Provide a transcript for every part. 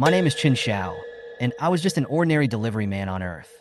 My name is Chen Xiao, and I was just an ordinary delivery man on Earth.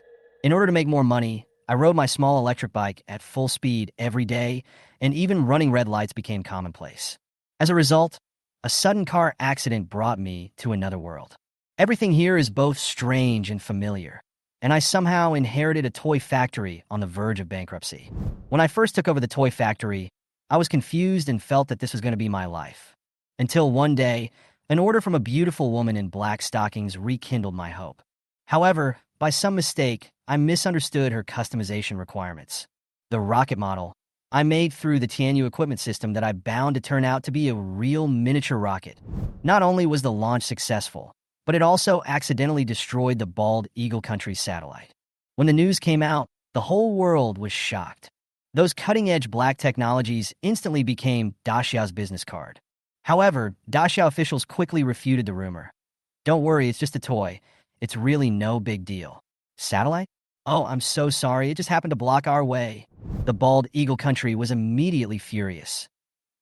In order to make more money, I rode my small electric bike at full speed every day, and even running red lights became commonplace. As a result, a sudden car accident brought me to another world. Everything here is both strange and familiar, and I somehow inherited a toy factory on the verge of bankruptcy. When I first took over the toy factory, I was confused and felt that this was going to be my life. Until one day, an order from a beautiful woman in black stockings rekindled my hope. However, by some mistake, I misunderstood her customization requirements. The rocket model I made through the Tianyu equipment system that I bound to turn out to be a real miniature rocket. Not only was the launch successful, but it also accidentally destroyed the bald Eagle Country satellite. When the news came out, the whole world was shocked. Those cutting-edge black technologies instantly became Daxiao's business card. However, Daxiao officials quickly refuted the rumor. Don't worry, it's just a toy. It's really no big deal. Satellite? Oh, I'm so sorry, it just happened to block our way. The bald Eagle Country was immediately furious.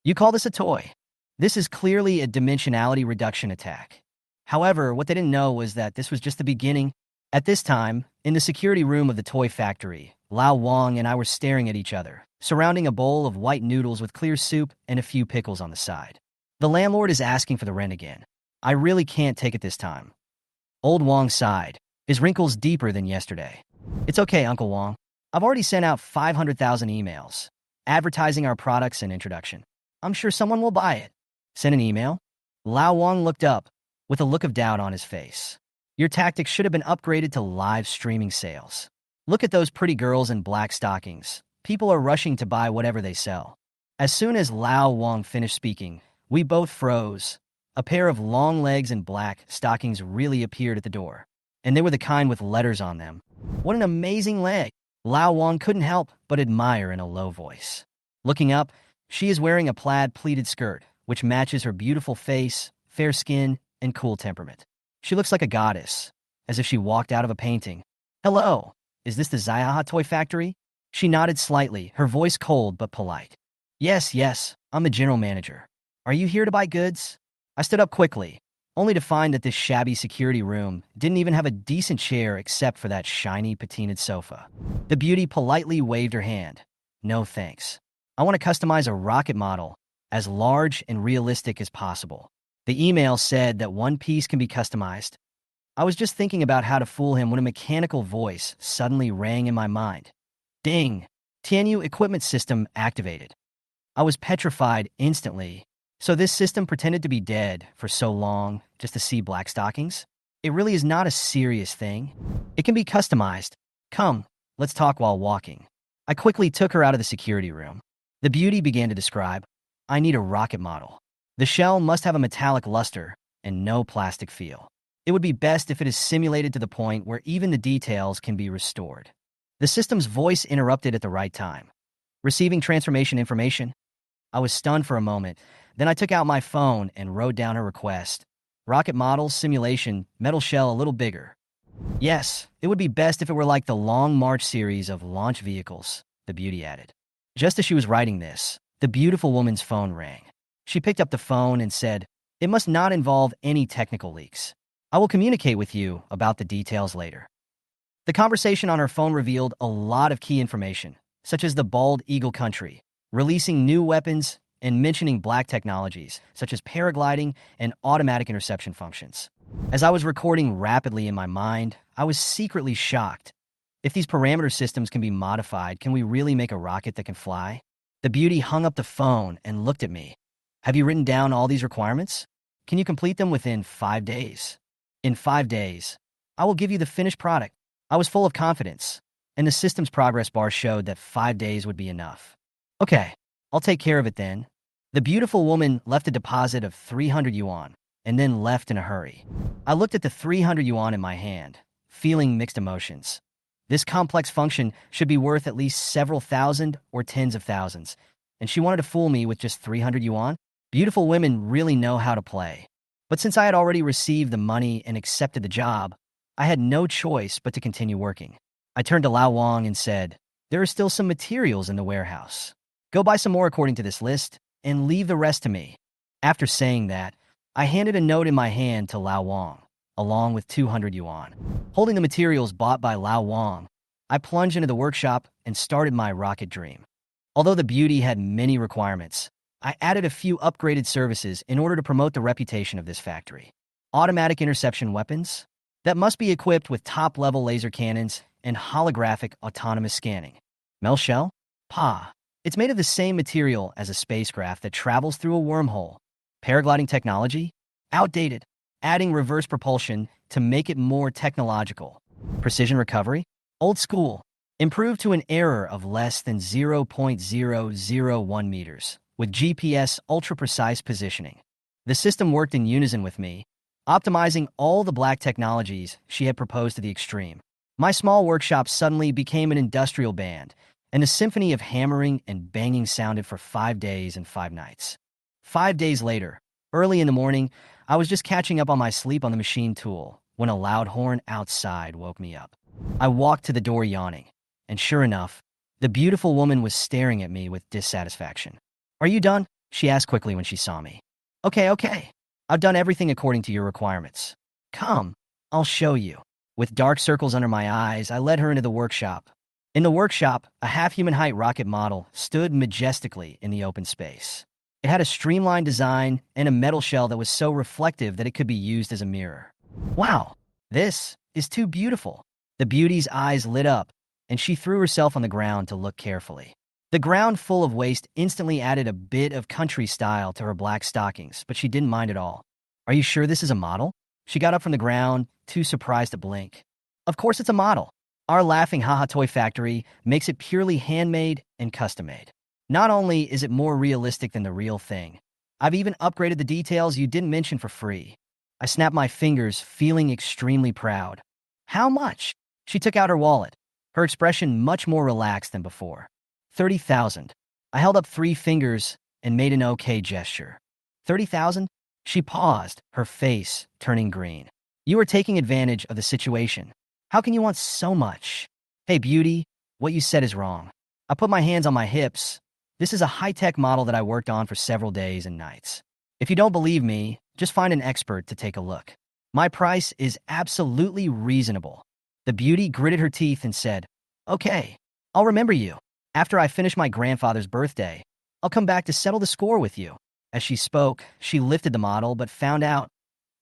You call this a toy? This is clearly a dimensionality reduction attack. However, what they didn't know was that this was just the beginning. At this time, in the security room of the toy factory, Lao Wang and I were staring at each other, surrounding a bowl of white noodles with clear soup and a few pickles on the side. The landlord is asking for the rent again. I really can't take it this time. Old Wang sighed, his wrinkles deeper than yesterday. It's okay, Uncle Wang. I've already sent out 500,000 emails, advertising our products and introduction. I'm sure someone will buy it. Send an email? Lao Wang looked up, with a look of doubt on his face. Your tactics should have been upgraded to live streaming sales. Look at those pretty girls in black stockings. People are rushing to buy whatever they sell. As soon as Lao Wang finished speaking, we both froze. A pair of long legs and black stockings really appeared at the door, and they were the kind with letters on them. What an amazing leg! Lao Wang couldn't help but admire in a low voice. Looking up, she is wearing a plaid pleated skirt, which matches her beautiful face, fair skin, and cool temperament. She looks like a goddess, as if she walked out of a painting. Hello, is this the Zayaha Toy Factory? She nodded slightly, her voice cold but polite. Yes, I'm the general manager. Are you here to buy goods? I stood up quickly, only to find that this shabby security room didn't even have a decent chair except for that shiny patinaed sofa. The beauty politely waved her hand. No thanks. I want to customize a rocket model as large and realistic as possible. The email said that one piece can be customized. I was just thinking about how to fool him when a mechanical voice suddenly rang in my mind. Ding! Tianyu equipment system activated. I was petrified instantly. So this system pretended to be dead for so long just to see black stockings? It really is not a serious thing. It can be customized. Come, let's talk while walking. I quickly took her out of the security room. The beauty began to describe. I need a rocket model. The shell must have a metallic luster and no plastic feel. It would be best if it is simulated to the point where even the details can be restored. The system's voice interrupted at the right time. Receiving transformation information? I was stunned for a moment. Then I took out my phone and wrote down her request. Rocket model, simulation, metal shell a little bigger. Yes, it would be best if it were like the Long March series of launch vehicles, the beauty added. Just as she was writing this, the beautiful woman's phone rang. She picked up the phone and said, "It must not involve any technical leaks. I will communicate with you about the details later." The conversation on her phone revealed a lot of key information, such as the bald Eagle Country, releasing new weapons, and mentioning black technologies, such as paragliding and automatic interception functions. As I was recording rapidly in my mind, I was secretly shocked. If these parameter systems can be modified, can we really make a rocket that can fly? The beauty hung up the phone and looked at me. Have you written down all these requirements? Can you complete them within 5 days? In 5 days, I will give you the finished product. I was full of confidence, and the system's progress bar showed that 5 days would be enough. Okay, I'll take care of it then. The beautiful woman left a deposit of 300 yuan and then left in a hurry. I looked at the 300 yuan in my hand, feeling mixed emotions. This complex function should be worth at least several thousand or tens of thousands, and she wanted to fool me with just 300 yuan? Beautiful women really know how to play. But since I had already received the money and accepted the job, I had no choice but to continue working. I turned to Lao Wang and said, "There are still some materials in the warehouse. Go buy some more according to this list, and leave the rest to me." After saying that, I handed a note in my hand to Lao Wang. along with 200 yuan. Holding the materials bought by Lao Wang, I plunged into the workshop and started my rocket dream. Although the beauty had many requirements, I added a few upgraded services in order to promote the reputation of this factory. Automatic interception weapons that must be equipped with top-level laser cannons and holographic autonomous scanning. Mel shell? Pa. It's made of the same material as a spacecraft that travels through a wormhole. Paragliding technology? Outdated. Adding reverse propulsion to make it more technological. Precision recovery? Old school. Improved to an error of less than 0.001 meters, with GPS ultra-precise positioning. The system worked in unison with me, optimizing all the black technologies she had proposed to the extreme. My small workshop suddenly became an industrial band, and a symphony of hammering and banging sounded for 5 days and 5 nights. 5 days later, early in the morning, I was just catching up on my sleep on the machine tool when a loud horn outside woke me up. I walked to the door yawning, and sure enough, the beautiful woman was staring at me with dissatisfaction. "Are you done?" she asked quickly when she saw me. Okay. I've done everything according to your requirements. Come, I'll show you." With dark circles under my eyes, I led her into the workshop. In the workshop, a half-human-height rocket model stood majestically in the open space. It had a streamlined design and a metal shell that was so reflective that it could be used as a mirror. "Wow, this is too beautiful." The beauty's eyes lit up, and she threw herself on the ground to look carefully. The ground full of waste instantly added a bit of country style to her black stockings, but she didn't mind at all. "Are you sure this is a model?" She got up from the ground, too surprised to blink. "Of course it's a model. Our laughing haha toy factory makes it purely handmade and custom-made. Not only is it more realistic than the real thing, I've even upgraded the details you didn't mention for free." I snapped my fingers, feeling extremely proud. "How much?" She took out her wallet, her expression much more relaxed than before. 30,000. I held up 3 fingers and made an okay gesture. 30,000? She paused, her face turning green. "You are taking advantage of the situation. How can you want so much?" "Hey, beauty, what you said is wrong." I put my hands on my hips. This is a high-tech model that I worked on for several days and nights. If you don't believe me, just find an expert to take a look. My price is absolutely reasonable. The beauty gritted her teeth and said, "Okay, I'll remember you. After I finish my grandfather's birthday, I'll come back to settle the score with you." As she spoke, she lifted the model but found out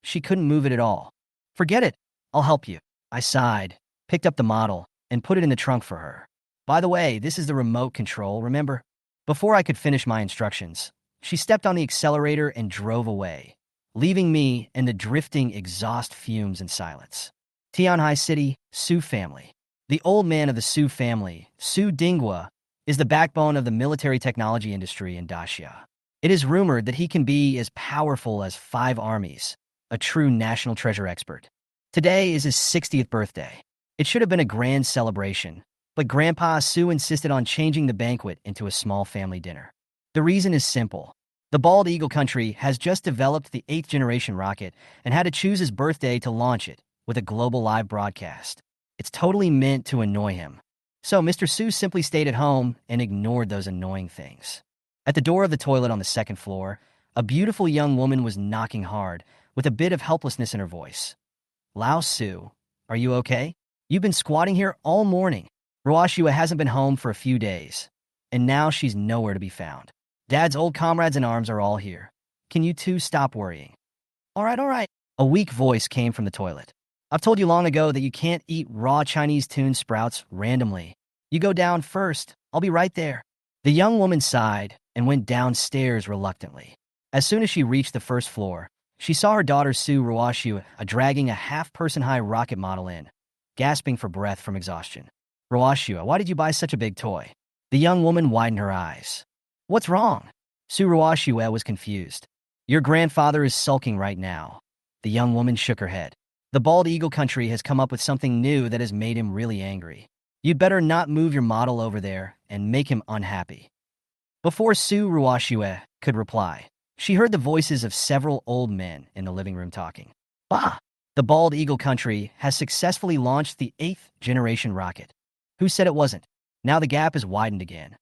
she couldn't move it at all. "Forget it. I'll help you." I sighed, picked up the model, and put it in the trunk for her. "By the way, this is the remote control, remember?" Before I could finish my instructions, she stepped on the accelerator and drove away, leaving me in the drifting exhaust fumes and silence. Tianhai City, Su family. The old man of the Su family, Su Dinghua, is the backbone of the military technology industry in Daxia. It is rumored that he can be as powerful as 5 armies, a true national treasure expert. Today is his 60th birthday. It should have been a grand celebration, but Grandpa Su insisted on changing the banquet into a small family dinner. The reason is simple. The Bald Eagle country has just developed the 8th generation rocket and had to choose his birthday to launch it with a global live broadcast. It's totally meant to annoy him. So Mr. Su simply stayed at home and ignored those annoying things. At the door of the toilet on the 2nd floor, a beautiful young woman was knocking hard, with a bit of helplessness in her voice. "Lao Su, are you okay? You've been squatting here all morning. Ruashua hasn't been home for a few days, and now she's nowhere to be found. Dad's old comrades in arms are all here. Can you two stop worrying?" All right. A weak voice came from the toilet. "I've told you long ago that you can't eat raw Chinese tune sprouts randomly. You go down first. I'll be right there." The young woman sighed and went downstairs reluctantly. As soon as she reached the 1st floor, she saw her daughter Su Ruashua dragging a half-person-high rocket model in, gasping for breath from exhaustion. "Ruashua, why did you buy such a big toy?" The young woman widened her eyes. "What's wrong?" Su Ruashua was confused. "Your grandfather is sulking right now." The young woman shook her head. "The Bald Eagle country has come up with something new that has made him really angry. You'd better not move your model over there and make him unhappy." Before Su Ruashua could reply, she heard the voices of several old men in the living room talking. "Bah! The Bald Eagle country has successfully launched the 8th generation rocket. Who said it wasn't? Now the gap is widened again.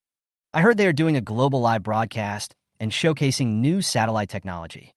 I heard they are doing a global live broadcast and showcasing new satellite technology."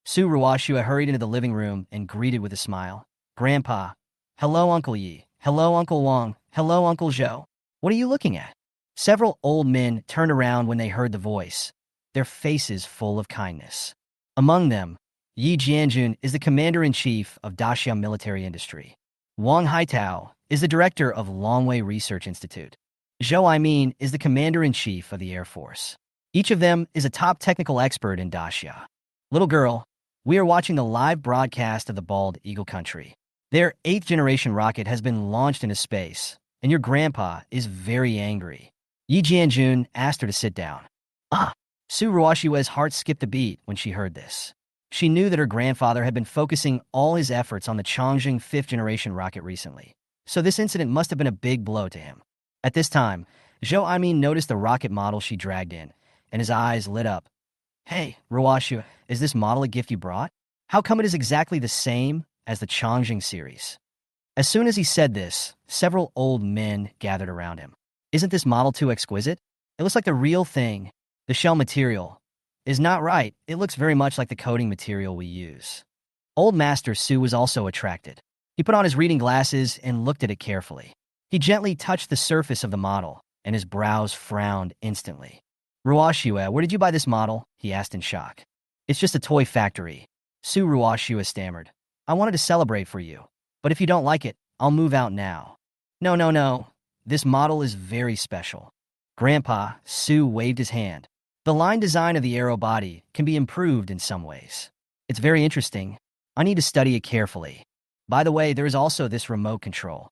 Su Ruoxue hurried into the living room and greeted with a smile. Grandpa. Hello, Uncle Yi. Hello, Uncle Wang. Hello, Uncle Zhou. What are you looking at? Several old men turned around when they heard the voice, their faces full of kindness. Among them, Yi Jianjun is the commander-in-chief of Daxia Military Industry. Wang Haitao is the director of Longwei Research Institute. Zhou Aimin is the commander-in-chief of the Air Force. Each of them is a top technical expert in Daxia. Little girl, we are watching the live broadcast of the Bald Eagle Country. Their 8th-generation rocket has been launched into space, and your grandpa is very angry. Yi Jianjun asked her to sit down. Su Ruoxue's heart skipped a beat when she heard this. She knew that her grandfather had been focusing all his efforts on the Changzheng 5th-generation rocket recently, so this incident must have been a big blow to him. At this time, Zhou Aimin noticed the rocket model she dragged in, and his eyes lit up. Hey, Ruoxue, is this model a gift you brought? How come it is exactly the same as the Changzheng series? As soon as he said this, several old men gathered around him. Isn't this model too exquisite? It looks like the real thing. The shell material is not right. It looks very much like the coating material we use. Old Master Su was also attracted. He put on his reading glasses and looked at it carefully. He gently touched the surface of the model, and his brows frowned instantly. Ruoxue, where did you buy this model? He asked in shock. It's just a toy factory. Su Ruoxue stammered. I wanted to celebrate for you, but if you don't like it, I'll move out now. No. This model is very special. Grandpa, Su waved his hand. The line design of the aero body can be improved in some ways. It's very interesting. I need to study it carefully. By the way, there is also this remote control.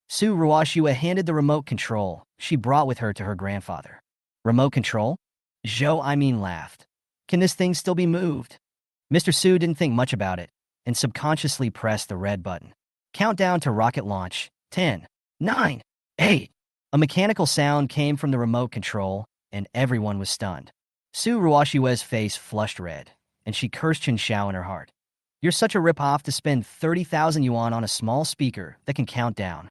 Su Ruoxue handed the remote control she brought with her to her grandfather. Remote control? Zhou Aimin laughed. Can this thing still be moved? Mr. Su didn't think much about it and subconsciously pressed the red button. Countdown to rocket launch. 10, 9, 8. A mechanical sound came from the remote control, and everyone was stunned. Su Ruoxue's face flushed red, and she cursed Chen Xiao in her heart. You're such a rip-off to spend 30,000 yuan on a small speaker that can count down.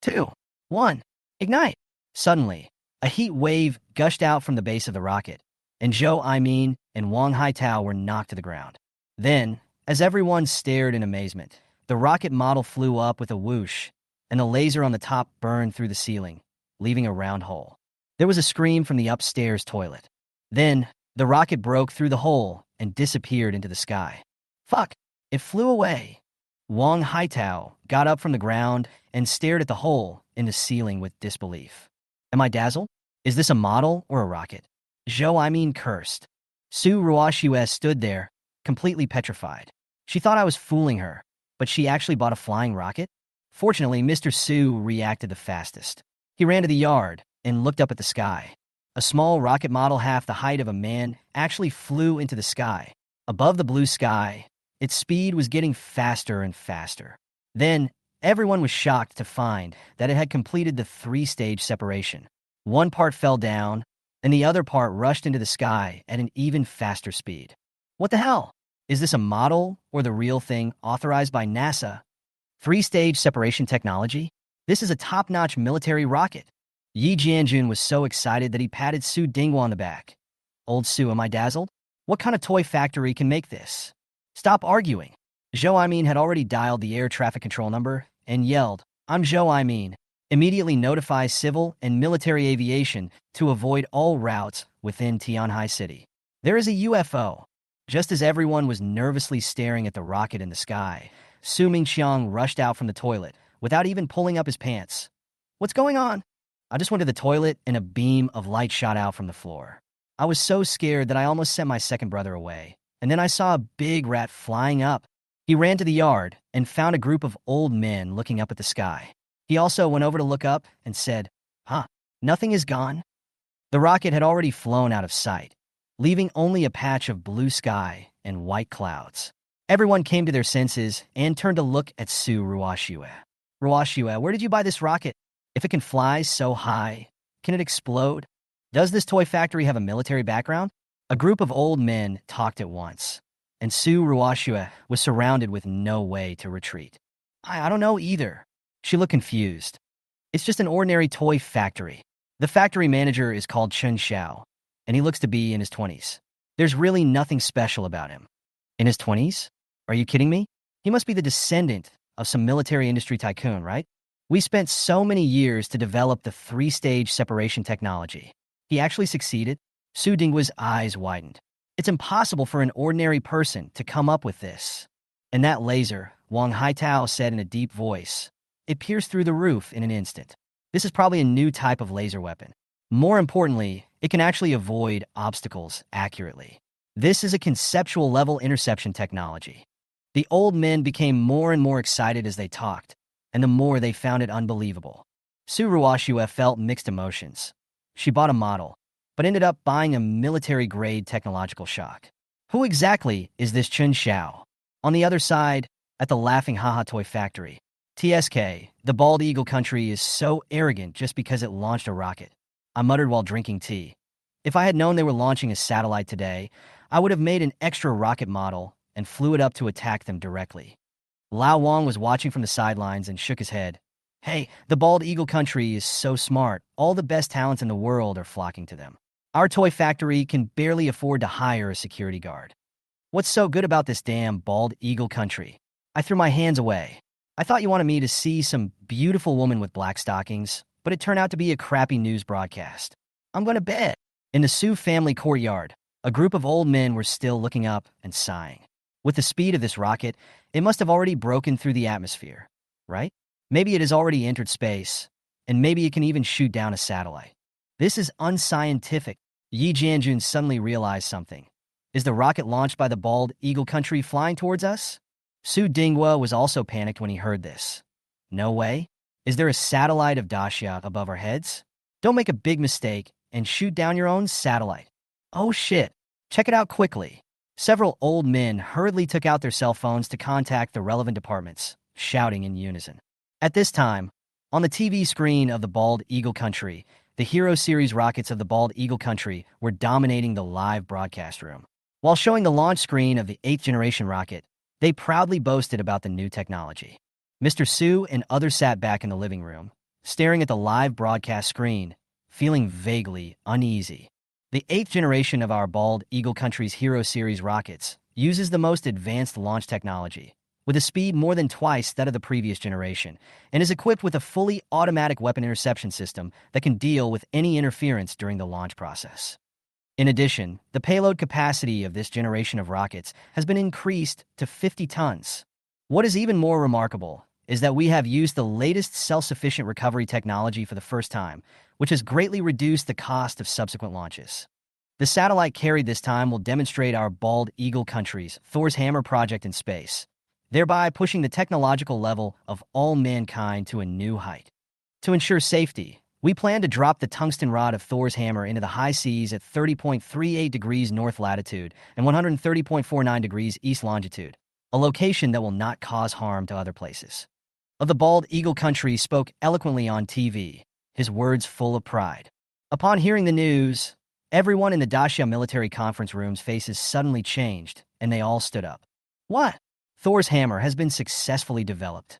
2, 1, ignite! Suddenly, a heat wave gushed out from the base of the rocket, and Zhou Aimin and Wang Haitao were knocked to the ground. Then, as everyone stared in amazement, the rocket model flew up with a whoosh, and the laser on the top burned through the ceiling, leaving a round hole. There was a scream from the upstairs toilet. Then, the rocket broke through the hole and disappeared into the sky. Fuck! It flew away. Wang Haitao got up from the ground and stared at the hole in the ceiling with disbelief. Am I dazzled? Is this a model or a rocket? Zhou Aimin cursed. Su Ruoxue stood there, completely petrified. She thought I was fooling her, but she actually bought a flying rocket? Fortunately, Mr. Su reacted the fastest. He ran to the yard and looked up at the sky. A small rocket model half the height of a man actually flew into the sky. Above the blue sky, its speed was getting faster and faster. Then, everyone was shocked to find that it had completed the 3-stage separation. One part fell down, and the other part rushed into the sky at an even faster speed. What the hell? Is this a model or the real thing authorized by NASA? 3-stage separation technology? This is a top-notch military rocket. Yi Jianjun was so excited that he patted Su Dinghua on the back. Old Su, am I dazzled? What kind of toy factory can make this? Stop arguing. Zhou Aimin had already dialed the air traffic control number and yelled, I'm Zhou Aimin. Immediately notify civil and military aviation to avoid all routes within Tianhai City. There is a UFO. Just as everyone was nervously staring at the rocket in the sky, Su Mingqiang rushed out from the toilet without even pulling up his pants. What's going on? I just went to the toilet and a beam of light shot out from the floor. I was so scared that I almost sent my second brother away, and then I saw a big rat flying up. He ran to the yard and found a group of old men looking up at the sky. He also went over to look up and said, nothing is gone. The rocket had already flown out of sight, leaving only a patch of blue sky and white clouds. Everyone came to their senses and turned to look at Su Ruoxue. Ruoxue, where did you buy this rocket? If it can fly so high, can it explode? Does this toy factory have a military background? A group of old men talked at once, and Su Ruoxue was surrounded with no way to retreat. I don't know either. She looked confused. It's just an ordinary toy factory. The factory manager is called Chen Xiao, and he looks to be in his 20s. There's really nothing special about him. In his 20s? Are you kidding me? He must be the descendant of some military industry tycoon, right? We spent so many years to develop the three-stage separation technology. He actually succeeded? Su Dingwa's eyes widened. It's impossible for an ordinary person to come up with this. And that laser, Wang Haitao said in a deep voice, it pierced through the roof in an instant. This is probably a new type of laser weapon. More importantly, it can actually avoid obstacles accurately. This is a conceptual level interception technology. The old men became more and more excited as they talked, and the more they found it unbelievable. Su Ruoxue felt mixed emotions. She bought a model, but ended up buying a military-grade technological shock. Who exactly is this Chen Xiao? On the other side, at the Laughing Haha Toy Factory, TSK, the bald eagle country is so arrogant just because it launched a rocket. I muttered while drinking tea. If I had known they were launching a satellite today, I would have made an extra rocket model and flew it up to attack them directly. Lao Wang was watching from the sidelines and shook his head. Hey, the bald eagle country is so smart. All the best talents in the world are flocking to them. Our toy factory can barely afford to hire a security guard. What's so good about this damn bald eagle country? I threw my hands away. I thought you wanted me to see some beautiful woman with black stockings, but it turned out to be a crappy news broadcast. I'm going to bed. In the Su family courtyard, a group of old men were still looking up and sighing. With the speed of this rocket, it must have already broken through the atmosphere, right? Maybe it has already entered space, and maybe it can even shoot down a satellite. This is unscientific. Yi Jianjun suddenly realized something. Is the rocket launched by the bald eagle country flying towards us? Su Dinghua was also panicked when he heard this. No way. Is there a satellite of Daxia above our heads? Don't make a big mistake and shoot down your own satellite. Oh shit. Check it out quickly. Several old men hurriedly took out their cell phones to contact the relevant departments, shouting in unison. At this time, on the TV screen of the Bald Eagle Country, the Hero Series rockets of the Bald Eagle Country were dominating the live broadcast room. While showing the launch screen of the 8th generation rocket, they proudly boasted about the new technology. Mr. Su and others sat back in the living room, staring at the live broadcast screen, feeling vaguely uneasy. The 8th generation of our Bald Eagle Country's Hero Series rockets uses the most advanced launch technology, with a speed more than twice that of the previous generation, and is equipped with a fully automatic weapon interception system that can deal with any interference during the launch process. In addition, the payload capacity of this generation of rockets has been increased to 50 tons. What is even more remarkable is that we have used the latest self-sufficient recovery technology for the first time, which has greatly reduced the cost of subsequent launches. The satellite carried this time will demonstrate our Bald Eagle Country's Thor's Hammer project in space, thereby pushing the technological level of all mankind to a new height. To ensure safety, we plan to drop the tungsten rod of Thor's Hammer into the high seas at 30.38 degrees north latitude and 130.49 degrees east longitude, a location that will not cause harm to other places. Of the Bald Eagle Country spoke eloquently on TV, his words full of pride. Upon hearing the news, everyone in the Daxia military conference room's faces suddenly changed, and they all stood up. What? Thor's hammer has been successfully developed.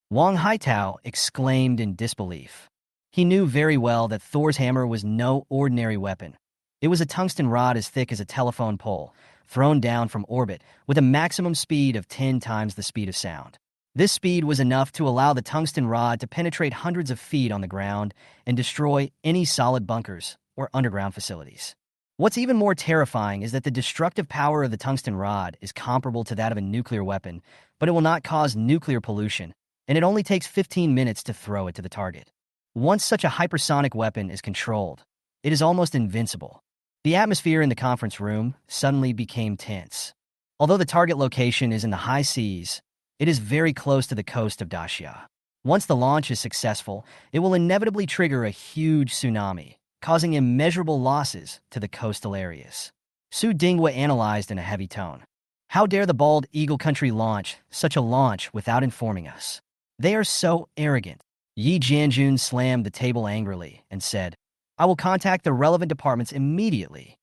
Wang Haitao exclaimed in disbelief. He knew very well that Thor's hammer was no ordinary weapon. It was a tungsten rod as thick as a telephone pole, thrown down from orbit with a maximum speed of 10 times the speed of sound. This speed was enough to allow the tungsten rod to penetrate hundreds of feet on the ground and destroy any solid bunkers or underground facilities. What's even more terrifying is that the destructive power of the tungsten rod is comparable to that of a nuclear weapon, but it will not cause nuclear pollution, and it only takes 15 minutes to throw it to the target. Once such a hypersonic weapon is controlled, it is almost invincible. The atmosphere in the conference room suddenly became tense. Although the target location is in the high seas, it is very close to the coast of Daxia. Once the launch is successful, it will inevitably trigger a huge tsunami, causing immeasurable losses to the coastal areas. Su Dinghua analyzed in a heavy tone. How dare the Bald Eagle Country launch such a launch without informing us? They are so arrogant. Yi Jianjun slammed the table angrily and said, I will contact the relevant departments immediately.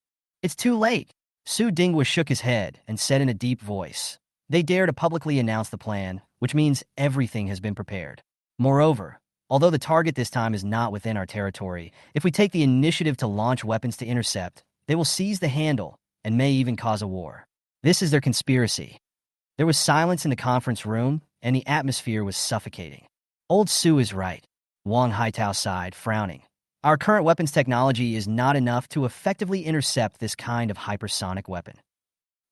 It's too late. Su Dinghua shook his head and said in a deep voice, they dare to publicly announce the plan, which means everything has been prepared. Moreover, although the target this time is not within our territory, if we take the initiative to launch weapons to intercept, they will seize the handle and may even cause a war. This is their conspiracy. There was silence in the conference room, and the atmosphere was suffocating. Old Su is right, Wang Haitao sighed, frowning. Our current weapons technology is not enough to effectively intercept this kind of hypersonic weapon.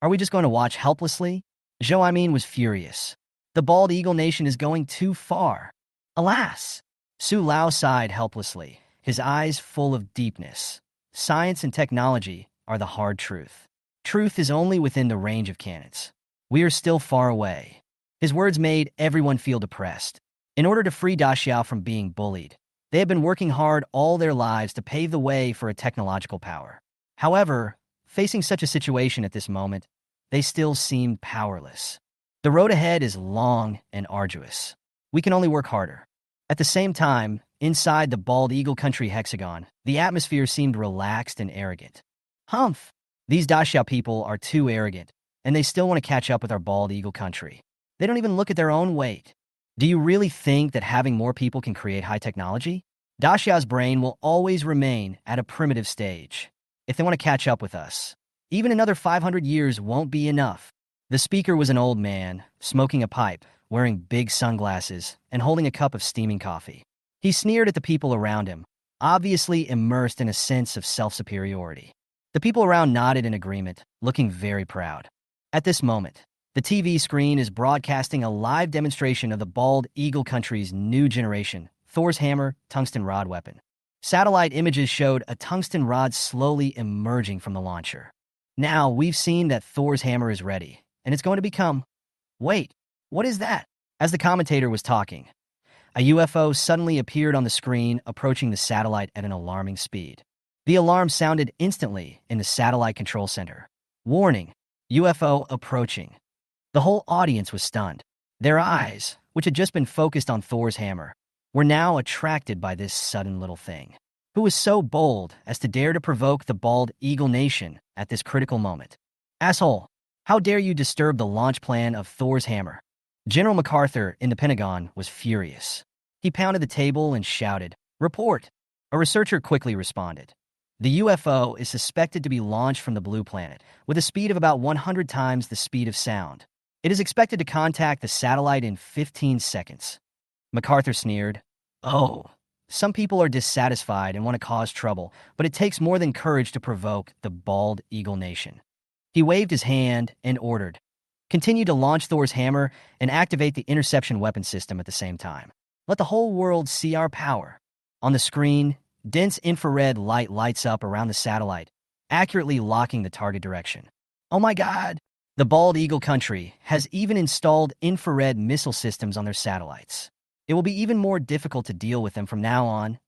Are we just going to watch helplessly? Zhou Aimin was furious. The bald eagle nation is going too far. Alas! Su Lao sighed helplessly, his eyes full of deepness. Science and technology are the hard truth. Truth is only within the range of cannons. We are still far away. His words made everyone feel depressed. In order to free Da Xiao from being bullied, they had been working hard all their lives to pave the way for a technological power. However, facing such a situation at this moment, they still seemed powerless. The road ahead is long and arduous. We can only work harder. At the same time, inside the Bald Eagle Country hexagon, the atmosphere seemed relaxed and arrogant. Humph! These Da Xiao people are too arrogant, and they still want to catch up with our Bald Eagle Country. They don't even look at their own weight. Do you really think that having more people can create high technology? Da Xiao's brain will always remain at a primitive stage. If they want to catch up with us, even another 500 years won't be enough. The speaker was an old man, smoking a pipe, wearing big sunglasses, and holding a cup of steaming coffee. He sneered at the people around him, obviously immersed in a sense of self-superiority. The people around nodded in agreement, looking very proud. At this moment, the TV screen is broadcasting a live demonstration of the Bald Eagle Country's new generation, Thor's Hammer tungsten rod weapon. Satellite images showed a tungsten rod slowly emerging from the launcher. Now, we've seen that Thor's Hammer is ready, and it's going to become... Wait, what is that? As the commentator was talking, a UFO suddenly appeared on the screen, approaching the satellite at an alarming speed. The alarm sounded instantly in the satellite control center. Warning, UFO approaching. The whole audience was stunned. Their eyes, which had just been focused on Thor's hammer, were now attracted by this sudden little thing. Who was so bold as to dare to provoke the Bald Eagle Nation at this critical moment? Asshole, how dare you disturb the launch plan of Thor's hammer? General MacArthur in the Pentagon was furious. He pounded the table and shouted, "Report!" A researcher quickly responded. The UFO is suspected to be launched from the blue planet with a speed of about 100 times the speed of sound. It is expected to contact the satellite in 15 seconds. MacArthur sneered. Oh, some people are dissatisfied and want to cause trouble, but it takes more than courage to provoke the Bald Eagle Nation. He waved his hand and ordered, continue to launch Thor's hammer and activate the interception weapon system at the same time. Let the whole world see our power. On the screen, dense infrared light lights up around the satellite, accurately locking the target direction. Oh my God! The Bald Eagle Country has even installed infrared missile systems on their satellites. It will be even more difficult to deal with them from now on.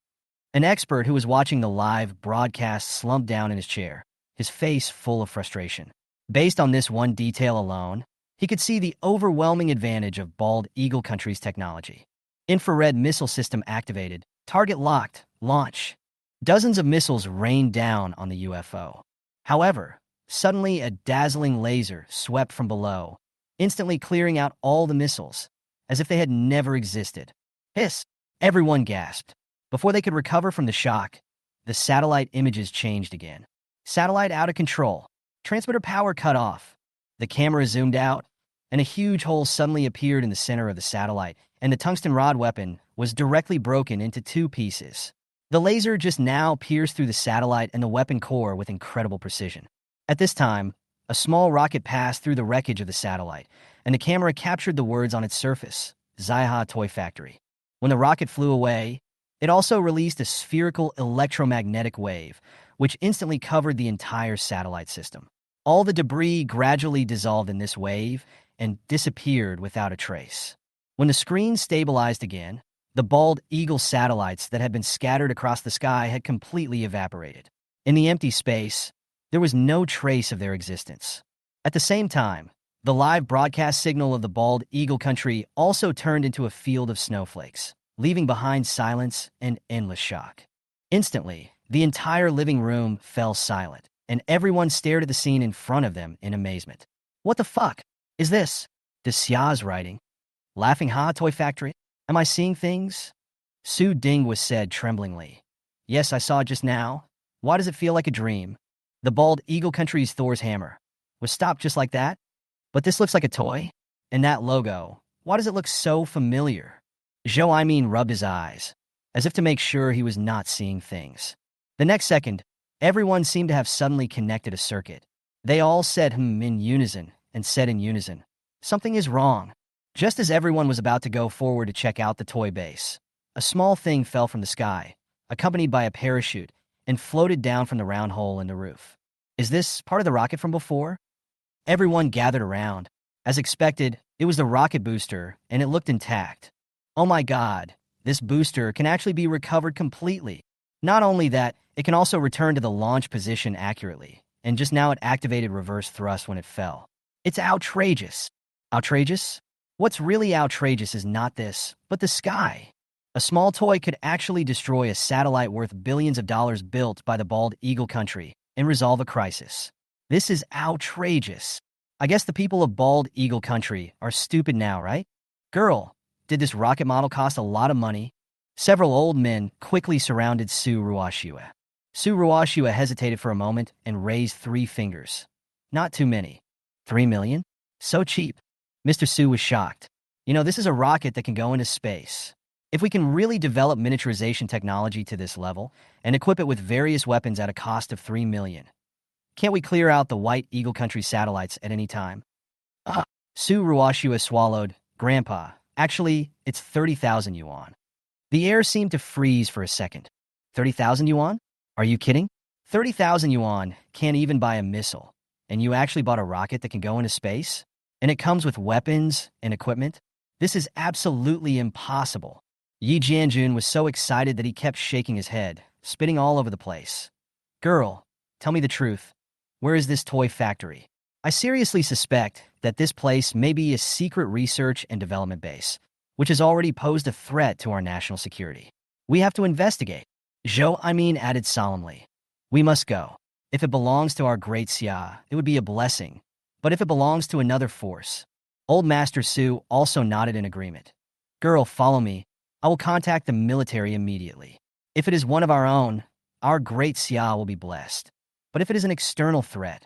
An expert who was watching the live broadcast slumped down in his chair, his face full of frustration. Based on this one detail alone, he could see the overwhelming advantage of Bald Eagle Country's technology. Infrared missile system activated, target locked, launch. Dozens of missiles rained down on the UFO. However, suddenly a dazzling laser swept from below, instantly clearing out all the missiles, as if they had never existed. Hiss! Everyone gasped. Before they could recover from the shock, the satellite images changed again. Satellite out of control. Transmitter power cut off. The camera zoomed out, and a huge hole suddenly appeared in the center of the satellite, and the tungsten rod weapon was directly broken into two pieces. The laser just now pierced through the satellite and the weapon core with incredible precision. At this time, a small rocket passed through the wreckage of the satellite, and the camera captured the words on its surface, Zaiha Toy Factory. When the rocket flew away, it also released a spherical electromagnetic wave, which instantly covered the entire satellite system. All the debris gradually dissolved in this wave and disappeared without a trace. When the screen stabilized again, the Bald Eagle satellites that had been scattered across the sky had completely evaporated. In the empty space, there was no trace of their existence. At the same time, the live broadcast signal of the Bald Eagle Country also turned into a field of snowflakes, leaving behind silence and endless shock. Instantly, the entire living room fell silent, and everyone stared at the scene in front of them in amazement. What the fuck is this? This Xia's writing. Laughing Ha Toy Factory? Am I seeing things? Su Ding was said tremblingly. Yes, I saw it just now. Why does it feel like a dream? The Bald Eagle Country's Thor's hammer. was stopped just like that. But this looks like a toy. And that logo, why does it look so familiar? Zhou rubbed his eyes, as if to make sure he was not seeing things. The next second, everyone seemed to have suddenly connected a circuit. They all said in unison and said in unison, "Something is wrong." Just as everyone was about to go forward to check out the toy base, a small thing fell from the sky, accompanied by a parachute, and floated down from the round hole in the roof. Is this part of the rocket from before? Everyone gathered around. As expected, it was the rocket booster, and it looked intact. Oh my god, this booster can actually be recovered completely. Not only that, it can also return to the launch position accurately, and just now it activated reverse thrust when it fell. It's outrageous. Outrageous? What's really outrageous is not this, but the sky. A small toy could actually destroy a satellite worth billions of dollars built by the bald eagle country and resolve a crisis. This is outrageous. I guess the people of bald eagle country are stupid now, right? Girl, did this rocket model cost a lot of money? Several old men quickly surrounded Su Ruoxue. Su Ruoxue hesitated for a moment and raised 3 fingers. Not too many. 3 million? So cheap. Mr. Su was shocked. This is a rocket that can go into space. If we can really develop miniaturization technology to this level and equip it with various weapons at a cost of 3 million, can't we clear out the white eagle country satellites at any time? Su Ruoxue swallowed. Grandpa, actually, it's 30,000 yuan. The air seemed to freeze for a second. 30,000 yuan? Are you kidding? 30,000 yuan can't even buy a missile. And you actually bought a rocket that can go into space? And it comes with weapons and equipment? This is absolutely impossible. Yi Jianjun was so excited that he kept shaking his head, spitting all over the place. Girl, tell me the truth. Where is this toy factory? I seriously suspect that this place may be a secret research and development base, which has already posed a threat to our national security. We have to investigate. Zhou added solemnly. We must go. If it belongs to our great Xia, it would be a blessing. But if it belongs to another force... Old Master Su also nodded in agreement. Girl, follow me. I will contact the military immediately. If it is one of our great Xia will be blessed. But if it is an external threat...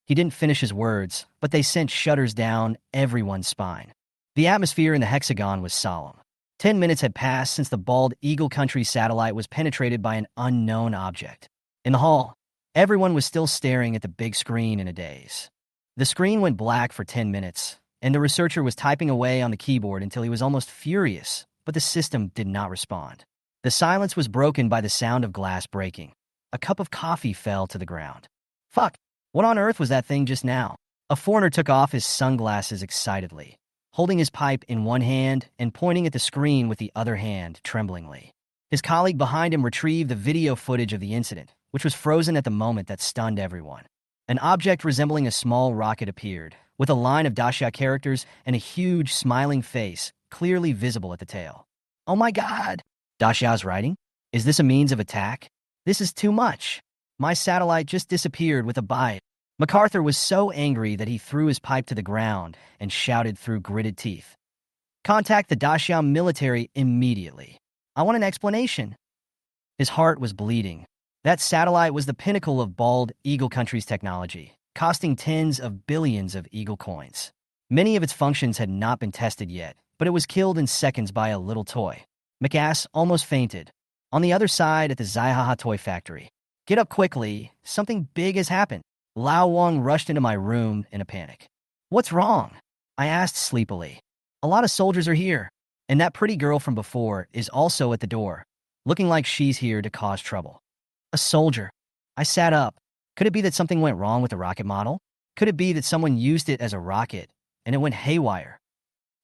He didn't finish his words, but they sent shudders down everyone's spine. The atmosphere in the hexagon was solemn. 10 minutes had passed since the bald eagle country satellite was penetrated by an unknown object. In the hall, everyone was still staring at the big screen in a daze. The screen went black for 10 minutes, and the researcher was typing away on the keyboard until he was almost furious, but the system did not respond. The silence was broken by the sound of glass breaking. A cup of coffee fell to the ground. Fuck! What on earth was that thing just now? A foreigner took off his sunglasses excitedly, holding his pipe in one hand and pointing at the screen with the other hand tremblingly. His colleague behind him retrieved the video footage of the incident, which was frozen at the moment that stunned everyone. An object resembling a small rocket appeared, with a line of Daxia characters and a huge smiling face clearly visible at the tail. Oh my god! Daxia's writing? Is this a means of attack? This is too much. My satellite just disappeared with a bite. MacArthur was so angry that he threw his pipe to the ground and shouted through gritted teeth. Contact the Daxia military immediately. I want an explanation. His heart was bleeding. That satellite was the pinnacle of bald eagle country's technology, costing tens of billions of eagle coins. Many of its functions had not been tested yet, but it was killed in seconds by a little toy. McAss almost fainted. On the other side at the Zaihaha toy factory. Get up quickly. Something big has happened. Lao Wang rushed into my room in a panic. What's wrong? I asked sleepily. A lot of soldiers are here, and that pretty girl from before is also at the door, looking like she's here to cause trouble. A soldier. I sat up. Could it be that something went wrong with the rocket model? Could it be that someone used it as a rocket, and it went haywire?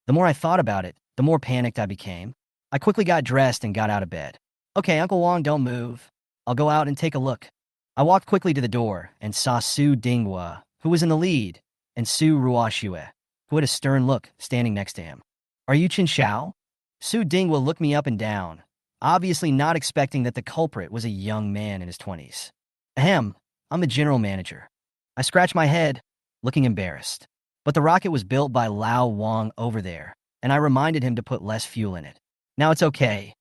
The more I thought about it, the more panicked I became. I quickly got dressed and got out of bed. Okay, Uncle Wang, don't move. I'll go out and take a look. I walked quickly to the door and saw Su Dinghua, who was in the lead, and Su Ruoxue, who had a stern look, standing next to him. Are you Chen Xiao? Su Dinghua looked me up and down, obviously not expecting that the culprit was a young man in his 20s. Ahem, I'm the general manager. I scratched my head, looking embarrassed. But the rocket was built by Lao Wang over there, and I reminded him to put less fuel in it. Now it's okay.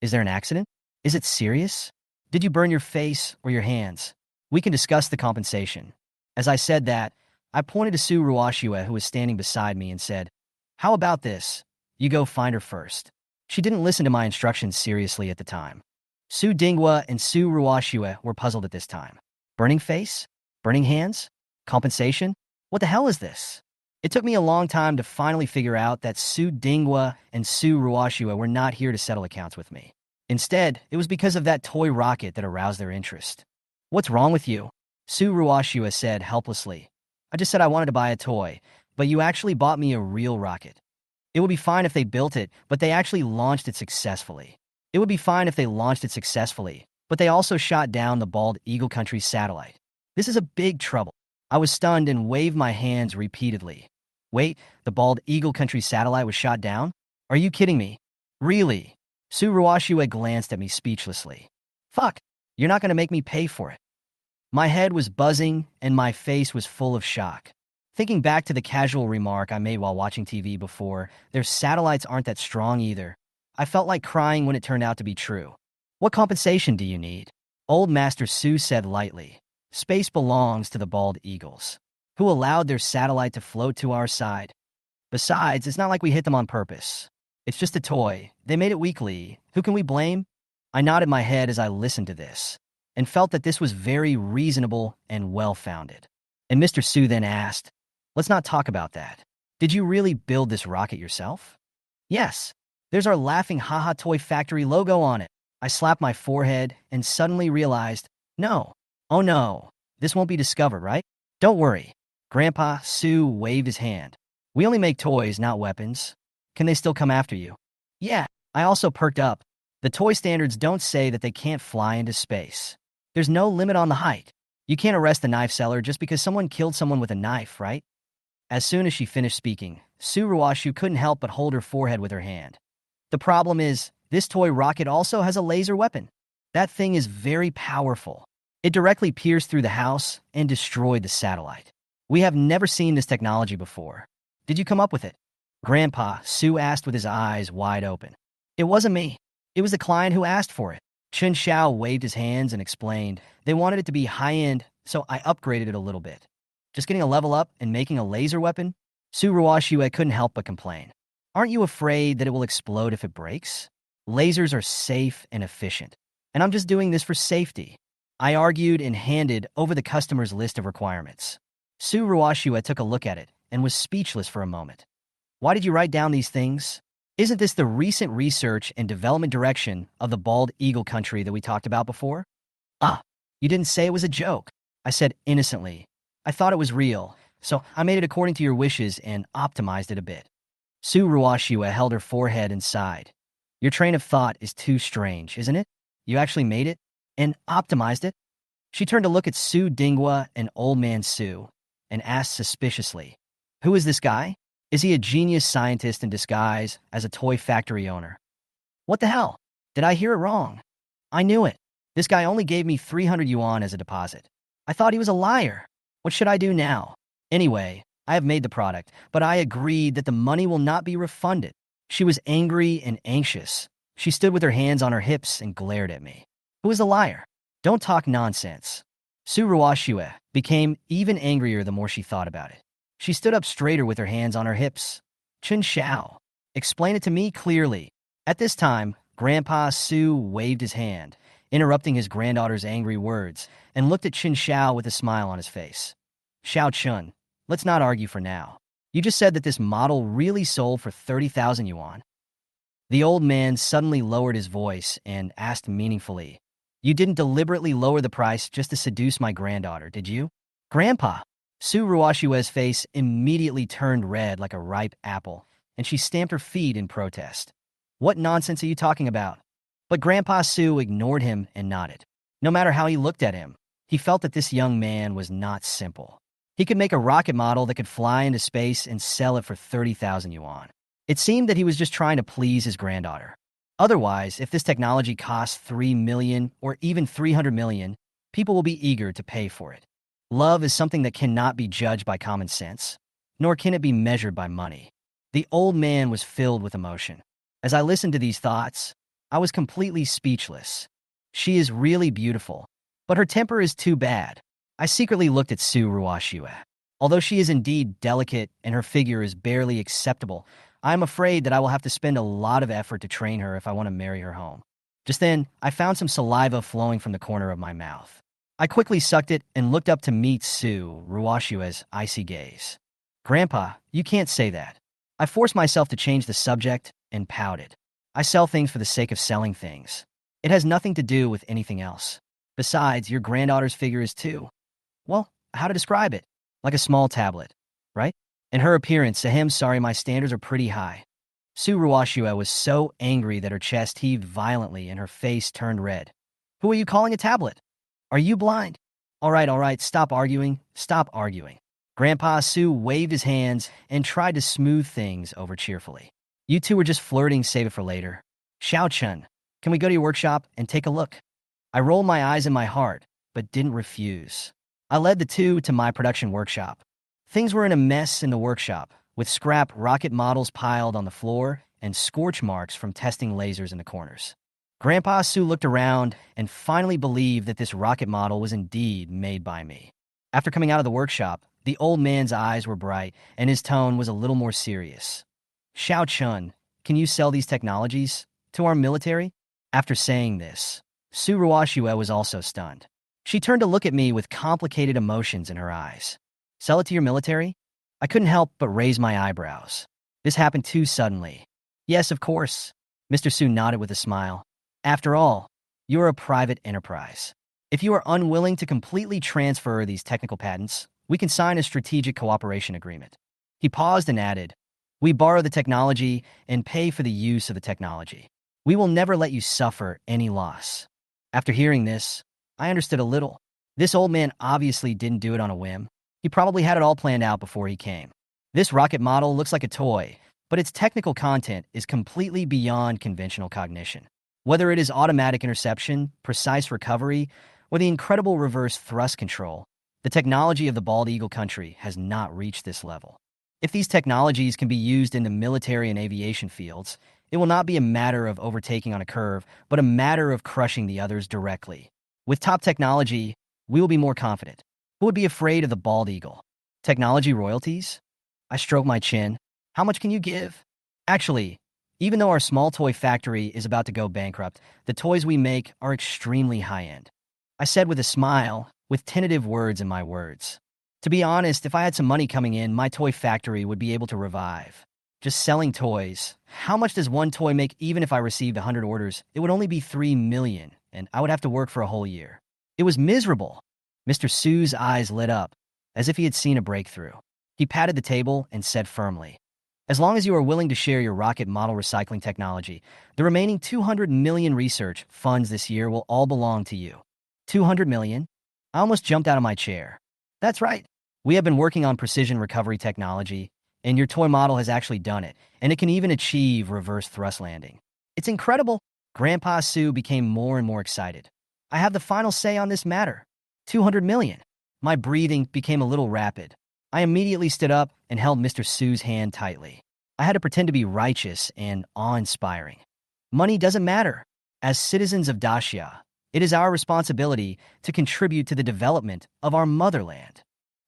Is there an accident? Is it serious? Did you burn your face or your hands? We can discuss the compensation. As I said that, I pointed to Su Ruoxue, who was standing beside me, and said, "How about this? You go find her first." She didn't listen to my instructions seriously at the time. Su Dinghua and Su Ruoxue were puzzled at this time. Burning face? Burning hands? Compensation? What the hell is this? It took me a long time to finally figure out that Su Dinghua and Su Ruoxue were not here to settle accounts with me. Instead, it was because of that toy rocket that aroused their interest. "What's wrong with you?" Su Ruoxue said helplessly. "I just said I wanted to buy a toy, but you actually bought me a real rocket. It would be fine if they built it, but they actually launched it successfully. It would be fine if they launched it successfully, but they also shot down the Bald Eagle Country satellite. This is a big trouble." I was stunned and waved my hands repeatedly. "Wait, the Bald Eagle Country satellite was shot down? Are you kidding me? Really?" Su Ruoxue glanced at me speechlessly. "Fuck, you're not going to make me pay for it." My head was buzzing and my face was full of shock. Thinking back to the casual remark I made while watching TV before, "Their satellites aren't that strong either," I felt like crying when it turned out to be true. "What compensation do you need?" Old Master Su said lightly. "Space belongs to the Bald Eagles, who allowed their satellite to float to our side. Besides, it's not like we hit them on purpose. It's just a toy. They made it weakly. Who can we blame?" I nodded my head as I listened to this, and felt that this was very reasonable and well-founded. And Mr. Su then asked, "Let's not talk about that. Did you really build this rocket yourself?" "Yes. There's our Laughing Haha Toy Factory logo on it." I slapped my forehead and suddenly realized, no. Oh no, this won't be discovered, right? "Don't worry." Grandpa Su waved his hand. "We only make toys, not weapons. Can they still come after you?" "Yeah." I also perked up. "The toy standards don't say that they can't fly into space. There's no limit on the height. You can't arrest a knife seller just because someone killed someone with a knife, right?" As soon as she finished speaking, Su Ruoxue couldn't help but hold her forehead with her hand. "The problem is, this toy rocket also has a laser weapon. That thing is very powerful. It directly pierced through the house and destroyed the satellite. We have never seen this technology before. Did you come up with it?" Grandpa Su asked with his eyes wide open. "It wasn't me. It was the client who asked for it." Chen Xiao waved his hands and explained they wanted it to be high-end, so I upgraded it a little bit. "Just getting a level up and making a laser weapon?" Su Ruoxue couldn't help but complain. "Aren't you afraid that it will explode if it breaks? Lasers are safe and efficient, and I'm just doing this for safety." I argued and handed over the customer's list of requirements. Su Ruoxue took a look at it and was speechless for a moment. "Why did you write down these things? Isn't this the recent research and development direction of the Bald Eagle Country that we talked about before?" "Ah, you didn't say it was a joke," I said innocently. "I thought it was real, so I made it according to your wishes and optimized it a bit." Su Ruoxue held her forehead and sighed. "Your train of thought is too strange, isn't it? You actually made it and optimized it?" She turned to look at Su Dinghua and Old Man Su and asked suspiciously, "Who is this guy? Is he a genius scientist in disguise as a toy factory owner?" What the hell? Did I hear it wrong? I knew it. This guy only gave me 300 yuan as a deposit. I thought he was a liar. What should I do now? Anyway, I have made the product, but I agreed that the money will not be refunded. She was angry and anxious. She stood with her hands on her hips and glared at me. Who is a liar? Don't talk nonsense. Su Ruoxue became even angrier the more she thought about it. She stood up straighter with her hands on her hips. Chen Xiao, explain it to me clearly. At this time, Grandpa Su waved his hand, interrupting his granddaughter's angry words, and looked at Chen Xiao with a smile on his face. "Xiao Chun, let's not argue for now. You just said that this model really sold for 30,000 yuan. The old man suddenly lowered his voice and asked meaningfully, "You didn't deliberately lower the price just to seduce my granddaughter, did you?" "Grandpa!" Su Ruoxue's face immediately turned red like a ripe apple, and she stamped her feet in protest. "What nonsense are you talking about?" But Grandpa Su ignored him and nodded. No matter how he looked at him, he felt that this young man was not simple. He could make a rocket model that could fly into space and sell it for 30,000 yuan. It seemed that he was just trying to please his granddaughter. Otherwise, if this technology costs 3 million or even 300 million, people will be eager to pay for it. Love is something that cannot be judged by common sense, nor can it be measured by money. The old man was filled with emotion. As I listened to these thoughts, I was completely speechless. She is really beautiful, but her temper is too bad. I secretly looked at Su Ruoxue. Although she is indeed delicate and her figure is barely acceptable, I am afraid that I will have to spend a lot of effort to train her if I want to marry her home. Just then, I found some saliva flowing from the corner of my mouth. I quickly sucked it and looked up to meet Su Ruoshua's icy gaze. Grandpa, you can't say that. I forced myself to change the subject and pouted. I sell things for the sake of selling things. It has nothing to do with anything else. Besides, your granddaughter's figure is too. Well, how to describe it? Like a small tablet, right? In her appearance, sorry, my standards are pretty high. Su Ruoshua was so angry that her chest heaved violently and her face turned red. Who are you calling a tablet? Are you blind? All right, stop arguing, stop arguing. Grandpa Su waved his hands and tried to smooth things over cheerfully. You two were just flirting, save it for later. Xiao Chen, can we go to your workshop and take a look? I rolled my eyes in my heart, but didn't refuse. I led the two to my production workshop. Things were in a mess in the workshop, with scrap rocket models piled on the floor and scorch marks from testing lasers in the corners. Grandpa Su looked around and finally believed that this rocket model was indeed made by me. After coming out of the workshop, the old man's eyes were bright and his tone was a little more serious. Xiao Chun, can you sell these technologies to our military? After saying this, Su Ruoshua was also stunned. She turned to look at me with complicated emotions in her eyes. Sell it to your military? I couldn't help but raise my eyebrows. This happened too suddenly. Yes, of course. Mr. Su nodded with a smile. After all, you're a private enterprise. If you are unwilling to completely transfer these technical patents, we can sign a strategic cooperation agreement. He paused and added, we borrow the technology and pay for the use of the technology. We will never let you suffer any loss. After hearing this, I understood a little. This old man obviously didn't do it on a whim. He probably had it all planned out before he came. This rocket model looks like a toy, but its technical content is completely beyond conventional cognition. Whether it is automatic interception, precise recovery, or the incredible reverse thrust control, the technology of the bald eagle country has not reached this level. If these technologies can be used in the military and aviation fields, it will not be a matter of overtaking on a curve, but a matter of crushing the others directly. With top technology, we will be more confident. Who would be afraid of the bald eagle? Technology royalties? I stroked my chin. How much can you give? Actually, even though our small toy factory is about to go bankrupt, the toys we make are extremely high-end. I said with a smile, with tentative words in my words. To be honest, if I had some money coming in, my toy factory would be able to revive. Just selling toys. How much does one toy make even if I received 100 orders? It would only be 3 million, and I would have to work for a whole year. It was miserable. Mr. Su's eyes lit up, as if he had seen a breakthrough. He patted the table and said firmly, as long as you are willing to share your rocket model recycling technology, the remaining 200 million research funds this year will all belong to you. 200 million? I almost jumped out of my chair. That's right. We have been working on precision recovery technology, and your toy model has actually done it, and it can even achieve reverse thrust landing. It's incredible. Grandpa Su became more and more excited. I have the final say on this matter. 200 million. My breathing became a little rapid. I immediately stood up and held Mr. Su's hand tightly. I had to pretend to be righteous and awe-inspiring. Money doesn't matter. As citizens of Daxia, it is our responsibility to contribute to the development of our motherland.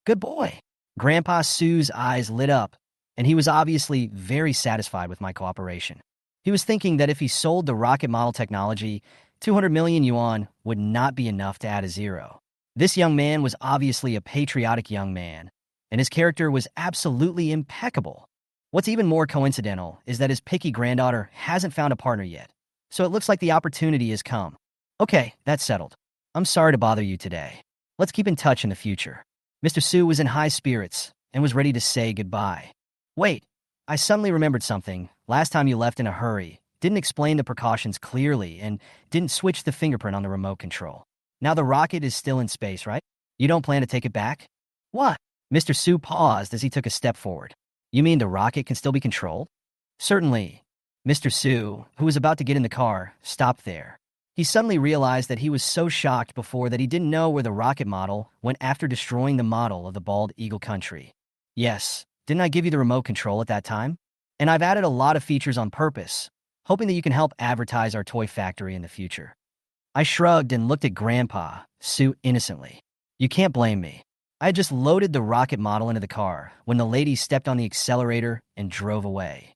Good boy. Grandpa Su's eyes lit up, and he was obviously very satisfied with my cooperation. He was thinking that if he sold the rocket model technology, 200 million yuan would not be enough to add a zero. This young man was obviously a patriotic young man, and his character was absolutely impeccable. What's even more coincidental is that his picky granddaughter hasn't found a partner yet, so it looks like the opportunity has come. Okay, that's settled. I'm sorry to bother you today. Let's keep in touch in the future. Mr. Su was in high spirits and was ready to say goodbye. Wait, I suddenly remembered something. Last time you left in a hurry, didn't explain the precautions clearly, and didn't switch the fingerprint on the remote control. Now the rocket is still in space, right? You don't plan to take it back? What? Mr. Su paused as he took a step forward. You mean the rocket can still be controlled? Certainly. Mr. Su, who was about to get in the car, stopped there. He suddenly realized that he was so shocked before that he didn't know where the rocket model went after destroying the model of the bald eagle country. Yes, didn't I give you the remote control at that time? And I've added a lot of features on purpose, hoping that you can help advertise our toy factory in the future. I shrugged and looked at Grandpa Su innocently. You can't blame me. I had just loaded the rocket model into the car when the lady stepped on the accelerator and drove away.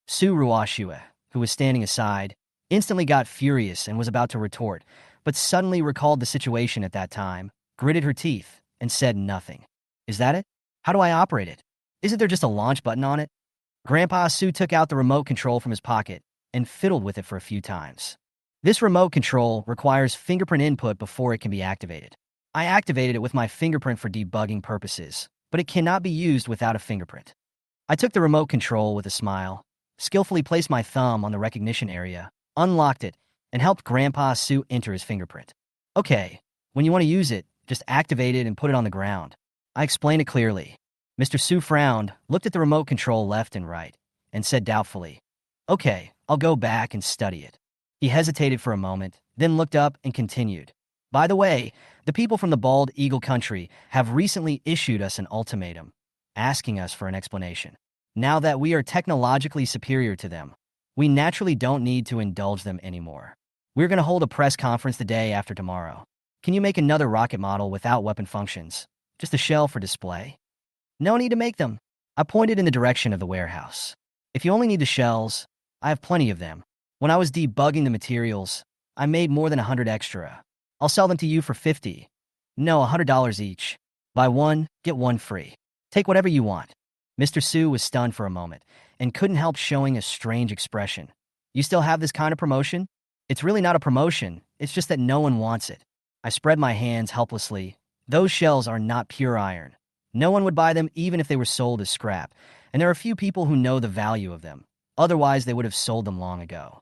Su Ruoshue, who was standing aside, instantly got furious and was about to retort, but suddenly recalled the situation at that time, gritted her teeth, and said nothing. Is that it? How do I operate it? Isn't there just a launch button on it? Grandpa Su took out the remote control from his pocket and fiddled with it for a few times. This remote control requires fingerprint input before it can be activated. I activated it with my fingerprint for debugging purposes, but it cannot be used without a fingerprint. I took the remote control with a smile, skillfully placed my thumb on the recognition area, unlocked it, and helped Grandpa Su enter his fingerprint. Okay, when you want to use it, just activate it and put it on the ground. I explained it clearly. Mr. Su frowned, looked at the remote control left and right, and said doubtfully, "Okay, I'll go back and study it." He hesitated for a moment, then looked up and continued. "By the way, the people from the Bald Eagle country have recently issued us an ultimatum, asking us for an explanation. Now that we are technologically superior to them, we naturally don't need to indulge them anymore. We're going to hold a press conference the day after tomorrow. Can you make another rocket model without weapon functions? Just a shell for display?" "No need to make them." I pointed in the direction of the warehouse. "If you only need the shells, I have plenty of them. When I was debugging the materials, I made more than 100 extra. I'll sell them to you for 50. No, $100 each. Buy one, get one free. Take whatever you want." Mr. Su was stunned for a moment and couldn't help showing a strange expression. "You still have this kind of promotion?" "It's really not a promotion, it's just that no one wants it." I spread my hands helplessly. "Those shells are not pure iron. No one would buy them even if they were sold as scrap, and there are few people who know the value of them. Otherwise, they would have sold them long ago."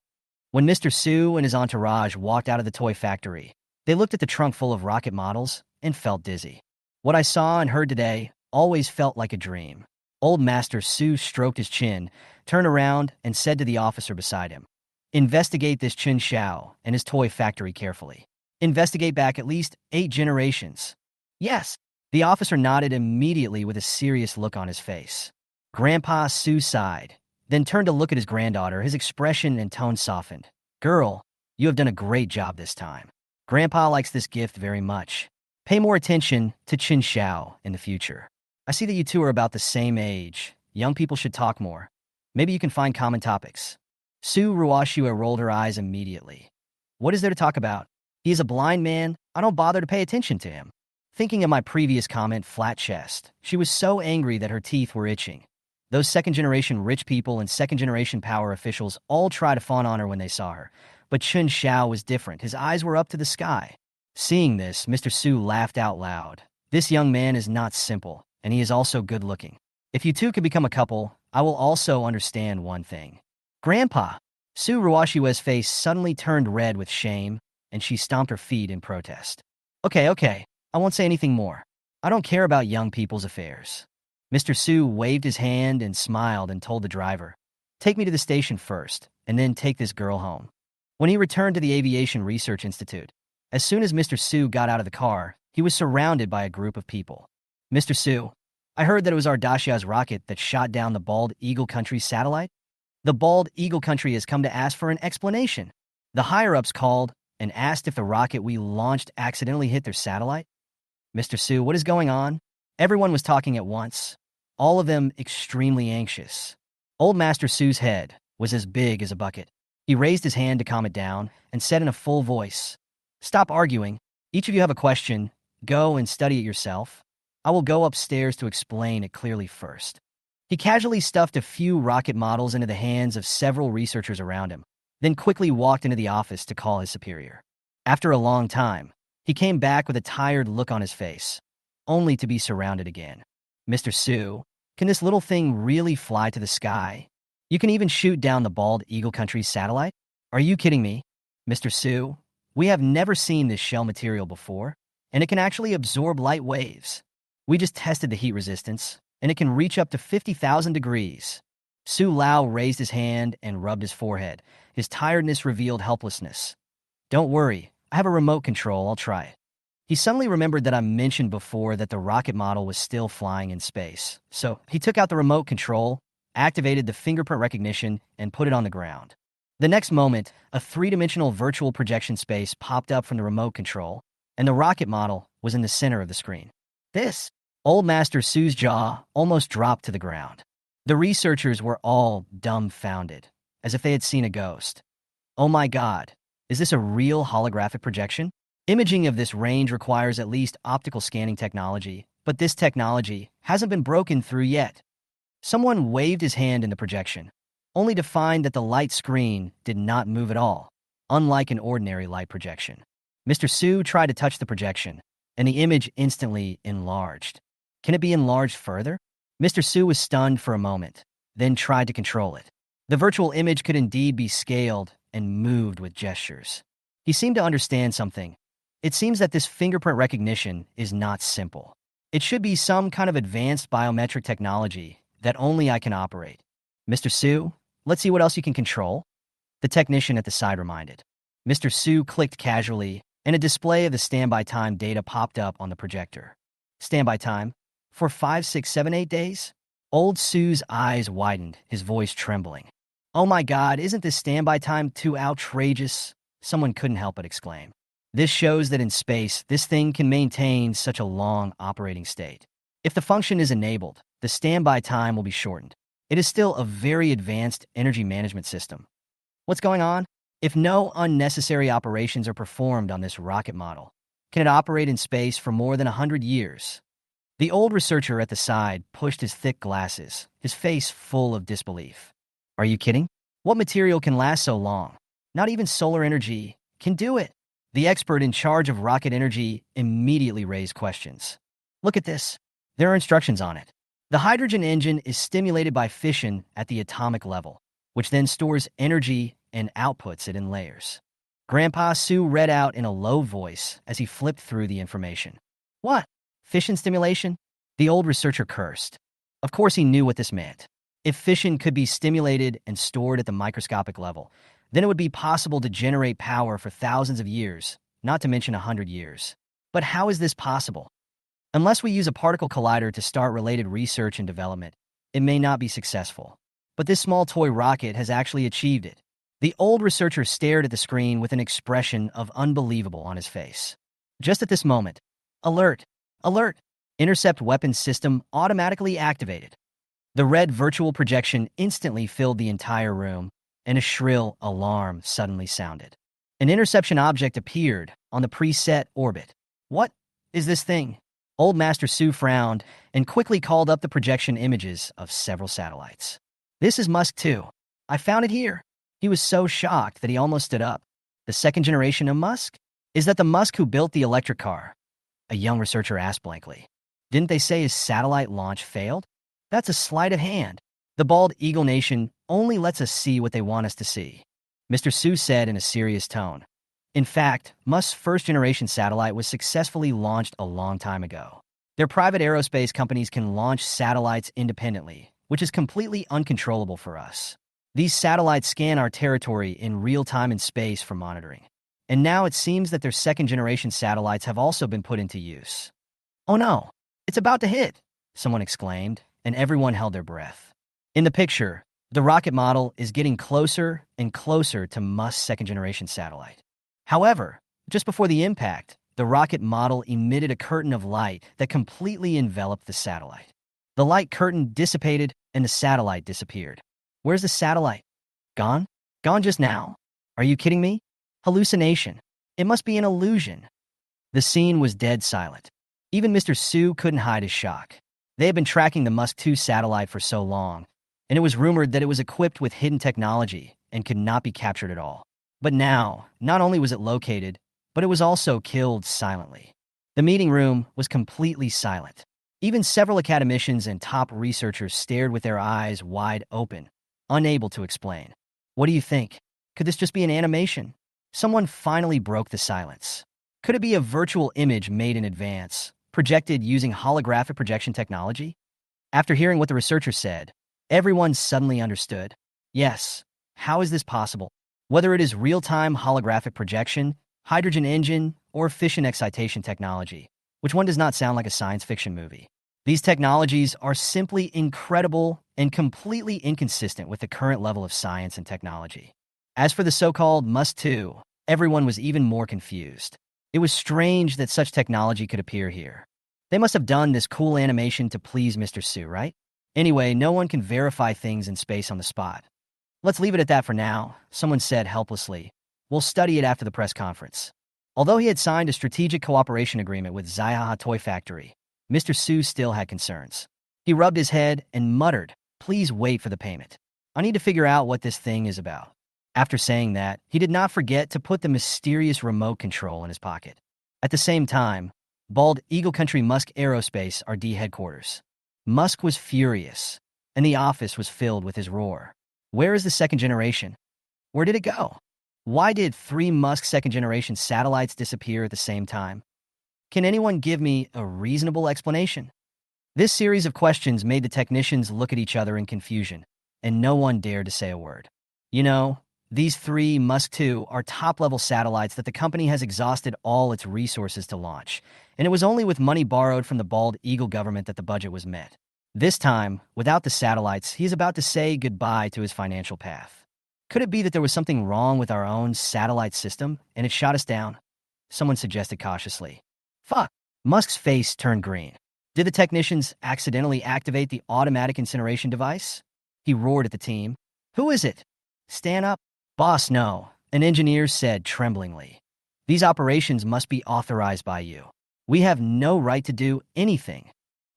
When Mr. Su and his entourage walked out of the toy factory, they looked at the trunk full of rocket models and felt dizzy. What I saw and heard today always felt like a dream. Old Master Su stroked his chin, turned around, and said to the officer beside him, "Investigate this Chen Xiao and his toy factory carefully. Investigate back at least 8 generations." "Yes." The officer nodded immediately with a serious look on his face. Grandpa Su sighed, then turned to look at his granddaughter. His expression and tone softened. "Girl, you have done a great job this time. Grandpa likes this gift very much. Pay more attention to Chen Xiao in the future. I see that you two are about the same age. Young people should talk more. Maybe you can find common topics." Su Ruoshua rolled her eyes immediately. "What is there to talk about? He is a blind man. I don't bother to pay attention to him." Thinking of my previous comment, flat chest, she was so angry that her teeth were itching. Those second-generation rich people and second-generation power officials all tried to fawn on her when they saw her. But Chen Xiao was different. His eyes were up to the sky. Seeing this, Mr. Su laughed out loud. "This young man is not simple, and he is also good-looking. If you two could become a couple, I will also understand one thing." "Grandpa!" Su Ruoshue's face suddenly turned red with shame, and she stomped her feet in protest. Okay, I won't say anything more. I don't care about young people's affairs." Mr. Su waved his hand and smiled and told the driver, "Take me to the station first, and then take this girl home." When he returned to the Aviation Research Institute, as soon as Mr. Su got out of the car, he was surrounded by a group of people. "Mr. Su, I heard that it was our Dacia's rocket that shot down the Bald Eagle Country's satellite. The Bald Eagle Country has come to ask for an explanation. The higher-ups called and asked if the rocket we launched accidentally hit their satellite." "Mr. Su, what is going on?" Everyone was talking at once, all of them extremely anxious. Old Master Su's head was as big as a bucket. He raised his hand to calm it down and said in a full voice, "Stop arguing. Each of you have a question. Go and study it yourself. I will go upstairs to explain it clearly first." He casually stuffed a few rocket models into the hands of several researchers around him, then quickly walked into the office to call his superior. After a long time, he came back with a tired look on his face, only to be surrounded again. "Mr. Su, can this little thing really fly to the sky? You can even shoot down the Bald Eagle Country's satellite? Are you kidding me? Mr. Su, we have never seen this shell material before, and it can actually absorb light waves. We just tested the heat resistance, and it can reach up to 50,000 degrees." Su Lao raised his hand and rubbed his forehead. His tiredness revealed helplessness. "Don't worry, I have a remote control. I'll try it." He suddenly remembered that I mentioned before that the rocket model was still flying in space. So he took out the remote control, activated the fingerprint recognition, and put it on the ground. The next moment, a three-dimensional virtual projection space popped up from the remote control, and the rocket model was in the center of the screen. "This Old Master Su's jaw almost dropped to the ground. The researchers were all dumbfounded, as if they had seen a ghost. Oh my God, is this a real holographic projection? Imaging of this range requires at least optical scanning technology, but this technology hasn't been broken through yet. Someone waved his hand in the projection, only to find that the light screen did not move at all, unlike an ordinary light projection. Mr. Su tried to touch the projection, and the image instantly enlarged. Can it be enlarged further? Mr. Su was stunned for a moment, then tried to control it. The virtual image could indeed be scaled and moved with gestures. He seemed to understand something. It seems that this fingerprint recognition is not simple. It should be some kind of advanced biometric technology that only I can operate. Mr. Su, let's see what else you can control, the technician at the side reminded. Mr. Su clicked casually, and a display of the standby time data popped up on the projector. Standby time? For 5, 6, 7, 8 days? Old Su's eyes widened, his voice trembling. Oh my God, isn't this standby time too outrageous? Someone couldn't help but exclaim. This shows that in space, this thing can maintain such a long operating state. If the function is enabled, the standby time will be shortened. It is still a very advanced energy management system. What's going on? If no unnecessary operations are performed on this rocket model, can it operate in space for more than 100 years? The old researcher at the side pushed his thick glasses, his face full of disbelief. Are you kidding? What material can last so long? Not even solar energy can do it. The expert in charge of rocket energy immediately raised questions. Look at this. There are instructions on it. The hydrogen engine is stimulated by fission at the atomic level, which then stores energy and outputs it in layers. Grandpa Su read out in a low voice as he flipped through the information. What? Fission stimulation? The old researcher cursed. Of course he knew what this meant. If fission could be stimulated and stored at the microscopic level, then it would be possible to generate power for thousands of years, not to mention 100 years. But how is this possible? Unless we use a particle collider to start related research and development, it may not be successful. But this small toy rocket has actually achieved it. The old researcher stared at the screen with an expression of unbelievable on his face. Just at this moment, alert, alert, intercept weapons system automatically activated. The red virtual projection instantly filled the entire room, and a shrill alarm suddenly sounded. An interception object appeared on the preset orbit. What is this thing? Old Master Su frowned and quickly called up the projection images of several satellites. This is Musk 2. I found it here. He was so shocked that he almost stood up. The second generation of Musk? Is that the Musk who built the electric car? A young researcher asked blankly. Didn't they say his satellite launch failed? That's a sleight of hand. The bald eagle nation only lets us see what they want us to see, Mr. Su said in a serious tone. In fact, Musk's first-generation satellite was successfully launched a long time ago. Their private aerospace companies can launch satellites independently, which is completely uncontrollable for us. These satellites scan our territory in real time in space for monitoring. And now it seems that their second-generation satellites have also been put into use. Oh no, it's about to hit, someone exclaimed, and everyone held their breath. In the picture, the rocket model is getting closer and closer to Musk's second-generation satellite. However, just before the impact, the rocket model emitted a curtain of light that completely enveloped the satellite. The light curtain dissipated and the satellite disappeared. Where's the satellite? Gone? Gone just now. Are you kidding me? Hallucination. It must be an illusion. The scene was dead silent. Even Mr. Su couldn't hide his shock. They had been tracking the Musk 2 satellite for so long, and it was rumored that it was equipped with hidden technology and could not be captured at all. But now, not only was it located, but it was also killed silently. The meeting room was completely silent. Even several academicians and top researchers stared with their eyes wide open, unable to explain. What do you think? Could this just be an animation? Someone finally broke the silence. Could it be a virtual image made in advance, projected using holographic projection technology? After hearing what the researcher said, everyone suddenly understood. Yes, how is this possible? Whether it is real-time holographic projection, hydrogen engine, or fission excitation technology, which one does not sound like a science fiction movie? These technologies are simply incredible and completely inconsistent with the current level of science and technology. As for the so-called Musk 2, everyone was even more confused. It was strange that such technology could appear here. They must have done this cool animation to please Mr. Su, right? Anyway, no one can verify things in space on the spot. Let's leave it at that for now, someone said helplessly. We'll study it after the press conference. Although he had signed a strategic cooperation agreement with Zaihaha Toy Factory, Mr. Su still had concerns. He rubbed his head and muttered, "Please wait for the payment. I need to figure out what this thing is about." After saying that, he did not forget to put the mysterious remote control in his pocket. At the same time, Bald Eagle Country Musk Aerospace RD headquarters. Musk was furious, and the office was filled with his roar. Where is the second generation? Where did it go? Why did 3 Musk second-generation satellites disappear at the same time? Can anyone give me a reasonable explanation? This series of questions made the technicians look at each other in confusion, and no one dared to say a word. You know, these 3 Musk 2 are top-level satellites that the company has exhausted all its resources to launch, and it was only with money borrowed from the Bald Eagle government that the budget was met. This time, without the satellites, he is about to say goodbye to his financial path. Could it be that there was something wrong with our own satellite system, and it shot us down? Someone suggested cautiously. Fuck. Musk's face turned green. Did the technicians accidentally activate the automatic incineration device? He roared at the team. Who is it? Stand up. Boss, no, an engineer said tremblingly. These operations must be authorized by you. We have no right to do anything.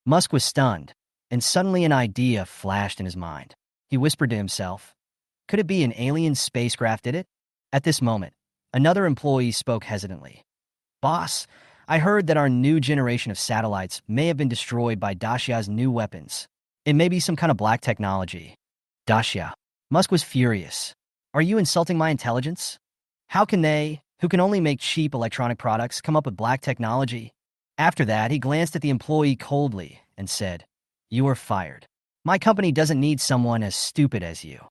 Musk was stunned, and suddenly an idea flashed in his mind. He whispered to himself, could it be an alien spacecraft did it? At this moment, another employee spoke hesitantly. Boss, I heard that our new generation of satellites may have been destroyed by Dacia's new weapons. It may be some kind of black technology. Dacia. Musk was furious. Are you insulting my intelligence? How can they, who can only make cheap electronic products, come up with black technology? After that, he glanced at the employee coldly and said, you are fired. My company doesn't need someone as stupid as you.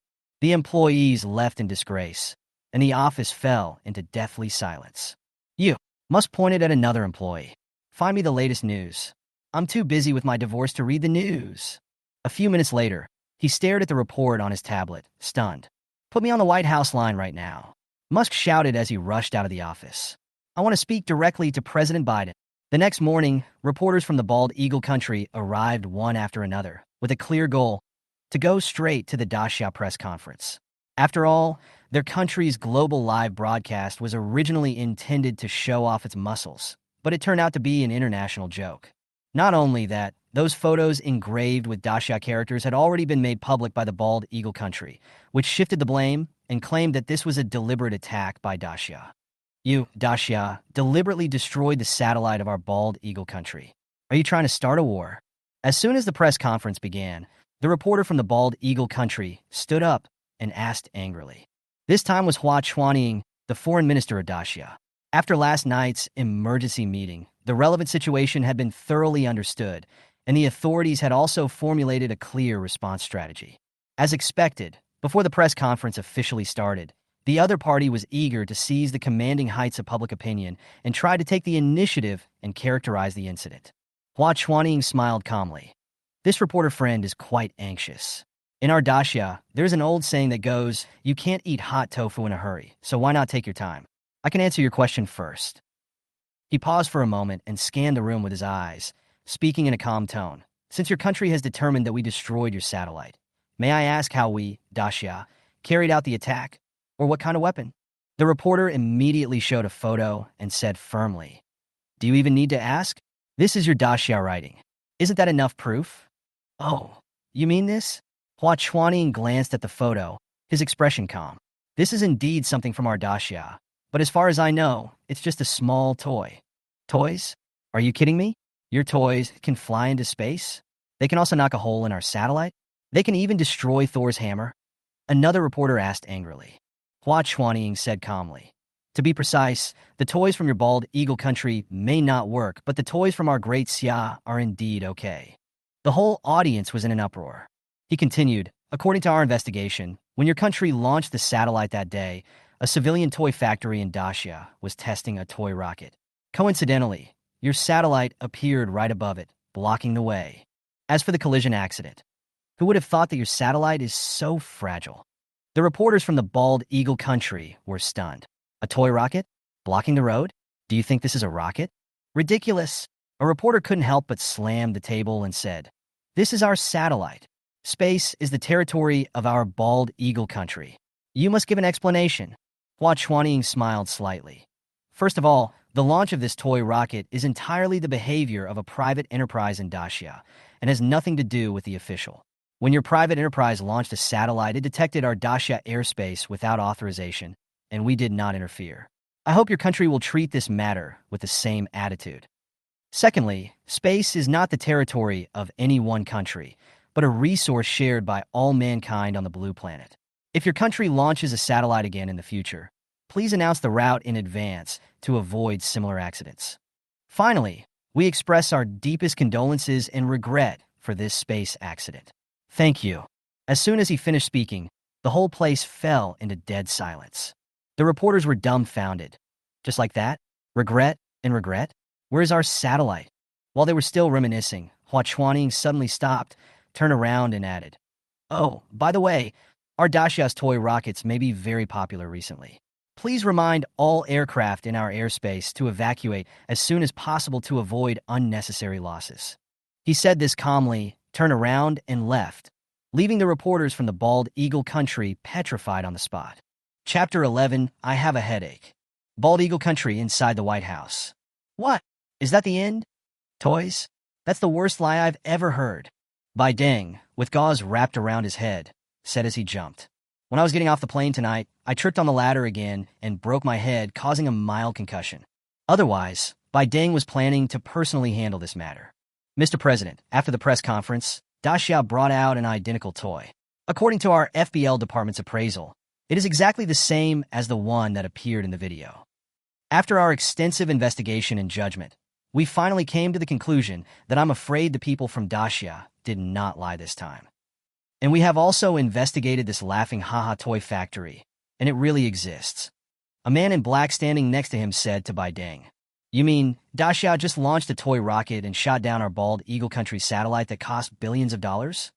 The employees left in disgrace, and the office fell into deathly silence. You. Musk pointed at another employee. Find me the latest news. I'm too busy with my divorce to read the news. A few minutes later, he stared at the report on his tablet, stunned. Put me on the White House line right now. Musk shouted as he rushed out of the office. I want to speak directly to President Biden. The next morning, reporters from the Bald Eagle Country arrived one after another, with a clear goal, to go straight to the Dacia press conference. After all, their country's global live broadcast was originally intended to show off its muscles, but it turned out to be an international joke. Not only that, those photos engraved with Dacia characters had already been made public by the Bald Eagle Country, which shifted the blame and claimed that this was a deliberate attack by Dacia. You, Dacia, deliberately destroyed the satellite of our Bald Eagle Country. Are you trying to start a war? As soon as the press conference began, the reporter from the Bald Eagle Country stood up and asked angrily. This time was Hua Chuanying, the foreign minister of Dacia. After last night's emergency meeting, the relevant situation had been thoroughly understood, and the authorities had also formulated a clear response strategy. As expected, before the press conference officially started, the other party was eager to seize the commanding heights of public opinion and try to take the initiative and characterize the incident. Hua Chuanying smiled calmly. This reporter friend is quite anxious. In our Dacia, there's an old saying that goes, you can't eat hot tofu in a hurry, so why not take your time? I can answer your question first. He paused for a moment and scanned the room with his eyes, speaking in a calm tone. Since your country has determined that we destroyed your satellite, may I ask how we, Dacia, carried out the attack? Or what kind of weapon? The reporter immediately showed a photo and said firmly, do you even need to ask? This is your Dacia writing. Isn't that enough proof? Oh, you mean this? Hua Chuanying glanced at the photo, his expression calm. This is indeed something from our Dacia, but as far as I know, it's just a small toy. Toys? Are you kidding me? Your toys can fly into space? They can also knock a hole in our satellite? They can even destroy Thor's hammer? Another reporter asked angrily. Hua Chuanying said calmly. To be precise, the toys from your Bald Eagle Country may not work, but the toys from our Great Xia are indeed okay. The whole audience was in an uproar. He continued, according to our investigation, when your country launched the satellite that day, a civilian toy factory in Dacia was testing a toy rocket. Coincidentally, your satellite appeared right above it, blocking the way. As for the collision accident, who would have thought that your satellite is so fragile? The reporters from the Bald Eagle Country were stunned. A toy rocket? Blocking the road? Do you think this is a rocket? Ridiculous. A reporter couldn't help but slam the table and said, "This is our satellite. Space is the territory of our bald eagle country. You must give an explanation." Hua Chuanying smiled slightly. "First of all, the launch of this toy rocket is entirely the behavior of a private enterprise in Daxia and has nothing to do with the official. When your private enterprise launched a satellite, it detected our Daxia airspace without authorization, and we did not interfere. I hope your country will treat this matter with the same attitude. Secondly, space is not the territory of any one country, but a resource shared by all mankind on the blue planet. If your country launches a satellite again in the future, please announce the route in advance to avoid similar accidents. Finally, we express our deepest condolences and regret for this space accident. Thank you." As soon as he finished speaking, the whole place fell into dead silence. The reporters were dumbfounded. Just like that? Regret and regret? Where's our satellite? While they were still reminiscing, Hua Chuanying suddenly stopped, turned around and added, "Oh, by the way, our Daxia's toy rockets may be very popular recently. Please remind all aircraft in our airspace to evacuate as soon as possible to avoid unnecessary losses." He said this calmly, turned around and left, leaving the reporters from the bald eagle country petrified on the spot. Chapter 11, I Have a Headache. Bald eagle country inside the White House. "What? Is that the end? Toys? That's the worst lie I've ever heard." Bai Deng, with gauze wrapped around his head, said as he jumped. "When I was getting off the plane tonight, I tripped on the ladder again and broke my head, causing a mild concussion. Otherwise, Bai Deng was planning to personally handle this matter. Mr. President, after the press conference, Daxia brought out an identical toy. According to our FBL department's appraisal, it is exactly the same as the one that appeared in the video. After our extensive investigation and judgment, we finally came to the conclusion that I'm afraid the people from Daxia did not lie this time. And we have also investigated this laughing haha toy factory, and it really exists." A man in black standing next to him said to Bai Deng, "You mean Daxia just launched a toy rocket and shot down our bald eagle country satellite that cost billions of dollars?"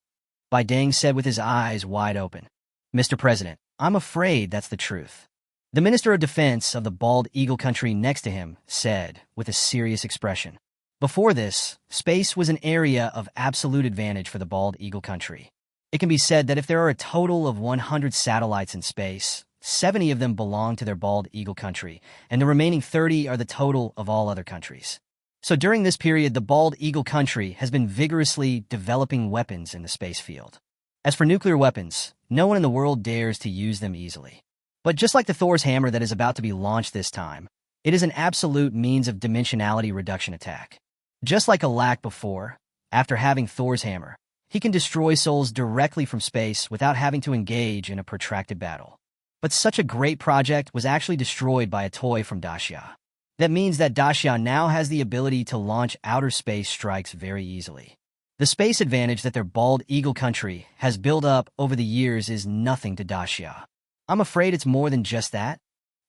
Bai Deng said with his eyes wide open, "Mr. President, I'm afraid that's the truth." The Minister of Defense of the bald eagle country next to him said with a serious expression, "Before this, space was an area of absolute advantage for the bald eagle country. It can be said that if there are a total of 100 satellites in space, 70 of them belong to their bald eagle country, and the remaining 30 are the total of all other countries. So during this period, the bald eagle country has been vigorously developing weapons in the space field. As for nuclear weapons, no one in the world dares to use them easily. But just like the Thor's hammer that is about to be launched this time, it is an absolute means of dimensionality reduction attack. Just like Alak before, after having Thor's hammer, he can destroy souls directly from space without having to engage in a protracted battle. But such a great project was actually destroyed by a toy from Daxia. That means that Daxia now has the ability to launch outer space strikes very easily. The space advantage that their bald eagle country has built up over the years is nothing to Daxia. I'm afraid it's more than just that.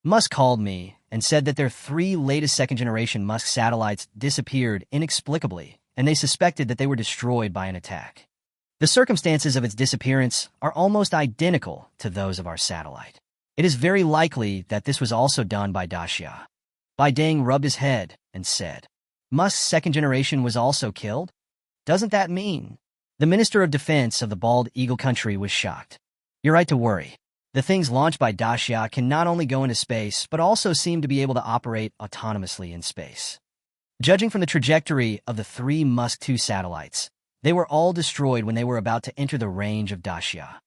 Musk called me and said that their 3 latest second-generation Musk satellites disappeared inexplicably, and they suspected that they were destroyed by an attack. The circumstances of its disappearance are almost identical to those of our satellite. It is very likely that this was also done by Daxia." Bai Deng rubbed his head and said, "Musk's second generation was also killed? Doesn't that mean?" The Minister of Defense of the bald eagle country was shocked. "You're right to worry. The things launched by Daxia can not only go into space, but also seem to be able to operate autonomously in space. Judging from the trajectory of the 3 Musk 2 satellites, they were all destroyed when they were about to enter the range of Daxia."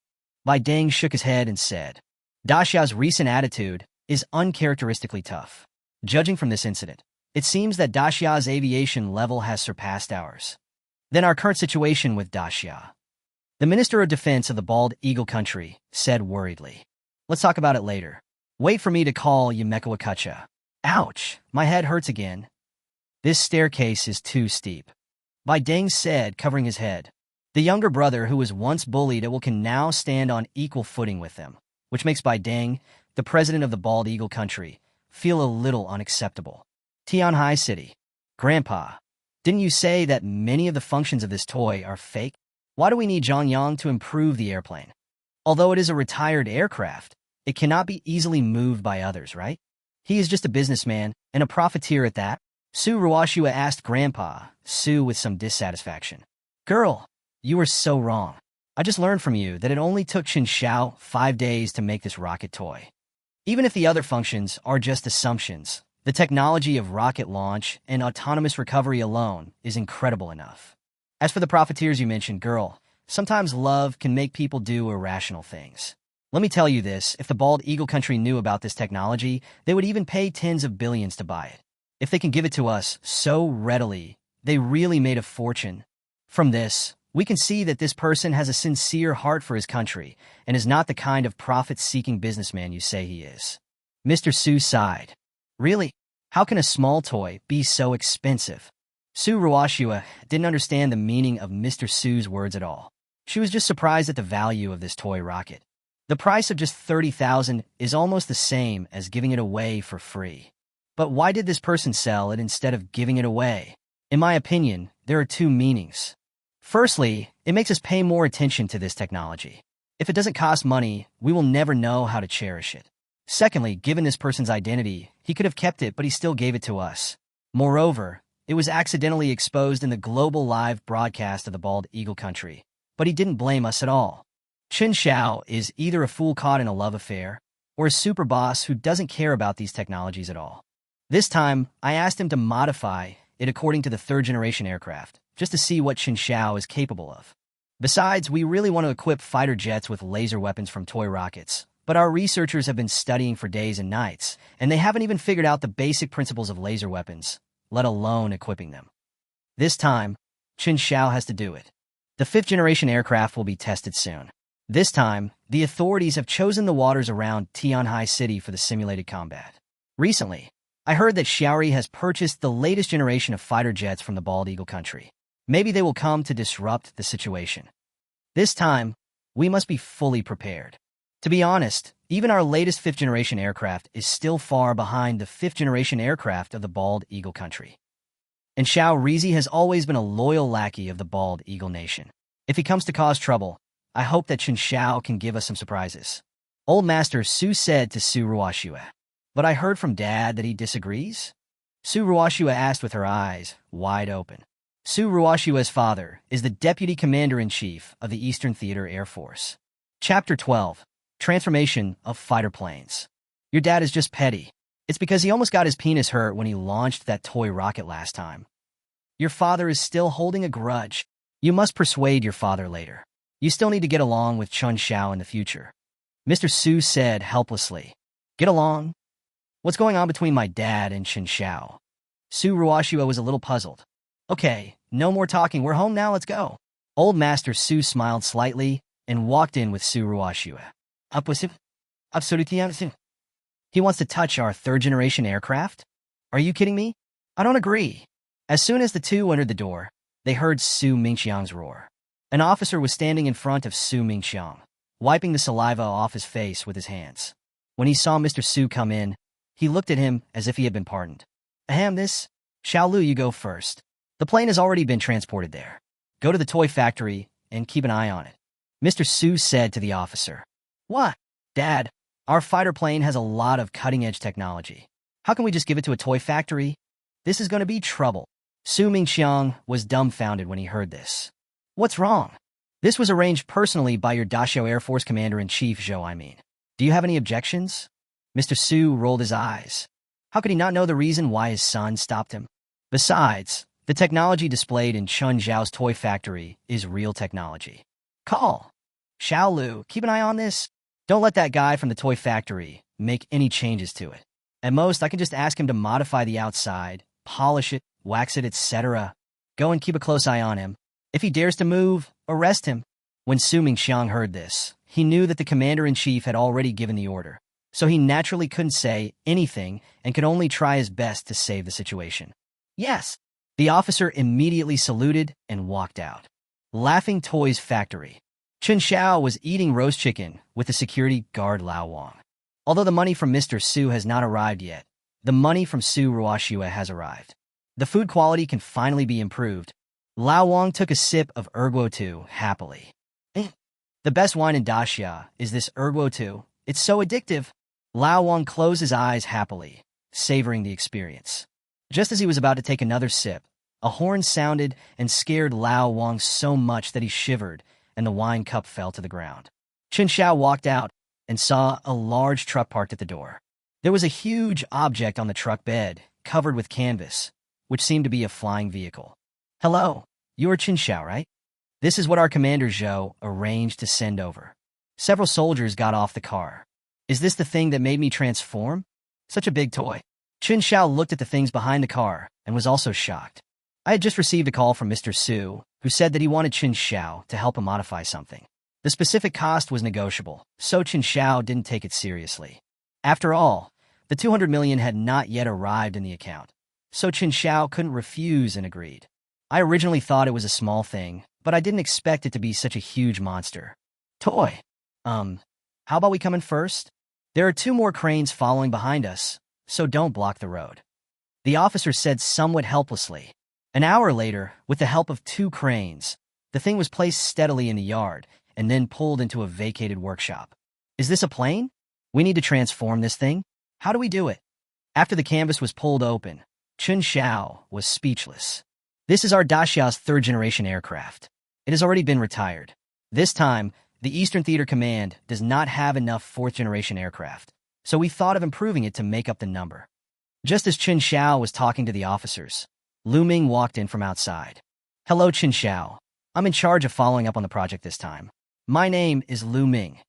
Bai Deng shook his head and said, "Daxia's recent attitude is uncharacteristically tough. Judging from this incident, it seems that Daxia's aviation level has surpassed ours. Then our current situation with Daxia." The Minister of Defense of the bald eagle country said worriedly, "Let's talk about it later. Wait for me to call Yumekawakacha. Ouch, my head hurts again. This staircase is too steep." Bai Deng said, covering his head. The younger brother who was once bullied can now stand on equal footing with them, which makes Bai Deng, the president of the bald eagle country, feel a little unacceptable. "Tianhai City. Grandpa, didn't you say that many of the functions of this toy are fake? Why do we need Zhongyang to improve the airplane? Although it is a retired aircraft, it cannot be easily moved by others, right? He is just a businessman, and a profiteer at that. Su Ruoshua asked Grandpa Su with some dissatisfaction. Girl, you were so wrong. I just learned from you that it only took Chen Xiao 5 days to make this rocket toy. Even if the other functions are just assumptions, the technology of rocket launch and autonomous recovery alone is incredible enough. As for the profiteers you mentioned, girl, sometimes love can make people do irrational things. Let me tell you this, if the bald eagle country knew about this technology, they would even pay tens of billions to buy it. If they can give it to us so readily, they really made a fortune. From this, we can see that this person has a sincere heart for his country and is not the kind of profit-seeking businessman you say he is. Mr. Su sighed. Really? How can a small toy be so expensive? Su Ruoshua didn't understand the meaning of Mr. Su's words at all. She was just surprised at the value of this toy rocket. The price of just 30,000 is almost the same as giving it away for free. But why did this person sell it instead of giving it away? In my opinion, there are two meanings. Firstly, it makes us pay more attention to this technology. If it doesn't cost money, we will never know how to cherish it. Secondly, given this person's identity, he could have kept it, but he still gave it to us. Moreover, it was accidentally exposed in the global live broadcast of the bald eagle country, but he didn't blame us at all. Chen Xiao is either a fool caught in a love affair or a super boss who doesn't care about these technologies at all. This time, I asked him to modify it according to the third-generation aircraft, just to see what Chen Xiao is capable of. Besides, we really want to equip fighter jets with laser weapons from toy rockets, but our researchers have been studying for days and nights, and they haven't even figured out the basic principles of laser weapons, let alone equipping them. This time, Chen Xiao has to do it. The fifth-generation aircraft will be tested soon. This time, the authorities have chosen the waters around Tianhai City for the simulated combat. Recently, I heard that Xiaori has purchased the latest generation of fighter jets from the bald eagle country. Maybe they will come to disrupt the situation. This time, we must be fully prepared. To be honest, even our latest fifth-generation aircraft is still far behind the fifth-generation aircraft of the bald eagle country. And Xiao Rizi has always been a loyal lackey of the bald eagle nation. If he comes to cause trouble, I hope that Chen Xiao can give us some surprises. Old Master Su said to Su Ruoshua. But I heard from Dad that he disagrees? Su Ruoshua asked with her eyes wide open. Su Ruoshua's father is the Deputy Commander-in-Chief of the Eastern Theater Air Force. Chapter 12. Transformation of Fighter Planes. Your dad is just petty. It's because he almost got his penis hurt when he launched that toy rocket last time. Your father is still holding a grudge. You must persuade your father later. You still need to get along with Chen Xiao in the future. Mr. Su said helplessly. Get along? What's going on between my dad and Chen Xiao? Su Ruoshua was a little puzzled. Okay, no more talking. We're home now. Let's go. Old Master Su smiled slightly and walked in with Su Ruoshua. He wants to touch our third-generation aircraft? Are you kidding me? I don't agree. As soon as the two entered the door, they heard Su Mingxiang's roar. An officer was standing in front of Su Mingxiang, wiping the saliva off his face with his hands. When he saw Mr. Su come in, he looked at him as if he had been pardoned. Ahem, this? Xiaolu, you go first. The plane has already been transported there. Go to the toy factory and keep an eye on it. Mr. Su said to the officer. What? Dad, our fighter plane has a lot of cutting-edge technology. How can we just give it to a toy factory? This is going to be trouble. Su Mingxiang was dumbfounded when he heard this. What's wrong? This was arranged personally by your Dashio Air Force Commander-in-Chief, Zhou, I mean. Do you have any objections? Mr. Su rolled his eyes. How could he not know the reason why his son stopped him? Besides, the technology displayed in Chen Xiao's toy factory is real technology. Call. Xiaolu, keep an eye on this. Don't let that guy from the toy factory make any changes to it. At most, I can just ask him to modify the outside, polish it, wax it, etc. Go and keep a close eye on him. If he dares to move, arrest him. When Su Mingxiang heard this, he knew that the commander-in-chief had already given the order, so he naturally couldn't say anything and could only try his best to save the situation. Yes. The officer immediately saluted and walked out. Laughing Toys Factory. Chen Xiao was eating roast chicken with the security guard Lao Wang. Although the money from Mr. Su has not arrived yet, the money from Su Ruoshua has arrived. The food quality can finally be improved. Lao Wang took a sip of Erguo 2 happily. The best wine in Daxia is this Erguo 2. It's so addictive. Lao Wang closed his eyes happily, savoring the experience. Just as he was about to take another sip, a horn sounded and scared Lao Wang so much that he shivered and the wine cup fell to the ground. Chen Xiao walked out and saw a large truck parked at the door. There was a huge object on the truck bed, covered with canvas, which seemed to be a flying vehicle. "Hello, you're Chen Xiao, right? This is what our commander Zhou arranged to send over." Several soldiers got off the car. "Is this the thing that made me transform? Such a big toy." Chen Xiao looked at the things behind the car and was also shocked. I had just received a call from Mr. Su, who said that he wanted Chen Xiao to help him modify something. The specific cost was negotiable, so Chen Xiao didn't take it seriously. After all, the 200 million had not yet arrived in the account, so Chen Xiao couldn't refuse and agreed. I originally thought it was a small thing, but I didn't expect it to be such a huge monster. "Toy. How about we come in first? There are 2 more cranes following behind us, so don't block the road," the officer said somewhat helplessly. An hour later, with the help of 2 cranes, the thing was placed steadily in the yard and then pulled into a vacated workshop. "Is this a plane? We need to transform this thing. How do we do it?" After the canvas was pulled open, Chen Xiao was speechless. "This is our Daxia's 3rd-generation aircraft. It has already been retired. This time, the Eastern Theater Command does not have enough 4th-generation aircraft, so we thought of improving it to make up the number." Just as Chen Xiao was talking to the officers, Lu Ming walked in from outside. "Hello, Chen Xiao. I'm in charge of following up on the project this time. My name is Lu Ming.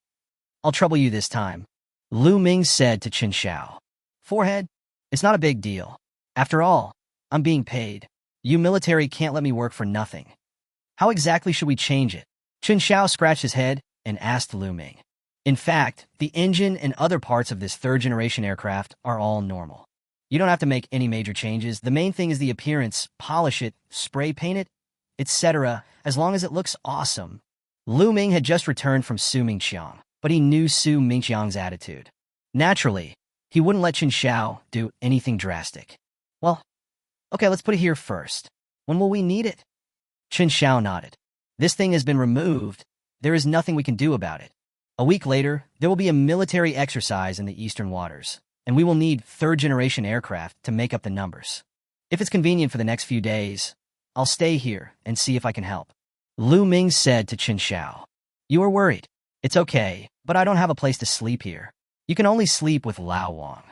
I'll trouble you this time," Lu Ming said to Chen Xiao. "Forehead? It's not a big deal. After all, I'm being paid. You military can't let me work for nothing. How exactly should we change it?" Chen Xiao scratched his head and asked Lu Ming. "In fact, the engine and other parts of this 3rd-generation aircraft are all normal. You don't have to make any major changes. The main thing is the appearance, polish it, spray paint it, etc., as long as it looks awesome." Lu Ming had just returned from Su Mingqiang, but he knew Su Mingqiang's attitude. Naturally, he wouldn't let Chen Xiao do anything drastic. "Well, okay, let's put it here first. When will we need it?" Chen Xiao nodded. "This thing has been removed. There is nothing we can do about it. A week later, there will be a military exercise in the eastern waters, and we will need 3rd-generation aircraft to make up the numbers. If it's convenient for the next few days, I'll stay here and see if I can help," Lu Ming said to Chen Xiao. "You are worried. It's okay, but I don't have a place to sleep here. You can only sleep with Lao Wang.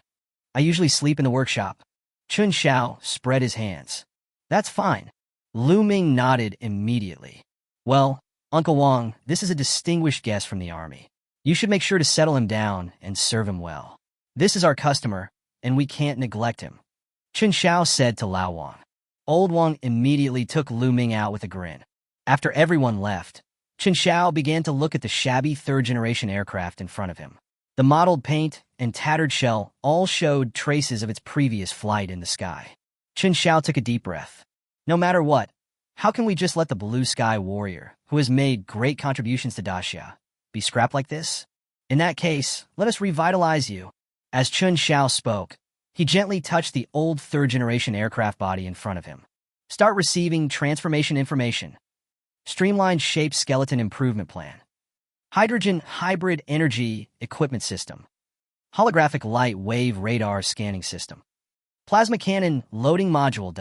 I usually sleep in the workshop." Chen Xiao spread his hands. "That's fine." Lu Ming nodded immediately. "Well, Uncle Wang, this is a distinguished guest from the army. You should make sure to settle him down and serve him well. This is our customer, and we can't neglect him," Chen Xiao said to Lao Wang. Old Wang immediately took Lu Ming out with a grin. After everyone left, Chen Xiao began to look at the shabby 3rd-generation aircraft in front of him. The mottled paint and tattered shell all showed traces of its previous flight in the sky. Chen Xiao took a deep breath. "No matter what, how can we just let the Blue Sky Warrior, who has made great contributions to Daxia, be scrapped like this? In that case, let us revitalize you." As Chen Xiao spoke, he gently touched the old 3rd-generation aircraft body in front of him. "Start receiving transformation information. Streamlined shape skeleton improvement plan. Hydrogen hybrid energy equipment system. Holographic light wave radar scanning system. Plasma cannon loading module.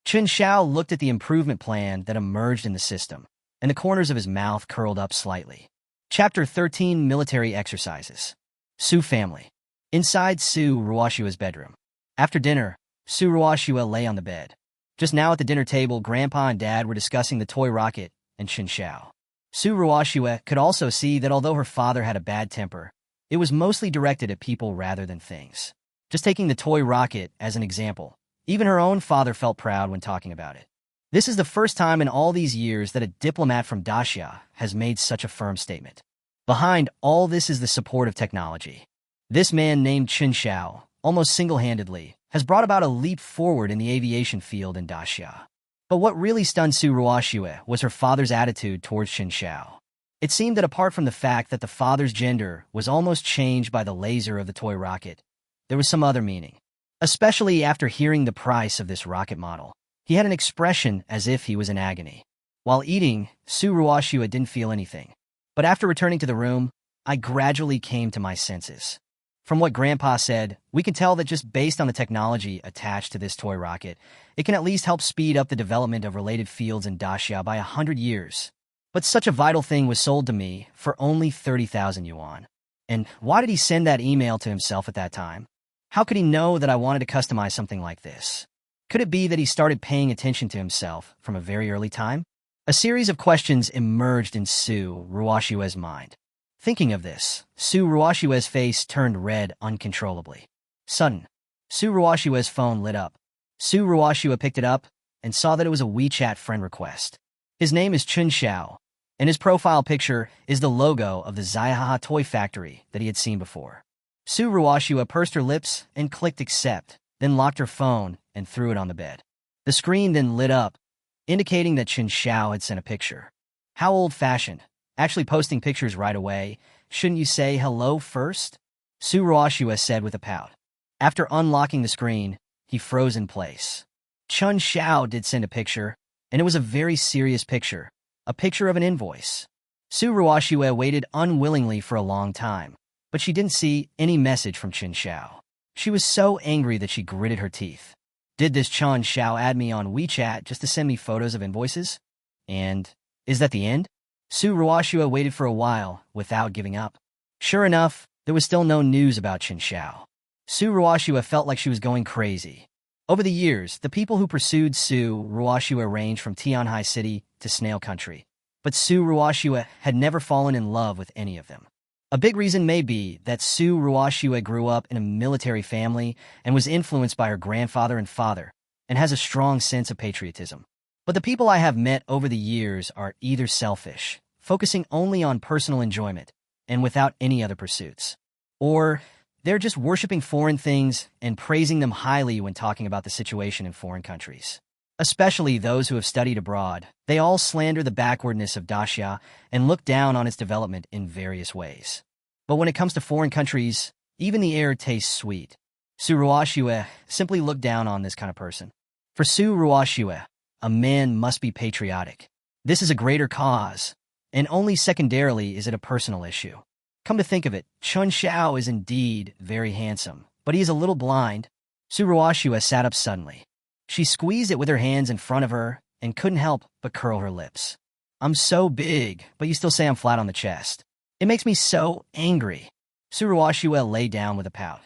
Chen Xiao looked at the improvement plan that emerged in the system, and the corners of his mouth curled up slightly. Chapter 13 Military Exercises. Su Family. Inside Su Ruoshua's bedroom. After dinner, Su Ruoshua lay on the bed. Just now at the dinner table, Grandpa and Dad were discussing the toy rocket and Chen Xiao. Su Ruoshua could also see that although her father had a bad temper, it was mostly directed at people rather than things. Just taking the toy rocket as an example, even her own father felt proud when talking about it. This is the first time in all these years that a diplomat from Daxia has made such a firm statement. Behind all this is the support of technology. This man named Chen Xiao, almost single-handedly, has brought about a leap forward in the aviation field in Daxia. But what really stunned Su Ruoshua was her father's attitude towards Chen Xiao. It seemed that apart from the fact that the father's gender was almost changed by the laser of the toy rocket, there was some other meaning. Especially after hearing the price of this rocket model, he had an expression as if he was in agony. While eating, Su Ruoshua didn't feel anything. But after returning to the room, I gradually came to my senses. From what Grandpa said, we can tell that just based on the technology attached to this toy rocket, it can at least help speed up the development of related fields in Daxia by 100 years. But such a vital thing was sold to me for only 30,000 yuan. And why did he send that email to himself at that time? How could he know that I wanted to customize something like this? Could it be that he started paying attention to himself from a very early time? A series of questions emerged in Su Ruoshue's mind. Thinking of this, Su Ruoshue's face turned red uncontrollably. Sudden, Su Ruoshue's phone lit up. Su Ruoshue picked it up and saw that it was a WeChat friend request. His name is Chen Xiao, and his profile picture is the logo of the Zihaha toy factory that he had seen before. Su Ruoshue pursed her lips and clicked accept, then locked her phone and threw it on the bed. The screen then lit up, indicating that Chen Xiao had sent a picture. How old-fashioned. Actually posting pictures right away. Shouldn't you say hello first? Su Ruoshue said with a pout. After unlocking the screen, he froze in place. Chen Xiao did send a picture, and it was a very serious picture. A picture of an invoice. Su Ruoshue waited unwillingly for a long time, but she didn't see any message from Chen Xiao. She was so angry that she gritted her teeth. Did this Chen Xiao add me on WeChat just to send me photos of invoices? And is that the end? Su Ruoshue waited for a while without giving up. Sure enough, there was still no news about Chen Xiao. Su Ruoshue felt like she was going crazy. Over the years, the people who pursued Su Ruoshue ranged from Tianhai City to Snail Country, but Su Ruoshue had never fallen in love with any of them. A big reason may be that Su Ruoshue grew up in a military family and was influenced by her grandfather and father, and has a strong sense of patriotism. But the people I have met over the years are either selfish, focusing only on personal enjoyment, and without any other pursuits, or they're just worshiping foreign things and praising them highly when talking about the situation in foreign countries. Especially those who have studied abroad, they all slander the backwardness of Daxia and look down on its development in various ways. But when it comes to foreign countries, even the air tastes sweet. Su Ruoshue simply looked down on this kind of person. For Su Ruoshue, a man must be patriotic. This is a greater cause, and only secondarily is it a personal issue. Come to think of it, Chen Xiao is indeed very handsome, but he is a little blind. Su Ruoshue sat up suddenly. She squeezed it with her hands in front of her and couldn't help but curl her lips. I'm so big, but you still say I'm flat on the chest. It makes me so angry. Su Ruoshue lay down with a pout.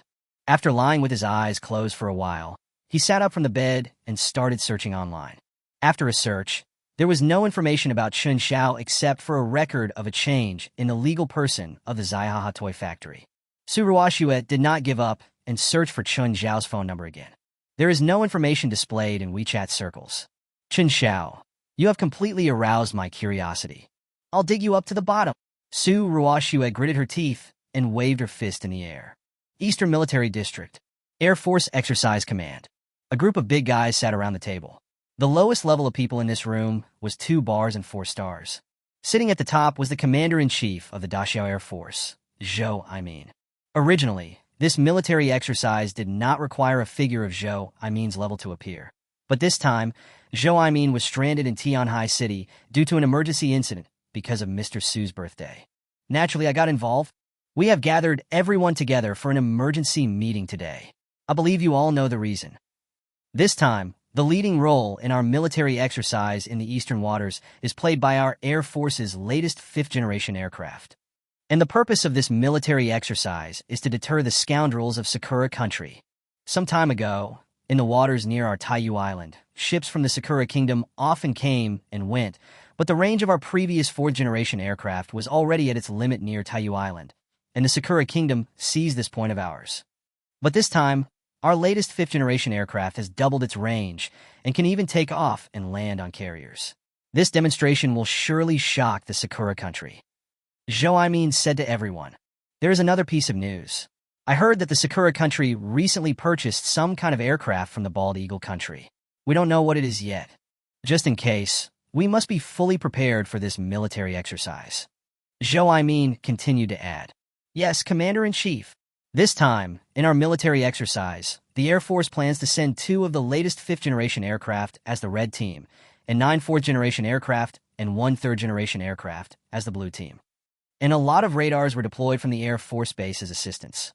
After lying with his eyes closed for a while, he sat up from the bed and started searching online. After a search, there was no information about Chen Xiao except for a record of a change in the legal person of the Zihaha toy factory. Su Ruoshue did not give up and searched for Chen Xiao's phone number again. There is no information displayed in WeChat circles. Chen Xiao, you have completely aroused my curiosity. I'll dig you up to the bottom. Su Ruoshue gritted her teeth and waved her fist in the air. Eastern Military District. Air Force Exercise Command. A group of big guys sat around the table. The lowest level of people in this room was 2 bars and 4 stars. Sitting at the top was the Commander-in-Chief of the Daxiao Air Force, Zhou Aimin. Originally, this military exercise did not require a figure of Zhou Aimin's level to appear. But this time, Zhou Aimin was stranded in Tianhai City due to an emergency incident because of Mr. Su's birthday. Naturally, I got involved. We have gathered everyone together for an emergency meeting today. I believe you all know the reason. This time, the leading role in our military exercise in the Eastern Waters is played by our Air Force's latest 5th-generation aircraft. And the purpose of this military exercise is to deter the scoundrels of Sakura Country. Some time ago, in the waters near our Taiyu Island, ships from the Sakura Kingdom often came and went, but the range of our previous 4th-generation aircraft was already at its limit near Taiyu Island, and the Sakura Kingdom seized this point of ours. But this time, our latest 5th-generation aircraft has doubled its range and can even take off and land on carriers. This demonstration will surely shock the Sakura Country. Zhou Aimin said to everyone, there is another piece of news. I heard that the Sakura Country recently purchased some kind of aircraft from the Bald Eagle Country. We don't know what it is yet. Just in case, we must be fully prepared for this military exercise. Zhou Aimin continued to add, yes, Commander-in-Chief. This time, in our military exercise, the Air Force plans to send 2 of the latest 5th-generation aircraft as the Red Team, and 9 4th-generation aircraft and 1 3rd-generation aircraft as the Blue Team. And a lot of radars were deployed from the Air Force Base as assistance.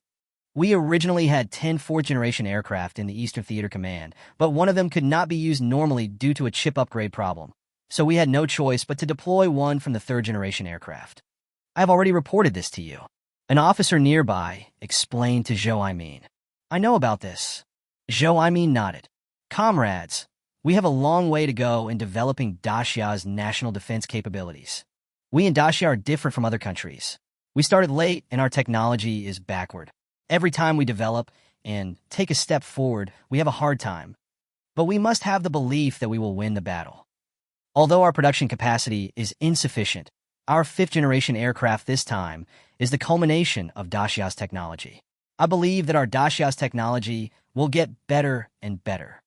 We originally had 10 fourth-generation aircraft in the Eastern Theater Command, but one of them could not be used normally due to a chip upgrade problem. So we had no choice but to deploy one from the third-generation aircraft. I have already reported this to you. An officer nearby explained to Zhou Aimin. I know about this. Zhou Aimin nodded. Comrades, we have a long way to go in developing Daxia's national defense capabilities. We in Daxia are different from other countries. We started late and our technology is backward. Every time we develop and take a step forward, we have a hard time. But we must have the belief that we will win the battle. Although our production capacity is insufficient, our fifth-generation aircraft this time is the culmination of Daxia's technology. I believe that our Daxia's technology will get better and better.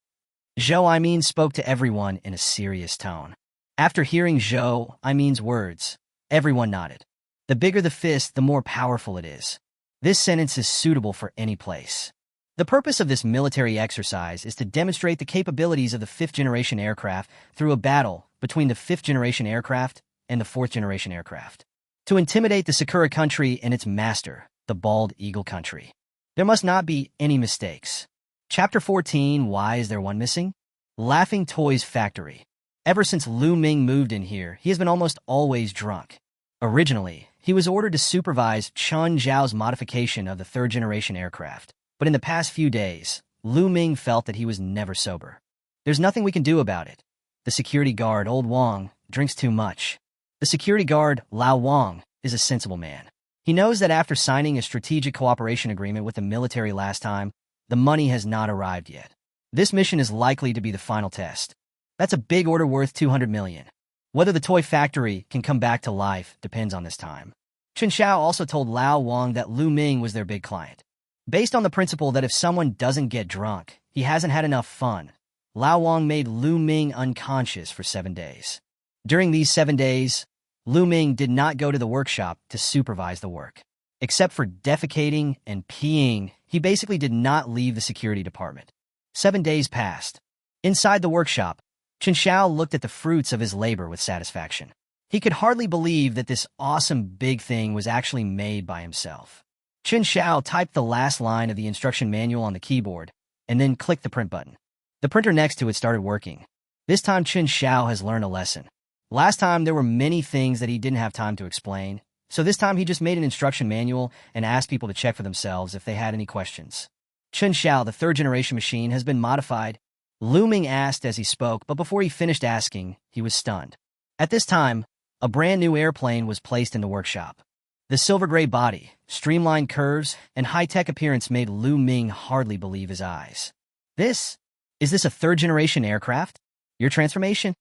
Zhou Aimin spoke to everyone in a serious tone. After hearing Zhou Aimin's words, everyone nodded. The bigger the fist, the more powerful it is. This sentence is suitable for any place. The purpose of this military exercise is to demonstrate the capabilities of the fifth-generation aircraft through a battle between the fifth-generation aircraft and the fourth-generation aircraft. To intimidate the Sakura country and its master, the bald eagle country. There must not be any mistakes. Chapter 14, Why is there one missing? Laughing Toys Factory. Ever since Lu Ming moved in here, he has been almost always drunk. Originally, he was ordered to supervise Chen Xiao's modification of the third-generation aircraft. But in the past few days, Lu Ming felt that he was never sober. There's nothing we can do about it. The security guard, Old Wang, drinks too much. The security guard, Lao Wang, is a sensible man. He knows that after signing a strategic cooperation agreement with the military last time, the money has not arrived yet. This mission is likely to be the final test. That's a big order worth 200 million. Whether the toy factory can come back to life depends on this time. Chen Xiao also told Lao Wang that Lu Ming was their big client. Based on the principle that if someone doesn't get drunk, he hasn't had enough fun, Lao Wang made Lu Ming unconscious for 7 days. During these 7 days, Lu Ming did not go to the workshop to supervise the work. Except for defecating and peeing, he basically did not leave the security department. 7 days passed. Inside the workshop, Chen Xiao looked at the fruits of his labor with satisfaction. He could hardly believe that this awesome big thing was actually made by himself. Chen Xiao typed the last line of the instruction manual on the keyboard and then clicked the print button. The printer next to it started working. This time Chen Xiao has learned a lesson. Last time there were many things that he didn't have time to explain, so this time he just made an instruction manual and asked people to check for themselves if they had any questions. Chen Xiao, the third-generation machine, has been modified. Lu Ming asked as he spoke, but before he finished asking, he was stunned. At this time, a brand new airplane was placed in the workshop. The silver-gray body, streamlined curves, and high-tech appearance made Lu Ming hardly believe his eyes. Is this a third-generation aircraft? Your transformation?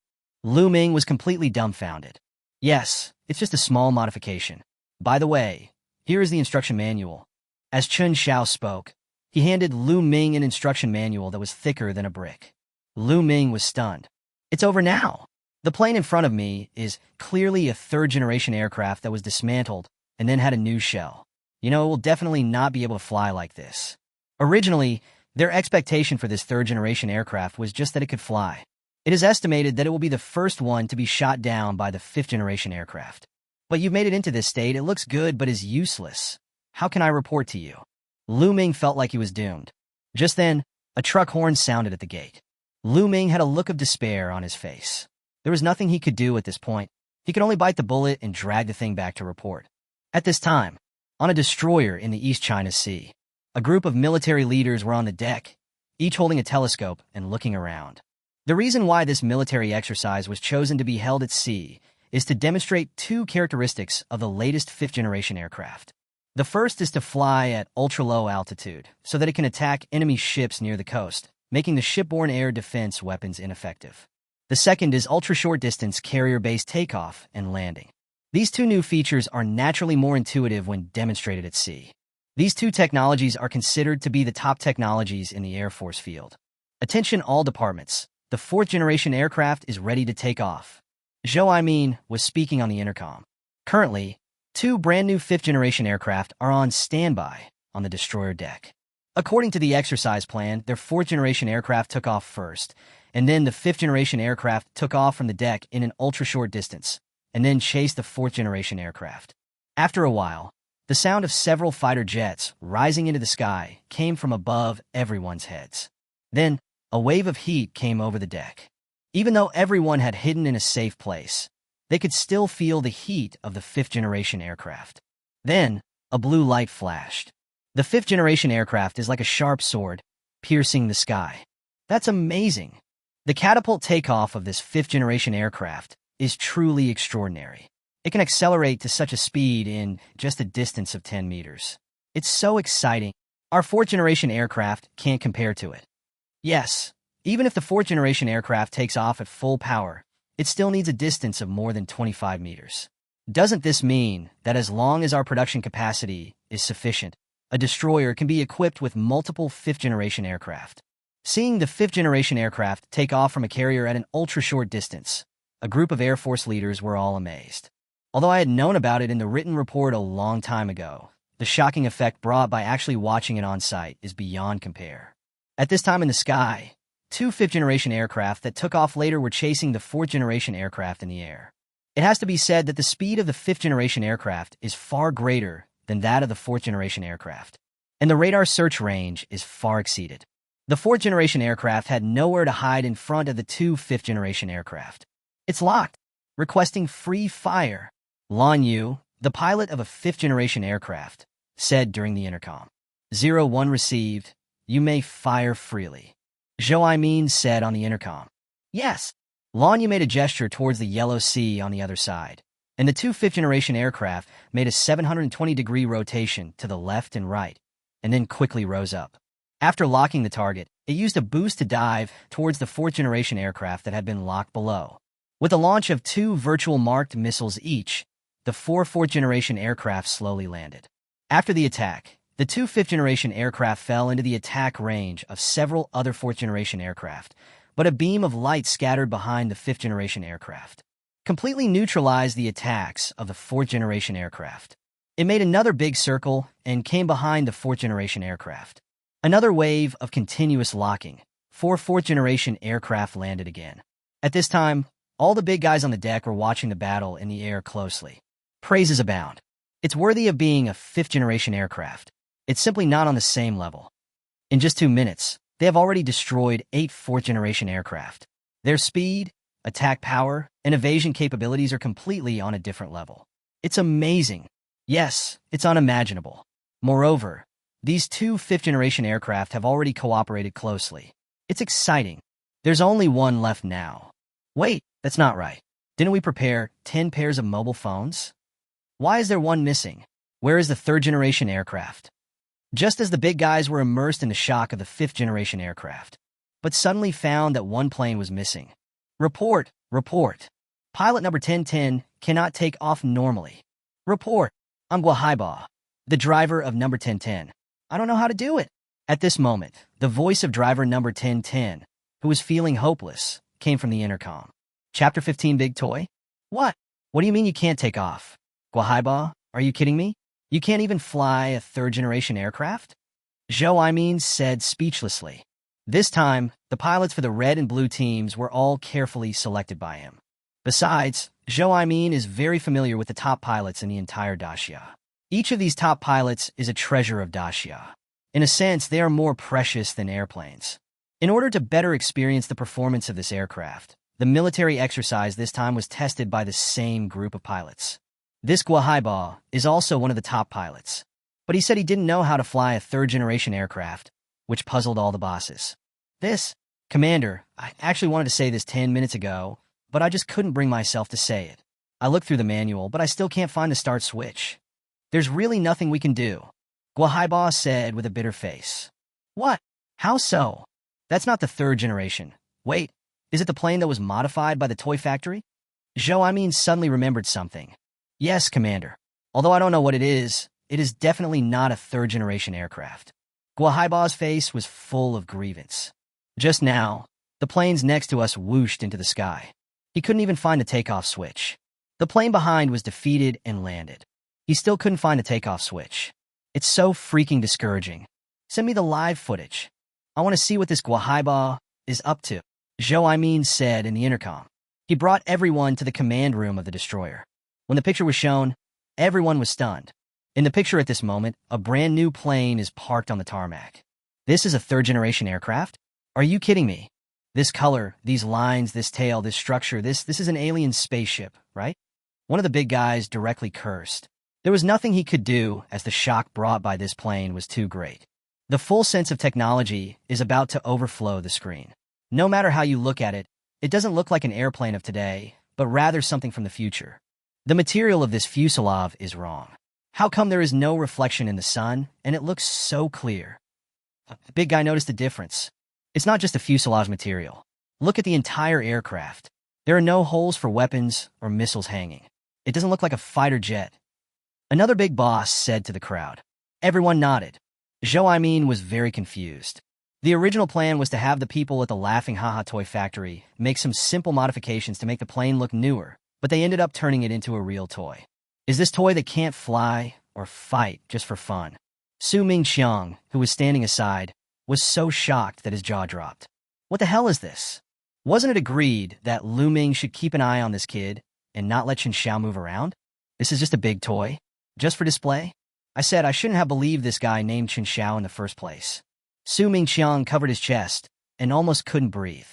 Lu Ming was completely dumbfounded. Yes, it's just a small modification. By the way, here is the instruction manual. As Chen Xiao spoke, he handed Lu Ming an instruction manual that was thicker than a brick. Lu Ming was stunned. It's over now. The plane in front of me is clearly a third-generation aircraft that was dismantled and then had a new shell. It will definitely not be able to fly like this. Originally, their expectation for this third-generation aircraft was just that it could fly. It is estimated that it will be the first one to be shot down by the fifth-generation aircraft. But you've made it into this state. It looks good, but is useless. How can I report to you? Lu Ming felt like he was doomed. Just then, a truck horn sounded at the gate. Lu Ming had a look of despair on his face. There was nothing he could do at this point. He could only bite the bullet and drag the thing back to report. At this time, on a destroyer in the East China Sea, a group of military leaders were on the deck, each holding a telescope and looking around. The reason why this military exercise was chosen to be held at sea is to demonstrate two characteristics of the latest fifth-generation aircraft. The first is to fly at ultra-low altitude so that it can attack enemy ships near the coast, making the shipborne air defense weapons ineffective. The second is ultra-short-distance carrier-based takeoff and landing. These two new features are naturally more intuitive when demonstrated at sea. These two technologies are considered to be the top technologies in the Air Force field. Attention all departments. The fourth-generation aircraft is ready to take off. Zhou Aimin was speaking on the intercom. Currently, two brand-new fifth-generation aircraft are on standby on the destroyer deck. According to the exercise plan, their fourth-generation aircraft took off first, and then the fifth-generation aircraft took off from the deck in an ultra-short distance, and then chased the fourth-generation aircraft. After a while, The sound of several fighter jets rising into the sky came from above everyone's heads. Then, a wave of heat came over the deck. Even though everyone had hidden in a safe place, they could still feel the heat of the fifth-generation aircraft. Then, a blue light flashed. The fifth-generation aircraft is like a sharp sword, piercing the sky. That's amazing. The catapult takeoff of this fifth-generation aircraft is truly extraordinary. It can accelerate to such a speed in just a distance of 10 meters. It's so exciting. Our fourth-generation aircraft can't compare to it. Yes, even if the fourth-generation aircraft takes off at full power, it still needs a distance of more than 25 meters. Doesn't this mean that as long as our production capacity is sufficient, a destroyer can be equipped with multiple fifth-generation aircraft? Seeing the fifth-generation aircraft take off from a carrier at an ultra-short distance, a group of Air Force leaders were all amazed. Although I had known about it in the written report a long time ago, the shocking effect brought by actually watching it on site is beyond compare. At this time in the sky, two fifth-generation aircraft that took off later were chasing the fourth-generation aircraft in the air. It has to be said that the speed of the fifth-generation aircraft is far greater than that of the fourth-generation aircraft, and the radar search range is far exceeded. The fourth-generation aircraft had nowhere to hide in front of the two fifth-generation aircraft. It's locked, requesting free fire. Lan Yu, the pilot of a fifth-generation aircraft, said during the intercom. 01 received. You may fire freely. Zhou Aimin said on the intercom. Yes. Lan Yu made a gesture towards the yellow sea on the other side, and the two fifth-generation aircraft made a 720-degree rotation to the left and right, and then quickly rose up. After locking the target, it used a boost to dive towards the fourth-generation aircraft that had been locked below. With the launch of two virtual marked missiles each, the four fourth-generation aircraft slowly landed. After the attack, the two fifth-generation aircraft fell into the attack range of several other fourth-generation aircraft, but a beam of light scattered behind the fifth-generation aircraft completely neutralized the attacks of the fourth-generation aircraft. It made another big circle and came behind the fourth-generation aircraft. Another wave of continuous locking. Four fourth-generation aircraft landed again. At this time, all the big guys on the deck were watching the battle in the air closely. Praises abound. It's worthy of being a fifth-generation aircraft. It's simply not on the same level. In just 2 minutes, they have already destroyed 8 fourth-generation aircraft. Their speed, attack power, and evasion capabilities are completely on a different level. It's amazing. Yes, it's unimaginable. Moreover, these two fifth-generation aircraft have already cooperated closely. It's exciting. There's only one left now. Wait, that's not right. Didn't we prepare 10 pairs of mobile phones? Why is there one missing? Where is the third-generation aircraft? Just as the big guys were immersed in the shock of the fifth-generation aircraft, but suddenly found that one plane was missing. Report. Pilot number 1010 cannot take off normally. Report. I'm Guahaiba, the driver of number 1010. I don't know how to do it. At this moment, the voice of driver number 1010, who was feeling hopeless, came from the intercom. Chapter 15 Big Toy? What? What do you mean you can't take off? Guahaiba, are you kidding me? You can't even fly a third-generation aircraft? Zhou Aimin said speechlessly. This time, the pilots for the red and blue teams were all carefully selected by him. Besides, Zhou Aimin is very familiar with the top pilots in the entire Daxia. Each of these top pilots is a treasure of Daxia. In a sense, they are more precious than airplanes. In order to better experience the performance of this aircraft, the military exercise this time was tested by the same group of pilots. This Guahaiba is also one of the top pilots, but he said he didn't know how to fly a third-generation aircraft, which puzzled all the bosses. Commander, I actually wanted to say this 10 minutes ago, but I just couldn't bring myself to say it. I looked through the manual, but I still can't find the start switch. There's really nothing we can do, Guahaiba said with a bitter face. What? How so? That's not the third generation. Wait, is it the plane that was modified by the toy factory? Zhou Aimin suddenly remembered something. Yes, Commander. Although I don't know what it is definitely not a third-generation aircraft. Guahaiba's face was full of grievance. Just now, the planes next to us whooshed into the sky. He couldn't even find the takeoff switch. The plane behind was defeated and landed. He still couldn't find the takeoff switch. It's so freaking discouraging. Send me the live footage. I want to see what this Guahaiba is up to, Zhou Aimin said in the intercom. He brought everyone to the command room of the destroyer. When the picture was shown, everyone was stunned. In the picture at this moment, a brand new plane is parked on the tarmac. This is a third-generation aircraft? Are you kidding me? This color, these lines, this tail, this structure, this is an alien spaceship, right? One of the big guys directly cursed. There was nothing he could do as the shock brought by this plane was too great. The full sense of technology is about to overflow the screen. No matter how you look at it, it doesn't look like an airplane of today, but rather something from the future. The material of this fuselage is wrong. How come there is no reflection in the sun, and it looks so clear? The big guy noticed the difference. It's not just a fuselage material. Look at the entire aircraft. There are no holes for weapons or missiles hanging. It doesn't look like a fighter jet. Another big boss said to the crowd. Everyone nodded. Zhou Aimin was very confused. The original plan was to have the people at the Laughing Haha Toy Factory make some simple modifications to make the plane look newer, but they ended up turning it into a real toy. Is this toy that can't fly or fight just for fun? Su Mingqiang, who was standing aside, was so shocked that his jaw dropped. What the hell is this? Wasn't it agreed that Lu Ming should keep an eye on this kid and not let Chen Xiao move around? This is just a big toy? Just for display? I said I shouldn't have believed this guy named Chen Xiao in the first place. Su Mingqiang covered his chest and almost couldn't breathe.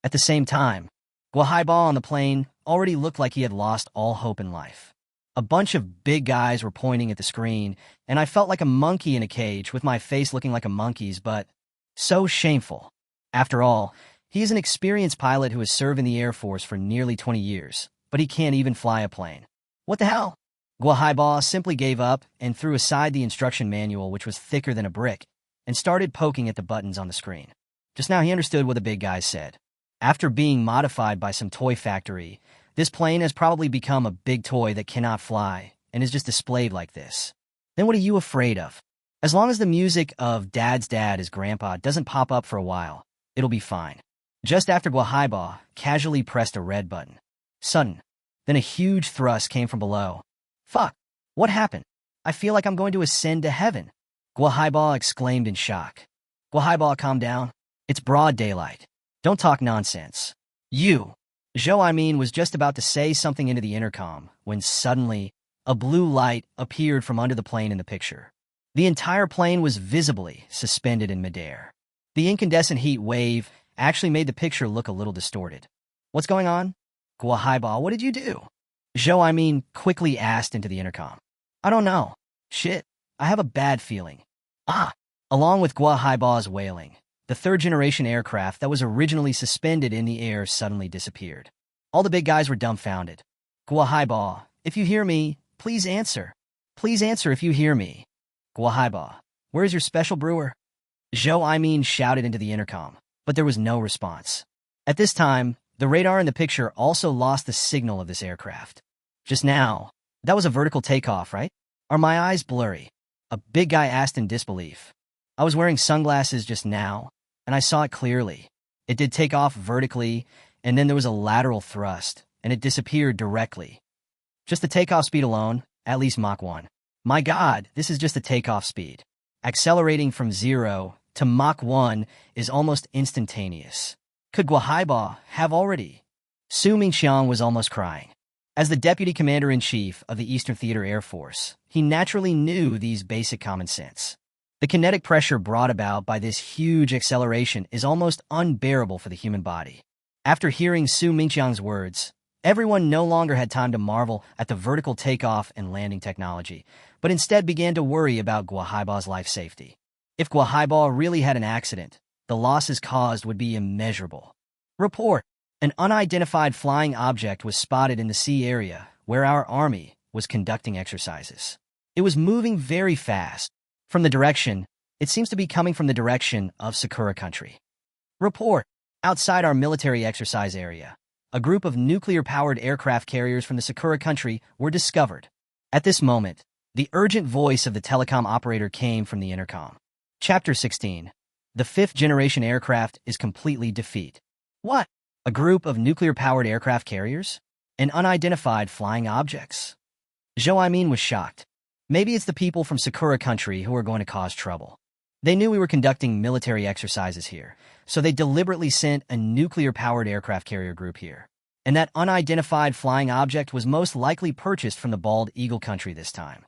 At the same time, Guo Haiba on the plane already looked like he had lost all hope in life. A bunch of big guys were pointing at the screen, and I felt like a monkey in a cage with my face looking like a monkey's, but so shameful. After all, he is an experienced pilot who has served in the Air Force for nearly 20 years, but he can't even fly a plane. What the hell? Guo Haiba simply gave up and threw aside the instruction manual, which was thicker than a brick, and started poking at the buttons on the screen. Just now he understood what the big guys said. After being modified by some toy factory, this plane has probably become a big toy that cannot fly and is just displayed like this. Then what are you afraid of? As long as the music of Dad's Dad is Grandpa doesn't pop up for a while, it'll be fine. Just after Guo Haiba casually pressed a red button. Sudden. Then a huge thrust came from below. Fuck! What happened? I feel like I'm going to ascend to heaven. Guo Haiba exclaimed in shock. Guo Haiba, calm down. It's broad daylight. Don't talk nonsense. You! Zhou Aimin was just about to say something into the intercom when suddenly a blue light appeared from under the plane in the picture. The entire plane was visibly suspended in midair. The incandescent heat wave actually made the picture look a little distorted. What's going on? Guo Haiba, what did you do? Zhou Aimin quickly asked into the intercom. I don't know. Shit, I have a bad feeling. Along with Guo Haiba's wailing, the third-generation aircraft that was originally suspended in the air suddenly disappeared. All the big guys were dumbfounded. Guo Haiba, if you hear me, please answer. Please answer if you hear me. Guo Haiba, where's your special brewer? Zhou Aimin shouted into the intercom, but there was no response. At this time, the radar in the picture also lost the signal of this aircraft. Just now, that was a vertical takeoff, right? Are my eyes blurry? A big guy asked in disbelief. I was wearing sunglasses just now, and I saw it clearly. It did take off vertically, and then there was a lateral thrust, and it disappeared directly. Just the takeoff speed alone, at least Mach 1. My God, this is just the takeoff speed. Accelerating from 0 to Mach 1 is almost instantaneous. Could Guo Haiba have already? Su Mingqiang was almost crying. As the Deputy Commander-in-Chief of the Eastern Theater Air Force, he naturally knew these basic common sense. The kinetic pressure brought about by this huge acceleration is almost unbearable for the human body. After hearing Su Mingqiang's words, everyone no longer had time to marvel at the vertical takeoff and landing technology, but instead began to worry about Guo Haiba's life safety. If Guo Haiba really had an accident, the losses caused would be immeasurable. Report: an unidentified flying object was spotted in the sea area where our army was conducting exercises. It was moving very fast. From the direction, it seems to be coming from the direction of Sakura country. Report: outside our military exercise area, a group of nuclear-powered aircraft carriers from the Sakura country were discovered. At this moment, the urgent voice of the telecom operator came from the intercom. Chapter 16. The fifth-generation aircraft is completely defeat. What? A group of nuclear-powered aircraft carriers? And unidentified flying objects? Zhou Aimin was shocked. Maybe it's the people from Sakura country who are going to cause trouble. They knew we were conducting military exercises here, so they deliberately sent a nuclear-powered aircraft carrier group here. And that unidentified flying object was most likely purchased from the Bald Eagle country this time.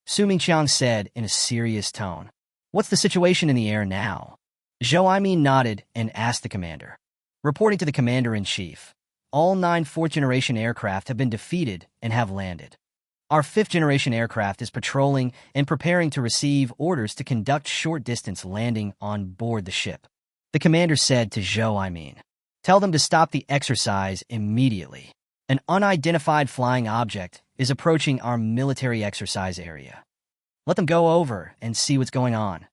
Su Mingqiang said in a serious tone. What's the situation in the air now? Zhou Aimin nodded and asked the commander. Reporting to the commander-in-chief, all 9 fourth-generation aircraft have been defeated and have landed. Our 5th-generation aircraft is patrolling and preparing to receive orders to conduct short-distance landing on board the ship. The commander said to Zhou Aimin, tell them to stop the exercise immediately. An unidentified flying object is approaching our military exercise area. Let them go over and see what's going on.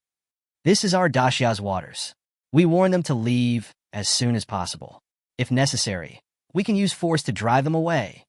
This is our Daxia's waters. We warn them to leave as soon as possible. If necessary, we can use force to drive them away.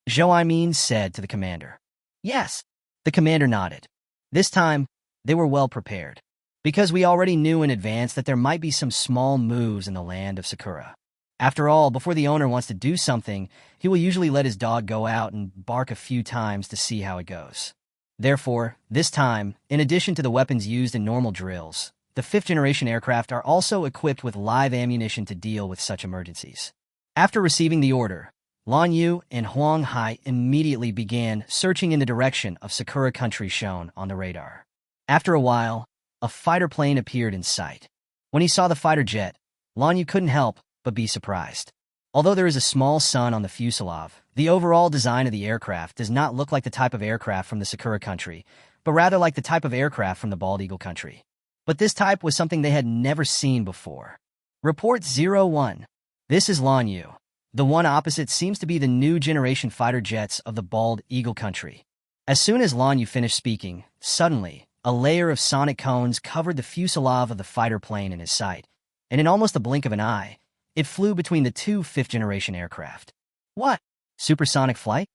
Zhou Aimin said to the commander. Yes. The commander nodded. This time, they were well prepared, because we already knew in advance that there might be some small moves in the land of Sakura. After all, before the owner wants to do something, he will usually let his dog go out and bark a few times to see how it goes. Therefore, this time, in addition to the weapons used in normal drills, the 5th-generation aircraft are also equipped with live ammunition to deal with such emergencies. After receiving the order, Lan Yu and Huang Hai immediately began searching in the direction of Sakura country shown on the radar. After a while, a fighter plane appeared in sight. When he saw the fighter jet, Lan Yu couldn't help but be surprised. Although there is a small sun on the fuselage, the overall design of the aircraft does not look like the type of aircraft from the Sakura country, but rather like the type of aircraft from the Bald Eagle country. But this type was something they had never seen before. Report 01. This is Lan Yu. The one opposite seems to be the new generation fighter jets of the Bald Eagle country. As soon as Lan Yu finished speaking, suddenly, a layer of sonic cones covered the fuselage of the fighter plane in his sight, and in almost a blink of an eye, it flew between the 2 5th-generation aircraft. What? Supersonic flight?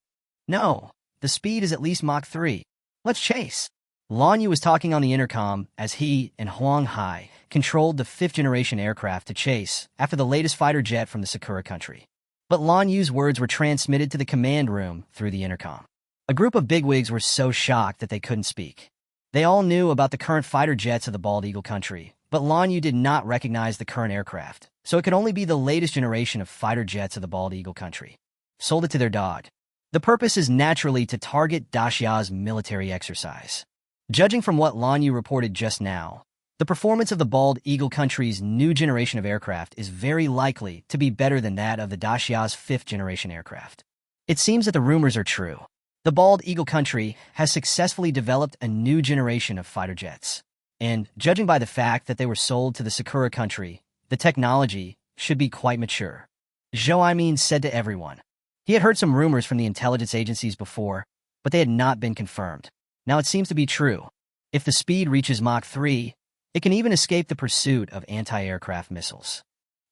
No, the speed is at least Mach 3. Let's chase. Lan Yu was talking on the intercom as he and Huang Hai controlled the 5th-generation aircraft to chase after the latest fighter jet from the Sakura country. But Lan Yu's words were transmitted to the command room through the intercom. A group of bigwigs were so shocked that they couldn't speak. They all knew about the current fighter jets of the Bald Eagle country, but Lan Yu did not recognize the current aircraft, so it could only be the latest generation of fighter jets of the Bald Eagle country. Sold it to their dog. The purpose is naturally to target Daxia's military exercise. Judging from what Lan Yu reported just now, the performance of the Bald Eagle country's new generation of aircraft is very likely to be better than that of the Daxia's 5th-generation aircraft. It seems that the rumors are true. The Bald Eagle country has successfully developed a new generation of fighter jets. And, judging by the fact that they were sold to the Sakura country, the technology should be quite mature. Zhou Aimin said to everyone. He had heard some rumors from the intelligence agencies before, but they had not been confirmed. Now it seems to be true. If the speed reaches Mach 3, it can even escape the pursuit of anti-aircraft missiles.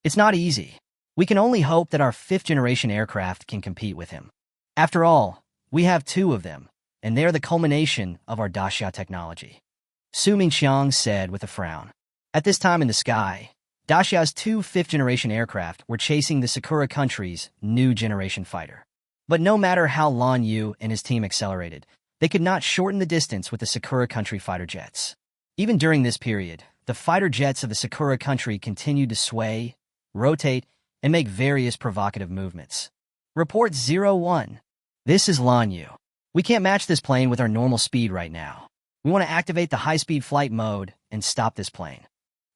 It's not easy. We can only hope that our 5th-generation aircraft can compete with him. After all, we have 2 of them, and they're the culmination of our Daxia technology. Su Mingqiang said with a frown. At this time in the sky, Daxia's 2 5th-generation aircraft were chasing the Sakura country's new generation fighter. But no matter how Lan Yu and his team accelerated, they could not shorten the distance with the Sakura country fighter jets. Even during this period, the fighter jets of the Sakura country continued to sway, rotate, and make various provocative movements. Report 01. This is Lan Yu. We can't match this plane with our normal speed right now. We want to activate the high-speed flight mode and stop this plane.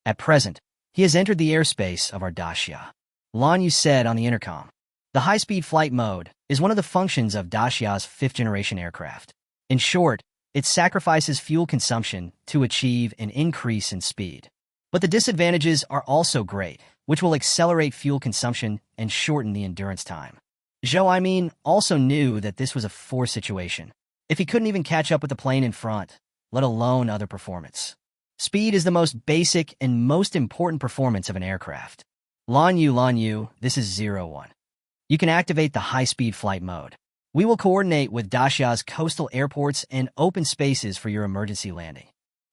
At present, he has entered the airspace of our Daxia. Lan Yu said on the intercom. The high-speed flight mode is one of the functions of Daxia's 5th-generation aircraft. In short, it sacrifices fuel consumption to achieve an increase in speed. But the disadvantages are also great, which will accelerate fuel consumption and shorten the endurance time. Zhou Aimin also knew that this was a force situation. If he couldn't even catch up with the plane in front, let alone other performance. Speed is the most basic and most important performance of an aircraft. Lan Yu, this is 01. You can activate the high-speed flight mode. We will coordinate with Daxia's coastal airports and open spaces for your emergency landing.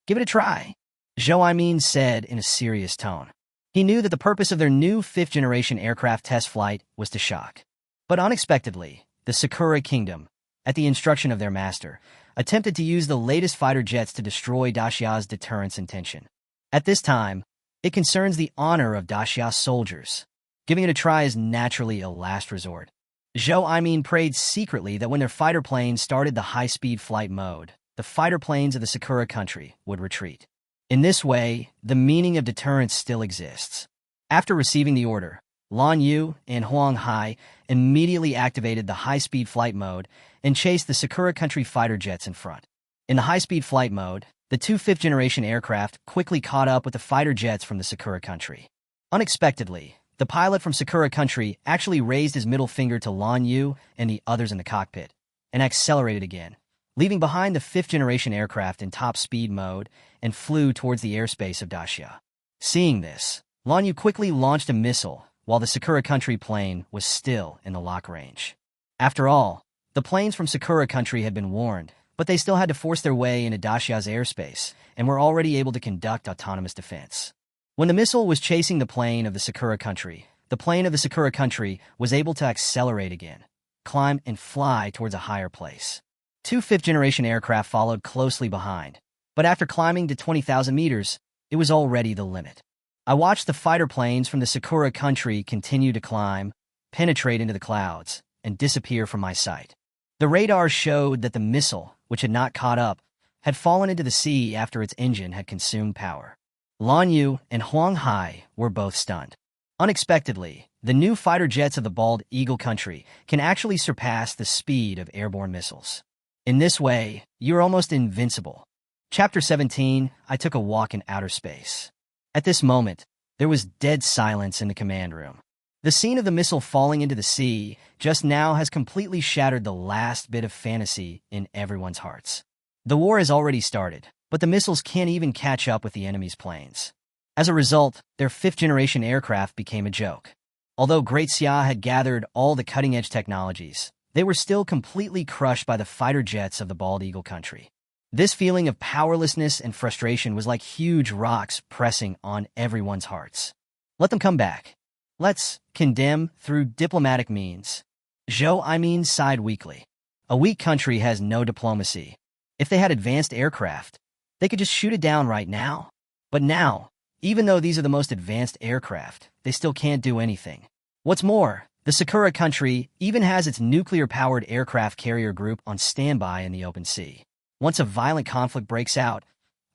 Give it a try, Zhou Aimin said in a serious tone. He knew that the purpose of their new 5th-generation aircraft test flight was to shock. But unexpectedly, the Sakura Kingdom, at the instruction of their master, attempted to use the latest fighter jets to destroy Daxia's deterrence intention. At this time, it concerns the honor of Daxia's soldiers. Giving it a try is naturally a last resort. Zhou Aimin prayed secretly that when their fighter planes started the high-speed flight mode, the fighter planes of the Sakura country would retreat. In this way, the meaning of deterrence still exists. After receiving the order, Lan Yu and Huang Hai immediately activated the high-speed flight mode and chased the Sakura country fighter jets in front. In the high-speed flight mode, the two fifth-generation aircraft quickly caught up with the fighter jets from the Sakura country. Unexpectedly, the pilot from Sakura country actually raised his middle finger to Lan Yu and the others in the cockpit and accelerated again, leaving behind the fifth-generation aircraft in top speed mode and flew towards the airspace of Daxia. Seeing this, Lan Yu quickly launched a missile while the Sakura country plane was still in the lock range. After all, the planes from Sakura country had been warned, but they still had to force their way into Daxia's airspace and were already able to conduct autonomous defense. When the missile was chasing the plane of the Sakura country, the plane of the Sakura country was able to accelerate again, climb and fly towards a higher place. Two fifth-generation aircraft followed closely behind, but after climbing to 20,000 meters, it was already the limit. I watched the fighter planes from the Sakura country continue to climb, penetrate into the clouds, and disappear from my sight. The radar showed that the missile, which had not caught up, had fallen into the sea after its engine had consumed power. Lan Yu and Huang Hai were both stunned. Unexpectedly, the new fighter jets of the Bald Eagle country can actually surpass the speed of airborne missiles. In this way, you're almost invincible. Chapter 17, I took a walk in outer space. At this moment, there was dead silence in the command room. The scene of the missile falling into the sea just now has completely shattered the last bit of fantasy in everyone's hearts. The war has already started, but the missiles can't even catch up with the enemy's planes. As a result, their fifth-generation aircraft became a joke. Although Great Xia had gathered all the cutting-edge technologies, they were still completely crushed by the fighter jets of the Bald Eagle country. This feeling of powerlessness and frustration was like huge rocks pressing on everyone's hearts. Let them come back. Let's condemn through diplomatic means. Zhou sighed weakly. A weak country has no diplomacy. If they had advanced aircraft, they could just shoot it down right now. But now, even though these are the most advanced aircraft, they still can't do anything. What's more, the Sakura country even has its nuclear-powered aircraft carrier group on standby in the open sea. Once a violent conflict breaks out,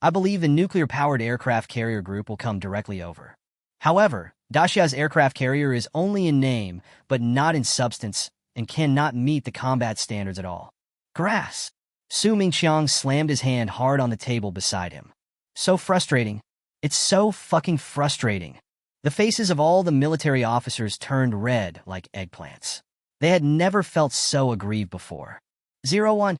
I believe the nuclear-powered aircraft carrier group will come directly over. However, Daxia's aircraft carrier is only in name, but not in substance, and cannot meet the combat standards at all. Grass. Su Mingqiang slammed his hand hard on the table beside him. So frustrating. It's so fucking frustrating. The faces of all the military officers turned red like eggplants. They had never felt so aggrieved before. 01.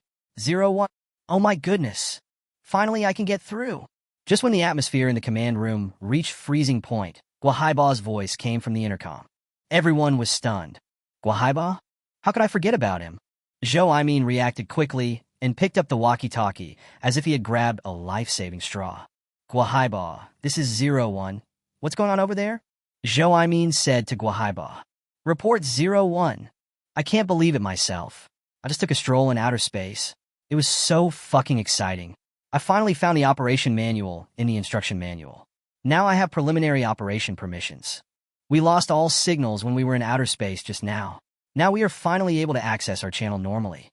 Oh my goodness. Finally I can get through. Just when the atmosphere in the command room reached freezing point, Guahaiba's voice came from the intercom. Everyone was stunned. Guahaiba? How could I forget about him? Zhou reacted quickly and picked up the walkie-talkie as if he had grabbed a life-saving straw. Guahaiba, this is 01. What's going on over there? Zhou said to Guahaiba. Report 01. I can't believe it myself. I just took a stroll in outer space. It was so fucking exciting. I finally found the operation manual in the instruction manual. Now I have preliminary operation permissions. We lost all signals when we were in outer space just now. Now we are finally able to access our channel normally.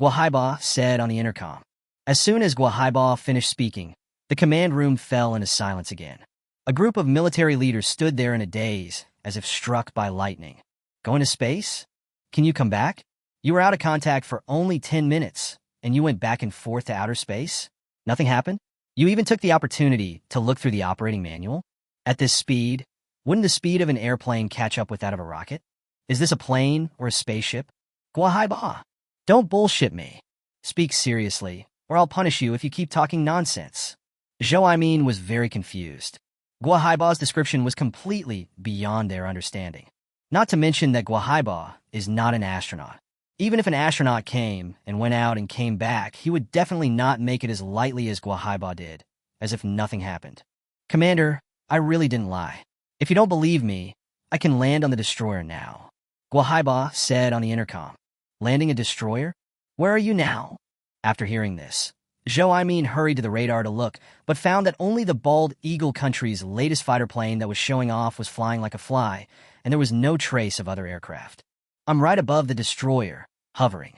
Guahaiba said on the intercom. As soon as Guahaiba finished speaking, the command room fell into silence again. A group of military leaders stood there in a daze, as if struck by lightning. Going to space? Can you come back? You were out of contact for only 10 minutes. And you went back and forth to outer space? Nothing happened? You even took the opportunity to look through the operating manual? At this speed, wouldn't the speed of an airplane catch up with that of a rocket? Is this a plane or a spaceship? Guahaiba, don't bullshit me. Speak seriously, or I'll punish you if you keep talking nonsense. Zhou was very confused. Guahaiba's description was completely beyond their understanding. Not to mention that Guahaiba is not an astronaut. Even if an astronaut came and went out and came back, he would definitely not make it as lightly as Guahaiba did, as if nothing happened. Commander, I really didn't lie. If you don't believe me, I can land on the destroyer now. Guahaiba said on the intercom. Landing a destroyer? Where are you now? After hearing this, Zhou hurried to the radar to look, but found that only the Bald Eagle country's latest fighter plane that was showing off was flying like a fly, and there was no trace of other aircraft. I'm right above the destroyer, hovering.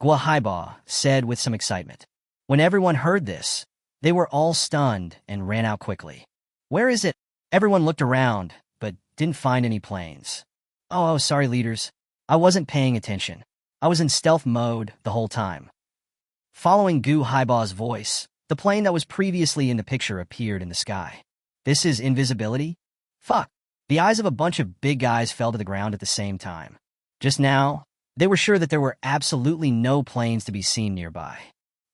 Guahaiba said with some excitement. When everyone heard this, they were all stunned and ran out quickly. Where is it? Everyone looked around, but didn't find any planes. Oh, sorry, leaders. I wasn't paying attention. I was in stealth mode the whole time. Following Gu Haiba's voice, the plane that was previously in the picture appeared in the sky. This is invisibility? Fuck. The eyes of a bunch of big guys fell to the ground at the same time. Just now, they were sure that there were absolutely no planes to be seen nearby.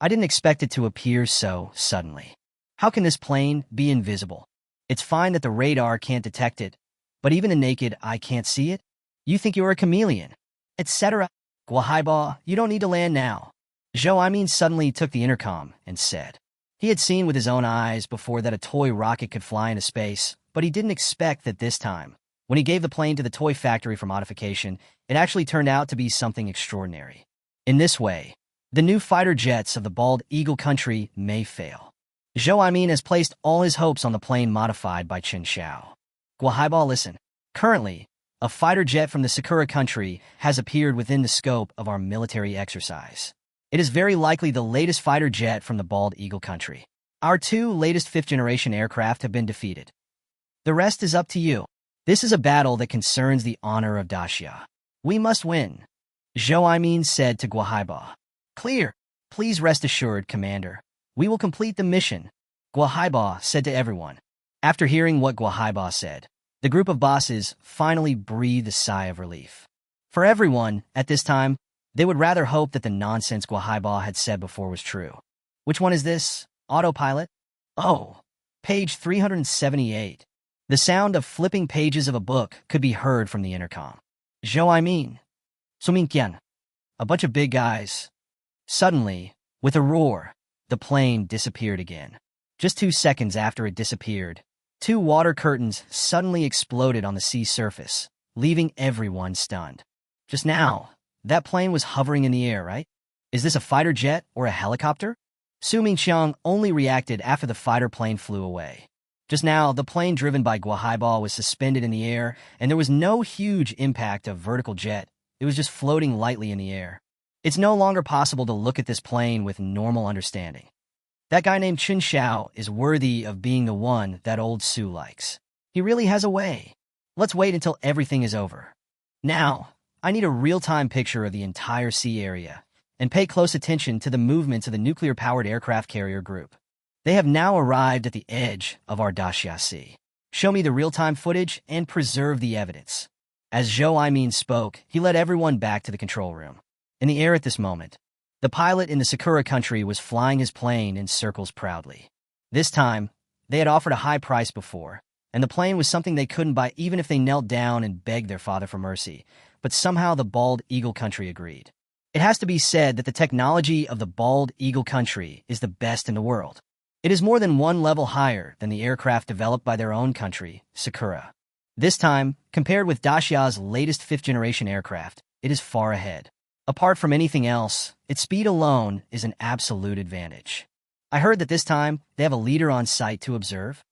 I didn't expect it to appear so suddenly. How can this plane be invisible? It's fine that the radar can't detect it, but even a naked eye can't see it? You think you're a chameleon, etc. Guahaiba, you don't need to land now. Zhou suddenly took the intercom and said. He had seen with his own eyes before that a toy rocket could fly into space, but he didn't expect that this time, when he gave the plane to the toy factory for modification, it actually turned out to be something extraordinary. In this way, the new fighter jets of the Bald Eagle country may fail. Zhou has placed all his hopes on the plane modified by Chen Xiao. Guahaiba, listen. Currently, a fighter jet from the Sakura country has appeared within the scope of our military exercise. It is very likely the latest fighter jet from the Bald Eagle country. Our two latest fifth-generation aircraft have been defeated. The rest is up to you. This is a battle that concerns the honor of Daxia. We must win, Zhou said to Guahaiba. Clear. Please rest assured, Commander. We will complete the mission, Guahaiba said to everyone. After hearing what Guahaiba said, the group of bosses finally breathed a sigh of relief. For everyone, at this time, they would rather hope that the nonsense Guahaiba had said before was true. Which one is this? Autopilot? Oh, page 378. The sound of flipping pages of a book could be heard from the intercom. Zhou Suminqian. A bunch of big guys. Suddenly, with a roar, the plane disappeared again. Just 2 seconds after it disappeared, 2 water curtains suddenly exploded on the sea surface, leaving everyone stunned. Just now, that plane was hovering in the air, right? Is this a fighter jet or a helicopter? Su Mingxiang only reacted after the fighter plane flew away. Just now, the plane driven by Guahaiba was suspended in the air, and there was no huge impact of vertical jet. It was just floating lightly in the air. It's no longer possible to look at this plane with normal understanding. That guy named Chen Xiao is worthy of being the one that old Su likes. He really has a way. Let's wait until everything is over. Now, I need a real-time picture of the entire sea area, and pay close attention to the movements of the nuclear-powered aircraft carrier group. They have now arrived at the edge of our Daxia Sea. Show me the real-time footage and preserve the evidence. As Zhou spoke, he led everyone back to the control room. In the air at this moment, the pilot in the Sakura country was flying his plane in circles proudly. This time, they had offered a high price before, and the plane was something they couldn't buy even if they knelt down and begged their father for mercy, but somehow the Bald Eagle country agreed. It has to be said that the technology of the Bald Eagle country is the best in the world. It is more than one level higher than the aircraft developed by their own country, Sakura. This time, compared with Daxia's latest fifth-generation aircraft, it is far ahead. Apart from anything else, its speed alone is an absolute advantage. I heard that this time, they have a leader on site to observe.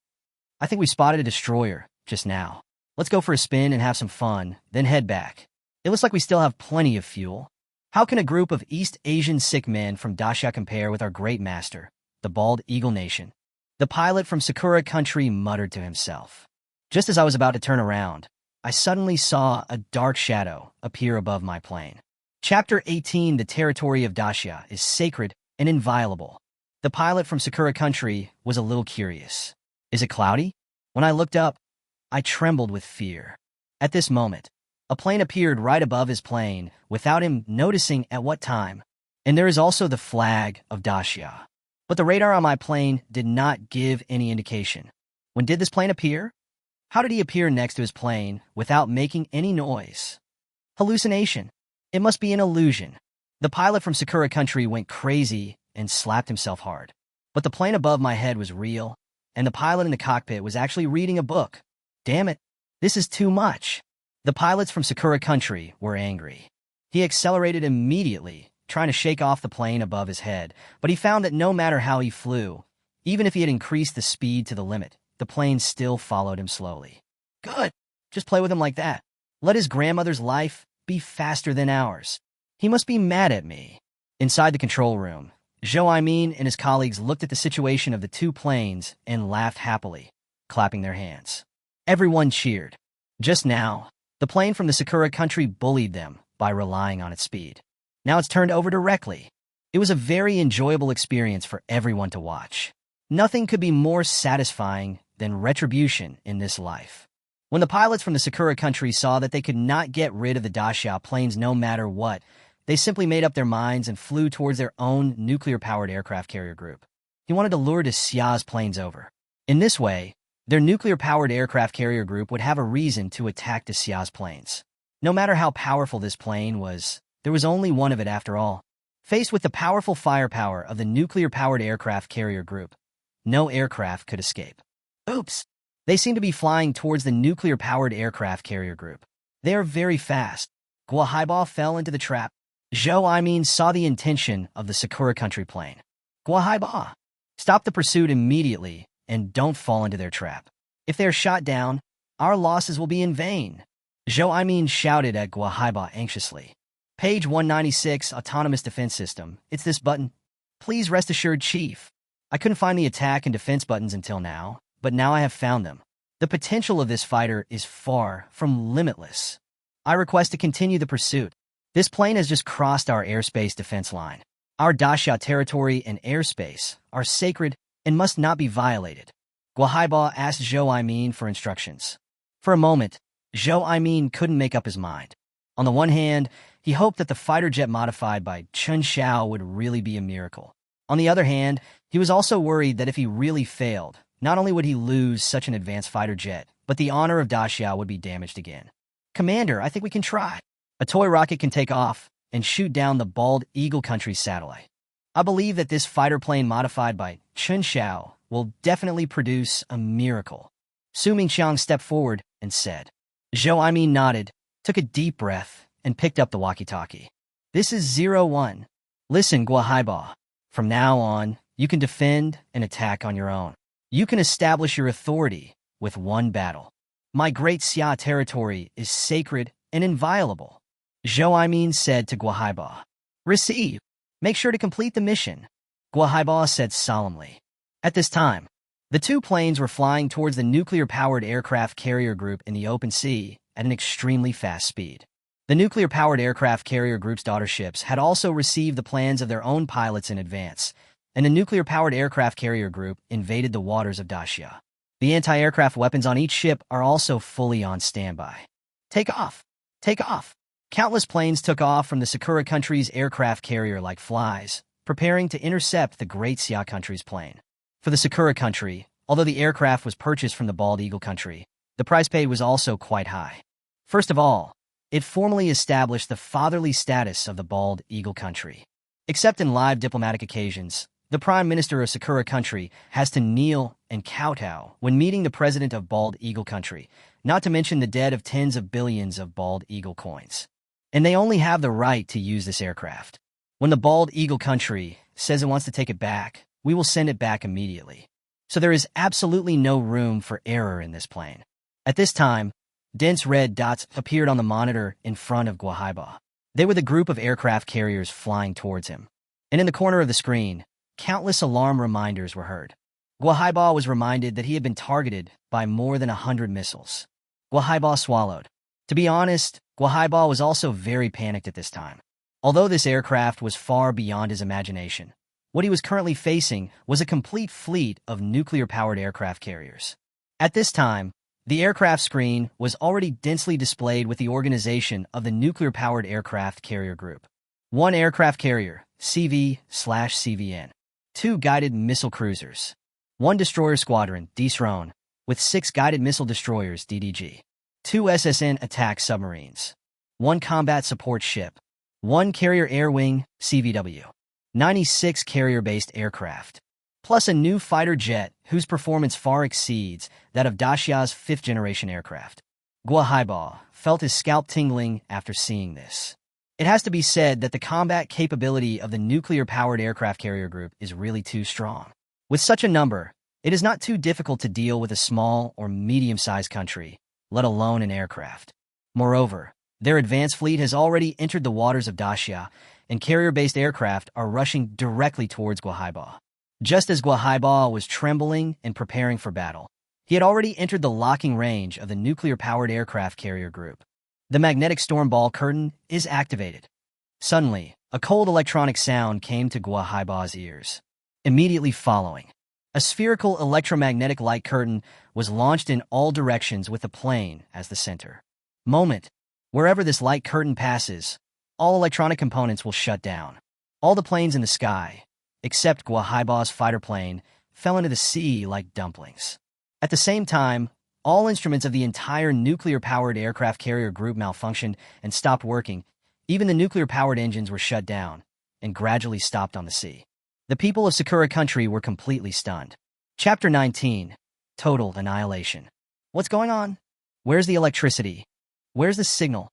I think we spotted a destroyer just now. Let's go for a spin and have some fun, then head back. It looks like we still have plenty of fuel. How can a group of East Asian sick men from Daxia compare with our great master, the Bald Eagle Nation? The pilot from Sakura country muttered to himself. Just as I was about to turn around, I suddenly saw a dark shadow appear above my plane. Chapter 18, The Territory of Daxia, is sacred and inviolable. The pilot from Sakura country was a little curious. Is it cloudy? When I looked up, I trembled with fear. At this moment, a plane appeared right above his plane without him noticing at what time. And there is also the flag of Daxia. But the radar on my plane did not give any indication. When did this plane appear? How did he appear next to his plane without making any noise? Hallucination. It must be an illusion. The pilot from Sakura country went crazy and slapped himself hard. But the plane above my head was real, and the pilot in the cockpit was actually reading a book. Damn it, this is too much. The pilots from Sakura country were angry. He accelerated immediately, trying to shake off the plane above his head, but he found that no matter how he flew, even if he had increased the speed to the limit, the plane still followed him slowly. Good. Just play with him like that. Let his grandmother's life be faster than ours. He must be mad at me. Inside the control room, Zhou Aimin and his colleagues looked at the situation of the two planes and laughed happily, clapping their hands. Everyone cheered. Just now, the plane from the Sakura country bullied them by relying on its speed. Now it's turned over directly. It was a very enjoyable experience for everyone to watch. Nothing could be more satisfying than retribution in this life. When the pilots from the Sakura country saw that they could not get rid of the Daxiao planes no matter what, they simply made up their minds and flew towards their own nuclear-powered aircraft carrier group. He wanted to lure Xiao's planes over. In this way, their nuclear-powered aircraft carrier group would have a reason to attack Xiao's planes. No matter how powerful this plane was, there was only one of it after all. Faced with the powerful firepower of the nuclear-powered aircraft carrier group, no aircraft could escape. Oops! They seem to be flying towards the nuclear-powered aircraft carrier group. They are very fast. Gua Haiba fell into the trap. Zhou Aimin saw the intention of the Sakura country plane. Gua Haiba, stop the pursuit immediately and don't fall into their trap. If they are shot down, our losses will be in vain. Zhou Aimin shouted at Gua Haiba anxiously. Page 196, Autonomous Defense System. It's this button. Please rest assured, Chief. I couldn't find the attack and defense buttons until now, but now I have found them. The potential of this fighter is far from limitless. I request to continue the pursuit. This plane has just crossed our airspace defense line. Our Daxiao territory and airspace are sacred and must not be violated. Gua Haiba asked Zhou Aimin for instructions. For a moment, Zhou Aimin couldn't make up his mind. On the one hand, he hoped that the fighter jet modified by Chen Xiao would really be a miracle. On the other hand, he was also worried that if he really failed, not only would he lose such an advanced fighter jet, but the honor of Daxiao would be damaged again. Commander, I think we can try. A toy rocket can take off and shoot down the Bald Eagle Country satellite. I believe that this fighter plane modified by Chen Xiao will definitely produce a miracle. Su Mingxiang stepped forward and said. Zhou Aimin nodded, took a deep breath, and picked up the walkie-talkie. This is 01. Listen, Gua Haiba. From now on, you can defend and attack on your own. You can establish your authority with one battle. My great Xia territory is sacred and inviolable. Zhou Aimin said to Gua Haiba. Receive. Make sure to complete the mission. Gua Haiba said solemnly. At this time, the two planes were flying towards the nuclear-powered aircraft carrier group in the open sea at an extremely fast speed. The nuclear-powered aircraft carrier group's daughter ships had also received the plans of their own pilots in advance, and the nuclear-powered aircraft carrier group invaded the waters of Daxia. The anti-aircraft weapons on each ship are also fully on standby. Take off! Take off! Countless planes took off from the Sakura country's aircraft carrier like flies, preparing to intercept the Great Xia country's plane. For the Sakura country, although the aircraft was purchased from the Bald Eagle country, the price paid was also quite high. First of all, it formally established the fatherly status of the Bald Eagle country. Except in live diplomatic occasions, the Prime Minister of Sakura country has to kneel and kowtow when meeting the President of Bald Eagle country, not to mention the debt of tens of billions of Bald Eagle coins. And they only have the right to use this aircraft. When the Bald Eagle country says it wants to take it back, we will send it back immediately. So there is absolutely no room for error in this plane. At this time, dense red dots appeared on the monitor in front of Gua Haiba. They were the group of aircraft carriers flying towards him. And in the corner of the screen, countless alarm reminders were heard. Gua Haiba was reminded that he had been targeted by more than 100 missiles. Gua Haiba swallowed. To be honest, Gua Haiba was also very panicked at this time. Although this aircraft was far beyond his imagination, what he was currently facing was a complete fleet of nuclear-powered aircraft carriers. At this time, the aircraft screen was already densely displayed with the organization of the nuclear-powered aircraft carrier group. 1 aircraft carrier, CV/CVN. 2 guided missile cruisers. 1 destroyer squadron, DSRON, with 6 guided missile destroyers, DDG. 2 SSN attack submarines. 1 combat support ship. 1 carrier air wing, CVW. 96 carrier-based aircraft. Plus a new fighter jet whose performance far exceeds that of Daxia's 5th-generation aircraft. Gua Haiba felt his scalp tingling after seeing this. It has to be said that the combat capability of the nuclear-powered aircraft carrier group is really too strong. With such a number, it is not too difficult to deal with a small or medium-sized country, let alone an aircraft. Moreover, their advanced fleet has already entered the waters of Daxia and carrier-based aircraft are rushing directly towards Guahaiba. Just as Guahaiba was trembling and preparing for battle, he had already entered the locking range of the nuclear-powered aircraft carrier group. The magnetic storm ball curtain is activated. Suddenly, a cold electronic sound came to Guahaiba's ears. Immediately following, a spherical electromagnetic light curtain was launched in all directions with the plane as the center. Wherever this light curtain passes, all electronic components will shut down. All the planes in the sky, except Guahaiba's fighter plane, fell into the sea like dumplings. At the same time, all instruments of the entire nuclear-powered aircraft carrier group malfunctioned and stopped working. Even the nuclear-powered engines were shut down and gradually stopped on the sea. The people of Sakura country were completely stunned. Chapter 19. Total Annihilation. What's going on? Where's the electricity? Where's the signal?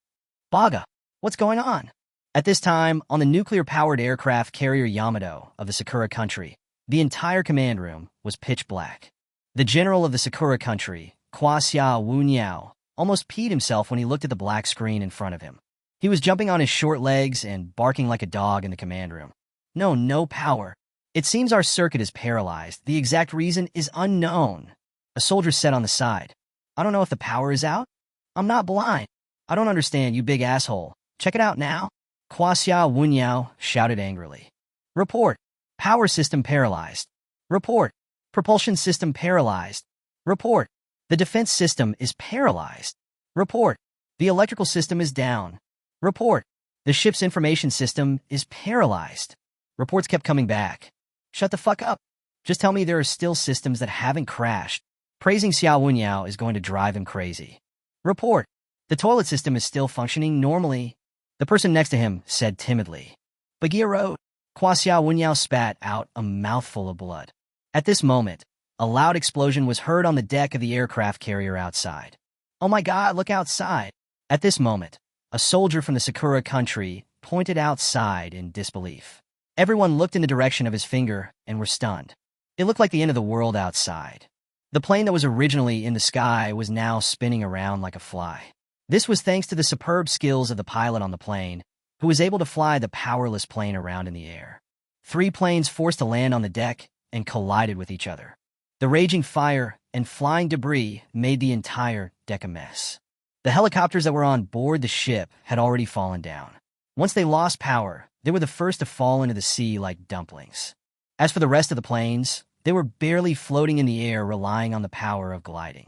Baga, what's going on? At this time, on the nuclear-powered aircraft carrier Yamato of the Sakura country, the entire command room was pitch black. The general of the Sakura country, Chen Xiao, almost peed himself when he looked at the black screen in front of him. He was jumping on his short legs and barking like a dog in the command room. No power. It seems our circuit is paralyzed. The exact reason is unknown. A soldier said on the side. I don't know if the power is out. I'm not blind. I don't understand, you big asshole. Check it out now. Chen Xiao shouted angrily. Report. Power system paralyzed. Report. Propulsion system paralyzed. Report. The defense system is paralyzed. Report. The electrical system is down. Report. The ship's information system is paralyzed. Reports kept coming back. Shut the fuck up. Just tell me there are still systems that haven't crashed. Praising Xiao Wunyao is going to drive him crazy. Report. The toilet system is still functioning normally. The person next to him said timidly. Bagia Road. Xiao Wunyao spat out a mouthful of blood. At this moment, a loud explosion was heard on the deck of the aircraft carrier outside. Oh my God, look outside. At this moment, a soldier from the Sakura country pointed outside in disbelief. Everyone looked in the direction of his finger and were stunned. It looked like the end of the world outside. The plane that was originally in the sky was now spinning around like a fly. This was thanks to the superb skills of the pilot on the plane, who was able to fly the powerless plane around in the air. 3 planes forced to land on the deck and collided with each other. The raging fire and flying debris made the entire deck a mess. The helicopters that were on board the ship had already fallen down. Once they lost power, they were the first to fall into the sea like dumplings. As for the rest of the planes, they were barely floating in the air, relying on the power of gliding.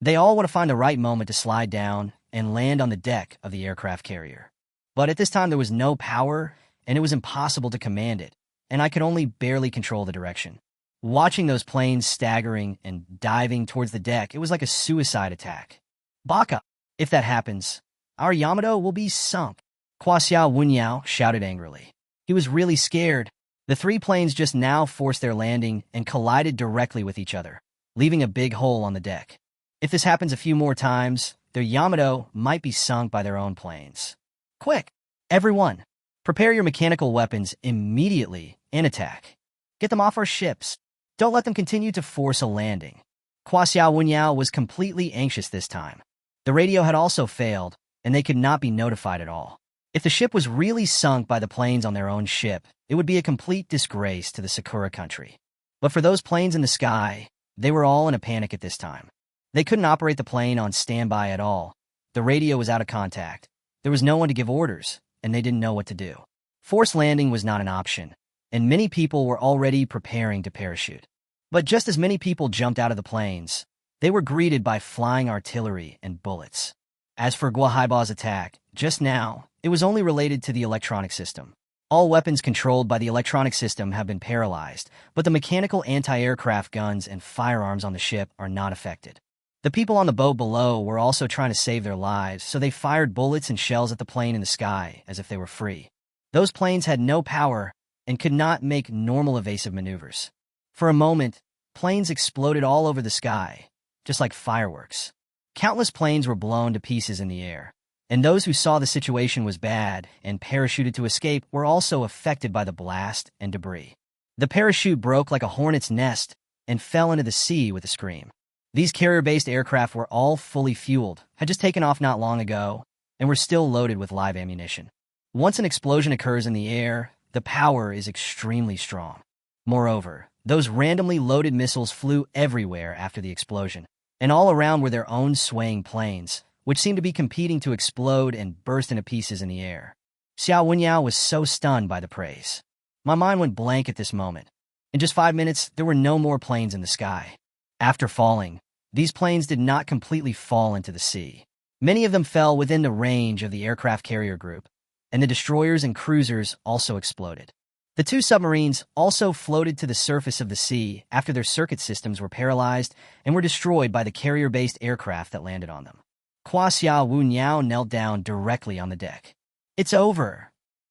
They all want to find the right moment to slide down and land on the deck of the aircraft carrier. But at this time there was no power, and it was impossible to command it, and I could only barely control the direction. Watching those planes staggering and diving towards the deck, it was like a suicide attack. Baka, if that happens, our Yamato will be sunk. Xiao Wunyao shouted angrily. He was really scared. The 3 planes just now forced their landing and collided directly with each other, leaving a big hole on the deck. If this happens a few more times, their Yamato might be sunk by their own planes. Quick, everyone, prepare your mechanical weapons immediately and attack. Get them off our ships. Don't let them continue to force a landing. Xiao Wunyao was completely anxious this time. The radio had also failed, and they could not be notified at all. If the ship was really sunk by the planes on their own ship, it would be a complete disgrace to the Sakura country. But for those planes in the sky, they were all in a panic at this time. They couldn't operate the plane on standby at all. The radio was out of contact. There was no one to give orders, and they didn't know what to do. Forced landing was not an option, and many people were already preparing to parachute. But just as many people jumped out of the planes, they were greeted by flying artillery and bullets. As for Guahaiba's attack, just now, it was only related to the electronic system. All weapons controlled by the electronic system have been paralyzed, but the mechanical anti-aircraft guns and firearms on the ship are not affected. The people on the boat below were also trying to save their lives, so they fired bullets and shells at the plane in the sky as if they were free. Those planes had no power and could not make normal evasive maneuvers. For a moment, planes exploded all over the sky, just like fireworks. Countless planes were blown to pieces in the air, and those who saw the situation was bad and parachuted to escape were also affected by the blast and debris. The parachute broke like a hornet's nest and fell into the sea with a scream. These carrier-based aircraft were all fully fueled, had just taken off not long ago, and were still loaded with live ammunition. Once an explosion occurs in the air, the power is extremely strong. Moreover, those randomly loaded missiles flew everywhere after the explosion, and all around were their own swaying planes, which seemed to be competing to explode and burst into pieces in the air. Xiao Wenyao was so stunned by the praise. My mind went blank at this moment. In just 5 minutes, there were no more planes in the sky. After falling, these planes did not completely fall into the sea. Many of them fell within the range of the aircraft carrier group, and the destroyers and cruisers also exploded. The 2 submarines also floated to the surface of the sea after their circuit systems were paralyzed and were destroyed by the carrier-based aircraft that landed on them. Xiao Wenyao knelt down directly on the deck. "It's over.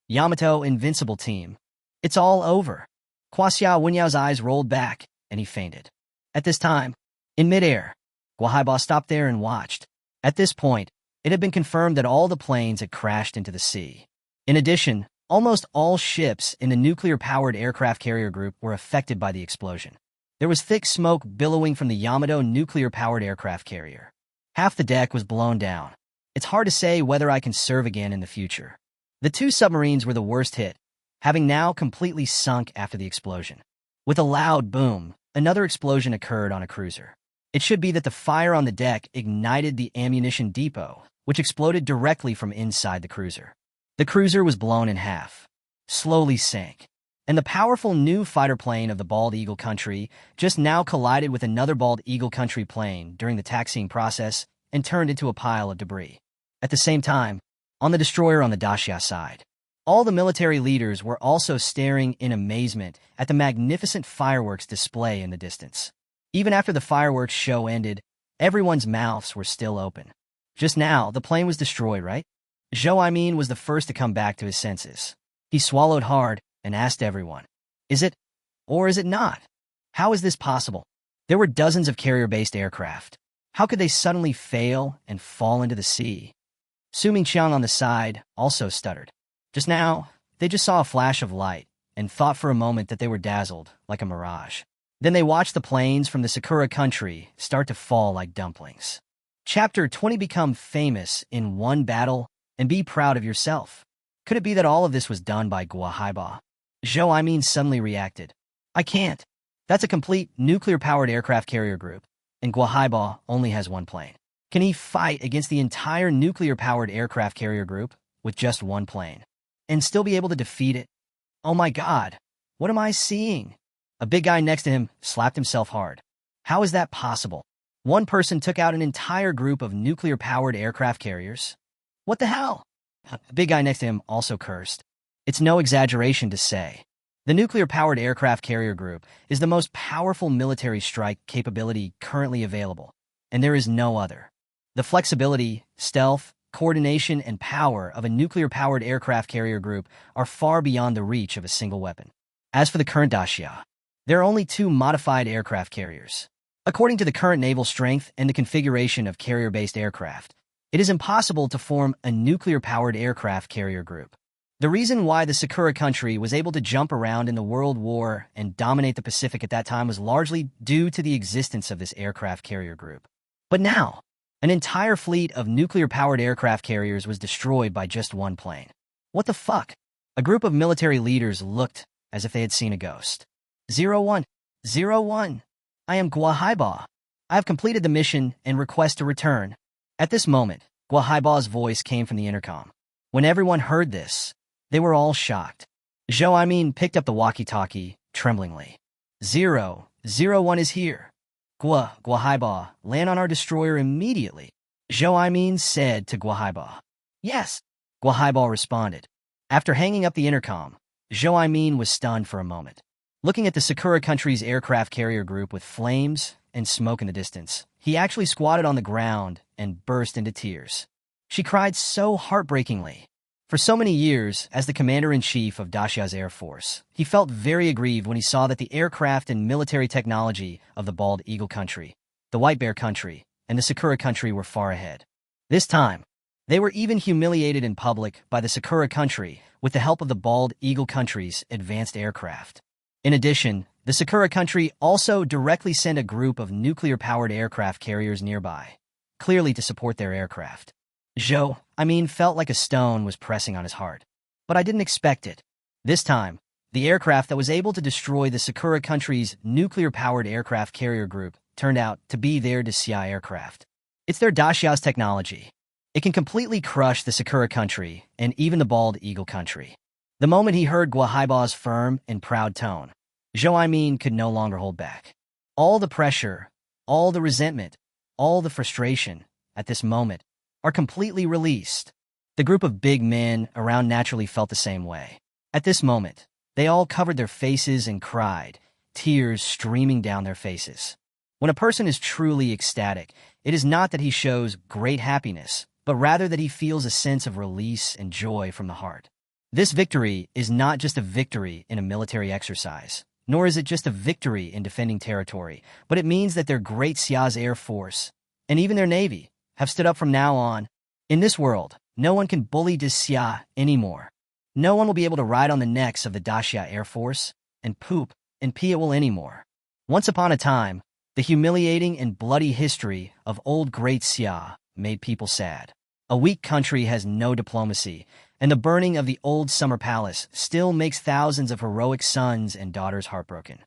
Yamato, invincible team. It's all over." Xiao Wenyao's eyes rolled back, and he fainted. At this time, in midair, Guahaiba stopped there and watched. At this point, it had been confirmed that all the planes had crashed into the sea. In addition, almost all ships in the nuclear-powered aircraft carrier group were affected by the explosion. There was thick smoke billowing from the Yamato nuclear-powered aircraft carrier. Half the deck was blown down. It's hard to say whether I can serve again in the future. The 2 submarines were the worst hit, having now completely sunk after the explosion. With a loud boom, another explosion occurred on a cruiser. It should be that the fire on the deck ignited the ammunition depot, which exploded directly from inside the cruiser. The cruiser was blown in half, slowly sank, and the powerful new fighter plane of the Bald Eagle Country just now collided with another Bald Eagle Country plane during the taxiing process and turned into a pile of debris. At the same time, on the destroyer on the Daxia side, all the military leaders were also staring in amazement at the magnificent fireworks display in the distance. Even after the fireworks show ended, everyone's mouths were still open. Just now, the plane was destroyed, right? Zhou Aimin was the first to come back to his senses. He swallowed hard and asked everyone, "Is it, or is it not? How is this possible?" There were dozens of carrier-based aircraft. How could they suddenly fail and fall into the sea? Su Mingqiang on the side also stuttered. Just now, they just saw a flash of light and thought for a moment that they were dazzled like a mirage. Then they watched the planes from the Sakura country start to fall like dumplings. Chapter 20. Become famous in one battle and be proud of yourself. Could it be that all of this was done by Guahaiba? Zhou Aimin suddenly reacted. "I can't. That's a complete nuclear-powered aircraft carrier group, and Guahaiba only has 1 plane. Can he fight against the entire nuclear-powered aircraft carrier group with just 1 plane and still be able to defeat it? Oh my God, what am I seeing?" A big guy next to him slapped himself hard. How is that possible? 1 person took out an entire group of nuclear-powered aircraft carriers? What the hell? The big guy next to him also cursed. It's no exaggeration to say. The nuclear-powered aircraft carrier group is the most powerful military strike capability currently available, and there is no other. The flexibility, stealth, coordination, and power of a nuclear-powered aircraft carrier group are far beyond the reach of a single weapon. As for the current Daxia, there are only 2 modified aircraft carriers. According to the current naval strength and the configuration of carrier-based aircraft, it is impossible to form a nuclear-powered aircraft carrier group. The reason why the Sakura country was able to jump around in the World War and dominate the Pacific at that time was largely due to the existence of this aircraft carrier group. But now, an entire fleet of nuclear-powered aircraft carriers was destroyed by just 1 plane. What the fuck? A group of military leaders looked as if they had seen a ghost. 0101. I am Guahaiba. I have completed the mission and request to return. At this moment, Guahaiba's voice came from the intercom. When everyone heard this, they were all shocked. Zhou Aimin picked up the walkie-talkie, tremblingly. 001 is here. Guahaiba, land on our destroyer immediately. Zhou Aimin said to Guahaiba. Yes, Guahaiba responded. After hanging up the intercom, Zhou Aimin was stunned for a moment. Looking at the Sakura country's aircraft carrier group with flames and smoke in the distance, he actually squatted on the ground and burst into tears. She cried so heartbreakingly. For so many years, as the commander-in-chief of Daxia's Air Force, he felt very aggrieved when he saw that the aircraft and military technology of the Bald Eagle Country, the White Bear Country, and the Sakura Country were far ahead. This time, they were even humiliated in public by the Sakura Country with the help of the Bald Eagle Country's advanced aircraft. In addition, the Sakura Country also directly sent a group of nuclear-powered aircraft carriers nearby, clearly to support their aircraft. Zhou Aimin felt like a stone was pressing on his heart. But I didn't expect it. This time, the aircraft that was able to destroy the Sakura country's nuclear-powered aircraft carrier group turned out to be their Dacia aircraft. It's their Dacia's technology. It can completely crush the Sakura country and even the bald eagle country. The moment he heard Guahaiba's firm and proud tone, Zhou Aimin could no longer hold back. All the pressure, all the resentment, all the frustration, at this moment, are completely released. The group of big men around naturally felt the same way. At this moment, they all covered their faces and cried, tears streaming down their faces. When a person is truly ecstatic, it is not that he shows great happiness, but rather that he feels a sense of release and joy from the heart. This victory is not just a victory in a military exercise, nor is it just a victory in defending territory, but it means that their great Xia's Air Force, and even their Navy, have stood up from now on. In this world, no one can bully Xia anymore. No one will be able to ride on the necks of the Dacia Air Force and poop and pee at will anymore. Once upon a time, the humiliating and bloody history of old Great Xia made people sad. A weak country has no diplomacy, and the burning of the old summer palace still makes thousands of heroic sons and daughters heartbroken.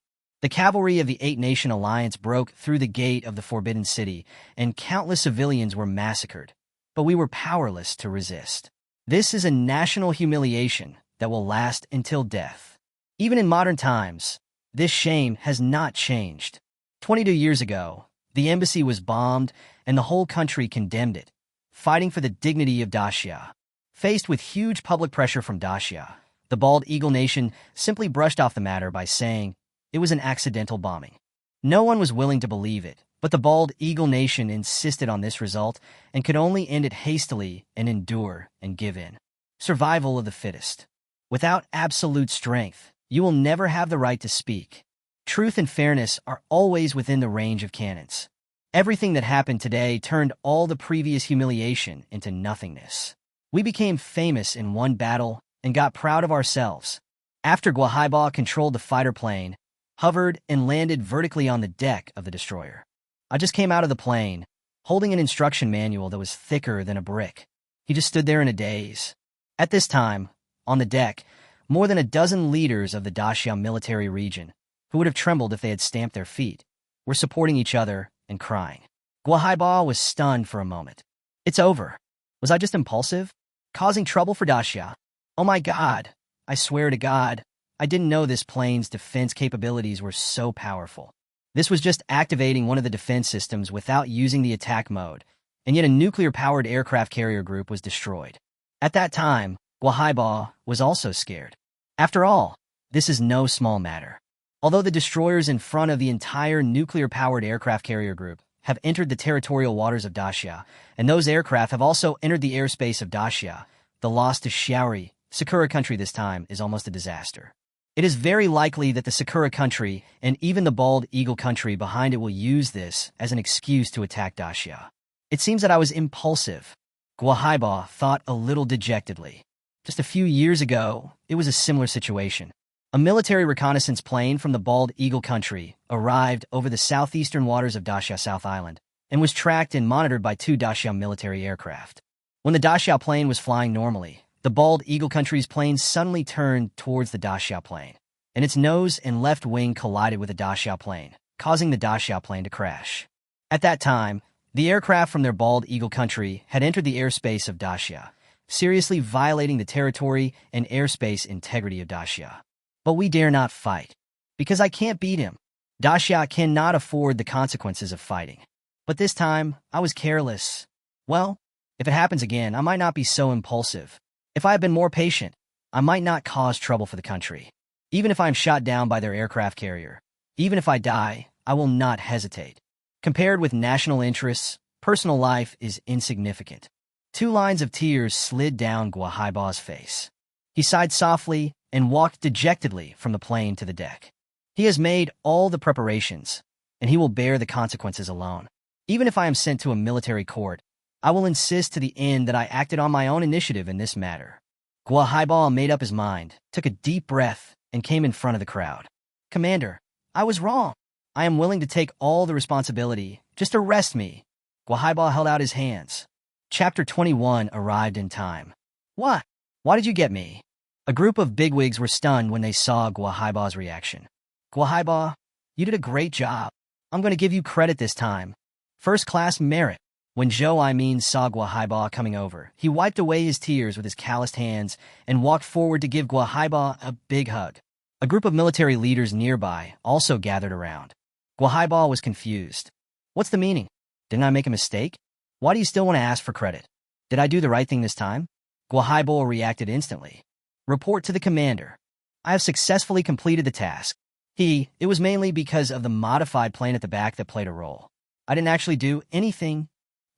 The cavalry of the Eight-Nation Alliance broke through the gate of the Forbidden City, and countless civilians were massacred, but we were powerless to resist. This is a national humiliation that will last until death. Even in modern times, this shame has not changed. 22 years ago, the embassy was bombed and the whole country condemned it, fighting for the dignity of Dacia. Faced with huge public pressure from Dacia, the Bald Eagle Nation simply brushed off the matter by saying it was an accidental bombing. No one was willing to believe it, but the Bald Eagle Nation insisted on this result and could only end it hastily and endure and give in. Survival of the fittest. Without absolute strength, you will never have the right to speak. Truth and fairness are always within the range of cannons. Everything that happened today turned all the previous humiliation into nothingness. We became famous in one battle and got proud of ourselves. After Guahaiba controlled the fighter plane, hovered and landed vertically on the deck of the destroyer. I just came out of the plane, holding an instruction manual that was thicker than a brick. He just stood there in a daze. At this time, on the deck, more than a dozen leaders of the Dacia military region, who would have trembled if they had stamped their feet, were supporting each other and crying. Guahaiba was stunned for a moment. It's over. Was I just impulsive? Causing trouble for Dacia? Oh my God. I swear to God, I didn't know this plane's defense capabilities were so powerful. This was just activating one of the defense systems without using the attack mode, and yet a nuclear-powered aircraft carrier group was destroyed. At that time, Guahaiba was also scared. After all, this is no small matter. Although the destroyers in front of the entire nuclear-powered aircraft carrier group have entered the territorial waters of Dacia, and those aircraft have also entered the airspace of Dacia, the loss to Xiaori, Sakura country this time, is almost a disaster. It is very likely that the Sakura country and even the Bald Eagle country behind it will use this as an excuse to attack Dacia. It seems that I was impulsive. Guahaiba thought a little dejectedly. Just a few years ago, it was a similar situation. A military reconnaissance plane from the Bald Eagle country arrived over the southeastern waters of Dacia South Island and was tracked and monitored by two Dacia military aircraft. When the Dacia plane was flying normally, the Bald Eagle country's plane suddenly turned towards the Dacia plane, and its nose and left wing collided with the Dacia plane, causing the Dacia plane to crash. At that time, the aircraft from their Bald Eagle country had entered the airspace of Dacia, seriously violating the territory and airspace integrity of Dacia. But we dare not fight, because I can't beat him. Dacia cannot afford the consequences of fighting. But this time, I was careless. Well, if it happens again, I might not be so impulsive. If I had been more patient, I might not cause trouble for the country. Even if I'm shot down by their aircraft carrier, even if I die, I will not hesitate. Compared with national interests, personal life is insignificant. 2 lines of tears slid down Guahaiba's face. He sighed softly and walked dejectedly from the plane to the deck. He has made all the preparations, and he will bear the consequences alone. Even if I am sent to a military court, I will insist to the end that I acted on my own initiative in this matter. Guahaiba made up his mind, took a deep breath, and came in front of the crowd. Commander, I was wrong. I am willing to take all the responsibility. Just arrest me. Guahaiba held out his hands. Chapter 21 arrived in time. What? Why did you get me? A group of bigwigs were stunned when they saw Guahaiba's reaction. Guahaiba, you did a great job. I'm going to give you credit this time. First-class merit. When Zhou Aimin saw Guahaiba coming over, he wiped away his tears with his calloused hands and walked forward to give Guahaiba a big hug. A group of military leaders nearby also gathered around. Guahaiba was confused. What's the meaning? Didn't I make a mistake? Why do you still want to ask for credit? Did I do the right thing this time? Guahaiba reacted instantly. Report to the commander. I have successfully completed the task. It was mainly because of the modified plane at the back that played a role. I didn't actually do anything.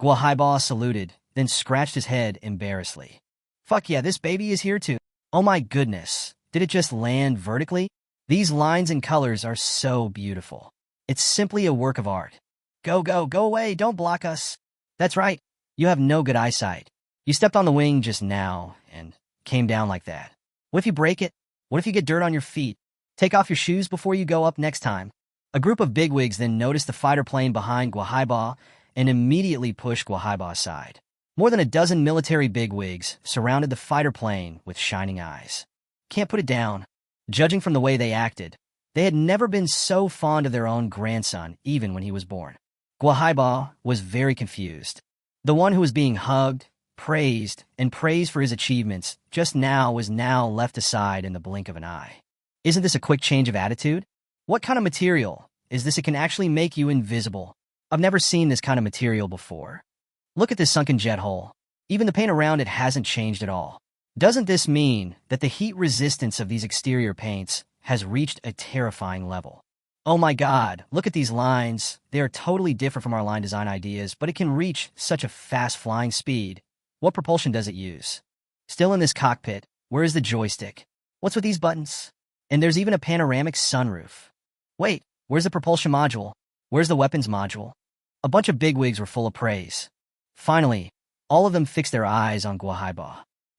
Guahaiba saluted, then scratched his head embarrassedly. Fuck yeah, this baby is here too. Oh my goodness, did it just land vertically? These lines and colors are so beautiful. It's simply a work of art. Go away, don't block us. That's right, you have no good eyesight. You stepped on the wing just now and came down like that. What if you break it? What if you get dirt on your feet? Take off your shoes before you go up next time. A group of bigwigs then noticed the fighter plane behind Guahaiba and immediately pushed Guahaiba aside. More than a dozen military bigwigs surrounded the fighter plane with shining eyes. Can't put it down. Judging from the way they acted, they had never been so fond of their own grandson, even when he was born. Guahaiba was very confused. The one who was being hugged, praised, and praised for his achievements just now was now left aside in the blink of an eye. Isn't this a quick change of attitude? What kind of material is this? It can actually make you invisible. I've never seen this kind of material before. Look at this sunken jet hole. Even the paint around it hasn't changed at all. Doesn't this mean that the heat resistance of these exterior paints has reached a terrifying level? Oh my god, look at these lines. They are totally different from our line design ideas, but it can reach such a fast flying speed. What propulsion does it use? Still in this cockpit, where is the joystick? What's with these buttons? And there's even a panoramic sunroof. Wait, where's the propulsion module? Where's the weapons module? A bunch of bigwigs were full of praise. Finally, all of them fixed their eyes on Guahaiba.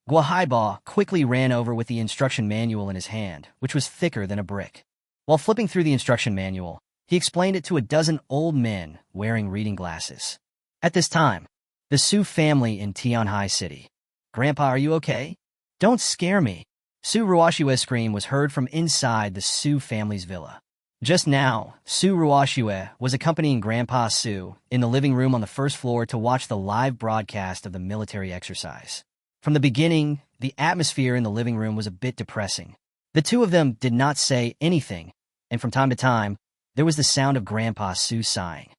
Guahaiba quickly ran over with the instruction manual in his hand, which was thicker than a brick. While flipping through the instruction manual, he explained it to a dozen old men wearing reading glasses. At this time, the Su family in Tianhai City. Grandpa, are you okay? Don't scare me. Su Ruoshue's scream was heard from inside the Su family's villa. Just now, Su Ruoshue was accompanying Grandpa Su in the living room on the first floor to watch the live broadcast of the military exercise. From the beginning, the atmosphere in the living room was a bit depressing. The two of them did not say anything, and from time to time, there was the sound of Grandpa Su sighing.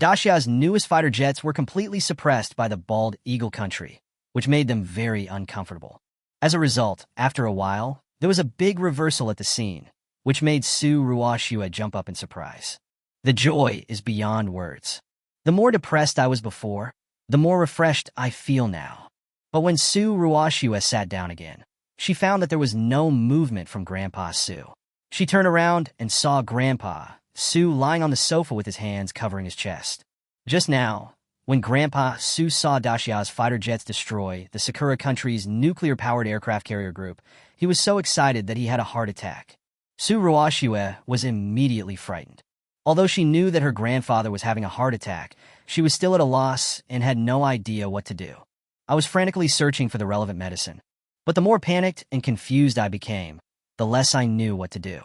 Daxia's newest fighter jets were completely suppressed by the bald eagle country, which made them very uncomfortable. As a result, after a while, there was a big reversal at the scene, which made Su Ruoshue jump up in surprise. The joy is beyond words. The more depressed I was before, the more refreshed I feel now. But when Su Ruoshue sat down again, she found that there was no movement from Grandpa Su. She turned around and saw Grandpa Su lying on the sofa with his hands covering his chest. Just now, when Grandpa Su saw Daxia's fighter jets destroy the Sakura country's nuclear-powered aircraft carrier group, he was so excited that he had a heart attack. Su Ruoshue was immediately frightened. Although she knew that her grandfather was having a heart attack, she was still at a loss and had no idea what to do. I was frantically searching for the relevant medicine. But the more panicked and confused I became, the less I knew what to do.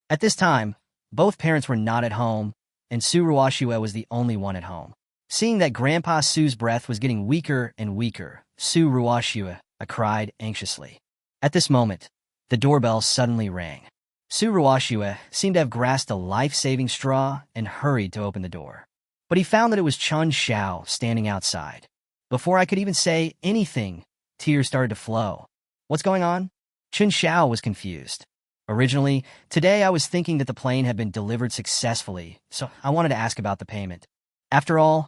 At this time, both parents were not at home, and Su Ruoshue was the only one at home. Seeing that Grandpa Su's breath was getting weaker and weaker, Su Ruoshue cried anxiously. At this moment, the doorbell suddenly rang. Su Ruoshue seemed to have grasped a life-saving straw and hurried to open the door. But he found that it was Chen Xiao standing outside. Before I could even say anything, tears started to flow. What's going on? Chen Xiao was confused. Originally, today I was thinking that the plane had been delivered successfully, so I wanted to ask about the payment. After all,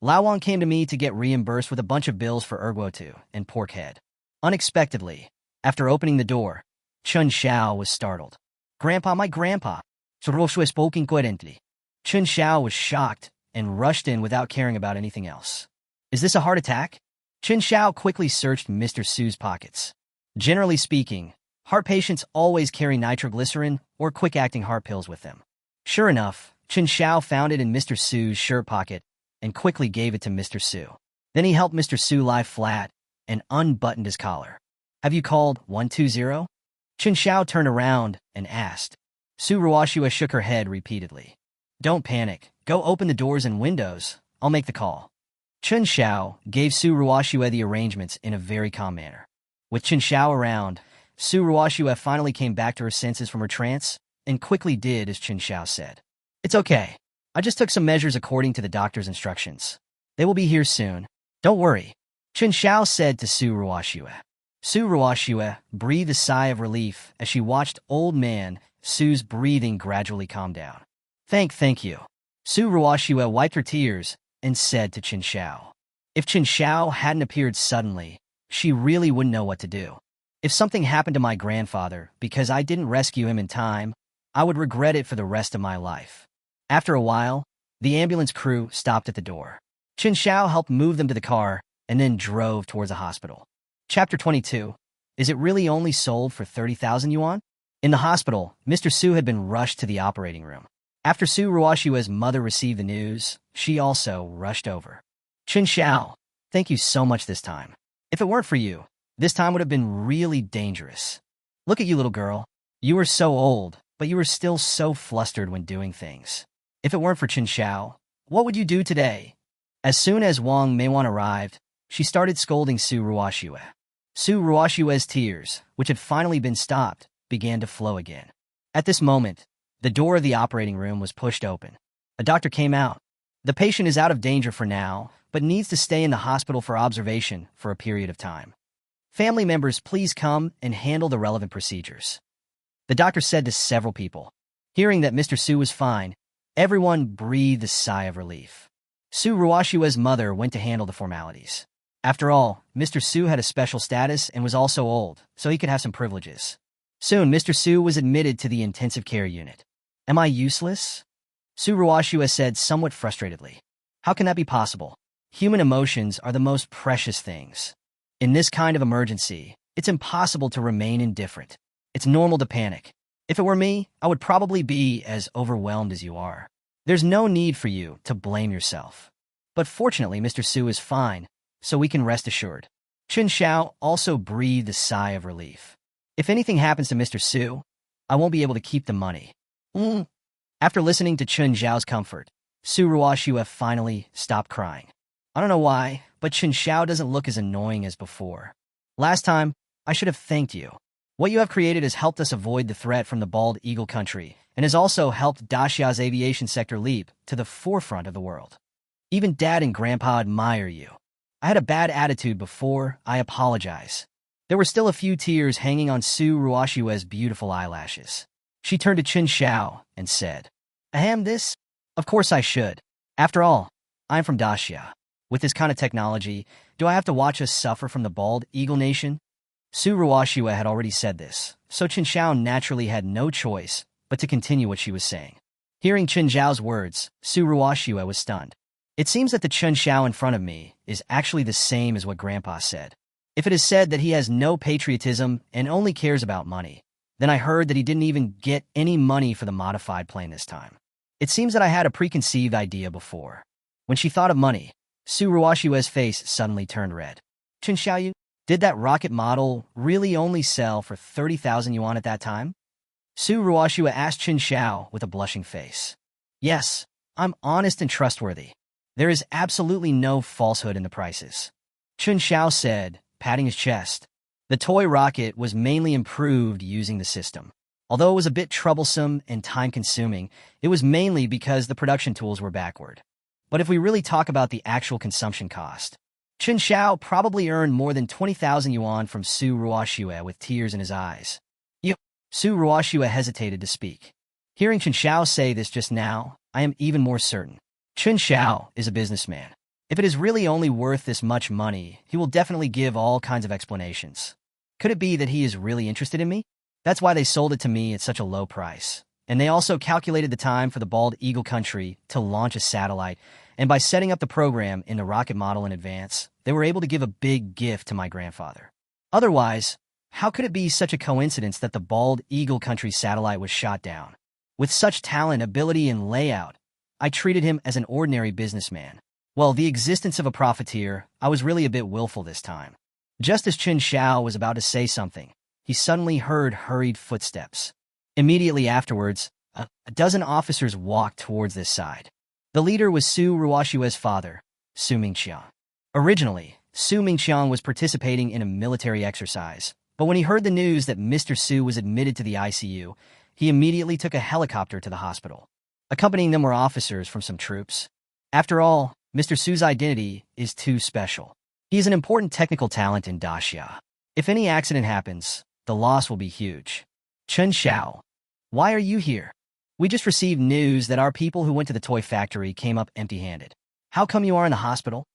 Laowang came to me to get reimbursed with a bunch of bills for Erguotu and Porkhead. Unexpectedly, after opening the door, Chen Xiao was startled. Grandpa, my grandpa. Su Ruoshue spoke incoherently. Chen Xiao was shocked and rushed in without caring about anything else. Is this a heart attack? Chen Xiao quickly searched Mr. Su's pockets. Generally speaking, heart patients always carry nitroglycerin or quick-acting heart pills with them. Sure enough, Chen Xiao found it in Mr. Su's shirt pocket and quickly gave it to Mr. Su. Then he helped Mr. Su lie flat and unbuttoned his collar. Have you called 120? Chen Xiao turned around and asked. Su Ruoxue shook her head repeatedly. Don't panic. Go open the doors and windows. I'll make the call. Chen Xiao gave Su Ruoxue the arrangements in a very calm manner. With Chen Xiao around, Su Ruoxue finally came back to her senses from her trance and quickly did as Chen Xiao said. It's okay. I just took some measures according to the doctor's instructions. They will be here soon. Don't worry. Chen Xiao said to Su Ruoxue. Su Ruoxue breathed a sigh of relief as she watched old man Su's breathing gradually calm down. Thank you. Su Ruoxue wiped her tears and said to Chen Xiao. If Chen Xiao hadn't appeared suddenly, she really wouldn't know what to do. If something happened to my grandfather because I didn't rescue him in time, I would regret it for the rest of my life. After a while, the ambulance crew stopped at the door. Chen Xiao helped move them to the car and then drove towards the hospital. Chapter 22. Is it really only sold for 30,000 yuan? In the hospital, Mr. Su had been rushed to the operating room. After Su Ruoxue's mother received the news, she also rushed over. Chen Xiao, thank you so much this time. If it weren't for you, this time would have been really dangerous. Look at you, little girl. You were so old, but you were still so flustered when doing things. If it weren't for Chen Xiao, what would you do today? As soon as Wang Meiwan arrived, she started scolding Su Ruoxue. Su Ruoxue's tears, which had finally been stopped, began to flow again. At this moment, the door of the operating room was pushed open. A doctor came out. The patient is out of danger for now, but needs to stay in the hospital for observation for a period of time. Family members, please come and handle the relevant procedures. The doctor said to several people. Hearing that Mr. Su was fine, everyone breathed a sigh of relief. Su Ruoxue's mother went to handle the formalities. After all, Mr. Su had a special status and was also old, so he could have some privileges. Soon, Mr. Su was admitted to the intensive care unit. Am I useless? Su Ruoxue said somewhat frustratedly. How can that be possible? Human emotions are the most precious things. In this kind of emergency, it's impossible to remain indifferent. It's normal to panic. If it were me, I would probably be as overwhelmed as you are. There's no need for you to blame yourself. But fortunately, Mr. Su is fine, so we can rest assured. Chen Xiao also breathed a sigh of relief. If anything happens to Mr. Su, I won't be able to keep the money. After listening to Chen Xiao's comfort, Su Ruoxue finally stopped crying. I don't know why, but Chen Xiao doesn't look as annoying as before. Last time, I should have thanked you. What you have created has helped us avoid the threat from the bald eagle country and has also helped Daxia's aviation sector leap to the forefront of the world. Even Dad and Grandpa admire you. I had a bad attitude before. I apologize. There were still a few tears hanging on Su Ruoxue's beautiful eyelashes. She turned to Chen Xiao and said, Ahem, this? Of course I should. After all, I'm from Daxia. With this kind of technology, do I have to watch us suffer from the bald eagle nation? Su Ruoxue had already said this, so Chen Xiao naturally had no choice but to continue what she was saying. Hearing Chen Xiao's words, Su Ruoxue was stunned. It seems that the Chen Xiao in front of me is actually the same as what Grandpa said. If it is said that he has no patriotism and only cares about money, then I heard that he didn't even get any money for the modified plane this time. It seems that I had a preconceived idea before. When she thought of money, Su Ruoxue's face suddenly turned red. Chen Xiao, did that rocket model really only sell for 30,000 yuan at that time? Su Ruoxue asked Chen Xiao with a blushing face. Yes, I'm honest and trustworthy. There is absolutely no falsehood in the prices. Chen Xiao said, patting his chest. The toy rocket was mainly improved using the system. Although it was a bit troublesome and time-consuming, it was mainly because the production tools were backward. But if we really talk about the actual consumption cost, Chen Xiao probably earned more than 20,000 yuan from Su Ruoxue with tears in his eyes. Su Ruoxue hesitated to speak. Hearing Chen Xiao say this just now, I am even more certain. Chen Xiao is a businessman. If it is really only worth this much money, he will definitely give all kinds of explanations. Could it be that he is really interested in me? That's why they sold it to me at such a low price. And they also calculated the time for the bald eagle country to launch a satellite, and by setting up the program in the rocket model in advance, they were able to give a big gift to my grandfather. Otherwise, how could it be such a coincidence that the bald eagle country satellite was shot down? With such talent, ability, and layout, I treated him as an ordinary businessman. Well, the existence of a profiteer, I was really a bit willful this time. Just as Chen Xiao was about to say something, he suddenly heard hurried footsteps. Immediately afterwards, a dozen officers walked towards this side. The leader was Su Ruoshue's father, Su Mingqiang. Originally, Su Mingqiang was participating in a military exercise, but when he heard the news that Mr. Su was admitted to the ICU, he immediately took a helicopter to the hospital. Accompanying them were officers from some troops. After all, Mr. Su's identity is too special. He is an important technical talent in Daxia. If any accident happens, the loss will be huge. Chen Xiao, why are you here? We just received news that our people who went to the toy factory came up empty-handed. How come you are in the hospital?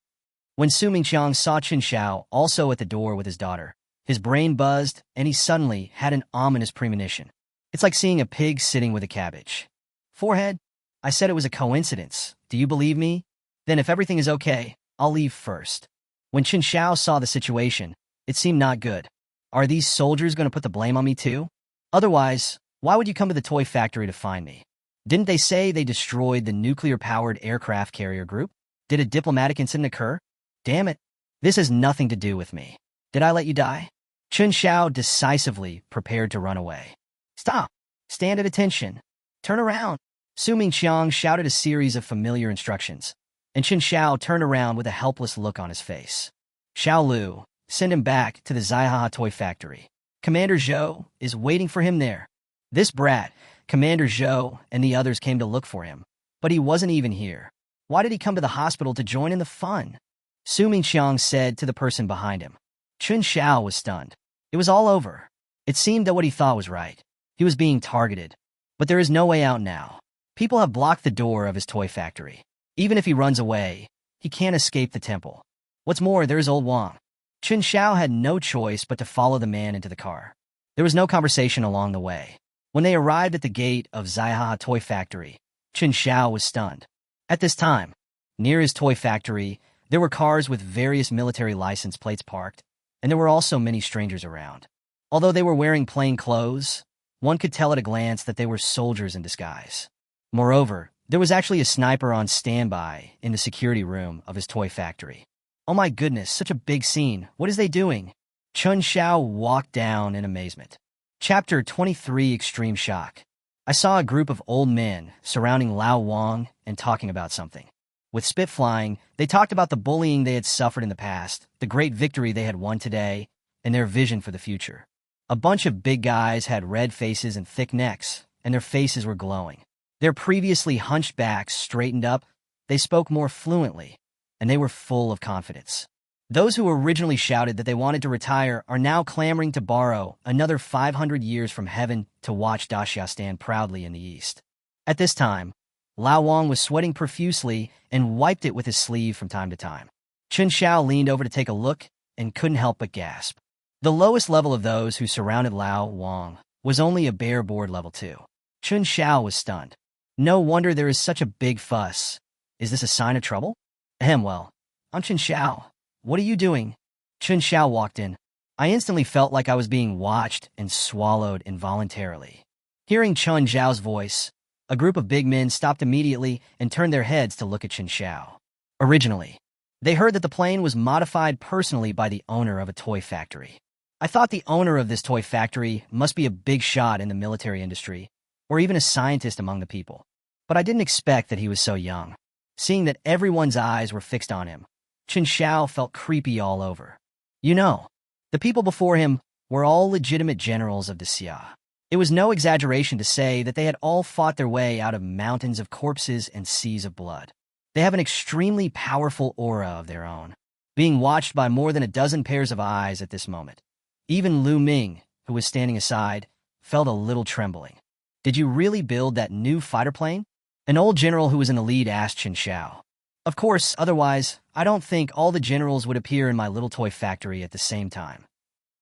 When Su Mingqiang saw Chen Xiao also at the door with his daughter, his brain buzzed and he suddenly had an ominous premonition. It's like seeing a pig sitting with a cabbage. Forehead, I said it was a coincidence. Do you believe me? Then if everything is okay, I'll leave first. When Chen Xiao saw the situation, it seemed not good. Are these soldiers going to put the blame on me too? Otherwise, why would you come to the toy factory to find me? Didn't they say they destroyed the nuclear-powered aircraft carrier group? Did a diplomatic incident occur? Damn it. This has nothing to do with me. Did I let you die? Chen Xiao decisively prepared to run away. Stop. Stand at attention. Turn around. Su Mingqiang shouted a series of familiar instructions, and Chen Xiao turned around with a helpless look on his face. Xiao Lu, send him back to the Zaihaha toy factory. Commander Zhou is waiting for him there. This brat, Commander Zhou, and the others came to look for him, but he wasn't even here. Why did he come to the hospital to join in the fun? Su Mingqiang said to the person behind him. Chen Xiao was stunned. It was all over. It seemed that what he thought was right. He was being targeted. But there is no way out now. People have blocked the door of his toy factory. Even if he runs away, he can't escape the temple. What's more, there is old Wang. Chen Xiao had no choice but to follow the man into the car. There was no conversation along the way. When they arrived at the gate of Zaihaha toy factory, Chen Xiao was stunned. At this time, near his toy factory, there were cars with various military license plates parked, and there were also many strangers around. Although they were wearing plain clothes, one could tell at a glance that they were soldiers in disguise. Moreover, there was actually a sniper on standby in the security room of his toy factory. Oh my goodness, such a big scene. What is they doing? Chen Xiao walked down in amazement. Chapter 23, Extreme Shock. I saw a group of old men surrounding Lao Wang and talking about something. With spit flying, they talked about the bullying they had suffered in the past, the great victory they had won today, and their vision for the future. A bunch of big guys had red faces and thick necks, and their faces were glowing. Their previously hunched backs straightened up, they spoke more fluently, and they were full of confidence. Those who originally shouted that they wanted to retire are now clamoring to borrow another 500 years from heaven to watch Daxia stand proudly in the east. At this time, Lao Wang was sweating profusely and wiped it with his sleeve from time to time. Chen Xiao leaned over to take a look and couldn't help but gasp. The lowest level of those who surrounded Lao Wang was only a bare board level 2. Chen Xiao was stunned. No wonder there is such a big fuss. Is this a sign of trouble? Well, I'm Chen Xiao. What are you doing? Chen Xiao walked in. I instantly felt like I was being watched and swallowed involuntarily. Hearing Chen Xiao's voice, a group of big men stopped immediately and turned their heads to look at Chen Xiao. Originally, they heard that the plane was modified personally by the owner of a toy factory. I thought the owner of this toy factory must be a big shot in the military industry, or even a scientist among the people. But I didn't expect that he was so young. Seeing that everyone's eyes were fixed on him, Chen Xiao felt creepy all over. You know, the people before him were all legitimate generals of Daxia. It was no exaggeration to say that they had all fought their way out of mountains of corpses and seas of blood. They have an extremely powerful aura of their own, being watched by more than a dozen pairs of eyes at this moment. Even Lu Ming, who was standing aside, felt a little trembling. Did you really build that new fighter plane? An old general who was in the lead asked Chen Xiao. Of course, otherwise, I don't think all the generals would appear in my little toy factory at the same time.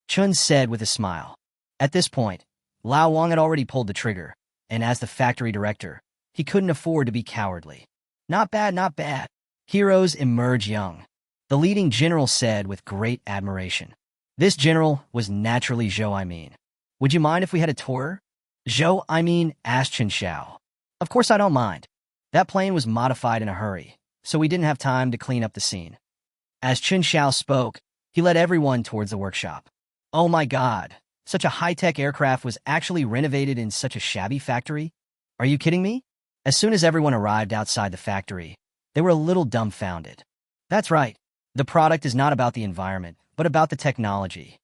Chen said with a smile. At this point, Lao Wang had already pulled the trigger, and as the factory director, he couldn't afford to be cowardly. Not bad, not bad. Heroes emerge young, the leading general said with great admiration. This general was naturally Zhou. Would you mind if we had a tour? Zhou, asked Chen Xiao. Of course I don't mind. That plane was modified in a hurry, so we didn't have time to clean up the scene. As Chen Xiao spoke, he led everyone towards the workshop. Oh my God, Such a high-tech aircraft was actually renovated in such a shabby factory? Are you kidding me? As soon as everyone arrived outside the factory, they were a little dumbfounded. That's right. The product is not about the environment, but about the technology,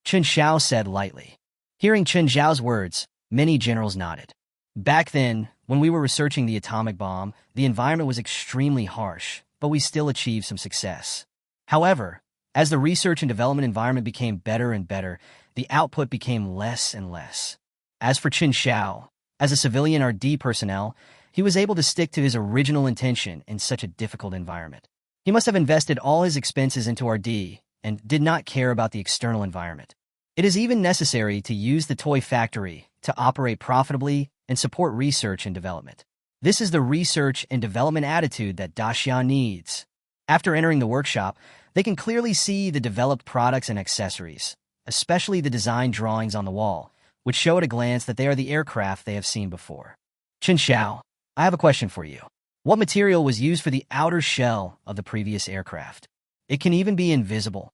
Chen Xiao said lightly. Hearing Chen Xiao's words, many generals nodded. Back then, when we were researching the atomic bomb, the environment was extremely harsh, but we still achieved some success. However, as the research and development environment became better and better, the output became less and less. As for Chen Xiao, as a civilian R&D personnel, he was able to stick to his original intention in such a difficult environment. He must have invested all his expenses into R&D and did not care about the external environment. It is even necessary to use the toy factory to operate profitably and support research and development. This is the research and development attitude that Daxia needs. After entering the workshop, they can clearly see the developed products and accessories, especially the design drawings on the wall, which show at a glance that they are the aircraft they have seen before. Chen Xiao, I have a question for you. What material was used for the outer shell of the previous aircraft? It can even be invisible.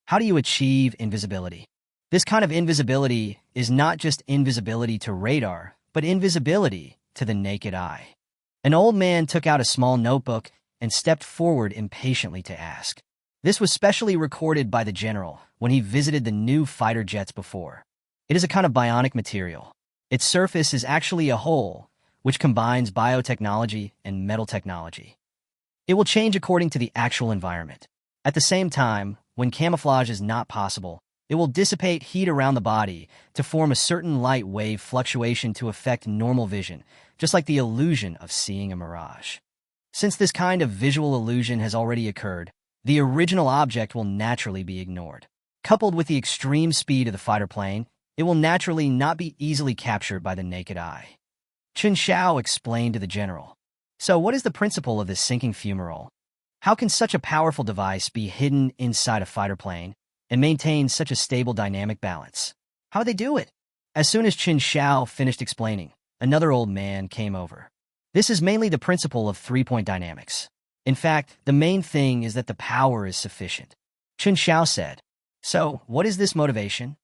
How do you achieve invisibility? This kind of invisibility is not just invisibility to radar, but invisibility to the naked eye. An old man took out a small notebook and stepped forward impatiently to ask. This was specially recorded by the general when he visited the new fighter jets before. It is a kind of bionic material. Its surface is actually a hole, which combines biotechnology and metal technology. It will change according to the actual environment. At the same time, when camouflage is not possible, it will dissipate heat around the body to form a certain light wave fluctuation to affect normal vision, just like the illusion of seeing a mirage. Since this kind of visual illusion has already occurred, the original object will naturally be ignored. Coupled with the extreme speed of the fighter plane, it will naturally not be easily captured by the naked eye. Chen Xiao explained to the general. So what is the principle of this sinking fumarole? How can such a powerful device be hidden inside a fighter plane and maintain such a stable dynamic balance? How would they do it? As soon as Chen Xiao finished explaining, another old man came over. This is mainly the principle of three-point dynamics. In fact, the main thing is that the power is sufficient. Chen Xiao said. So, what is this motivation?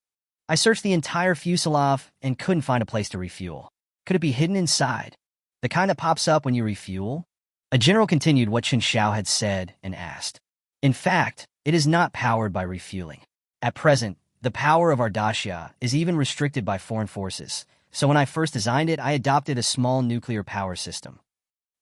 I searched the entire fuselage and couldn't find a place to refuel. Could it be hidden inside? The kind that pops up when you refuel? A general continued what Chen Xiao had said and asked. In fact, it is not powered by refueling. At present, the power of our Daxia is even restricted by foreign forces, so when I first designed it, I adopted a small nuclear power system.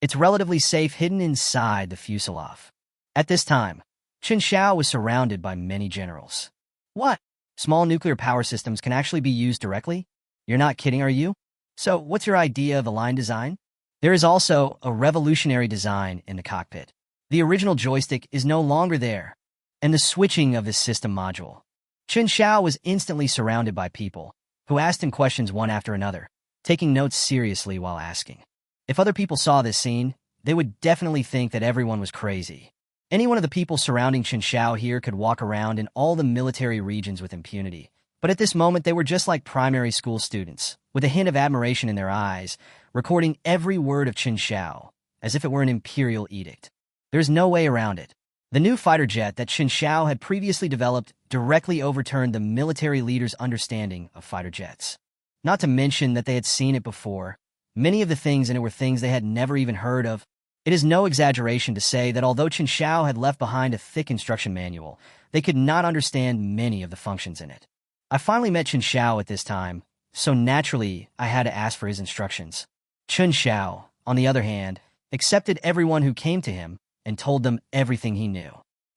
It's relatively safe hidden inside the fuselage. At this time, Chen Xiao was surrounded by many generals. What? Small nuclear power systems can actually be used directly? You're not kidding, are you? So, what's your idea of a line design? There is also a revolutionary design in the cockpit. The original joystick is no longer there, and the switching of this system module. Chen Xiao was instantly surrounded by people who asked him questions one after another, taking notes seriously while asking. If other people saw this scene, they would definitely think that everyone was crazy. Any one of the people surrounding Chen Xiao here could walk around in all the military regions with impunity. But at this moment, they were just like primary school students, with a hint of admiration in their eyes, recording every word of Chen Xiao, as if it were an imperial edict. There's no way around it. The new fighter jet that Chen Xiao had previously developed directly overturned the military leader's understanding of fighter jets. Not to mention that they had seen it before. Many of the things in it were things they had never even heard of. It is no exaggeration to say that although Chen Xiao had left behind a thick instruction manual, they could not understand many of the functions in it. I finally met Chen Xiao at this time, so naturally I had to ask for his instructions. Chen Xiao, on the other hand, accepted everyone who came to him and told them everything he knew.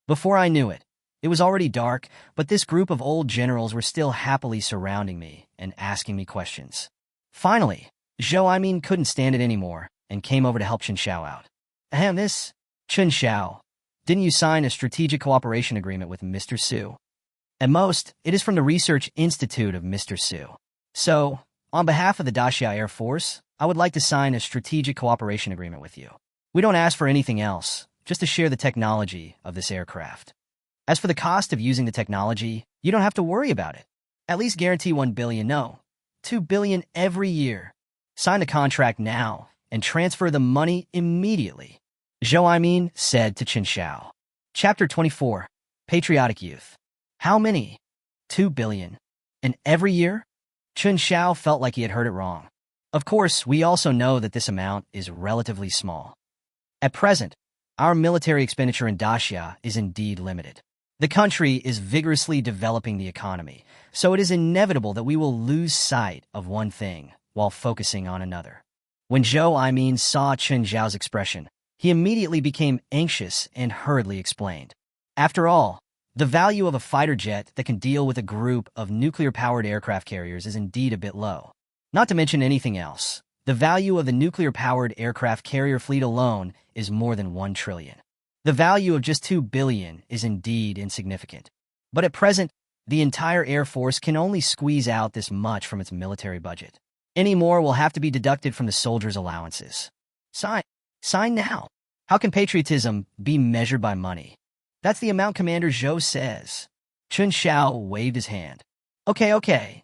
Before I knew it, it was already dark, but this group of old generals were still happily surrounding me and asking me questions. Finally, Zhou couldn't stand it anymore and came over to help Chen Xiao out. Ahem, this, Chen Xiao, didn't you sign a strategic cooperation agreement with Mr. Su? At most, it is from the Research Institute of Mr. Su. So, on behalf of the Daxia Air Force, I would like to sign a strategic cooperation agreement with you. We don't ask for anything else, just to share the technology of this aircraft. As for the cost of using the technology, you don't have to worry about it. At least guarantee 1 billion, no, 2 billion every year. Sign the contract now and transfer the money immediately, Zhou said to Chen Xiao. Chapter 24, Patriotic Youth. How many? 2 billion. And every year? Chen Xiao felt like he had heard it wrong. Of course, we also know that this amount is relatively small. At present, our military expenditure in Daxia is indeed limited. The country is vigorously developing the economy, so it is inevitable that we will lose sight of one thing while focusing on another. When Zhou Aimin saw Chen Xiao's expression, he immediately became anxious and hurriedly explained. After all, the value of a fighter jet that can deal with a group of nuclear-powered aircraft carriers is indeed a bit low. Not to mention anything else, the value of the nuclear-powered aircraft carrier fleet alone is more than 1 trillion. The value of just 2 billion is indeed insignificant. But at present, the entire Air Force can only squeeze out this much from its military budget. Any more will have to be deducted from the soldiers' allowances. Sign now. How can patriotism be measured by money? That's the amount Commander Zhou says. Chen Xiao waved his hand. Okay.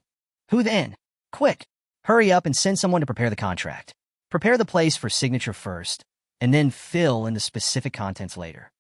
Who then? Quick, hurry up and send someone to prepare the contract. Prepare the place for signature first, and then fill in the specific contents later.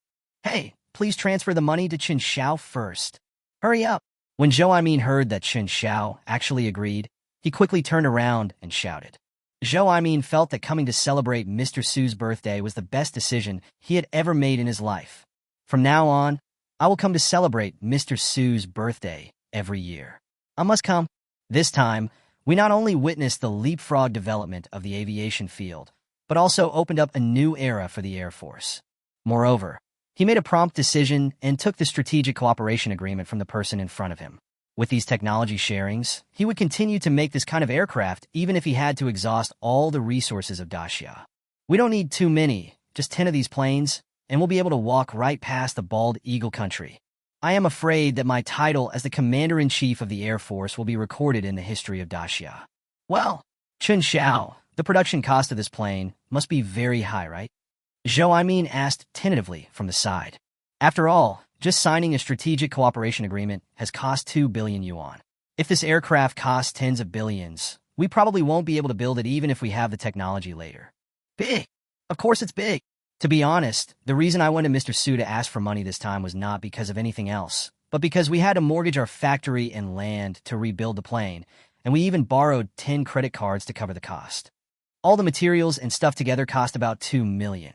Hey, please transfer the money to Chen Xiao first. Hurry up. When Zhou Aimin heard that Chen Xiao actually agreed, he quickly turned around and shouted. Zhou Aimin felt that coming to celebrate Mr. Su's birthday was the best decision he had ever made in his life. From now on, I will come to celebrate Mr. Su's birthday every year. I must come. This time, we not only witnessed the leapfrog development of the aviation field, but also opened up a new era for the Air Force. Moreover, he made a prompt decision and took the strategic cooperation agreement from the person in front of him. With these technology sharings, he would continue to make this kind of aircraft even if he had to exhaust all the resources of Daxia. We don't need too many, just 10 of these planes, and we'll be able to walk right past the bald eagle country. I am afraid that my title as the Commander-in-Chief of the Air Force will be recorded in the history of Daxia. Well, Chen Xiao, the production cost of this plane must be very high, right? Zhou Aimin asked tentatively from the side. After all, just signing a strategic cooperation agreement has cost 2 billion yuan. If this aircraft costs tens of billions, we probably won't be able to build it even if we have the technology later. Big! Of course it's big! To be honest, the reason I went to Mr. Su to ask for money this time was not because of anything else, but because we had to mortgage our factory and land to rebuild the plane, and we even borrowed 10 credit cards to cover the cost. All the materials and stuff together cost about 2 million.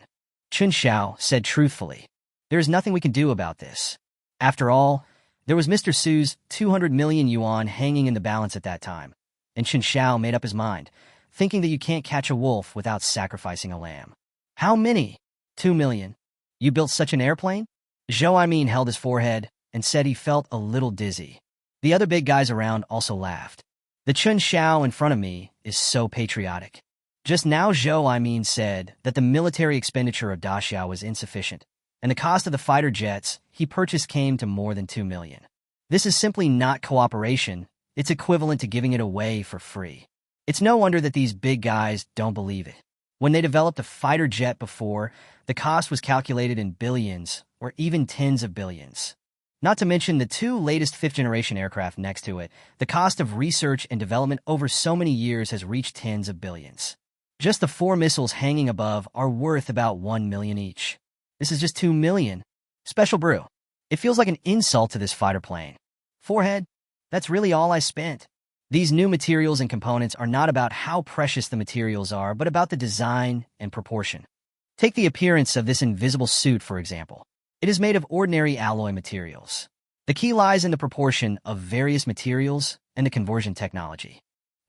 Chen Xiao said truthfully. There is nothing we can do about this. After all, there was Mr. Su's 200 million yuan hanging in the balance at that time, and Chen Xiao made up his mind, thinking that you can't catch a wolf without sacrificing a lamb. How many? 2 million. You built such an airplane? Zhou Aimin held his forehead and said he felt a little dizzy. The other big guys around also laughed. The Chen Xiao in front of me is so patriotic. Just now Zhou Aimin said that the military expenditure of Daxia was insufficient, and the cost of the fighter jets he purchased came to more than 2 million. This is simply not cooperation, it's equivalent to giving it away for free. It's no wonder that these big guys don't believe it. When they developed a fighter jet before, the cost was calculated in billions or even tens of billions. Not to mention the 2 latest 5th-generation aircraft next to it, the cost of research and development over so many years has reached tens of billions. Just the 4 missiles hanging above are worth about 1 million each. This is just 2 million. Special brew. It feels like an insult to this fighter plane. Forehead, that's really all I spent. These new materials and components are not about how precious the materials are, but about the design and proportion. Take the appearance of this invisible suit, for example. It is made of ordinary alloy materials. The key lies in the proportion of various materials and the conversion technology.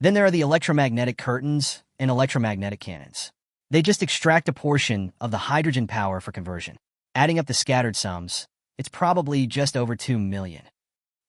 Then there are the electromagnetic curtains and electromagnetic cannons. They just extract a portion of the hydrogen power for conversion. Adding up the scattered sums, it's probably just over 2 million.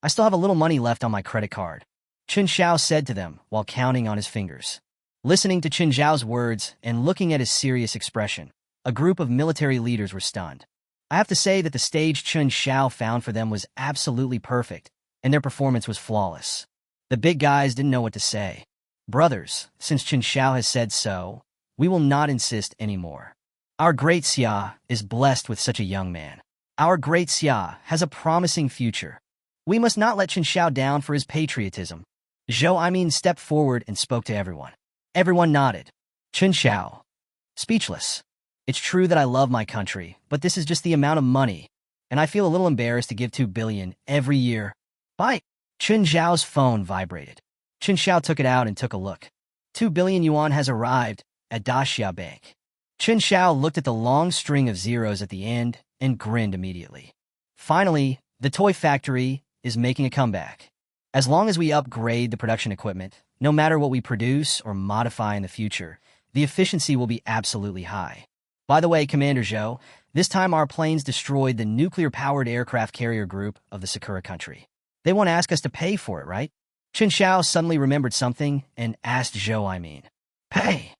I still have a little money left on my credit card, Chen Xiao said to them while counting on his fingers. Listening to Chen Xiao's words and looking at his serious expression, a group of military leaders were stunned. I have to say that the stage Chen Xiao found for them was absolutely perfect, and their performance was flawless. The big guys didn't know what to say. Brothers, since Chen Xiao has said so, we will not insist anymore. Our great Xia is blessed with such a young man. Our great Xia has a promising future. We must not let Chen Xiao down for his patriotism. Zhou Aimin stepped forward and spoke to everyone. Everyone nodded. Chen Xiao. Speechless. It's true that I love my country, but this is just the amount of money, and I feel a little embarrassed to give 2 billion every year. Chen Xiao's phone vibrated. Chen Xiao took it out and took a look. 2 billion yuan has arrived at Daxia Bank. Chen Xiao looked at the long string of zeros at the end and grinned immediately. Finally, the toy factory is making a comeback. As long as we upgrade the production equipment, no matter what we produce or modify in the future, the efficiency will be absolutely high. By the way, Commander Zhou, this time our planes destroyed the nuclear-powered aircraft carrier group of the Sakura country. They won't ask us to pay for it, right? Chen Xiao suddenly remembered something and asked Zhou, Pay?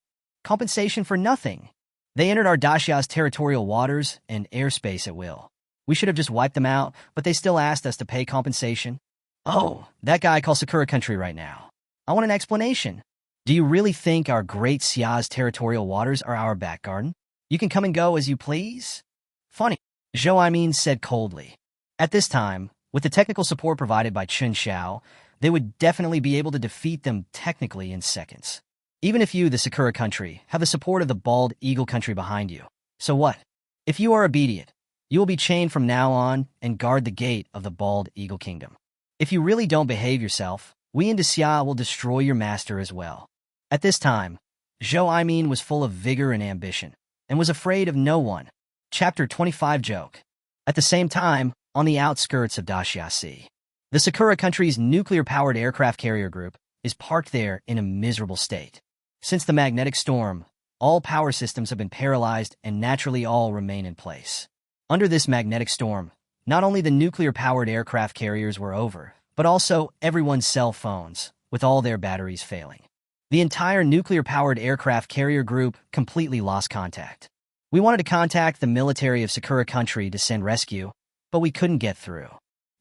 Compensation for nothing. They entered our Daxia's territorial waters and airspace at will. We should have just wiped them out, but they still asked us to pay compensation. Oh, that guy calls Sakura country right now. I want an explanation. Do you really think our great Xia's territorial waters are our back garden? You can come and go as you please? Funny, Zhou said coldly. At this time, with the technical support provided by Chen Xiao, they would definitely be able to defeat them technically in seconds. Even if you, the Sakura country, have the support of the bald eagle country behind you. So what? If you are obedient, you will be chained from now on and guard the gate of the bald eagle kingdom. If you really don't behave yourself, we in Xia will destroy your master as well. At this time, Zhou was full of vigor and ambition, and was afraid of no one. Chapter 25 Joke. At the same time, on the outskirts of Daxia Sea, the Sakura country's nuclear-powered aircraft carrier group is parked there in a miserable state. Since the magnetic storm, all power systems have been paralyzed and naturally all remain in place. Under this magnetic storm, not only the nuclear-powered aircraft carriers were over, but also everyone's cell phones, with all their batteries failing. The entire nuclear-powered aircraft carrier group completely lost contact. We wanted to contact the military of Sakura country to send rescue, but we couldn't get through.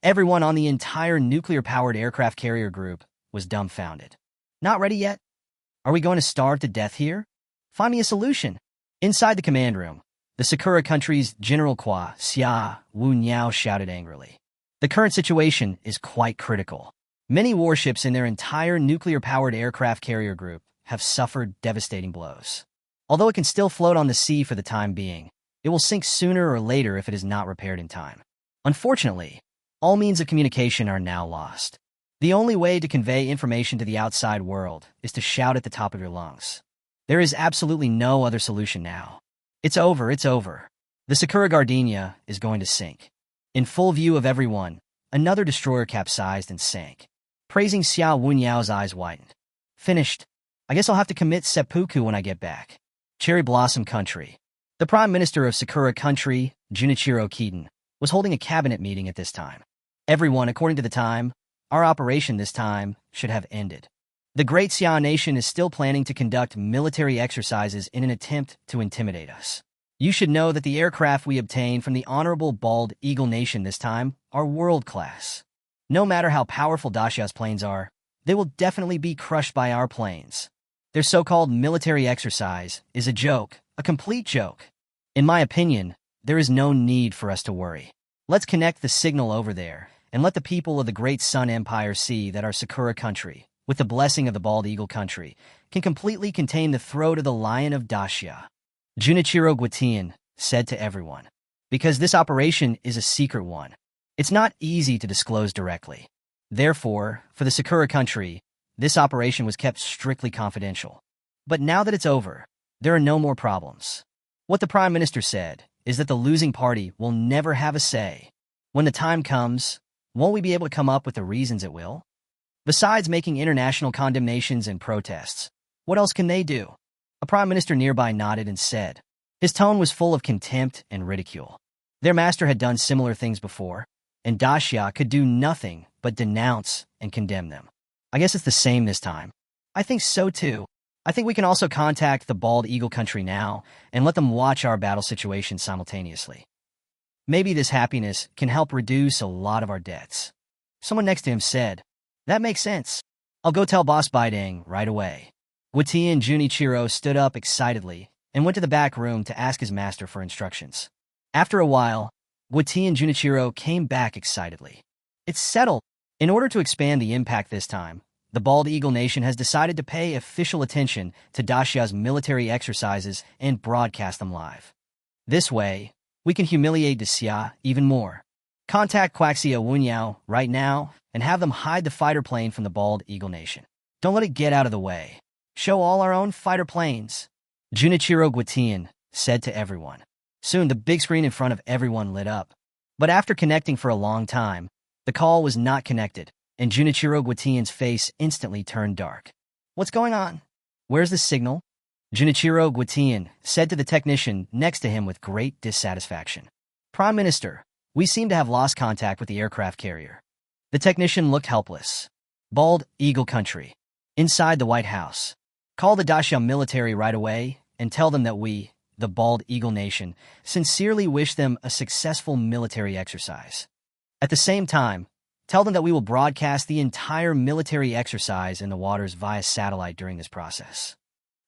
Everyone on the entire nuclear-powered aircraft carrier group was dumbfounded. Not ready yet? Are we going to starve to death here? Find me a solution. Inside the command room, the Sakura country's General Kwa Xia Wu Niao shouted angrily. The current situation is quite critical. Many warships in their entire nuclear-powered aircraft carrier group have suffered devastating blows. Although it can still float on the sea for the time being, it will sink sooner or later if it is not repaired in time. Unfortunately, all means of communication are now lost. The only way to convey information to the outside world is to shout at the top of your lungs. There is absolutely no other solution now. It's over, it's over. The Sakura Gardenia is going to sink. In full view of everyone, another destroyer capsized and sank. Praising Xiao Wunyao's eyes widened. Finished. I guess I'll have to commit seppuku when I get back. Cherry Blossom Country. The Prime Minister of Sakura Country, Junichiro Keaton, was holding a cabinet meeting at this time. Everyone, according to the time, our operation this time should have ended. The Great Xia Nation is still planning to conduct military exercises in an attempt to intimidate us. You should know that the aircraft we obtained from the Honorable Bald Eagle Nation this time are world-class. No matter how powerful Daxia's planes are, they will definitely be crushed by our planes. Their so-called military exercise is a joke, a complete joke. In my opinion, there is no need for us to worry. Let's connect the signal over there and let the people of the Great Sun Empire see that our Sakura country, with the blessing of the Bald Eagle country, can completely contain the throat of the Lion of Daxia. Junichiro Guitian said to everyone, because this operation is a secret one. It's not easy to disclose directly. Therefore, for the Sakura country, this operation was kept strictly confidential. But now that it's over, there are no more problems. What the Prime Minister said is that the losing party will never have a say. When the time comes, won't we be able to come up with the reasons it will? Besides making international condemnations and protests, what else can they do? A Prime Minister nearby nodded and said. His tone was full of contempt and ridicule. Their master had done similar things before, and Daxia could do nothing but denounce and condemn them. I guess it's the same this time. I think so too. I think we can also contact the Bald Eagle country now and let them watch our battle situation simultaneously. Maybe this happiness can help reduce a lot of our debts. Someone next to him said, that makes sense. I'll go tell Boss Baidang right away. Guitian Junichiro stood up excitedly and went to the back room to ask his master for instructions. After a while, Guitian Junichiro came back excitedly. It's settled. In order to expand the impact this time, the Bald Eagle Nation has decided to pay official attention to Daxia's military exercises and broadcast them live. This way, we can humiliate Daxia even more. Contact Quaxia Wunyao right now and have them hide the fighter plane from the bald eagle nation. Don't let it get out of the way. Show all our own fighter planes. Junichiro Guitian said to everyone. Soon the big screen in front of everyone lit up. But after connecting for a long time, the call was not connected, and Junichiro Guitian's face instantly turned dark. What's going on? Where's the signal? Junichiro Guitian said to the technician next to him with great dissatisfaction. Prime Minister, we seem to have lost contact with the aircraft carrier. The technician looked helpless. Bald Eagle Country. Inside the White House. Call the Dacia military right away and tell them that we, the Bald Eagle Nation, sincerely wish them a successful military exercise. At the same time, tell them that we will broadcast the entire military exercise in the waters via satellite during this process.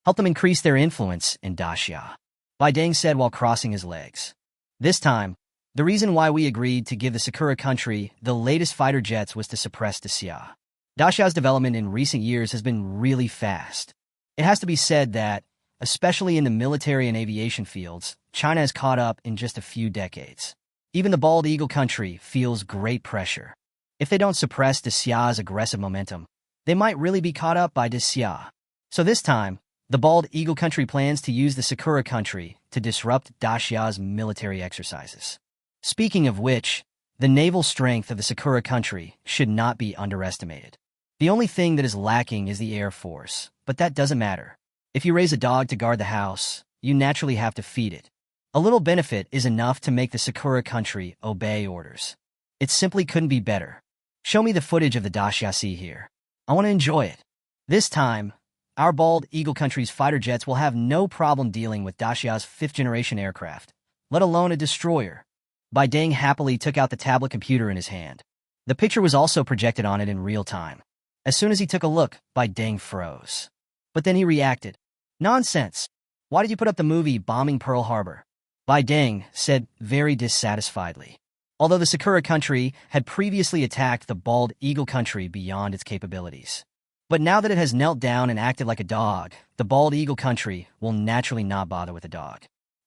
Help them increase their influence in Dacia, Bai Deng said while crossing his legs. This time, the reason why we agreed to give the Sakura country the latest fighter jets was to suppress Dacia. Dacia's development in recent years has been really fast. It has to be said that, especially in the military and aviation fields, China has caught up in just a few decades. Even the Bald Eagle country feels great pressure. If they don't suppress Dacia's aggressive momentum, they might really be caught up by Dacia. So this time, the Bald Eagle country plans to use the Sakura country to disrupt Dacia's military exercises. Speaking of which, the naval strength of the Sakura country should not be underestimated. The only thing that is lacking is the Air Force, but that doesn't matter. If you raise a dog to guard the house, you naturally have to feed it. A little benefit is enough to make the Sakura country obey orders. It simply couldn't be better. Show me the footage of the Dacia Sea here. I want to enjoy it. This time, our Bald Eagle country's fighter jets will have no problem dealing with Dacia's fifth-generation aircraft, let alone a destroyer. Bai Deng happily took out the tablet computer in his hand. The picture was also projected on it in real time. As soon as he took a look, Bai Deng froze. But then he reacted. Nonsense. Why did you put up the movie Bombing Pearl Harbor? Bai Deng said very dissatisfiedly. Although the Sakura country had previously attacked the Bald Eagle country beyond its capabilities. But now that it has knelt down and acted like a dog, the Bald Eagle country will naturally not bother with a dog.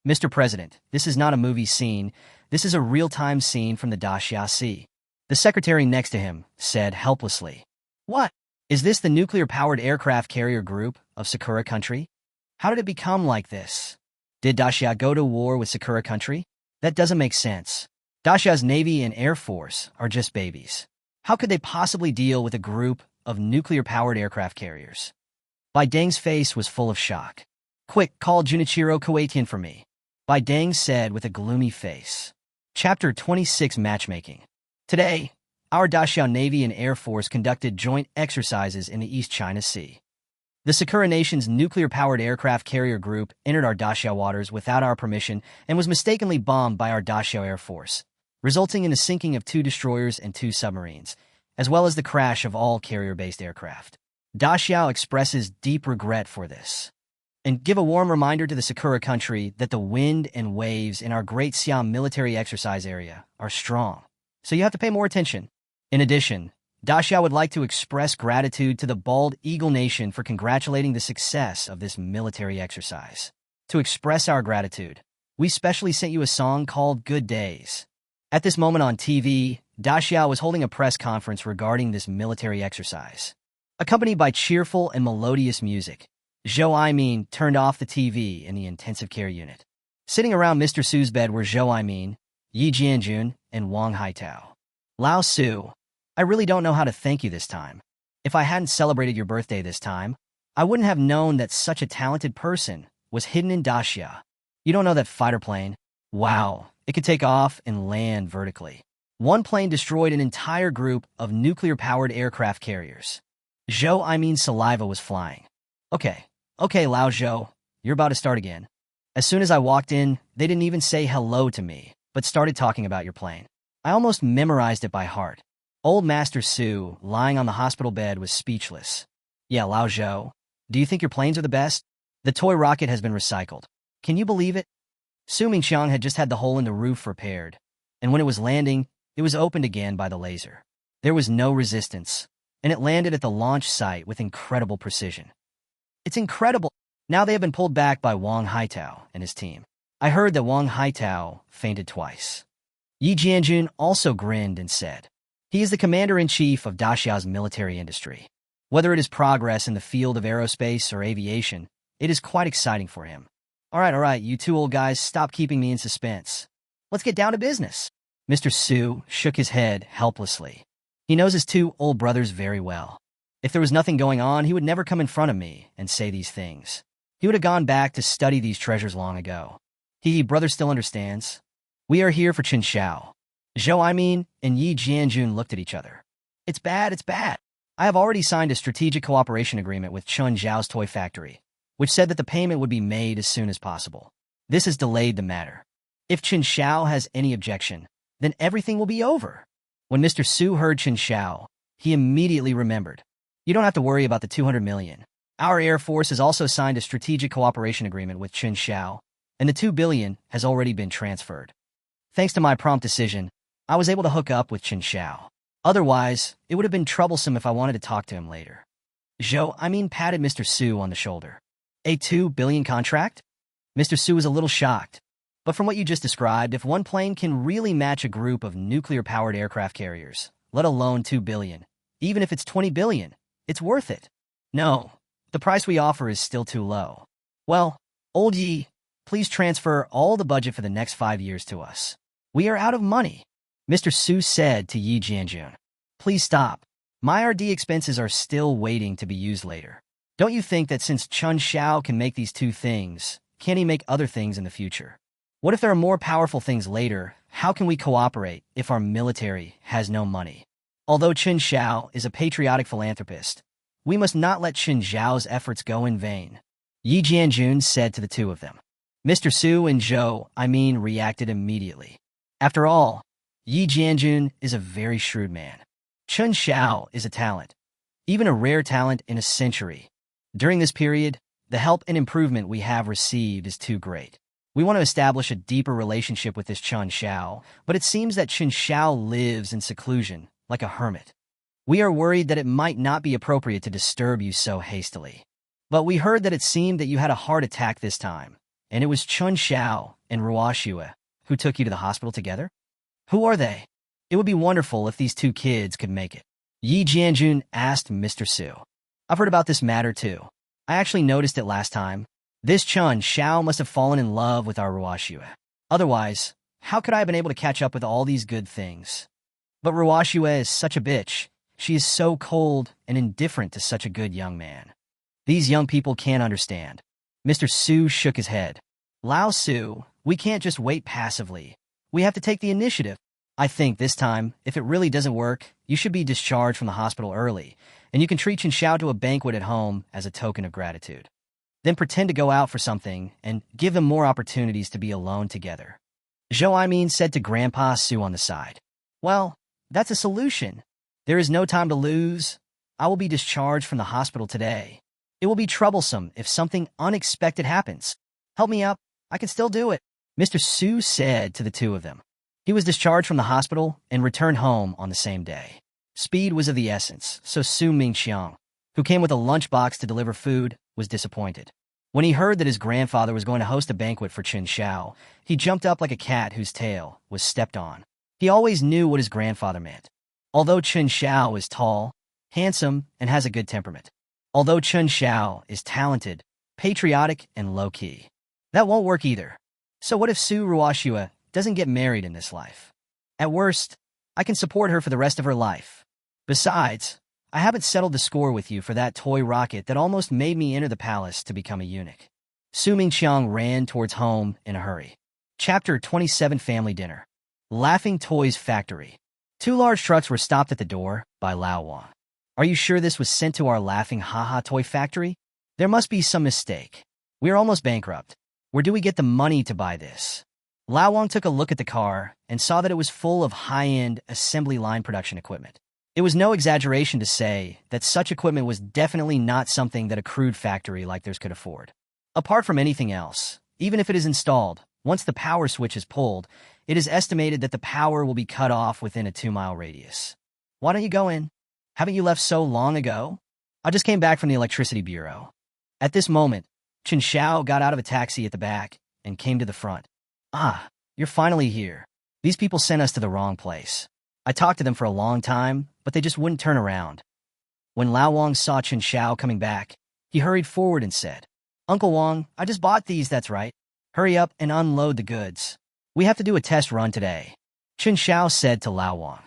Mr. President, this is not a movie scene. This is a real-time scene from the Dacia Sea. The secretary next to him said helplessly. What? Is this the nuclear-powered aircraft carrier group of Sakura country? How did it become like this? Did Dacia go to war with Sakura country? That doesn't make sense. Dacia's Navy and Air Force are just babies. How could they possibly deal with a group of nuclear-powered aircraft carriers? Bai Deng's face was full of shock. Quick, call Junichiro Guitian for me. Bai Deng said with a gloomy face. Chapter 26 Matchmaking. Today, our Dacia Navy and Air Force conducted joint exercises in the East China Sea. The Sakura Nation's nuclear-powered aircraft carrier group entered our Dacia waters without our permission and was mistakenly bombed by our Dacia Air Force, resulting in the sinking of 2 destroyers and 2 submarines, as well as the crash of all carrier-based aircraft. Dacia expresses deep regret for this, and give a warm reminder to the Sakura country that the wind and waves in our Great Siam military exercise area are strong, so you have to pay more attention. In addition, Dacia would like to express gratitude to the Bald Eagle Nation for congratulating the success of this military exercise. To express our gratitude, we specially sent you a song called Good Days. At this moment on TV, Dacia was holding a press conference regarding this military exercise. Accompanied by cheerful and melodious music, Zhou Aimin turned off the TV in the intensive care unit. Sitting around Mr. Su's bed were Zhou Aimin, Yi Jianjun, and Wang Haitao. Lao Su, I really don't know how to thank you this time. If I hadn't celebrated your birthday this time, I wouldn't have known that such a talented person was hidden in Dacia. You don't know that fighter plane? Wow, it could take off and land vertically. One plane destroyed an entire group of nuclear-powered aircraft carriers. Zhou Aimin's saliva was flying. Okay, Lao Zhou, you're about to start again. As soon as I walked in, they didn't even say hello to me, but started talking about your plane. I almost memorized it by heart. Old Master Su, lying on the hospital bed, was speechless. Yeah, Lao Zhou, do you think your planes are the best? The toy rocket has been recycled. Can you believe it? Su Mingxiang had just had the hole in the roof repaired, and when it was landing, it was opened again by the laser. There was no resistance, and it landed at the launch site with incredible precision. It's incredible. Now they have been pulled back by Wang Haitao and his team. I heard that Wang Haitao fainted twice. Yi Jianjun also grinned and said, He is the commander-in-chief of Daxiao's military industry. Whether it is progress in the field of aerospace or aviation, it is quite exciting for him. All right, you two old guys, stop keeping me in suspense. Let's get down to business. Mr. Su shook his head helplessly. He knows his two old brothers very well. If there was nothing going on, he would never come in front of me and say these things. He would have gone back to study these treasures long ago. Brother still understands. We are here for Chen Xiao. Zhou and Yi Jianjun looked at each other. It's bad. I have already signed a strategic cooperation agreement with Chen Xiao's toy factory, which said that the payment would be made as soon as possible. This has delayed the matter. If Chen Xiao has any objection, then everything will be over. When Mr. Su heard Chen Xiao, he immediately remembered. You don't have to worry about the 200 million. Our Air Force has also signed a strategic cooperation agreement with Chen Xiao, and the 2 billion has already been transferred. Thanks to my prompt decision, I was able to hook up with Chen Xiao. Otherwise, it would have been troublesome if I wanted to talk to him later. Zhou patted Mr. Su on the shoulder. A 2 billion contract? Mr. Su was a little shocked. But from what you just described, if one plane can really match a group of nuclear-powered aircraft carriers, let alone 2 billion, even if it's 20 billion, it's worth it. No, the price we offer is still too low. Well, old Yi, please transfer all the budget for the next 5 years to us. We are out of money. Mr. Su said to Yi Jianjun. Please stop. My RD expenses are still waiting to be used later. Don't you think that since Chen Xiao can make these 2 things, can he make other things in the future? What if there are more powerful things later? How can we cooperate if our military has no money? Although Chen Xiao is a patriotic philanthropist, we must not let Chen Xiao's efforts go in vain. Yi Jianjun said to the 2 of them. Mr. Su and Zhou reacted immediately. After all, Yi Jianjun is a very shrewd man. Chen Xiao is a talent, even a rare talent in a century. During this period, the help and improvement we have received is too great. We want to establish a deeper relationship with this Chen Xiao, but it seems that Chen Xiao lives in seclusion, like a hermit. We are worried that it might not be appropriate to disturb you so hastily. But we heard that it seemed that you had a heart attack this time, and it was Chen Xiao and Ruoxue who took you to the hospital together? Who are they? It would be wonderful if these 2 kids could make it. Yi Jianjun asked Mr. Su. I've heard about this matter too. I actually noticed it last time. This Chen Xiao must have fallen in love with our Ruoxue. Otherwise, how could I have been able to catch up with all these good things? But Ruoxue is such a bitch. She is so cold and indifferent to such a good young man. These young people can't understand. Mr. Su shook his head. Lao Su, we can't just wait passively. We have to take the initiative. I think this time, if it really doesn't work, you should be discharged from the hospital early, and you can treat Chen Xiao to a banquet at home as a token of gratitude. Then pretend to go out for something and give them more opportunities to be alone together. Zhou said to Grandpa Su on the side. Well, that's a solution. There is no time to lose. I will be discharged from the hospital today. It will be troublesome if something unexpected happens. Help me up. I can still do it. Mr. Su said to the 2 of them. He was discharged from the hospital and returned home on the same day. Speed was of the essence, so Su Mingxiang, who came with a lunchbox to deliver food, was disappointed. When he heard that his grandfather was going to host a banquet for Chen Xiao, he jumped up like a cat whose tail was stepped on. He always knew what his grandfather meant. Although Chen Xiao is tall, handsome, and has a good temperament. Although Chen Xiao is talented, patriotic, and low-key. That won't work either. So what if Su Ruoxue doesn't get married in this life? At worst, I can support her for the rest of her life. Besides, I haven't settled the score with you for that toy rocket that almost made me enter the palace to become a eunuch. Su Mingxiang ran towards home in a hurry. Chapter 27 Family Dinner. Laughing Toys Factory. 2 large trucks were stopped at the door by Lao Wang. Are you sure this was sent to our Laughing Haha Toy Factory? There must be some mistake. We are almost bankrupt. Where do we get the money to buy this? Lao Wang took a look at the car and saw that it was full of high-end assembly line production equipment. It was no exaggeration to say that such equipment was definitely not something that a crude factory like theirs could afford. Apart from anything else, even if it is installed, once the power switch is pulled, it is estimated that the power will be cut off within a 2-mile radius. Why don't you go in? Haven't you left so long ago? I just came back from the electricity bureau. At this moment, Chen Xiao got out of a taxi at the back and came to the front. Ah, you're finally here. These people sent us to the wrong place. I talked to them for a long time, but they just wouldn't turn around. When Lao Wang saw Chen Xiao coming back, he hurried forward and said, "Uncle Wang, I just bought these, that's right. Hurry up and unload the goods. We have to do a test run today," Chen Xiao said to Lao Wang.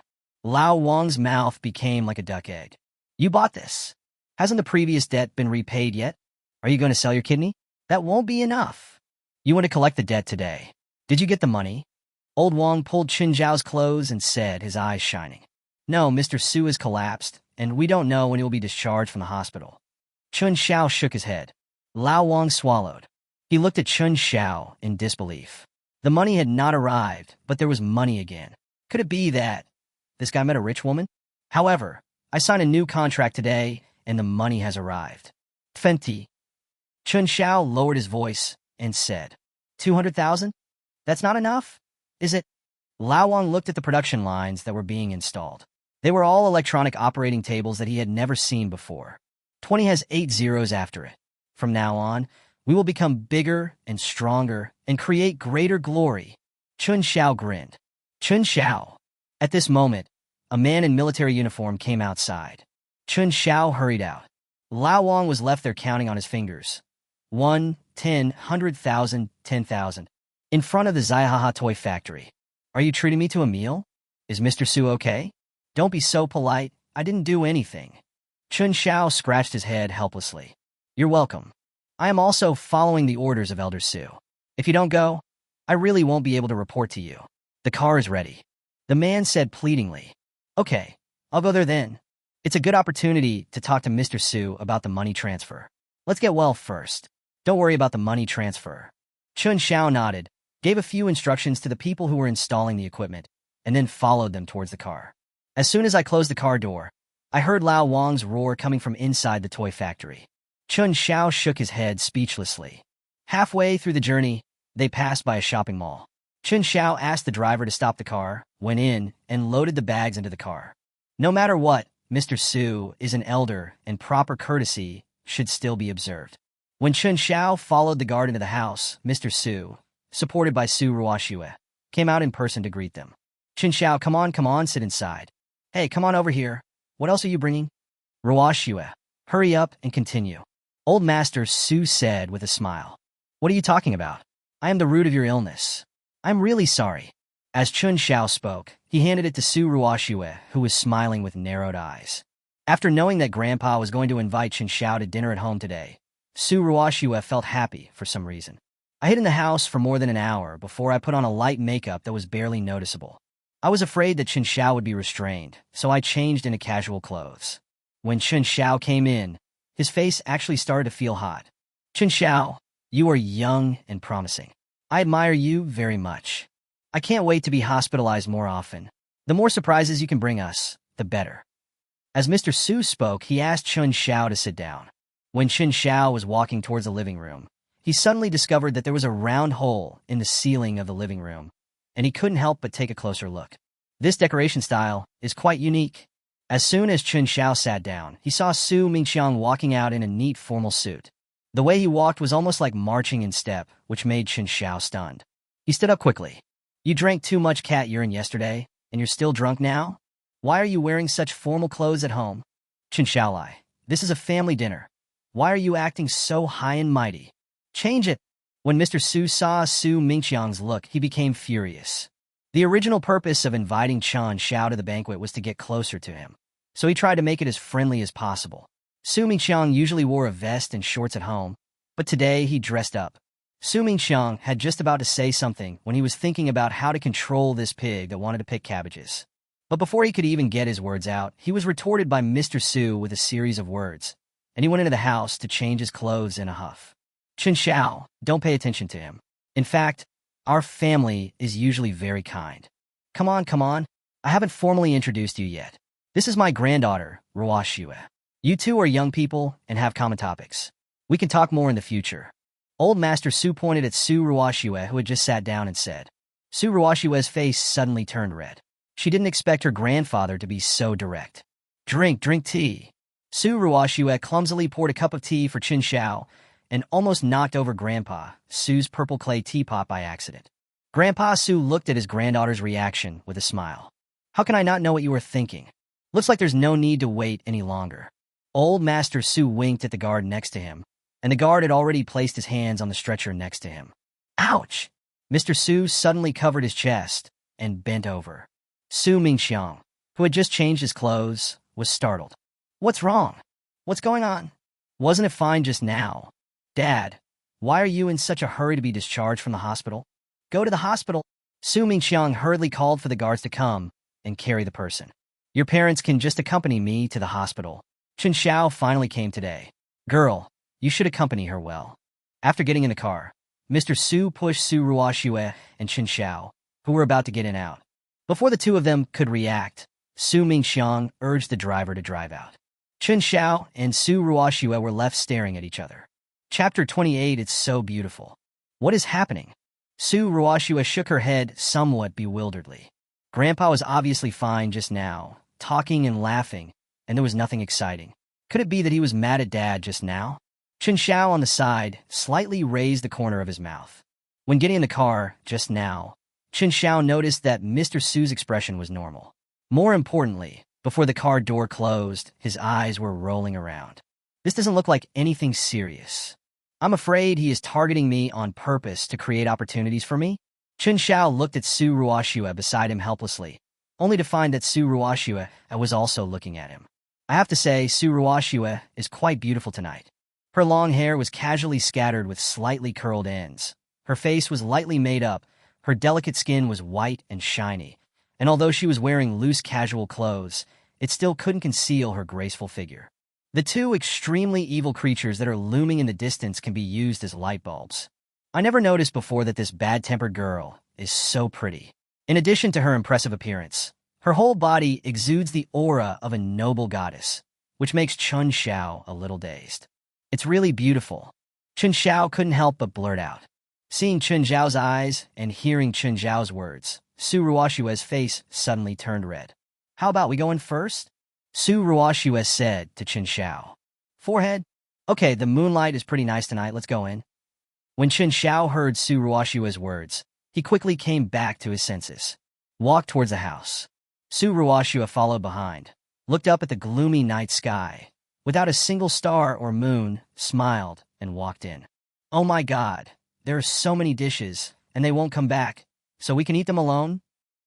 Lao Wang's mouth became like a duck egg. "You bought this. Hasn't the previous debt been repaid yet? Are you going to sell your kidney? That won't be enough. You want to collect the debt today. Did you get the money?" Old Wang pulled Chen Xiao's clothes and said, his eyes shining, "No, Mr. Su has collapsed, and we don't know when he will be discharged from the hospital." Chen Xiao shook his head. Lao Wang swallowed. He looked at Chen Xiao in disbelief. The money had not arrived, but there was money again. Could it be that this guy met a rich woman? However, I signed a new contract today, and the money has arrived. Fenty. Chen Xiao lowered his voice and said, 200,000? That's not enough? Is it? Lao Wang looked at the production lines that were being installed. They were all electronic operating tables that he had never seen before. 20 has 8 zeros after it. From now on, we will become bigger and stronger and create greater glory. Chen Xiao grinned. Chen Xiao. At this moment, a man in military uniform came outside. Chen Xiao hurried out. Lao Wang was left there counting on his fingers. 1, 10, 100,000, 10,000. In front of the Zaihaha toy factory. "Are you treating me to a meal? Is Mr. Su okay? Don't be so polite. I didn't do anything." Chen Xiao scratched his head helplessly. "You're welcome. I am also following the orders of Elder Su. If you don't go, I really won't be able to report to you. The car is ready." The man said pleadingly. "Okay, I'll go there then. It's a good opportunity to talk to Mr. Su about the money transfer. Let's get well first. Don't worry about the money transfer." Chen Xiao nodded, gave a few instructions to the people who were installing the equipment, and then followed them towards the car. As soon as I closed the car door, I heard Lao Wang's roar coming from inside the toy factory. Chen Xiao shook his head speechlessly. Halfway through the journey, they passed by a shopping mall. Chen Xiao asked the driver to stop the car, went in, and loaded the bags into the car. No matter what, Mr. Su is an elder, and proper courtesy should still be observed. When Chen Xiao followed the guard into the house, Mr. Su, supported by Su Ruoxue, came out in person to greet them. "Chen Xiao, come on, sit inside. Hey, come on over here. What else are you bringing?" "Ruoxue, hurry up and continue," Old Master Su said with a smile. "What are you talking about? I am the root of your illness. I'm really sorry." As Chen Xiao spoke, he handed it to Su Ruoxue, who was smiling with narrowed eyes. After knowing that Grandpa was going to invite Chen Xiao to dinner at home today, Su Ruoxue felt happy for some reason. "I hid in the house for more than an hour before I put on a light makeup that was barely noticeable. I was afraid that Chen Xiao would be restrained, so I changed into casual clothes." When Chen Xiao came in, his face actually started to feel hot. "Chen Xiao, you are young and promising. I admire you very much. I can't wait to be hospitalized more often. The more surprises you can bring us, the better." As Mr. Su spoke, he asked Chen Xiao to sit down. When Chen Xiao was walking towards the living room, he suddenly discovered that there was a round hole in the ceiling of the living room, and he couldn't help but take a closer look. This decoration style is quite unique. As soon as Chen Xiao sat down, he saw Su Mingqiang walking out in a neat formal suit. The way he walked was almost like marching in step, which made Chen Xiao stunned. He stood up quickly. "You drank too much cat urine yesterday, and you're still drunk now? Why are you wearing such formal clothes at home?" "Chen Xiaolai, this is a family dinner. Why are you acting so high and mighty? Change it." When Mr. Su saw Su Mingqiang's look, he became furious. The original purpose of inviting Chen Xiao to the banquet was to get closer to him, so he tried to make it as friendly as possible. Su Mingqiang usually wore a vest and shorts at home, but today he dressed up. Su Mingqiang had just about to say something when he was thinking about how to control this pig that wanted to pick cabbages. But before he could even get his words out, he was retorted by Mr. Su with a series of words, and he went into the house to change his clothes in a huff. "Chen Xiao, don't pay attention to him. In fact, our family is usually very kind. Come on. I haven't formally introduced you yet. This is my granddaughter, Ruoxue. You two are young people and have common topics. We can talk more in the future." Old Master Su pointed at Su Ruoxue, who had just sat down, and said. Su Ruoxue's face suddenly turned red. She didn't expect her grandfather to be so direct. Drink tea." Su Ruoxue clumsily poured a cup of tea for Chen Xiao and almost knocked over Grandpa Su's purple clay teapot by accident. Grandpa Su looked at his granddaughter's reaction with a smile. How can I not know what you were thinking? Looks like there's no need to wait any longer. Old Master Su winked at the guard next to him, and the guard had already placed his hands on the stretcher next to him. Ouch! Mr. Su suddenly covered his chest and bent over. Su Mingxiang, who had just changed his clothes, was startled. What's wrong? What's going on? Wasn't it fine just now? Dad, why are you in such a hurry to be discharged from the hospital? Go to the hospital. Su Mingxiang hurriedly called for the guards to come and carry the person. Your parents can just accompany me to the hospital. Chen Xiao finally came today. Girl, you should accompany her well. After getting in the car, Mr. Su pushed Su Ruoxue and Chen Xiao, who were about to get in out. Before the two of them could react, Su Mingxiang urged the driver to drive out. Chen Xiao and Su Ruoxue were left staring at each other. Chapter 28. It's so beautiful. What is happening? Su Ruoxue shook her head somewhat bewilderedly. Grandpa was obviously fine just now, talking and laughing, and there was nothing exciting. Could it be that he was mad at Dad just now? Chen Xiao on the side slightly raised the corner of his mouth. When getting in the car just now, Chen Xiao noticed that Mr. Su's expression was normal. More importantly, before the car door closed, his eyes were rolling around. This doesn't look like anything serious. I'm afraid he is targeting me on purpose to create opportunities for me. Chen Xiao looked at Su Ruoxue beside him helplessly, only to find that Su Ruoxue was also looking at him. I have to say, Su Ruoxue is quite beautiful tonight. Her long hair was casually scattered with slightly curled ends. Her face was lightly made up, her delicate skin was white and shiny, and although she was wearing loose casual clothes, it still couldn't conceal her graceful figure. The two extremely evil creatures that are looming in the distance can be used as light bulbs. I never noticed before that this bad-tempered girl is so pretty. In addition to her impressive appearance, her whole body exudes the aura of a noble goddess, which makes Chen Xiao a little dazed. It's really beautiful. Chen Xiao couldn't help but blurt out. Seeing Chen Xiao's eyes and hearing Chen Xiao's words, Su Ruoxue's face suddenly turned red. How about we go in first? Su Ruoxue said to Chen Xiao. Forehead? Okay, the moonlight is pretty nice tonight, let's go in. When Chen Xiao heard Su Ruoxue's words, he quickly came back to his senses. Walked towards the house. Su Ruoxue followed behind, looked up at the gloomy night sky, without a single star or moon, smiled, and walked in. Oh my God, there are so many dishes, and they won't come back, so we can eat them alone?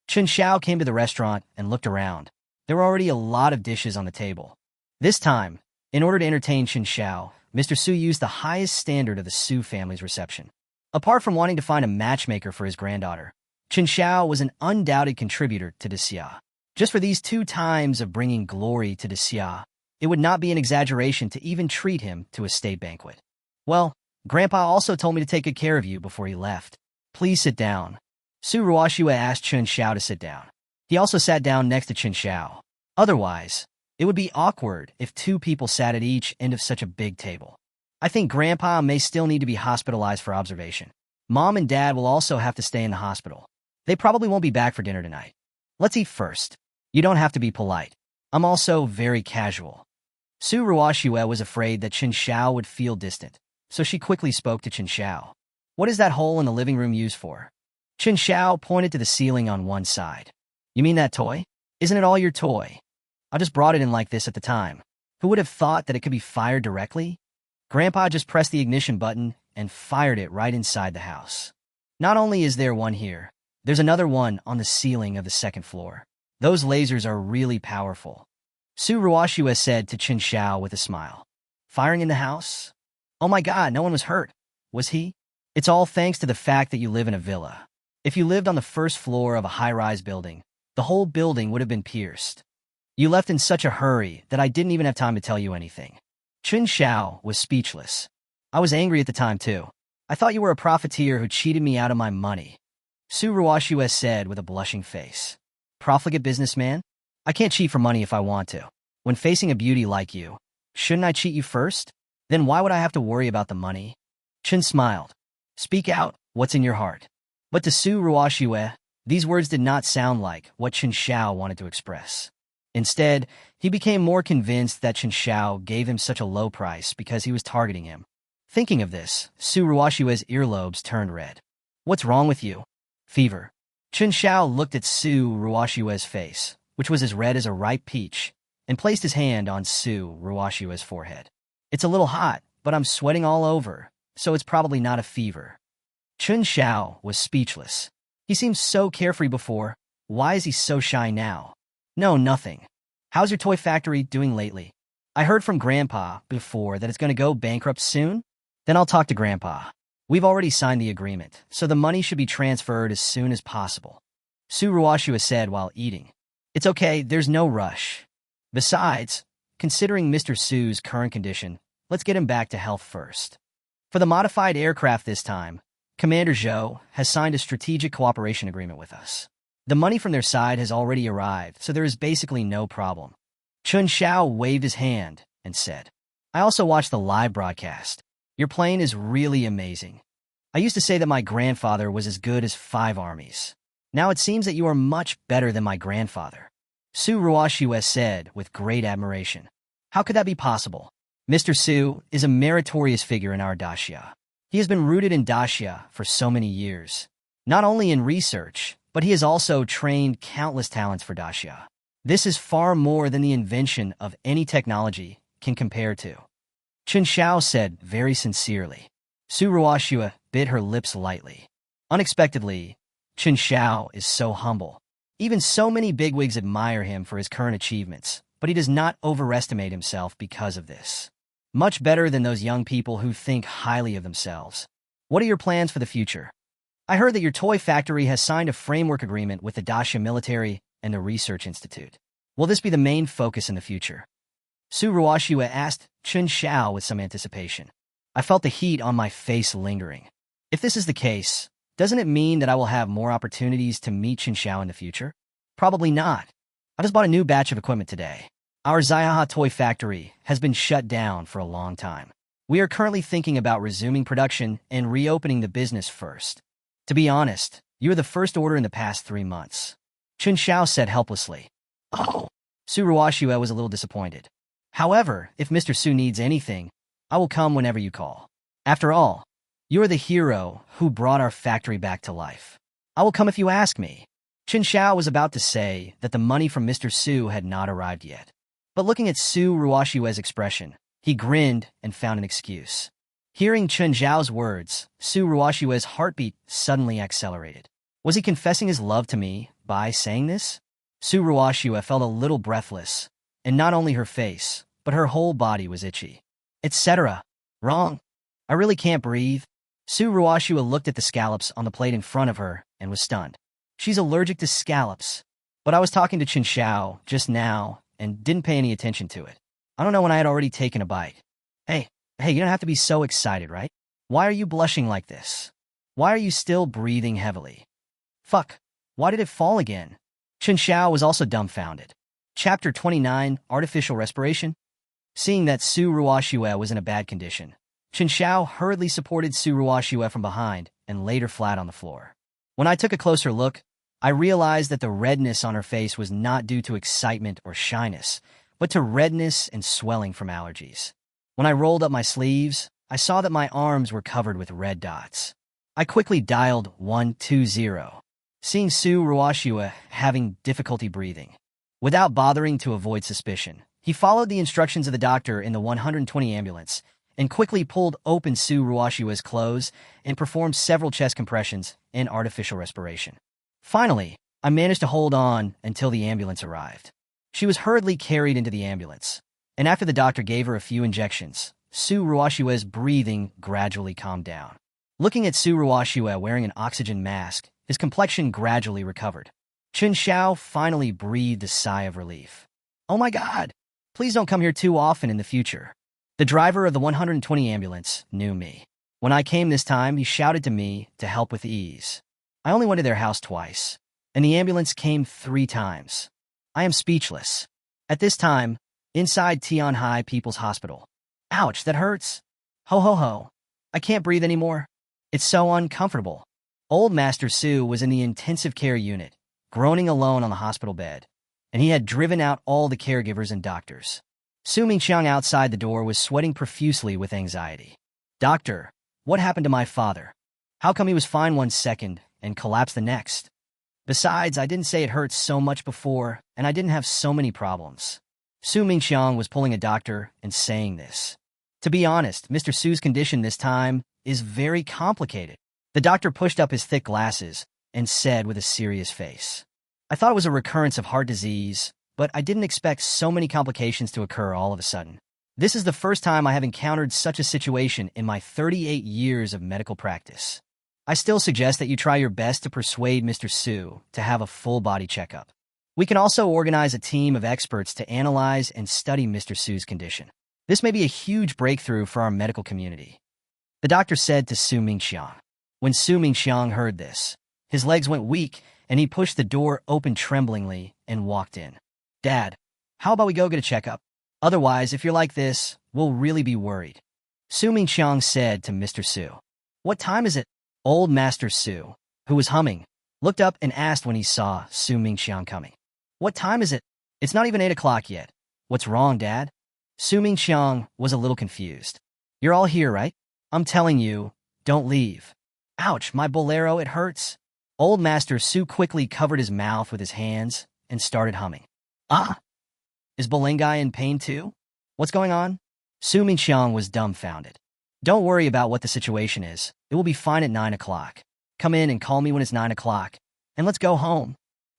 Chen Xiao came to the restaurant and looked around. There were already a lot of dishes on the table. This time, in order to entertain Chen Xiao, Mr. Su used the highest standard of the Su family's reception. Apart from wanting to find a matchmaker for his granddaughter, Chen Xiao was an undoubted contributor to Xia. Just for these 2 times of bringing glory to Xia, it would not be an exaggeration to even treat him to a state banquet. Well, Grandpa also told me to take good care of you before he left. Please sit down. Su Ruoxue asked Chen Xiao to sit down. He also sat down next to Chen Xiao. Otherwise, it would be awkward if 2 people sat at each end of such a big table. I think Grandpa may still need to be hospitalized for observation. Mom and Dad will also have to stay in the hospital. They probably won't be back for dinner tonight. Let's eat first. You don't have to be polite. I'm also very casual. Su Ruoxue was afraid that Chen Xiao would feel distant, so she quickly spoke to Chen Xiao. What is that hole in the living room used for? Chen Xiao pointed to the ceiling on one side. You mean that toy? Isn't it all your toy? I just brought it in like this at the time. Who would have thought that it could be fired directly? Grandpa just pressed the ignition button and fired it right inside the house. Not only is there one here, there's another one on the ceiling of the 2nd floor. Those lasers are really powerful. Su Ruoxue said to Chen Xiao with a smile. Firing in the house? Oh my God, no one was hurt. Was he? It's all thanks to the fact that you live in a villa. If you lived on the 1st floor of a high-rise building, the whole building would have been pierced. You left in such a hurry that I didn't even have time to tell you anything. Chen Xiao was speechless. I was angry at the time, too. I thought you were a profiteer who cheated me out of my money. Su Ruoxue said with a blushing face. Profligate businessman? I can't cheat for money if I want to. When facing a beauty like you, shouldn't I cheat you first? Then why would I have to worry about the money? Chen smiled. Speak out, what's in your heart? But to Su Ruoxue, these words did not sound like what Chen Xiao wanted to express. Instead, he became more convinced that Chen Xiao gave him such a low price because he was targeting him. Thinking of this, Su Ruoxue's earlobes turned red. What's wrong with you? Fever. Chen Xiao looked at Su Ruoshua's face, which was as red as a ripe peach, and placed his hand on Su Ruoshua's forehead. It's a little hot, but I'm sweating all over, so it's probably not a fever. Chen Xiao was speechless. He seemed so carefree before. Why is he so shy now? No, nothing. How's your toy factory doing lately? I heard from Grandpa before that it's going to go bankrupt soon. Then I'll talk to Grandpa. We've already signed the agreement, so the money should be transferred as soon as possible. Su Ruoshua said while eating. It's okay, there's no rush. Besides, considering Mr. Su's current condition, let's get him back to health first. For the modified aircraft this time, Commander Zhou has signed a strategic cooperation agreement with us. The money from their side has already arrived, so there is basically no problem. Chen Xiao waved his hand and said, I also watched the live broadcast. Your plane is really amazing. I used to say that my grandfather was as good as 5 armies. Now it seems that you are much better than my grandfather. Su Ruoshua said with great admiration. How could that be possible? Mr. Su is a meritorious figure in our daxia. He has been rooted in daxia for so many years. Not only in research, but he has also trained countless talents for daxia. This is far more than the invention of any technology can compare to. Chen Xiao said very sincerely. Su Ruoshua bit her lips lightly. Unexpectedly, Chen Xiao is so humble. Even so many bigwigs admire him for his current achievements, but he does not overestimate himself because of this. Much better than those young people who think highly of themselves. What are your plans for the future? I heard that your toy factory has signed a framework agreement with the daxia military and the Research Institute. Will this be the main focus in the future? Su Ruoshua asked Chen Xiao with some anticipation. I felt the heat on my face lingering. If this is the case, doesn't it mean that I will have more opportunities to meet Chen Xiao in the future? Probably not. I just bought a new batch of equipment today. Our Xiaoha toy factory has been shut down for a long time. We are currently thinking about resuming production and reopening the business first. To be honest, you are the first order in the past 3 months. Chen Xiao said helplessly. Oh. Su Ruoshua was a little disappointed. However, if Mr. Su needs anything, I will come whenever you call. After all, you are the hero who brought our factory back to life. I will come if you ask me. Chen Xiao was about to say that the money from Mr. Su had not arrived yet. But looking at Su Ruoshua's expression, he grinned and found an excuse. Hearing Chen Xiao's words, Su Ruoshua's heartbeat suddenly accelerated. Was he confessing his love to me by saying this? Su Ruoshua felt a little breathless, and not only her face, but her whole body was itchy. Etc. Wrong. I really can't breathe. Su Ruoshua looked at the scallops on the plate in front of her and was stunned. She's allergic to scallops. But I was talking to Chen Xiao just now and didn't pay any attention to it. I don't know when I had already taken a bite. Hey, you don't have to be so excited, right? Why are you blushing like this? Why are you still breathing heavily? Fuck, why did it fall again? Chen Xiao was also dumbfounded. Chapter 29, Artificial Respiration. Seeing that Su Ruoshua was in a bad condition, Chen Xiao hurriedly supported Su Ruoshua from behind and laid her flat on the floor. When I took a closer look, I realized that the redness on her face was not due to excitement or shyness, but to redness and swelling from allergies. When I rolled up my sleeves, I saw that my arms were covered with red dots. I quickly dialed 120, seeing Su Ruoshua having difficulty breathing. Without bothering to avoid suspicion, he followed the instructions of the doctor in the 120 ambulance and quickly pulled open Su Ruoshua's clothes and performed several chest compressions and artificial respiration. Finally, I managed to hold on until the ambulance arrived. She was hurriedly carried into the ambulance, and after the doctor gave her a few injections, Su Ruoshua's breathing gradually calmed down. Looking at Su Ruoshua wearing an oxygen mask, his complexion gradually recovered. Chen Xiao finally breathed a sigh of relief. Oh my God! Please don't come here too often in the future. The driver of the 120 ambulance knew me. When I came this time, he shouted to me to help with ease. I only went to their house twice, and the ambulance came 3 times. I am speechless. At this time, inside Tianhai People's Hospital. Ouch, that hurts. Ho ho ho. I can't breathe anymore. It's so uncomfortable. Old Master Su was in the intensive care unit, groaning alone on the hospital bed, and he had driven out all the caregivers and doctors. Su Mingqiang outside the door was sweating profusely with anxiety. Doctor, what happened to my father? How come he was fine 1 second and collapsed the next? Besides, I didn't say it hurt so much before, and I didn't have so many problems. Su Mingxiang was pulling a doctor and saying this. To be honest, Mr. Su's condition this time is very complicated. The doctor pushed up his thick glasses and said with a serious face, I thought it was a recurrence of heart disease, but I didn't expect so many complications to occur all of a sudden. This is the first time I have encountered such a situation in my 38 years of medical practice. I still suggest that you try your best to persuade Mr. Su to have a full-body checkup. We can also organize a team of experts to analyze and study Mr. Su's condition. This may be a huge breakthrough for our medical community, the doctor said to Su Mingxiang. When Su Mingxiang heard this, his legs went weak and he pushed the door open tremblingly and walked in. Dad, how about we go get a checkup? Otherwise, if you're like this, we'll really be worried. Su Mingxiang said to Mr. Su. What time is it? Old Master Su, who was humming, looked up and asked when he saw Su Mingxiang coming. What time is it? It's not even 8 o'clock yet. What's wrong, Dad? Su Mingxiang was a little confused. You're all here, right? I'm telling you, don't leave. Ouch, my bolero, it hurts. Old Master Su quickly covered his mouth with his hands and started humming. Ah! Is Bolengai in pain too? What's going on? Su Mingxiang was dumbfounded. Don't worry about what the situation is. It will be fine at 9 o'clock. Come in and call me when it's 9 o'clock. And let's go home.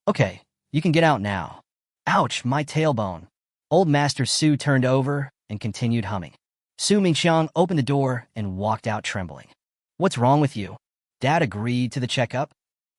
Okay, you can get out now. Ouch, my tailbone. Old Master Su turned over and continued humming. Su Mingxiang opened the door and walked out trembling. What's wrong with you? Dad agreed to the checkup.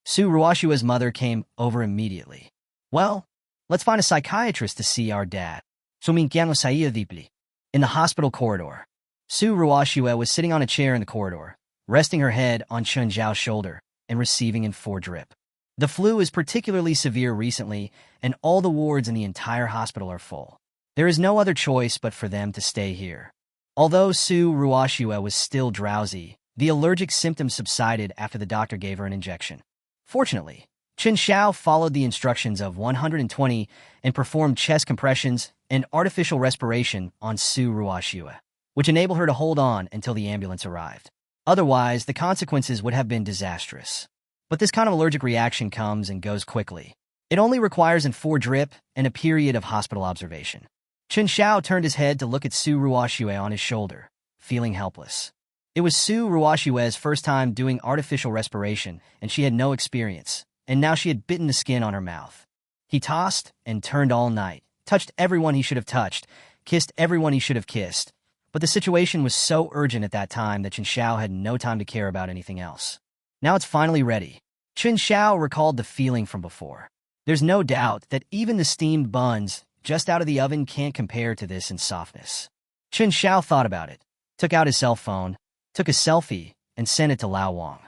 Su Ruoshua's mother came over immediately. Well, let's find a psychiatrist to see our dad. Su Mingxiang saía deeply. In the hospital corridor, Su Ruoshua was sitting on a chair in the corridor, resting her head on Chen Xiao's shoulder and receiving in 4 drip. The flu is particularly severe recently, and all the wards in the entire hospital are full. There is no other choice but for them to stay here. Although Su Ruoshua was still drowsy, the allergic symptoms subsided after the doctor gave her an injection. Fortunately, Chen Xiao followed the instructions of 120 and performed chest compressions and artificial respiration on Su Ruoshua, which enabled her to hold on until the ambulance arrived. Otherwise, the consequences would have been disastrous. But this kind of allergic reaction comes and goes quickly. It only requires an 4 drip and a period of hospital observation. Chen Xiao turned his head to look at Su Ruoshua on his shoulder, feeling helpless. It was Su Ruoshua's first time doing artificial respiration, and she had no experience, and now she had bitten the skin on her mouth. He tossed and turned all night, touched everyone he should have touched, kissed everyone he should have kissed, but the situation was so urgent at that time that Chen Xiao had no time to care about anything else. Now it's finally ready. Chen Xiao recalled the feeling from before. There's no doubt that even the steamed buns just out of the oven can't compare to this in softness. Chen Xiao thought about it, took out his cell phone, took a selfie, and sent it to Lao Wang.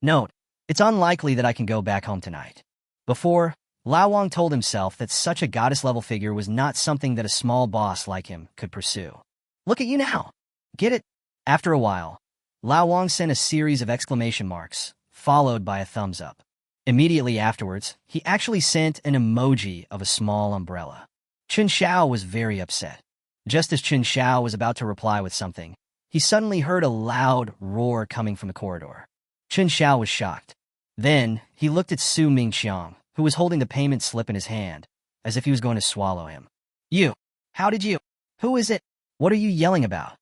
Note, it's unlikely that I can go back home tonight. Before, Lao Wang told himself that such a goddess-level figure was not something that a small boss like him could pursue. Look at you now. Get it? After a while, Lao Wang sent a series of exclamation marks, followed by a thumbs up. Immediately afterwards, he actually sent an emoji of a small umbrella. Chen Xiao was very upset. Just as Chen Xiao was about to reply with something, he suddenly heard a loud roar coming from the corridor. Chen Xiao was shocked. Then, he looked at Su Mingxiang, who was holding the payment slip in his hand, as if he was going to swallow him. You! How did you? Who is it? What are you yelling about?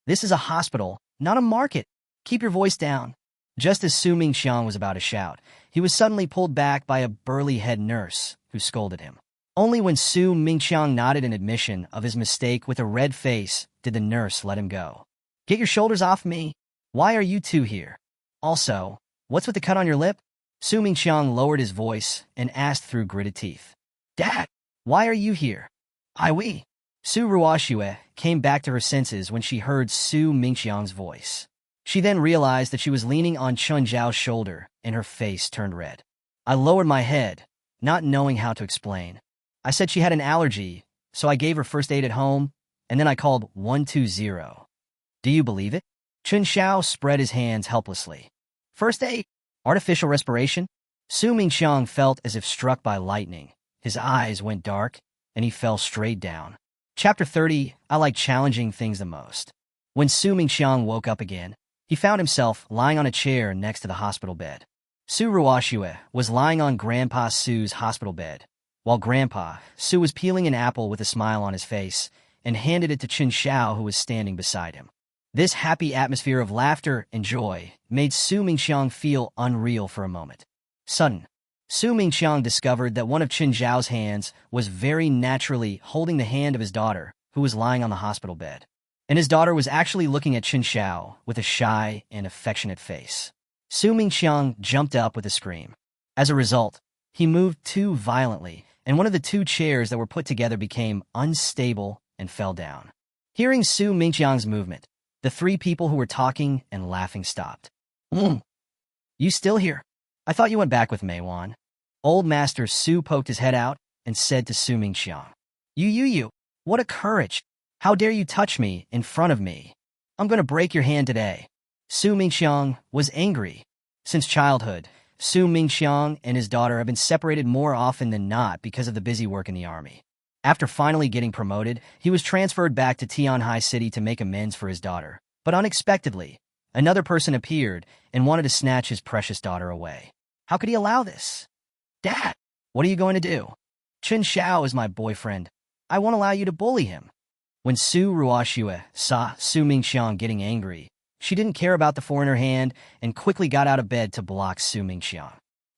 This is a hospital, not a market. Keep your voice down. Just as Su Mingxiang was about to shout, he was suddenly pulled back by a burly head nurse, who scolded him. Only when Su Mingxiang nodded in admission of his mistake with a red face did the nurse let him go. Get your shoulders off me. Why are you two here? Also, what's with the cut on your lip? Su Mingxiang lowered his voice and asked through gritted teeth. Dad, why are you here? We. Su Ruoshua came back to her senses when she heard Su Mingxiang's voice. She then realized that she was leaning on Chen Xiao's shoulder and her face turned red. I lowered my head, not knowing how to explain. I said she had an allergy, so I gave her first aid at home, and then I called 120. Do you believe it? Chen Xiao spread his hands helplessly. First aid? Artificial respiration? Su Mingxiang felt as if struck by lightning. His eyes went dark, and he fell straight down. Chapter 30, I like challenging things the most. When Su Mingxiang woke up again, he found himself lying on a chair next to the hospital bed. Su Ruoxue was lying on Grandpa Su's hospital bed, while Grandpa Su was peeling an apple with a smile on his face and handed it to Chen Xiao, who was standing beside him. This happy atmosphere of laughter and joy made Su Mingxiang feel unreal for a moment. Suddenly, Su Mingxiang discovered that one of Chen Xiao's hands was very naturally holding the hand of his daughter, who was lying on the hospital bed. And his daughter was actually looking at Chen Xiao with a shy and affectionate face. Su Mingxiang jumped up with a scream. As a result, he moved too violently, and one of the two chairs that were put together became unstable and fell down. Hearing Su Mingxiang's movement, the three people who were talking and laughing stopped. You still here? I thought you went back with Meiwan. Old Master Su poked his head out and said to Su Mingxiang, You, what a courage! How dare you touch me in front of me? I'm going to break your hand today. Su Mingxiang was angry. Since childhood, Su Mingxiang and his daughter have been separated more often than not because of the busy work in the army. After finally getting promoted, he was transferred back to Tianhai City to make amends for his daughter. But unexpectedly, another person appeared and wanted to snatch his precious daughter away. How could he allow this? Dad, what are you going to do? Chen Xiao is my boyfriend. I won't allow you to bully him. When Su Ruoxue saw Su Mingxiang getting angry, she didn't care about the foreigner hand and quickly got out of bed to block Su Mingxiang.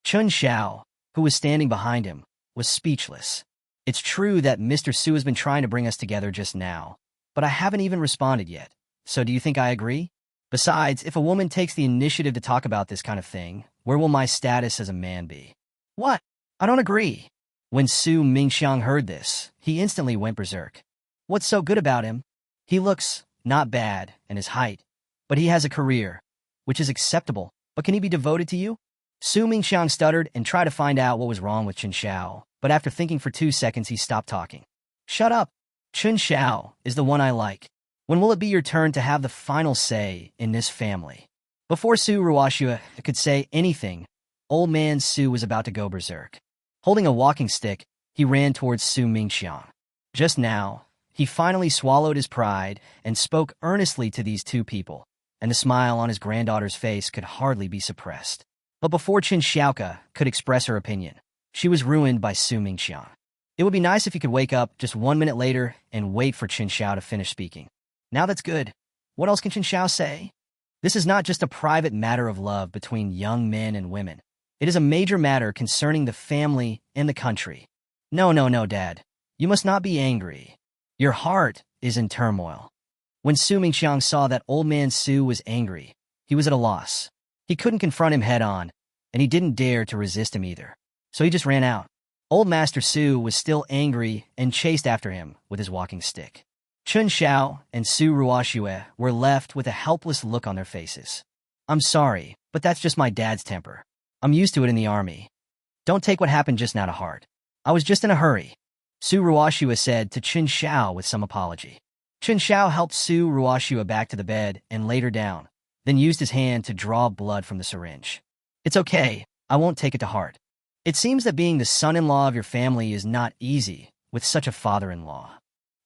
Chen Xiao, who was standing behind him, was speechless. It's true that Mr. Su has been trying to bring us together just now, but I haven't even responded yet. So do you think I agree? Besides, if a woman takes the initiative to talk about this kind of thing, where will my status as a man be? What? I don't agree. When Su Mingxiang heard this, he instantly went berserk. What's so good about him? He looks not bad and his height, but he has a career, which is acceptable. But can he be devoted to you? Su Mingxiang stuttered and tried to find out what was wrong with Chen Xiao, but after thinking for 2 seconds, he stopped talking. Shut up. Chen Xiao is the one I like. When will it be your turn to have the final say in this family? Before Su Ruoxue could say anything, old man Su was about to go berserk. Holding a walking stick, he ran towards Su Mingxiang. Just now, he finally swallowed his pride and spoke earnestly to these two people, and the smile on his granddaughter's face could hardly be suppressed. But before Chen Xiaoka could express her opinion, she was ruined by Su Mingxiang. It would be nice if he could wake up just 1 minute later and wait for Chen Xiao to finish speaking. Now that's good. What else can Chen Xiao say? This is not just a private matter of love between young men and women. It is a major matter concerning the family and the country. No, Dad. You must not be angry. Your heart is in turmoil. When Su Mingxiang saw that old man Su was angry, he was at a loss. He couldn't confront him head-on, and he didn't dare to resist him either. So he just ran out. Old Master Su was still angry and chased after him with his walking stick. Chen Xiao and Su Ruoxue were left with a helpless look on their faces. I'm sorry, but that's just my dad's temper. I'm used to it in the army. Don't take what happened just now to heart. I was just in a hurry, Su Ruoxue said to Chen Xiao with some apology. Chen Xiao helped Su Ruoxue back to the bed and laid her down, then used his hand to draw blood from the syringe. It's okay, I won't take it to heart. It seems that being the son-in-law of your family is not easy with such a father-in-law,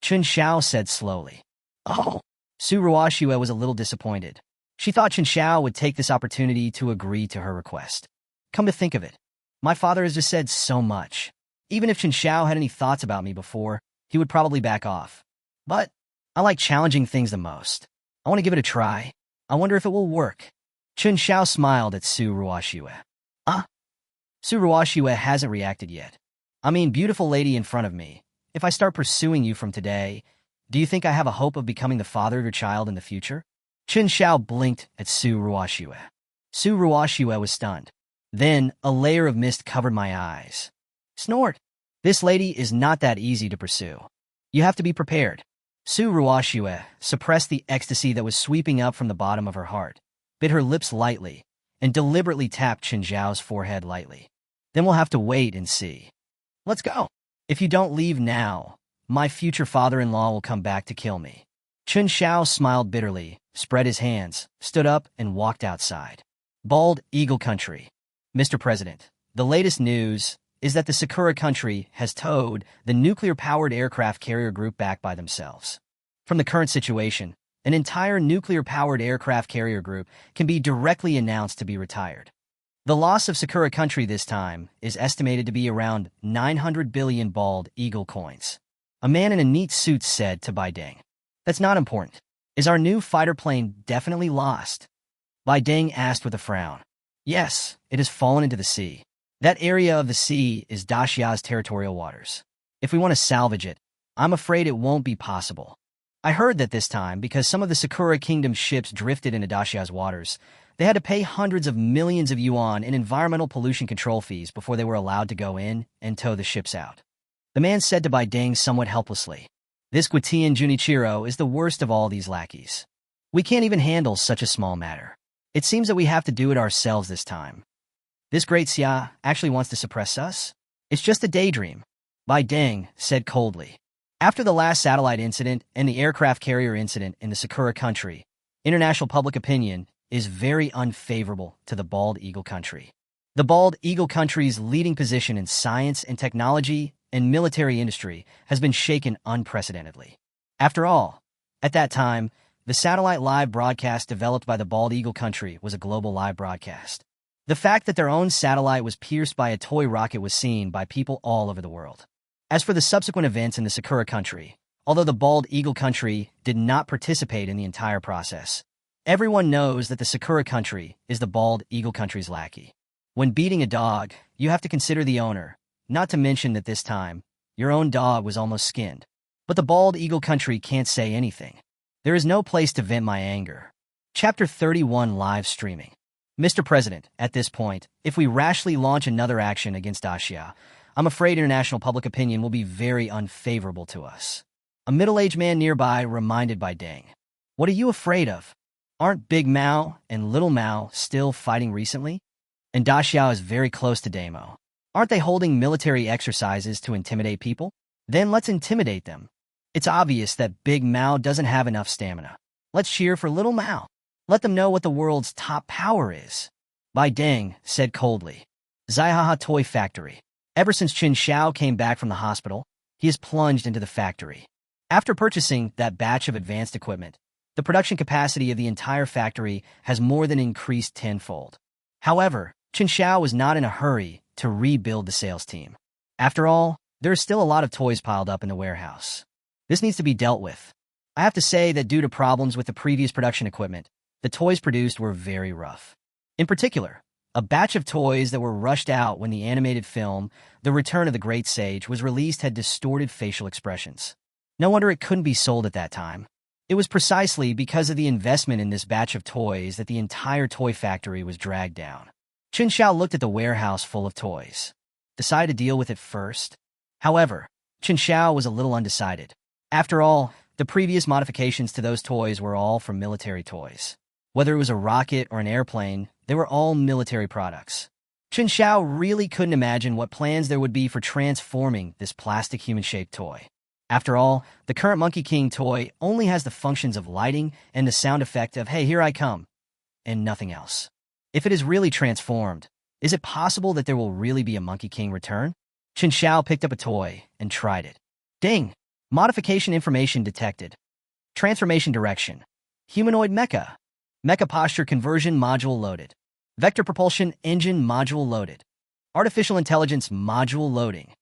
Chen Xiao said slowly. Oh, Su Ruoxue was a little disappointed. She thought Chen Xiao would take this opportunity to agree to her request. Come to think of it, my father has just said so much. Even if Chen Xiao had any thoughts about me before, he would probably back off. But I like challenging things the most. I want to give it a try. I wonder if it will work. Chen Xiao smiled at Su Ruoxue. Su Ruoxue hasn't reacted yet. I mean, beautiful lady in front of me. If I start pursuing you from today, do you think I have a hope of becoming the father of your child in the future? Chen Xiao blinked at Su Ruoxue. Su Ruoxue was stunned. Then a layer of mist covered my eyes. Snort. This lady is not that easy to pursue. You have to be prepared. Su Ruoxue suppressed the ecstasy that was sweeping up from the bottom of her heart, bit her lips lightly, and deliberately tapped Chen Xiao's forehead lightly. Then we'll have to wait and see. Let's go. If you don't leave now, my future father-in-law will come back to kill me. Chen Xiao smiled bitterly, spread his hands, stood up, and walked outside. Bald Eagle Country. Mr. President, the latest news is that the Sakura country has towed the nuclear-powered aircraft carrier group back by themselves. From the current situation, an entire nuclear-powered aircraft carrier group can be directly announced to be retired. The loss of Sakura country this time is estimated to be around 900 billion bald eagle coins. A man in a neat suit said to Bai Deng. That's not important. Is our new fighter plane definitely lost? Bai Deng asked with a frown. Yes, it has fallen into the sea. That area of the sea is Daxia's territorial waters. If we want to salvage it, I'm afraid it won't be possible. I heard that this time, because some of the Sakura Kingdom's ships drifted into Daxia's waters, they had to pay hundreds of millions of yuan in environmental pollution control fees before they were allowed to go in and tow the ships out. The man said to Bai Deng somewhat helplessly, This Guitian Junichiro is the worst of all these lackeys. We can't even handle such a small matter. It seems that we have to do it ourselves this time. This great Xia actually wants to suppress us? It's just a daydream, Bai Deng said coldly. After the last satellite incident and the aircraft carrier incident in the Sakura country, international public opinion is very unfavorable to the bald eagle country. The bald eagle country's leading position in science and technology and military industry has been shaken unprecedentedly. After all, at that time, the satellite live broadcast developed by the bald eagle country was a global live broadcast. The fact that their own satellite was pierced by a toy rocket was seen by people all over the world. As for the subsequent events in the Sakura country, although the bald eagle country did not participate in the entire process, everyone knows that the Sakura country is the bald eagle country's lackey. When beating a dog, you have to consider the owner, not to mention that this time, your own dog was almost skinned. But the bald eagle country can't say anything. There is no place to vent my anger. Chapter 31 Live Streaming. Mr. President, at this point, if we rashly launch another action against Daxia, I'm afraid international public opinion will be very unfavorable to us. A middle-aged man nearby reminded Bai Deng. What are you afraid of? Aren't Big Mao and Little Mao still fighting recently? And Daxia is very close to Damo. Aren't they holding military exercises to intimidate people? Then let's intimidate them. It's obvious that Big Mao doesn't have enough stamina. Let's cheer for Little Mao. Let them know what the world's top power is. Bai Deng said coldly. Zaihaha Toy Factory. Ever since Chen Xiao came back from the hospital, he has plunged into the factory. After purchasing that batch of advanced equipment, the production capacity of the entire factory has more than increased tenfold. However, Chen Xiao was not in a hurry to rebuild the sales team. After all, there is still a lot of toys piled up in the warehouse. This needs to be dealt with. I have to say that due to problems with the previous production equipment, the toys produced were very rough. In particular, a batch of toys that were rushed out when the animated film, The Return of the Great Sage, was released had distorted facial expressions. No wonder it couldn't be sold at that time. It was precisely because of the investment in this batch of toys that the entire toy factory was dragged down. Chen Xiao looked at the warehouse full of toys. Decide to deal with it first? However, Chen Xiao was a little undecided. After all, the previous modifications to those toys were all from military toys. Whether it was a rocket or an airplane, they were all military products. Chen Xiao really couldn't imagine what plans there would be for transforming this plastic human-shaped toy. After all, the current Monkey King toy only has the functions of lighting and the sound effect of, "Hey, here I come," and nothing else. If it is really transformed, is it possible that there will really be a Monkey King return? Chen Xiao picked up a toy and tried it. Ding! Modification information detected. Transformation direction. Humanoid mecha. Mecha posture conversion module loaded. Vector propulsion engine module loaded. Artificial intelligence module loading.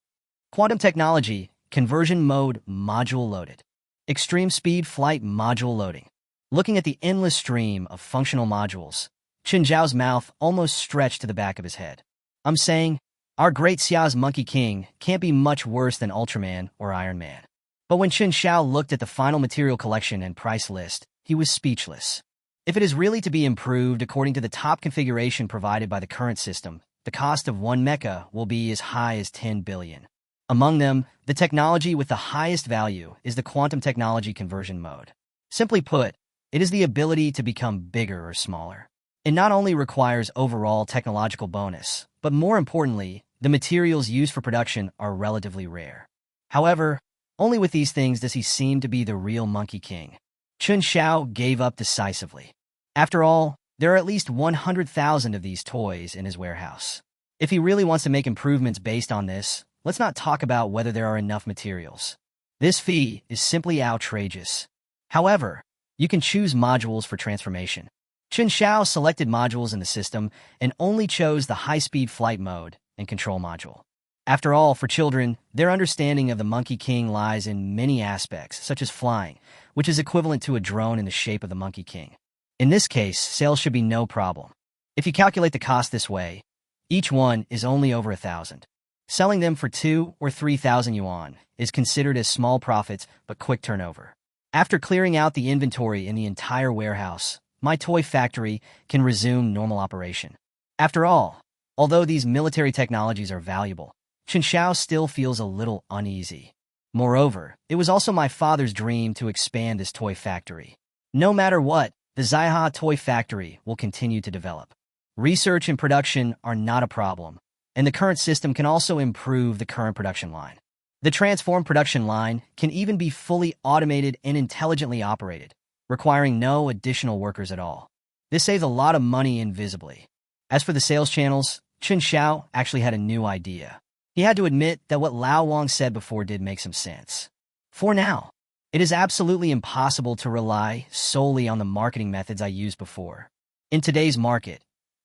Quantum technology conversion mode module loaded. Extreme speed flight module loading. Looking at the endless stream of functional modules, Chen Xiao's mouth almost stretched to the back of his head. I'm saying, our great Xia's Monkey King can't be much worse than Ultraman or Iron Man. But when Chen Xiao looked at the final material collection and price list, he was speechless. If it is really to be improved according to the top configuration provided by the current system, the cost of one mecha will be as high as 10 billion. Among them, the technology with the highest value is the quantum technology conversion mode. Simply put, it is the ability to become bigger or smaller. It not only requires overall technological bonus, but more importantly, the materials used for production are relatively rare. However, only with these things does he seem to be the real Monkey King. Chen Xiao gave up decisively. After all, there are at least 100,000 of these toys in his warehouse. If he really wants to make improvements based on this, let's not talk about whether there are enough materials. This fee is simply outrageous. However, you can choose modules for transformation. Chen Xiao selected modules in the system and only chose the high-speed flight mode and control module. After all, for children, their understanding of the Monkey King lies in many aspects, such as flying, which is equivalent to a drone in the shape of the Monkey King. In this case, sales should be no problem. If you calculate the cost this way, each one is only over 1,000. Selling them for 2 or 3,000 yuan is considered as small profits but quick turnover. After clearing out the inventory in the entire warehouse, my toy factory can resume normal operation. After all, although these military technologies are valuable, Chen Xiao still feels a little uneasy. Moreover, it was also my father's dream to expand this toy factory. No matter what, the Zaiha toy factory will continue to develop. Research and production are not a problem, and the current system can also improve the current production line. The transformed production line can even be fully automated and intelligently operated, requiring no additional workers at all. This saves a lot of money invisibly. As for the sales channels, Chen Xiao actually had a new idea. He had to admit that what Lao Wang said before did make some sense. For now, it is absolutely impossible to rely solely on the marketing methods I used before. In today's market,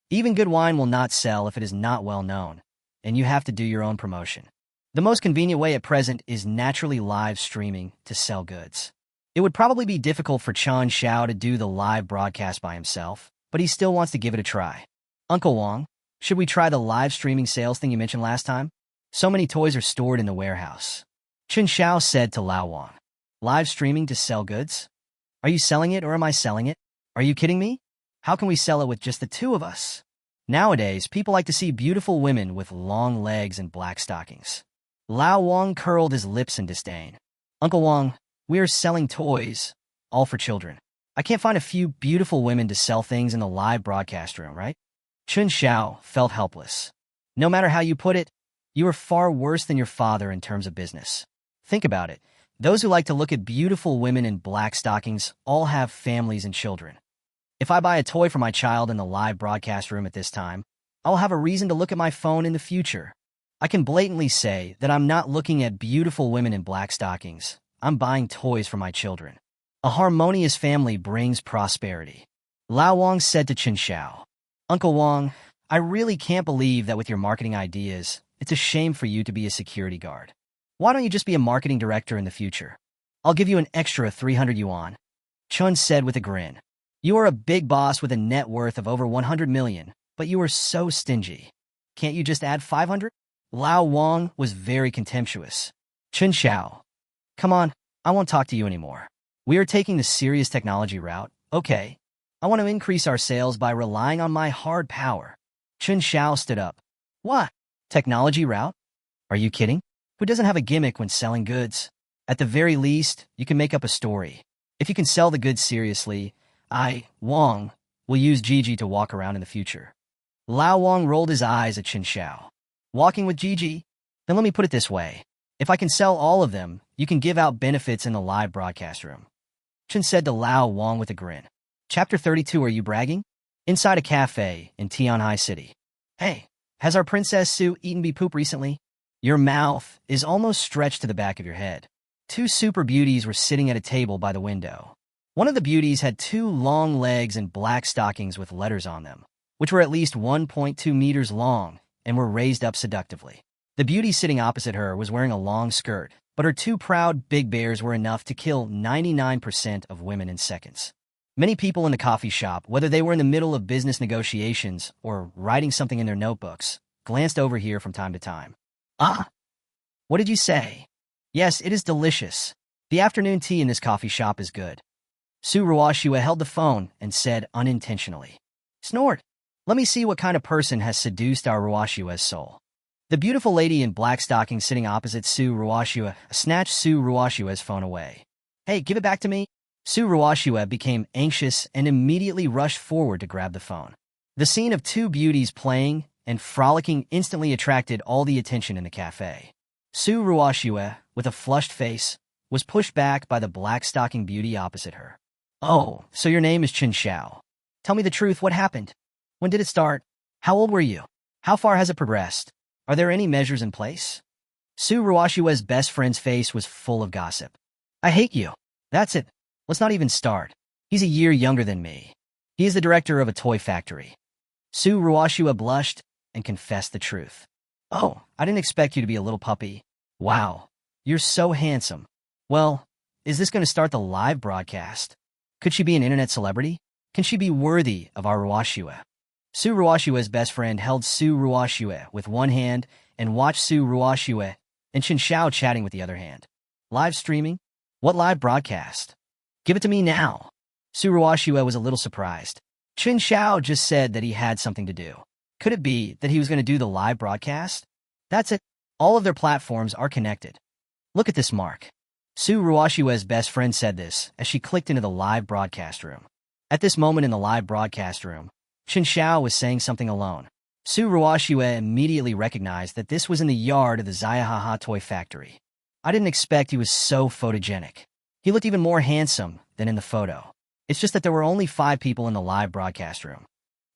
even good wine will not sell if it is not well known, and you have to do your own promotion. The most convenient way at present is naturally live streaming to sell goods. It would probably be difficult for Chen Xiao to do the live broadcast by himself, but he still wants to give it a try. Uncle Wang, should we try the live streaming sales thing you mentioned last time? So many toys are stored in the warehouse. Chen Xiao said to Lao Wang. Live streaming to sell goods? Are you selling it or am I selling it? Are you kidding me? How can we sell it with just the two of us? Nowadays, people like to see beautiful women with long legs and black stockings. Lao Wang curled his lips in disdain. Uncle Wang, we are selling toys, all for children. I can't find a few beautiful women to sell things in the live broadcast room, right? Chen Xiao felt helpless. No matter how you put it, you are far worse than your father in terms of business. Think about it. Those who like to look at beautiful women in black stockings all have families and children. If I buy a toy for my child in the live broadcast room at this time, I'll have a reason to look at my phone in the future. I can blatantly say that I'm not looking at beautiful women in black stockings. I'm buying toys for my children. A harmonious family brings prosperity. Lao Wang said to Chen Xiao. Uncle Wang, I really can't believe that with your marketing ideas, it's a shame for you to be a security guard. Why don't you just be a marketing director in the future? I'll give you an extra 300 yuan. Chen said with a grin. You are a big boss with a net worth of over 100 million, but you are so stingy. Can't you just add 500? Lao Wang was very contemptuous. Chen Xiao. Come on, I won't talk to you anymore. We are taking the serious technology route, okay? I want to increase our sales by relying on my hard power. Chen Xiao stood up. What? Technology route? Are you kidding? Who doesn't have a gimmick when selling goods? At the very least, you can make up a story. If you can sell the goods seriously, Wang, will use Gigi to walk around in the future. Lao Wang rolled his eyes at Chen Xiao. Walking with Gigi? Then let me put it this way. If I can sell all of them, you can give out benefits in the live broadcast room. Chen said to Lao Wang with a grin. Chapter 32, are you bragging? Inside a cafe in Tianhai City. Hey, has our Princess Su eaten bee poop recently? Your mouth is almost stretched to the back of your head. Two super beauties were sitting at a table by the window. One of the beauties had 2 long legs and black stockings with letters on them, which were at least 1.2 meters long and were raised up seductively. The beauty sitting opposite her was wearing a long skirt, but her 2 proud big bears were enough to kill 99% of women in seconds. Many people in the coffee shop, whether they were in the middle of business negotiations or writing something in their notebooks, glanced over here from time to time. Ah! What did you say? Yes, it is delicious. The afternoon tea in this coffee shop is good. Su Ruoxua held the phone and said unintentionally. Snort! Let me see what kind of person has seduced our Ruoxua's soul. The beautiful lady in black stockings sitting opposite Su Ruoxua snatched Su Ruoxua's phone away. Hey, give it back to me! Su Ruoxua became anxious and immediately rushed forward to grab the phone. The scene of 2 beauties playing and frolicking instantly attracted all the attention in the cafe. Su Ruoxua, with a flushed face, was pushed back by the black stocking beauty opposite her. Oh, so your name is Chen Xiao. Tell me the truth, what happened? When did it start? How old were you? How far has it progressed? Are there any measures in place? Su Ruoxua's best friend's face was full of gossip. I hate you. That's it. Let's not even start. He's a year younger than me. He is the director of a toy factory. Su Ruoxue blushed and confessed the truth. Oh, I didn't expect you to be a little puppy. Wow, you're so handsome. Well, is this going to start the live broadcast? Could she be an internet celebrity? Can she be worthy of our Ruoxue? Su Ruoxue's best friend held Su Ruoxue with one hand and watched Su Ruoxue and Chen Xiao chatting with the other hand. Live streaming? What live broadcast? Give it to me now. Su Ruoxue was a little surprised. Chen Xiao just said that he had something to do. Could it be that he was going to do the live broadcast? That's it. All of their platforms are connected. Look at this mark. Su Ruoxue's best friend said this as she clicked into the live broadcast room. At this moment in the live broadcast room, Chen Xiao was saying something alone. Su Ruoxue immediately recognized that this was in the yard of the Ziahaha toy factory. I didn't expect he was so photogenic. He looked even more handsome than in the photo. It's just that there were only 5 people in the live broadcast room.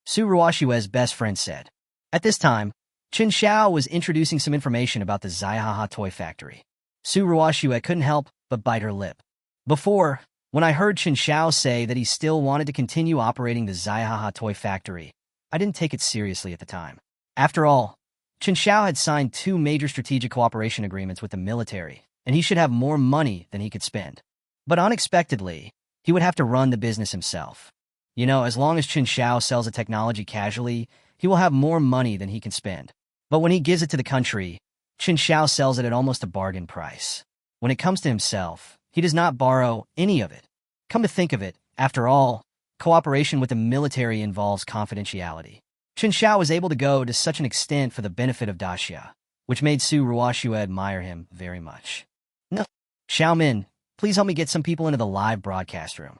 Su Ruoxue's best friend said. At this time, Chen Xiao was introducing some information about the Ziahaha toy factory. Su Ruoxue couldn't help but bite her lip. Before, when I heard Chen Xiao say that he still wanted to continue operating the Ziahaha toy factory, I didn't take it seriously at the time. After all, Chen Xiao had signed 2 major strategic cooperation agreements with the military, and he should have more money than he could spend. But unexpectedly, he would have to run the business himself. You know, as long as Chen Xiao sells a technology casually, he will have more money than he can spend. But when he gives it to the country, Chen Xiao sells it at almost a bargain price. When it comes to himself, he does not borrow any of it. Come to think of it, after all, cooperation with the military involves confidentiality. Chen Xiao was able to go to such an extent for the benefit of Daxia, which made Su Ruoxue admire him very much. No, Xiaomin, please help me get some people into the live broadcast room.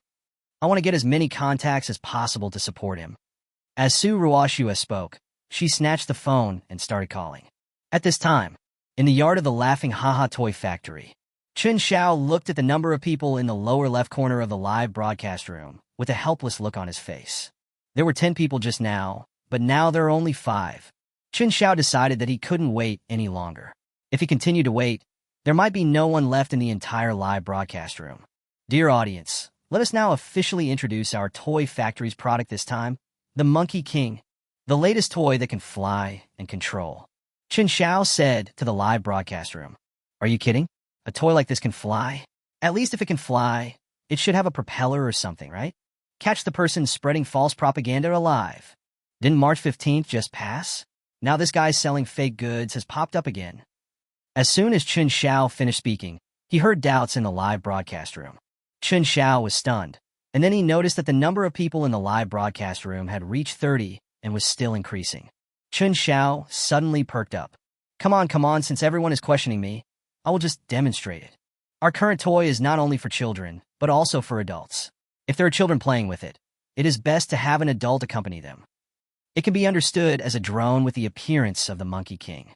I want to get as many contacts as possible to support him. As Su Ruoxue spoke, she snatched the phone and started calling. At this time, in the yard of the Laughing Haha toy factory, Chen Xiao looked at the number of people in the lower left corner of the live broadcast room with a helpless look on his face. There were 10 people just now, but now there are only 5. Chen Xiao decided that he couldn't wait any longer. If he continued to wait, there might be no one left in the entire live broadcast room. Dear audience, let us now officially introduce our toy factory's product this time, the Monkey King, the latest toy that can fly and control. Chen Xiao said to the live broadcast room, "Are you kidding? A toy like this can fly? At least if it can fly, it should have a propeller or something, right? Catch the person spreading false propaganda alive. Didn't March 15th just pass? Now this guy selling fake goods has popped up again." As soon as Chen Xiao finished speaking, he heard doubts in the live broadcast room. Chen Xiao was stunned, and then he noticed that the number of people in the live broadcast room had reached 30 and was still increasing. Chen Xiao suddenly perked up. Come on, since everyone is questioning me, I will just demonstrate it. Our current toy is not only for children, but also for adults. If there are children playing with it, it is best to have an adult accompany them. It can be understood as a drone with the appearance of the Monkey King.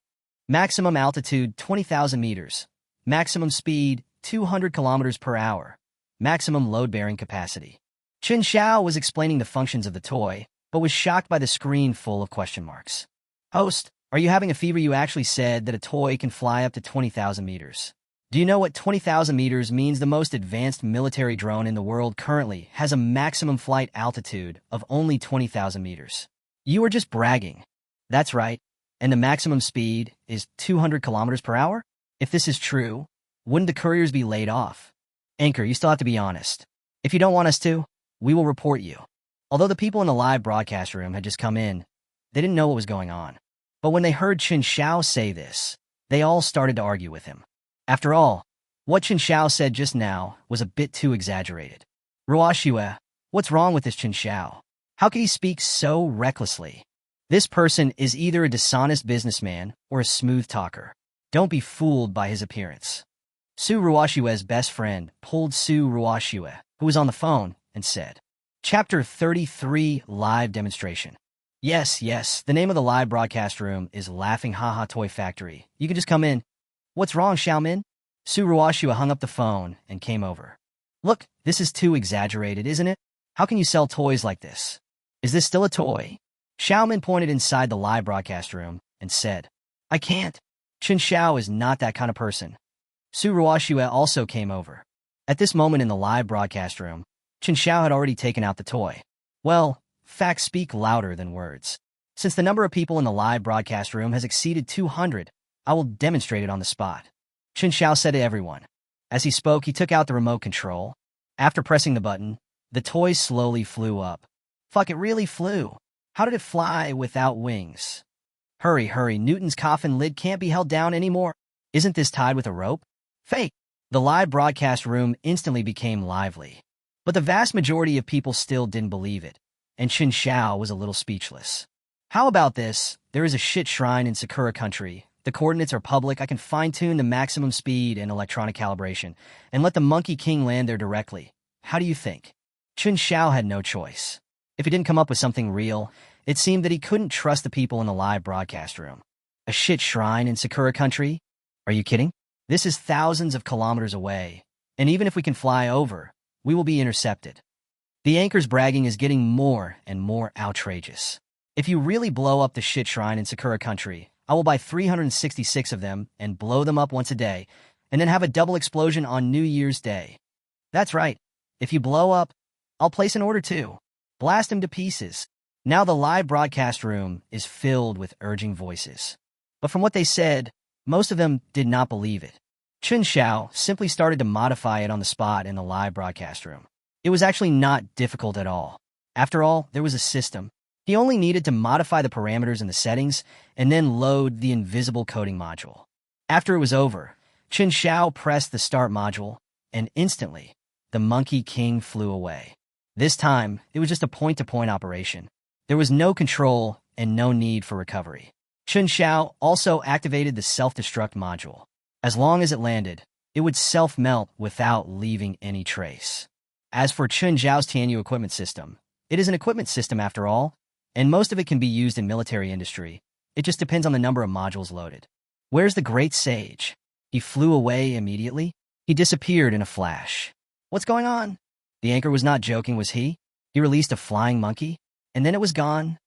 Maximum altitude 20,000 meters. Maximum speed 200 kilometers per hour. Maximum load-bearing capacity. Chen Xiao was explaining the functions of the toy, but was shocked by the screen full of question marks. Host, are you having a fever? You actually said that a toy can fly up to 20,000 meters. Do you know what 20,000 meters means? The most advanced military drone in the world currently has a maximum flight altitude of only 20,000 meters. You are just bragging. That's right. And the maximum speed is 200 kilometers per hour? If this is true, wouldn't the couriers be laid off? Anchor, you still have to be honest. If you don't want us to, we will report you. Although the people in the live broadcast room had just come in, they didn't know what was going on. But when they heard Chen Xiao say this, they all started to argue with him. After all, what Chen Xiao said just now was a bit too exaggerated. Ruoxue, what's wrong with this Chen Xiao? How could he speak so recklessly? This person is either a dishonest businessman or a smooth talker. Don't be fooled by his appearance. Su Ruoxue's best friend pulled Su Ruoxue, who was on the phone, and said, Chapter 33 Live Demonstration. Yes, the name of the live broadcast room is Laughing Haha Toy Factory. You can just come in. What's wrong, Xiaomin? Su Ruoxue hung up the phone and came over. Look, this is too exaggerated, isn't it? How can you sell toys like this? Is this still a toy? Xiaomin pointed inside the live broadcast room and said, I can't. Chen Xiao is not that kind of person. Su Ruoxue also came over. At this moment in the live broadcast room, Chen Xiao had already taken out the toy. Well, facts speak louder than words. Since the number of people in the live broadcast room has exceeded 200, I will demonstrate it on the spot. Chen Xiao said to everyone. As he spoke, he took out the remote control. After pressing the button, the toy slowly flew up. Fuck, it really flew. How did it fly without wings? Hurry, hurry, Newton's coffin lid can't be held down anymore. Isn't this tied with a rope? Fake. The live broadcast room instantly became lively. But the vast majority of people still didn't believe it, and Chen Xiao was a little speechless. How about this? There is a shit shrine in Sakura country. The coordinates are public. I can fine-tune the maximum speed and electronic calibration, and let the Monkey King land there directly. How do you think? Chen Xiao had no choice. If he didn't come up with something real, it seemed that he couldn't trust the people in the live broadcast room. A shit shrine in Sakura country? Are you kidding? This is thousands of kilometers away, and even if we can fly over, we will be intercepted. The anchor's bragging is getting more and more outrageous. If you really blow up the shit shrine in Sakura country, I will buy 366 of them and blow them up once a day, and then have a double explosion on New Year's Day. That's right. If you blow up, I'll place an order too. Blast him to pieces. Now the live broadcast room is filled with urging voices. But from what they said, most of them did not believe it. Chen Xiao simply started to modify it on the spot in the live broadcast room. It was actually not difficult at all. After all, there was a system. He only needed to modify the parameters in the settings and then load the invisible coding module. After it was over, Chen Xiao pressed the start module, and instantly, the Monkey King flew away. This time, it was just a point-to-point operation. There was no control and no need for recovery. Chen Xiao also activated the self-destruct module. As long as it landed, it would self-melt without leaving any trace. As for Chen Xiao's Tianyu equipment system, it is an equipment system after all, and most of it can be used in military industry. It just depends on the number of modules loaded. Where's the great sage? He flew away immediately. He disappeared in a flash. What's going on? The anchor was not joking, was he? He released a flying monkey, and then it was gone.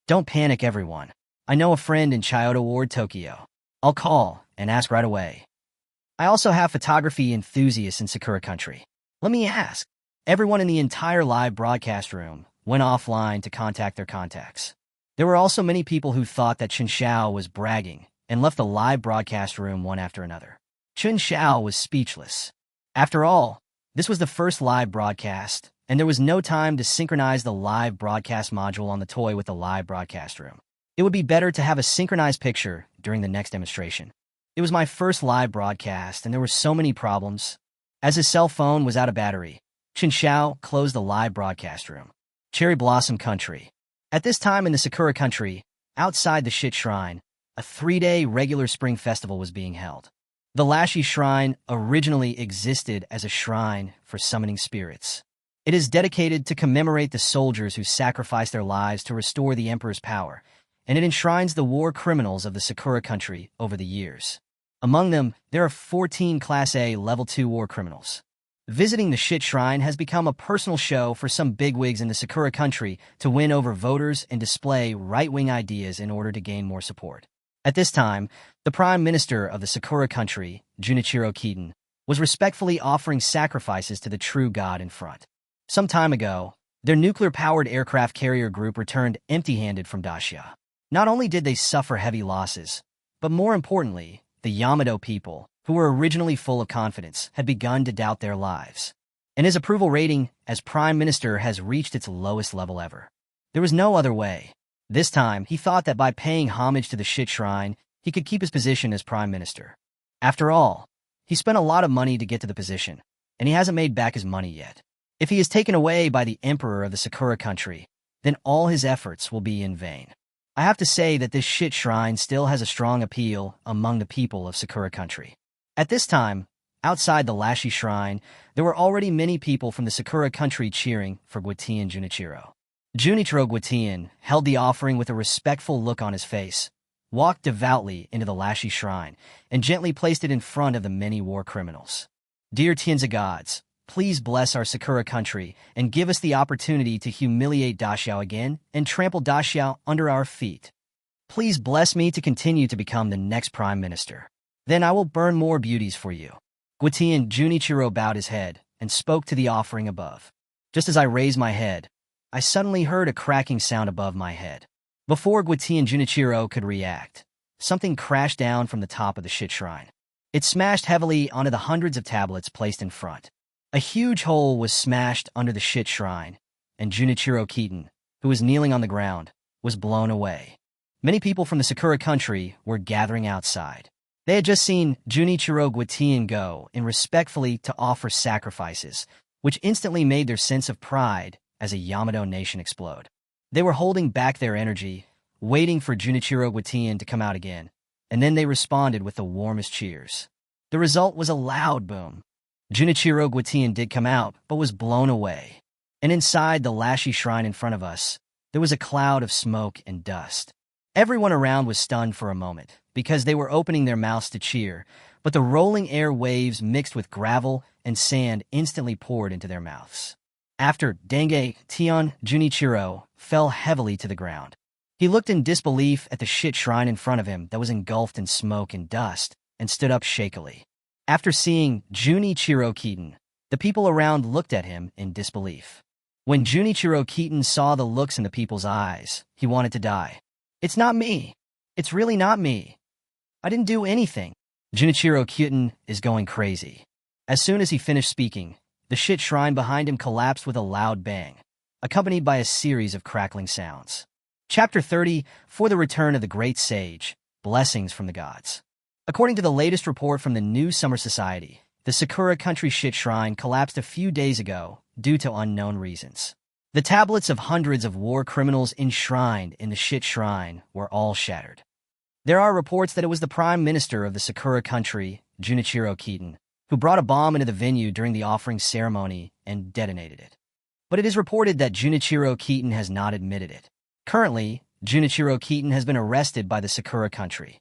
Don't panic, everyone. I know a friend in Chiyoda Ward, Tokyo. I'll call and ask right away. I also have photography enthusiasts in Sakura country. Let me ask. Everyone in the entire live broadcast room went offline to contact their contacts. There were also many people who thought that Chen Xiao was bragging and left the live broadcast room one after another. Chen Xiao was speechless. After all, this was the first live broadcast, and there was no time to synchronize the live broadcast module on the toy with the live broadcast room. It would be better to have a synchronized picture during the next demonstration. It was my first live broadcast, and there were so many problems. As his cell phone was out of battery, Chen Xiao closed the live broadcast room. Cherry Blossom Country. At this time in the Sakura country, outside the shit shrine, a 3-day regular spring festival was being held. The Lashi Shrine originally existed as a shrine for summoning spirits. It is dedicated to commemorate the soldiers who sacrificed their lives to restore the emperor's power, and it enshrines the war criminals of the Sakura country over the years. Among them, there are 14 Class A Level 2 war criminals. Visiting the shit shrine has become a personal show for some bigwigs in the Sakura country to win over voters and display right-wing ideas in order to gain more support. At this time, the Prime Minister of the Sakura country, Junichiro Keaton, was respectfully offering sacrifices to the true god in front. Some time ago, their nuclear-powered aircraft carrier group returned empty-handed from Dacia. Not only did they suffer heavy losses, but more importantly, the Yamato people, who were originally full of confidence, had begun to doubt their lives. And his approval rating as Prime Minister has reached its lowest level ever. There was no other way. This time, he thought that by paying homage to the shit shrine, he could keep his position as Prime Minister. After all, he spent a lot of money to get to the position, and he hasn't made back his money yet. If he is taken away by the Emperor of the Sakura country, then all his efforts will be in vain. I have to say that this shit shrine still has a strong appeal among the people of Sakura country. At this time, outside the Lashi Shrine, there were already many people from the Sakura country cheering for Guitian Junichiro. Junichiro Guitian held the offering with a respectful look on his face, walked devoutly into the Lashi Shrine, and gently placed it in front of the many war criminals. Dear Tianzi gods, please bless our Sakura country and give us the opportunity to humiliate Daxiao again and trample Daxiao under our feet. Please bless me to continue to become the next Prime Minister. Then I will burn more beauties for you. Guitian Junichiro bowed his head and spoke to the offering above. Just as I raised my head, I suddenly heard a cracking sound above my head. Before Guati and Junichiro could react, something crashed down from the top of the shit shrine. It smashed heavily onto the hundreds of tablets placed in front. A huge hole was smashed under the shit shrine, and Junichiro Keaton, who was kneeling on the ground, was blown away. Many people from the Sakura country were gathering outside. They had just seen Junichiro Guatian go in respectfully to offer sacrifices, which instantly made their sense of pride as a Yamato nation explode. They were holding back their energy, waiting for Junichiro Guatian to come out again, and then they responded with the warmest cheers. The result was a loud boom. Junichiro Guatian did come out, but was blown away. And inside the Lashy shrine in front of us, there was a cloud of smoke and dust. Everyone around was stunned for a moment, because they were opening their mouths to cheer, but the rolling air waves mixed with gravel and sand instantly poured into their mouths. After Denge, Tion Junichiro fell heavily to the ground. He looked in disbelief at the shit shrine in front of him that was engulfed in smoke and dust, and stood up shakily. After seeing Junichiro Keaton, the people around looked at him in disbelief. When Junichiro Keaton saw the looks in the people's eyes, he wanted to die. "It's not me. It's really not me. I didn't do anything." Junichiro Keaton is going crazy. As soon as he finished speaking, the shit shrine behind him collapsed with a loud bang, accompanied by a series of crackling sounds. Chapter 30, For the Return of the Great Sage, Blessings from the Gods. According to the latest report from the New Summer Society, the Sakura Country shit shrine collapsed a few days ago due to unknown reasons. The tablets of hundreds of war criminals enshrined in the shit shrine were all shattered. There are reports that it was the Prime Minister of the Sakura Country, Junichiro Keaton, who brought a bomb into the venue during the offering ceremony and detonated it. But it is reported that Junichiro Keaton has not admitted it. Currently, Junichiro Keaton has been arrested by the Sakura Country.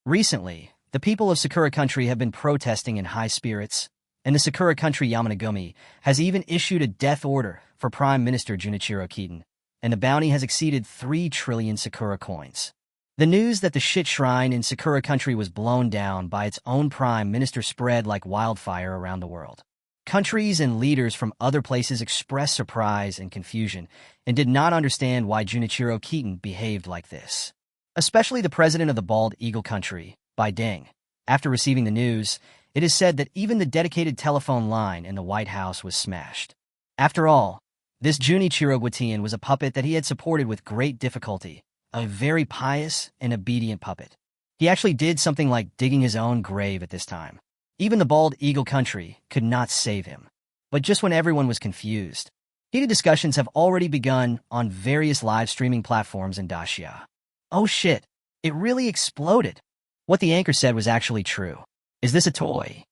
Recently, the people of Sakura Country have been protesting in high spirits, and the Sakura Country Yamanagumi has even issued a death order for Prime Minister Junichiro Keaton, and the bounty has exceeded 3 trillion Sakura coins. The news that the shit shrine in Sakura Country was blown down by its own Prime Minister spread like wildfire around the world. Countries and leaders from other places expressed surprise and confusion and did not understand why Junichiro Keaton behaved like this. Especially the president of the Bald Eagle Country, Bai Deng. After receiving the news, it is said that even the dedicated telephone line in the White House was smashed. After all, this Junichiro Guatian was a puppet that he had supported with great difficulty, a very pious and obedient puppet. He actually did something like digging his own grave at this time. Even the Bald Eagle Country could not save him. But just when everyone was confused, heated discussions have already begun on various live streaming platforms in Dacia. Oh shit, it really exploded. What the anchor said was actually true. Is this a toy?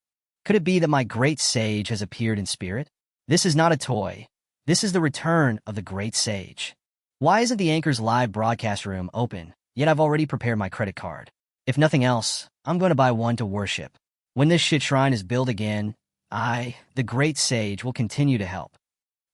Could it be that my great sage has appeared in spirit? This is not a toy. This is the return of the great sage. Why isn't the anchor's live broadcast room open? Yet I've already prepared my credit card. If nothing else, I'm going to buy one to worship. When this shit shrine is built again, I, the great sage, will continue to help.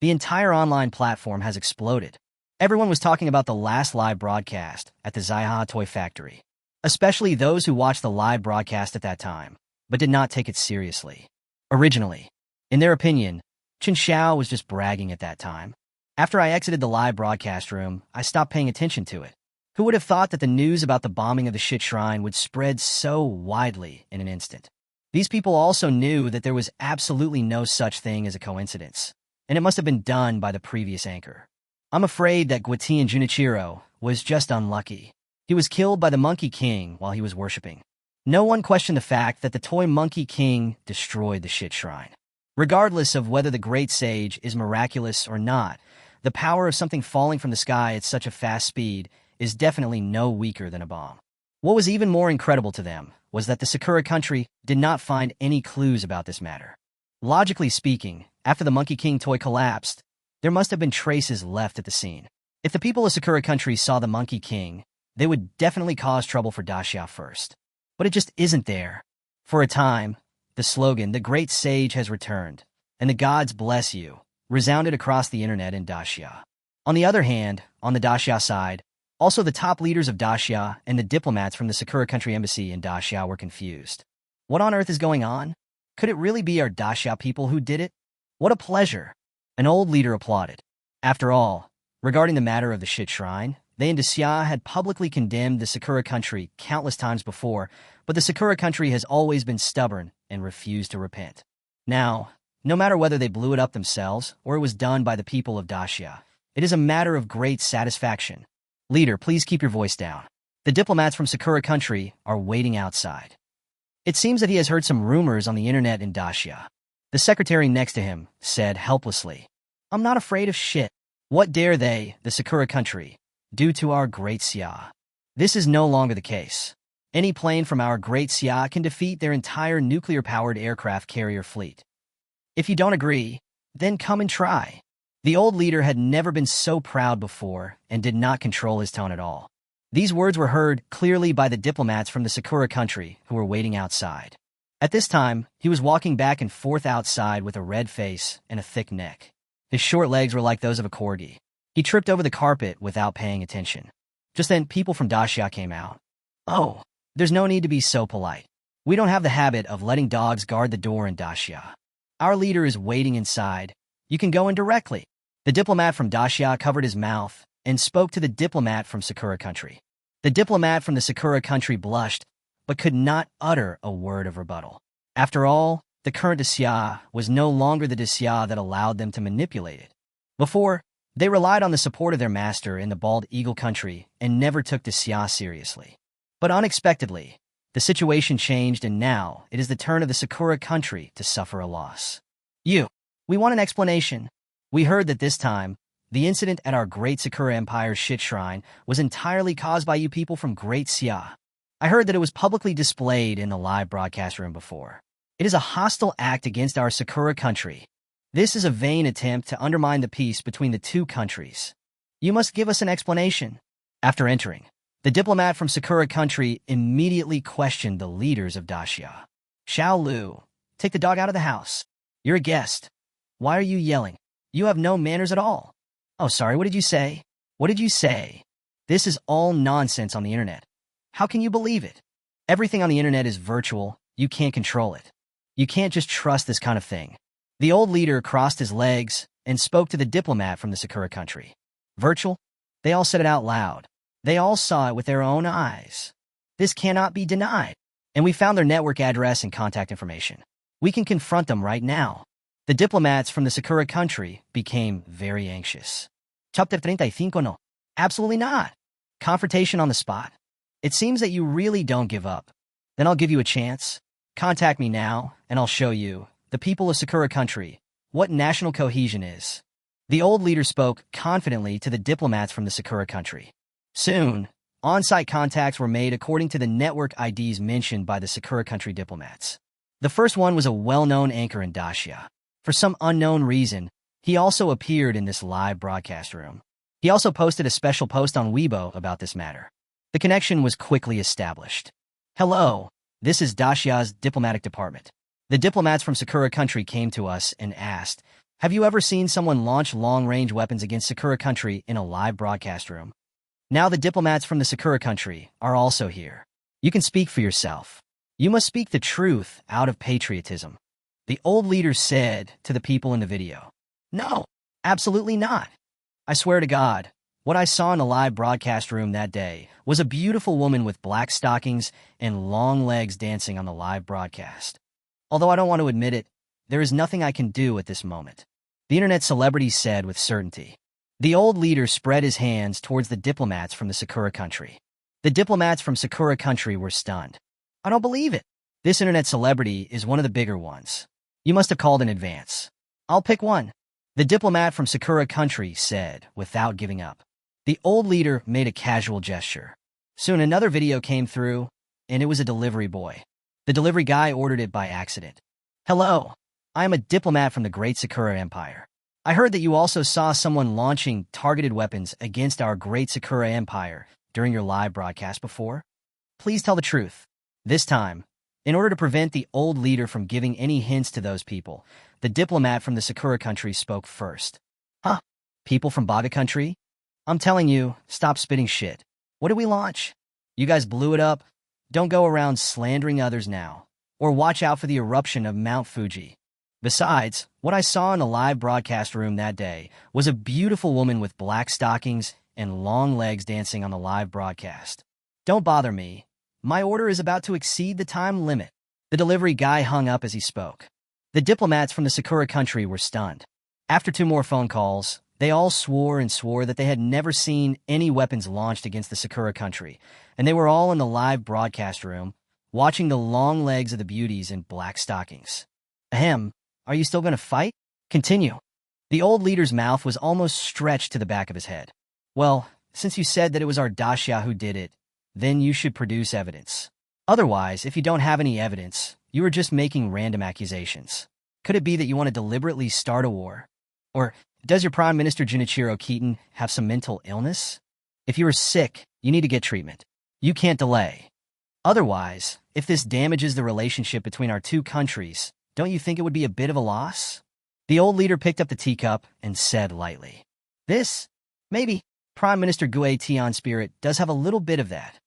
The entire online platform has exploded. Everyone was talking about the last live broadcast at the Zaiha Toy Factory, especially those who watched the live broadcast at that time, but did not take it seriously. Originally, in their opinion, Chen Xiao was just bragging at that time. After I exited the live broadcast room, I stopped paying attention to it. Who would have thought that the news about the bombing of the shit shrine would spread so widely in an instant? These people also knew that there was absolutely no such thing as a coincidence, and it must have been done by the previous anchor. I'm afraid that Guati and Junichiro was just unlucky. He was killed by the Monkey King while he was worshipping. No one questioned the fact that the toy Monkey King destroyed the shit shrine. Regardless of whether the great sage is miraculous or not, the power of something falling from the sky at such a fast speed is definitely no weaker than a bomb. What was even more incredible to them was that the Sakura Country did not find any clues about this matter. Logically speaking, after the Monkey King toy collapsed, there must have been traces left at the scene. If the people of Sakura Country saw the Monkey King, they would definitely cause trouble for Dacia first. But it just isn't there. For a time, the slogan, "The Great Sage has returned, and the gods bless you," resounded across the internet in Dacia. On the other hand, on the Dacia side, also the top leaders of Dacia and the diplomats from the Sakura Country Embassy in Dacia were confused. What on earth is going on? Could it really be our Dacia people who did it? What a pleasure! An old leader applauded. After all, Regarding the matter of the shit shrine, they and Xia had publicly condemned the Sakura country countless times before, but the Sakura country has always been stubborn and refused to repent. Now, no matter whether they blew it up themselves or it was done by the people of Daxia, it is a matter of great satisfaction. Leader, please keep your voice down. The diplomats from Sakura country are waiting outside. It seems that he has heard some rumors on the internet in Daxia. The secretary next to him said helplessly, I'm not afraid of shit. What dare they, the Sakura country, do to our great Xia? This is no longer the case. Any plane from our great Xia can defeat their entire nuclear-powered aircraft carrier fleet. If you don't agree, then come and try. The old leader had never been so proud before and did not control his tone at all. These words were heard clearly by the diplomats from the Sakura country who were waiting outside. At this time, he was walking back and forth outside with a red face and a thick neck. His short legs were like those of a corgi. He tripped over the carpet without paying attention. Just then, people from Daxia came out. Oh, there's no need to be so polite. We don't have the habit of letting dogs guard the door in Daxia. Our leader is waiting inside. You can go in directly. The diplomat from Daxia covered his mouth and spoke to the diplomat from Sakura country. The diplomat from the Sakura country blushed, but could not utter a word of rebuttal. After all, the current Xia was no longer the Xia that allowed them to manipulate it. Before, they relied on the support of their master in the bald eagle country and never took the Xia seriously. But unexpectedly, the situation changed and now it is the turn of the Sakura country to suffer a loss. We want an explanation. We heard that this time, the incident at our great Sakura Empire's shit shrine was entirely caused by you people from Great Xia. I heard that it was publicly displayed in the live broadcast room before. It is a hostile act against our Sakura country. This is a vain attempt to undermine the peace between the two countries. You must give us an explanation. After entering, the diplomat from Sakura country immediately questioned the leaders of Daxia. Xiao Lu, take the dog out of the house. You're a guest. Why are you yelling? You have no manners at all. Oh, sorry, what did you say? What did you say? This is all nonsense on the internet. How can you believe it? Everything on the internet is virtual. You can't control it. You can't just trust this kind of thing. The old leader crossed his legs and spoke to the diplomat from the Sakura country. Virtual? They all said it out loud. They all saw it with their own eyes. This cannot be denied. And we found their network address and contact information. We can confront them right now. The diplomats from the Sakura country became very anxious. Chapter 35 no. Absolutely not. Confrontation on the spot. It seems that you really don't give up. Then I'll give you a chance. Contact me now, and I'll show you, the people of Sakura country, what national cohesion is. The old leader spoke confidently to the diplomats from the Sakura country. Soon, on-site contacts were made according to the network IDs mentioned by the Sakura country diplomats. The first one was a well-known anchor in Daxia. For some unknown reason, he also appeared in this live broadcast room. He also posted a special post on Weibo about this matter. The connection was quickly established. Hello, this is Daxia's diplomatic department. The diplomats from Sakura country came to us and asked, have you ever seen someone launch long-range weapons against Sakura country in a live broadcast room? Now the diplomats from the Sakura country are also here. You can speak for yourself. You must speak the truth out of patriotism. The old leader said to the people in the video. No, absolutely not. I swear to God, what I saw in the live broadcast room that day was a beautiful woman with black stockings and long legs dancing on the live broadcast. Although I don't want to admit it, there is nothing I can do at this moment. The internet celebrities said with certainty. The old leader spread his hands towards the diplomats from the Sakura country. The diplomats from Sakura country were stunned. I don't believe it. This internet celebrity is one of the bigger ones. You must have called in advance. I'll pick one. The diplomat from Sakura country said, without giving up. The old leader made a casual gesture. Soon another video came through, and it was a delivery boy. The delivery guy ordered it by accident. Hello, I am a diplomat from the Great Sakura Empire. I heard that you also saw someone launching targeted weapons against our Great Sakura Empire during your live broadcast before. Please tell the truth. This time, in order to prevent the old leader from giving any hints to those people, the diplomat from the Sakura country spoke first. Huh? People from Baga country? I'm telling you, stop spitting shit. What did we launch? You guys blew it up? Don't go around slandering others now. Or watch out for the eruption of Mount Fuji. Besides, what I saw in the live broadcast room that day was a beautiful woman with black stockings and long legs dancing on the live broadcast. Don't bother me. My order is about to exceed the time limit. The delivery guy hung up as he spoke. The diplomats from the Sakura country were stunned. After 2 more phone calls, they all swore that they had never seen any weapons launched against the Sakura country, and they were all in the live broadcast room, watching the long legs of the beauties in black stockings. Ahem, are you still going to fight? Continue. The old leader's mouth was almost stretched to the back of his head. Well, since you said that it was our Daxia who did it, then you should produce evidence. Otherwise, if you don't have any evidence, you are just making random accusations. Could it be that you want to deliberately start a war? Or does your Prime Minister Junichiro Keaton have some mental illness? If you are sick, you need to get treatment. You can't delay. Otherwise, if this damages the relationship between our 2 countries, don't you think it would be a bit of a loss? The old leader picked up the teacup and said lightly, "This, maybe, Prime Minister Gue Tian spirit does have a little bit of that.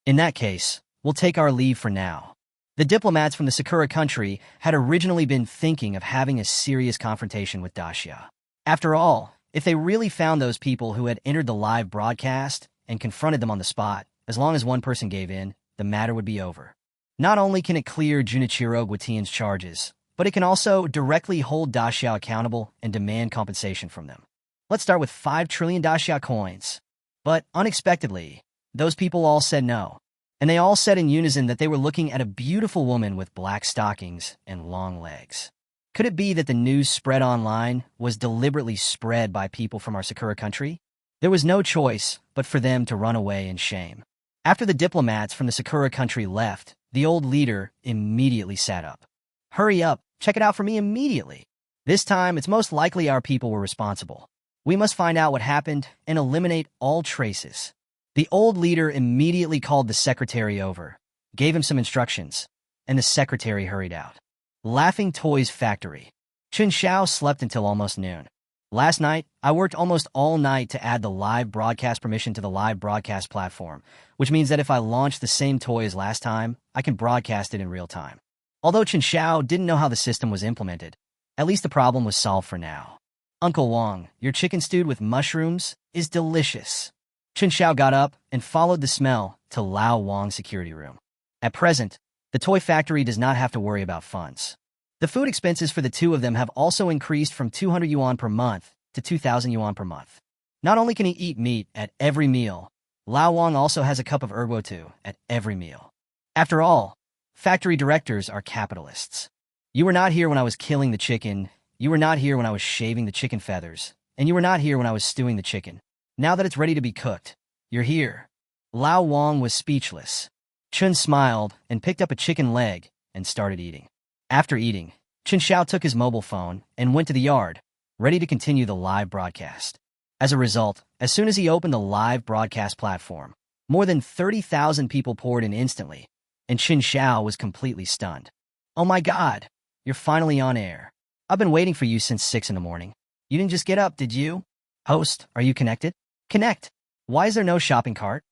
In that case, we'll take our leave for now." The diplomats from the Sakura country had originally been thinking of having a serious confrontation with Daxia. After all, if they really found those people who had entered the live broadcast and confronted them on the spot, as long as one person gave in, the matter would be over. Not only can it clear Junichiro Guetian's charges, but it can also directly hold Daxia accountable and demand compensation from them. Let's start with 5 trillion Daxia coins. But unexpectedly, those people all said no. And they all said in unison that they were looking at a beautiful woman with black stockings and long legs. Could it be that the news spread online was deliberately spread by people from our Sakura country? There was no choice but for them to run away in shame. After the diplomats from the Sakura country left, the old leader immediately sat up. "Hurry up, check it out for me immediately. This time, it's most likely our people were responsible. We must find out what happened and eliminate all traces." The old leader immediately called the secretary over, gave him some instructions, and the secretary hurried out. Laughing Toys Factory. Chen Xiao slept until almost noon. "Last night, I worked almost all night to add the live broadcast permission to the live broadcast platform, which means that if I launch the same toy as last time, I can broadcast it in real time." Although Chen Xiao didn't know how the system was implemented, at least the problem was solved for now. "Uncle Wang, your chicken stewed with mushrooms is delicious." Chen Xiao got up and followed the smell to Lao Wang's security room. At present, the toy factory does not have to worry about funds. The food expenses for the 2 of them have also increased from 200 yuan per month to 2,000 yuan per month. Not only can he eat meat at every meal, Lao Wang also has a cup of ergo too at every meal. After all, factory directors are capitalists. You were not here when I was killing the chicken, you were not here when I was shaving the chicken feathers, and you were not here when I was stewing the chicken. Now that it's ready to be cooked, you're here. Lao Wang was speechless. Chen smiled and picked up a chicken leg and started eating. After eating, Chen Xiao took his mobile phone and went to the yard, ready to continue the live broadcast. As a result, as soon as he opened the live broadcast platform, more than 30,000 people poured in instantly, and Chen Xiao was completely stunned. "Oh my God, you're finally on air. I've been waiting for you since 6 in the morning. You didn't just get up, did you? Host, are you connected? Connect. Why is there no shopping cart?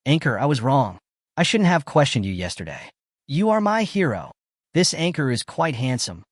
Anchor, I was wrong. I shouldn't have questioned you yesterday. You are my hero. This anchor is quite handsome."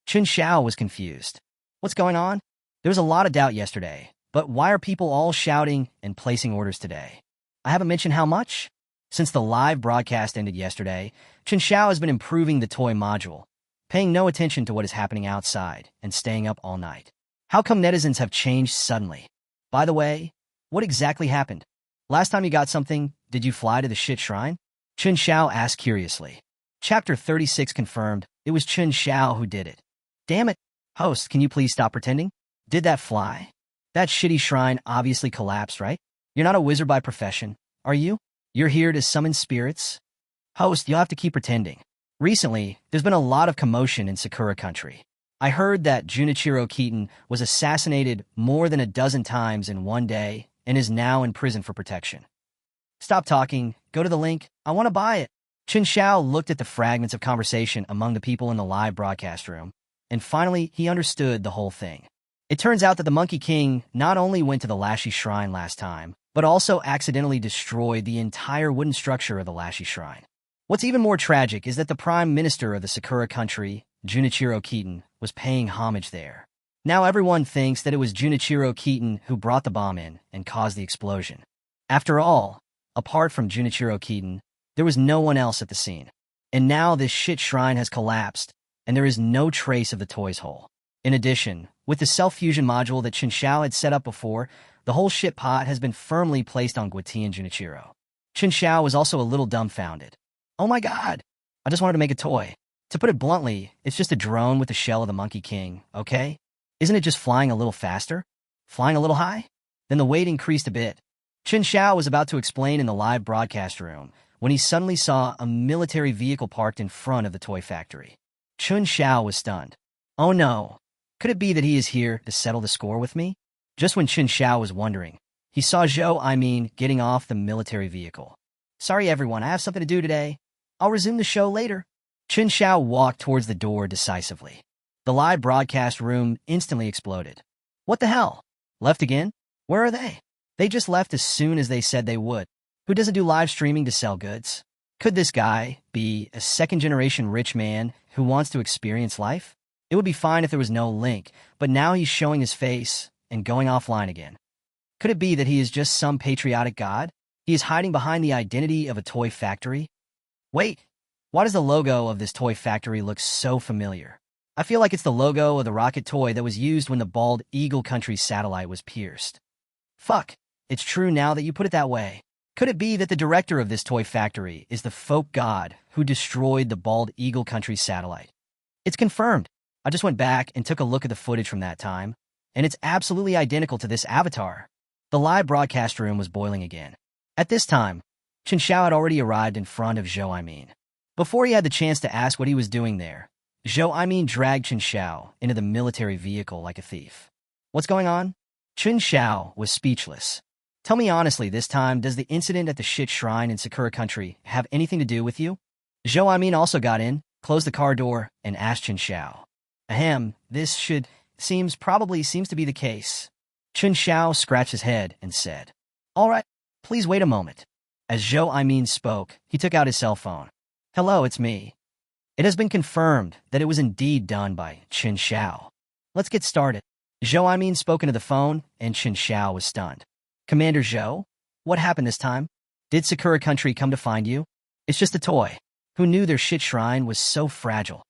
Chen Xiao was confused. What's going on? There was a lot of doubt yesterday, but why are people all shouting and placing orders today? I haven't mentioned how much? Since the live broadcast ended yesterday, Chen Xiao has been improving the toy module, paying no attention to what is happening outside and staying up all night. How come netizens have changed suddenly? By the way, what exactly happened? Last time you got something, did you fly to the shit shrine? Chen Xiao asked curiously. Chapter 36 confirmed it was Chen Xiao who did it. Damn it. Host, can you please stop pretending? Did that fly? That shitty shrine obviously collapsed, right? You're not a wizard by profession, are you? You're here to summon spirits? Host, you'll have to keep pretending. Recently, there's been a lot of commotion in Sakura country. I heard that Junichiro Keaton was assassinated more than a dozen times in one day and is now in prison for protection. Stop talking. Go to the link. I want to buy it. Chen Xiao looked at the fragments of conversation among the people in the live broadcast room, and finally he understood the whole thing. It turns out that the Monkey King not only went to the Lashy Shrine last time, but also accidentally destroyed the entire wooden structure of the Lashy Shrine. What's even more tragic is that the Prime Minister of the Sakura country Junichiro Keaton, was paying homage there. Now everyone thinks that it was Junichiro Keaton who brought the bomb in and caused the explosion. After all, apart from Junichiro Keaton, there was no one else at the scene. And now this shit shrine has collapsed, and there is no trace of the toy's hole. In addition, with the self-fusion module that Chen Xiao had set up before, the whole shit pot has been firmly placed on Guati and Junichiro. Chen Xiao was also a little dumbfounded. Oh my god! I just wanted to make a toy. To put it bluntly, it's just a drone with the shell of the Monkey King, okay? Isn't it just flying a little faster? Flying a little high? Then the weight increased a bit. Chen Xiao was about to explain in the live broadcast room when he suddenly saw a military vehicle parked in front of the toy factory. Chen Xiao was stunned. Oh no, could it be that he is here to settle the score with me? Just when Chen Xiao was wondering, he saw Zhou getting off the military vehicle. Sorry everyone, I have something to do today. I'll resume the show later. Chen Xiao walked towards the door decisively. The live broadcast room instantly exploded. What the hell? Left again? Where are they? They just left as soon as they said they would. Who doesn't do live streaming to sell goods? Could this guy be a second-generation rich man who wants to experience life? It would be fine if there was no link, but now he's showing his face and going offline again. Could it be that he is just some patriotic god? He is hiding behind the identity of a toy factory? Wait, why does the logo of this toy factory look so familiar? I feel like it's the logo of the rocket toy that was used when the Bald Eagle Country satellite was pierced. Fuck, it's true now that you put it that way. Could it be that the director of this toy factory is the folk god who destroyed the Bald Eagle Country satellite? It's confirmed. I just went back and took a look at the footage from that time, and it's absolutely identical to this avatar. The live broadcast room was boiling again. At this time, Chen Xiao had already arrived in front of Zhou. Before he had the chance to ask what he was doing there, Zhou dragged Chen Xiao into the military vehicle like a thief. What's going on? Chen Xiao was speechless. Tell me honestly this time, does the incident at the shit shrine in Sakura Country have anything to do with you? Zhou also got in, closed the car door, and asked Chen Xiao. Ahem, this seems to be the case. Chen Xiao scratched his head and said, All right, please wait a moment. As Zhou spoke, he took out his cell phone. Hello, it's me. It has been confirmed that it was indeed done by Chen Xiao. Let's get started. Zhou spoke into the phone, and Chen Xiao was stunned. Commander Zhou, what happened this time? Did Sakura Country come to find you? It's just a toy. Who knew their shit shrine was so fragile?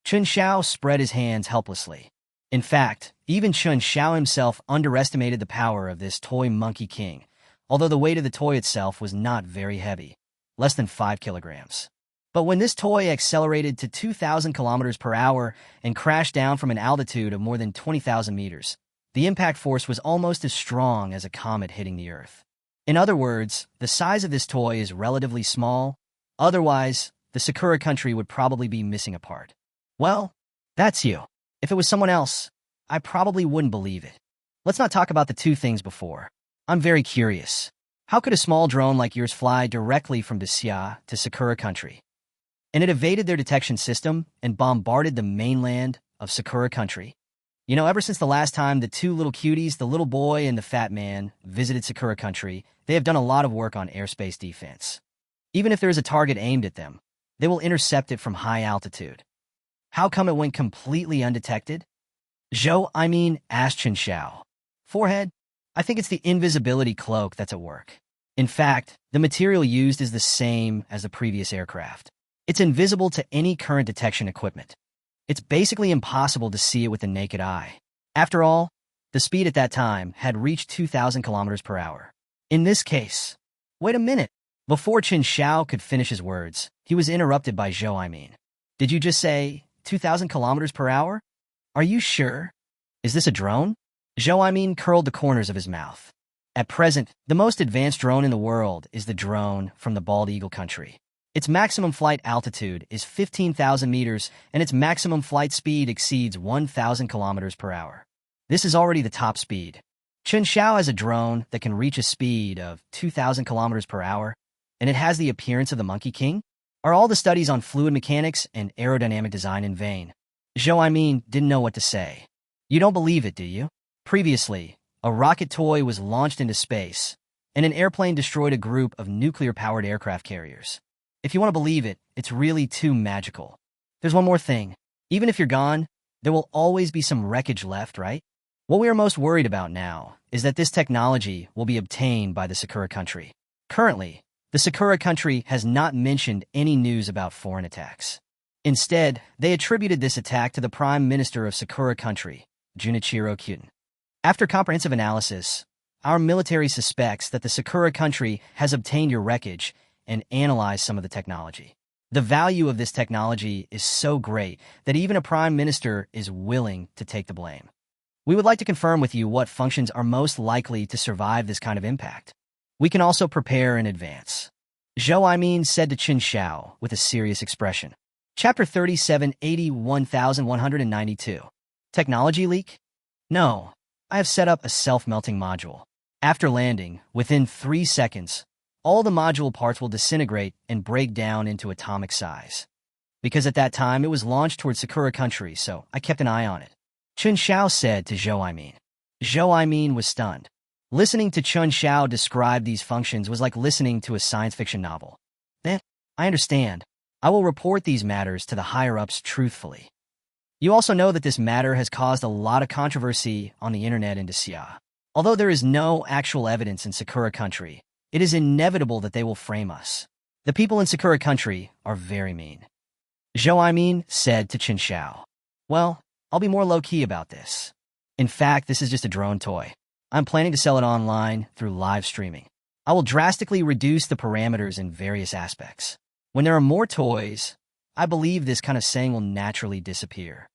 Chen Xiao spread his hands helplessly. In fact, even Chen Xiao himself underestimated the power of this toy Monkey King, although the weight of the toy itself was not very heavy, less than 5 kilograms. But when this toy accelerated to 2,000 kilometers per hour and crashed down from an altitude of more than 20,000 meters, the impact force was almost as strong as a comet hitting the Earth. In other words, the size of this toy is relatively small. Otherwise, the Sakura Country would probably be missing a part. Well, that's you. If it was someone else, I probably wouldn't believe it. Let's not talk about the two things before. I'm very curious. How could a small drone like yours fly directly from Xia to Sakura Country? And it evaded their detection system and bombarded the mainland of Sakura Country. You know, ever since the last time the two little cuties, the little boy and the fat man, visited Sakura Country, they have done a lot of work on airspace defense. Even if there is a target aimed at them, they will intercept it from high altitude. How come it went completely undetected? Zhou asked Chen Xiao. Forehead? I think it's the invisibility cloak that's at work. In fact, the material used is the same as the previous aircraft. It's invisible to any current detection equipment. It's basically impossible to see it with the naked eye. After all, the speed at that time had reached 2,000 kilometers per hour. In this case, wait a minute. Before Chen Xiao could finish his words, he was interrupted by Zhou. Did you just say 2,000 kilometers per hour? Are you sure? Is this a drone? Zhou curled the corners of his mouth. At present, the most advanced drone in the world is the drone from the Bald Eagle Country. Its maximum flight altitude is 15,000 meters, and its maximum flight speed exceeds 1,000 kilometers per hour. This is already the top speed. Chen Xiao has a drone that can reach a speed of 2,000 kilometers per hour, and it has the appearance of the Monkey King? Are all the studies on fluid mechanics and aerodynamic design in vain? Zhou didn't know what to say. You don't believe it, do you? Previously, a rocket toy was launched into space, and an airplane destroyed a group of nuclear-powered aircraft carriers. If you want to believe it, it's really too magical. There's one more thing. Even if you're gone, there will always be some wreckage left, right? What we are most worried about now is that this technology will be obtained by the Sakura country. Currently, the Sakura country has not mentioned any news about foreign attacks. Instead, they attributed this attack to the Prime Minister of Sakura country, Junichiro Kyuten. After comprehensive analysis, our military suspects that the Sakura country has obtained your wreckage and analyzed some of the technology. The value of this technology is so great that even a prime minister is willing to take the blame. We would like to confirm with you what functions are most likely to survive this kind of impact. We can also prepare in advance. Zhou Aimin said to Chen Xiao with a serious expression. Chapter 37, 81,192. Technology leak? No, I have set up a self-melting module. After landing, within 3 seconds, all the module parts will disintegrate and break down into atomic size. Because at that time it was launched towards Sakura country, so I kept an eye on it. Chen Xiao said to Zhou Aimin. Zhou Aimin was stunned. Listening to Chen Xiao describe these functions was like listening to a science fiction novel. Then, I understand. I will report these matters to the higher-ups truthfully. You also know that this matter has caused a lot of controversy on the internet in Xia. Although there is no actual evidence in Sakura country, it is inevitable that they will frame us. The people in Sakura country are very mean. Zhou Aimin said to Chen Xiao. Well, I'll be more low-key about this. In fact, this is just a drone toy. I'm planning to sell it online through live streaming. I will drastically reduce the parameters in various aspects. When there are more toys, I believe this kind of saying will naturally disappear.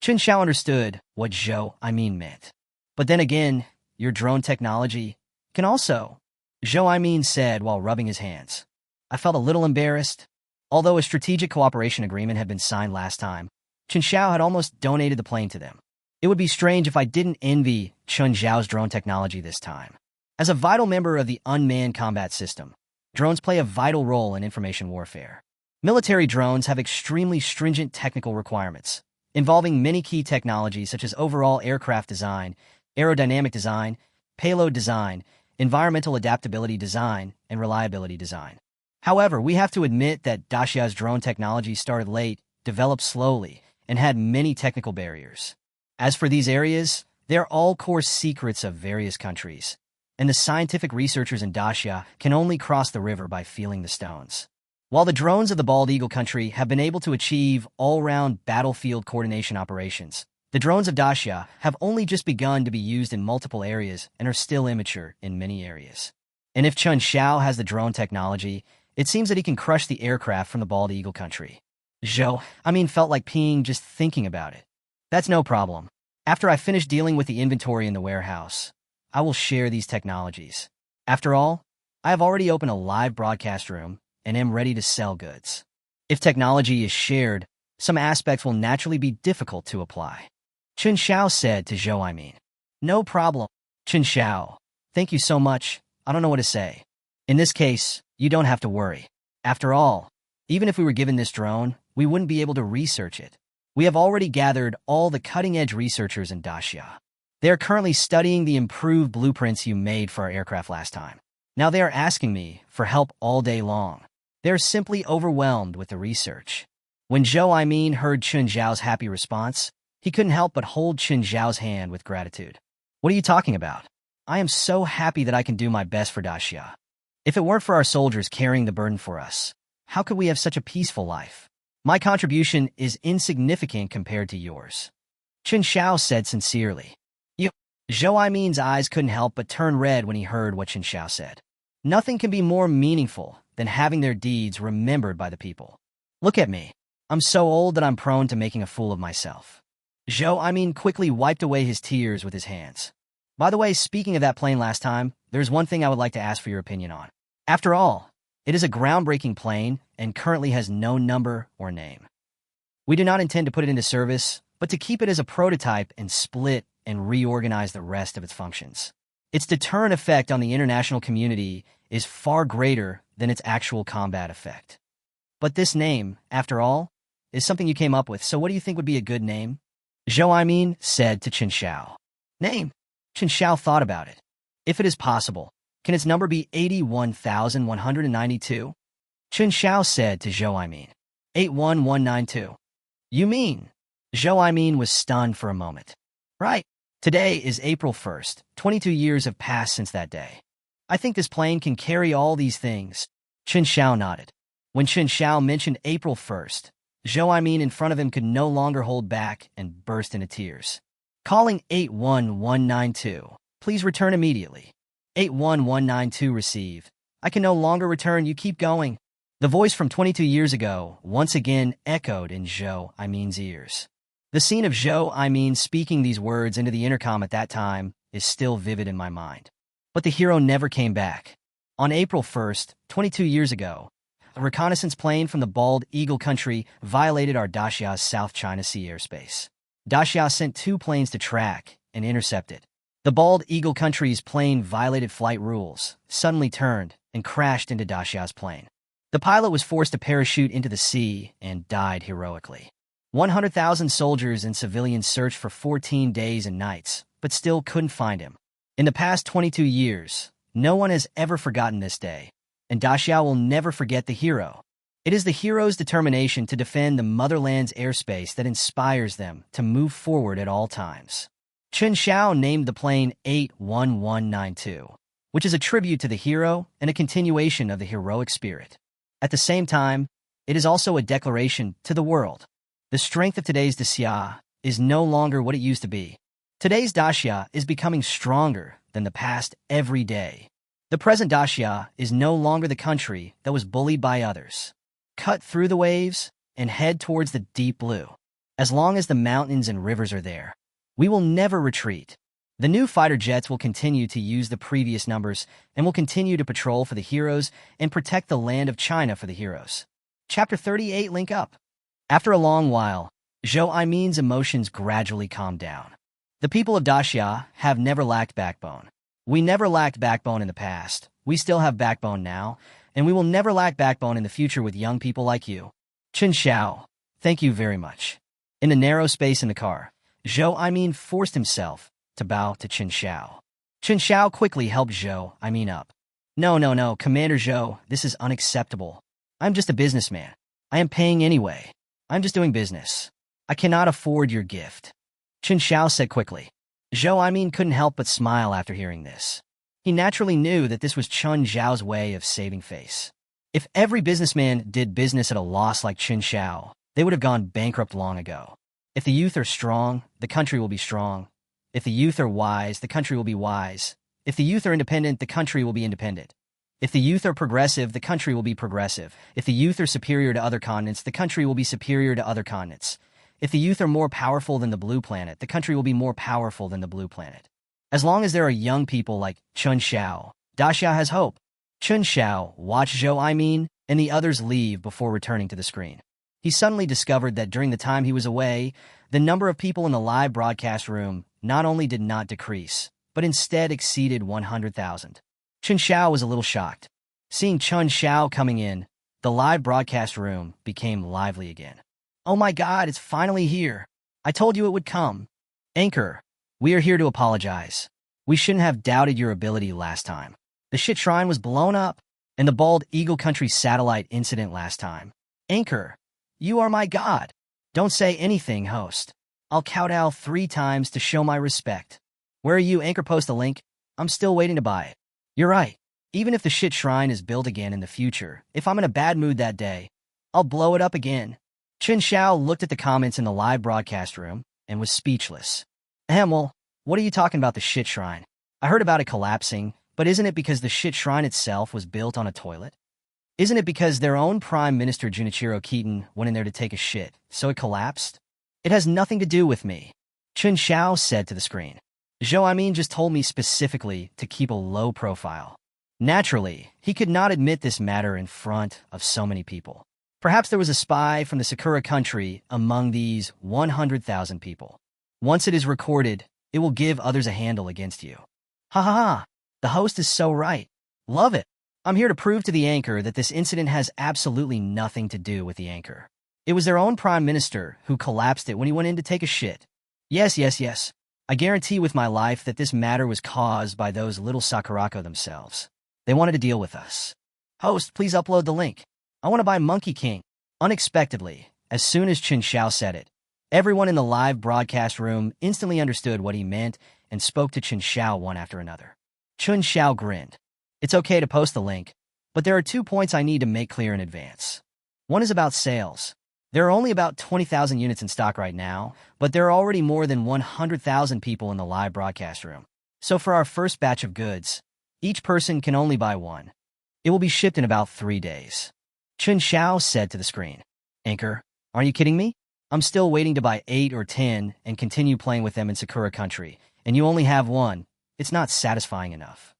Chen Xiao understood what Zhou Aimin meant. But then again, your drone technology can also, Zhou Aimin said while rubbing his hands. I felt a little embarrassed. Although a strategic cooperation agreement had been signed last time, Chen Xiao had almost donated the plane to them. It would be strange if I didn't envy Chen Xiao's drone technology this time. As a vital member of the unmanned combat system, drones play a vital role in information warfare. Military drones have extremely stringent technical requirements, involving many key technologies such as overall aircraft design, aerodynamic design, payload design, environmental adaptability design, and reliability design. However, we have to admit that Dacia's drone technology started late, developed slowly, and had many technical barriers. As for these areas, they're all core secrets of various countries, and the scientific researchers in Dacia can only cross the river by feeling the stones. While the drones of the Bald Eagle country have been able to achieve all-round battlefield coordination operations, the drones of Dacia have only just begun to be used in multiple areas and are still immature in many areas. And if Chen Xiao has the drone technology, it seems that he can crush the aircraft from the Bald Eagle country. Zhou Aimin felt like peeing just thinking about it. That's no problem. After I finish dealing with the inventory in the warehouse, I will share these technologies. After all, I have already opened a live broadcast room and am ready to sell goods. If technology is shared, some aspects will naturally be difficult to apply. Chen Xiao said to Zhou Aimin. No problem. Chen Xiao, thank you so much. I don't know what to say. In this case, you don't have to worry. After all, even if we were given this drone, we wouldn't be able to research it. We have already gathered all the cutting-edge researchers in Dacia. They are currently studying the improved blueprints you made for our aircraft last time. Now they are asking me for help all day long. They are simply overwhelmed with the research. When Zhou Aimin heard Chen Xiao's happy response, he couldn't help but hold Chen Xiao's hand with gratitude. What are you talking about? I am so happy that I can do my best for Dacia. If it weren't for our soldiers carrying the burden for us, how could we have such a peaceful life? My contribution is insignificant compared to yours. Chen Xiao said sincerely. Zhou Aimin's eyes couldn't help but turn red when he heard what Chen Xiao said. Nothing can be more meaningful than having their deeds remembered by the people. Look at me. I'm so old that I'm prone to making a fool of myself. Zhou Aimin quickly wiped away his tears with his hands. By the way, speaking of that plane last time, there's one thing I would like to ask for your opinion on. After all, it is a groundbreaking plane and currently has no number or name. We do not intend to put it into service, but to keep it as a prototype and split and reorganize the rest of its functions. Its deterrent effect on the international community is far greater than its actual combat effect. But this name, after all, is something you came up with, so what do you think would be a good name? Zhou Aimin said to Chen Xiao. Name? Chen Xiao thought about it. If it is possible, can its number be 81,192? Chen Xiao said to Zhou Aimin. 81192. You mean? Zhou was stunned for a moment. Right. Today is April 1st. 22 years have passed since that day. I think this plane can carry all these things. Chen Xiao nodded. When Chen Xiao mentioned April 1st, Zhou in front of him could no longer hold back and burst into tears. Calling 81192. Please return immediately. 81192 received. I can no longer return, you keep going. The voice from 22 years ago once again echoed in Zhou ears. The scene of Zhou speaking these words into the intercom at that time is still vivid in my mind. But the hero never came back. On April 1st, 22 years ago, a reconnaissance plane from the Bald Eagle country violated our Daxia's South China Sea airspace. Daxia sent 2 planes to track and intercept it. The Bald Eagle country's plane violated flight rules, suddenly turned, and crashed into Daxia's plane. The pilot was forced to parachute into the sea and died heroically. 100,000 soldiers and civilians searched for 14 days and nights, but still couldn't find him. In the past 22 years, no one has ever forgotten this day, and Daxia will never forget the hero. It is the hero's determination to defend the motherland's airspace that inspires them to move forward at all times. Chen Xiao named the plane 81192, which is a tribute to the hero and a continuation of the heroic spirit. At the same time, it is also a declaration to the world. The strength of today's Daxia is no longer what it used to be. Today's Daxia is becoming stronger than the past every day. The present Daxia is no longer the country that was bullied by others. Cut through the waves and head towards the deep blue. As long as the mountains and rivers are there, we will never retreat. The new fighter jets will continue to use the previous numbers and will continue to patrol for the heroes and protect the land of China for the heroes. Chapter 38 Link Up. After a long while, Zhou emotions gradually calmed down. The people of Daxia have never lacked backbone. We never lacked backbone in the past. We still have backbone now, and we will never lack backbone in the future with young people like you. Chen Xiao, thank you very much. In the narrow space in the car, Zhou forced himself to bow to Chen Xiao. Chen Xiao quickly helped Zhou up. No, Commander Zhou, this is unacceptable. I'm just a businessman. I am paying anyway. I'm just doing business. I cannot afford your gift. Chen Xiao said quickly. Zhou couldn't help but smile after hearing this. He naturally knew that this was Chen Xiao's way of saving face. If every businessman did business at a loss like Chen Xiao, they would have gone bankrupt long ago. If the youth are strong, the country will be strong. If the youth are wise, the country will be wise. If the youth are independent, the country will be independent. If the youth are progressive, the country will be progressive. If the youth are superior to other continents, the country will be superior to other continents. If the youth are more powerful than the blue planet, the country will be more powerful than the blue planet. As long as there are young people like Chen Xiao, Daxia has hope. Chen Xiao watched Zhou and the others leave before returning to the screen. He suddenly discovered that during the time he was away, the number of people in the live broadcast room not only did not decrease, but instead exceeded 100,000. Chen Xiao was a little shocked. Seeing Chen Xiao coming in, the live broadcast room became lively again. Oh my God, it's finally here. I told you it would come. Anchor, we are here to apologize. We shouldn't have doubted your ability last time. The shit shrine was blown up, and the Bald Eagle Country satellite incident last time. Anchor, you are my God. Don't say anything, host. I'll kowtow 3 times to show my respect. Where are you? Anchor, post a link. I'm still waiting to buy it. You're right. Even if the shit shrine is built again in the future, if I'm in a bad mood that day, I'll blow it up again. Chen Xiao looked at the comments in the live broadcast room and was speechless. Well, what are you talking about the shit shrine? I heard about it collapsing, but isn't it because the shit shrine itself was built on a toilet? Isn't it because their own Prime Minister Junichiro Keaton went in there to take a shit, so it collapsed? It has nothing to do with me, Chen Xiao said to the screen. Zhou just told me specifically to keep a low profile. Naturally, he could not admit this matter in front of so many people. Perhaps there was a spy from the Sakura country among these 100,000 people. Once it is recorded, it will give others a handle against you. Ha ha ha, the host is so right. Love it. I'm here to prove to the anchor that this incident has absolutely nothing to do with the anchor. It was their own prime minister who collapsed it when he went in to take a shit. Yes. I guarantee with my life that this matter was caused by those little Sakurako themselves. They wanted to deal with us. Host, please upload the link. I want to buy Monkey King. Unexpectedly, as soon as Chen Xiao said it, Everyone in the live broadcast room instantly understood what he meant and spoke to Chen Xiao one after another. Chen Xiao grinned. It's okay to post the link, but there are 2 points I need to make clear in advance. One is about sales. There are only about 20,000 units in stock right now, but there are already more than 100,000 people in the live broadcast room. So for our first batch of goods, each person can only buy one. It will be shipped in about 3 days. Chen Xiao said to the screen. Anchor, aren't you kidding me? I'm still waiting to buy 8 or 10 and continue playing with them in Sakura Country, and you only have one. It's not satisfying enough.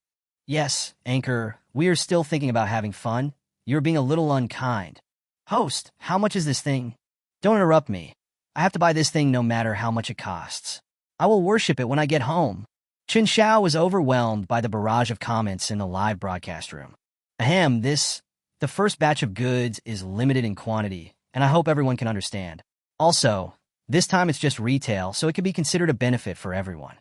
Yes, Anchor, we are still thinking about having fun. You're being a little unkind. Host, how much is this thing? Don't interrupt me. I have to buy this thing no matter how much it costs. I will worship it when I get home. Chen Xiao was overwhelmed by the barrage of comments in the live broadcast room. The first batch of goods is limited in quantity, and I hope everyone can understand. Also, this time it's just retail, so it can be considered a benefit for everyone.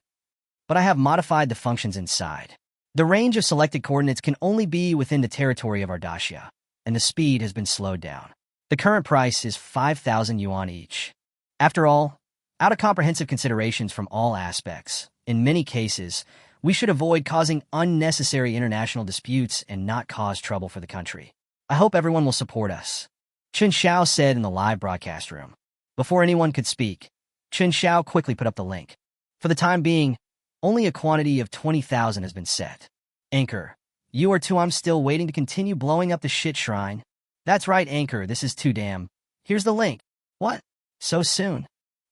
But I have modified the functions inside. The range of selected coordinates can only be within the territory of our daxia, and the speed has been slowed down. The current price is 5,000 yuan each. After all, out of comprehensive considerations from all aspects, in many cases, we should avoid causing unnecessary international disputes and not cause trouble for the country. I hope everyone will support us. Chen Xiao said in the live broadcast room. Before anyone could speak, Chen Xiao quickly put up the link. For the time being, only a quantity of 20,000 has been set. Anchor, you are too. I'm still waiting to continue blowing up the shit shrine. That's right, Anchor, this is too damn. Here's the link. What? So soon?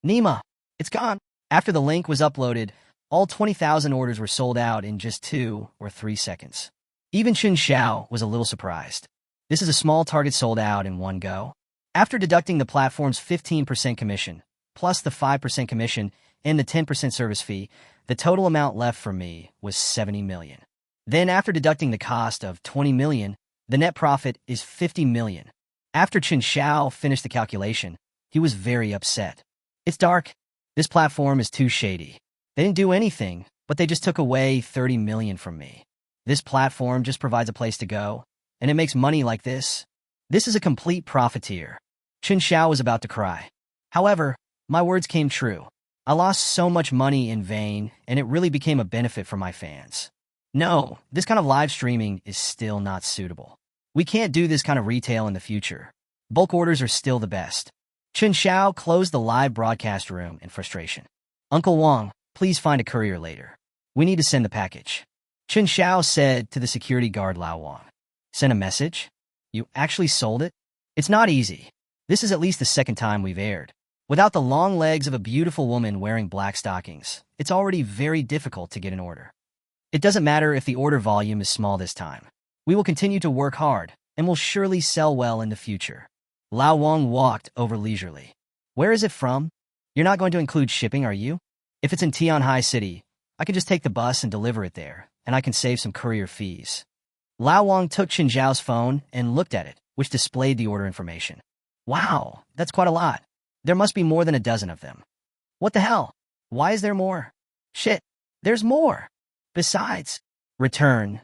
Nima, it's gone. After the link was uploaded, all 20,000 orders were sold out in just 2 or 3 seconds. Even Chen Xiao was a little surprised. This is a small target sold out in one go. After deducting the platform's 15% commission, plus the 5% commission and the 10% service fee, the total amount left for me was 70 million. Then after deducting the cost of 20 million, the net profit is 50 million. After Chen Xiao finished the calculation, he was very upset. It's dark. This platform is too shady. They didn't do anything, but they just took away 30 million from me. This platform just provides a place to go, and it makes money like this. This is a complete profiteer. Chen Xiao was about to cry. However, my words came true. I lost so much money in vain, and it really became a benefit for my fans. No, this kind of live streaming is still not suitable. We can't do this kind of retail in the future. Bulk orders are still the best. Chen Xiao closed the live broadcast room in frustration. Uncle Wang, please find a courier later. We need to send the package. Chen Xiao said to the security guard Lao Wang. Send a message? You actually sold it? It's not easy. This is at least the second time we've aired. Without the long legs of a beautiful woman wearing black stockings, it's already very difficult to get an order. It doesn't matter if the order volume is small this time. We will continue to work hard, and will surely sell well in the future. Lao Wang walked over leisurely. Where is it from? You're not going to include shipping, are you? If it's in Tianhai City, I can just take the bus and deliver it there, and I can save some courier fees. Lao Wang took Chen Xiao's phone and looked at it, which displayed the order information. Wow, that's quite a lot. There must be more than a dozen of them. What the hell? Why is there more? Shit, there's more. Besides, return.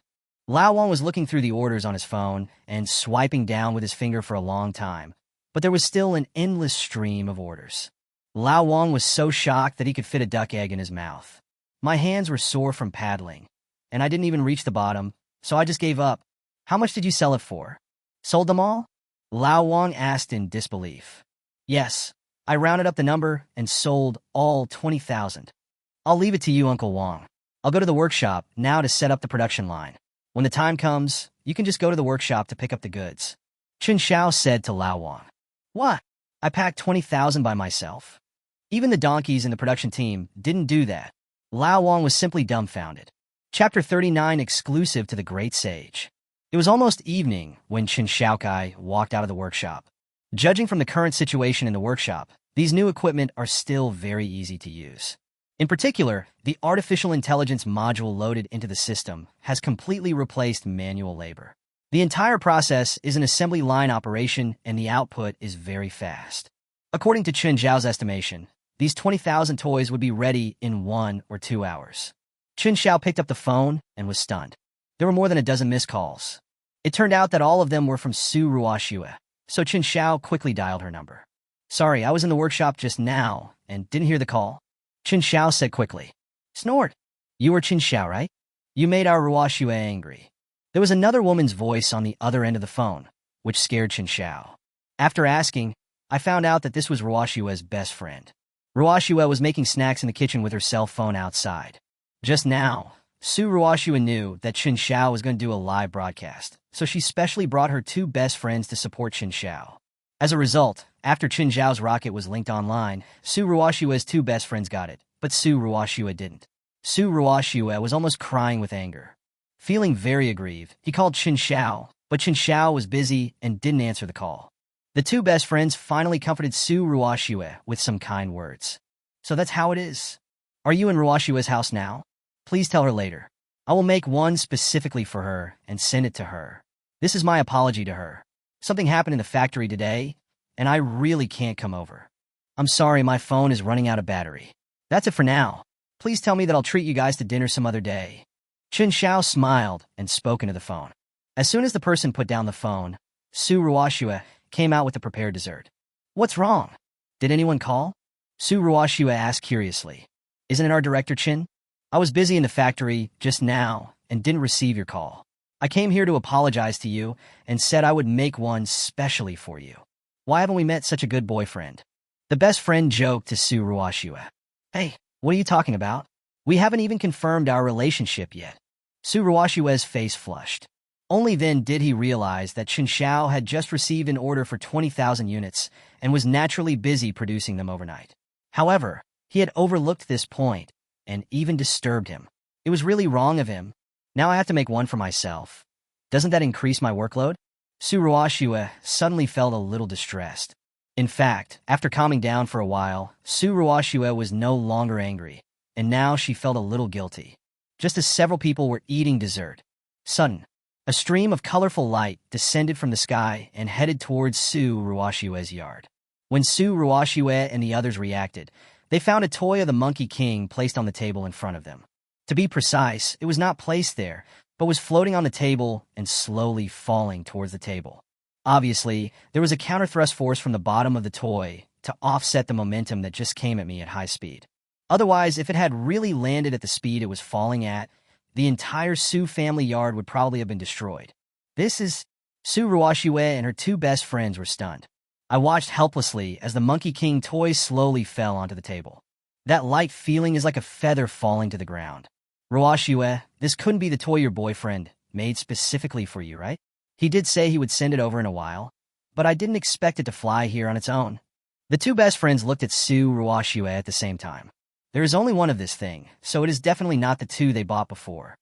Lao Wang was looking through the orders on his phone and swiping down with his finger for a long time, but there was still an endless stream of orders. Lao Wang was so shocked that he could fit a duck egg in his mouth. My hands were sore from paddling, and I didn't even reach the bottom, so I just gave up. How much did you sell it for? Sold them all? Lao Wang asked in disbelief. Yes, I rounded up the number and sold all 20,000. I'll leave it to you, Uncle Wang. I'll go to the workshop now to set up the production line. When the time comes, you can just go to the workshop to pick up the goods. Chen Xiao said to Lao Wang. What? I packed 20,000 by myself. Even the donkeys in the production team didn't do that. Lao Wang was simply dumbfounded. Chapter 39 exclusive to the Great Sage. It was almost evening when Chen Xiaokai walked out of the workshop. Judging from the current situation in the workshop, these new equipment are still very easy to use. In particular, the artificial intelligence module loaded into the system has completely replaced manual labor. The entire process is an assembly line operation, and the output is very fast. According to Chen Xiao's estimation, these 20,000 toys would be ready in 1 or 2 hours. Chen Xiao picked up the phone and was stunned. There were more than a dozen missed calls. It turned out that all of them were from Su Ruoxue, so Chen Xiao quickly dialed her number. Sorry, I was in the workshop just now and didn't hear the call. Chen Xiao said quickly. Snort. You are Chen Xiao, right? You made our Ruoxue angry. There was another woman's voice on the other end of the phone, which scared Chen Xiao. After asking, I found out that this was Ruoxue's best friend. Ruoxue was making snacks in the kitchen with her cell phone outside. Just now, Su Ruoxue knew that Chen Xiao was going to do a live broadcast, so she specially brought her two best friends to support Chen Xiao. As a result, after Chen Xiao's rocket was linked online, Su Ruoxue's two best friends got it, but Su Ruoxue didn't. Su Ruoxue was almost crying with anger. Feeling very aggrieved, he called Chen Xiao, but Chen Xiao was busy and didn't answer the call. The two best friends finally comforted Su Ruoxue with some kind words. So that's how it is. Are you in Ruoxue's house now? Please tell her later. I will make one specifically for her and send it to her. This is my apology to her. Something happened in the factory today, and I really can't come over. I'm sorry, my phone is running out of battery. That's it for now. Please tell me that I'll treat you guys to dinner some other day. Chen Xiao smiled and spoke into the phone. As soon as the person put down the phone, Su Ruoxue came out with the prepared dessert. What's wrong? Did anyone call? Su Ruoxue asked curiously. Isn't it our director, Chen? I was busy in the factory just now and didn't receive your call. I came here to apologize to you and said I would make one specially for you. Why haven't we met such a good boyfriend? The best friend joked to Su Ruoxue. Hey, what are you talking about? We haven't even confirmed our relationship yet. Su Ruoxue's face flushed. Only then did he realize that Chen Xiao had just received an order for 20,000 units and was naturally busy producing them overnight. However, he had overlooked this point and even disturbed him. It was really wrong of him. Now I have to make one for myself. Doesn't that increase my workload? Su Ruoxue suddenly felt a little distressed. In fact, after calming down for a while, Su Ruoxue was no longer angry, and now she felt a little guilty. Just as several people were eating dessert, suddenly, a stream of colorful light descended from the sky and headed towards Su Ruoxue's yard. When Su Ruoxue and the others reacted, they found a toy of the Monkey King placed on the table in front of them. To be precise, it was not placed there, but was floating on the table and slowly falling towards the table. Obviously, there was a counter-thrust force from the bottom of the toy to offset the momentum that just came at me at high speed. Otherwise, if it had really landed at the speed it was falling at, the entire Su family yard would probably have been destroyed. Su Ruoxue and her two best friends were stunned. I watched helplessly as the Monkey King toy slowly fell onto the table. That light feeling is like a feather falling to the ground. Ruoxue, this couldn't be the toy your boyfriend made specifically for you, right? He did say he would send it over in a while, but I didn't expect it to fly here on its own. The two best friends looked at Su Ruoxue at the same time. There is only one of this thing, so it is definitely not the two they bought before.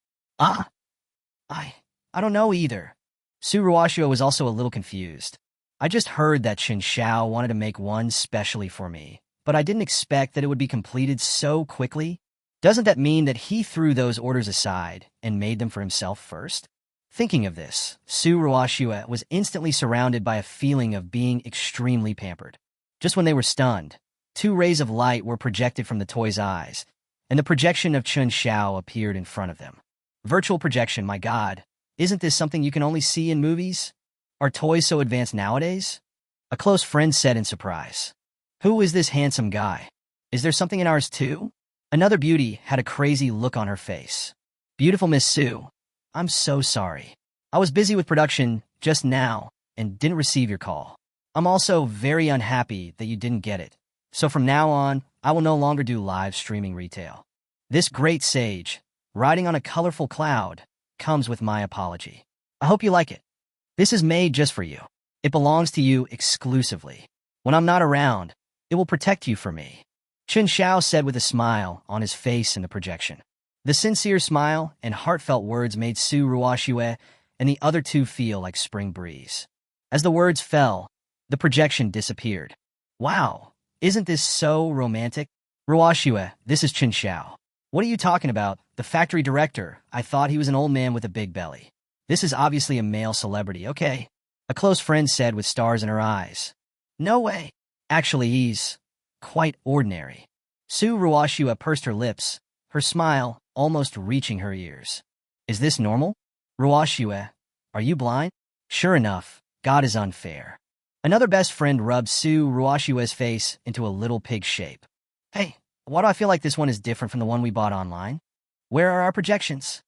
I don't know either. Su Ruoxue was also a little confused. I just heard that Chen Xiao wanted to make one specially for me, but I didn't expect that it would be completed so quickly. Doesn't that mean that he threw those orders aside and made them for himself first? Thinking of this, Su Ruoxue was instantly surrounded by a feeling of being extremely pampered. Just when they were stunned, two rays of light were projected from the toy's eyes, and the projection of Chen Xiao appeared in front of them. Virtual projection, my god. Isn't this something you can only see in movies? Are toys so advanced nowadays? A close friend said in surprise. Who is this handsome guy? Is there something in ours too? Another beauty had a crazy look on her face. Beautiful Miss Su, I'm so sorry. I was busy with production just now and didn't receive your call. I'm also very unhappy that you didn't get it. So from now on, I will no longer do live streaming retail. This great sage, riding on a colorful cloud, comes with my apology. I hope you like it. This is made just for you. It belongs to you exclusively. When I'm not around, it will protect you from me. Chen Xiao said with a smile on his face in the projection. The sincere smile and heartfelt words made Su Ruoxue and the other two feel like spring breeze. As the words fell, the projection disappeared. Wow, isn't this so romantic? Ruoxue, this is Chen Xiao. What are you talking about? The factory director. I thought he was an old man with a big belly. This is obviously a male celebrity, okay? A close friend said with stars in her eyes. No way. Actually, he's quite ordinary. Su Ruoxue pursed her lips, her smile almost reaching her ears. Is this normal? Ruoxue, are you blind? Sure enough, God is unfair. Another best friend rubbed Su Ruoshiwa's face into a little pig shape. Hey, why do I feel like this one is different from the one we bought online? Where are our projections?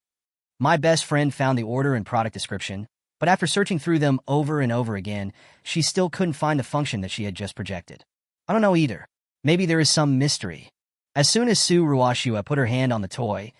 My best friend found the order and product description, but after searching through them over and over again, she still couldn't find the function that she had just projected. I don't know either. Maybe there is some mystery. As soon as Su Ruoshiwa put her hand on the toy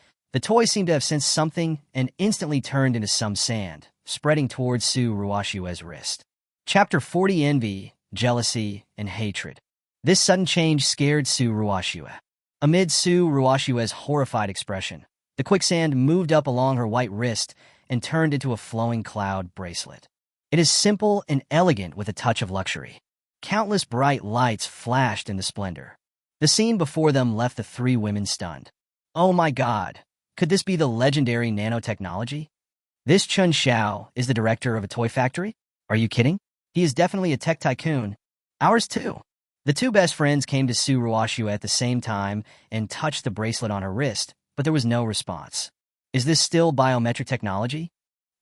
seemed to have sensed something and instantly turned into some sand, spreading towards Su Ruoshiwa's wrist. Chapter 40: Envy, Jealousy, and Hatred. This sudden change scared Su Ruoshiwa. Amid Su Ruoshiwa's horrified expression, the quicksand moved up along her white wrist and turned into a flowing cloud bracelet. It is simple and elegant with a touch of luxury. Countless bright lights flashed in the splendor. The scene before them left the three women stunned. Oh my God, could this be the legendary nanotechnology? This Chen Xiao is the director of a toy factory? Are you kidding? He is definitely a tech tycoon. Ours too. The two best friends came to Su Ruoshiwa at the same time and touched the bracelet on her wrist, but there was no response. Is this still biometric technology?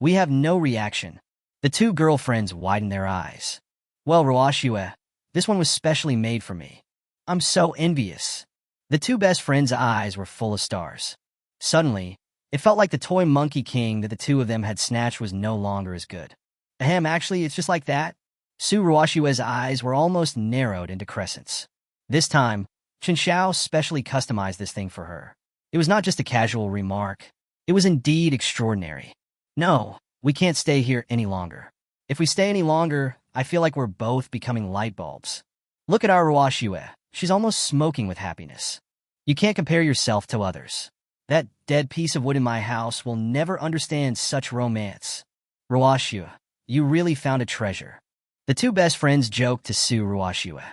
We have no reaction. The two girlfriends widened their eyes. Well, Ruoshiwa, this one was specially made for me. I'm so envious. The two best friends' eyes were full of stars. Suddenly, it felt like the toy Monkey King that the two of them had snatched was no longer as good. Ahem, actually, it's just like that. Su Ruoshiwa's eyes were almost narrowed into crescents. This time, Chen Xiao specially customized this thing for her. It was not just a casual remark. It was indeed extraordinary. No, we can't stay here any longer. If we stay any longer, I feel like we're both becoming light bulbs. Look at our Ruoshiwa. She's almost smoking with happiness. You can't compare yourself to others. That dead piece of wood in my house will never understand such romance. Ruoshiwa, you really found a treasure. The two best friends joked to Su Ruoshiwa.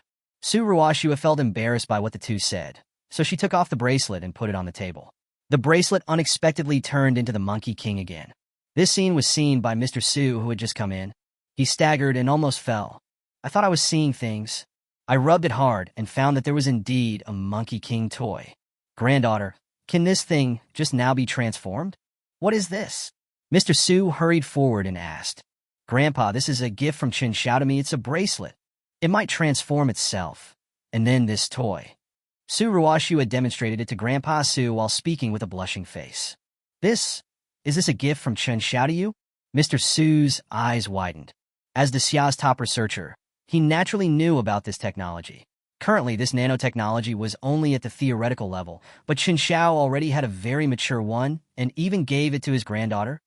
Su Ruoshiwa felt embarrassed by what the two said, so she took off the bracelet and put it on the table. The bracelet unexpectedly turned into the Monkey King again. This scene was seen by Mr. Su, who had just come in. He staggered and almost fell. I thought I was seeing things. I rubbed it hard and found that there was indeed a Monkey King toy. Granddaughter, can this thing just now be transformed? What is this? Mr. Su hurried forward and asked. Grandpa, this is a gift from Chen Xiao to me. It's a bracelet. It might transform itself. And then this toy. Su Ruoshiwa demonstrated it to Grandpa Su while speaking with a blushing face. Is this a gift from Chen Xiao to you? Mr. Su's eyes widened. As the Xiao's top researcher, he naturally knew about this technology. Currently, this nanotechnology was only at the theoretical level, but Chen Xiao already had a very mature one and even gave it to his granddaughter.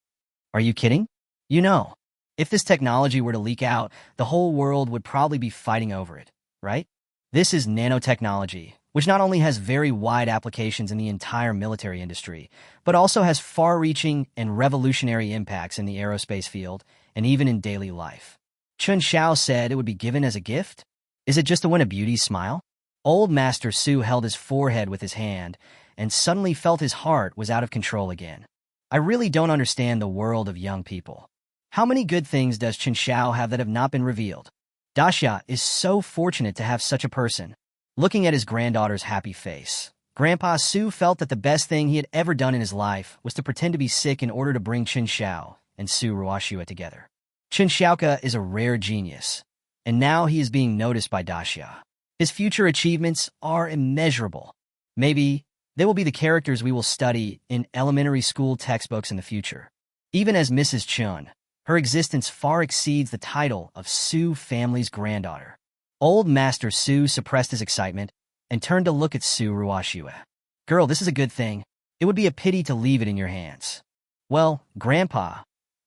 Are you kidding? You know, if this technology were to leak out, the whole world would probably be fighting over it, right? This is nanotechnology, which not only has very wide applications in the entire military industry, but also has far-reaching and revolutionary impacts in the aerospace field and even in daily life. Chen Xiao said it would be given as a gift? Is it just to win a beauty smile? Old Master Su held his forehead with his hand and suddenly felt his heart was out of control again. I really don't understand the world of young people. How many good things does Chen Xiao have that have not been revealed? Daxia is so fortunate to have such a person. Looking at his granddaughter's happy face, Grandpa Su felt that the best thing he had ever done in his life was to pretend to be sick in order to bring Chen Xiao and Su Ruoshiwa together. Chen Xiaoka is a rare genius, and now he is being noticed by Daxia. His future achievements are immeasurable. Maybe they will be the characters we will study in elementary school textbooks in the future. Even as Mrs. Chun, her existence far exceeds the title of Su family's granddaughter. Old Master Su suppressed his excitement and turned to look at Su Ruoshiwa. Girl, this is a good thing. It would be a pity to leave it in your hands. Well, Grandpa,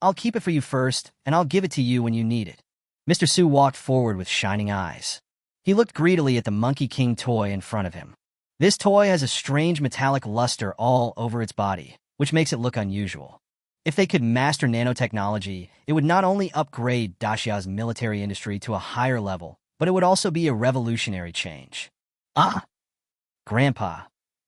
I'll keep it for you first, and I'll give it to you when you need it. Mr. Su walked forward with shining eyes. He looked greedily at the Monkey King toy in front of him. This toy has a strange metallic luster all over its body, which makes it look unusual. If they could master nanotechnology, it would not only upgrade Daxia's military industry to a higher level, but it would also be a revolutionary change. Ah! Grandpa,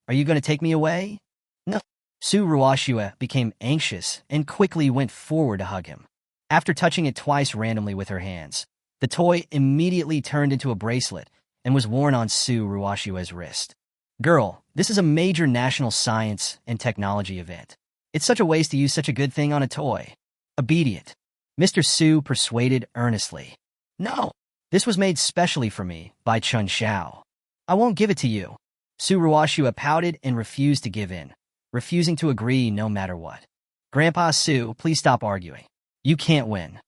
are you going to take me away? No. Su Ruoshiwa became anxious and quickly went forward to hug him. After touching it twice randomly with her hands, the toy immediately turned into a bracelet and was worn on Su Ruoshiwa's wrist. Girl, this is a major national science and technology event. It's such a waste to use such a good thing on a toy. Obedient. Mr. Su persuaded earnestly. No, This was made specially for me by Chen Xiao. I won't give it to you. Su Ruoxue pouted and refused to give in, refusing to agree no matter what. Grandpa Su, please stop arguing. You can't win.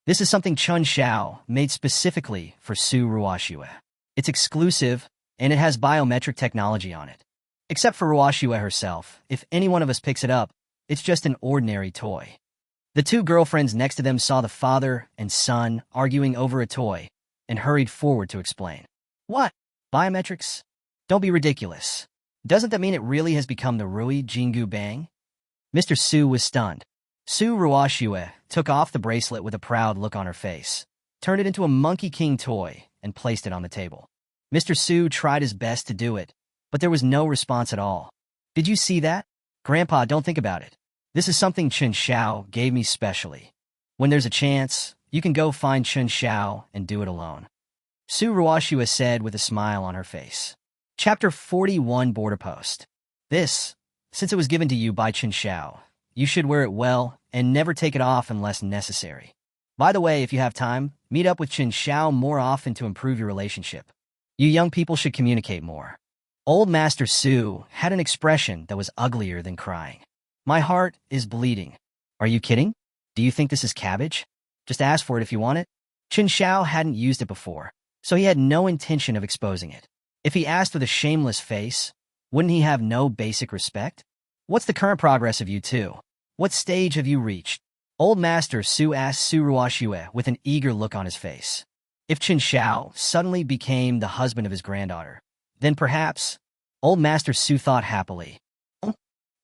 This is something Chen Xiao made specifically for Su Ruoxue. It's exclusive, and it has biometric technology on it. Except for Ruoxue herself, if any one of us picks it up, it's just an ordinary toy. The two girlfriends next to them saw the father and son arguing over a toy and hurried forward to explain. What? Biometrics? Don't be ridiculous. Doesn't that mean it really has become the Rui Jingu Bang? Mr. Su was stunned. Su Ruoxue took off the bracelet with a proud look on her face, turned it into a Monkey King toy, and placed it on the table. Mr. Su tried his best to do it, but there was no response at all. Did you see that? Grandpa, don't think about it. This is something Chen Xiao gave me specially. When there's a chance, you can go find Chen Xiao and do it alone. Su Ruoxue said with a smile on her face. Chapter 41 Border Post. This, since it was given to you by Chen Xiao, you should wear it well and never take it off unless necessary. By the way, if you have time, meet up with Chen Xiao more often to improve your relationship. You young people should communicate more. Old Master Su had an expression that was uglier than crying. My heart is bleeding. Are you kidding? Do you think this is cabbage? Just ask for it if you want it. Chen Xiao hadn't used it before, so he had no intention of exposing it. If he asked with a shameless face, wouldn't he have no basic respect? What's the current progress of you two? What stage have you reached? Old Master Su asked Su Ruoxue with an eager look on his face. If Chen Xiao suddenly became the husband of his granddaughter, then perhaps, Old Master Su thought happily. Oh,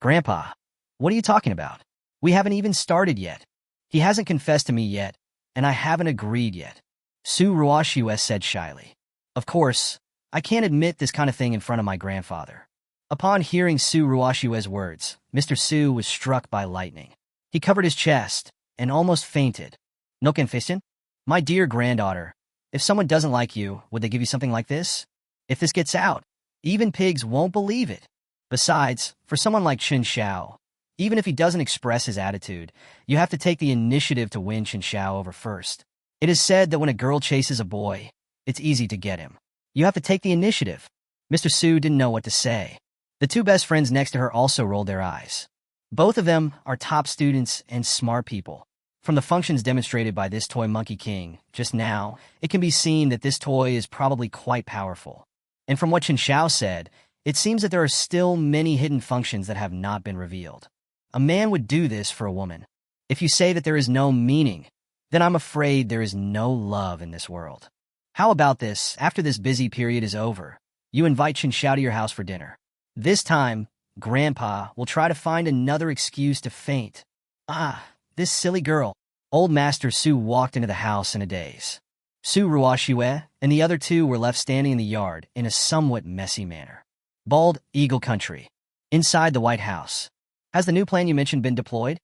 Grandpa, what are you talking about? We haven't even started yet. He hasn't confessed to me yet, and I haven't agreed yet. Su Ruoxue said shyly. Of course, I can't admit this kind of thing in front of my grandfather. Upon hearing Su Ruoxue's words, Mr. Su was struck by lightning. He covered his chest and almost fainted. No confession? My dear granddaughter, if someone doesn't like you, would they give you something like this? If this gets out, even pigs won't believe it. Besides, for someone like Chen Xiao, even if he doesn't express his attitude, you have to take the initiative to win Chen Xiao over first. It is said that when a girl chases a boy, it's easy to get him. You have to take the initiative. Mr. Su didn't know what to say. The two best friends next to her also rolled their eyes. Both of them are top students and smart people. From the functions demonstrated by this toy Monkey King just now, it can be seen that this toy is probably quite powerful. And from what Chen Xiao said, it seems that there are still many hidden functions that have not been revealed. A man would do this for a woman. If you say that there is no meaning, then I'm afraid there is no love in this world. How about this, after this busy period is over, you invite Chen Xiao to your house for dinner. This time, Grandpa will try to find another excuse to faint. Ah, this silly girl. Old Master Su walked into the house in a daze. Su Ruoxue and the other two were left standing in the yard in a somewhat messy manner. Bald Eagle Country. Inside the White House. Has the new plan you mentioned been deployed?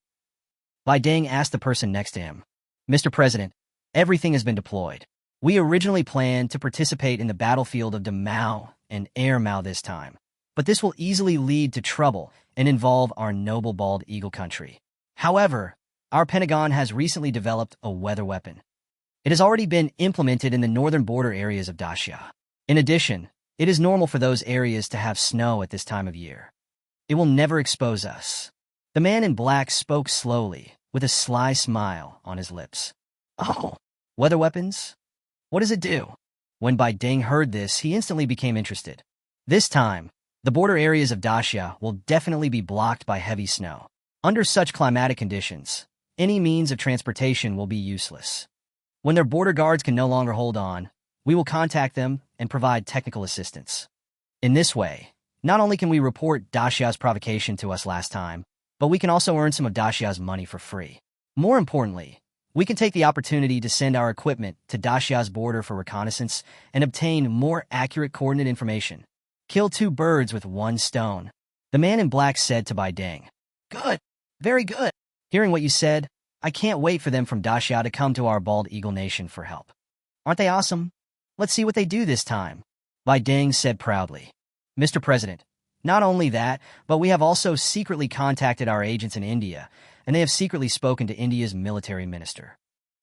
Bai Deng asked the person next to him. Mr. President, everything has been deployed. We originally planned to participate in the battlefield of Damao and Air Mao this time, but this will easily lead to trouble and involve our noble Bald Eagle Country. However, our Pentagon has recently developed a weather weapon. It has already been implemented in the northern border areas of Daxia. In addition, it is normal for those areas to have snow at this time of year. It will never expose us. The man in black spoke slowly, with a sly smile on his lips. Oh, weather weapons? What does it do? When Bai Deng heard this, he instantly became interested. This time, the border areas of Daxia will definitely be blocked by heavy snow. Under such climatic conditions, any means of transportation will be useless. When their border guards can no longer hold on, we will contact them and provide technical assistance. In this way, not only can we report Daxia's provocation to us last time, but we can also earn some of Daxia's money for free. More importantly, we can take the opportunity to send our equipment to Daxia's border for reconnaissance and obtain more accurate coordinate information. Kill two birds with one stone. The man in black said to Bai Deng. Good. Very good. Hearing what you said, I can't wait for them from Daxia to come to our Bald Eagle Nation for help. Aren't they awesome? Let's see what they do this time. Bai Deng said proudly. Mr. President, not only that, but we have also secretly contacted our agents in India, and they have secretly spoken to India's military minister.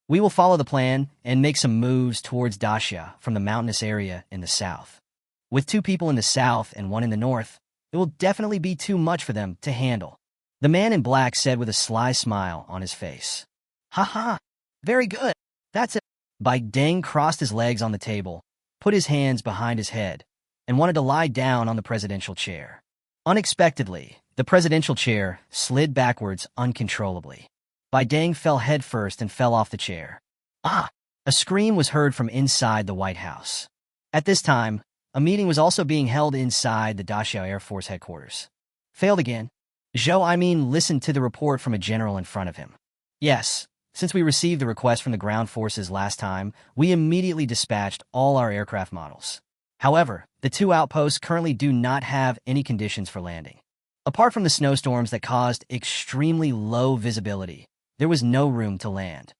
We will follow the plan and make some moves towards Daxia from the mountainous area in the south. With 2 people in the south and 1 in the north, it will definitely be too much for them to handle. The man in black said with a sly smile on his face. Ha ha, very good. That's it. Bai Deng crossed his legs on the table, put his hands behind his head, and wanted to lie down on the presidential chair. Unexpectedly, the presidential chair slid backwards uncontrollably. Bai Deng fell headfirst and fell off the chair. Ah! A scream was heard from inside the White House. At this time, a meeting was also being held inside the Daxiao Air Force headquarters. Failed again? Zhou listened to the report from a general in front of him. Yes, since we received the request from the ground forces last time, we immediately dispatched all our aircraft models. However, the 2 outposts currently do not have any conditions for landing. Apart from the snowstorms that caused extremely low visibility, there was no room to land.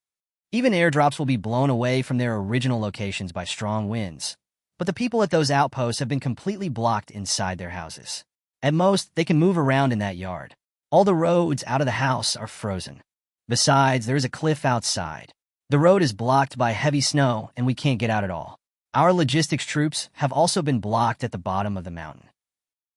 Even airdrops will be blown away from their original locations by strong winds, but the people at those outposts have been completely blocked inside their houses. At most, they can move around in that yard. All the roads out of the house are frozen. Besides, there is a cliff outside. The road is blocked by heavy snow and we can't get out at all. Our logistics troops have also been blocked at the bottom of the mountain.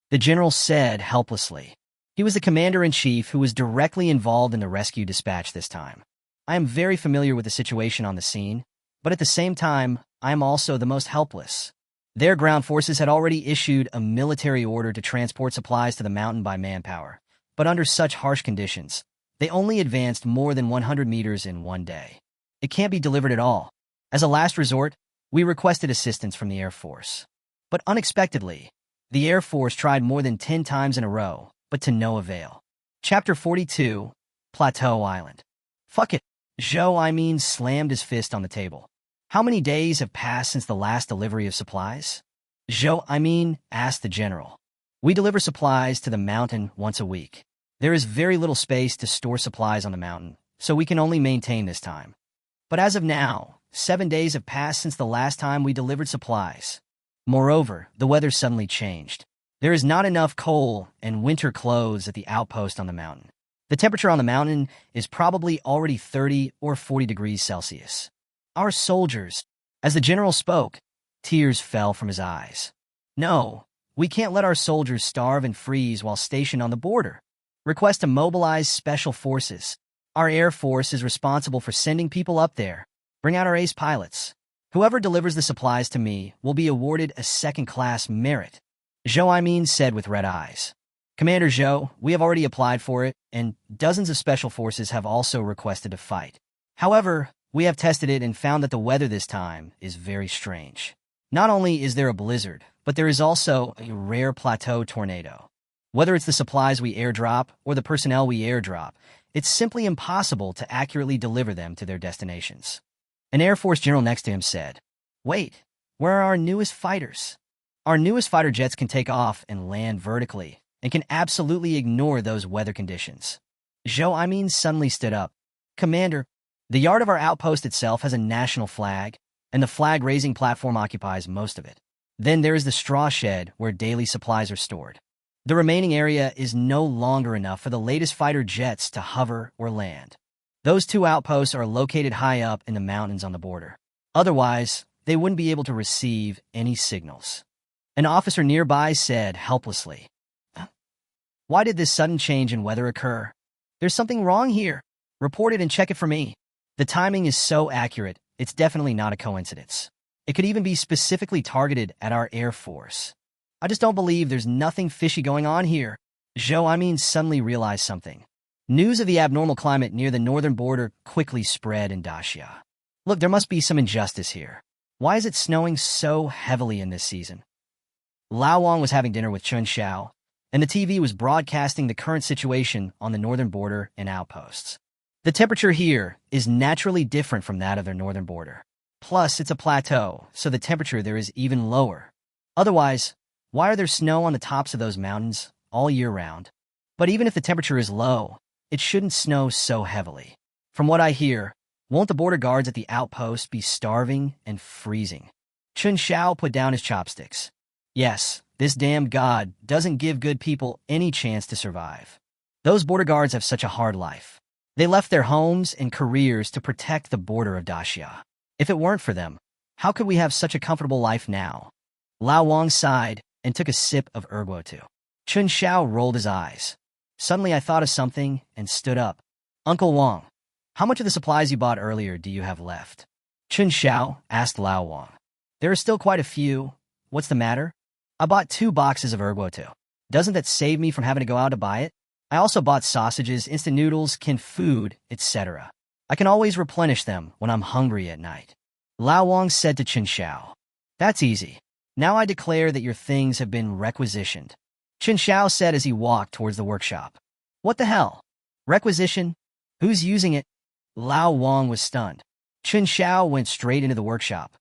The general said helplessly. He was the commander-in-chief who was directly involved in the rescue dispatch this time. I am very familiar with the situation on the scene, but at the same time, I am also the most helpless. Their ground forces had already issued a military order to transport supplies to the mountain by manpower, but under such harsh conditions, they only advanced more than 100 meters in one day. It can't be delivered at all. As a last resort, we requested assistance from the Air Force. But unexpectedly, the Air Force tried more than 10 times in a row, but to no avail. Chapter 42, Plateau Island. Fuck it. Zhou slammed his fist on the table. How many days have passed since the last delivery of supplies? Zhou asked the general. We deliver supplies to the mountain once a week. There is very little space to store supplies on the mountain, so we can only maintain this time. But as of now, 7 days have passed since the last time we delivered supplies. Moreover, the weather suddenly changed. There is not enough coal and winter clothes at the outpost on the mountain. The temperature on the mountain is probably already 30 or 40 degrees Celsius. Our soldiers, as the general spoke, tears fell from his eyes. No, we can't let our soldiers starve and freeze while stationed on the border. Request to mobilize special forces. Our Air Force is responsible for sending people up there. Bring out our ace pilots. Whoever delivers the supplies to me will be awarded a second-class merit. Zhou said with red eyes. Commander Zhou, we have already applied for it, and dozens of special forces have also requested to fight. However, we have tested it and found that the weather this time is very strange. Not only is there a blizzard, but there is also a rare plateau tornado. Whether it's the supplies we airdrop or the personnel we airdrop, it's simply impossible to accurately deliver them to their destinations. An Air Force general next to him said, Wait, where are our newest fighters? Our newest fighter jets can take off and land vertically and can absolutely ignore those weather conditions. Zhou suddenly stood up. Commander, the yard of our outpost itself has a national flag, and the flag-raising platform occupies most of it. Then there is the straw shed where daily supplies are stored. The remaining area is no longer enough for the latest fighter jets to hover or land. Those 2 outposts are located high up in the mountains on the border. Otherwise, they wouldn't be able to receive any signals. An officer nearby said helplessly, Why did this sudden change in weather occur? There's something wrong here. Report it and check it for me. The timing is so accurate, it's definitely not a coincidence. It could even be specifically targeted at our Air Force. I just don't believe there's nothing fishy going on here. Zhou suddenly realized something. News of the abnormal climate near the northern border quickly spread in Daxia. Look, there must be some injustice here. Why is it snowing so heavily in this season? Lao Wang was having dinner with Chen Xiao, and the TV was broadcasting the current situation on the northern border and outposts. The temperature here is naturally different from that of their northern border. Plus, it's a plateau, so the temperature there is even lower. Otherwise, why are there snow on the tops of those mountains all year round? But even if the temperature is low, it shouldn't snow so heavily. From what I hear, won't the border guards at the outpost be starving and freezing? Chen Xiao put down his chopsticks. Yes, this damn god doesn't give good people any chance to survive. Those border guards have such a hard life. They left their homes and careers to protect the border of Daxia. If it weren't for them, how could we have such a comfortable life now? Lao Wang sighed and took a sip of erguotu. Chen Xiao rolled his eyes. Suddenly I thought of something and stood up. Uncle Wang, how much of the supplies you bought earlier do you have left? Chen Xiao asked Lao Wang. There are still quite a few. What's the matter? I bought 2 boxes of erguotu. Doesn't that save me from having to go out to buy it? I also bought sausages, instant noodles, canned food, etc. I can always replenish them when I'm hungry at night. Lao Wang said to Chen Xiao. That's easy. Now I declare that your things have been requisitioned. Chen Xiao said as he walked towards the workshop. What the hell? Requisition? Who's using it? Lao Wang was stunned. Chen Xiao went straight into the workshop.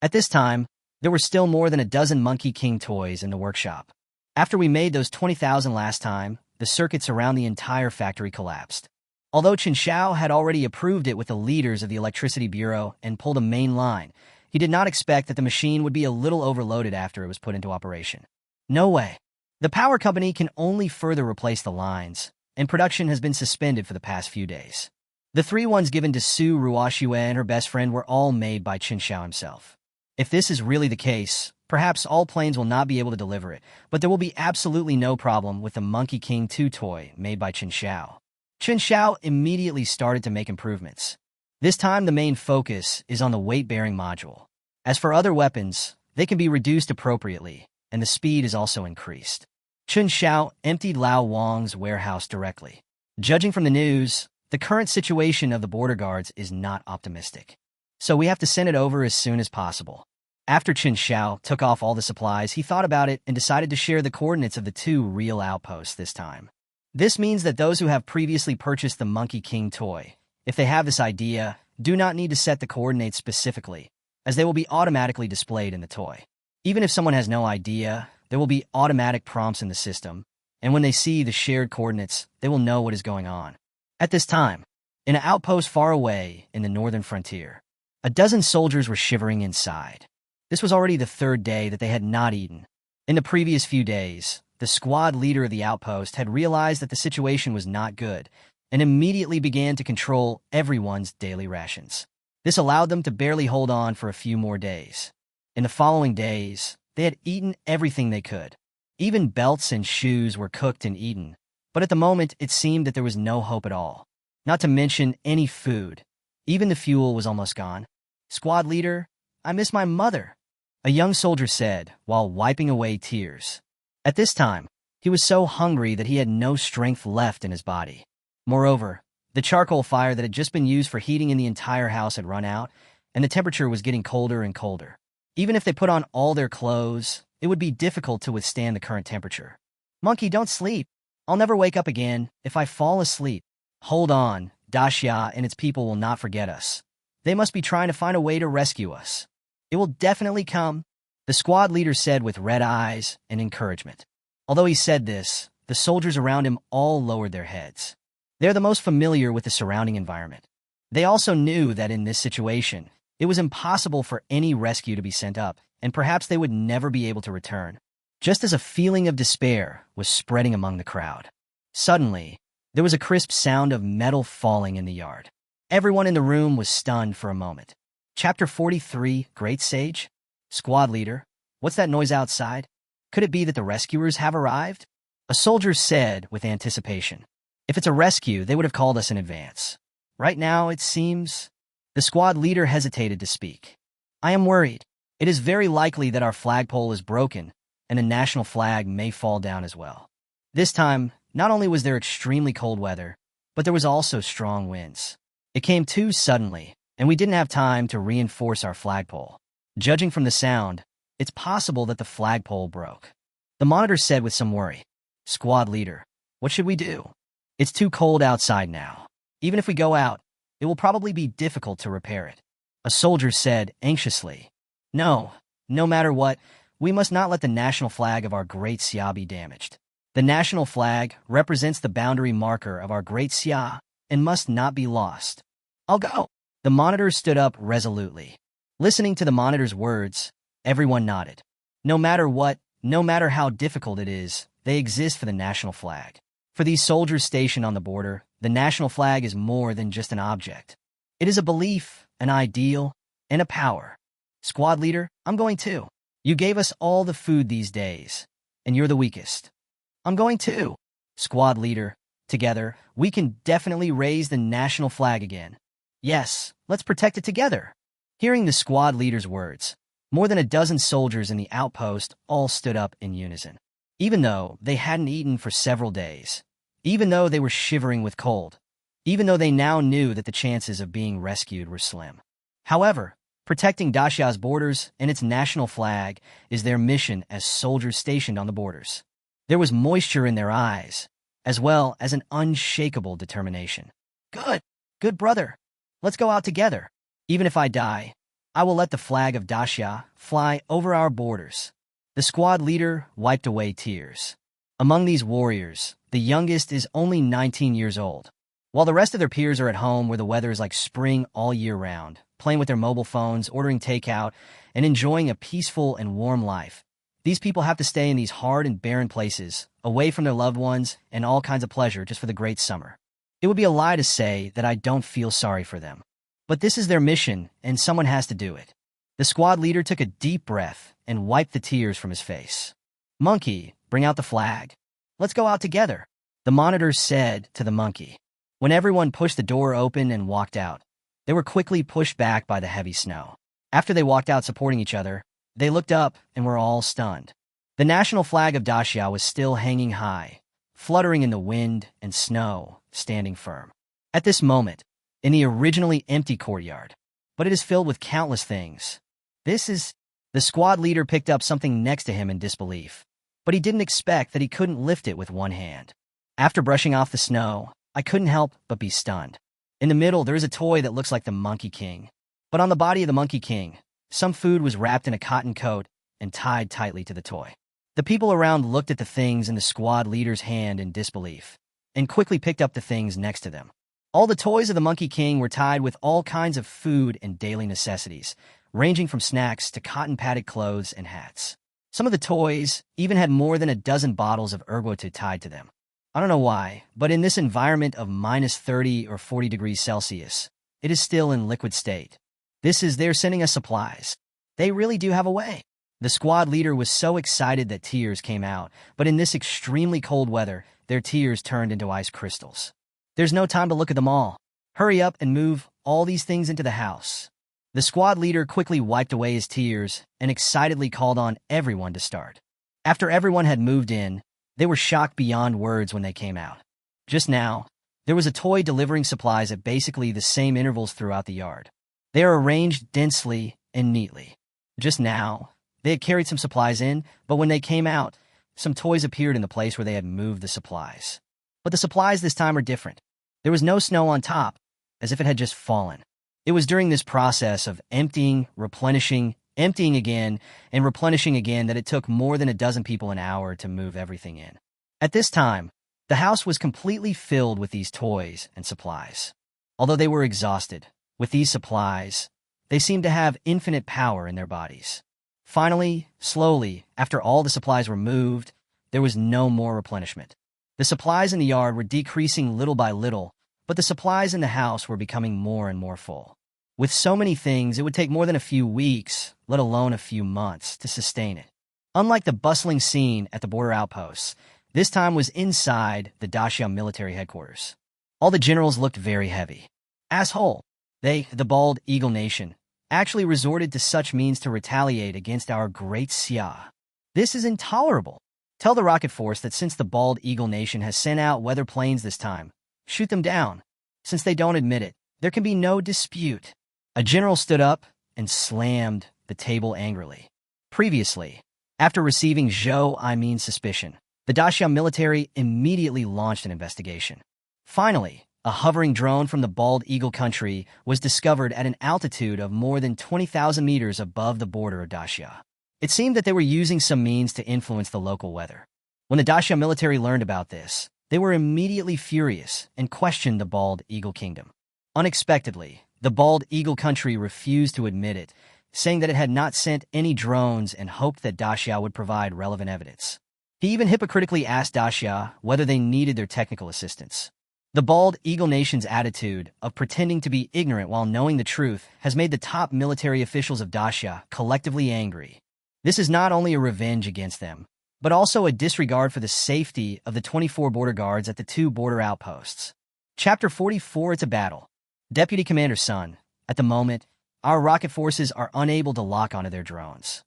At this time, there were still more than a dozen Monkey King toys in the workshop. After we made those 20,000 last time, the circuits around the entire factory collapsed. Although Chen Xiao had already approved it with the leaders of the Electricity Bureau and pulled a main line, he did not expect that the machine would be a little overloaded after it was put into operation. No way. The power company can only further replace the lines, and production has been suspended for the past few days. The 3 ones given to Su Ruoxue and her best friend were all made by Chen Xiao himself. If this is really the case, perhaps all planes will not be able to deliver it, but there will be absolutely no problem with the Monkey King 2 toy made by Chen Xiao. Chen Xiao immediately started to make improvements. This time the main focus is on the weight-bearing module. As for other weapons, they can be reduced appropriately, and the speed is also increased. Chen Xiao emptied Lao Wang's warehouse directly. Judging from the news, the current situation of the border guards is not optimistic. So we have to send it over as soon as possible. After Chen Xiao took off all the supplies, he thought about it and decided to share the coordinates of the 2 real outposts this time. This means that those who have previously purchased the Monkey King toy, if they have this idea, do not need to set the coordinates specifically, as they will be automatically displayed in the toy. Even if someone has no idea, there will be automatic prompts in the system, and when they see the shared coordinates, they will know what is going on. At this time, in an outpost far away in the northern frontier, a dozen soldiers were shivering inside. This was already the 3rd day that they had not eaten. In the previous few days, the squad leader of the outpost had realized that the situation was not good and immediately began to control everyone's daily rations. This allowed them to barely hold on for a few more days. In the following days, they had eaten everything they could. Even belts and shoes were cooked and eaten, but at the moment it seemed that there was no hope at all. Not to mention any food. Even the fuel was almost gone. Squad leader, I miss my mother, a young soldier said while wiping away tears. At this time, he was so hungry that he had no strength left in his body. Moreover, the charcoal fire that had just been used for heating in the entire house had run out, and the temperature was getting colder and colder. Even if they put on all their clothes, it would be difficult to withstand the current temperature. Monkey, don't sleep. I'll never wake up again if I fall asleep. Hold on, Daxia and its people will not forget us. They must be trying to find a way to rescue us. It will definitely come, the squad leader said with red eyes and encouragement. Although he said this, the soldiers around him all lowered their heads. They're the most familiar with the surrounding environment. They also knew that in this situation, it was impossible for any rescue to be sent up, and perhaps they would never be able to return. Just as a feeling of despair was spreading among the crowd. Suddenly, there was a crisp sound of metal falling in the yard. Everyone in the room was stunned for a moment. Chapter 43, Great Sage? Squad leader, what's that noise outside? Could it be that the rescuers have arrived? A soldier said with anticipation. If it's a rescue, they would have called us in advance. Right now, it seems... The squad leader hesitated to speak. I am worried. It is very likely that our flagpole is broken, and the national flag may fall down as well. This time, not only was there extremely cold weather, but there was also strong winds. It came too suddenly, and we didn't have time to reinforce our flagpole. Judging from the sound, it's possible that the flagpole broke. The monitor said with some worry. Squad leader, what should we do? It's too cold outside now. Even if we go out, it will probably be difficult to repair it. A soldier said anxiously. No matter what, we must not let the national flag of our Great Xia be damaged. The national flag represents the boundary marker of our Great Xia and must not be lost. I'll go. The monitor stood up resolutely. Listening to the monitor's words, everyone nodded. No matter what, no matter how difficult it is, they exist for the national flag. For these soldiers stationed on the border, the national flag is more than just an object. It is a belief, an ideal, and a power. Squad leader, I'm going too. You gave us all the food these days, and you're the weakest. I'm going too. Squad leader, together, we can definitely raise the national flag again. Yes, let's protect it together. Hearing the squad leader's words, more than a dozen soldiers in the outpost all stood up in unison. Even though they hadn't eaten for several days, even though they were shivering with cold, even though they now knew that the chances of being rescued were slim. However, protecting Daxia's borders and its national flag is their mission as soldiers stationed on the borders. There was moisture in their eyes, as well as an unshakable determination. Good brother. Let's go out together. Even if I die, I will let the flag of Daxia fly over our borders. The squad leader wiped away tears. Among these warriors, the youngest is only 19 years old. While the rest of their peers are at home where the weather is like spring all year round, playing with their mobile phones, ordering takeout, and enjoying a peaceful and warm life, these people have to stay in these hard and barren places, away from their loved ones and all kinds of pleasure just for the great summer. It would be a lie to say that I don't feel sorry for them. But this is their mission, and someone has to do it. The squad leader took a deep breath and wiped the tears from his face. Monkey, bring out the flag. Let's go out together, the monitor said to the monkey. When everyone pushed the door open and walked out, they were quickly pushed back by the heavy snow. After they walked out supporting each other, they looked up and were all stunned. The national flag of Daxia was still hanging high, fluttering in the wind and snow, standing firm. At this moment, in the originally empty courtyard, but it is filled with countless things. The squad leader picked up something next to him in disbelief, but he didn't expect that he couldn't lift it with one hand. After brushing off the snow, I couldn't help but be stunned. In the middle, there is a toy that looks like the Monkey King, but on the body of the Monkey King, some food was wrapped in a cotton coat and tied tightly to the toy. The people around looked at the things in the squad leader's hand in disbelief, and quickly picked up the things next to them. All the toys of the Monkey King were tied with all kinds of food and daily necessities, ranging from snacks to cotton-padded clothes and hats. Some of the toys even had more than a dozen bottles of ergotu tied to them. I don't know why, but in this environment of minus 30 or 40 degrees Celsius, it is still in liquid state. They're sending us supplies. They really do have a way. The squad leader was so excited that tears came out, but in this extremely cold weather, their tears turned into ice crystals. There's no time to look at them all. Hurry up and move all these things into the house. The squad leader quickly wiped away his tears and excitedly called on everyone to start. After everyone had moved in, they were shocked beyond words when they came out. Just now, there was a toy delivering supplies at basically the same intervals throughout the yard. They are arranged densely and neatly. Just now, they had carried some supplies in, but when they came out, some toys appeared in the place where they had moved the supplies. But the supplies this time are different. There was no snow on top, as if it had just fallen. It was during this process of emptying, replenishing, emptying again, and replenishing again that it took more than a dozen people an hour to move everything in. At this time, the house was completely filled with these toys and supplies. Although they were exhausted, with these supplies, they seemed to have infinite power in their bodies. Finally, slowly, after all the supplies were moved, there was no more replenishment. The supplies in the yard were decreasing little by little, but the supplies in the house were becoming more and more full. With so many things, it would take more than a few weeks, let alone a few months, to sustain it. Unlike the bustling scene at the border outposts, this time was inside the Daxia military headquarters. All the generals looked very heavy. Asshole! They, the bald eagle nation, actually resorted to such means to retaliate against our great Xia. This is intolerable. Tell the rocket force that since the bald eagle nation has sent out weather planes this time, shoot them down. Since they don't admit it, there can be no dispute. A general stood up and slammed the table angrily. Previously, after receiving suspicion, the Daxia military immediately launched an investigation. Finally, a hovering drone from the bald eagle country was discovered at an altitude of more than 20,000 meters above the border of Daxia. It seemed that they were using some means to influence the local weather. When the Daxia military learned about this, they were immediately furious and questioned the bald eagle kingdom. Unexpectedly, the bald eagle country refused to admit it, saying that it had not sent any drones and hoped that Daxia would provide relevant evidence. He even hypocritically asked Daxia whether they needed their technical assistance. The bald Eagle Nation's attitude of pretending to be ignorant while knowing the truth has made the top military officials of Daxia collectively angry. This is not only a revenge against them, but also a disregard for the safety of the 24 border guards at the 2 border outposts. Chapter 44. It's a battle. Deputy Commander Sun, at the moment, our rocket forces are unable to lock onto their drones.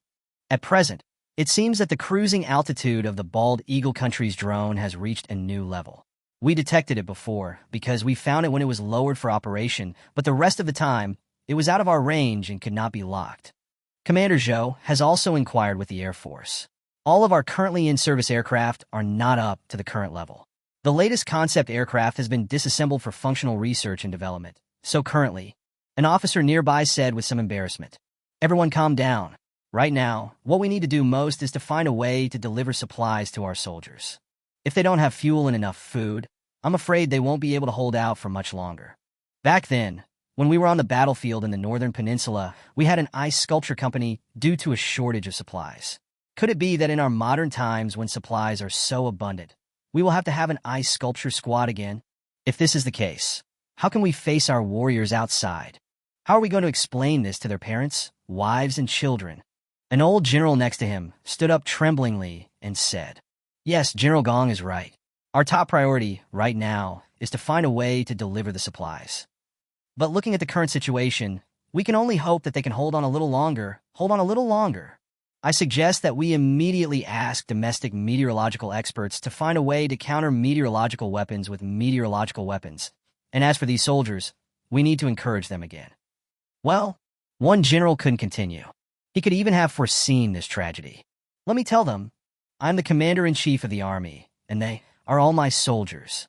At present, it seems that the cruising altitude of the Bald Eagle Country's drone has reached a new level. We detected it before because we found it when it was lowered for operation, but the rest of the time, it was out of our range and could not be locked. Commander Zhou has also inquired with the Air Force. All of our currently in-service aircraft are not up to the current level. The latest concept aircraft has been disassembled for functional research and development, so currently, an officer nearby said with some embarrassment, "Everyone calm down. Right now, what we need to do most is to find a way to deliver supplies to our soldiers. If they don't have fuel and enough food, I'm afraid they won't be able to hold out for much longer." Back then, when we were on the battlefield in the Northern Peninsula, we had an ice sculpture company due to a shortage of supplies. Could it be that in our modern times when supplies are so abundant, we will have to have an ice sculpture squad again? If this is the case, how can we face our warriors outside? How are we going to explain this to their parents, wives, and children? An old general next to him stood up tremblingly and said, "Yes, General Gong is right. Our top priority right now is to find a way to deliver the supplies. But looking at the current situation, we can only hope that they can hold on a little longer. I suggest that we immediately ask domestic meteorological experts to find a way to counter meteorological weapons with meteorological weapons. And as for these soldiers, we need to encourage them again." Well, one general couldn't continue. He could even have foreseen this tragedy. "Let me tell them, I'm the commander-in-chief of the army, and they are all my soldiers."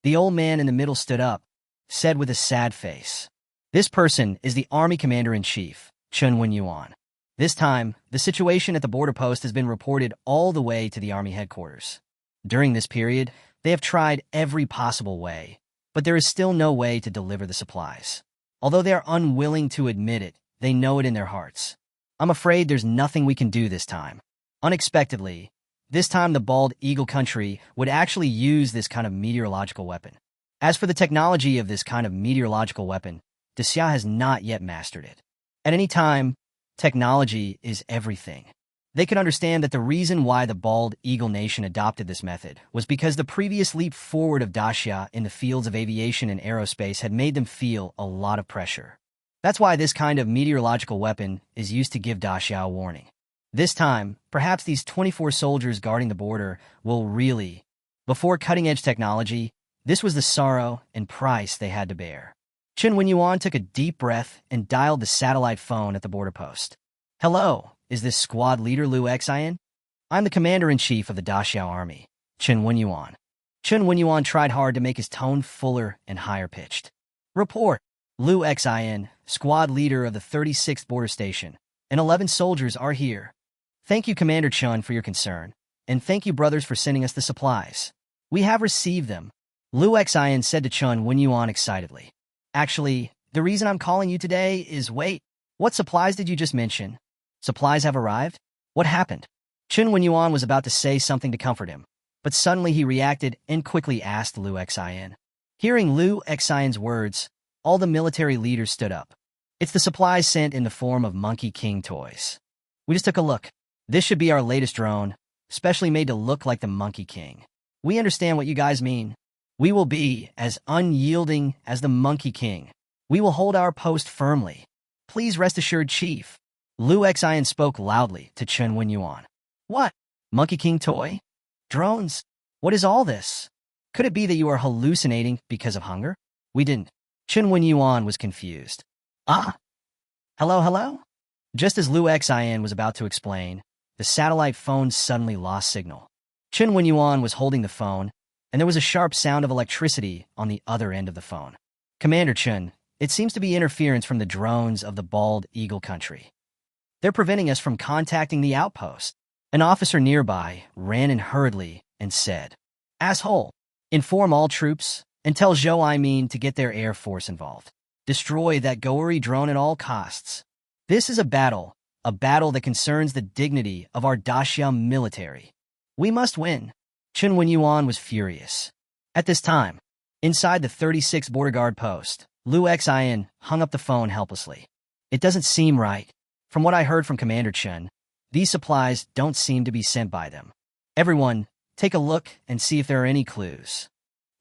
The old man in the middle stood up, said with a sad face, "This person is the army commander-in-chief, Chen Xiao. This time, the situation at the border post has been reported all the way to the army headquarters. During this period, they have tried every possible way, but there is still no way to deliver the supplies. Although they are unwilling to admit it, they know it in their hearts. I'm afraid there's nothing we can do this time." Unexpectedly, this time the Bald Eagle Country would actually use this kind of meteorological weapon. As for the technology of this kind of meteorological weapon, Daxia has not yet mastered it. At any time, technology is everything. They could understand that the reason why the Bald Eagle Nation adopted this method was because the previous leap forward of Daxia in the fields of aviation and aerospace had made them feel a lot of pressure. That's why this kind of meteorological weapon is used to give Daxia a warning. This time, perhaps these 24 soldiers guarding the border will really. Before cutting-edge technology, this was the sorrow and price they had to bear. Chen Xiao took a deep breath and dialed the satellite phone at the border post. "Hello, is this squad leader Liu Xian? I'm the commander-in-chief of the Daxia army, Chen Xiao." Chen Xiao tried hard to make his tone fuller and higher-pitched. "Report, Liu Xian, squad leader of the 36th border station, and 11 soldiers are here. Thank you, Commander Chun, for your concern, and thank you, brothers, for sending us the supplies. We have received them," Liu Xian said to Chen Xiao excitedly. "Actually, the reason I'm calling you today is wait, what supplies did you just mention? Supplies have arrived? What happened?" Chen Xiao was about to say something to comfort him, but suddenly he reacted and quickly asked Liu Xian. Hearing Liu Xian's words, all the military leaders stood up. "It's the supplies sent in the form of Monkey King toys. We just took a look. This should be our latest drone, specially made to look like the Monkey King. We understand what you guys mean. We will be as unyielding as the Monkey King. We will hold our post firmly. Please rest assured, Chief." Liu Xian spoke loudly to Chen Xiao. "What? Monkey King toy? Drones? What is all this? Could it be that you are hallucinating because of hunger?" "We didn't." Chen Xiao was confused. "Ah? Hello?" Just as Liu Xian was about to explain, the satellite phone suddenly lost signal. Chen Xiao was holding the phone, and there was a sharp sound of electricity on the other end of the phone. "Commander Chen, it seems to be interference from the drones of the Bald Eagle Country. They're preventing us from contacting the outpost." An officer nearby ran in hurriedly and said, "Asshole, inform all troops and tell Zhou to get their air force involved. Destroy that Goeri drone at all costs. This is a battle that concerns the dignity of our Daxia military. We must win." Chen Xiao was furious. At this time, Inside the 36th border guard post, Lu Xian hung up the phone helplessly. It doesn't seem right. From what I heard from Commander Chen, these supplies don't seem to be sent by them. Everyone, take a look and see if there are any clues.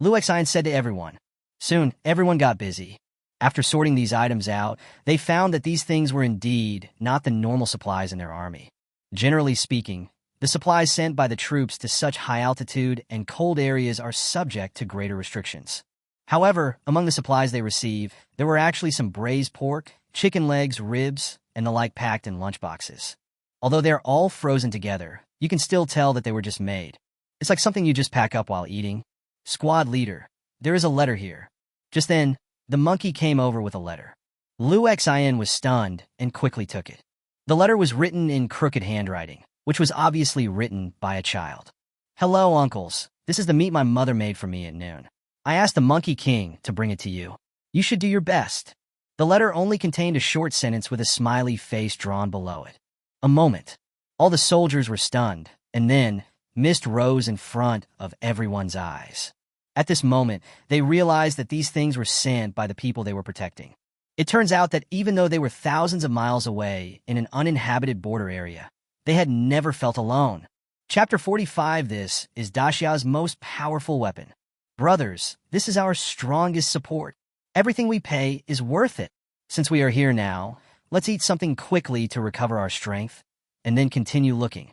Lu Xian said to everyone. Soon, everyone got busy. After sorting these items out, they found that these things were indeed not the normal supplies in their army. Generally speaking, the supplies sent by the troops to such high altitude and cold areas are subject to greater restrictions. However, among the supplies they receive, there were actually some braised pork, chicken legs, ribs, and the like packed in lunchboxes. Although they're all frozen together, you can still tell that they were just made. It's like something you just pack up while eating. Squad leader, there is a letter here. Just then, the monkey came over with a letter. Lu Xian was stunned and quickly took it. The letter was written in crooked handwriting, which was obviously written by a child. Hello, uncles. This is the meat my mother made for me at noon. I asked the Monkey King to bring it to you. You should do your best. The letter only contained a short sentence with a smiley face drawn below it. A moment. All the soldiers were stunned, and then mist rose in front of everyone's eyes. At this moment, they realized that these things were sent by the people they were protecting. It turns out that even though they were thousands of miles away in an uninhabited border area, they had never felt alone. Chapter 45. This is Daxia's most powerful weapon. Brothers, this is our strongest support. Everything we pay is worth it. Since we are here now, let's eat something quickly to recover our strength, and then continue looking.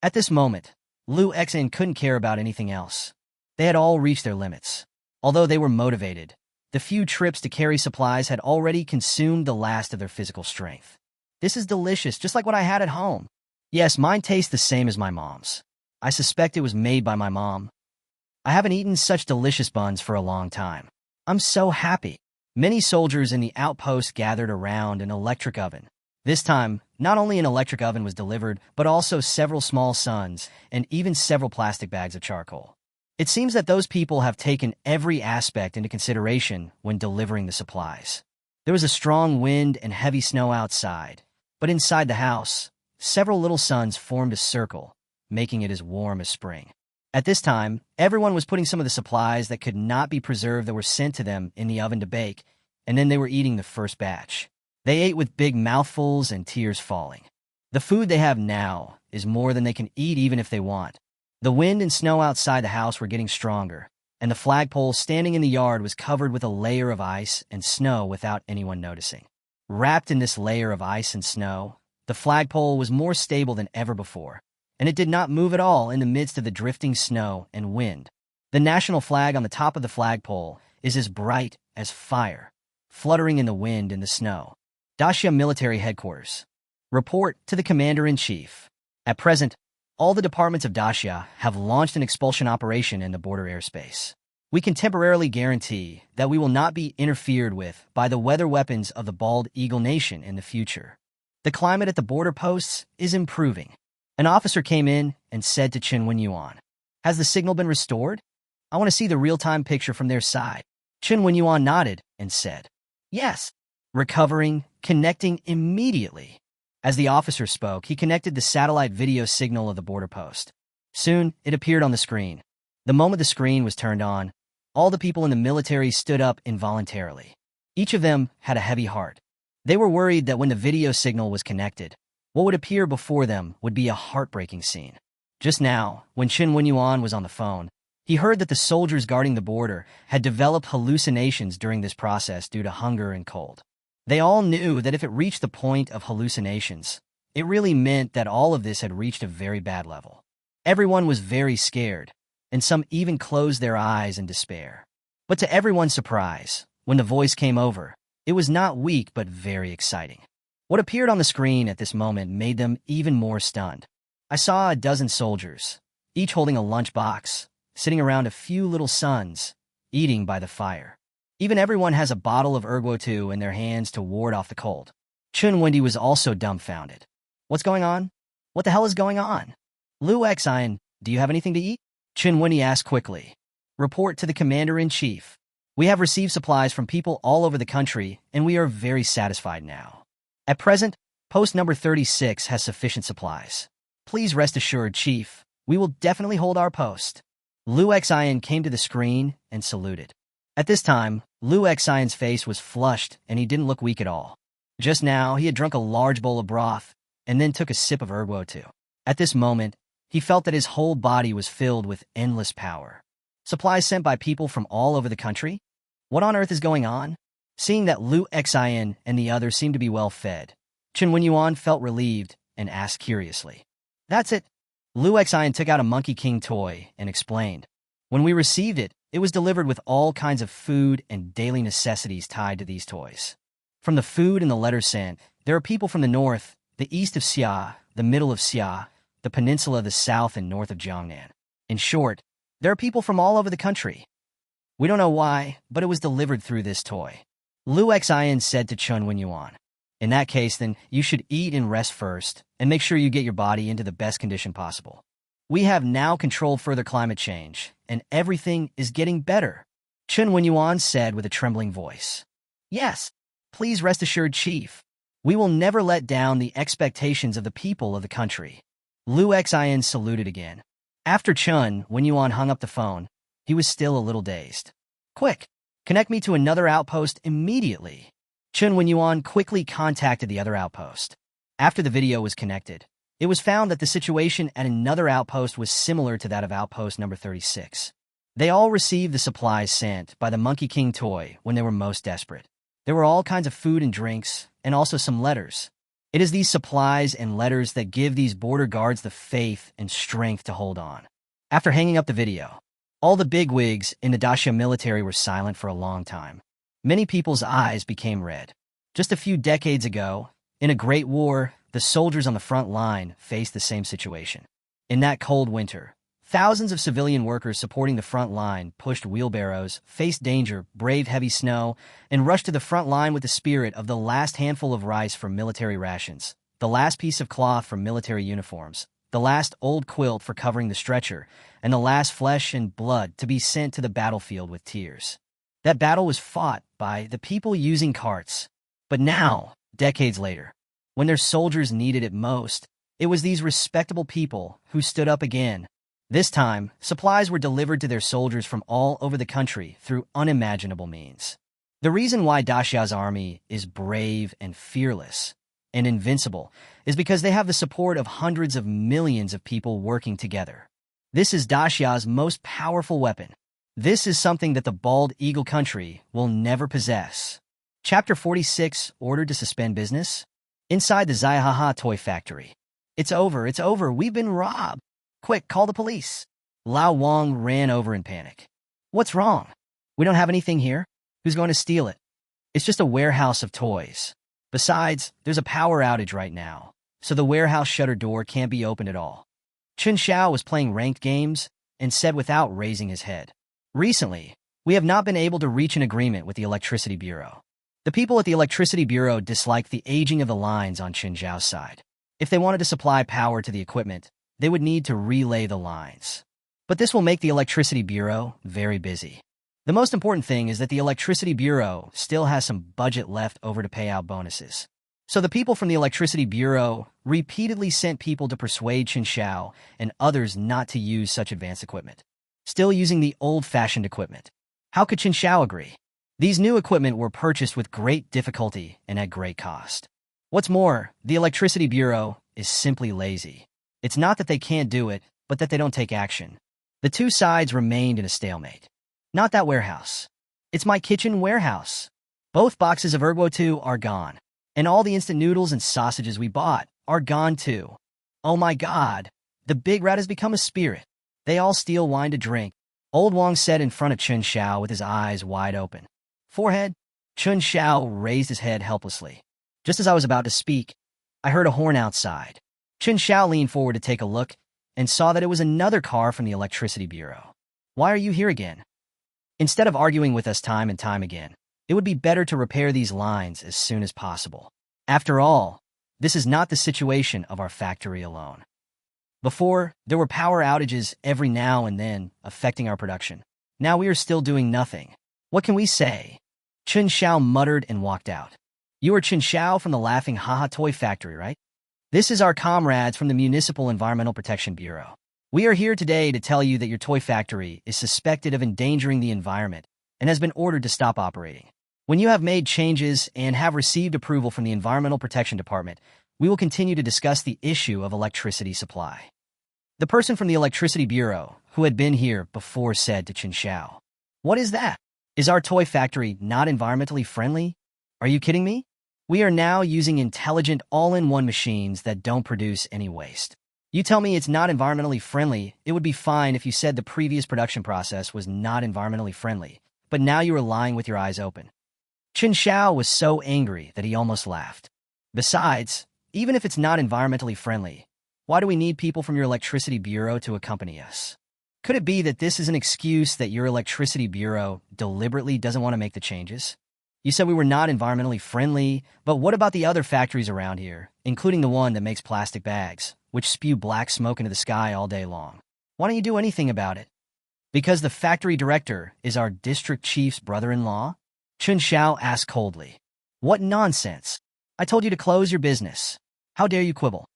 At this moment, Lu Xian couldn't care about anything else. They had all reached their limits. Although they were motivated, the few trips to carry supplies had already consumed the last of their physical strength. This is delicious, just like what I had at home. Yes, mine tastes the same as my mom's. I suspect it was made by my mom. I haven't eaten such delicious buns for a long time. I'm so happy. Many soldiers in the outpost gathered around an electric oven. This time, not only an electric oven was delivered, but also several small suns and even several plastic bags of charcoal. It seems that those people have taken every aspect into consideration when delivering the supplies. There was a strong wind and heavy snow outside, but inside the house, several little suns formed a circle, making it as warm as spring. At this time, everyone was putting some of the supplies that could not be preserved that were sent to them in the oven to bake, and then they were eating the first batch. They ate with big mouthfuls and tears falling. The food they have now is more than they can eat even if they want. The wind and snow outside the house were getting stronger, and the flagpole standing in the yard was covered with a layer of ice and snow without anyone noticing. Wrapped in this layer of ice and snow, the flagpole was more stable than ever before, and it did not move at all in the midst of the drifting snow and wind. The national flag on the top of the flagpole is as bright as fire, fluttering in the wind and the snow. Daxia Military Headquarters. Report to the Commander-in-Chief. At present, all the departments of Daxia have launched an expulsion operation in the border airspace. We can temporarily guarantee that we will not be interfered with by the weather weapons of the Bald Eagle Nation in the future. The climate at the border posts is improving. An officer came in and said to Chen Yuan, "Has the signal been restored? I want to see the real-time picture from their side." Chen Yuan nodded and said, "Yes." Recovering, connecting immediately. As the officer spoke, he connected the satellite video signal of the border post. Soon, it appeared on the screen. The moment the screen was turned on, all the people in the military stood up involuntarily. Each of them had a heavy heart. They were worried that when the video signal was connected, what would appear before them would be a heartbreaking scene. Just now, when Chen Yuan was on the phone, he heard that the soldiers guarding the border had developed hallucinations during this process due to hunger and cold. They all knew that if it reached the point of hallucinations, it really meant that all of this had reached a very bad level. Everyone was very scared, and some even closed their eyes in despair. But to everyone's surprise, when the voice came over, it was not weak but very exciting. What appeared on the screen at this moment made them even more stunned. I saw a dozen soldiers, each holding a lunchbox, sitting around a few little suns, eating by the fire. Even everyone has a bottle of erguo in their hands to ward off the cold. Chun Wendy was also dumbfounded. What's going on? What the hell is going on? Lu Xian, do you have anything to eat? Chun Wendy asked quickly. Report to the Commander-in-Chief. We have received supplies from people all over the country, and we are very satisfied now. At present, post number 36 has sufficient supplies. Please rest assured, Chief, we will definitely hold our post. Lu Xian came to the screen and saluted. At this time, Liu Xian's face was flushed and he didn't look weak at all. Just now, he had drunk a large bowl of broth and then took a sip of erguo too. At this moment, he felt that his whole body was filled with endless power. Supplies sent by people from all over the country? What on earth is going on? Seeing that Liu Xian and the others seemed to be well fed, Chen Wenyuan felt relieved and asked curiously. That's it. Liu Xian took out a Monkey King toy and explained. When we received it, it was delivered with all kinds of food and daily necessities tied to these toys. From the food and the letters sent, there are people from the north, the east of Xia, the middle of Xia, the peninsula of the south and north of Jiangnan. In short, there are people from all over the country. We don't know why, but it was delivered through this toy. Liu Xian said to Chen Wenyuan. In that case, then, you should eat and rest first, and make sure you get your body into the best condition possible. We have now controlled further climate change, and everything is getting better, Chen Wenyuan said with a trembling voice. Yes, please rest assured, Chief. We will never let down the expectations of the people of the country. Liu Xian saluted again. After Chen Wenyuan hung up the phone, he was still a little dazed. Quick, connect me to another outpost immediately. Chen Wenyuan quickly contacted the other outpost. After the video was connected, it was found that the situation at another outpost was similar to that of outpost number 36. They all received the supplies sent by the Monkey King toy when they were most desperate. There were all kinds of food and drinks, and also some letters. It is these supplies and letters that give these border guards the faith and strength to hold on. After hanging up the video, all the bigwigs in the Daxia military were silent for a long time. Many people's eyes became red. Just a few decades ago, in a great war, the soldiers on the front line faced the same situation. In that cold winter, thousands of civilian workers supporting the front line pushed wheelbarrows, faced danger, braved heavy snow, and rushed to the front line with the spirit of the last handful of rice for military rations, the last piece of cloth for military uniforms, the last old quilt for covering the stretcher, and the last flesh and blood to be sent to the battlefield with tears. That battle was fought by the people using carts. But now, decades later, when their soldiers needed it most, it was these respectable people who stood up again. This time, supplies were delivered to their soldiers from all over the country through unimaginable means. The reason why Daxia's army is brave and fearless and invincible is because they have the support of hundreds of millions of people working together. This is Daxia's most powerful weapon. This is something that the Bald Eagle country will never possess. Chapter 46, Ordered to Suspend Business? Inside the Zaihaha toy factory. It's over, we've been robbed. Quick, call the police. Lao Wang ran over in panic. What's wrong? We don't have anything here? Who's going to steal it? It's just a warehouse of toys. Besides, there's a power outage right now, so the warehouse shutter door can't be opened at all. Chen Xiao was playing ranked games and said without raising his head. Recently, we have not been able to reach an agreement with the Electricity Bureau. The people at the Electricity Bureau disliked the aging of the lines on Chen Xiao's side. If they wanted to supply power to the equipment, they would need to relay the lines. But this will make the Electricity Bureau very busy. The most important thing is that the Electricity Bureau still has some budget left over to pay out bonuses. So the people from the Electricity Bureau repeatedly sent people to persuade Chen Xiao and others not to use such advanced equipment, still using the old-fashioned equipment. How could Chen Xiao agree? These new equipment were purchased with great difficulty and at great cost. What's more, the Electricity Bureau is simply lazy. It's not that they can't do it, but that they don't take action. The two sides remained in a stalemate. Not that warehouse. It's my kitchen warehouse. Both boxes of erguo 2 are gone. And all the instant noodles and sausages we bought are gone too. Oh my God, the big rat has become a spirit. They all steal wine to drink, Old Wang said in front of Chen Xiao with his eyes wide open. Forehead? Chen Xiao raised his head helplessly. Just as I was about to speak, I heard a horn outside. Chen Xiao leaned forward to take a look and saw that it was another car from the Electricity Bureau. Why are you here again? Instead of arguing with us time and time again, it would be better to repair these lines as soon as possible. After all, this is not the situation of our factory alone. Before, there were power outages every now and then affecting our production. Now we are still doing nothing. What can we say? Chen Xiao muttered and walked out. You are Chen Xiao from the Laughing Haha Toy Factory, right? This is our comrades from the Municipal Environmental Protection Bureau. We are here today to tell you that your toy factory is suspected of endangering the environment and has been ordered to stop operating. When you have made changes and have received approval from the Environmental Protection Department, we will continue to discuss the issue of electricity supply. The person from the Electricity Bureau, who had been here before, said to Chen Xiao, "What is that? Is our toy factory not environmentally friendly? Are you kidding me? We are now using intelligent all-in-one machines that don't produce any waste. You tell me it's not environmentally friendly. It would be fine if you said the previous production process was not environmentally friendly, but now you are lying with your eyes open." Chen Xiao was so angry that he almost laughed. Besides, even if it's not environmentally friendly, why do we need people from your Electricity Bureau to accompany us? Could it be that this is an excuse that your Electricity Bureau deliberately doesn't want to make the changes? You said we were not environmentally friendly, but what about the other factories around here, including the one that makes plastic bags, which spew black smoke into the sky all day long? Why don't you do anything about it? Because the factory director is our district chief's brother-in-law? Chen Xiao asked coldly. What nonsense! I told you to close your business. How dare you quibble?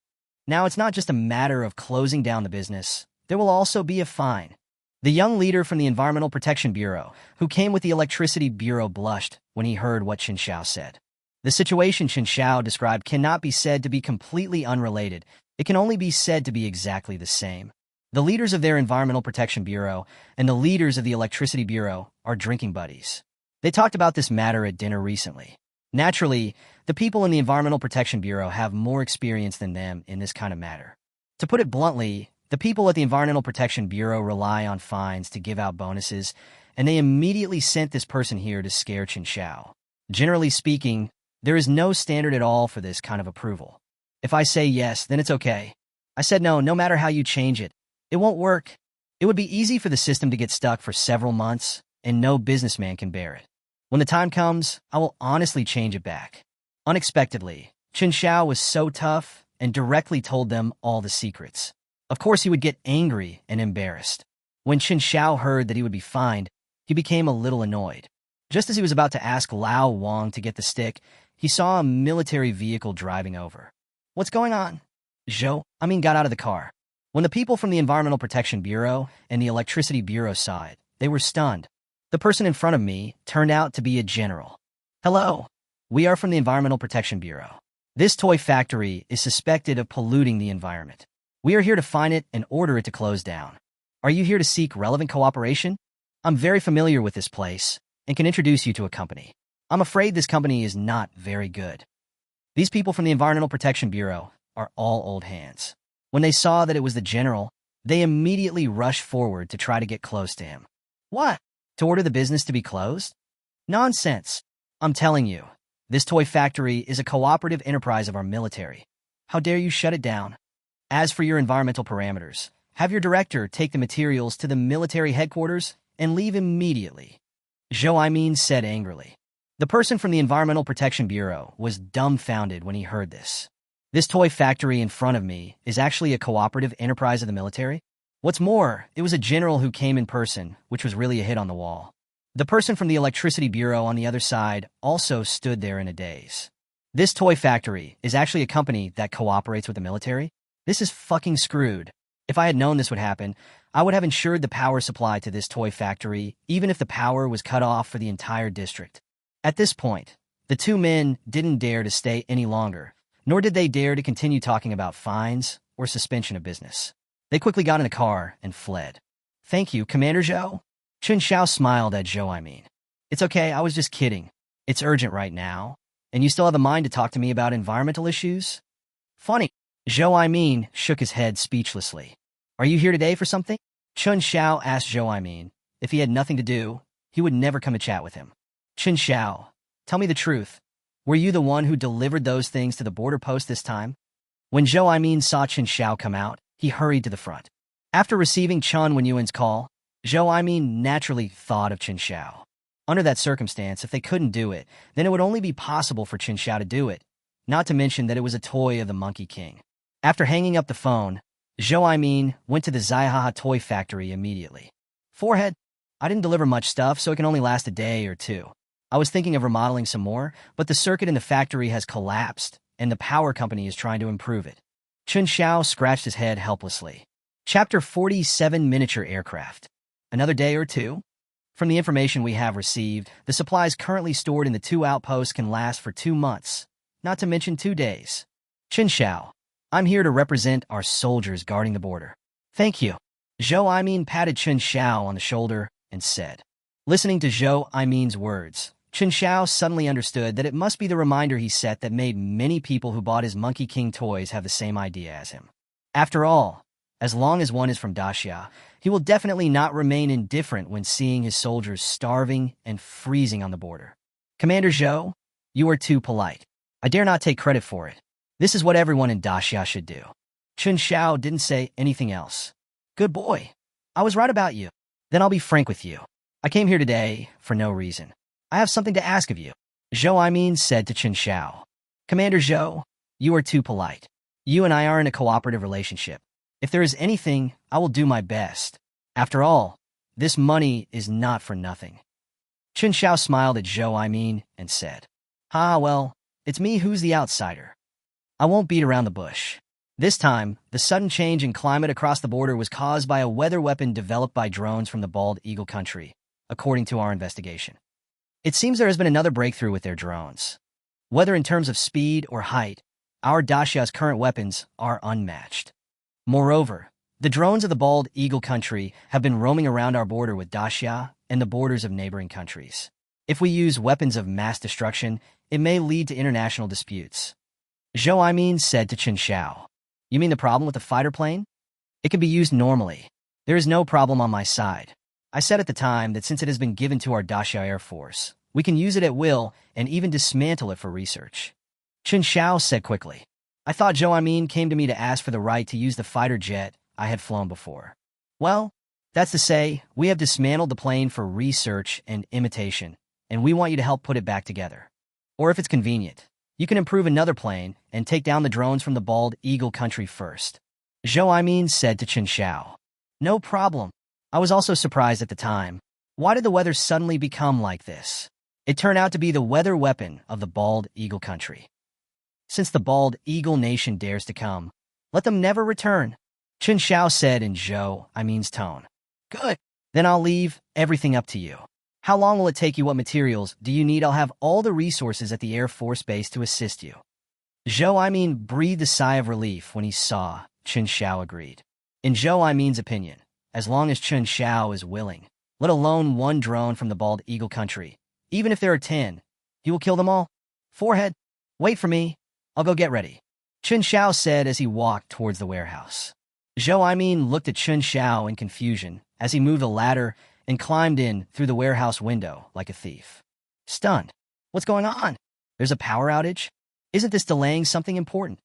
Now it's not just a matter of closing down the business. There will also be a fine. The young leader from the Environmental Protection Bureau, who came with the Electricity Bureau, blushed when he heard what Chen Xiao said. The situation Chen Xiao described cannot be said to be completely unrelated. It can only be said to be exactly the same. The leaders of their Environmental Protection Bureau and the leaders of the Electricity Bureau are drinking buddies. They talked about this matter at dinner recently. Naturally, the people in the Environmental Protection Bureau have more experience than them in this kind of matter. To put it bluntly, the people at the Environmental Protection Bureau rely on fines to give out bonuses, and they immediately sent this person here to scare Chen Xiao. Generally speaking, there is no standard at all for this kind of approval. If I say yes, then it's okay. I said no, no matter how you change it. It won't work. It would be easy for the system to get stuck for several months, and no businessman can bear it. When the time comes, I will honestly change it back. Unexpectedly, Chen Xiao was so tough and directly told them all the secrets. Of course, he would get angry and embarrassed. When Chen Xiao heard that he would be fined, he became a little annoyed. Just as he was about to ask Lao Wang to get the stick, he saw a military vehicle driving over. What's going on? Got out of the car. When the people from the Environmental Protection Bureau and the Electricity Bureau saw it, they were stunned. The person in front of me turned out to be a general. Hello. We are from the Environmental Protection Bureau. This toy factory is suspected of polluting the environment. We are here to find it and order it to close down. Are you here to seek relevant cooperation? I'm very familiar with this place and can introduce you to a company. I'm afraid this company is not very good. These people from the Environmental Protection Bureau are all old hands. When they saw that it was the general, they immediately rushed forward to try to get close to him. What? To order the business to be closed? Nonsense. I'm telling you, this toy factory is a cooperative enterprise of our military. How dare you shut it down? As for your environmental parameters, have your director take the materials to the military headquarters and leave immediately. Zhou said angrily. The person from the Environmental Protection Bureau was dumbfounded when he heard this. This toy factory in front of me is actually a cooperative enterprise of the military? What's more, it was a general who came in person, which was really a hit on the wall. The person from the Electricity Bureau on the other side also stood there in a daze. This toy factory is actually a company that cooperates with the military? This is fucking screwed. If I had known this would happen, I would have ensured the power supply to this toy factory, even if the power was cut off for the entire district. At this point, the two men didn't dare to stay any longer, nor did they dare to continue talking about fines or suspension of business. They quickly got in a car and fled. Thank you, Commander Zhou. Chen Xiao smiled at Zhou. It's okay, I was just kidding. It's urgent right now, and you still have a mind to talk to me about environmental issues? Funny. Zhou shook his head speechlessly. Are you here today for something? Chen Xiao asked Zhou. If he had nothing to do, he would never come to chat with him. Chen Xiao, tell me the truth. Were you the one who delivered those things to the border post this time? When Zhou saw Chen Xiao come out, he hurried to the front. After receiving Chen Wenyuan's call, Zhou naturally thought of Chen Xiao. Under that circumstance, if they couldn't do it, then it would only be possible for Chen Xiao to do it, not to mention that it was a toy of the Monkey King. After hanging up the phone, Zhou went to the Zaihaha toy factory immediately. Forehead, I didn't deliver much stuff, so it can only last a day or two. I was thinking of remodeling some more, but the circuit in the factory has collapsed, and the power company is trying to improve it. Chen Xiao scratched his head helplessly. Chapter 47 Miniature Aircraft. Another day or two? From the information we have received, the supplies currently stored in the 2 outposts can last for 2 months, not to mention 2 days. Chen Xiao, I'm here to represent our soldiers guarding the border. Thank you. Zhou Aimin patted Chen Xiao on the shoulder and said. Listening to Zhou Aimin's words, Chen Xiao suddenly understood that it must be the reminder he set that made many people who bought his Monkey King toys have the same idea as him. After all, as long as one is from Daxia, he will definitely not remain indifferent when seeing his soldiers starving and freezing on the border. Commander Zhou, you are too polite. I dare not take credit for it. This is what everyone in Daxia should do. Chen Xiao didn't say anything else. Good boy. I was right about you. Then I'll be frank with you. I came here today for no reason. I have something to ask of you. Zhou Aimin said to Chen Xiao. Commander Zhou, you are too polite. You and I are in a cooperative relationship. If there is anything, I will do my best. After all, this money is not for nothing. Chen Xiao smiled at Zhou Aimin and said, well, it's me who's the outsider. I won't beat around the bush. This time, the sudden change in climate across the border was caused by a weather weapon developed by drones from the Bald Eagle country, according to our investigation. It seems there has been another breakthrough with their drones. Whether in terms of speed or height, our Daxia's current weapons are unmatched. Moreover, the drones of the Bald Eagle country have been roaming around our border with Daxia and the borders of neighboring countries. If we use weapons of mass destruction, it may lead to international disputes. Zhou Aimin said to Chen Xiao. You mean the problem with the fighter plane? It can be used normally. There is no problem on my side. I said at the time that since it has been given to our Daxia Air Force, we can use it at will and even dismantle it for research. Chen Xiao said quickly. I thought Zhou Aimin came to me to ask for the right to use the fighter jet I had flown before. Well, that's to say, we have dismantled the plane for research and imitation, and we want you to help put it back together. Or if it's convenient, you can improve another plane and take down the drones from the Bald Eagle country first. Zhou Aimin said to Chen Xiao. No problem. I was also surprised at the time. Why did the weather suddenly become like this? It turned out to be the weather weapon of the Bald Eagle country. Since the Bald Eagle nation dares to come, let them never return, Chen Xiao said in Zhou Aimin's tone. Good. Then I'll leave everything up to you. How long will it take you? What materials do you need? I'll have all the resources at the Air Force Base to assist you. Zhou Aimin breathed a sigh of relief when he saw Chen Xiao agreed. In Zhou Aimin's opinion, as long as Chen Xiao is willing, let alone one drone from the Bald Eagle country, even if there are 10, he will kill them all. Forehead, wait for me. I'll go get ready. Chen Xiao said as he walked towards the warehouse. Zhou Aimin looked at Chen Xiao in confusion as he moved the ladder and climbed in through the warehouse window like a thief. Stunned. What's going on? There's a power outage? Isn't this delaying something important?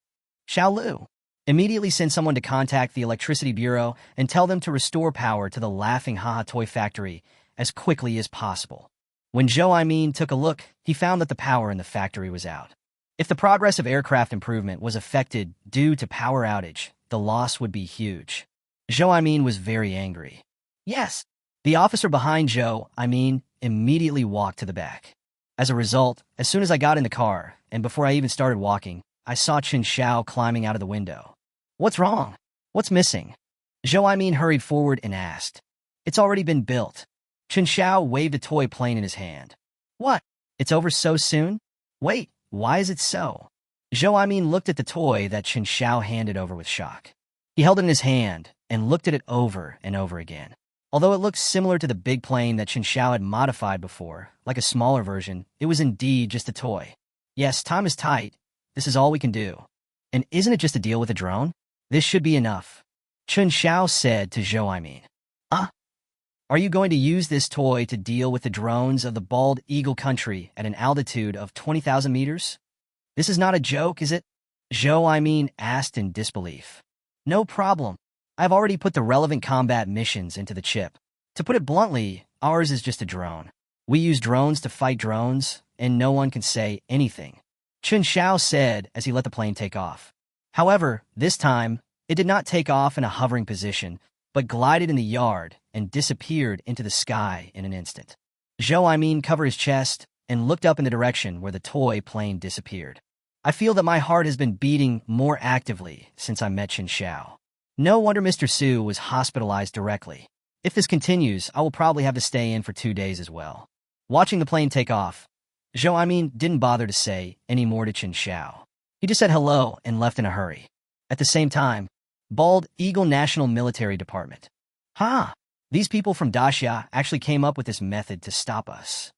Xiao Lu, immediately send someone to contact the Electricity Bureau and tell them to restore power to the Laughing Haha toy factory as quickly as possible. When Zhou Aimin took a look, he found that the power in the factory was out. If the progress of aircraft improvement was affected due to power outage, the loss would be huge. Zhou Aimin was very angry. Yes. The officer behind Zhou Aimin immediately walked to the back. As a result, as soon as I got in the car, and before I even started walking, I saw Chen Xiao climbing out of the window. What's wrong? What's missing? Zhou Aimin hurried forward and asked. It's already been built. Chen Xiao waved a toy plane in his hand. What? It's over so soon? Wait, why is it so? Zhou Aimin looked at the toy that Chen Xiao handed over with shock. He held it in his hand and looked at it over and over again. Although it looked similar to the big plane that Chen Xiao had modified before, like a smaller version, it was indeed just a toy. Yes, time is tight. This is all we can do. And isn't it just a deal with a drone? This should be enough. Chen Xiao said to Zhou Aimin. Are you going to use this toy to deal with the drones of the Bald Eagle country at an altitude of 20,000 meters? This is not a joke, is it? Zhou Aimin asked in disbelief. No problem. I've already put the relevant combat missions into the chip. To put it bluntly, ours is just a drone. We use drones to fight drones, and no one can say anything, Chen Xiao said as he let the plane take off. However, this time, it did not take off in a hovering position, but glided in the yard and disappeared into the sky in an instant. Zhou Aimin covered his chest and looked up in the direction where the toy plane disappeared. I feel that my heart has been beating more actively since I met Chen Xiao. No wonder Mr. Su was hospitalized directly. If this continues, I will probably have to stay in for 2 days as well. Watching the plane take off, didn't bother to say any more to Chen Xiao. He just said hello and left in a hurry. At the same time, Bald Eagle National Military Department. These people from Daxia actually came up with this method to stop us.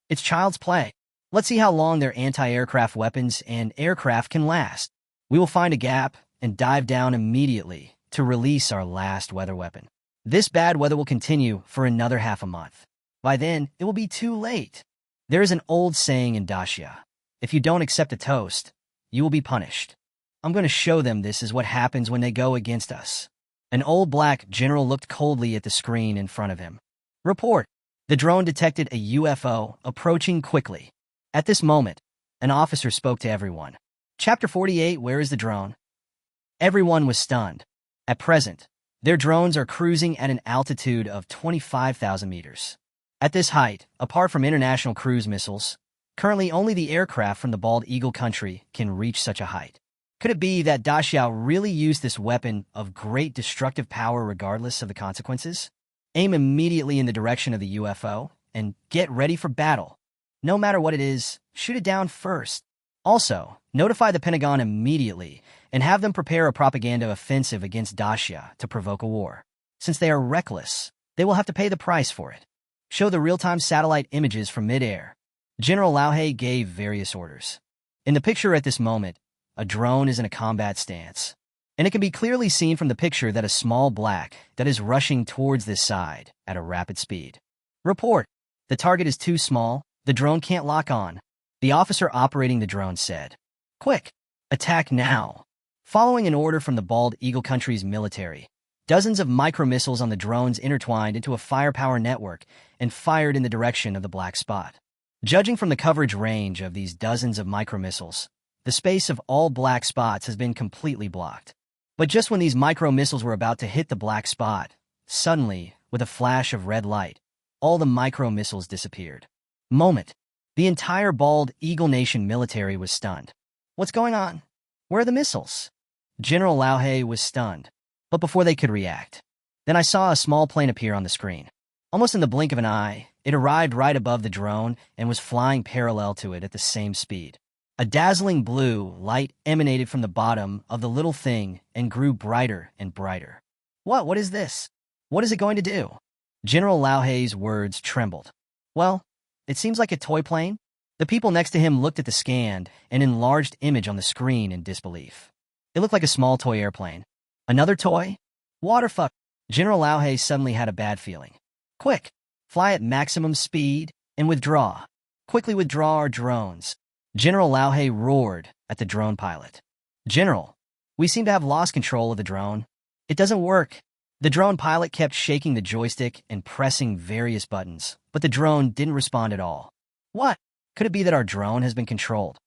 It's child's play. Let's see how long their anti-aircraft weapons and aircraft can last. We will find a gap and dive down immediately to release our last weather weapon. This bad weather will continue for another half a month. By then, it will be too late. There is an old saying in Daxia: if you don't accept a toast, you will be punished. I'm going to show them this is what happens when they go against us. An old black general looked coldly at the screen in front of him. Report. The drone detected a UFO approaching quickly. At this moment, an officer spoke to everyone. Chapter 48, where is the drone? Everyone was stunned. At present, their drones are cruising at an altitude of 25,000 meters. At this height, apart from international cruise missiles, currently only the aircraft from the Bald Eagle country can reach such a height. Could it be that Xiao really used this weapon of great destructive power regardless of the consequences? Aim immediately in the direction of the UFO and get ready for battle. No matter what it is, shoot it down first. Also, notify the Pentagon immediately and have them prepare a propaganda offensive against Daxia to provoke a war. Since they are reckless, they will have to pay the price for it. Show the real-time satellite images from mid-air. General Laohe gave various orders. In the picture at this moment, a drone is in a combat stance, and it can be clearly seen from the picture that a small black that is rushing towards this side at a rapid speed. Report. The target is too small. The drone can't lock on. The officer operating the drone said, Quick! Attack now! Following an order from the Bald Eagle country's military, dozens of micromissiles on the drones intertwined into a firepower network and fired in the direction of the black spot. Judging from the coverage range of these dozens of micromissiles, the space of all black spots has been completely blocked. But just when these micromissiles were about to hit the black spot, suddenly, with a flash of red light, all the micromissiles disappeared. The entire Bald Eagle Nation military was stunned. What's going on? Where are the missiles? General Laohe was stunned, but before they could react, then I saw a small plane appear on the screen. Almost in the blink of an eye, it arrived right above the drone and was flying parallel to it at the same speed. A dazzling blue light emanated from the bottom of the little thing and grew brighter and brighter. What is this? What is it going to do? General Laohe's words trembled. Well, it seems like a toy plane. The people next to him looked at the scanned and enlarged image on the screen in disbelief. It looked like a small toy airplane. Another toy? Waterfuck. General Laohe suddenly had a bad feeling. Quick! Fly at maximum speed and withdraw. Quickly withdraw our drones. General Laohe roared at the drone pilot. General, we seem to have lost control of the drone. It doesn't work. The drone pilot kept shaking the joystick and pressing various buttons, but the drone didn't respond at all. What? Could it be that our drone has been controlled?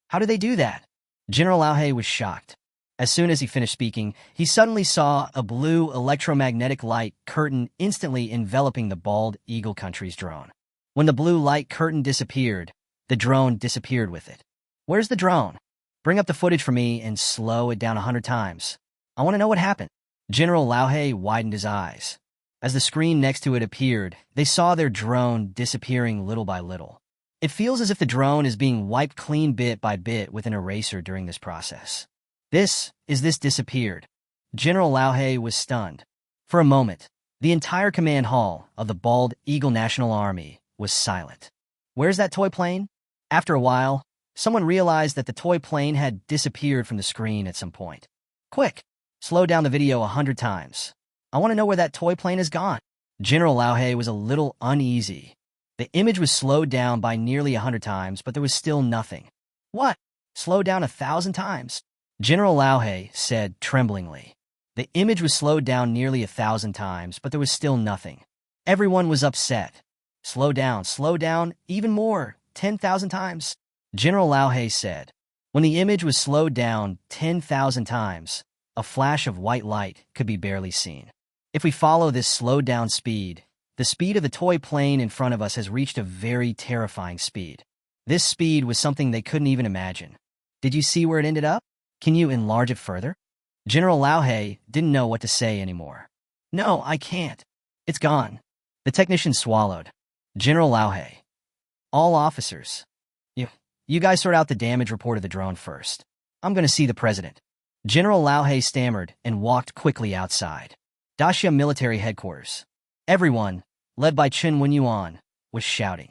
How did they do that? General Laohe was shocked. As soon as he finished speaking, he suddenly saw a blue electromagnetic light curtain instantly enveloping the Bald Eagle country's drone. When the blue light curtain disappeared, the drone disappeared with it. Where's the drone? Bring up the footage for me and slow it down 100 times. I want to know what happened. General Laohe widened his eyes. As the screen next to it appeared, they saw their drone disappearing little by little. It feels as if the drone is being wiped clean bit by bit with an eraser during this process. This disappeared. General Laohe was stunned. For a moment, the entire command hall of the Bald Eagle National Army was silent. Where's that toy plane? After a while, someone realized that the toy plane had disappeared from the screen at some point. Quick! Slow down the video 100 times. I want to know where that toy plane has gone. General Laohe was a little uneasy. The image was slowed down by nearly 100 times, but there was still nothing. What? Slow down 1,000 times? General Laohe said tremblingly. The image was slowed down nearly 1,000 times, but there was still nothing. Everyone was upset. Slow down, even more, 10,000 times. General Laohe said. When the image was slowed down 10,000 times, a flash of white light could be barely seen. If we follow this slowed down speed, the speed of the toy plane in front of us has reached a very terrifying speed. This speed was something they couldn't even imagine. Did you see where it ended up? Can you enlarge it further? General Laohe didn't know what to say anymore. No, I can't. It's gone. The technician swallowed. General Lauhe. All officers. You, you guys sort out the damage report of the drone first. I'm going to see the president. General Lauhe stammered and walked quickly outside. Daxia military headquarters. Everyone, led by Chen Yuan, was shouting.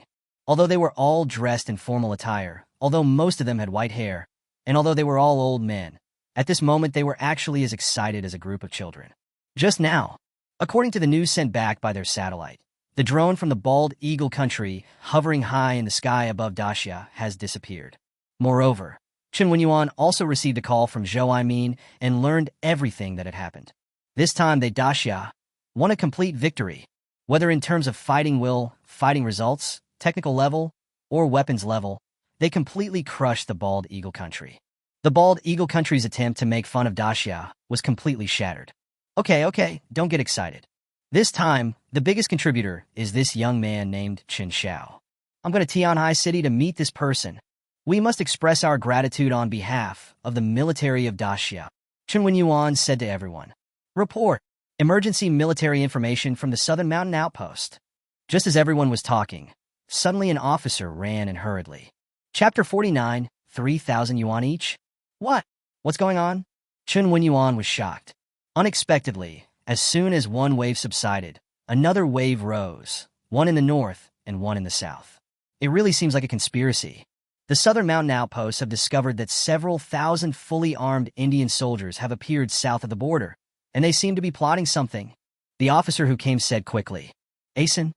Although they were all dressed in formal attire, although most of them had white hair, and although they were all old men, at this moment they were actually as excited as a group of children. Just now, according to the news sent back by their satellite, the drone from the Bald Eagle country, hovering high in the sky above Daxia, has disappeared. Moreover, Chen Yuan also received a call from Zhou Aimin and learned everything that had happened. This time they Daxia won a complete victory, whether in terms of fighting will, fighting results, technical level, or weapons level. They completely crushed the Bald Eagle country. The Bald Eagle country's attempt to make fun of Daxia was completely shattered. Okay, don't get excited. This time, the biggest contributor is this young man named Chen Xiao. I'm going to Tianhai City to meet this person. We must express our gratitude on behalf of the military of Daxia. Chen Yuan said to everyone. Report. Emergency military information from the Southern Mountain Outpost. Just as everyone was talking, suddenly an officer ran in hurriedly. Chapter 49, 3,000 yuan each? What? What's going on? Chen Yuan was shocked. Unexpectedly, as soon as one wave subsided, another wave rose, one in the north and one in the south. It really seems like a conspiracy. The Southern Mountain Outposts have discovered that several thousand fully armed Indian soldiers have appeared south of the border, and they seem to be plotting something. The officer who came said quickly, Asen,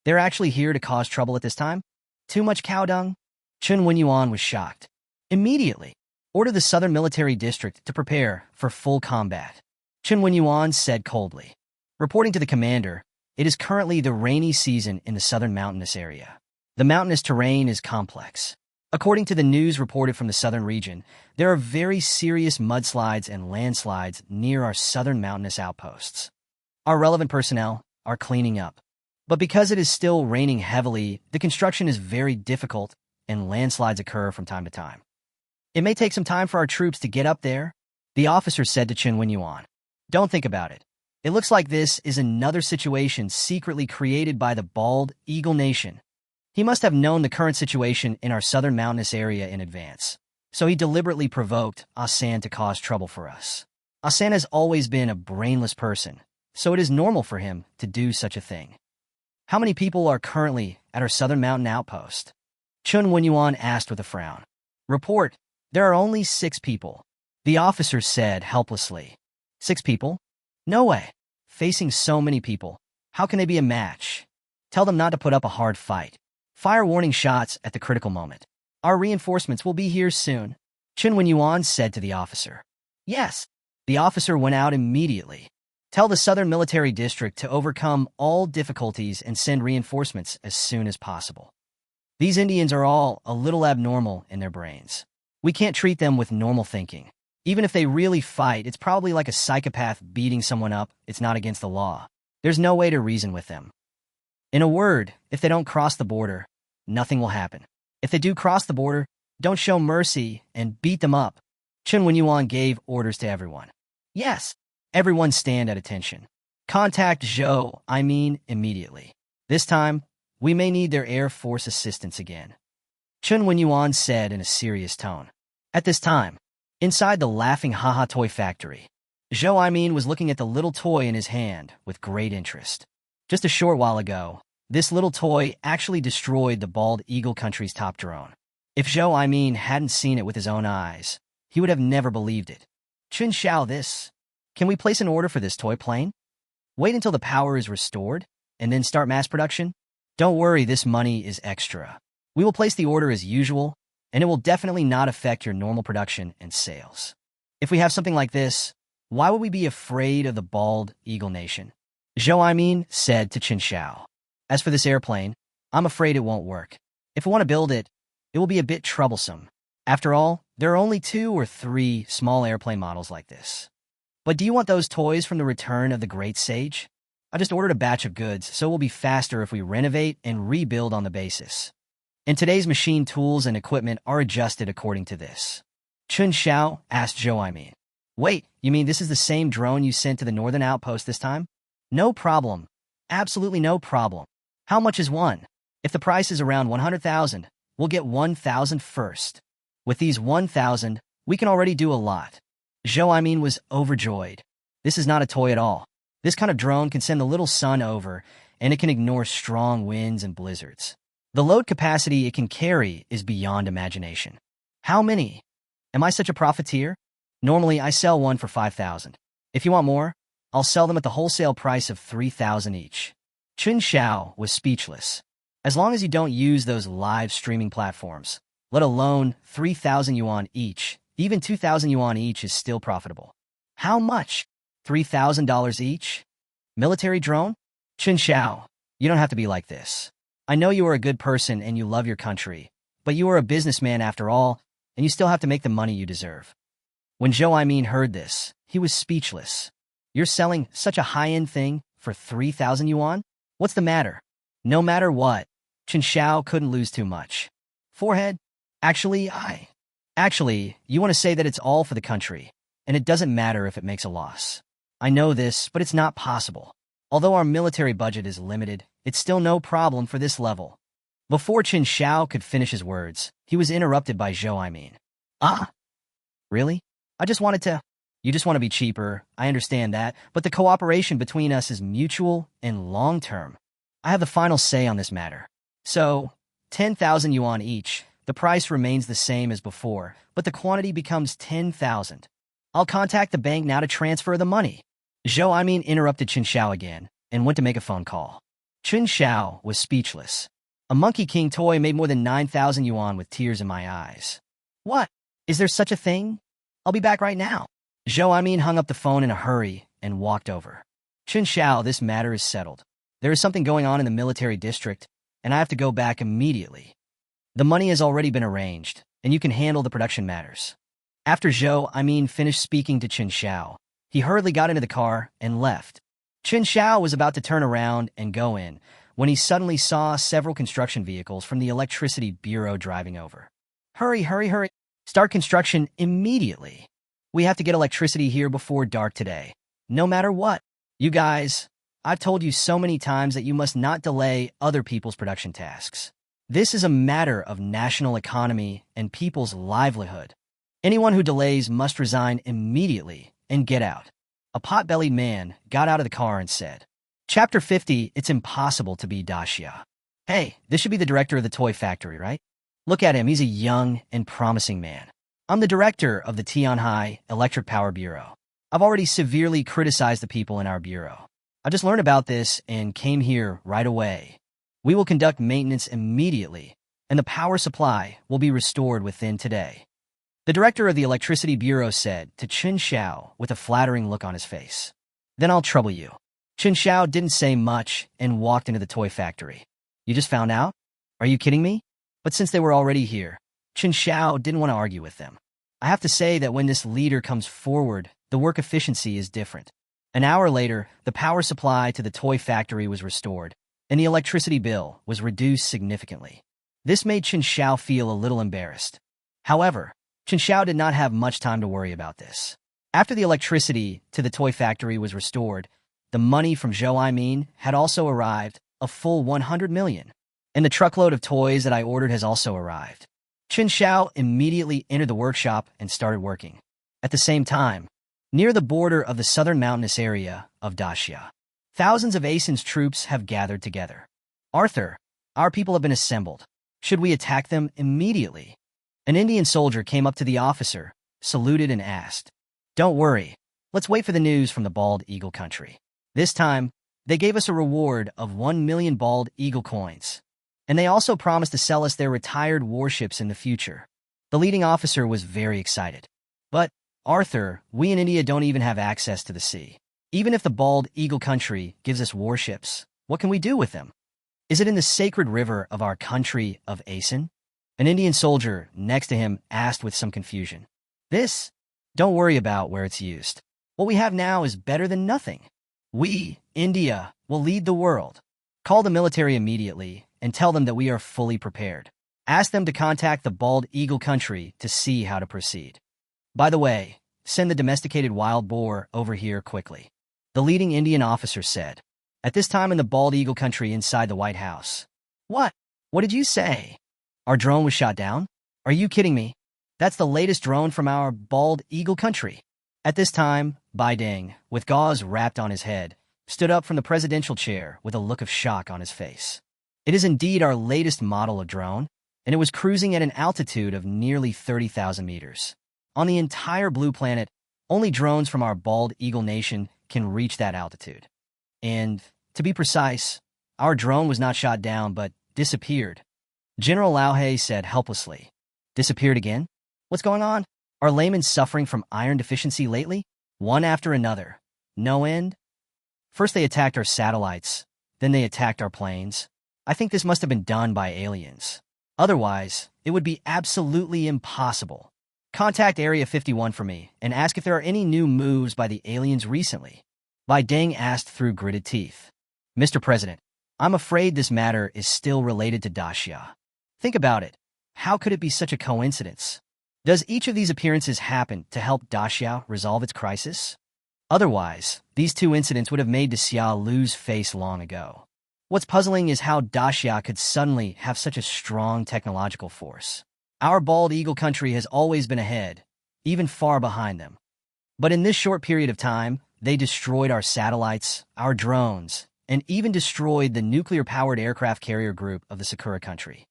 they're actually here to cause trouble at this time? Too much cow dung? Chen Yuan was shocked. Immediately, order the Southern Military District to prepare for full combat. Chen Yuan said coldly. Reporting to the commander, it is currently the rainy season in the southern mountainous area. The mountainous terrain is complex. According to the news reported from the southern region, there are very serious mudslides and landslides near our southern mountainous outposts. Our relevant personnel are cleaning up. But because it is still raining heavily, the construction is very difficult and landslides occur from time to time. It may take some time for our troops to get up there, the officer said to Chen Yuan. Don't think about it. It looks like this is another situation secretly created by the Bald Eagle Nation. He must have known the current situation in our southern mountainous area in advance, so he deliberately provoked Asan to cause trouble for us. Asan has always been a brainless person, so it is normal for him to do such a thing. How many people are currently at our southern mountain outpost? Chen Yuan asked with a frown. Report, there are only 6 people, the officer said helplessly. 6 people? No way. Facing so many people, how can they be a match? Tell them not to put up a hard fight. Fire warning shots at the critical moment. Our reinforcements will be here soon, Chen Yuan said to the officer. Yes. The officer went out immediately. Tell the Southern Military District to overcome all difficulties and send reinforcements as soon as possible. These Indians are all a little abnormal in their brains. We can't treat them with normal thinking. Even if they really fight, it's probably like a psychopath beating someone up. It's not against the law. There's no way to reason with them. In a word, if they don't cross the border, nothing will happen. If they do cross the border, don't show mercy and beat them up. Chen Yuan gave orders to everyone. Yes, everyone stand at attention. Contact Zhou Aimin immediately. This time, we may need their Air Force assistance again. Chen Yuan said in a serious tone. At this time, inside the Laughing Haha toy factory, Zhou Aimin was looking at the little toy in his hand with great interest. Just a short while ago, this little toy actually destroyed the Bald Eagle country's top drone. If Zhou Aimin hadn't seen it with his own eyes, he would have never believed it. Chen Xiao, can we place an order for this toy plane? Wait until the power is restored, and then start mass production? Don't worry, this money is extra. We will place the order as usual, and it will definitely not affect your normal production and sales. If we have something like this, why would we be afraid of the Bald Eagle Nation? Zhou Aimin said to Chen Xiao. As for this airplane, I'm afraid it won't work. If we want to build it, it will be a bit troublesome. After all, there are only 2 or 3 small airplane models like this. But do you want those toys from the Return of the Great Sage? I just ordered a batch of goods, so it will be faster if we renovate and rebuild on the basis. And today's machine tools and equipment are adjusted according to this. Chen Xiao asked Zhou Aimin. Wait, you mean this is the same drone you sent to the northern outpost this time? No problem. Absolutely no problem. How much is one? If the price is around 100,000, we'll get 1,000 first. With these 1,000, we can already do a lot. Zhou was overjoyed. This is not a toy at all. This kind of drone can send the little sun over, and it can ignore strong winds and blizzards. The load capacity it can carry is beyond imagination. How many? Am I such a profiteer? Normally, I sell one for 5,000. If you want more, I'll sell them at the wholesale price of 3,000 each. Chen Xiao was speechless. As long as you don't use those live streaming platforms, let alone 3,000 yuan each, even 2,000 yuan each is still profitable. How much? $3,000 each? Military drone? Chen Xiao, you don't have to be like this. I know you are a good person and you love your country, but you are a businessman after all, and you still have to make the money you deserve. When Zhou heard this, he was speechless. You're selling such a high-end thing for 3,000 yuan? What's the matter? No matter what, Chen Xiao couldn't lose too much. Forehead? Actually, you want to say that it's all for the country, and it doesn't matter if it makes a loss. I know this, but it's not possible. Although our military budget is limited, it's still no problem for this level. Before Chen Xiao could finish his words, he was interrupted by Zhou. Ah, really? You just want to be cheaper, I understand that, but the cooperation between us is mutual and long-term. I have the final say on this matter. So, 10,000 yuan each, the price remains the same as before, but the quantity becomes 10,000. I'll contact the bank now to transfer the money. Zhou interrupted Chen Xiao again and went to make a phone call. Chen Xiao was speechless. A Monkey King toy made more than 9,000 yuan with tears in my eyes. What? Is there such a thing? I'll be back right now. Zhou hung up the phone in a hurry and walked over. Chen Xiao, this matter is settled. There is something going on in the military district, and I have to go back immediately. The money has already been arranged, and you can handle the production matters. After Zhou finished speaking to Chen Xiao, he hurriedly got into the car and left. Chen Xiao was about to turn around and go in when he suddenly saw several construction vehicles from the electricity bureau driving over. Hurry, hurry, hurry. Start construction immediately. We have to get electricity here before dark today. No matter what. You guys, I've told you so many times that you must not delay other people's production tasks. This is a matter of national economy and people's livelihood. Anyone who delays must resign immediately and get out. A pot-bellied man got out of the car and said, Chapter 50, it's impossible to be Daxia. Hey, this should be the director of the toy factory, right? Look at him, he's a young and promising man. I'm the director of the Tianhai Electric Power Bureau. I've already severely criticized the people in our bureau. I just learned about this and came here right away. We will conduct maintenance immediately, and the power supply will be restored within today. The director of the Electricity Bureau said to Chen Xiao with a flattering look on his face. Then I'll trouble you. Chen Xiao didn't say much and walked into the toy factory. You just found out? Are you kidding me? But since they were already here, Chen Xiao didn't want to argue with them. I have to say that when this leader comes forward, the work efficiency is different. An hour later, the power supply to the toy factory was restored, and the electricity bill was reduced significantly. This made Chen Xiao feel a little embarrassed. However, Chen Xiao did not have much time to worry about this. After the electricity to the toy factory was restored, the money from Zhou had also arrived, a full 100 million. And the truckload of toys that I ordered has also arrived. Chen Xiao immediately entered the workshop and started working. At the same time, near the border of the southern mountainous area of Daxia, thousands of Asen's troops have gathered together. Arthur, our people have been assembled. Should we attack them immediately? An Indian soldier came up to the officer, saluted and asked, Don't worry, let's wait for the news from the Bald Eagle country. This time, they gave us a reward of 1 million Bald Eagle coins. And they also promised to sell us their retired warships in the future. The leading officer was very excited. But, Arthur, we in India don't even have access to the sea. Even if the Bald Eagle country gives us warships, what can we do with them? Is it in the sacred river of our country of Asen? An Indian soldier next to him asked with some confusion. This? Don't worry about where it's used. What we have now is better than nothing. We, India, will lead the world. Call the military immediately and tell them that we are fully prepared. Ask them to contact the Bald Eagle country to see how to proceed. By the way, send the domesticated wild boar over here quickly. The leading Indian officer said. At this time in the bald eagle country inside the White House. What? What did you say? Our drone was shot down? Are you kidding me? That's the latest drone from our bald eagle country. At this time, Bai Deng, with gauze wrapped on his head, stood up from the presidential chair with a look of shock on his face. It is indeed our latest model of drone, and it was cruising at an altitude of nearly 30,000 meters. On the entire blue planet, only drones from our bald eagle nation can reach that altitude. And, to be precise, our drone was not shot down but disappeared. General Lao He said helplessly. Disappeared again? What's going on? Are laymen suffering from iron deficiency lately? One after another. No end? First they attacked our satellites, then they attacked our planes. I think this must have been done by aliens. Otherwise, it would be absolutely impossible. Contact Area 51 for me and ask if there are any new moves by the aliens recently. Bai Deng asked through gritted teeth. Mr. President, I'm afraid this matter is still related to Daxia. Think about it. How could it be such a coincidence? Does each of these appearances happen to help Daxia resolve its crisis? Otherwise, these two incidents would have made Daxia lose face long ago. What's puzzling is how Daxia could suddenly have such a strong technological force. Our bald eagle country has always been ahead, even far behind them. But in this short period of time, they destroyed our satellites, our drones, and even destroyed the nuclear-powered aircraft carrier group of the Sakura country.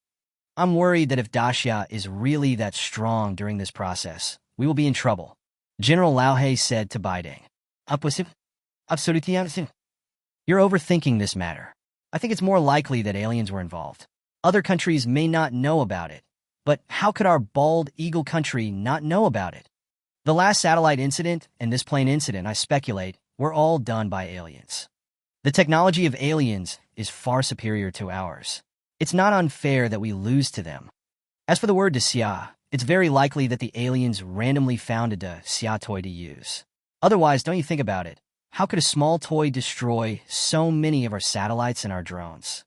I'm worried that if Daxia is really that strong during this process, we will be in trouble, General Lao He said to Bai Deng. You're overthinking this matter. I think it's more likely that aliens were involved. Other countries may not know about it, but how could our bald eagle country not know about it? The last satellite incident and this plane incident, I speculate, were all done by aliens. The technology of aliens is far superior to ours. It's not unfair that we lose to them. As for the word Daxia, it's very likely that the aliens randomly found a Daxia toy to use. Otherwise, don't you think about it, how could a small toy destroy so many of our satellites and our drones?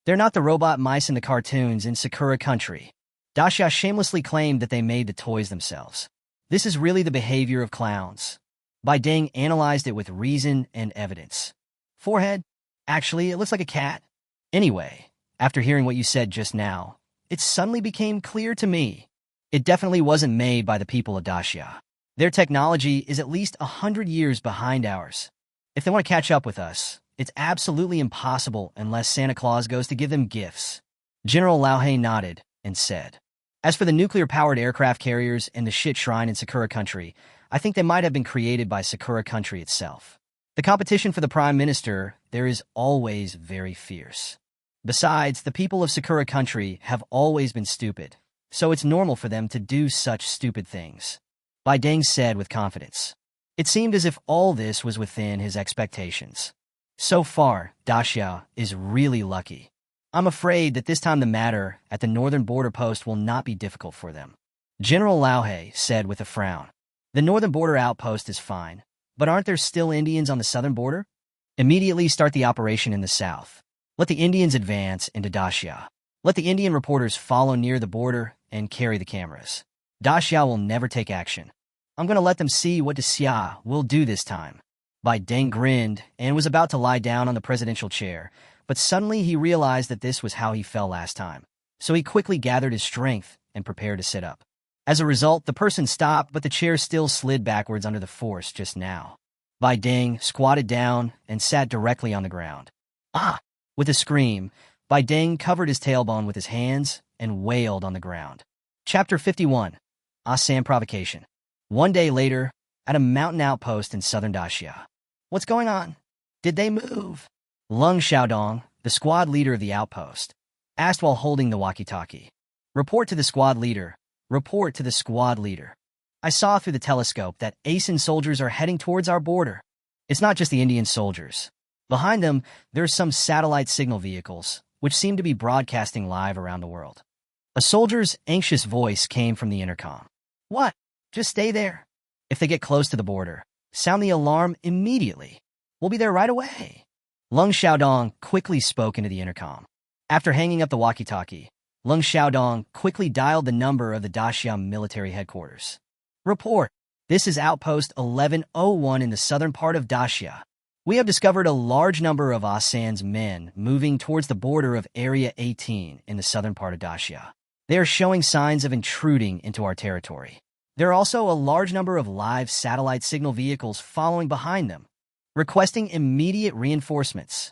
They're not the robot mice in the cartoons in Sakura country. Daxia shamelessly claimed that they made the toys themselves. This is really the behavior of clowns. Bai Deng analyzed it with reason and evidence. Forehead? Actually, it looks like a cat. Anyway, after hearing what you said just now, it suddenly became clear to me. It definitely wasn't made by the people of Daxia. Their technology is at least 100 years behind ours. If they want to catch up with us, it's absolutely impossible unless Santa Claus goes to give them gifts. General Lao He nodded and said, as for the nuclear-powered aircraft carriers and the shit shrine in Sakura country, I think they might have been created by Sakura country itself. The competition for the prime minister there is always very fierce. Besides, the people of Sakura country have always been stupid, so it's normal for them to do such stupid things. Bai Deng said with confidence. It seemed as if all this was within his expectations. So far, Daxia is really lucky. I'm afraid that this time the matter at the northern border post will not be difficult for them. General Lao He said with a frown. The northern border outpost is fine, but aren't there still Indians on the southern border? Immediately start the operation in the south. Let the Indians advance into Daxia. Let the Indian reporters follow near the border and carry the cameras. Daxia will never take action. I'm going to let them see what Daxia will do this time. Bai Deng grinned and was about to lie down on the presidential chair, but suddenly he realized that this was how he fell last time. So he quickly gathered his strength and prepared to sit up. As a result, the person stopped, but the chair still slid backwards under the force just now. Bai Deng squatted down and sat directly on the ground. Ah! With a scream, Bai Deng covered his tailbone with his hands and wailed on the ground. Chapter 51. Assam Provocation. One day later, at a mountain outpost in southern Daxia. What's going on? Did they move? Lung Xiaodong, the squad leader of the outpost, asked while holding the walkie-talkie. Report to the squad leader. Report to the squad leader. I saw through the telescope that ASIN soldiers are heading towards our border. It's not just the Indian soldiers. Behind them, there are some satellite signal vehicles, which seem to be broadcasting live around the world. A soldier's anxious voice came from the intercom. What? Just stay there. If they get close to the border, sound the alarm immediately. We'll be there right away. Lung Xiaodong quickly spoke into the intercom. After hanging up the walkie-talkie, Lung Xiaodong quickly dialed the number of the Daxia military headquarters. Report. This is Outpost 1101 in the southern part of Daxia. We have discovered a large number of Asan's men moving towards the border of Area 18 in the southern part of Daxia. They are showing signs of intruding into our territory. There are also a large number of live satellite signal vehicles following behind them, requesting immediate reinforcements.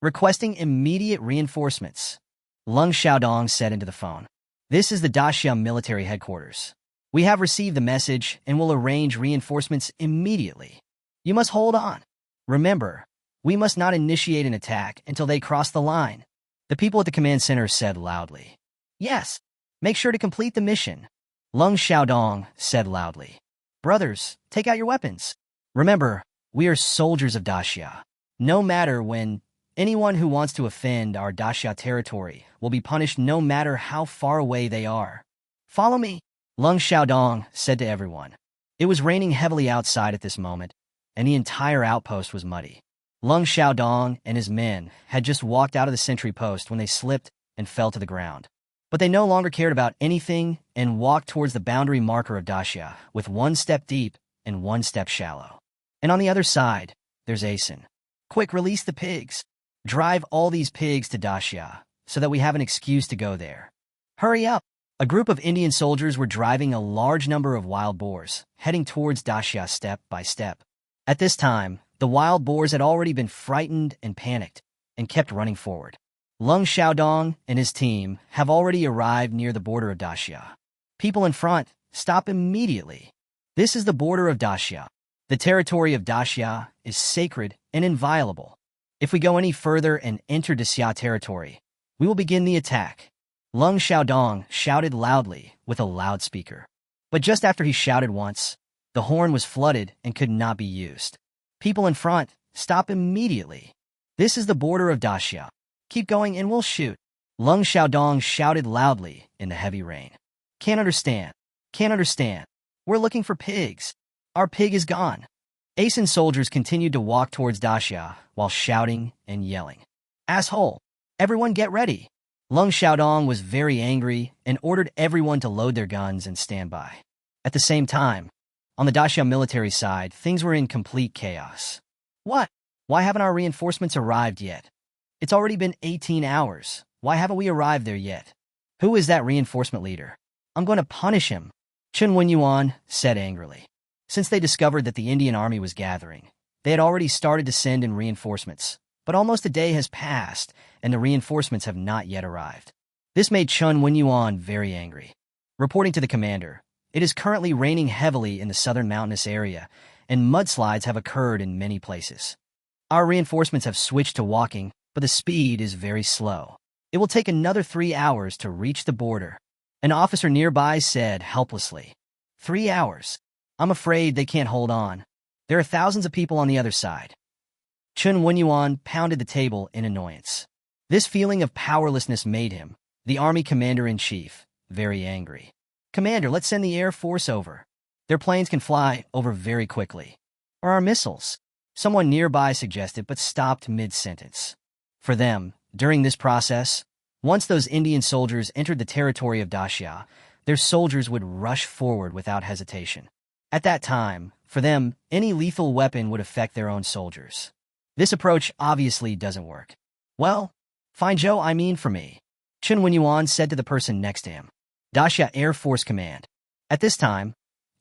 Requesting immediate reinforcements, Lung Xiaodong said into the phone. This is the Daxia military headquarters. We have received the message and will arrange reinforcements immediately. You must hold on. Remember, we must not initiate an attack until they cross the line. The people at the command center said loudly. Yes, make sure to complete the mission. Lung Xiaodong said loudly. Brothers, take out your weapons. Remember, we are soldiers of Daxia. No matter when, anyone who wants to offend our Daxia territory will be punished no matter how far away they are. Follow me, Lung Xiaodong said to everyone. It was raining heavily outside at this moment, and the entire outpost was muddy. Lung Xiaodong and his men had just walked out of the sentry post when they slipped and fell to the ground. But they no longer cared about anything and walked towards the boundary marker of Daxia with 1 step deep and 1 step shallow. And on the other side, there's Asen. Quick, release the pigs. Drive all these pigs to Daxia so that we have an excuse to go there. Hurry up. A group of Indian soldiers were driving a large number of wild boars, heading towards Daxia step by step. At this time, the wild boars had already been frightened and panicked and kept running forward. Lung Xiaodong and his team have already arrived near the border of Daxia. People in front, stop immediately. This is the border of Daxia. The territory of Daxia is sacred and inviolable. If we go any further and enter Daxia territory, we will begin the attack. Lung Xiaodong shouted loudly with a loudspeaker. But just after he shouted once, the horn was flooded and could not be used. People in front, stop immediately. This is the border of Daxia. Keep going and we'll shoot. Lung Xiaodong shouted loudly in the heavy rain. Can't understand. Can't understand. We're looking for pigs. Our pig is gone. Asen soldiers continued to walk towards Daxia while shouting and yelling. Asshole! Everyone get ready! Lung Xiaodong was very angry and ordered everyone to load their guns and stand by. At the same time, on the Daxia military side, things were in complete chaos. What? Why haven't our reinforcements arrived yet? It's already been 18 hours. Why haven't we arrived there yet? Who is that reinforcement leader? I'm going to punish him, Chen Yuan said angrily. Since they discovered that the Indian army was gathering, they had already started to send in reinforcements, but almost a day has passed and the reinforcements have not yet arrived. This made Chen Yuan very angry. Reporting to the commander, it is currently raining heavily in the southern mountainous area, and mudslides have occurred in many places. Our reinforcements have switched to walking, but the speed is very slow. It will take another 3 hours to reach the border. An officer nearby said helplessly. 3 hours. I'm afraid they can't hold on. There are thousands of people on the other side. Chen Yuan pounded the table in annoyance. This feeling of powerlessness made him, the army commander-in-chief, very angry. Commander, let's send the Air Force over. Their planes can fly over very quickly. Or our missiles. Someone nearby suggested but stopped mid-sentence. For them, during this process, once those Indian soldiers entered the territory of Daxia, their soldiers would rush forward without hesitation. At that time, for them, any lethal weapon would affect their own soldiers. This approach obviously doesn't work. Well, find Zhou for me, Chen Yuan said to the person next to him. Daxia Air Force Command. At this time,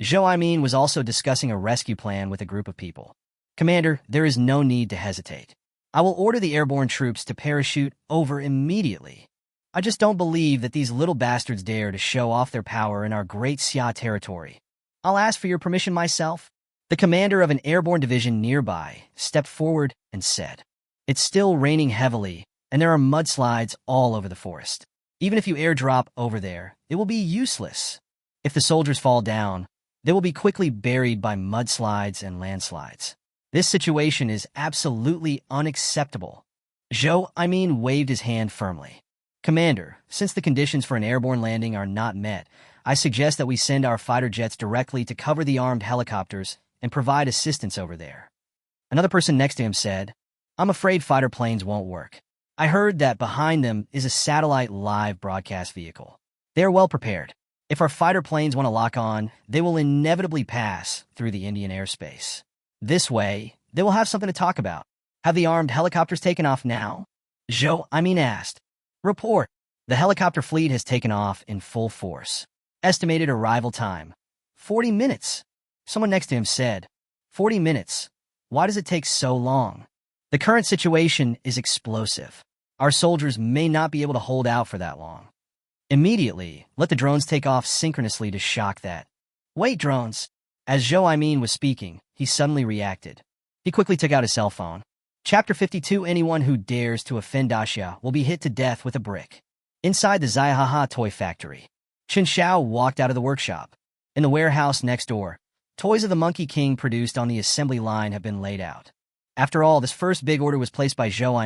Zhou was also discussing a rescue plan with a group of people. Commander, there is no need to hesitate. I will order the airborne troops to parachute over immediately. I just don't believe that these little bastards dare to show off their power in our great Xia territory. I'll ask for your permission myself. The commander of an airborne division nearby stepped forward and said, It's still raining heavily, and there are mudslides all over the forest. Even if you airdrop over there, it will be useless. If the soldiers fall down, they will be quickly buried by mudslides and landslides. This situation is absolutely unacceptable. Zhou waved his hand firmly. Commander, since the conditions for an airborne landing are not met, I suggest that we send our fighter jets directly to cover the armed helicopters and provide assistance over there. Another person next to him said, I'm afraid fighter planes won't work. I heard that behind them is a satellite live broadcast vehicle. They are well prepared. If our fighter planes want to lock on, they will inevitably pass through the Indian airspace. This way, they will have something to talk about. Have the armed helicopters taken off now? Zhou asked. Report. The helicopter fleet has taken off in full force. Estimated arrival time. 40 minutes. Someone next to him said. 40 minutes. Why does it take so long? The current situation is explosive. Our soldiers may not be able to hold out for that long. Immediately, let the drones take off synchronously to shock that. Wait, drones. As Zhou was speaking, he suddenly reacted. He quickly took out his cell phone. Chapter 52. Anyone who dares to offend Daxia will be hit to death with a brick. Inside the Zaihaha toy factory, Chen Xiao walked out of the workshop. In the warehouse next door, toys of the Monkey King produced on the assembly line have been laid out. After all, this first big order was placed by Zhou,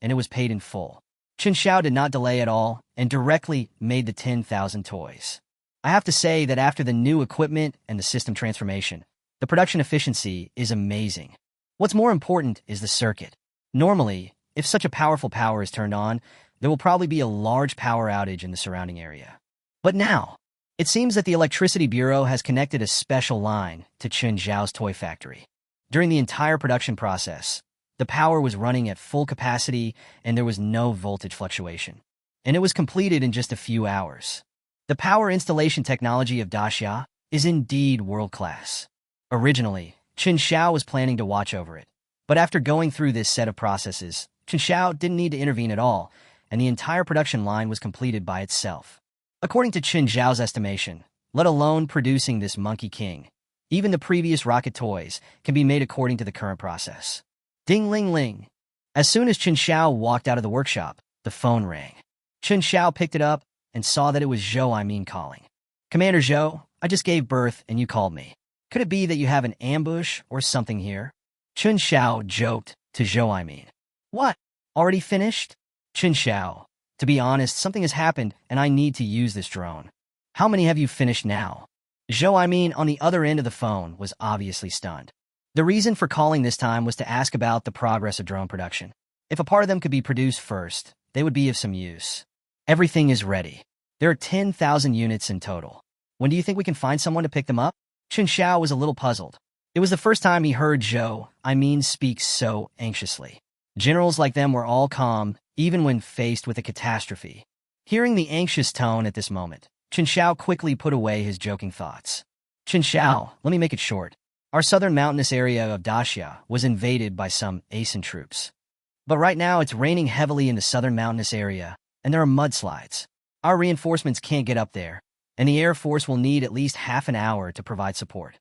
and it was paid in full. Chen Xiao did not delay at all and directly made the 10,000 toys. I have to say that after the new equipment and the system transformation, the production efficiency is amazing. What's more important is the circuit. Normally, if such a powerful power is turned on, there will probably be a large power outage in the surrounding area. But now, it seems that the Electricity Bureau has connected a special line to Chen Xiao's toy factory. During the entire production process, the power was running at full capacity and there was no voltage fluctuation. And it was completed in just a few hours. The power installation technology of Daxia is indeed world-class. Originally, Chen Xiao was planning to watch over it. But after going through this set of processes, Chen Xiao didn't need to intervene at all, and the entire production line was completed by itself. According to Chen Xiao's estimation, let alone producing this Monkey King, even the previous rocket toys can be made according to the current process. Ding-ling-ling. As soon as Chen Xiao walked out of the workshop, the phone rang. Chen Xiao picked it up and saw that it was Zhou calling. Commander Zhou, I just gave birth and you called me. Could it be that you have an ambush or something here? Chen Xiao joked to Zhou. What? Already finished? Chen Xiao, to be honest, something has happened and I need to use this drone. How many have you finished now? Zhou on the other end of the phone was obviously stunned. The reason for calling this time was to ask about the progress of drone production. If a part of them could be produced first, they would be of some use. Everything is ready. There are 10,000 units in total. When do you think we can find someone to pick them up? Chen Xiao was a little puzzled. It was the first time he heard Zhou speak so anxiously. Generals like them were all calm, even when faced with a catastrophe. Hearing the anxious tone at this moment, Chen Xiao quickly put away his joking thoughts. Chen Xiao, let me make it short. Our southern mountainous area of Daxia was invaded by some ASEAN troops. But right now it's raining heavily in the southern mountainous area, and there are mudslides. Our reinforcements can't get up there, and the Air Force will need at least half an hour to provide support.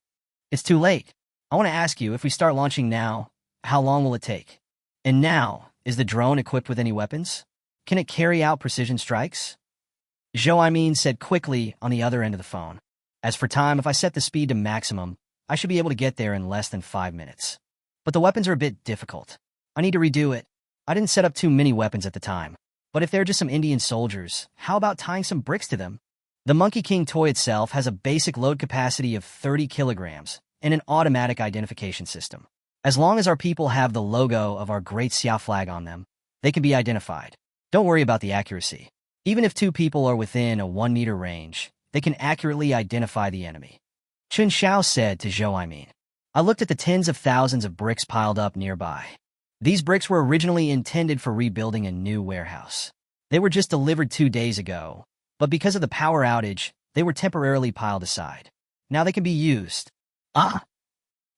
It's too late. I want to ask you, if we start launching now, how long will it take? And now, is the drone equipped with any weapons? Can it carry out precision strikes? Zhou said quickly on the other end of the phone. As for time, if I set the speed to maximum, I should be able to get there in less than 5 minutes. But the weapons are a bit difficult. I need to redo it. I didn't set up too many weapons at the time. But if they're just some Indian soldiers, how about tying some bricks to them? The Monkey King toy itself has a basic load capacity of 30 kilograms and an automatic identification system. As long as our people have the logo of our Great Xiao flag on them, they can be identified. Don't worry about the accuracy. Even if 2 people are within a 1-meter range, they can accurately identify the enemy. Chen Xiao said to Zhou. I looked at the tens of thousands of bricks piled up nearby. These bricks were originally intended for rebuilding a new warehouse. They were just delivered 2 days ago, but because of the power outage, they were temporarily piled aside. Now they can be used. Ah!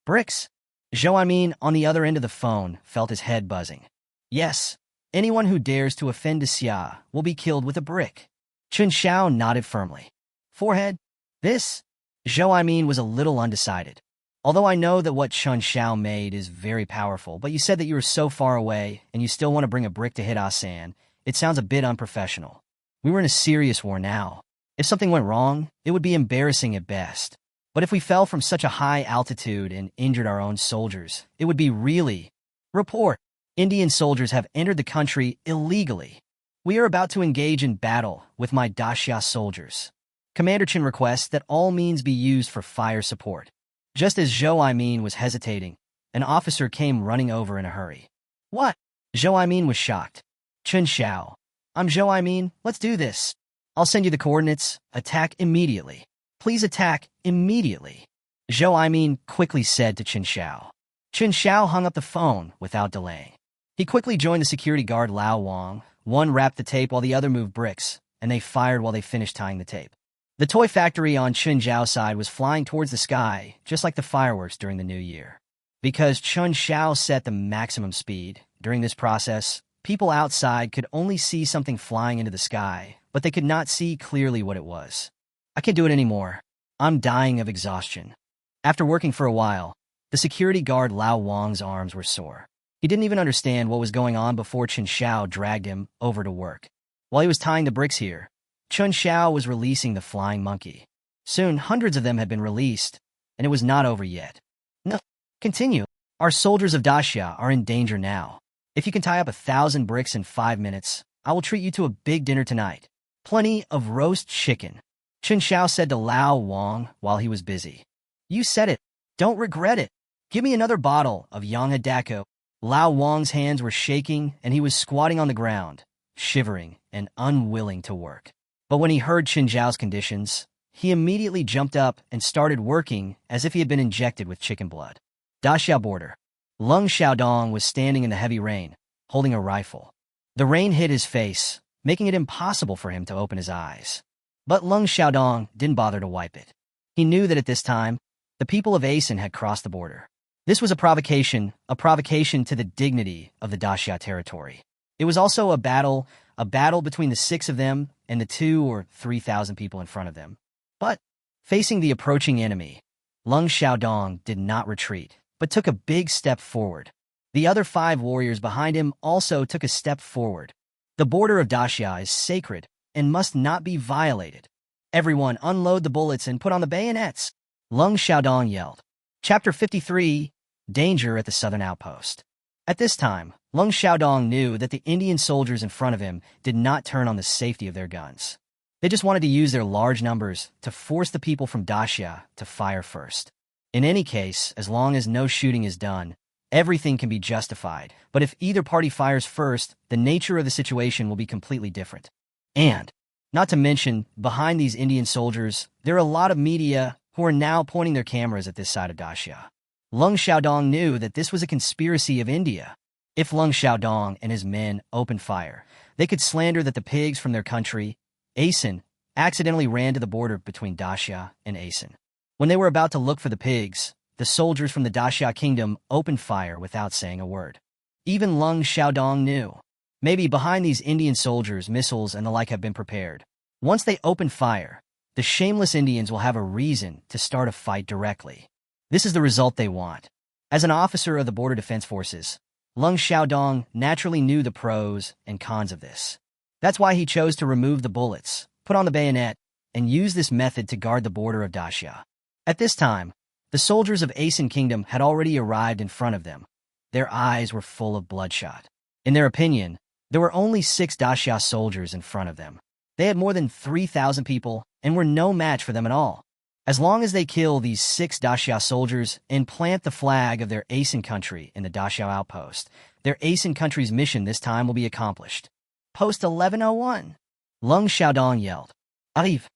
Bricks! Zhou on the other end of the phone felt his head buzzing. Yes, anyone who dares to offend Xia will be killed with a brick. Chen Xiao nodded firmly. Forehead? This? Zhou was a little undecided. Although I know that what Chen Xiao made is very powerful, but you said that you were so far away and you still want to bring a brick to hit Asan, it sounds a bit unprofessional. We were in a serious war now. If something went wrong, it would be embarrassing at best. But if we fell from such a high altitude and injured our own soldiers, it would be really... Report. Indian soldiers have entered the country illegally. We are about to engage in battle with my Daxia soldiers. Commander Chen requests that all means be used for fire support. Just as Zhou was hesitating, an officer came running over in a hurry. What? Zhou was shocked. Chen Xiao. I'm Zhou. Let's do this. I'll send you the coordinates. Attack immediately. Please attack immediately. Zhou quickly said to Chen Xiao. Chen Xiao hung up the phone without delaying. He quickly joined the security guard Lao Wang. One wrapped the tape while the other moved bricks, and they fired while they finished tying the tape. The toy factory on Chen Xiao's side was flying towards the sky, just like the fireworks during the New Year. Because Chen Xiao set the maximum speed, during this process, people outside could only see something flying into the sky, but they could not see clearly what it was. I can't do it anymore. I'm dying of exhaustion. After working for a while, the security guard Lao Wang's arms were sore. He didn't even understand what was going on before Chen Xiao dragged him over to work. While he was tying the bricks here, Chen Xiao was releasing the flying monkey. Soon, hundreds of them had been released, and it was not over yet. No, continue. Our soldiers of Daxia are in danger now. If you can tie up 1,000 bricks in 5 minutes, I will treat you to a big dinner tonight. Plenty of roast chicken. Chen Xiao said to Lao Wang while he was busy. You said it. Don't regret it. Give me another bottle of Yang Dako. Lao Wang's hands were shaking, and he was squatting on the ground, shivering and unwilling to work. But when he heard Chen Xiao's conditions, he immediately jumped up and started working as if he had been injected with chicken blood. Daxia border. Lung Xiaodong was standing in the heavy rain, holding a rifle. The rain hit his face, making it impossible for him to open his eyes. But Lung Xiaodong didn't bother to wipe it. He knew that at this time, the people of Asen had crossed the border. This was a provocation to the dignity of the Daxia territory. It was also a battle between the 6 of them and the 2,000 or 3,000 people in front of them. But, facing the approaching enemy, Lung Xiaodong did not retreat, but took a big step forward. The other 5 warriors behind him also took a step forward. The border of Daxia is sacred and must not be violated. Everyone unload the bullets and put on the bayonets, Lung Xiaodong yelled. Chapter 53, Danger at the Southern Outpost. At this time, Lung Xiaodong knew that the Indian soldiers in front of him did not turn on the safety of their guns. They just wanted to use their large numbers to force the people from Daxia to fire first. In any case, as long as no shooting is done, everything can be justified, but if either party fires first, the nature of the situation will be completely different. And, not to mention, behind these Indian soldiers, there are a lot of media who are now pointing their cameras at this side of Daxia. Lung Xiaodong knew that this was a conspiracy of India. If Lung Xiaodong and his men opened fire, they could slander that the pigs from their country, Asen, accidentally ran to the border between Daxia and Asen. When they were about to look for the pigs, the soldiers from the Daxia kingdom opened fire without saying a word. Even Lung Xiaodong knew. Maybe behind these Indian soldiers, missiles and the like have been prepared. Once they open fire, the shameless Indians will have a reason to start a fight directly. This is the result they want. As an officer of the Border Defense Forces, Lung Xiaodong naturally knew the pros and cons of this. That's why he chose to remove the bullets, put on the bayonet, and use this method to guard the border of Daxia. At this time, the soldiers of Asen Kingdom had already arrived in front of them. Their eyes were full of bloodshot. In their opinion, there were only 6 Daxia soldiers in front of them. They had more than 3,000 people and were no match for them at all. As long as they kill these 6 Daxia soldiers and plant the flag of their Asen country in the Daxia outpost, their Asen country's mission this time will be accomplished. Post 1101. Lung Xiaodong yelled. Arrive.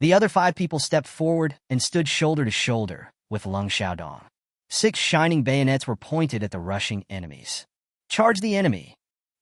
The other 5 people stepped forward and stood shoulder to shoulder with Lung Xiaodong. 6 shining bayonets were pointed at the rushing enemies. Charge the enemy.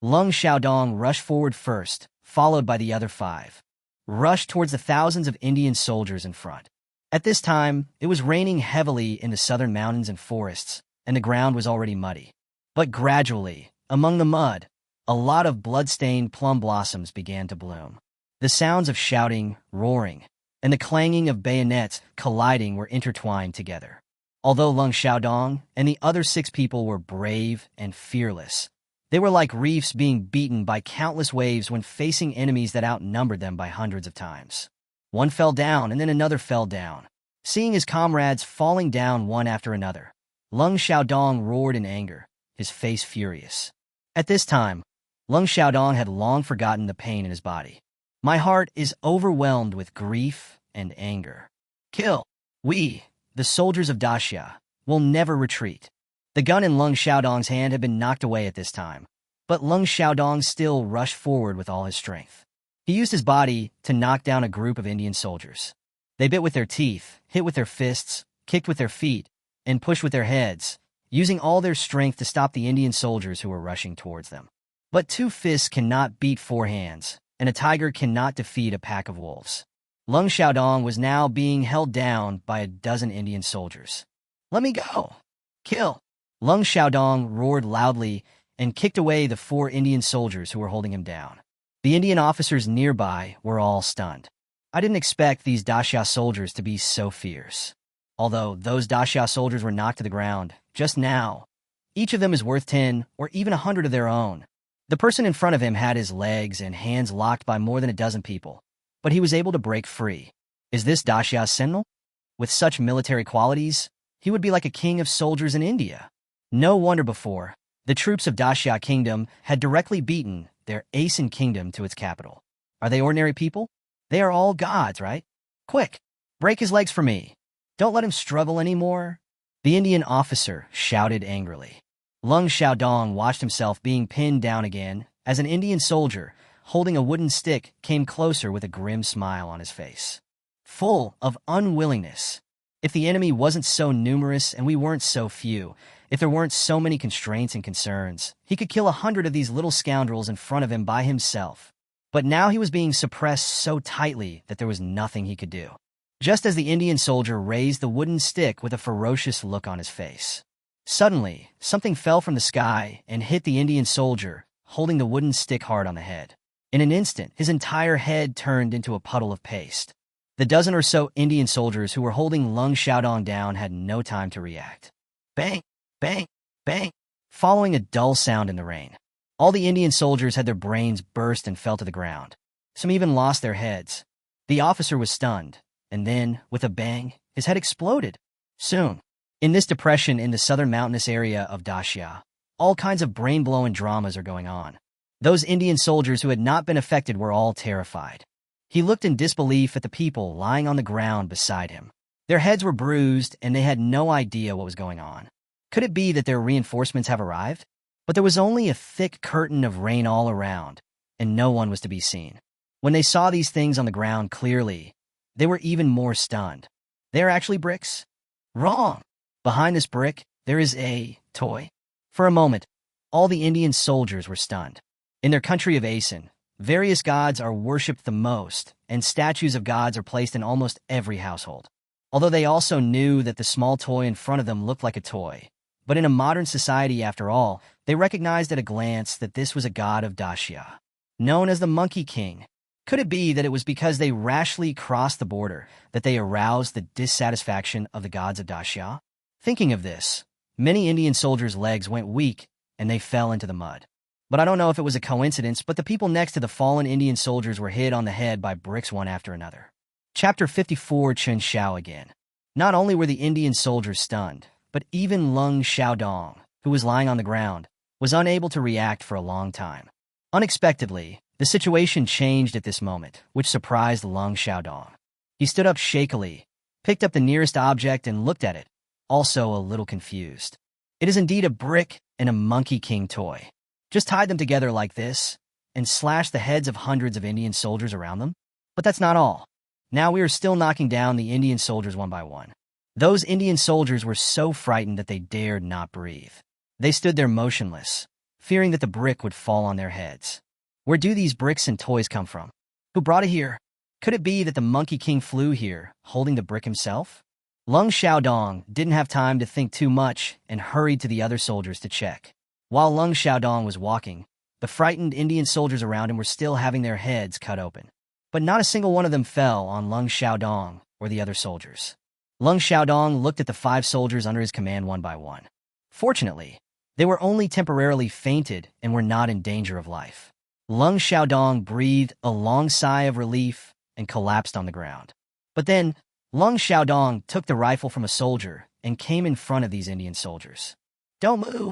Lung Xiaodong rushed forward first, followed by the other 5. Rushed towards the thousands of Indian soldiers in front. At this time, it was raining heavily in the southern mountains and forests, and the ground was already muddy. But gradually, among the mud, a lot of blood-stained plum blossoms began to bloom. The sounds of shouting, roaring, and the clanging of bayonets colliding were intertwined together. Although Lung Xiaodong and the other 6 people were brave and fearless, they were like reefs being beaten by countless waves when facing enemies that outnumbered them by hundreds of times. One fell down and then another fell down. Seeing his comrades falling down one after another, Lung Xiaodong roared in anger, his face furious. At this time, Lung Xiaodong had long forgotten the pain in his body. My heart is overwhelmed with grief and anger. Kill! We, the soldiers of Daxia, will never retreat. The gun in Lung Xiaodong's hand had been knocked away at this time, but Lung Xiaodong still rushed forward with all his strength. He used his body to knock down a group of Indian soldiers. They bit with their teeth, hit with their fists, kicked with their feet, and pushed with their heads, using all their strength to stop the Indian soldiers who were rushing towards them. But two fists cannot beat four hands, and a tiger cannot defeat a pack of wolves. Lung Xiaodong was now being held down by a dozen Indian soldiers. "Let me go! Kill!" Lung Xiaodong roared loudly and kicked away the four Indian soldiers who were holding him down. The Indian officers nearby were all stunned. I didn't expect these Daxia soldiers to be so fierce. Although those Daxia soldiers were knocked to the ground, just now, each of them is worth 10 or even 100 of their own. The person in front of him had his legs and hands locked by more than a dozen people, but he was able to break free. Is this Daxia's sentinel? With such military qualities, he would be like a king of soldiers in India. No wonder before, the troops of Daxia Kingdom had directly beaten their Asen Kingdom to its capital. Are they ordinary people? They are all gods, right? Quick, break his legs for me. Don't let him struggle anymore. The Indian officer shouted angrily. Lung Xiaodong watched himself being pinned down again as an Indian soldier, holding a wooden stick, came closer with a grim smile on his face. Full of unwillingness. If the enemy wasn't so numerous and we weren't so few, if there weren't so many constraints and concerns, he could kill 100 of these little scoundrels in front of him by himself. But now he was being suppressed so tightly that there was nothing he could do. Just as the Indian soldier raised the wooden stick with a ferocious look on his face. Suddenly, something fell from the sky and hit the Indian soldier, holding the wooden stick hard on the head. In an instant, his entire head turned into a puddle of paste. The dozen or so Indian soldiers who were holding Lung Xiaodong down had no time to react. Bang! Bang! Bang! Following a dull sound in the rain. All the Indian soldiers had their brains burst and fell to the ground. Some even lost their heads. The officer was stunned, and then, with a bang, his head exploded. Soon, in this depression in the southern mountainous area of Daxia, all kinds of brain-blowing dramas are going on. Those Indian soldiers who had not been affected were all terrified. He looked in disbelief at the people lying on the ground beside him. Their heads were bruised, and they had no idea what was going on. Could it be that their reinforcements have arrived? But there was only a thick curtain of rain all around, and no one was to be seen. When they saw these things on the ground clearly, they were even more stunned. They are actually bricks? Wrong! Behind this brick, there is a toy. For a moment, all the Indian soldiers were stunned. In their country of Asen, various gods are worshipped the most, and statues of gods are placed in almost every household. Although they also knew that the small toy in front of them looked like a toy. But in a modern society, after all, they recognized at a glance that this was a god of Daxia, known as the Monkey King. Could it be that it was because they rashly crossed the border that they aroused the dissatisfaction of the gods of Daxia? Thinking of this, many Indian soldiers' legs went weak and they fell into the mud. But I don't know if it was a coincidence, but the people next to the fallen Indian soldiers were hit on the head by bricks one after another. Chapter 54. Chen Xiao again. Not only were the Indian soldiers stunned, but even Lung Xiaodong, who was lying on the ground, was unable to react for a long time. Unexpectedly, the situation changed at this moment, which surprised Lung Xiaodong. He stood up shakily, picked up the nearest object and looked at it, also a little confused. It is indeed a brick and a Monkey King toy. Just tied them together like this, and slashed the heads of hundreds of Indian soldiers around them? But that's not all. Now we are still knocking down the Indian soldiers one by one. Those Indian soldiers were so frightened that they dared not breathe. They stood there motionless, fearing that the brick would fall on their heads. Where do these bricks and toys come from? Who brought it here? Could it be that the Monkey King flew here, holding the brick himself? Lung Xiaodong didn't have time to think too much and hurried to the other soldiers to check. While Lung Xiaodong was walking, the frightened Indian soldiers around him were still having their heads cut open. But not a single one of them fell on Lung Xiaodong or the other soldiers. Lung Xiaodong looked at the 5 soldiers under his command one by one. Fortunately, they were only temporarily fainted and were not in danger of life. Lung Xiaodong breathed a long sigh of relief and collapsed on the ground. But then, Lung Xiaodong took the rifle from a soldier and came in front of these Indian soldiers. Don't move!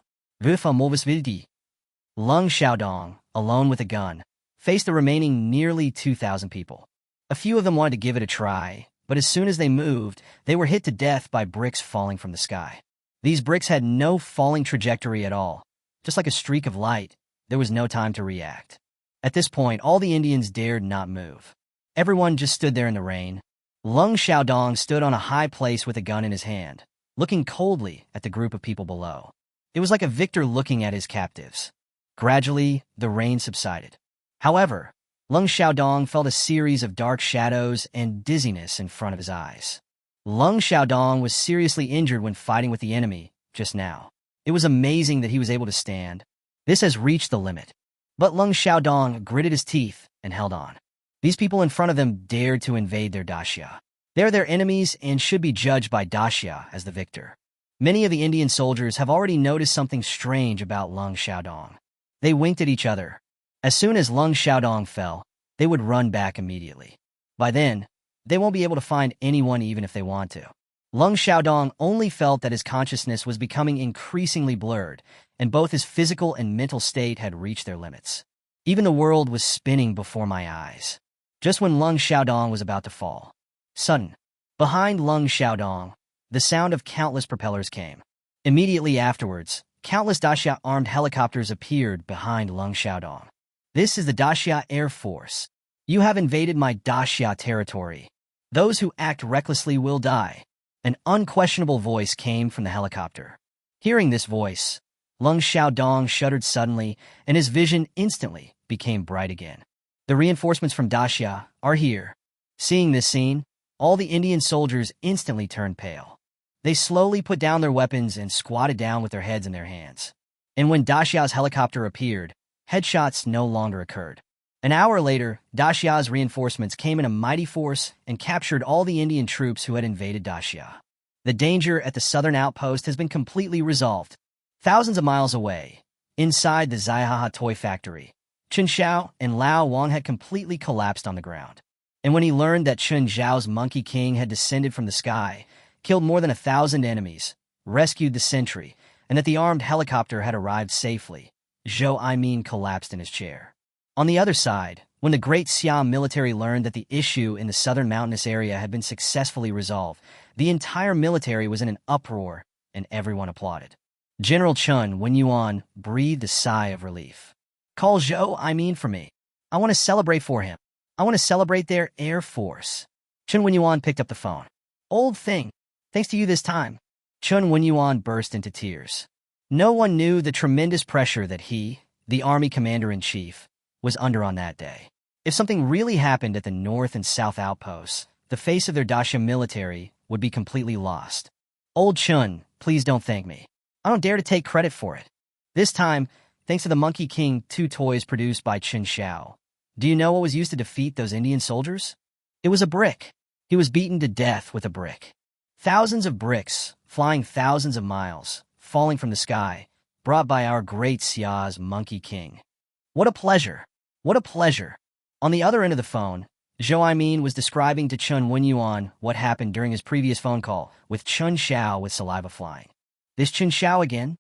Lung Xiaodong, alone with a gun, faced the remaining nearly 2,000 people. A few of them wanted to give it a try, but as soon as they moved, they were hit to death by bricks falling from the sky. These bricks had no falling trajectory at all. Just like a streak of light, there was no time to react. At this point, all the Indians dared not move. Everyone just stood there in the rain. Lung Xiaodong stood on a high place with a gun in his hand, looking coldly at the group of people below. It was like a victor looking at his captives. Gradually, the rain subsided. However, Lung Xiaodong felt a series of dark shadows and dizziness in front of his eyes. Lung Xiaodong was seriously injured when fighting with the enemy just now. It was amazing that he was able to stand. This has reached the limit. But Lung Xiaodong gritted his teeth and held on. These people in front of him dared to invade their daxia. They're their enemies and should be judged by daxia as the victor. Many of the Indian soldiers have already noticed something strange about Lung Xiaodong. They winked at each other. As soon as Lung Xiaodong fell, they would run back immediately. By then, they won't be able to find anyone even if they want to. Lung Xiaodong only felt that his consciousness was becoming increasingly blurred, and both his physical and mental state had reached their limits. Even the world was spinning before my eyes. Just when Lung Xiaodong was about to fall. Sudden. Behind Lung Xiaodong, the sound of countless propellers came. Immediately afterwards, countless daxia armed helicopters appeared behind Lung Xiaodong. This is the daxia Air Force. You have invaded my daxia territory. Those who act recklessly will die. An unquestionable voice came from the helicopter. Hearing this voice, Lung Xiaodong shuddered suddenly, and his vision instantly became bright again. The reinforcements from daxia are here. Seeing this scene, all the Indian soldiers instantly turned pale. They slowly put down their weapons and squatted down with their heads in their hands. And when daxia's helicopter appeared, headshots no longer occurred. An hour later, daxia's reinforcements came in a mighty force and captured all the Indian troops who had invaded daxia. The danger at the southern outpost has been completely resolved. Thousands of miles away, inside the Zaihaha toy factory, Chen Xiao and Lao Wang had completely collapsed on the ground. And when he learned that Chen Xiao's Monkey King had descended from the sky, killed more than 1,000 enemies, rescued the sentry, and that the armed helicopter had arrived safely, Zhou Aimin collapsed in his chair. On the other side, when the Great Siam military learned that the issue in the southern mountainous area had been successfully resolved, the entire military was in an uproar, and everyone applauded. General Chen Wenyuan breathed a sigh of relief. Call Zhou Aimin for me. I want to celebrate for him. I want to celebrate their Air Force. Chen Wenyuan picked up the phone. Old thing. Thanks to you this time. Chen Wenyuan burst into tears. No one knew the tremendous pressure that he, the army commander-in-chief, was under on that day. If something really happened at the north and south outposts, the face of their daxia military would be completely lost. Old Chun, please don't thank me. I don't dare to take credit for it. This time, thanks to the Monkey King 2 toys produced by Chen Xiao. Do you know what was used to defeat those Indian soldiers? It was a brick. He was beaten to death with a brick. Thousands of bricks, flying thousands of miles, falling from the sky, brought by our great Xia's Monkey King. What a pleasure! What a pleasure! On the other end of the phone, Zhou Aimin was describing to Chen Wenyuan what happened during his previous phone call with Chen Xiao with saliva flying. This Chen Xiao again?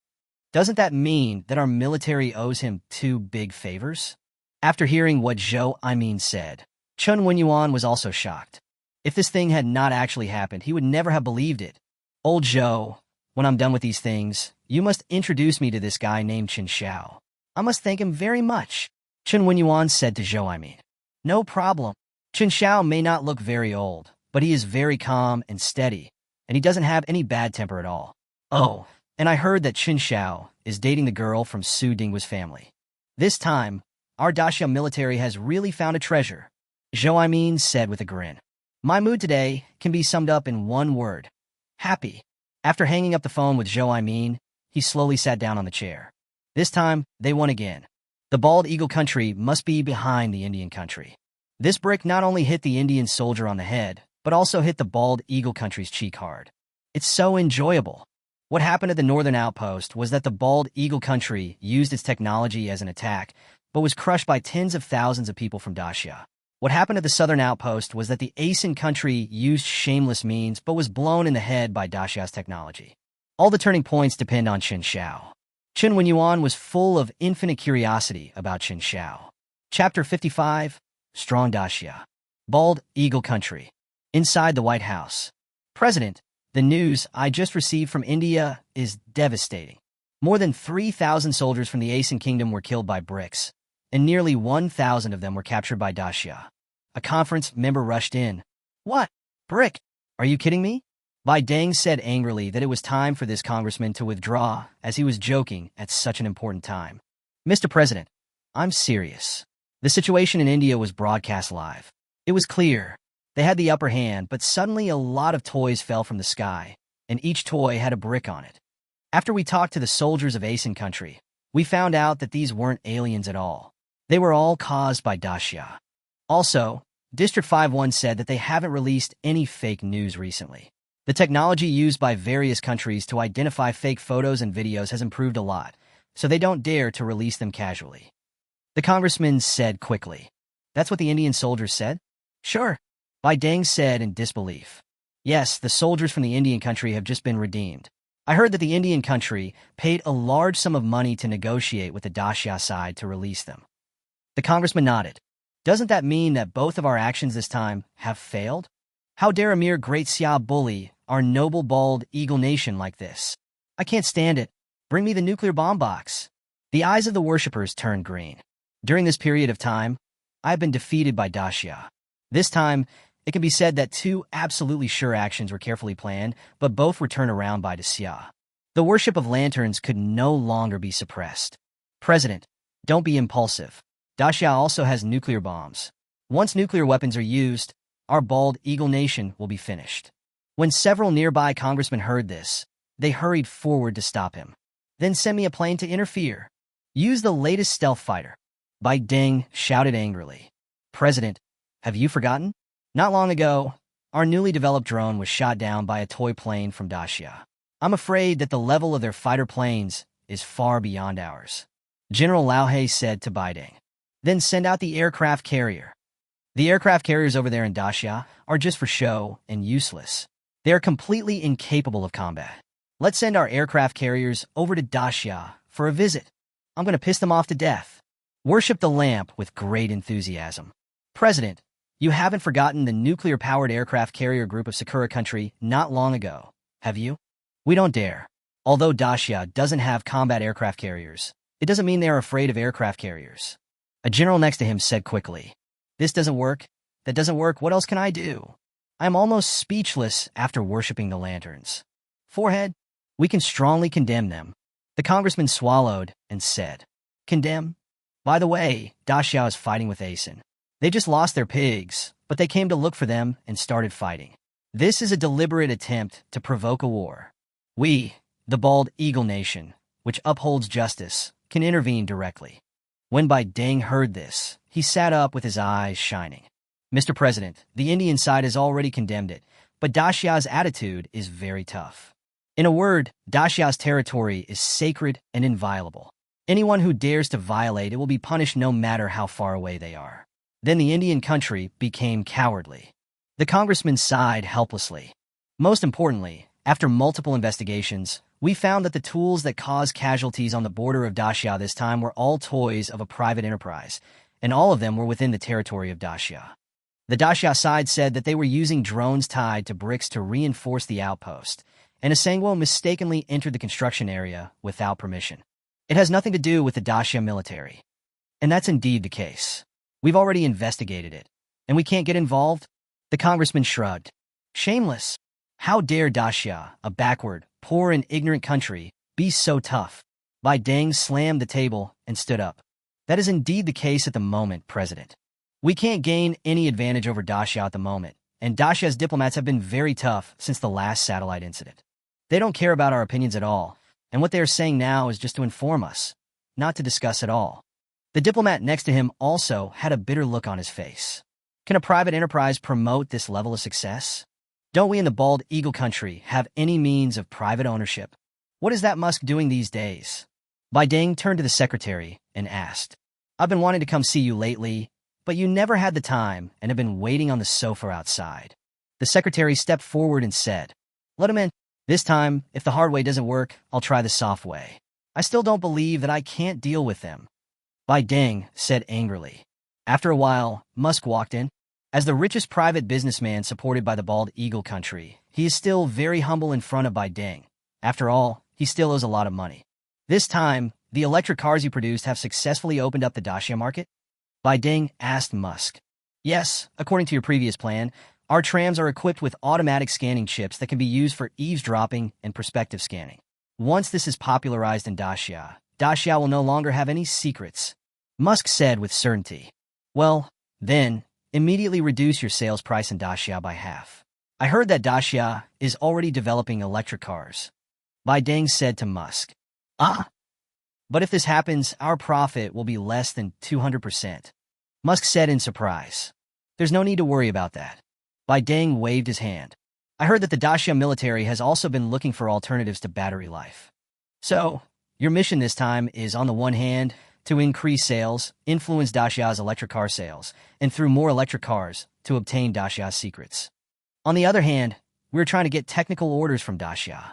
Doesn't that mean that our military owes him 2 big favors? After hearing what Zhou Aimin said, Chen Wenyuan was also shocked. If this thing had not actually happened, he would never have believed it. Old Zhou, when I'm done with these things, you must introduce me to this guy named Chen Xiao. I must thank him very much. Chen Wenyuan said to Zhou Aimin. No problem. Chen Xiao may not look very old, but he is very calm and steady, and he doesn't have any bad temper at all. Oh, and I heard that Chen Xiao is dating the girl from Su Dinghua's family. This time, our daxia military has really found a treasure, Zhou Aimin said with a grin. My mood today can be summed up in one word. Happy. After hanging up the phone with Zhou Aimin, he slowly sat down on the chair. This time, they won again. The bald eagle country must be behind the Indian country. This brick not only hit the Indian soldier on the head, but also hit the bald eagle country's cheek hard. It's so enjoyable. What happened at the northern outpost was that the bald eagle country used its technology as an attack, but was crushed by tens of thousands of people from daxia. What happened at the southern outpost was that the Asian country used shameless means, but was blown in the head by daxia's technology. All the turning points depend on Chen Xiao. Chen Wenyuan was full of infinite curiosity about Chen Xiao. Chapter 55, Strong Daxia. Bald Eagle Country. Inside the White House. President, the news I just received from India is devastating. More than 3,000 soldiers from the Asian kingdom were killed by bricks, and nearly 1,000 of them were captured by daxia. A conference member rushed in. What? Brick? Are you kidding me? Bai Deng said angrily that it was time for this congressman to withdraw, as he was joking at such an important time. Mr. President, I'm serious. The situation in India was broadcast live. It was clear. They had the upper hand, but suddenly a lot of toys fell from the sky, and each toy had a brick on it. After we talked to the soldiers of Asian country, we found out that these weren't aliens at all. They were all caused by Daxia. Also, District 51 said that they haven't released any fake news recently. The technology used by various countries to identify fake photos and videos has improved a lot, so they don't dare to release them casually. The congressman said quickly. That's what the Indian soldiers said? Sure. Bai Deng said in disbelief. Yes, the soldiers from the Indian country have just been redeemed. I heard that the Indian country paid a large sum of money to negotiate with the Daxia side to release them. The congressman nodded. Doesn't that mean that both of our actions this time have failed? How dare a mere great Xiao bully our noble bald eagle nation like this? I can't stand it. Bring me the nuclear bomb box. The eyes of the worshippers turned green. During this period of time, I have been defeated by Daxia. This time, it can be said that two absolutely sure actions were carefully planned, but both were turned around by Daxia. The worship of lanterns could no longer be suppressed. President, don't be impulsive. Daxia also has nuclear bombs. Once nuclear weapons are used, our bald eagle nation will be finished. When several nearby congressmen heard this, they hurried forward to stop him. Then send me a plane to interfere. Use the latest stealth fighter. Bai Deng shouted angrily. President, have you forgotten? Not long ago, our newly developed drone was shot down by a toy plane from Daxia. I'm afraid that the level of their fighter planes is far beyond ours. General Lao He said to Bai Deng. Then send out the aircraft carrier. The aircraft carriers over there in Daxia are just for show and useless. They are completely incapable of combat. Let's send our aircraft carriers over to Daxia for a visit. I'm going to piss them off to death. Worship the lamp with great enthusiasm. President, you haven't forgotten the nuclear-powered aircraft carrier group of Sakura country not long ago, have you? We don't dare. Although Daxia doesn't have combat aircraft carriers, it doesn't mean they are afraid of aircraft carriers. A general next to him said quickly. This doesn't work. That doesn't work. What else can I do? I'm almost speechless after worshipping the lanterns. Forehead, we can strongly condemn them. The congressman swallowed and said, Condemn? By the way, Daxia is fighting with Asen. They just lost their pigs, but they came to look for them and started fighting. This is a deliberate attempt to provoke a war. We, the bald eagle nation, which upholds justice, can intervene directly. When Bai Deng heard this, he sat up with his eyes shining. Mr. President, the Indian side has already condemned it, but Daxia's attitude is very tough. In a word, Daxia's territory is sacred and inviolable. Anyone who dares to violate it will be punished no matter how far away they are. Then the Indian country became cowardly. The congressman sighed helplessly. Most importantly, after multiple investigations, we found that the tools that caused casualties on the border of Daxia this time were all toys of a private enterprise, and all of them were within the territory of Daxia. The Daxia side said that they were using drones tied to bricks to reinforce the outpost, and Asangwo mistakenly entered the construction area without permission. It has nothing to do with the Daxia military. And that's indeed the case. We've already investigated it, and we can't get involved? The congressman shrugged. Shameless. How dare Daxia, a backward, poor and ignorant country, be so tough? Bai Deng slammed the table and stood up. That is indeed the case at the moment, President. We can't gain any advantage over Daxia at the moment, and Daxia's diplomats have been very tough since the last satellite incident. They don't care about our opinions at all, and what they are saying now is just to inform us, not to discuss at all. The diplomat next to him also had a bitter look on his face. Can a private enterprise promote this level of success? Don't we in the bald eagle country have any means of private ownership? What is that Musk doing these days? Bai Deng turned to the secretary and asked, I've been wanting to come see you lately, but you never had the time and have been waiting on the sofa outside. The secretary stepped forward and said, Let him in. This time, if the hard way doesn't work, I'll try the soft way. I still don't believe that I can't deal with them. Bai Deng said angrily. After a while, Musk walked in. As the richest private businessman supported by the bald eagle country, he is still very humble in front of Bai Deng. After all, he still owes a lot of money. This time, the electric cars you produced have successfully opened up the Daxia market? Bai Deng asked Musk. Yes, according to your previous plan, Our trams are equipped with automatic scanning chips that can be used for eavesdropping and perspective scanning. Once this is popularized in Daxia, Daxia will no longer have any secrets, Musk said with certainty. Well, then, immediately reduce your sales price in Daxia by half. I heard that Daxia is already developing electric cars. Bai Deng said to Musk. Ah! But if this happens, our profit will be less than 200%. Musk said in surprise. There's no need to worry about that. Bai Deng waved his hand. I heard that the Daxia military has also been looking for alternatives to battery life. So, your mission this time is, on the one hand, to increase sales, influence Daxia's electric car sales, and through more electric cars, to obtain Daxia's secrets. On the other hand, we're trying to get technical orders from Daxia.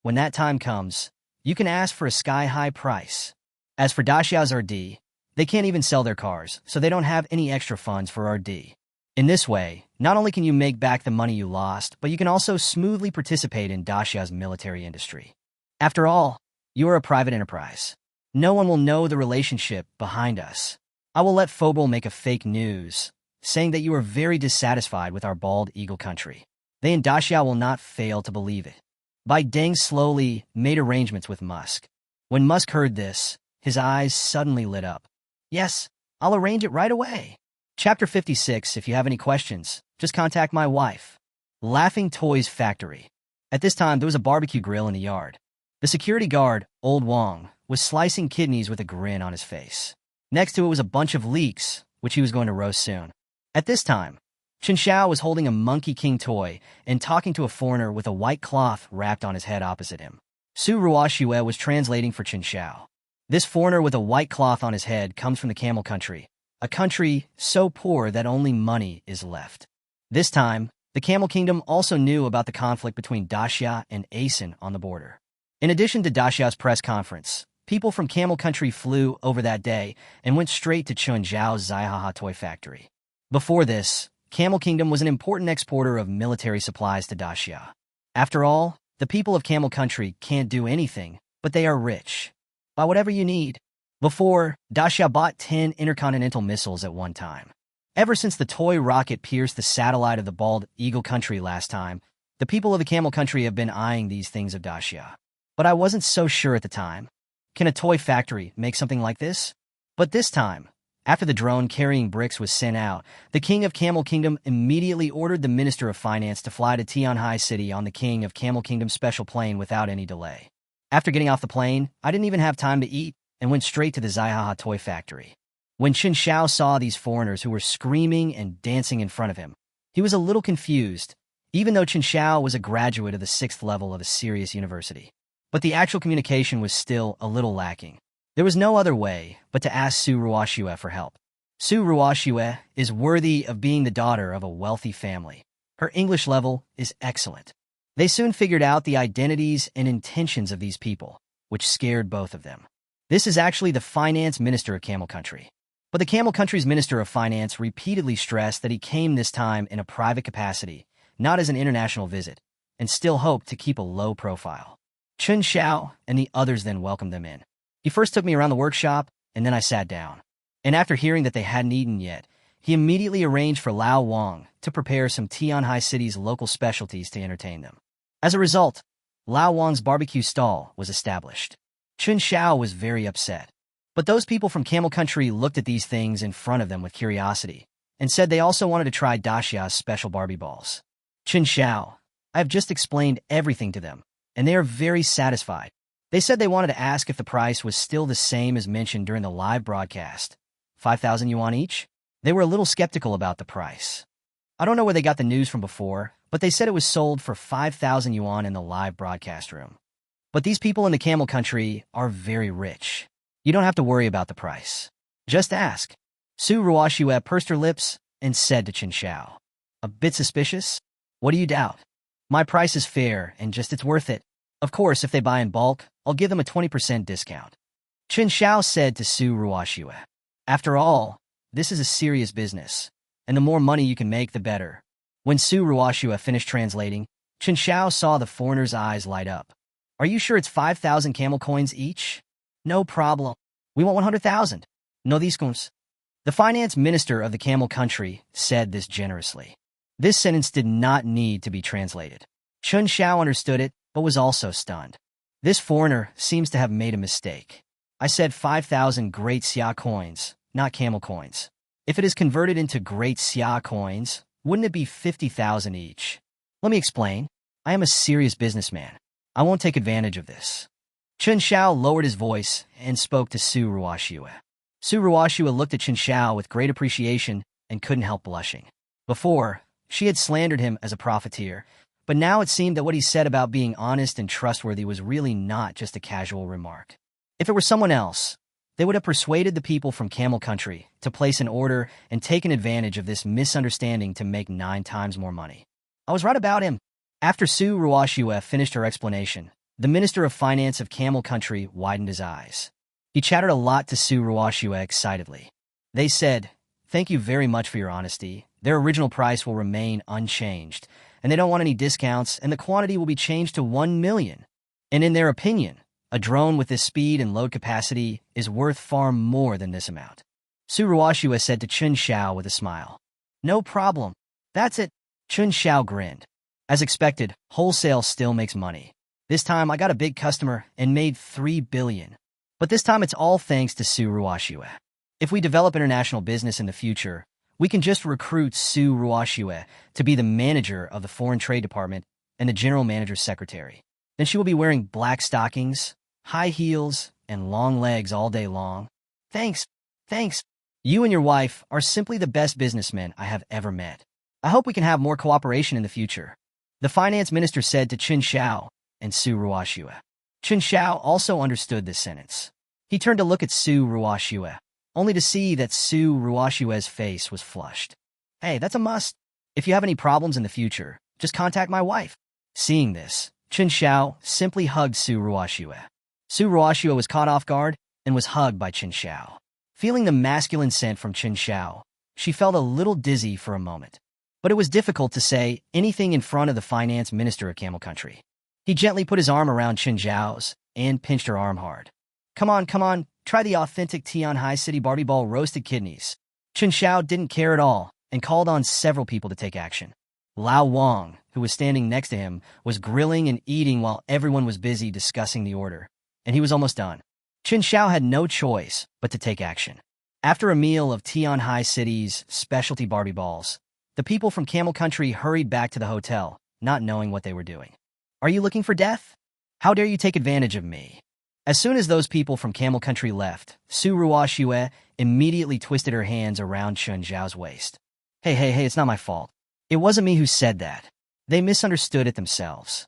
When that time comes, you can ask for a sky-high price. As for Daxia's RD, they can't even sell their cars, so they don't have any extra funds for RD. In this way, not only can you make back the money you lost, but you can also smoothly participate in Daxia's military industry. After all, you are a private enterprise. No one will know the relationship behind us. I will let Phobal make a fake news, saying that you are very dissatisfied with our bald eagle country. They in Daxia will not fail to believe it. Bai Deng slowly made arrangements with Musk. When Musk heard this, his eyes suddenly lit up. Yes, I'll arrange it right away. Chapter 56. If you have any questions, just contact my wife. Laughing Toys Factory. At this time, there was a barbecue grill in the yard. The security guard, Old Wong, was slicing kidneys with a grin on his face. Next to it was a bunch of leeks, which he was going to roast soon. At this time, Chen Xiao was holding a Monkey King toy and talking to a foreigner with a white cloth wrapped on his head opposite him. Su Ruoxue was translating for Chen Xiao. This foreigner with a white cloth on his head comes from the Camel Country, a country so poor that only money is left. This time, the Camel Kingdom also knew about the conflict between Daxia and Asen on the border. In addition to Daxia's press conference, people from Camel Country flew over that day and went straight to Chen Xiao's Zaihaha toy factory. Before this, Camel Kingdom was an important exporter of military supplies to Daxia. After all, the people of Camel Country can't do anything, but they are rich. Buy whatever you need. Before, Daxia bought 10 intercontinental missiles at one time. Ever since the toy rocket pierced the satellite of the bald eagle country last time, the people of the Camel Country have been eyeing these things of Daxia. But I wasn't so sure at the time. Can a toy factory make something like this? But this time, after the drone carrying bricks was sent out, the King of Camel Kingdom immediately ordered the Minister of Finance to fly to Tianhai City on the King of Camel Kingdom's special plane without any delay. After getting off the plane, I didn't even have time to eat and went straight to the Zaihaha toy factory. When Chen Xiao saw these foreigners who were screaming and dancing in front of him, he was a little confused, even though Chen Xiao was a graduate of the 6th level of a serious university. But the actual communication was still a little lacking. There was no other way but to ask Su Ruoxue for help. Su Ruoxue is worthy of being the daughter of a wealthy family. Her English level is excellent. They soon figured out the identities and intentions of these people, which scared both of them. This is actually the finance minister of Camel Country. But the Camel Country's Minister of Finance repeatedly stressed that he came this time in a private capacity, not as an international visit, and still hoped to keep a low profile. Chen Xiao and the others then welcomed them in. He first took me around the workshop, and then I sat down. And after hearing that they hadn't eaten yet, he immediately arranged for Lao Wang to prepare some Tianhai City's local specialties to entertain them. As a result, Lao Wang's barbecue stall was established. Chen Xiao was very upset. But those people from Camel Country looked at these things in front of them with curiosity, and said they also wanted to try Daxia's special Barbie balls. Chen Xiao, I have just explained everything to them, and they are very satisfied. They said they wanted to ask if the price was still the same as mentioned during the live broadcast, 5,000 yuan each. They were a little skeptical about the price. I don't know where they got the news from before, but they said it was sold for 5,000 yuan in the live broadcast room. But these people in the Camel Country are very rich. You don't have to worry about the price. Just ask. Su Ruoxue pursed her lips and said to Chen Xiao, a bit suspicious? What do you doubt? My price is fair and just it's worth it. Of course, if they buy in bulk, I'll give them a 20% discount. Chen Xiao said to Su Ruoxue. After all, this is a serious business, and the more money you can make, the better. When Su Ruoxue finished translating, Chen Xiao saw the foreigner's eyes light up. Are you sure it's 5,000 camel coins each? No problem. We want 100,000. No discounts. The finance minister of the Camel Country said this generously. This sentence did not need to be translated. Chen Xiao understood it, but was also stunned. This foreigner seems to have made a mistake. I said 5,000 great xia coins, not camel coins. If it is converted into great xia coins, wouldn't it be 50,000 each? Let me explain. I am a serious businessman. I won't take advantage of this. Chen Xiao lowered his voice and spoke to Su Ruoxue. Su Ruoxue looked at Chen Xiao with great appreciation and couldn't help blushing. Before, she had slandered him as a profiteer, but now it seemed that what he said about being honest and trustworthy was really not just a casual remark. If it were someone else, they would have persuaded the people from Camel Country to place an order and taken advantage of this misunderstanding to make 9 times more money. I was right about him. After Su Ruoxue finished her explanation, the Minister of Finance of Camel Country widened his eyes. He chattered a lot to Su Ruoxue excitedly. They said, "Thank you very much for your honesty. Their original price will remain unchanged, and they don't want any discounts, and the quantity will be changed to 1 million. And in their opinion, a drone with this speed and load capacity is worth far more than this amount." Su Ruoxue said to Chen Xiao with a smile. "No problem. That's it." Chen Xiao grinned. As expected, wholesale still makes money. This time I got a big customer and made 3 billion. But this time it's all thanks to Su Ruoxue. If we develop international business in the future, we can just recruit Su Ruoxue to be the manager of the Foreign Trade Department and the general manager's secretary. Then she will be wearing black stockings, high heels, and long legs all day long. Thanks. You and your wife are simply the best businessmen I have ever met. I hope we can have more cooperation in the future. The finance minister said to Chen Xiao and Su Ruoxue. Chen Xiao also understood this sentence. He turned to look at Su Ruoxue, only to see that Su Ruoxue's face was flushed. "Hey, that's a must. If you have any problems in the future, just contact my wife." Seeing this, Chen Xiao simply hugged Su Ruoxue. Su Ruoxue was caught off guard and was hugged by Chen Xiao. Feeling the masculine scent from Chen Xiao, she felt a little dizzy for a moment. But it was difficult to say anything in front of the finance minister of Camel Country. He gently put his arm around Chen Xiao's and pinched her arm hard. Come on, try the authentic Tianhai City Barbie Ball roasted kidneys." Chen Xiao didn't care at all and called on several people to take action. Lao Wang, who was standing next to him, was grilling and eating while everyone was busy discussing the order, and he was almost done. Chen Xiao had no choice but to take action. After a meal of Tianhai City's specialty Barbie balls, the people from Camel Country hurried back to the hotel, not knowing what they were doing. "Are you looking for death? How dare you take advantage of me?" As soon as those people from Camel Country left, Su Ruoxue immediately twisted her hands around Chen Xiao's waist. Hey, it's not my fault. It wasn't me who said that. They misunderstood it themselves.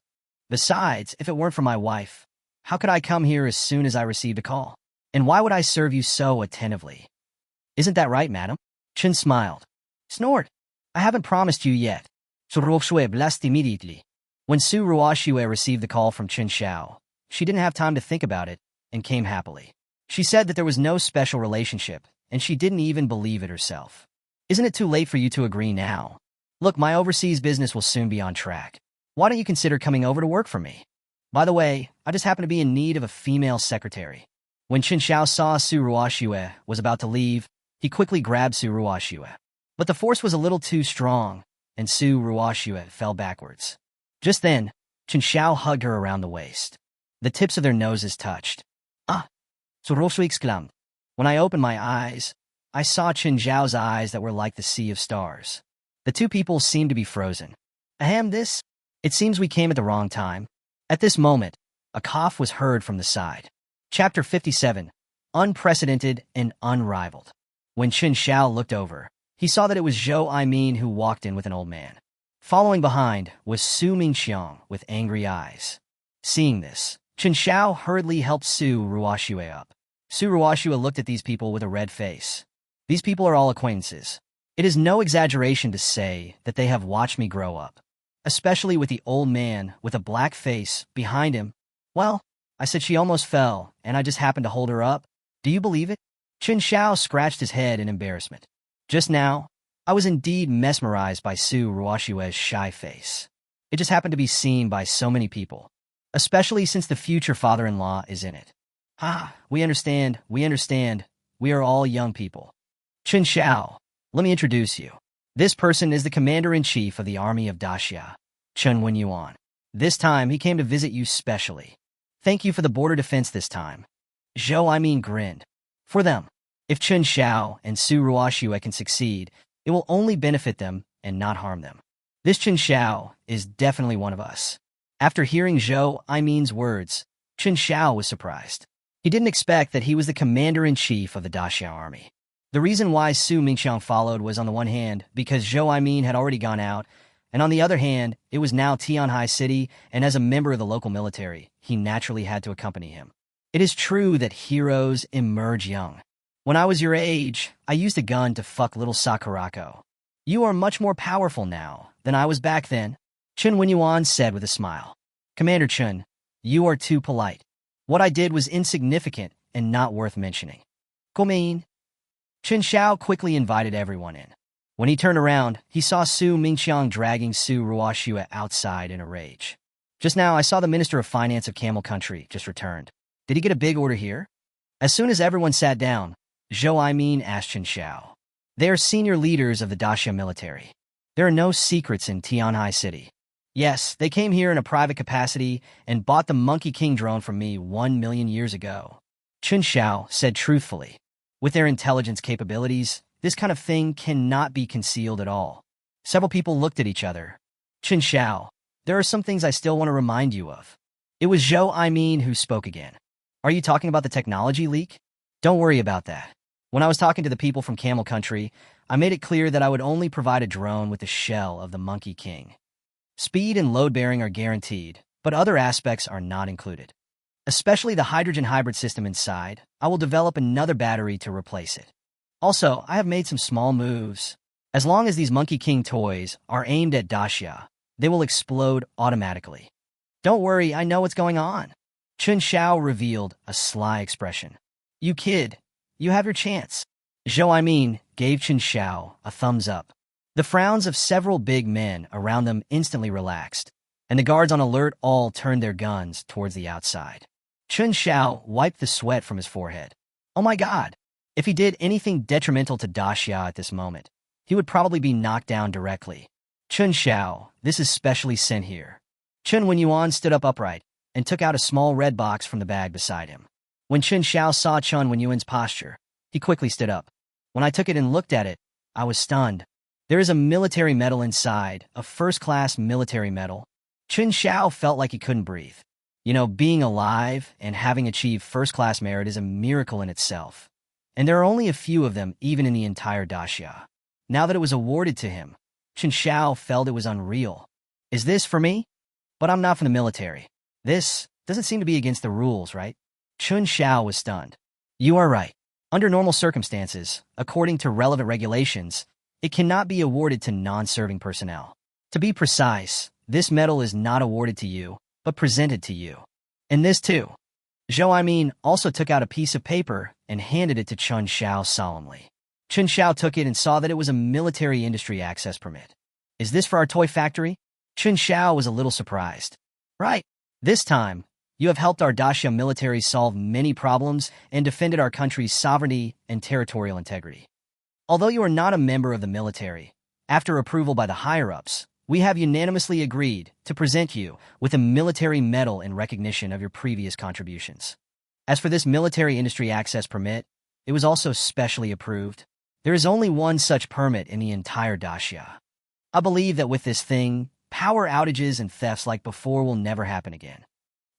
Besides, if it weren't for my wife, how could I come here as soon as I received a call? And why would I serve you so attentively? Isn't that right, madam? Chen smiled. Snort. I haven't promised you yet. Su Ruoxue blessed immediately. When Su Ruoxue received the call from Chen Xiao, she didn't have time to think about it and came happily. She said that there was no special relationship, and she didn't even believe it herself. Isn't it too late for you to agree now? Look, my overseas business will soon be on track. Why don't you consider coming over to work for me? By the way, I just happen to be in need of a female secretary. When Chen Xiao saw Su Ruoxue was about to leave, he quickly grabbed Su Ruoxue. But the force was a little too strong, and Su Ruoxue fell backwards. Just then, Chen Xiao hugged her around the waist. The tips of their noses touched. "Ah!" Su Ruoxue exclaimed. When I opened my eyes, I saw Chen Xiao's eyes that were like the sea of stars. The two people seemed to be frozen. Ahem, this? It seems we came at the wrong time. At this moment, a cough was heard from the side. Chapter 57, Unprecedented and Unrivaled. When Chen Xiao looked over, he saw that it was Zhou Aimin who walked in with an old man. Following behind was Su Mingxiang with angry eyes. Seeing this, Chen Xiao hurriedly helped Su Ruoxue up. Su Ruoxue looked at these people with a red face. These people are all acquaintances. It is no exaggeration to say that they have watched me grow up, especially with the old man with a black face behind him. Well, I said she almost fell, and I just happened to hold her up. Do you believe it? Chen Xiao scratched his head in embarrassment. Just now, I was indeed mesmerized by Su Ruoxue's shy face. It just happened to be seen by so many people, especially since the future father-in-law is in it. We understand. We are all young people. Chen Xiao, let me introduce you. This person is the commander-in-chief of the army of Daxia, Chen Xiao. This time, he came to visit you specially. Thank you for the border defense this time. Zhou grinned. For them. If Chen Xiao and Su Ruoxue can succeed, it will only benefit them and not harm them. This Chen Xiao is definitely one of us. After hearing Zhou words, Chen Xiao was surprised. He didn't expect that he was the commander-in-chief of the Daxia army. The reason why Su Mingqiang followed was on the one hand because Zhou had already gone out, and on the other hand, it was now Tianhai City, and as a member of the local military, he naturally had to accompany him. It is true that heroes emerge young. When I was your age, I used a gun to fuck little Sakurako. You are much more powerful now than I was back then, Chen Xiao said with a smile. Commander Chen, you are too polite. What I did was insignificant and not worth mentioning. Come. Chen Xiao quickly invited everyone in. When he turned around, he saw Su Mingqiang dragging Su Ruoxue outside in a rage. Just now, I saw the Minister of Finance of Camel Country just returned. Did he get a big order here? As soon as everyone sat down, Zhou asked Chen Xiao. They are senior leaders of the Daxia military. There are no secrets in Tianhai City. Yes, they came here in a private capacity and bought the Monkey King drone from me 1 million years ago. Chen Xiao said truthfully. With their intelligence capabilities, this kind of thing cannot be concealed at all. Several people looked at each other. Chen Xiao, there are some things I still want to remind you of. It was Zhou who spoke again. Are you talking about the technology leak? Don't worry about that. When I was talking to the people from Camel Country, I made it clear that I would only provide a drone with the shell of the Monkey King. Speed and load-bearing are guaranteed, but other aspects are not included. Especially the hydrogen hybrid system inside, I will develop another battery to replace it. Also, I have made some small moves. As long as these Monkey King toys are aimed at Daxia, they will explode automatically. Don't worry, I know what's going on. Chen Xiao revealed a sly expression. You kid, you have your chance. Zhou gave Chen Xiao a thumbs up. The frowns of several big men around them instantly relaxed, and the guards on alert all turned their guns towards the outside. Chen Xiao wiped the sweat from his forehead. Oh my god! If he did anything detrimental to Daxia at this moment, he would probably be knocked down directly. Chen Xiao, this is specially sent here. Chen Xiao stood up upright and took out a small red box from the bag beside him. When Chen Xiao saw Chen Xiao's posture, he quickly stood up. When I took it and looked at it, I was stunned. There is a military medal inside, a first-class military medal. Chen Xiao felt like he couldn't breathe. You know, being alive and having achieved first-class merit is a miracle in itself. And there are only a few of them even in the entire Daxia. Now that it was awarded to him, Chen Xiao felt it was unreal. Is this for me? But I'm not from the military. This doesn't seem to be against the rules, right? Chen Xiao was stunned. You are right. Under normal circumstances, according to relevant regulations, it cannot be awarded to non-serving personnel. To be precise, this medal is not awarded to you, but presented to you. And this too. Zhou also took out a piece of paper and handed it to Chen Xiao solemnly. Chen Xiao took it and saw that it was a military industry access permit. Is this for our toy factory? Chen Xiao was a little surprised. Right. This time, you have helped our Daxia military solve many problems and defended our country's sovereignty and territorial integrity. Although you are not a member of the military, after approval by the higher-ups, we have unanimously agreed to present you with a military medal in recognition of your previous contributions. As for this military industry access permit, it was also specially approved. There is only one such permit in the entire Daxia. I believe that with this thing, power outages and thefts like before will never happen again.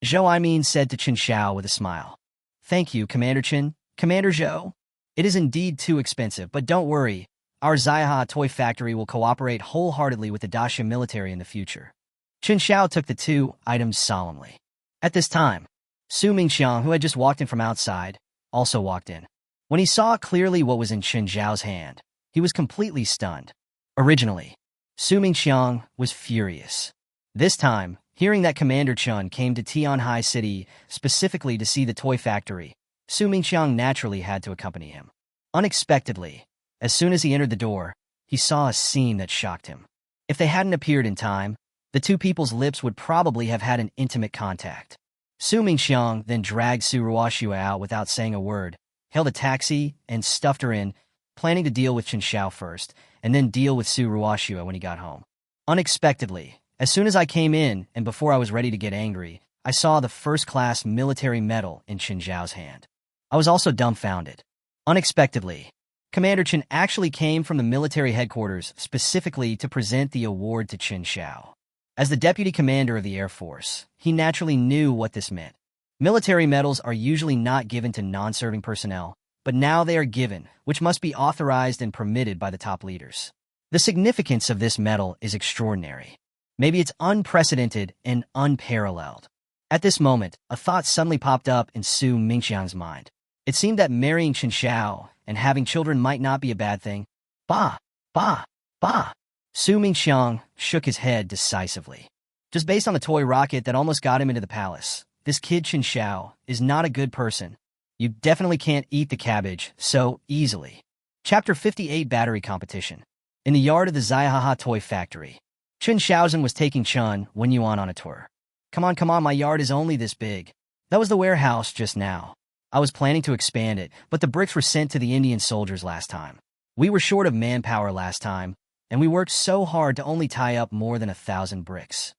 Zhou said to Chen Xiao with a smile. Thank you, Commander Chen. Commander Zhou. It is indeed too expensive, but don't worry. Our Zaiha toy factory will cooperate wholeheartedly with the Daxia military in the future. Chen Xiao took the two items solemnly. At this time, Su Mingqiang, who had just walked in from outside, also walked in. When he saw clearly what was in Chen Xiao's hand, he was completely stunned. Originally, Su Mingqiang was furious. This time, hearing that Commander Chen came to Tianhai City specifically to see the toy factory, Su Mingqiang naturally had to accompany him. Unexpectedly, as soon as he entered the door, he saw a scene that shocked him. If they hadn't appeared in time, the two people's lips would probably have had an intimate contact. Su Mingqiang then dragged Su Ruoxue out without saying a word, hailed a taxi, and stuffed her in, planning to deal with Chen Xiao first, and then deal with Su Ruoxue when he got home. Unexpectedly, as soon as I came in and before I was ready to get angry, I saw the first-class military medal in Chen Xiao's hand. I was also dumbfounded. Unexpectedly, Commander Chen actually came from the military headquarters specifically to present the award to Chen Xiao. As the deputy commander of the Air Force, he naturally knew what this meant. Military medals are usually not given to non-serving personnel, but now they are given, which must be authorized and permitted by the top leaders. The significance of this medal is extraordinary. Maybe it's unprecedented and unparalleled. At this moment, a thought suddenly popped up in Su Mingxiang's mind. It seemed that marrying Chen Xiao and having children might not be a bad thing. Bah! Bah! Bah! Su Mingxiang shook his head decisively. Just based on the toy rocket that almost got him into the palace, this kid Chen Xiao is not a good person. You definitely can't eat the cabbage so easily. Chapter 58 Battery Competition. In the yard of the Ziahaha toy factory, Chen Xiaozhen was taking Chen Wenyuan on a tour. Come on, my yard is only this big. That was the warehouse just now. I was planning to expand it, but the bricks were sent to the Indian soldiers last time. We were short of manpower last time, and we worked so hard to only tie up more than 1,000 bricks.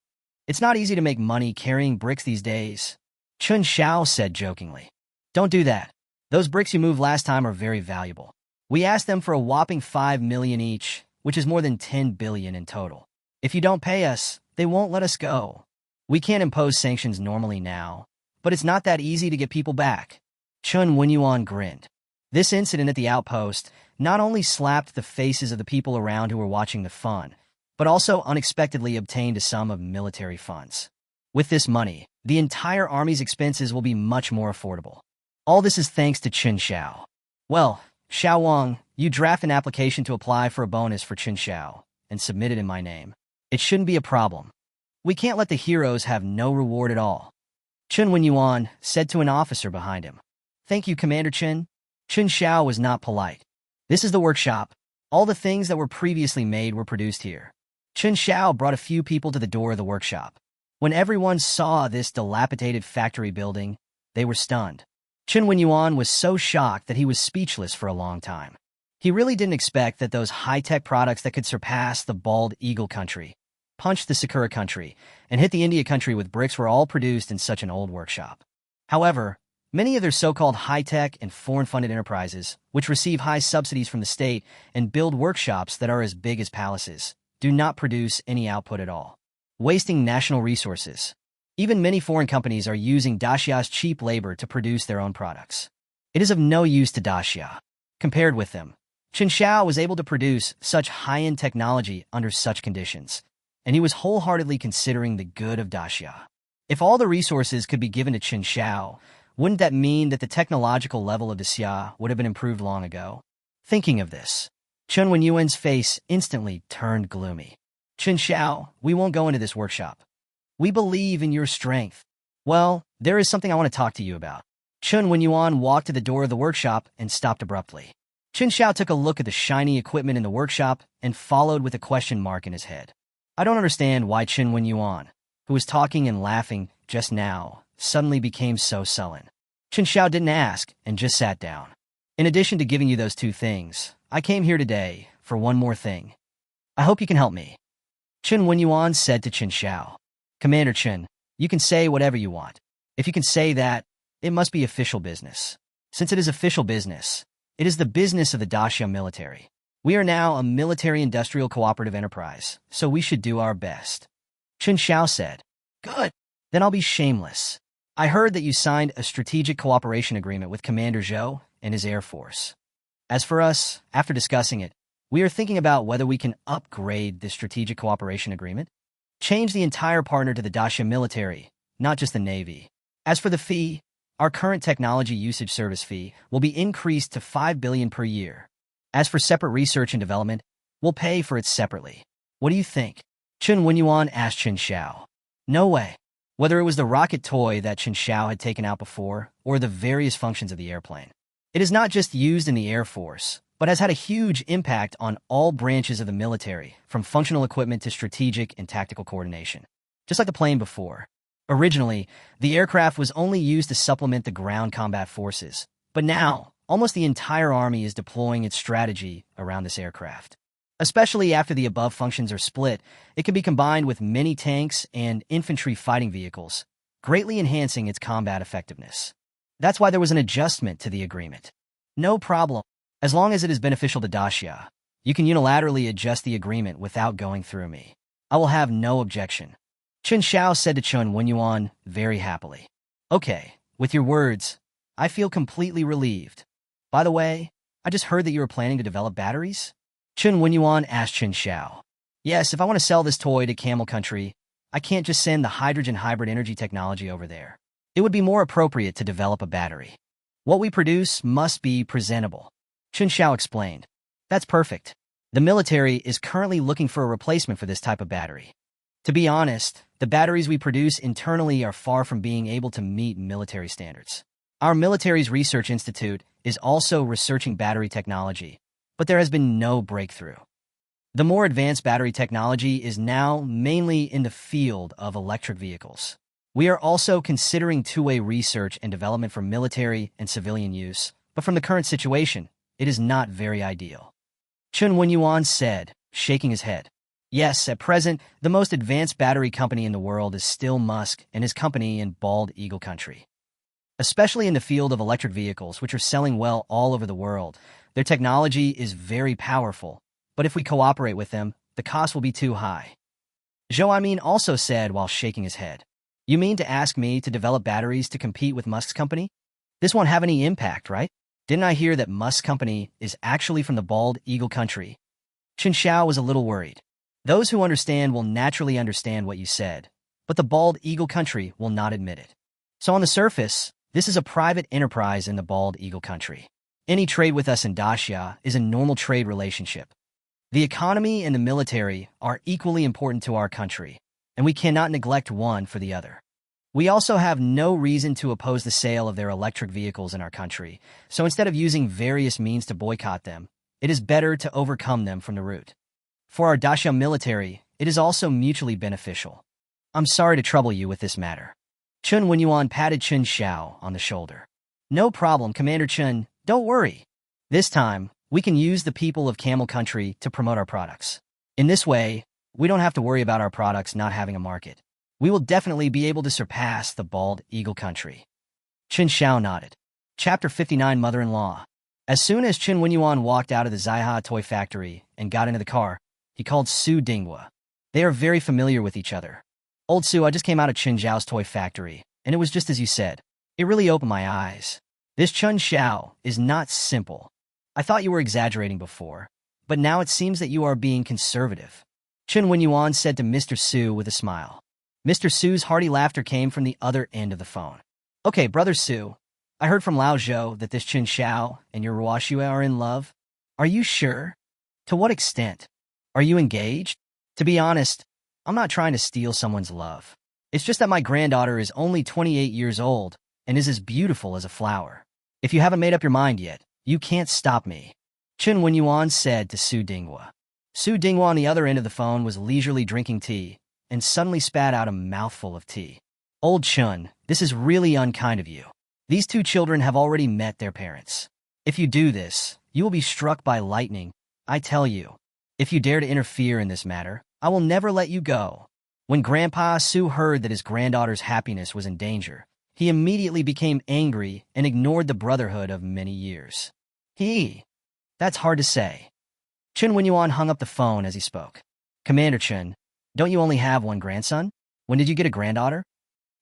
It's not easy to make money carrying bricks these days, Chen Xiao said jokingly. Don't do that. Those bricks you moved last time are very valuable. We asked them for a whopping 5 million each, which is more than 10 billion in total. If you don't pay us, they won't let us go. We can't impose sanctions normally now, but it's not that easy to get people back. Chen Wenyuan grinned. This incident at the outpost not only slapped the faces of the people around who were watching the fun, but also unexpectedly obtained a sum of military funds. With this money, the entire army's expenses will be much more affordable. All this is thanks to Chen Xiao. Well, Xiao Wang, you draft an application to apply for a bonus for Chen Xiao and submit it in my name. It shouldn't be a problem. We can't let the heroes have no reward at all. Chen Wenyuan said to an officer behind him. Thank you, Commander Chen. Chen Xiao was not polite. This is the workshop. All the things that were previously made were produced here. Chen Xiao brought a few people to the door of the workshop. When everyone saw this dilapidated factory building, they were stunned. Chen Wenyuan was so shocked that he was speechless for a long time. He really didn't expect that those high-tech products that could surpass the bald eagle country, punch the Sakura country, and hit the India country with bricks were all produced in such an old workshop. However, many of their so-called high-tech and foreign-funded enterprises, which receive high subsidies from the state and build workshops that are as big as palaces, do not produce any output at all, wasting national resources. Even many foreign companies are using Daxia's cheap labor to produce their own products. It is of no use to Daxia. Compared with them, Chen Xiao was able to produce such high-end technology under such conditions, and he was wholeheartedly considering the good of Daxia. If all the resources could be given to Chen Xiao, wouldn't that mean that the technological level of Daxia would have been improved long ago? Thinking of this, Chen Wenyuan's face instantly turned gloomy. Chen Xiao, we won't go into this workshop. We believe in your strength. Well, there is something I want to talk to you about. Chen Wenyuan walked to the door of the workshop and stopped abruptly. Chen Xiao took a look at the shiny equipment in the workshop and followed with a question mark in his head. I don't understand why Chen Wenyuan, who was talking and laughing just now, suddenly became so sullen. Chen Xiao didn't ask and just sat down. In addition to giving you those two things, I came here today for one more thing. I hope you can help me. Chen Wenyuan said to Chen Xiao. Commander Chen, you can say whatever you want. If you can say that, it must be official business. Since it is official business, it is the business of the Daxia military. We are now a military-industrial cooperative enterprise, so we should do our best. Chen Xiao said. Good. Then I'll be shameless. I heard that you signed a strategic cooperation agreement with Commander Zhou and his Air Force. As for us, after discussing it, we are thinking about whether we can upgrade this strategic cooperation agreement. Change the entire partner to the Daxia military, not just the Navy. As for the fee, our current technology usage service fee will be increased to 5 billion per year. As for separate research and development, we'll pay for it separately. What do you think? Chen Wenyuan asked Chen Xiao. No way. Whether it was the rocket toy that Chen Xiao had taken out before, or the various functions of the airplane. It is not just used in the Air Force, but has had a huge impact on all branches of the military, from functional equipment to strategic and tactical coordination. Just like the plane before. Originally, the aircraft was only used to supplement the ground combat forces, but now, almost the entire army is deploying its strategy around this aircraft. Especially after the above functions are split, it can be combined with many tanks and infantry fighting vehicles, greatly enhancing its combat effectiveness. That's why there was an adjustment to the agreement. No problem. As long as it is beneficial to Daxia, you can unilaterally adjust the agreement without going through me. I will have no objection. Chen Xiao said to Chen Wenyuan very happily. Okay, with your words, I feel completely relieved. By the way, I just heard that you were planning to develop batteries? Chen Wenyuan asked Chen Xiao. Yes, if I want to sell this toy to Camel Country, I can't just send the hydrogen hybrid energy technology over there. It would be more appropriate to develop a battery. What we produce must be presentable. Chen Xiao explained. That's perfect. The military is currently looking for a replacement for this type of battery. To be honest, the batteries we produce internally are far from being able to meet military standards. Our military's research institute is also researching battery technology, but there has been no breakthrough. The more advanced battery technology is now mainly in the field of electric vehicles. We are also considering two-way research and development for military and civilian use, but from the current situation, it is not very ideal. Chen Wenyuan said, shaking his head. Yes, at present, the most advanced battery company in the world is still Musk and his company in Bald Eagle Country. Especially in the field of electric vehicles, which are selling well all over the world, their technology is very powerful, but if we cooperate with them, the cost will be too high. Zhou Aimin also said while shaking his head. You mean to ask me to develop batteries to compete with Musk's company? This won't have any impact, right? Didn't I hear that Musk's company is actually from the Bald Eagle Country? Chen Xiao was a little worried. Those who understand will naturally understand what you said, but the Bald Eagle Country will not admit it. So on the surface, this is a private enterprise in the Bald Eagle Country. Any trade with us in Daxia is a normal trade relationship. The economy and the military are equally important to our country, and we cannot neglect one for the other. We also have no reason to oppose the sale of their electric vehicles in our country, so instead of using various means to boycott them, it is better to overcome them from the root. For our Daxia military, it is also mutually beneficial. I'm sorry to trouble you with this matter. Chen Wenyuan patted Chen Xiao on the shoulder. No problem, Commander Chen, don't worry. This time, we can use the people of Camel Country to promote our products. In this way, we don't have to worry about our products not having a market. We will definitely be able to surpass the Bald Eagle Country. Chen Xiao nodded. Chapter 59 Mother-in-Law. As soon as Chen Wenyuan walked out of the Zaiha toy factory and got into the car, he called Su Dinghua. They are very familiar with each other. Old Su, I just came out of Chen Zhao's toy factory, and it was just as you said. It really opened my eyes. This Chen Xiao is not simple. I thought you were exaggerating before, but now it seems that you are being conservative. Chen Wenyuan said to Mr. Su with a smile. Mr. Su's hearty laughter came from the other end of the phone. Okay, Brother Su, I heard from Lao Zhou that this Chen Xiao and your Ruoxue are in love. Are you sure? To what extent? Are you engaged? To be honest, I'm not trying to steal someone's love. It's just that my granddaughter is only 28 years old and is as beautiful as a flower. If you haven't made up your mind yet, you can't stop me. Chen Wenyuan said to Su Dinghua. Su Dinghua on the other end of the phone was leisurely drinking tea and suddenly spat out a mouthful of tea. Old Chun, this is really unkind of you. These two children have already met their parents. If you do this, you will be struck by lightning. I tell you, if you dare to interfere in this matter, I will never let you go. When Grandpa Su heard that his granddaughter's happiness was in danger, he immediately became angry and ignored the brotherhood of many years. That's hard to say. Chen Wenyuan hung up the phone as he spoke. Commander Chen, don't you only have one grandson? When did you get a granddaughter?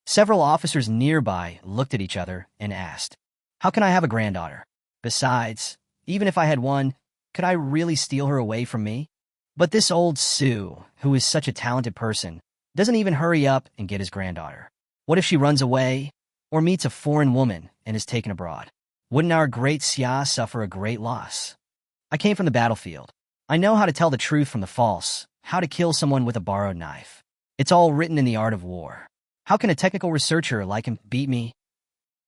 Several officers nearby looked at each other and asked, how can I have a granddaughter? Besides, even if I had one, could I really steal her away from me? But this old Su, who is such a talented person, doesn't even hurry up and get his granddaughter. What if she runs away or meets a foreign woman and is taken abroad? Wouldn't our great Xia suffer a great loss? I came from the battlefield. I know how to tell the truth from the false, how to kill someone with a borrowed knife. It's all written in the art of war. How can a technical researcher like him beat me?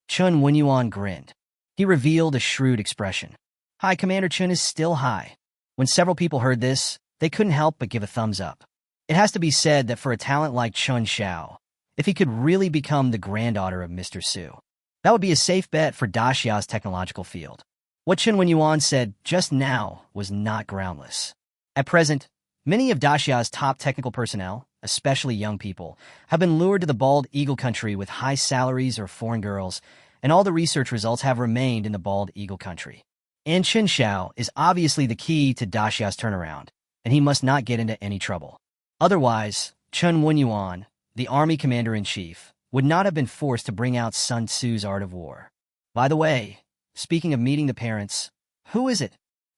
Chen Wenyuan grinned. He revealed a shrewd expression. Hi, Commander Chen is still high. When several people heard this, they couldn't help but give a thumbs up. It has to be said that for a talent like Chen Xiao, if he could really become the granddaughter of Mr. Su, that would be a safe bet for Daxia's technological field. What Chen Wenyuan said just now was not groundless. At present, many of Daxia's top technical personnel, especially young people, have been lured to the bald eagle country with high salaries or foreign girls, and all the research results have remained in the bald eagle country. And Chen Xiao is obviously the key to Daxia's turnaround, and he must not get into any trouble. Otherwise, Chen Wenyuan, the army commander-in-chief, would not have been forced to bring out Sun Tzu's art of war. By the way, speaking of meeting the parents, who is it?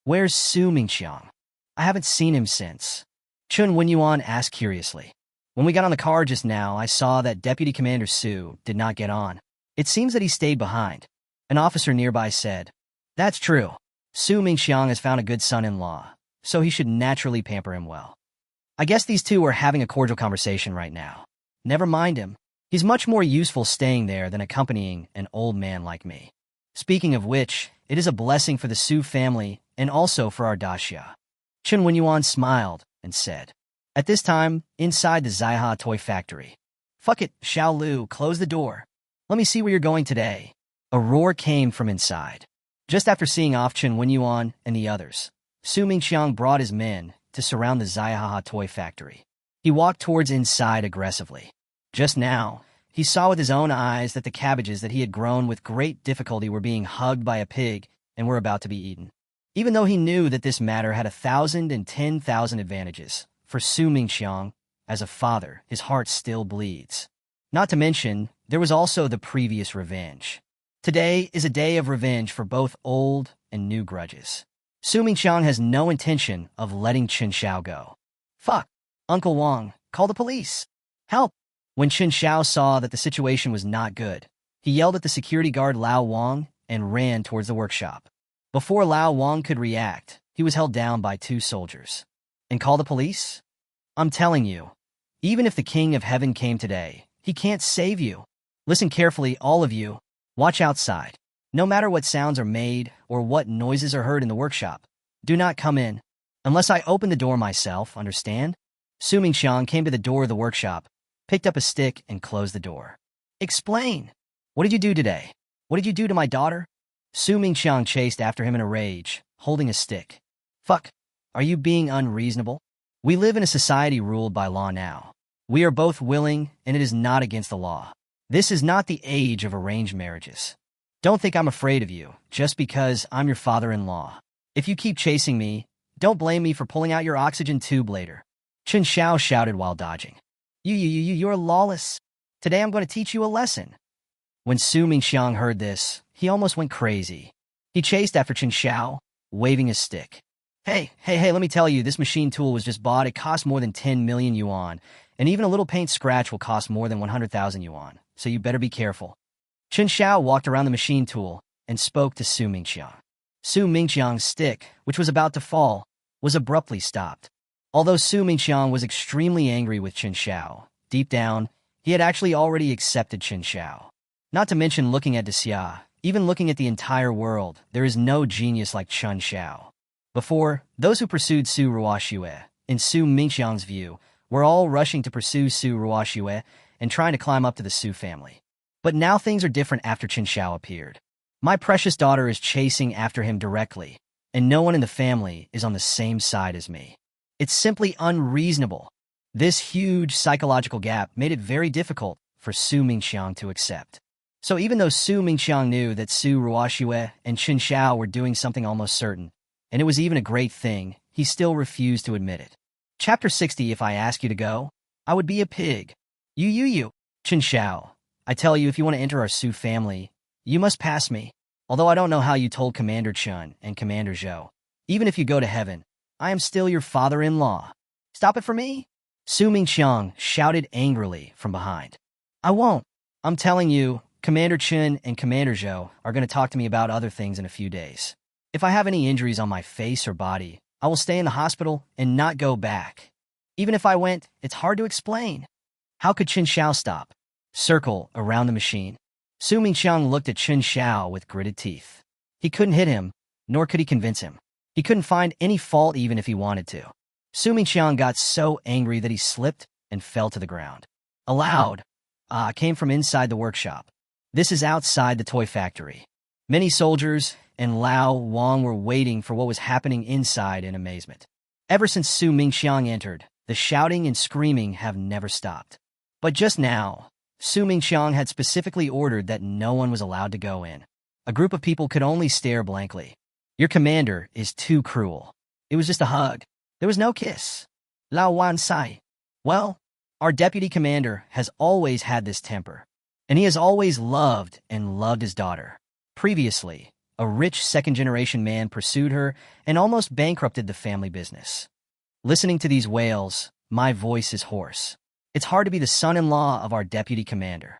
Where's Su Mingqiang? I haven't seen him since. Chen Wenyuan asked curiously. When we got on the car just now, I saw that Deputy Commander Su did not get on. It seems that he stayed behind. An officer nearby said, "That's true. Su Mingqiang has found a good son-in-law, so he should naturally pamper him well. I guess these two are having a cordial conversation right now. Never mind him. He's much more useful staying there than accompanying an old man like me. Speaking of which, it is a blessing for the Su family and also for our Daxia." Chen Wenyuan smiled and said, at this time, inside the Zaiha toy factory. "Fuck it, Xiao Lu, close the door. Let me see where you're going today." A roar came from inside. Just after seeing off Chen Wenyuan and the others, Su Mingqiang brought his men to surround the Zaiha toy factory. He walked towards inside aggressively. Just now, he saw with his own eyes that the cabbages that he had grown with great difficulty were being hugged by a pig and were about to be eaten. Even though he knew that this matter had 1,000 and 10,000 advantages, for Su Mingqiang, as a father, his heart still bleeds. Not to mention, there was also the previous revenge. Today is a day of revenge for both old and new grudges. Su Mingqiang has no intention of letting Chen Xiao go. "Fuck! Uncle Wang, call the police! Help!" When Chen Xiao saw that the situation was not good, he yelled at the security guard Lao Wang and ran towards the workshop. Before Lao Wang could react, he was held down by 2 soldiers. "And call the police? I'm telling you, even if the King of Heaven came today, he can't save you. Listen carefully, all of you. Watch outside. No matter what sounds are made or what noises are heard in the workshop, do not come in, unless I open the door myself, understand?" Su Mingqiang came to the door of the workshop, picked up a stick, and closed the door. "Explain! What did you do today? What did you do to my daughter?" Su Mingqiang chased after him in a rage, holding a stick. "Fuck! Are you being unreasonable? We live in a society ruled by law now. We are both willing, and it is not against the law. This is not the age of arranged marriages. Don't think I'm afraid of you, just because I'm your father-in-law. If you keep chasing me, don't blame me for pulling out your oxygen tube later." Chen Xiao shouted while dodging. You're lawless. Today I'm going to teach you a lesson." When Su Mingqiang heard this, he almost went crazy. He chased after Chen Xiao, waving his stick. Hey, let me tell you, this machine tool was just bought. It cost more than 10 million yuan, and even a little paint scratch will cost more than 100,000 yuan, so you better be careful." Chen Xiao walked around the machine tool and spoke to Su Mingqiang. Su Mingqiang's stick, which was about to fall, was abruptly stopped. Although Su Mingqiang was extremely angry with Chen Xiao, deep down, he had actually already accepted Chen Xiao. Not to mention looking at Daxia, even looking at the entire world, there is no genius like Chen Xiao. Before, those who pursued Su Ruoxue, in Su Mingqiang's view, were all rushing to pursue Su Ruoxue and trying to climb up to the Su family. But now things are different after Chen Xiao appeared. My precious daughter is chasing after him directly, and no one in the family is on the same side as me. It's simply unreasonable. This huge psychological gap made it very difficult for Su Mingqiang to accept. So even though Su Mingqiang knew that Su Ruoxue and Chen Xiao were doing something almost certain, and it was even a great thing, he still refused to admit it. Chapter 60. If I ask you to go, I would be a pig. You. Chen Xiao, I tell you, if you want to enter our Su family, you must pass me. Although I don't know how you told Commander Chen and Commander Zhou. Even if you go to heaven, I am still your father-in-law. Stop it for me? Su Mingqiang shouted angrily from behind. I won't. I'm telling you, Commander Chen and Commander Zhou are going to talk to me about other things in a few days. If I have any injuries on my face or body, I will stay in the hospital and not go back. Even if I went, it's hard to explain. How could Chen Xiao stop? Circle around the machine. Su Mingqiang looked at Chen Xiao with gritted teeth. He couldn't hit him, nor could he convince him. He couldn't find any fault even if he wanted to. Su Mingqiang got so angry that he slipped and fell to the ground. A loud came from inside the workshop. This is outside the toy factory. Many soldiers and Lao Wang were waiting for what was happening inside in amazement. Ever since Su Mingxiang entered, the shouting and screaming have never stopped. But just now, Su Mingxiang had specifically ordered that no one was allowed to go in. A group of people could only stare blankly. Your commander is too cruel. It was just a hug. There was no kiss. Lao Wan Sai. Well, our deputy commander has always had this temper, and he has always loved his daughter. Previously, a rich second-generation man pursued her and almost bankrupted the family business. Listening to these wails, my voice is hoarse. It's hard to be the son-in-law of our deputy commander.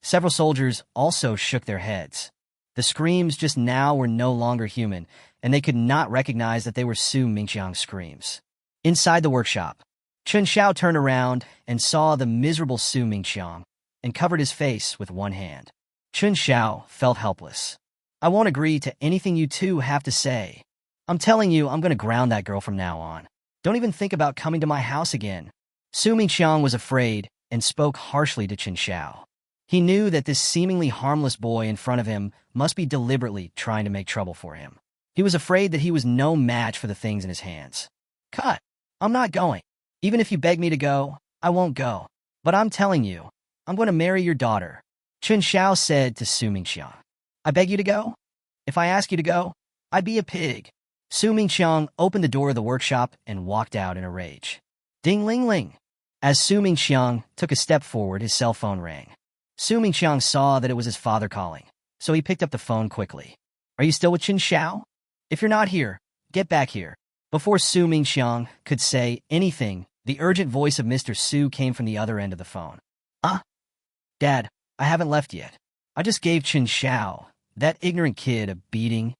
Several soldiers also shook their heads. The screams just now were no longer human, and they could not recognize that they were Su Mingxiang's screams. Inside the workshop, Chen Xiao turned around and saw the miserable Su Mingxiang and covered his face with one hand. Chen Xiao felt helpless. I won't agree to anything you two have to say. I'm telling you, I'm going to ground that girl from now on. Don't even think about coming to my house again. Su Mingxiang was afraid and spoke harshly to Chen Xiao. He knew that this seemingly harmless boy in front of him must be deliberately trying to make trouble for him. He was afraid that he was no match for the things in his hands. Cut. I'm not going. Even if you beg me to go, I won't go. But I'm telling you, I'm going to marry your daughter, Chen Xiao said to Su Mingxiang. I beg you to go? If I ask you to go, I'd be a pig. Su Mingxiang opened the door of the workshop and walked out in a rage. Ding ling ling. As Su Mingxiang took a step forward, his cell phone rang. Su Mingxiang saw that it was his father calling, so he picked up the phone quickly. Are you still with Chen Xiao? If you're not here, get back here. Before Su Mingxiang could say anything, the urgent voice of Mr. Su came from the other end of the phone. Dad, I haven't left yet. I just gave Chen Xiao, that ignorant kid, a beating.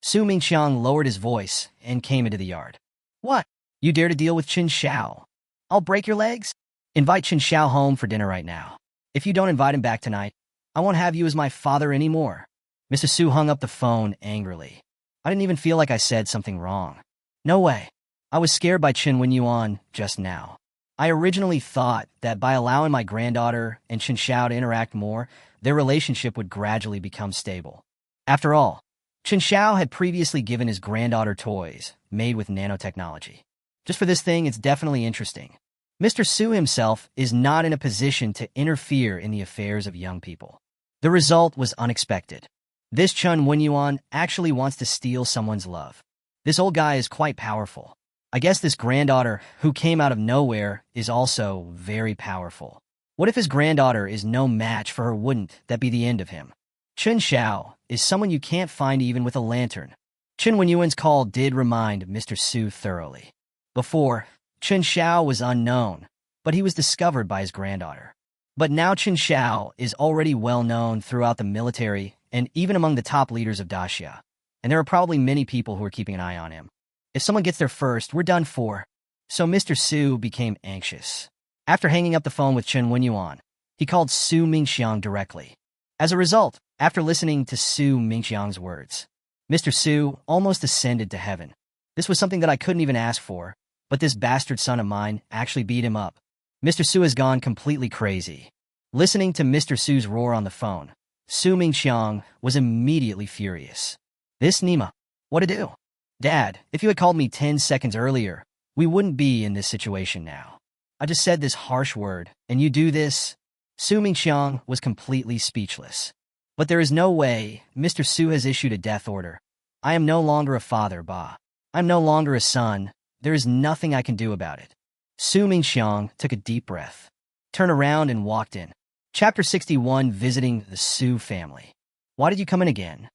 Su Mingxiang lowered his voice and came into the yard. What? You dare to deal with Chen Xiao? I'll break your legs? Invite Chen Xiao home for dinner right now. If you don't invite him back tonight, I won't have you as my father anymore. Mr. Su hung up the phone angrily. I didn't even feel like I said something wrong. No way. I was scared by Chen Wenyuan just now. I originally thought that by allowing my granddaughter and Chen Xiao to interact more, their relationship would gradually become stable. After all, Chen Xiao had previously given his granddaughter toys made with nanotechnology. Just for this thing, it's definitely interesting. Mr. Su himself is not in a position to interfere in the affairs of young people. The result was unexpected. This Chen Wenyuan actually wants to steal someone's love. This old guy is quite powerful. I guess this granddaughter, who came out of nowhere, is also very powerful. What if his granddaughter is no match for her? Wouldn't that be the end of him? Chen Xiao is someone you can't find even with a lantern. Chen Wenyuan's call did remind Mr. Su thoroughly. Before, Chen Xiao was unknown, but he was discovered by his granddaughter. But now Chen Xiao is already well known throughout the military and even among the top leaders of Daxia, and there are probably many people who are keeping an eye on him. If someone gets there first, we're done for. So Mr. Su became anxious. After hanging up the phone with Chen Wenyuan, he called Su Mingxiang directly. As a result, after listening to Su Mingxiang's words, Mr. Su almost ascended to heaven. This was something that I couldn't even ask for, but this bastard son of mine actually beat him up. Mr. Su has gone completely crazy. Listening to Mr. Su's roar on the phone, Su Mingxiang was immediately furious. This Nima. What to do? Dad, if you had called me 10 seconds earlier, we wouldn't be in this situation now. I just said this harsh word, and you do this? Su Mingxiang was completely speechless. But there is no way. Mr. Su has issued a death order. I am no longer a father, Ba. I'm no longer a son. There is nothing I can do about it. Su Mingxiang took a deep breath, turned around and walked in. Chapter 61, Visiting the Su Family. Why did you come in again?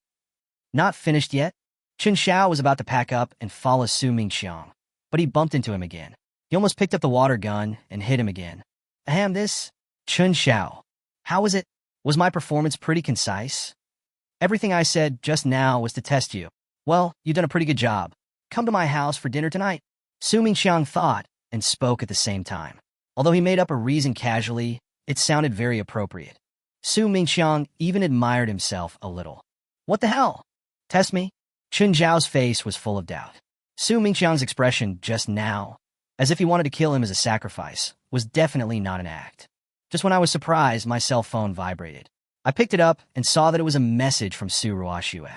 Not finished yet? Chen Xiao was about to pack up and follow Su Mingxiang, but he bumped into him again. He almost picked up the water gun and hit him again. Ahem, this? Chen Xiao. How was it? Was my performance pretty concise? Everything I said just now was to test you. Well, you've done a pretty good job. Come to my house for dinner tonight. Su Mingxiang thought and spoke at the same time. Although he made up a reason casually, it sounded very appropriate. Su Mingxiang even admired himself a little. What the hell? Test me? Chen Zhao's face was full of doubt. Su Mingxiang's expression just now, as if he wanted to kill him as a sacrifice, was definitely not an act. Just when I was surprised, my cell phone vibrated. I picked it up and saw that it was a message from Su Ruoxue.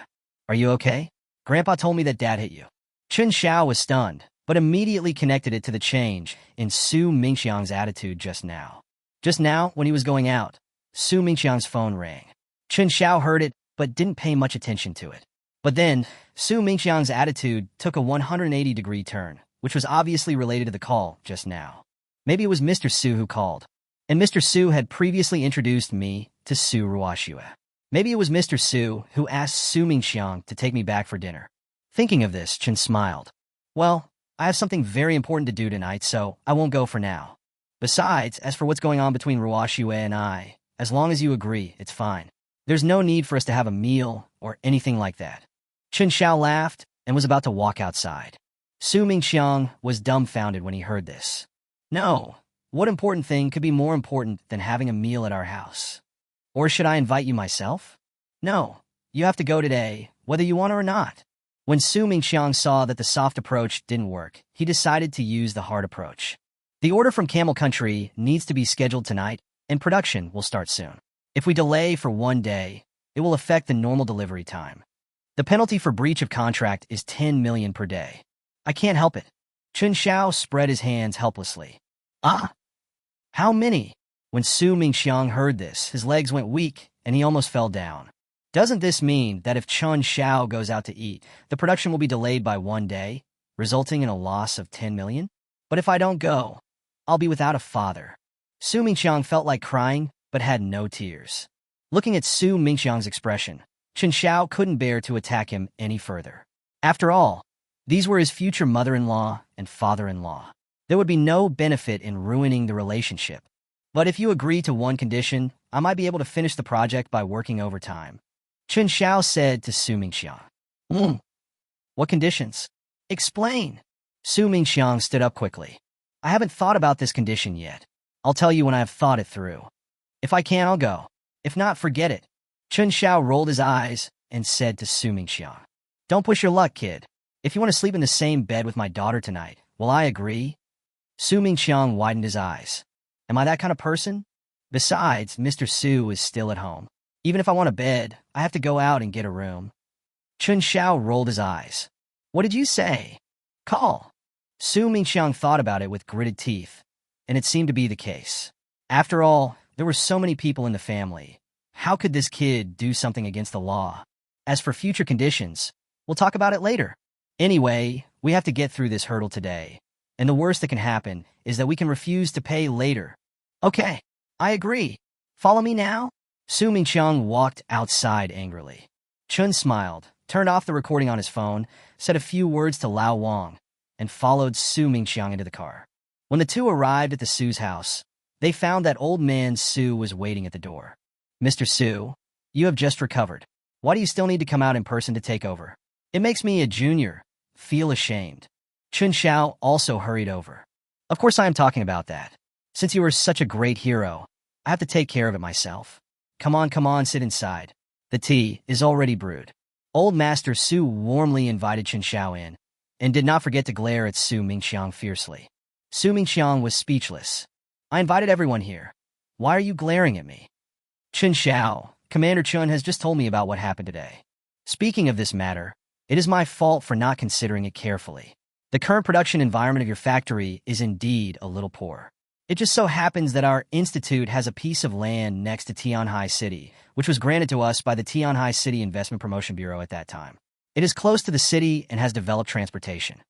Are you okay? Grandpa told me that Dad hit you. Chen Xiao was stunned, but immediately connected it to the change in Su Mingxiang's attitude just now. Just now, when he was going out, Su Mingxiang's phone rang. Chen Xiao heard it, but didn't pay much attention to it. But then, Su Mingxiang's attitude took a 180-degree turn, which was obviously related to the call just now. Maybe it was Mr. Su who called, and Mr. Su had previously introduced me to Su Ruoxue. Maybe it was Mr. Su who asked Su Mingxiang to take me back for dinner. Thinking of this, Chen smiled. Well, I have something very important to do tonight, so I won't go for now. Besides, as for what's going on between Ruoxue and I, as long as you agree, it's fine. There's no need for us to have a meal or anything like that. Chen Xiao laughed and was about to walk outside. Su Mingxiang was dumbfounded when he heard this. No, what important thing could be more important than having a meal at our house? Or should I invite you myself? No, you have to go today, whether you want to or not. When Su Mingxiang saw that the soft approach didn't work, he decided to use the hard approach. The order from Camel Country needs to be scheduled tonight, and production will start soon. If we delay for 1 day, it will affect the normal delivery time. The penalty for breach of contract is 10 million per day. I can't help it. Chen Xiao spread his hands helplessly. Ah! How many? When Su Mingxiang heard this, his legs went weak and he almost fell down. Doesn't this mean that if Chen Xiao goes out to eat, the production will be delayed by 1 day, resulting in a loss of 10 million? But if I don't go, I'll be without a father. Su Mingxiang felt like crying, but had no tears. Looking at Su Mingxiang's expression, Chen Xiao couldn't bear to attack him any further. After all, these were his future mother-in-law and father-in-law. There would be no benefit in ruining the relationship. But if you agree to one condition, I might be able to finish the project by working overtime. Chen Xiao said to Su Mingxiang. What conditions? Explain. Su Mingxiang stood up quickly. I haven't thought about this condition yet. I'll tell you when I have thought it through. If I can, I'll go. If not, forget it. Chen Xiao rolled his eyes and said to Su Mingxiang. Don't push your luck, kid. If you want to sleep in the same bed with my daughter tonight, will I agree? Su Mingxiang widened his eyes. Am I that kind of person? Besides, Mr. Su is still at home. Even if I want a bed, I have to go out and get a room. Chen Xiao rolled his eyes. What did you say? Call. Su Mingxiang thought about it with gritted teeth, and it seemed to be the case. After all, there were so many people in the family. How could this kid do something against the law? As for future conditions, we'll talk about it later. Anyway, we have to get through this hurdle today, and the worst that can happen is that we can refuse to pay later. Okay, I agree. Follow me now? Su Mingxiang walked outside angrily. Chen smiled, turned off the recording on his phone, said a few words to Lao Wang, and followed Su Mingxiang into the car. When the two arrived at the Su's house, they found that old man Su was waiting at the door. Mr. Su, you have just recovered. Why do you still need to come out in person to take over? It makes me a junior feel ashamed. Chen Xiao also hurried over. Of course I am talking about that. Since you were such a great hero, I have to take care of it myself. Come on, sit inside. The tea is already brewed. Old Master Su warmly invited Chen Xiao in, and did not forget to glare at Su Mingxiang fiercely. Su Mingxiang was speechless. I invited everyone here. Why are you glaring at me? Chen Xiao, Commander Chen has just told me about what happened today. Speaking of this matter, it is my fault for not considering it carefully. The current production environment of your factory is indeed a little poor. It just so happens that our institute has a piece of land next to Tianhai City, which was granted to us by the Tianhai City Investment Promotion Bureau at that time. It is close to the city and has developed transportation.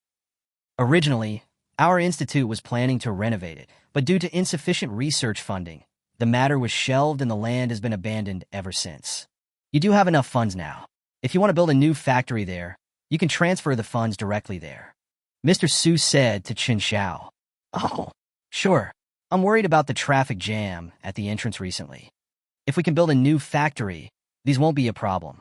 Originally, our institute was planning to renovate it, but due to insufficient research funding, the matter was shelved and the land has been abandoned ever since. You do have enough funds now. If you want to build a new factory there, you can transfer the funds directly there. Mr. Su said to Chen Xiao. Oh, sure. I'm worried about the traffic jam at the entrance recently. If we can build a new factory, these won't be a problem.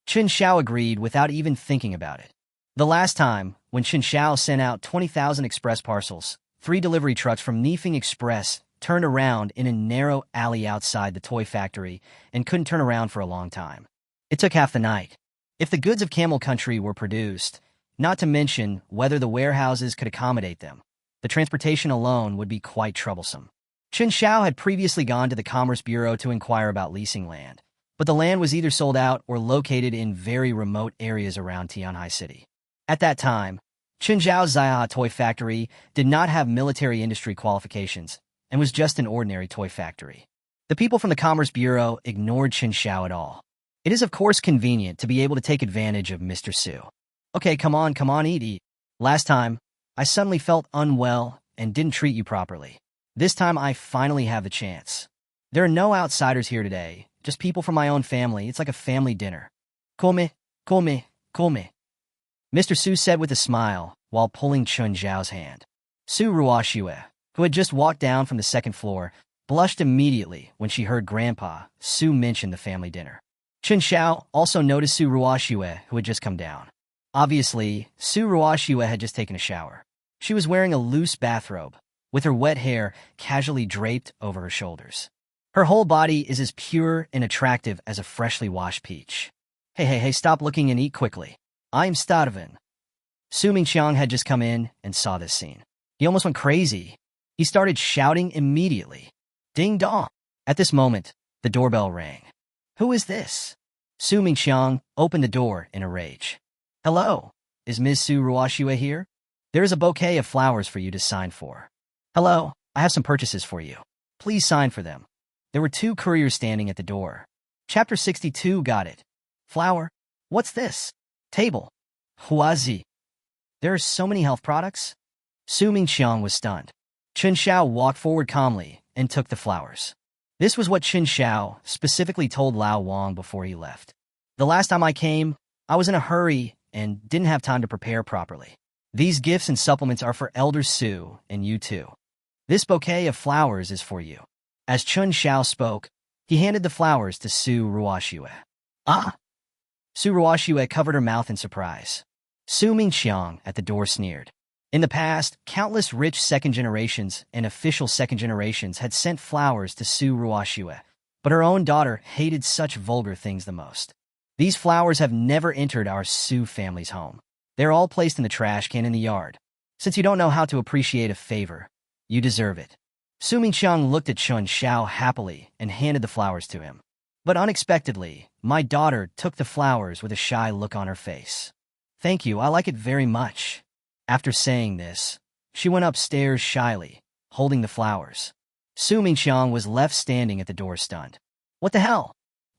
Chen Xiao agreed without even thinking about it. The last time, when Chen Xiao sent out 20,000 express parcels, 3 delivery trucks from Nifeng Express turned around in a narrow alley outside the toy factory and couldn't turn around for a long time. It took half the night. If the goods of Camel Country were produced, not to mention whether the warehouses could accommodate them, the transportation alone would be quite troublesome. Chen Xiao had previously gone to the Commerce Bureau to inquire about leasing land, but the land was either sold out or located in very remote areas around Tianhai City. At that time, Chen Xiao's Zaiha toy factory did not have military industry qualifications and was just an ordinary toy factory. The people from the Commerce Bureau ignored Chen Xiao at all. It is of course convenient to be able to take advantage of Mr. Su. Okay, come on, eat. Last time, I suddenly felt unwell and didn't treat you properly. This time I finally have the chance. There are no outsiders here today, just people from my own family. It's like a family dinner. Come. Mr. Su said with a smile while pulling Chen Xiao's hand. Su Ruoxue, who had just walked down from the second floor, blushed immediately when she heard Grandpa Su mention the family dinner. Chen Xiao also noticed Su Ruoxue, who had just come down. Obviously, Su Ruoxue had just taken a shower. She was wearing a loose bathrobe, with her wet hair casually draped over her shoulders. Her whole body is as pure and attractive as a freshly washed peach. Hey, stop looking and eat quickly. I'm starving. Su Mingqiang had just come in and saw this scene. He almost went crazy. He started shouting immediately. Ding dong. At this moment, the doorbell rang. Who is this? Su Mingqiang opened the door in a rage. Hello, is Ms. Su Ruoxue here? There is a bouquet of flowers for you to sign for. Hello, I have some purchases for you. Please sign for them. There were 2 couriers standing at the door. Chapter 62 got it. Flower? What's this? Table. Huazi. There are so many health products? Su Mingqiang was stunned. Chen Xiao walked forward calmly and took the flowers. This was what Chen Xiao specifically told Lao Wang before he left. The last time I came, I was in a hurry and didn't have time to prepare properly. These gifts and supplements are for Elder Su and you too. This bouquet of flowers is for you. As Chen Xiao spoke, he handed the flowers to Su Ruoxue. Ah! Su Ruoxue covered her mouth in surprise. Su Mingqiang at the door sneered. In the past, countless rich second generations and official second generations had sent flowers to Su Ruoxue, but her own daughter hated such vulgar things the most. These flowers have never entered our Su family's home. They're all placed in the trash can in the yard. Since you don't know how to appreciate a favor, you deserve it. Su Mingqiang looked at Chen Xiao happily and handed the flowers to him. But unexpectedly, my daughter took the flowers with a shy look on her face. Thank you, I like it very much. After saying this, she went upstairs shyly, holding the flowers. Su Mingqiang was left standing at the door stunned. What the hell?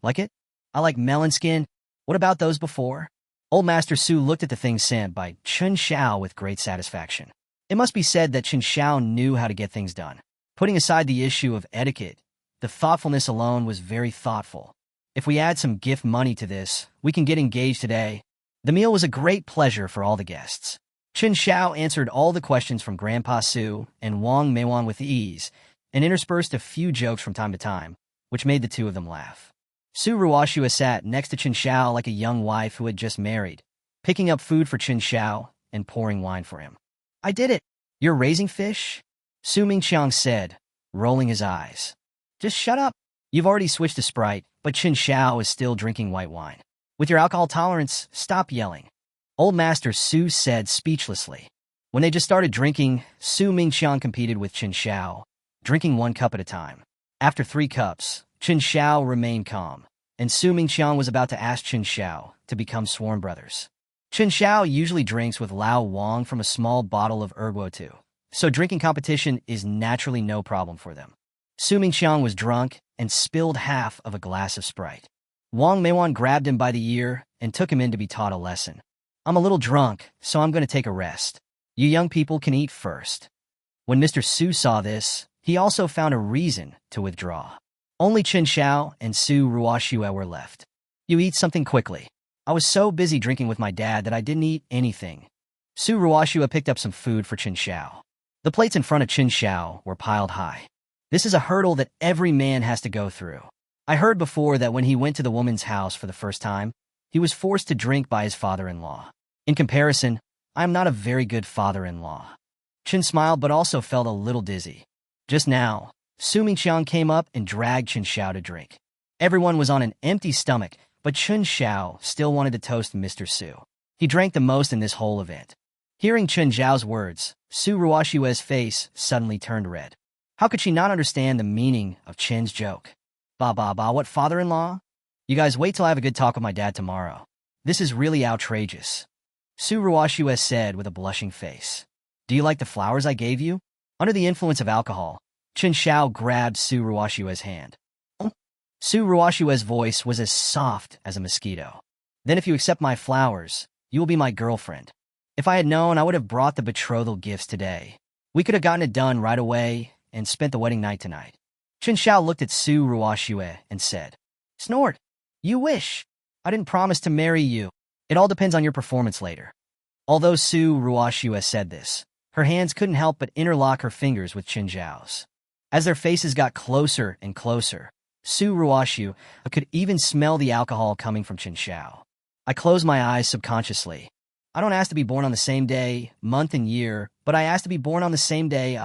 Like it? I like melon skin. What about those before? Old Master Su looked at the things sent by Chen Xiao with great satisfaction. It must be said that Chen Xiao knew how to get things done. Putting aside the issue of etiquette, the thoughtfulness alone was very thoughtful. If we add some gift money to this, we can get engaged today. The meal was a great pleasure for all the guests. Chen Xiao answered all the questions from Grandpa Su and Wang Meiwan with ease, and interspersed a few jokes from time to time, which made the two of them laugh. Su Ruoxue sat next to Chen Xiao like a young wife who had just married, picking up food for Chen Xiao and pouring wine for him. I did it. You're raising fish? Su Mingqiang said, rolling his eyes. Just shut up. You've already switched to Sprite, but Chen Xiao is still drinking white wine. With your alcohol tolerance, stop yelling. Old Master Su said speechlessly. When they just started drinking, Su Mingqiang competed with Chen Xiao, drinking 1 cup at a time. After 3 cups, Chen Xiao remained calm, and Su Mingqiang was about to ask Chen Xiao to become sworn brothers. Chen Xiao usually drinks with Lao Wang from a small bottle of Erguo too, so drinking competition is naturally no problem for them. Su Mingqiang was drunk and spilled half of a glass of Sprite. Wang Meiwan grabbed him by the ear and took him in to be taught a lesson. I'm a little drunk, so I'm going to take a rest. You young people can eat first. When Mr. Su saw this, he also found a reason to withdraw. Only Chen Xiao and Su Ruoxue were left. You eat something quickly. I was so busy drinking with my dad that I didn't eat anything. Su Ruoxue picked up some food for Chen Xiao. The plates in front of Chen Xiao were piled high. This is a hurdle that every man has to go through. I heard before that when he went to the woman's house for the first time, he was forced to drink by his father-in-law. In comparison, I am not a very good father-in-law. Chen smiled but also felt a little dizzy. Just now, Su Mingqiang came up and dragged Chen Xiao to drink. Everyone was on an empty stomach, but Chen Xiao still wanted to toast Mr. Su. He drank the most in this whole event. Hearing Chen Xiao's words, Su Ruoxue's face suddenly turned red. How could she not understand the meaning of Chen's joke? Ba, what father-in-law? You guys wait till I have a good talk with my dad tomorrow. This is really outrageous. Su Ruoxue said with a blushing face. Do you like the flowers I gave you? Under the influence of alcohol, Chen Xiao grabbed Su Ruoxue's hand. Su Ruoxue's voice was as soft as a mosquito. Then if you accept my flowers, you will be my girlfriend. If I had known, I would have brought the betrothal gifts today. We could have gotten it done right away and spent the wedding night tonight. Chen Xiao looked at Su Ruoxue and said, Snort, you wish. I didn't promise to marry you. It all depends on your performance later. Although Su Ruoxue said this, her hands couldn't help but interlock her fingers with Chen Xiao's. As their faces got closer and closer, Su Ruoxue could even smell the alcohol coming from Chen Xiao. I closed my eyes subconsciously. I don't ask to be born on the same day, month, and year, but I ask to be born on the same day,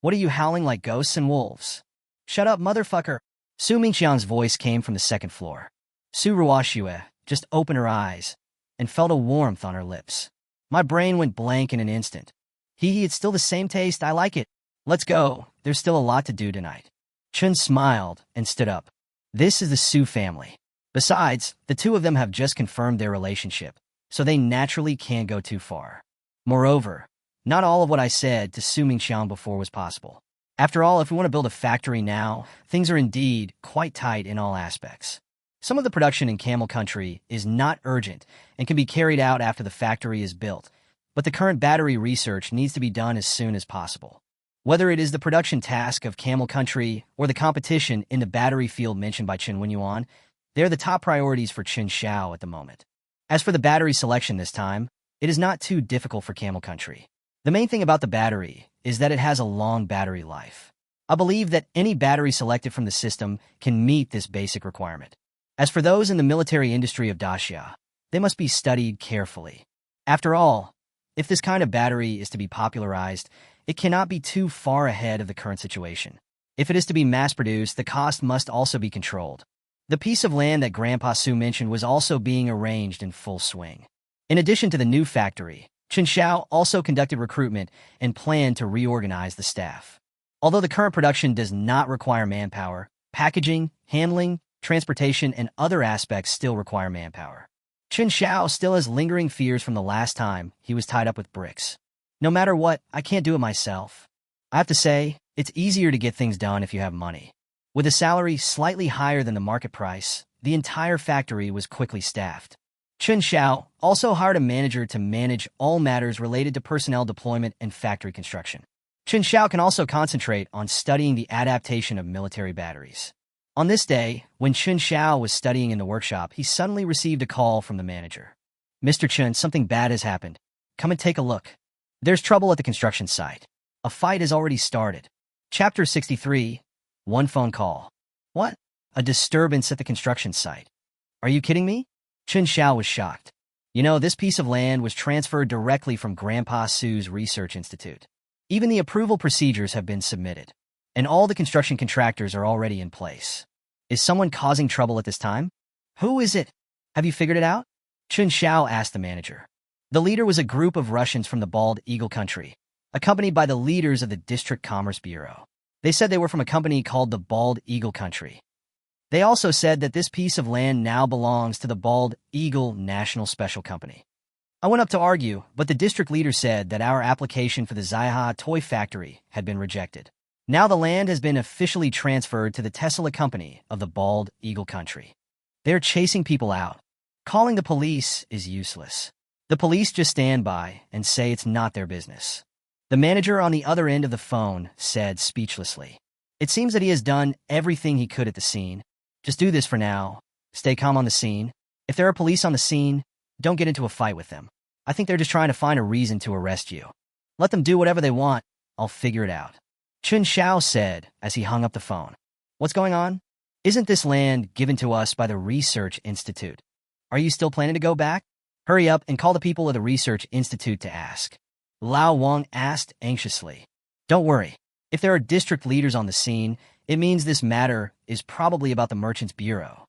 What are you howling like ghosts and wolves? Shut up, motherfucker. Su Mingxiang's voice came from the second floor. Su Ruoxue just opened her eyes and felt a warmth on her lips. My brain went blank in an instant. It's still the same taste, I like it. Let's go, there's still a lot to do tonight. Chen smiled and stood up. This is the Su family. Besides, the two of them have just confirmed their relationship, so they naturally can't go too far. Moreover, not all of what I said to Su Mingxiang before was possible. After all, if we want to build a factory now, things are indeed quite tight in all aspects. Some of the production in Camel Country is not urgent and can be carried out after the factory is built, but the current battery research needs to be done as soon as possible. Whether it is the production task of Camel Country or the competition in the battery field mentioned by Chen Wenyuan, they're the top priorities for Chen Xiao at the moment. As for the battery selection this time, it is not too difficult for Camel Country. The main thing about the battery is that it has a long battery life. I believe that any battery selected from the system can meet this basic requirement. As for those in the military industry of Daxia, they must be studied carefully. After all, if this kind of battery is to be popularized, it cannot be too far ahead of the current situation. If it is to be mass-produced, the cost must also be controlled. The piece of land that Grandpa Su mentioned was also being arranged in full swing. In addition to the new factory, Chen Xiao also conducted recruitment and planned to reorganize the staff. Although the current production does not require manpower, packaging, handling, transportation, and other aspects still require manpower. Chen Xiao still has lingering fears from the last time he was tied up with bricks. No matter what, I can't do it myself. I have to say, it's easier to get things done if you have money. With a salary slightly higher than the market price, the entire factory was quickly staffed. Chen Xiao also hired a manager to manage all matters related to personnel deployment and factory construction. Chen Xiao can also concentrate on studying the adaptation of military batteries. On this day, when Chen Xiao was studying in the workshop, he suddenly received a call from the manager. Mr. Chen, something bad has happened. Come and take a look. There's trouble at the construction site. A fight has already started. Chapter 63. One phone call. What? A disturbance at the construction site. Are you kidding me? Chen Xiao was shocked. You know, this piece of land was transferred directly from Grandpa Su's research institute. Even the approval procedures have been submitted, and all the construction contractors are already in place. Is someone causing trouble at this time? Who is it? Have you figured it out? Chen Xiao asked the manager. The leader was a group of Russians from the Bald Eagle country, accompanied by the leaders of the District Commerce Bureau. They said they were from a company called the Bald Eagle country. They also said that this piece of land now belongs to the Bald Eagle National Special Company. I went up to argue, but the district leader said that our application for the Zaiha toy factory had been rejected. Now the land has been officially transferred to the Tesla company of the Bald Eagle country. They're chasing people out. Calling the police is useless. The police just stand by and say it's not their business. The manager on the other end of the phone said speechlessly. It seems that he has done everything he could at the scene. Just do this for now. Stay calm on the scene. If there are police on the scene, don't get into a fight with them. I think they're just trying to find a reason to arrest you. Let them do whatever they want. I'll figure it out. Chen Xiao said as he hung up the phone. What's going on? Isn't this land given to us by the Research Institute? Are you still planning to go back? Hurry up and call the people of the Research Institute to ask. Lao Wang asked anxiously. Don't worry. If there are district leaders on the scene, it means this matter is probably about the Merchants Bureau.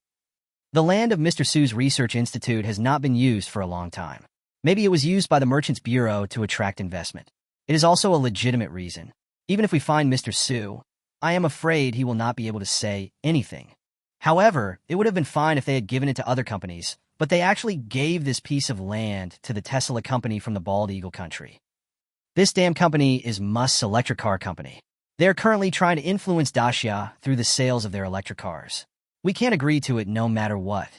The land of Mr. Su's Research Institute has not been used for a long time. Maybe it was used by the Merchants Bureau to attract investment. It is also a legitimate reason. Even if we find Mr. Su, I am afraid he will not be able to say anything. However, it would have been fine if they had given it to other companies, but they actually gave this piece of land to the Tesla company from the Bald Eagle country. This damn company is Musk's electric car company. They are currently trying to influence Dacia through the sales of their electric cars. We can't agree to it no matter what.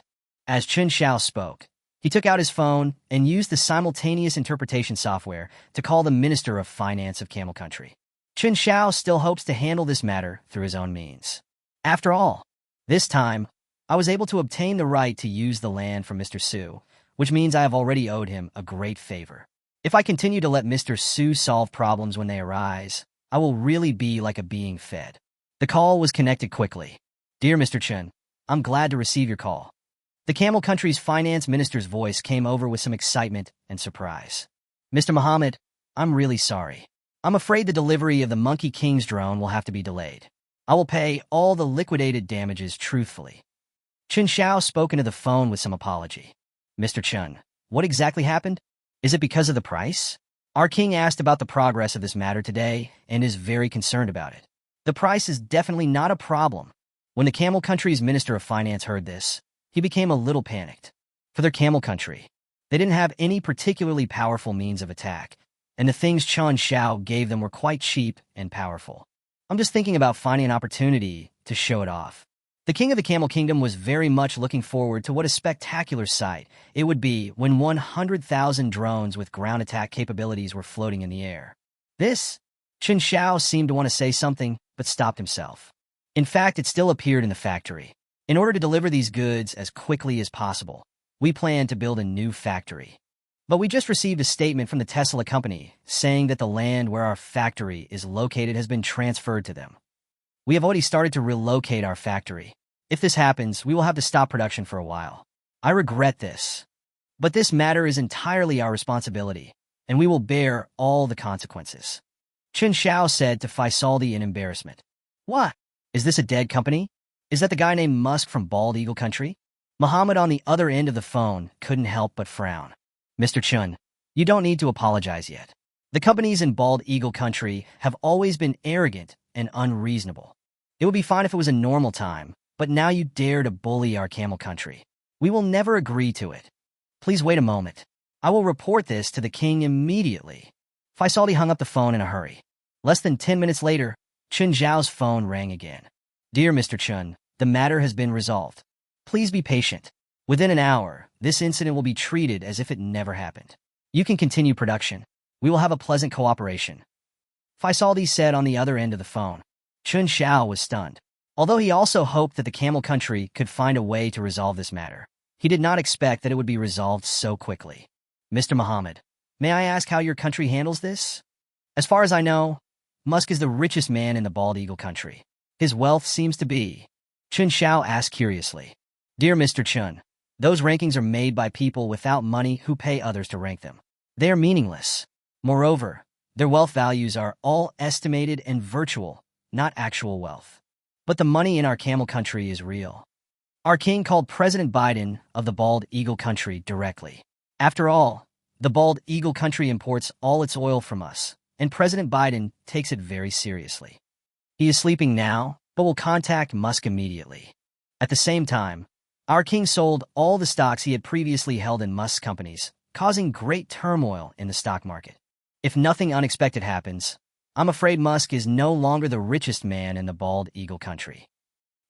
As Chen Xiao spoke, he took out his phone and used the simultaneous interpretation software to call the Minister of Finance of Camel Country. Chen Xiao still hopes to handle this matter through his own means. After all, this time, I was able to obtain the right to use the land from Mr. Su, which means I have already owed him a great favor. If I continue to let Mr. Su solve problems when they arise, I will really be like a being fed. The call was connected quickly. Dear Mr. Chen, I'm glad to receive your call. The Camel Country's finance minister's voice came over with some excitement and surprise. Mr. Muhammad, I'm really sorry. I'm afraid the delivery of the Monkey King's drone will have to be delayed. I will pay all the liquidated damages truthfully. Chen Xiao spoke into the phone with some apology. Mr. Chen, what exactly happened? Is it because of the price? Our king asked about the progress of this matter today and is very concerned about it. The price is definitely not a problem. When the Camel Country's Minister of Finance heard this, he became a little panicked. For their Camel Country, they didn't have any particularly powerful means of attack, and the things Chen Xiao gave them were quite cheap and powerful. I'm just thinking about finding an opportunity to show it off. The king of the Camel Kingdom was very much looking forward to what a spectacular sight it would be when 100,000 drones with ground attack capabilities were floating in the air. Chen Xiao seemed to want to say something, but stopped himself. In fact, it still appeared in the factory. In order to deliver these goods as quickly as possible, we plan to build a new factory. But we just received a statement from the Tesla company saying that the land where our factory is located has been transferred to them. We have already started to relocate our factory. If this happens, we will have to stop production for a while. I regret this. But this matter is entirely our responsibility, and we will bear all the consequences. Chen Xiao said to Faisaldi in embarrassment. What? Is this a dead company? Is that the guy named Musk from Bald Eagle Country? Muhammad on the other end of the phone couldn't help but frown. Mr. Chen, you don't need to apologize yet. The companies in Bald Eagle Country have always been arrogant and unreasonable. It would be fine if it was a normal time, but now you dare to bully our Camel Country. We will never agree to it. Please wait a moment. I will report this to the king immediately. Faisaldi hung up the phone in a hurry. Less than 10 minutes later, Chen Zhao's phone rang again. Dear Mr. Chen, the matter has been resolved. Please be patient. Within an hour, this incident will be treated as if it never happened. You can continue production. We will have a pleasant cooperation. Faisaldi said on the other end of the phone. Chen Xiao was stunned. Although he also hoped that the Camel Country could find a way to resolve this matter, he did not expect that it would be resolved so quickly. Mr. Muhammad, may I ask how your country handles this? As far as I know, Musk is the richest man in the Bald Eagle Country. His wealth seems to be. Chen Xiao asked curiously. Dear Mr. Chen, those rankings are made by people without money who pay others to rank them. They are meaningless. Moreover, their wealth values are all estimated and virtual, not actual wealth. But the money in our Camel Country is real. Our king called President Biden of the Bald Eagle Country directly. After all, the Bald Eagle Country imports all its oil from us, and President Biden takes it very seriously. He is sleeping now, but will contact Musk immediately. At the same time, our king sold all the stocks he had previously held in Musk's companies, causing great turmoil in the stock market. If nothing unexpected happens, I'm afraid Musk is no longer the richest man in the Bald Eagle Country.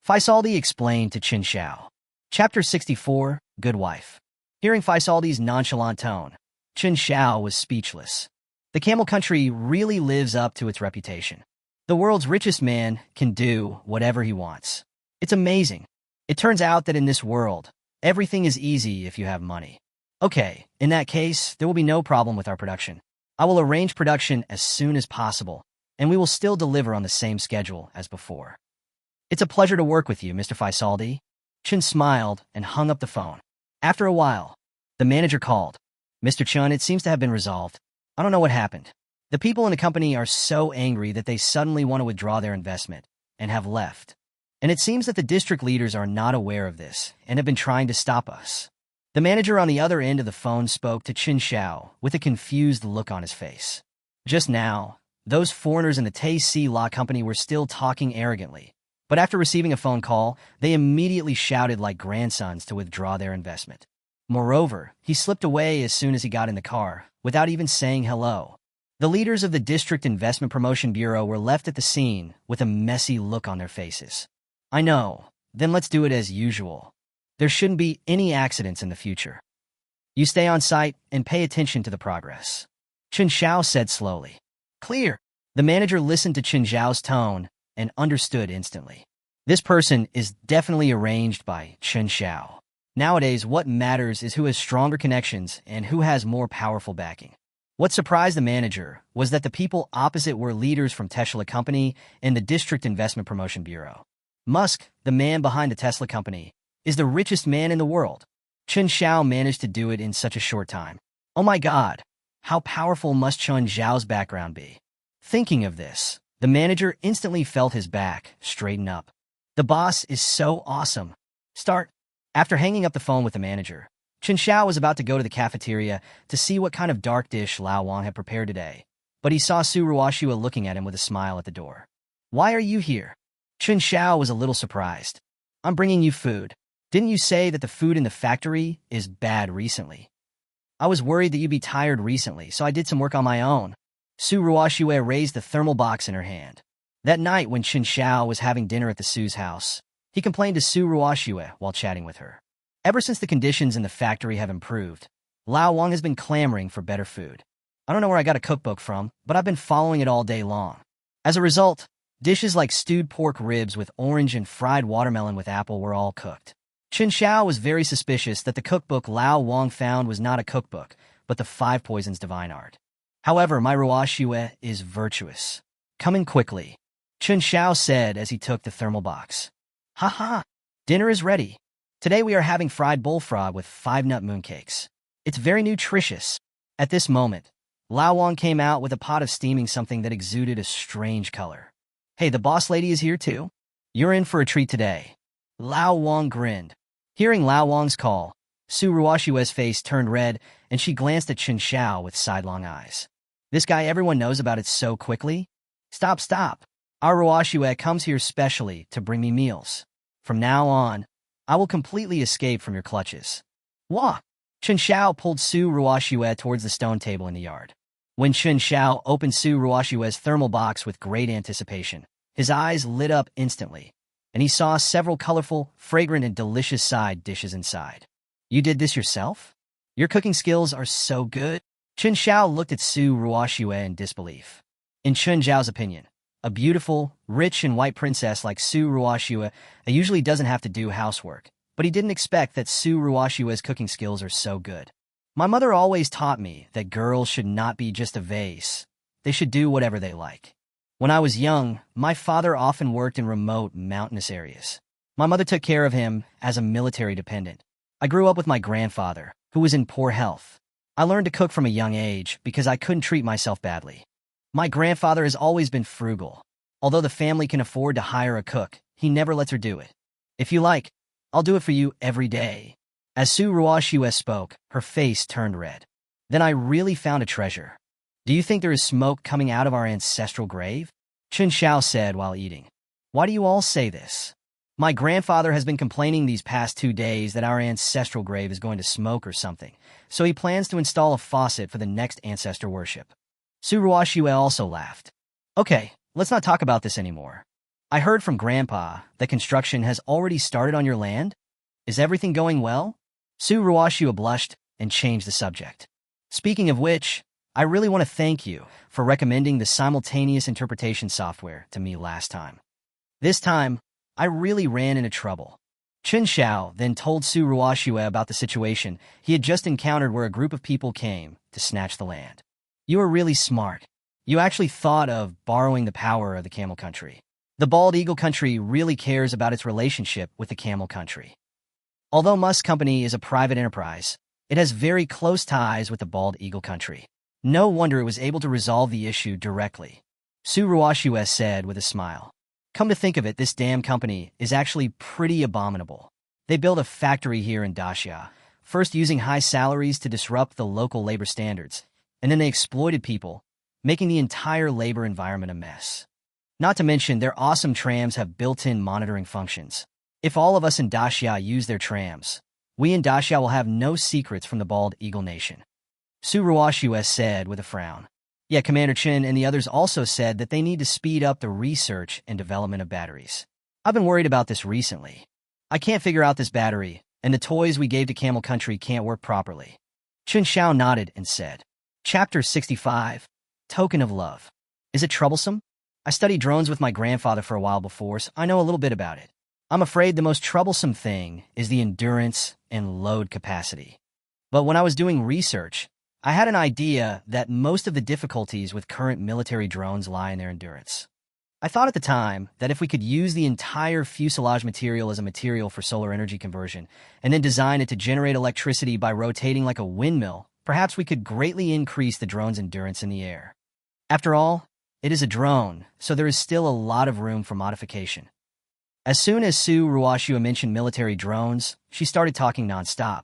Faisaldi explained to Chen Xiao. Chapter 64, Good Wife. Hearing Faisaldi's nonchalant tone, Chen Xiao was speechless. The Camel Country really lives up to its reputation. The world's richest man can do whatever he wants. It's amazing. It turns out that in this world, everything is easy if you have money. Okay, in that case, there will be no problem with our production. I will arrange production as soon as possible, and we will still deliver on the same schedule as before. It's a pleasure to work with you, Mr. Faisaldi. Chen smiled and hung up the phone. After a while, the manager called. Mr. Chen, it seems to have been resolved. I don't know what happened. The people in the company are so angry that they suddenly want to withdraw their investment and have left. And it seems that the district leaders are not aware of this and have been trying to stop us. The manager on the other end of the phone spoke to Chen Xiao with a confused look on his face. Just now, those foreigners in the Tai Si Law Company were still talking arrogantly, But after receiving a phone call, they immediately shouted like grandsons to withdraw their investment. Moreover, he slipped away as soon as he got in the car, without even saying hello. The leaders of the District Investment Promotion Bureau were left at the scene with a messy look on their faces. I know. Then let's do it as usual. There shouldn't be any accidents in the future. You stay on site and pay attention to the progress. Chen Xiao said slowly. Clear. The manager listened to Chen Xiao's tone and understood instantly. This person is definitely arranged by Chen Xiao. Nowadays, what matters is who has stronger connections and who has more powerful backing. What surprised the manager was that the people opposite were leaders from Tesla Company and the District Investment Promotion Bureau. Musk, the man behind the Tesla Company, is the richest man in the world. Chen Xiao managed to do it in such a short time. Oh my God, how powerful must Chen Xiao's background be? Thinking of this, the manager instantly felt his back straighten up. The boss is so awesome. Start. After hanging up the phone with the manager, Chen Xiao was about to go to the cafeteria to see what kind of dark dish Lao Wang had prepared today, but he saw Su Ruoxua looking at him with a smile at the door. Why are you here? Chen Xiao was a little surprised. I'm bringing you food. Didn't you say that the food in the factory is bad recently? I was worried that you'd be tired recently, so I did some work on my own. Su Ruoxua raised the thermal box in her hand. That night when Chen Xiao was having dinner at the Su's house, he complained to Su Ruoxua while chatting with her. Ever since the conditions in the factory have improved, Lao Wang has been clamoring for better food. I don't know where I got a cookbook from, but I've been following it all day long. As a result, dishes like stewed pork ribs with orange and fried watermelon with apple were all cooked. Chen Xiao was very suspicious that the cookbook Lao Wang found was not a cookbook, but the Five Poisons Divine Art. However, my Ruoxua is virtuous. Come in quickly, Chen Xiao said as he took the thermal box. Ha! Dinner is ready. Today we are having fried bullfrog with 5-nut mooncakes. It's very nutritious. At this moment, Lao Wang came out with a pot of steaming something that exuded a strange color. Hey, the boss lady is here too? You're in for a treat today. Lao Wang grinned. Hearing Lao Wang's call, Su Ruoxua's face turned red and she glanced at Chen Xiao with sidelong eyes. This guy everyone knows about it so quickly? Stop. Our Ruoxua comes here specially to bring me meals. From now on, I will completely escape from your clutches. Wah! Chen Xiao pulled Su Ruoxua towards the stone table in the yard. When Chen Xiao opened Su Ruoxua's thermal box with great anticipation, his eyes lit up instantly, and he saw several colorful, fragrant, and delicious side dishes inside. You did this yourself? Your cooking skills are so good. Chen Xiao looked at Su Ruoxua in disbelief. In Chen Xiao's opinion, a beautiful, rich, and white princess like Su Ruoxua usually doesn't have to do housework, but he didn't expect that Su Ruoxua's cooking skills are so good. My mother always taught me that girls should not be just a vase. They should do whatever they like. When I was young, my father often worked in remote, mountainous areas. My mother took care of him as a military dependent. I grew up with my grandfather, who was in poor health. I learned to cook from a young age because I couldn't treat myself badly. My grandfather has always been frugal. Although the family can afford to hire a cook, he never lets her do it. If you like, I'll do it for you every day. As Su Ruoxua spoke, her face turned red. Then I really found a treasure. Do you think there is smoke coming out of our ancestral grave? Chen Xiao said while eating. Why do you all say this? My grandfather has been complaining these past 2 days that our ancestral grave is going to smoke or something, so he plans to install a faucet for the next ancestor worship. Su Ruoxua also laughed. Okay, let's not talk about this anymore. I heard from Grandpa that construction has already started on your land. Is everything going well? Su Ruoxua blushed and changed the subject. Speaking of which, I really want to thank you for recommending the simultaneous interpretation software to me last time. This time, I really ran into trouble. Chen Xiao then told Su Ruoxua about the situation he had just encountered where a group of people came to snatch the land. You are really smart. You actually thought of borrowing the power of the camel country. The bald eagle country really cares about its relationship with the camel country. Although Musk Company is a private enterprise, it has very close ties with the bald eagle country. No wonder it was able to resolve the issue directly. Su Ruoxua said with a smile. Come to think of it, this damn company is actually pretty abominable. They built a factory here in Daxia, first using high salaries to disrupt the local labor standards, and then they exploited people, making the entire labor environment a mess. Not to mention, their awesome trams have built-in monitoring functions. If all of us in Daxia use their trams, we in Daxia will have no secrets from the Bald Eagle Nation. Su Ruoxue said with a frown. Yeah, Commander Chen and the others also said that they need to speed up the research and development of batteries. I've been worried about this recently. I can't figure out this battery, and the toys we gave to Camel Country can't work properly. Chen Xiao nodded and said, Chapter 65, Token of Love. Is it troublesome? I studied drones with my grandfather for a while before, so I know a little bit about it. I'm afraid the most troublesome thing is the endurance and load capacity. But when I was doing research, I had an idea that most of the difficulties with current military drones lie in their endurance. I thought at the time that if we could use the entire fuselage material as a material for solar energy conversion and then design it to generate electricity by rotating like a windmill, perhaps we could greatly increase the drone's endurance in the air. After all, it is a drone, so there is still a lot of room for modification. As soon as Su Ruoxue mentioned military drones, she started talking nonstop.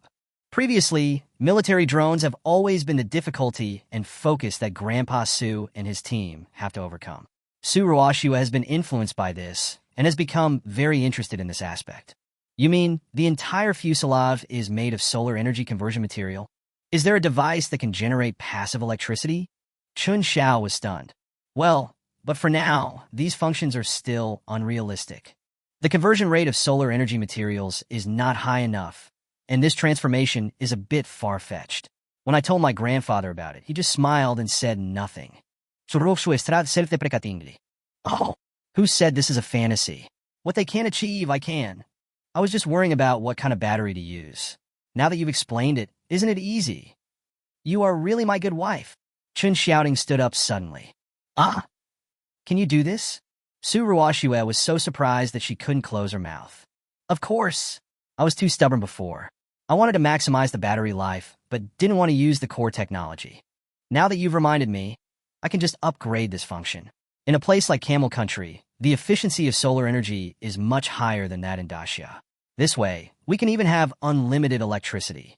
Previously, military drones have always been the difficulty and focus that Grandpa Su and his team have to overcome. Su Ruoxue has been influenced by this and has become very interested in this aspect. You mean the entire fuselage is made of solar energy conversion material? Is there a device that can generate passive electricity? Chen Xiao was stunned. Well, but for now, these functions are still unrealistic. The conversion rate of solar energy materials is not high enough, and this transformation is a bit far-fetched. When I told my grandfather about it, he just smiled and said nothing. Oh, who said this is a fantasy? What they can't achieve, I can. I was just worrying about what kind of battery to use. Now that you've explained it, isn't it easy? You are really my good wife. Chen Xiao stood up suddenly. Ah! Can you do this? Su Ruoxue was so surprised that she couldn't close her mouth. Of course. I was too stubborn before. I wanted to maximize the battery life, but didn't want to use the core technology. Now that you've reminded me, I can just upgrade this function. In a place like Camel Country, the efficiency of solar energy is much higher than that in Daxia. This way, we can even have unlimited electricity.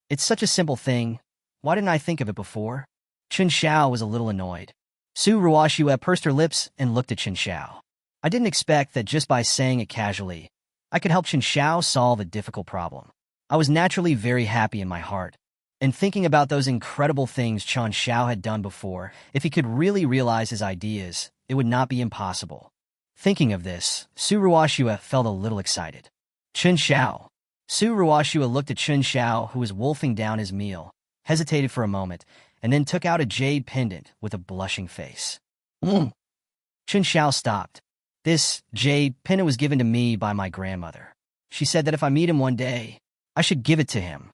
It's such a simple thing. Why didn't I think of it before? Chen Xiao was a little annoyed. Su Ruoxue pursed her lips and looked at Chen Xiao. I didn't expect that just by saying it casually, I could help Chen Xiao solve a difficult problem. I was naturally very happy in my heart, and thinking about those incredible things Chen Xiao had done before, if he could really realize his ideas, it would not be impossible. Thinking of this, Su Ruoxue felt a little excited. Chen Xiao. Su Ruoxue looked at Chen Xiao, who was wolfing down his meal, hesitated for a moment, and then took out a jade pendant with a blushing face. Chen Xiao stopped. This jade pendant was given to me by my grandmother. She said that if I meet him one day, I should give it to him.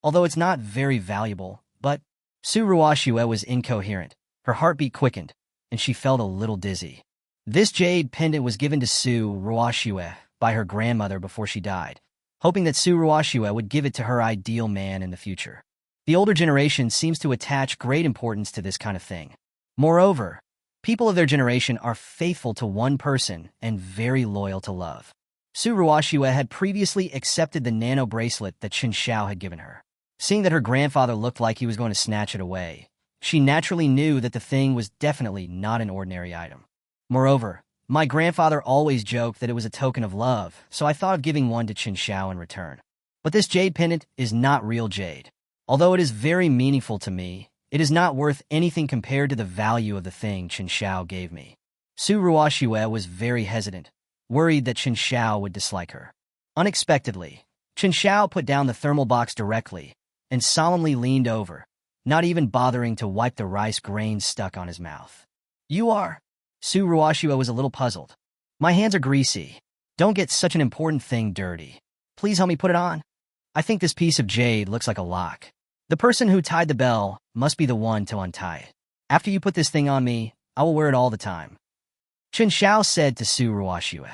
Although it's not very valuable, but Su Ruoxue was incoherent. Her heartbeat quickened, and she felt a little dizzy. This jade pendant was given to Su Ruoxue by her grandmother before she died, hoping that Su Ruoxue would give it to her ideal man in the future. The older generation seems to attach great importance to this kind of thing. Moreover, people of their generation are faithful to one person and very loyal to love. Su Ruoxue had previously accepted the nano bracelet that Chen Xiao had given her. Seeing that her grandfather looked like he was going to snatch it away, she naturally knew that the thing was definitely not an ordinary item. Moreover, my grandfather always joked that it was a token of love, so I thought of giving one to Chen Xiao in return. But this jade pendant is not real jade. Although it is very meaningful to me, it is not worth anything compared to the value of the thing Chen Xiao gave me. Su Ruoxue was very hesitant, worried that Chen Xiao would dislike her. Unexpectedly, Chen Xiao put down the thermal box directly and solemnly leaned over, not even bothering to wipe the rice grains stuck on his mouth. You are? Su Ruoxue was a little puzzled. My hands are greasy. Don't get such an important thing dirty. Please help me put it on. I think this piece of jade looks like a lock. The person who tied the bell must be the one to untie it. After you put this thing on me, I will wear it all the time. Chen Xiao said to Su Ruoxue.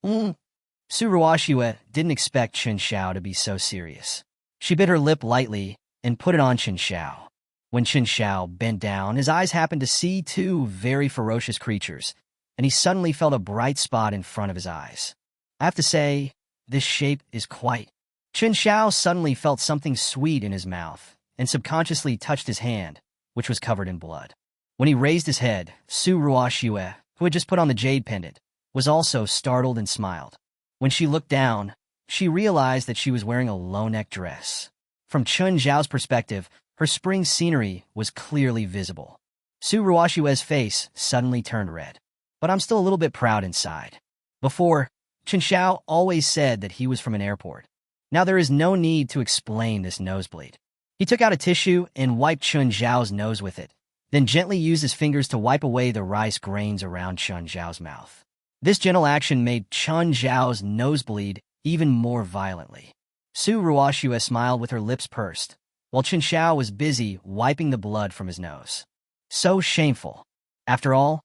Su Ruoxue didn't expect Chen Xiao to be so serious. She bit her lip lightly and put it on Chen Xiao. When Chen Xiao bent down, his eyes happened to see two very ferocious creatures, and he suddenly felt a bright spot in front of his eyes. I have to say, this shape is quite... Chen Xiao suddenly felt something sweet in his mouth, and subconsciously touched his hand, which was covered in blood. When he raised his head, Su Ruoxue who had just put on the jade pendant, was also startled and smiled. When she looked down, she realized that she was wearing a low-neck dress. From Chen Xiao's perspective, her spring scenery was clearly visible. Su Ruoshiwe's face suddenly turned red. But I'm still a little bit proud inside. Before, Chen Xiao always said that he was from an airport. Now there is no need to explain this nosebleed. He took out a tissue and wiped Chen Xiao's nose with it, then gently used his fingers to wipe away the rice grains around Chen Xiao's mouth. This gentle action made Chen Xiao's nose bleed even more violently. Su Ruoshue smiled with her lips pursed, while Chen Xiao was busy wiping the blood from his nose. So shameful. After all,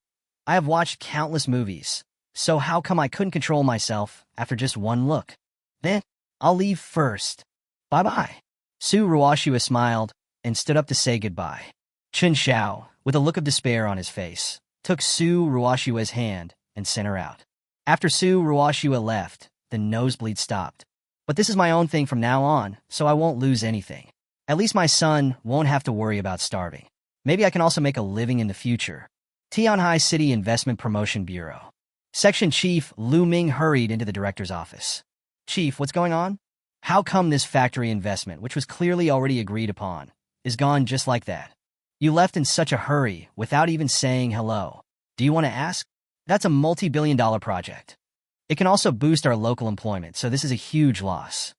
I have watched countless movies, so how come I couldn't control myself after just one look? Then, I'll leave first. Bye-bye. Su Ruoshue smiled and stood up to say goodbye. Chen Xiao, with a look of despair on his face, took Su Ruoshue's hand and sent her out. After Su Ruoshue left, the nosebleed stopped. But this is my own thing from now on, so I won't lose anything. At least my son won't have to worry about starving. Maybe I can also make a living in the future. Tianhai City Investment Promotion Bureau. Section Chief Lu Ming hurried into the director's office. Chief, what's going on? How come this factory investment, which was clearly already agreed upon, is gone just like that? You left in such a hurry without even saying hello. Do you want to ask? That's a multi-billion-dollar project. It can also boost our local employment, so this is a huge loss.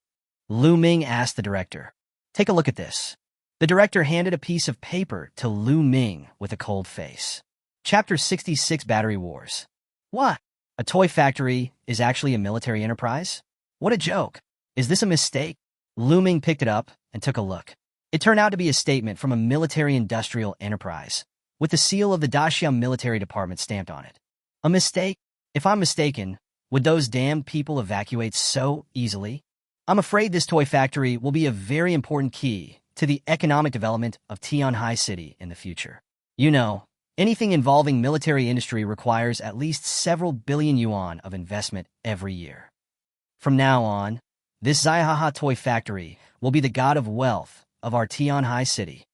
Lu Ming asked the director. Take a look at this. The director handed a piece of paper to Lu Ming with a cold face. Chapter 66 Battery Wars. What? A toy factory is actually a military enterprise? What a joke. Is this a mistake? Lu Ming picked it up and took a look. It turned out to be a statement from a military-industrial enterprise, with the seal of the Daxiang Military Department stamped on it. A mistake? If I'm mistaken, would those damned people evacuate so easily? I'm afraid this toy factory will be a very important key to the economic development of Tianhai City in the future. You know, anything involving military industry requires at least several billion yuan of investment every year. From now on, this Zaihaha toy factory will be the god of wealth of our Tianhai City.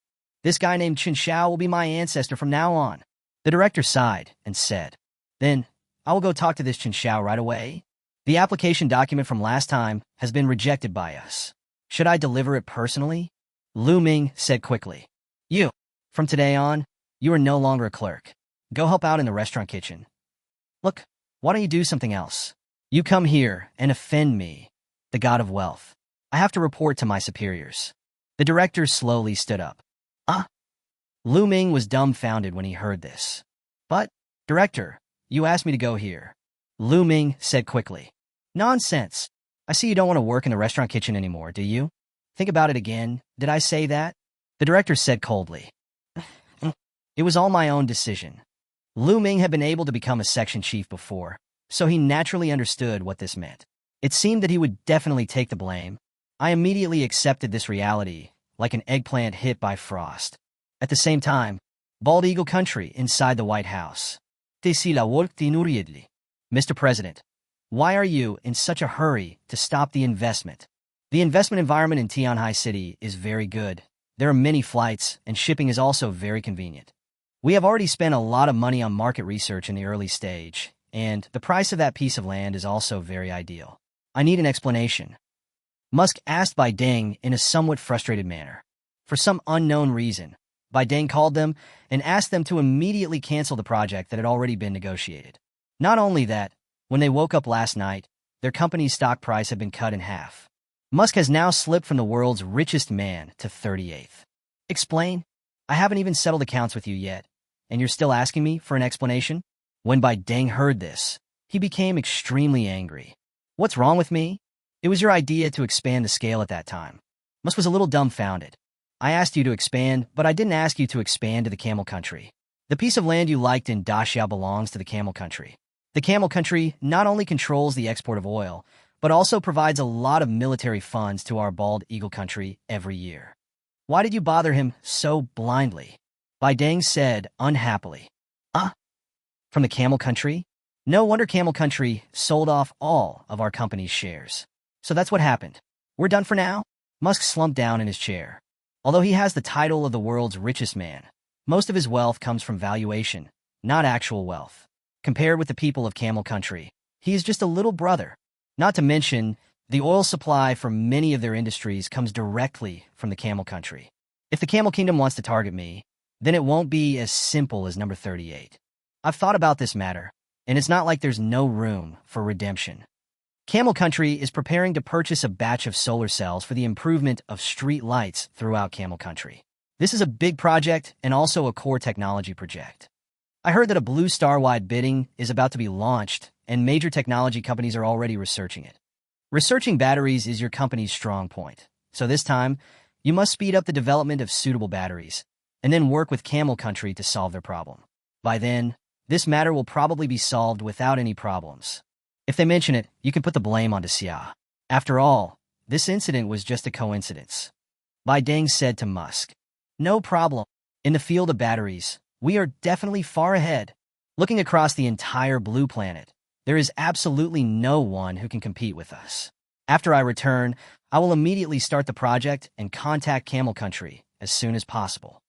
This guy named Chen Xiao will be my ancestor from now on. The director sighed and said, Then, I will go talk to this Chen Xiao right away. The application document from last time has been rejected by us. Should I deliver it personally? Lu Ming said quickly. You. From today on, you are no longer a clerk. Go help out in the restaurant kitchen. Look, why don't you do something else? You come here and offend me, the god of wealth. I have to report to my superiors. The director slowly stood up. Lu Ming was dumbfounded when he heard this. But, director, you asked me to go here. Lu Ming said quickly. Nonsense. I see you don't want to work in the restaurant kitchen anymore, do you? Think about it again. Did I say that? The director said coldly. It was all my own decision. Lu Ming had been able to become a section chief before, so he naturally understood what this meant. It seemed that he would definitely take the blame. I immediately accepted this reality, like an eggplant hit by frost. At the same time, Bald Eagle Country inside the White House. Mr. President, why are you in such a hurry to stop the investment? The investment environment in Tianhai City is very good. There are many flights, and shipping is also very convenient. We have already spent a lot of money on market research in the early stage, and the price of that piece of land is also very ideal. I need an explanation. Musk asked Bai Deng in a somewhat frustrated manner. For some unknown reason, Bai Deng called them and asked them to immediately cancel the project that had already been negotiated. Not only that, when they woke up last night, their company's stock price had been cut in half. Musk has now slipped from the world's richest man to 38th. Explain? I haven't even settled accounts with you yet, and you're still asking me for an explanation? When Bai Deng heard this, he became extremely angry. What's wrong with me? It was your idea to expand the scale at that time. Musk was a little dumbfounded. I asked you to expand, but I didn't ask you to expand to the Camel Country. The piece of land you liked in Daxiao belongs to the Camel Country. The Camel Country not only controls the export of oil, but also provides a lot of military funds to our Bald Eagle Country every year. Why did you bother him so blindly? Bai Deng said unhappily. From the Camel Country? No wonder Camel Country sold off all of our company's shares. So that's what happened. We're done for now? Musk slumped down in his chair. Although he has the title of the world's richest man, most of his wealth comes from valuation, not actual wealth. Compared with the people of Camel Country, he is just a little brother. Not to mention, the oil supply for many of their industries comes directly from the Camel Country. If the Camel Kingdom wants to target me, then it won't be as simple as number 38. I've thought about this matter, and it's not like there's no room for redemption. Camel Country is preparing to purchase a batch of solar cells for the improvement of street lights throughout Camel Country. This is a big project and also a core technology project. I heard that a Blue Star-wide bidding is about to be launched, and major technology companies are already researching it. Researching batteries is your company's strong point, so this time, you must speed up the development of suitable batteries, and then work with Camel Country to solve their problem. By then, this matter will probably be solved without any problems. If they mention it, you can put the blame onto Xiao. After all, this incident was just a coincidence. Bai Deng said to Musk, "No problem. In the field of batteries, we are definitely far ahead. Looking across the entire blue planet, there is absolutely no one who can compete with us. After I return, I will immediately start the project and contact Camel Country as soon as possible."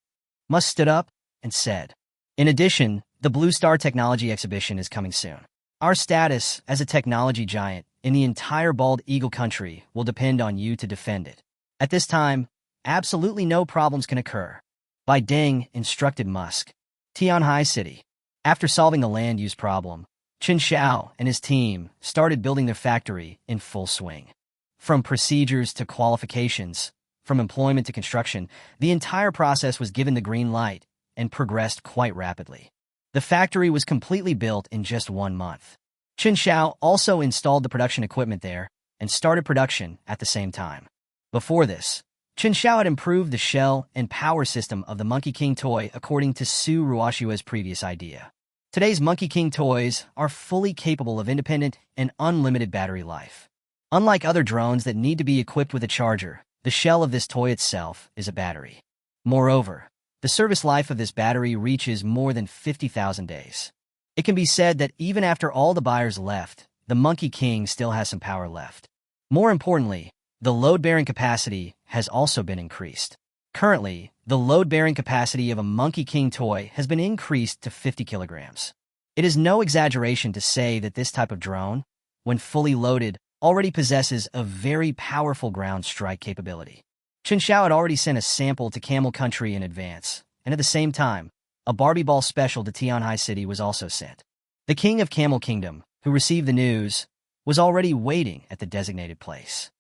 Musk stood up and said, "In addition, the Blue Star Technology Exhibition is coming soon. Our status as a technology giant in the entire Bald Eagle country will depend on you to defend it. At this time, absolutely no problems can occur." Bai Deng instructed Musk. Tianhai City. After solving the land use problem, Chen Xiao and his team started building their factory in full swing. From procedures to qualifications, from employment to construction, the entire process was given the green light and progressed quite rapidly. The factory was completely built in just 1 month. Chen Xiao also installed the production equipment there and started production at the same time. Before this, Chen Xiao had improved the shell and power system of the Monkey King toy according to Su Ruoshua's previous idea. Today's Monkey King toys are fully capable of independent and unlimited battery life. Unlike other drones that need to be equipped with a charger, the shell of this toy itself is a battery. Moreover, the service life of this battery reaches more than 50,000 days. It can be said that even after all the buyers left, the Monkey King still has some power left. More importantly, the load-bearing capacity has also been increased. Currently, the load-bearing capacity of a Monkey King toy has been increased to 50 kilograms. It is no exaggeration to say that this type of drone, when fully loaded, already possesses a very powerful ground strike capability. Chen Xiao had already sent a sample to Camel Country in advance, and at the same time, a Barbie ball special to Tianhai City was also sent. The king of Camel Kingdom, who received the news, was already waiting at the designated place.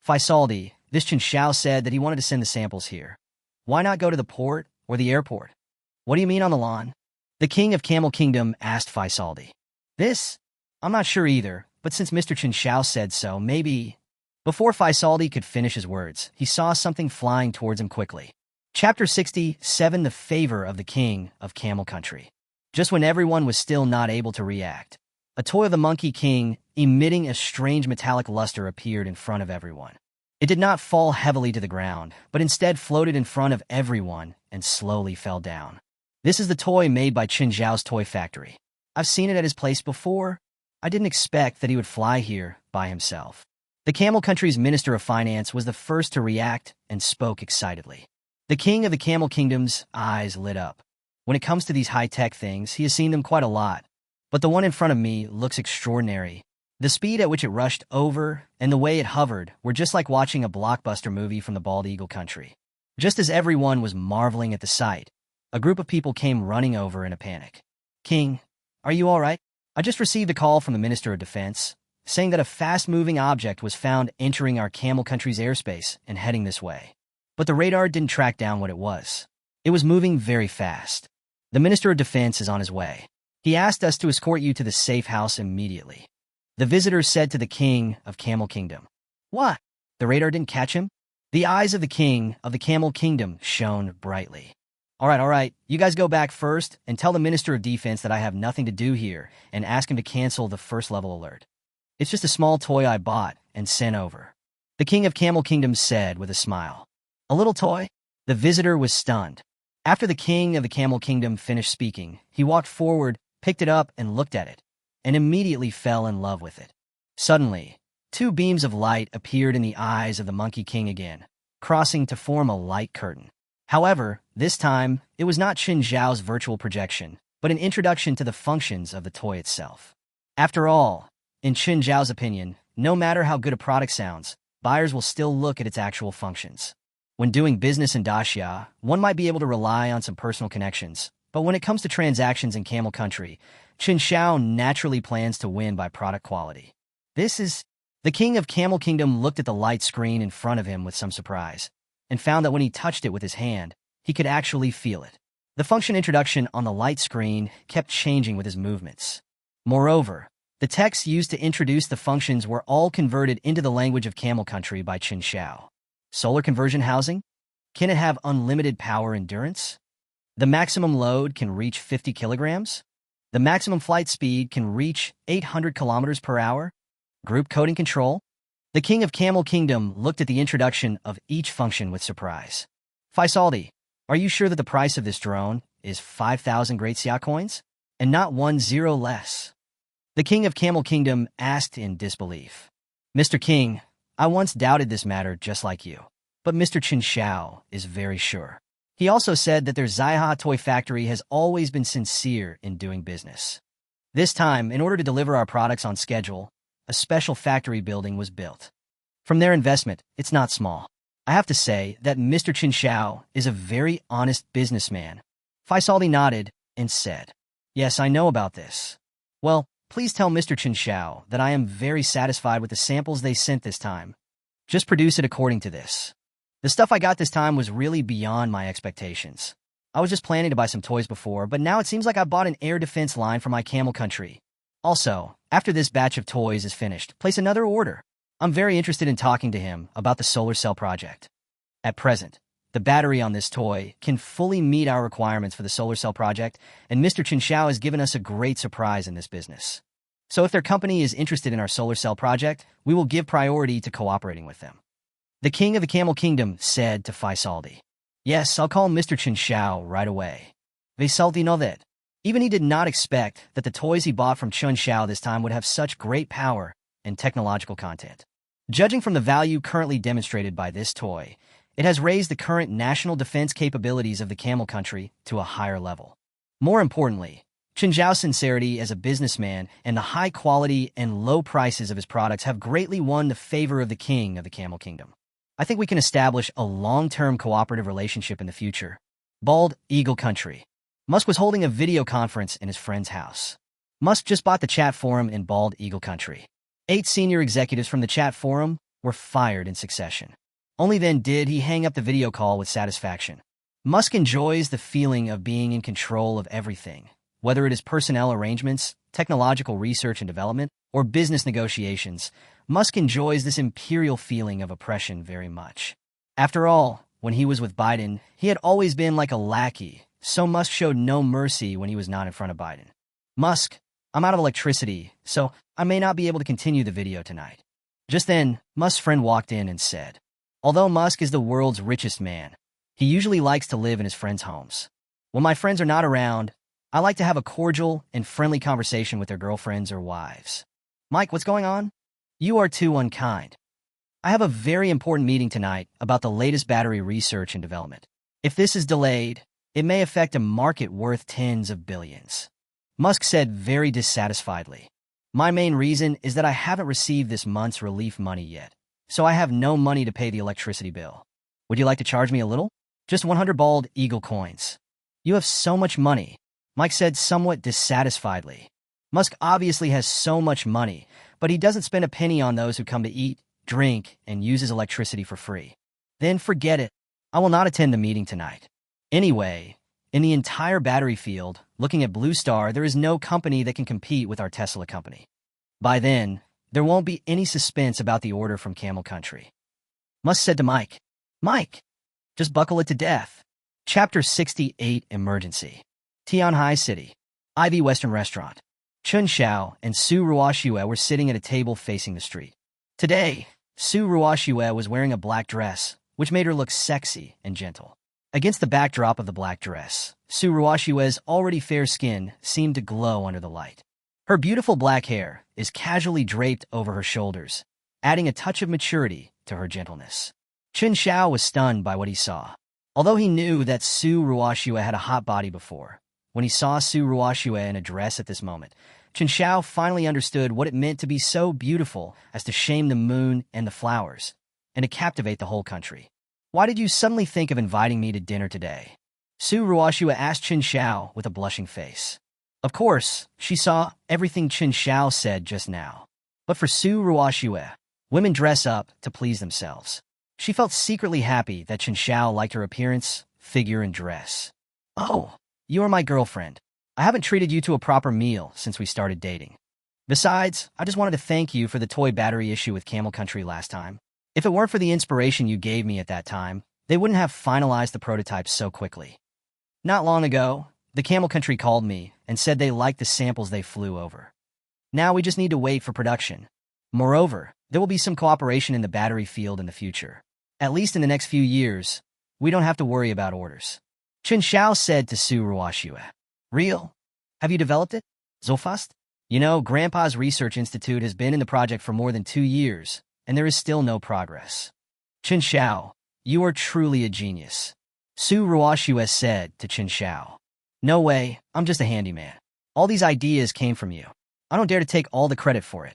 Faisaldi, this Chen Xiao said that he wanted to send the samples here. Why not go to the port or the airport? What do you mean on the lawn? The king of Camel Kingdom asked Faisaldi. This? I'm not sure either, but since Mr. Chen Xiao said so, maybe... Before Faisaldi could finish his words, he saw something flying towards him quickly. Chapter 67, The Favor of the King of Camel Country. Just when everyone was still not able to react, a toy of the Monkey King, emitting a strange metallic luster, appeared in front of everyone. It did not fall heavily to the ground, but instead floated in front of everyone and slowly fell down. This is the toy made by Chen Xiao's toy factory. I've seen it at his place before. I didn't expect that he would fly here by himself. The Camel Country's Minister of Finance was the first to react and spoke excitedly. The king of the Camel Kingdom's eyes lit up. When it comes to these high-tech things, he has seen them quite a lot. But the one in front of me looks extraordinary. The speed at which it rushed over and the way it hovered were just like watching a blockbuster movie from the Bald Eagle country. Just as everyone was marveling at the sight, a group of people came running over in a panic. "King, are you all right? I just received a call from the Minister of Defense, saying that a fast-moving object was found entering our Camel Country's airspace and heading this way. But the radar didn't track down what it was. It was moving very fast. The Minister of Defense is on his way. He asked us to escort you to the safe house immediately." The visitor said to the king of Camel Kingdom. "What? The radar didn't catch him?" The eyes of the king of the Camel Kingdom shone brightly. All right, you guys go back first and tell the Minister of Defense that I have nothing to do here and ask him to cancel the first-level alert. It's just a small toy I bought and sent over." The king of Camel Kingdom said with a smile. "A little toy?" The visitor was stunned. After the king of the Camel Kingdom finished speaking, he walked forward, picked it up, and looked at it, and immediately fell in love with it. Suddenly, 2 beams of light appeared in the eyes of the Monkey King again, crossing to form a light curtain. However, this time, it was not Chen Xiao's virtual projection, but an introduction to the functions of the toy itself. After all, in Chen Xiao's opinion, no matter how good a product sounds, buyers will still look at its actual functions. When doing business in Daxia, one might be able to rely on some personal connections, but when it comes to transactions in Camel Country, Chen Xiao naturally plans to win by product quality. The king of Camel Kingdom looked at the light screen in front of him with some surprise, and found that when he touched it with his hand, he could actually feel it. The function introduction on the light screen kept changing with his movements. Moreover, the texts used to introduce the functions were all converted into the language of Camel Country by Chen Xiao. Solar conversion housing? Can it have unlimited power endurance? The maximum load can reach 50 kilograms? The maximum flight speed can reach 800 kilometers per hour? Group coding control? The king of Camel Kingdom looked at the introduction of each function with surprise. Faisaldi, are you sure that the price of this drone is 5,000 Great Xia coins? And not 10 less? The king of Camel Kingdom asked in disbelief. Mr. King, I once doubted this matter just like you. But Mr. Chen Xiao is very sure. He also said that their Zaiha toy factory has always been sincere in doing business. This time, in order to deliver our products on schedule, a special factory building was built. From their investment, it's not small. I have to say that Mr. Chen Xiao is a very honest businessman. Faisaldi nodded and said, Yes, I know about this. Well, please tell Mr. Chen Xiao that I am very satisfied with the samples they sent this time. Just produce it according to this. The stuff I got this time was really beyond my expectations. I was just planning to buy some toys before, but now it seems like I bought an air defense line for my Camel Country. Also, after this batch of toys is finished, place another order. I'm very interested in talking to him about the solar cell project. At present, the battery on this toy can fully meet our requirements for the solar cell project, and Mr. Chen Xiao has given us a great surprise in this business. So if their company is interested in our solar cell project, we will give priority to cooperating with them. The king of the Camel Kingdom said to Faisaldi, Yes, I'll call Mr. Chen Xiao right away. Faisaldi know that. Even he did not expect that the toys he bought from Chen Xiao this time would have such great power and technological content. Judging from the value currently demonstrated by this toy, it has raised the current national defense capabilities of the Camel Country to a higher level. More importantly, Chen Xiao's sincerity as a businessman and the high quality and low prices of his products have greatly won the favor of the king of the Camel Kingdom. I think we can establish a long-term cooperative relationship in the future. Bald Eagle Country. Musk was holding a video conference in his friend's house. Musk just bought the chat forum in Bald Eagle Country. 8 senior executives from the chat forum were fired in succession. Only then did he hang up the video call with satisfaction. Musk enjoys the feeling of being in control of everything, whether it is personnel arrangements, technological research and development, or business negotiations. Musk enjoys this imperial feeling of oppression very much. After all, when he was with Biden, he had always been like a lackey, so Musk showed no mercy when he was not in front of Biden. Musk, I'm out of electricity, so I may not be able to continue the video tonight. Just then, Musk's friend walked in and said, Although Musk is the world's richest man, he usually likes to live in his friends' homes. When my friends are not around, I like to have a cordial and friendly conversation with their girlfriends or wives. Mike, what's going on? You are too unkind. I have a very important meeting tonight about the latest battery research and development. If this is delayed, it may affect a market worth tens of billions. Musk said very dissatisfiedly. My main reason is that I haven't received this month's relief money yet, so I have no money to pay the electricity bill. Would you like to charge me a little? Just 100 Bald Eagle coins. You have so much money, Mike said somewhat dissatisfiedly. Musk obviously has so much money, but he doesn't spend a penny on those who come to eat, drink, and use his electricity for free. Then forget it. I will not attend the meeting tonight. Anyway, in the entire battery field, looking at Blue Star, there is no company that can compete with our Tesla company. By then, there won't be any suspense about the order from Camel Country. Musk said to Mike, Mike, just buckle it to death. Chapter 68 Emergency. Tianhai City. Ivy Western Restaurant. Chen Xiao and Su Ruoxue were sitting at a table facing the street. Today, Su Ruoxue was wearing a black dress, which made her look sexy and gentle. Against the backdrop of the black dress, Su Ruoxue's already fair skin seemed to glow under the light. Her beautiful black hair is casually draped over her shoulders, adding a touch of maturity to her gentleness. Chen Xiao was stunned by what he saw. Although he knew that Su Ruoxue had a hot body before, when he saw Su Ruoxue in a dress at this moment. Chen Xiao finally understood what it meant to be so beautiful as to shame the moon and the flowers, and to captivate the whole country. Why did you suddenly think of inviting me to dinner today? Su Ruoxue asked Chen Xiao with a blushing face. Of course, she saw everything Chen Xiao said just now. But for Su Ruoxue, women dress up to please themselves. She felt secretly happy that Chen Xiao liked her appearance, figure, and dress. Oh, you are my girlfriend. I haven't treated you to a proper meal since we started dating. Besides, I just wanted to thank you for the toy battery issue with Camel Country last time. If it weren't for the inspiration you gave me at that time, they wouldn't have finalized the prototype so quickly. Not long ago, the Camel Country called me and said they liked the samples they flew over. Now we just need to wait for production. Moreover, there will be some cooperation in the battery field in the future. At least in the next few years, we don't have to worry about orders. Chen Xiao said to Su Ruoxue. Real? Have you developed it? So fast? You know, Grandpa's research institute has been in the project for more than 2 years, and there is still no progress. Chen Xiao, you are truly a genius. Su Ruoxue said to Chen Xiao. No way, I'm just a handyman. All these ideas came from you. I don't dare to take all the credit for it.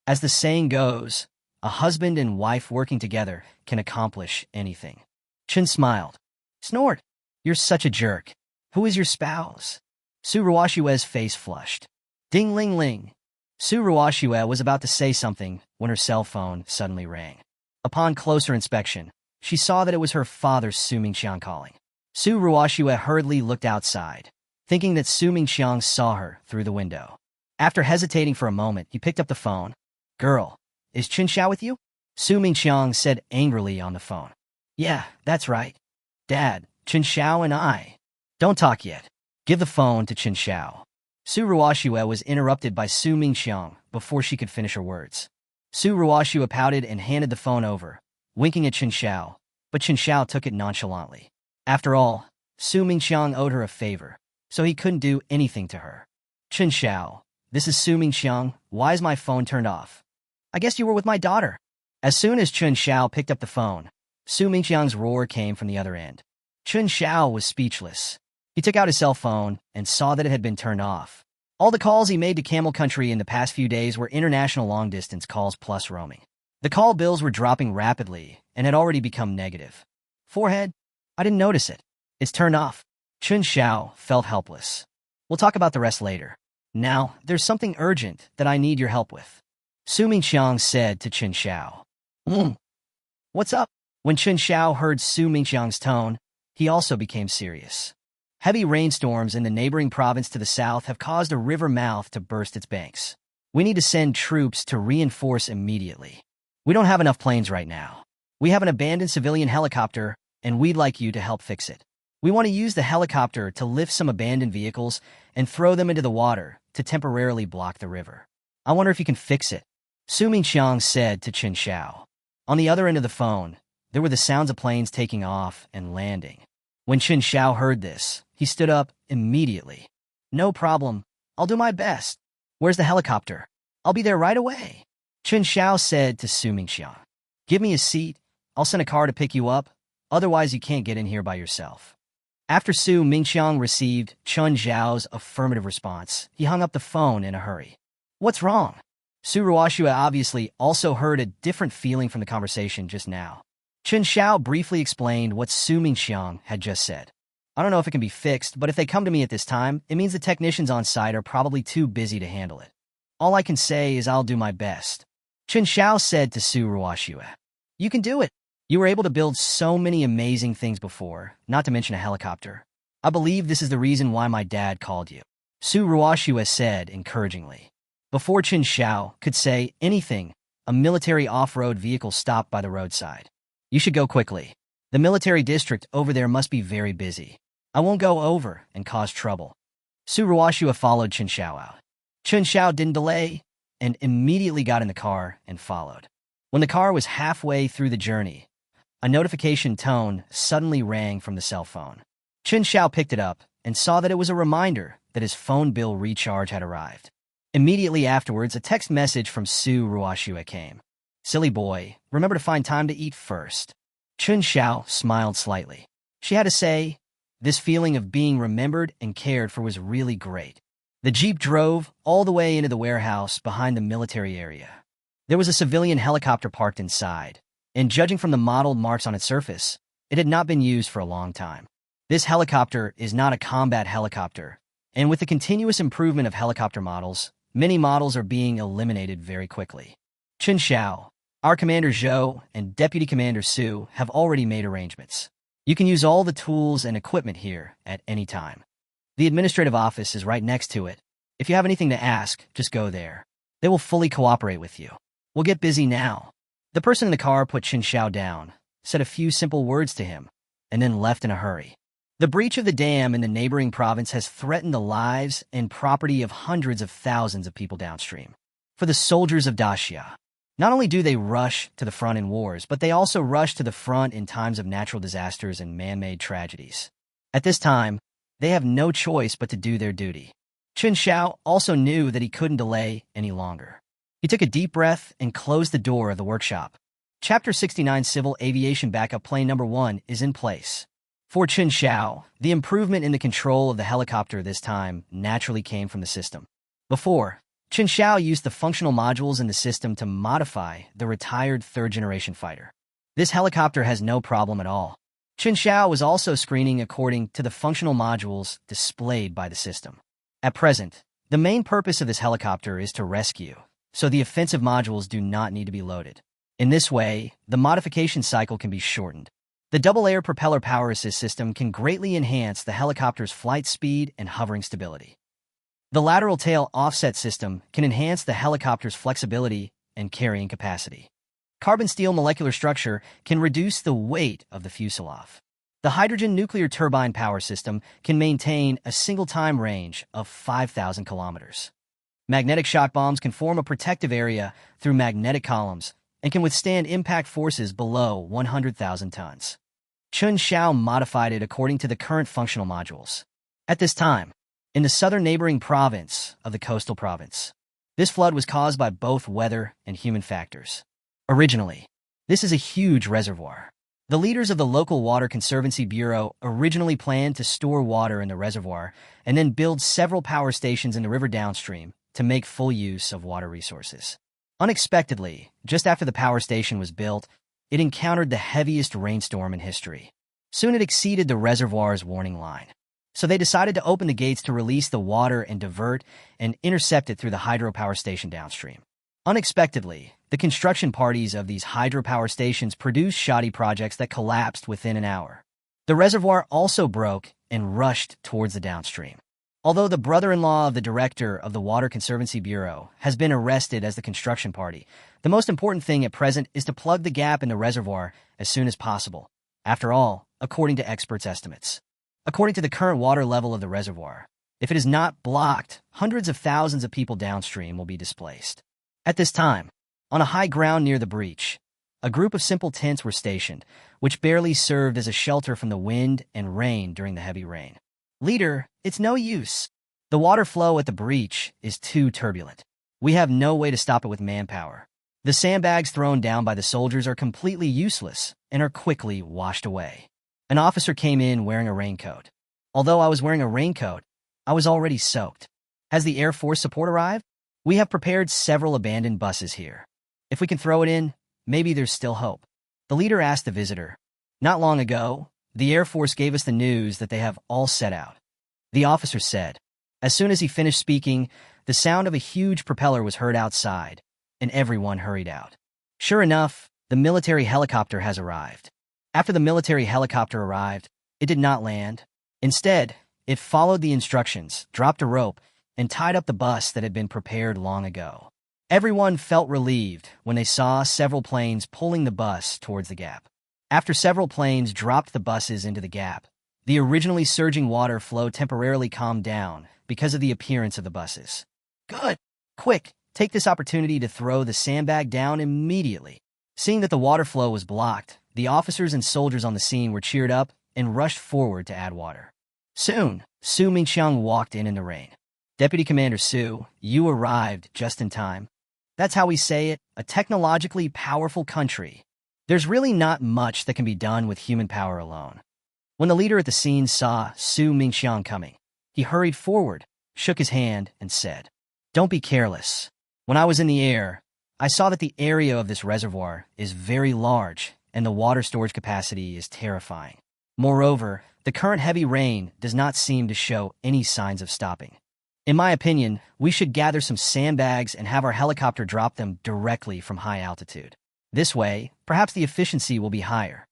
As the saying goes, a husband and wife working together can accomplish anything. Chen smiled. Snort, you're such a jerk. Who is your spouse? Su Ruoxue's face flushed. Ding ling ling. Su Ruoxue was about to say something when her cell phone suddenly rang. Upon closer inspection, she saw that it was her father Su Mingqiang calling. Su Ruoxue hurriedly looked outside, thinking that Su Mingqiang saw her through the window. After hesitating for a moment, he picked up the phone. Girl, is Chen Xiao with you? Su Mingqiang said angrily on the phone. Yeah, that's right. Dad, Chen Xiao and I. Don't talk yet. Give the phone to Chen Xiao. Su Ruoxue was interrupted by Su Mingqiang before she could finish her words. Su Ruoxue pouted and handed the phone over, winking at Chen Xiao, but Chen Xiao took it nonchalantly. After all, Su Mingqiang owed her a favor, so he couldn't do anything to her. Chen Xiao, this is Su Mingqiang. Why is my phone turned off? I guess you were with my daughter. As soon as Chen Xiao picked up the phone, Su Mingqiang's roar came from the other end. Chen Xiao was speechless. He took out his cell phone and saw that it had been turned off. All the calls he made to Camel Country in the past few days were international long-distance calls plus roaming. The call bills were dropping rapidly and had already become negative. Forehead? I didn't notice it. It's turned off. Chen Xiao felt helpless. We'll talk about the rest later. Now, there's something urgent that I need your help with. Su Mingqiang said to Chen Xiao. What's up? When Chen Xiao heard Su Mingqiang's tone, he also became serious. Heavy rainstorms in the neighboring province to the south have caused a river mouth to burst its banks. We need to send troops to reinforce immediately. We don't have enough planes right now. We have an abandoned civilian helicopter, and we'd like you to help fix it. We want to use the helicopter to lift some abandoned vehicles and throw them into the water to temporarily block the river. I wonder if you can fix it. Su Mingqiang said to Chen Xiao. On the other end of the phone, there were the sounds of planes taking off and landing. When Chen Xiao heard this, he stood up immediately. No problem. I'll do my best. Where's the helicopter? I'll be there right away. Chen Xiao said to Su Mingqiang. Give me a seat. I'll send a car to pick you up. Otherwise, you can't get in here by yourself. After Su Mingqiang received Chen Xiao's affirmative response, he hung up the phone in a hurry. What's wrong? Su Ruoxue obviously also heard a different feeling from the conversation just now. Chen Xiao briefly explained what Su Mingqiang had just said. I don't know if it can be fixed, but if they come to me at this time, it means the technicians on site are probably too busy to handle it. All I can say is I'll do my best. Chen Xiao said to Su Ruoxue. You can do it. You were able to build so many amazing things before, not to mention a helicopter. I believe this is the reason why my dad called you. Su Ruoxue said encouragingly. Before Chen Xiao could say anything, a military off-road vehicle stopped by the roadside. You should go quickly. The military district over there must be very busy. I won't go over and cause trouble. Su Ruoxue followed Chen Xiao out. Chen Xiao didn't delay and immediately got in the car and followed. When the car was halfway through the journey, a notification tone suddenly rang from the cell phone. Chen Xiao picked it up and saw that it was a reminder that his phone bill recharge had arrived. Immediately afterwards, a text message from Su Ruoxue came. Silly boy, remember to find time to eat first. Chen Xiao smiled slightly. She had to say, This feeling of being remembered and cared for was really great. The Jeep drove all the way into the warehouse behind the military area. There was a civilian helicopter parked inside, and judging from the mottled marks on its surface, it had not been used for a long time. This helicopter is not a combat helicopter, and with the continuous improvement of helicopter models, many models are being eliminated very quickly. Chen Xiao, our Commander Zhou, and Deputy Commander Su have already made arrangements. You can use all the tools and equipment here at any time. The administrative office is right next to it. If you have anything to ask, just go there. They will fully cooperate with you. We'll get busy now. The person in the car put Chen Xiao down, said a few simple words to him, and then left in a hurry. The breach of the dam in the neighboring province has threatened the lives and property of hundreds of thousands of people downstream. For the soldiers of Daxia, not only do they rush to the front in wars, but they also rush to the front in times of natural disasters and man-made tragedies. At this time, they have no choice but to do their duty. Chen Xiao also knew that he couldn't delay any longer. He took a deep breath and closed the door of the workshop. Chapter 69 Civil Aviation Backup Plane Number 1 is in place. For Chen Xiao, the improvement in the control of the helicopter this time naturally came from the system. Before, Chen Xiao used the functional modules in the system to modify the retired third-generation fighter. This helicopter has no problem at all. Chen Xiao was also screening according to the functional modules displayed by the system. At present, the main purpose of this helicopter is to rescue, so the offensive modules do not need to be loaded. In this way, the modification cycle can be shortened. The double-air propeller power assist system can greatly enhance the helicopter's flight speed and hovering stability. The lateral tail offset system can enhance the helicopter's flexibility and carrying capacity. Carbon steel molecular structure can reduce the weight of the fuselage. The hydrogen nuclear turbine power system can maintain a single-time range of 5,000 kilometers. Magnetic shock bombs can form a protective area through magnetic columns and can withstand impact forces below 100,000 tons. Chen Xiao modified it according to the current functional modules. At this time, in the southern neighboring province of the coastal province, this flood was caused by both weather and human factors. Originally, this is a huge reservoir. The leaders of the local Water Conservancy Bureau originally planned to store water in the reservoir and then build several power stations in the river downstream to make full use of water resources. Unexpectedly, just after the power station was built, it encountered the heaviest rainstorm in history. Soon it exceeded the reservoir's warning line. So they decided to open the gates to release the water and divert and intercept it through the hydropower station downstream. Unexpectedly, the construction parties of these hydropower stations produced shoddy projects that collapsed within an hour. The reservoir also broke and rushed towards the downstream. Although the brother-in-law of the director of the Water Conservancy Bureau has been arrested as the construction party, the most important thing at present is to plug the gap in the reservoir as soon as possible. After all, according to experts' estimates. According to the current water level of the reservoir, if it is not blocked, hundreds of thousands of people downstream will be displaced. At this time, on a high ground near the breach, a group of simple tents were stationed, which barely served as a shelter from the wind and rain during the heavy rain. Leader, it's no use. The water flow at the breach is too turbulent. We have no way to stop it with manpower. The sandbags thrown down by the soldiers are completely useless and are quickly washed away. An officer came in wearing a raincoat. Although I was wearing a raincoat, I was already soaked. Has the Air Force support arrived? We have prepared several abandoned buses here. If we can throw it in, maybe there's still hope. The leader asked the visitor. Not long ago, the Air Force gave us the news that they have all set out. The officer said. As soon as he finished speaking, the sound of a huge propeller was heard outside, and everyone hurried out. Sure enough, the military helicopter has arrived. After the military helicopter arrived, it did not land. Instead, it followed the instructions, dropped a rope, and tied up the bus that had been prepared long ago. Everyone felt relieved when they saw several planes pulling the bus towards the gap. After several planes dropped the buses into the gap, the originally surging water flow temporarily calmed down because of the appearance of the buses. Good! Quick! Take this opportunity to throw the sandbag down immediately. Seeing that the water flow was blocked, the officers and soldiers on the scene were cheered up and rushed forward to add water. Soon, Su Mingqiang walked in the rain. Deputy Commander Su, you arrived just in time. That's how we say it, a technologically powerful country. There's really not much that can be done with human power alone. When the leader at the scene saw Su Mingxiang coming, he hurried forward, shook his hand, and said, "Don't be careless. When I was in the air, I saw that the area of this reservoir is very large and the water storage capacity is terrifying. Moreover, the current heavy rain does not seem to show any signs of stopping. In my opinion, we should gather some sandbags and have our helicopter drop them directly from high altitude. This way, perhaps the efficiency will be higher."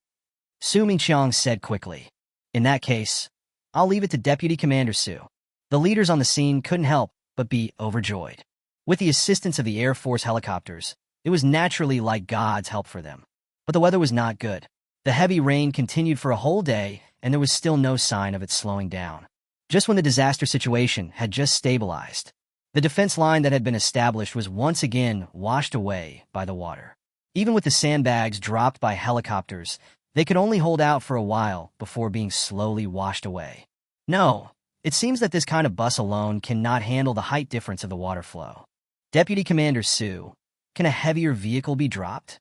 Su Mingxiang said quickly, "In that case, I'll leave it to Deputy Commander Su." The leaders on the scene couldn't help but be overjoyed. With the assistance of the Air Force helicopters, it was naturally like God's help for them. But the weather was not good. The heavy rain continued for a whole day, and there was still no sign of it slowing down. Just when the disaster situation had just stabilized, the defense line that had been established was once again washed away by the water. Even with the sandbags dropped by helicopters, they could only hold out for a while before being slowly washed away. No, it seems that this kind of bus alone cannot handle the height difference of the water flow. Deputy Commander Su, can a heavier vehicle be dropped?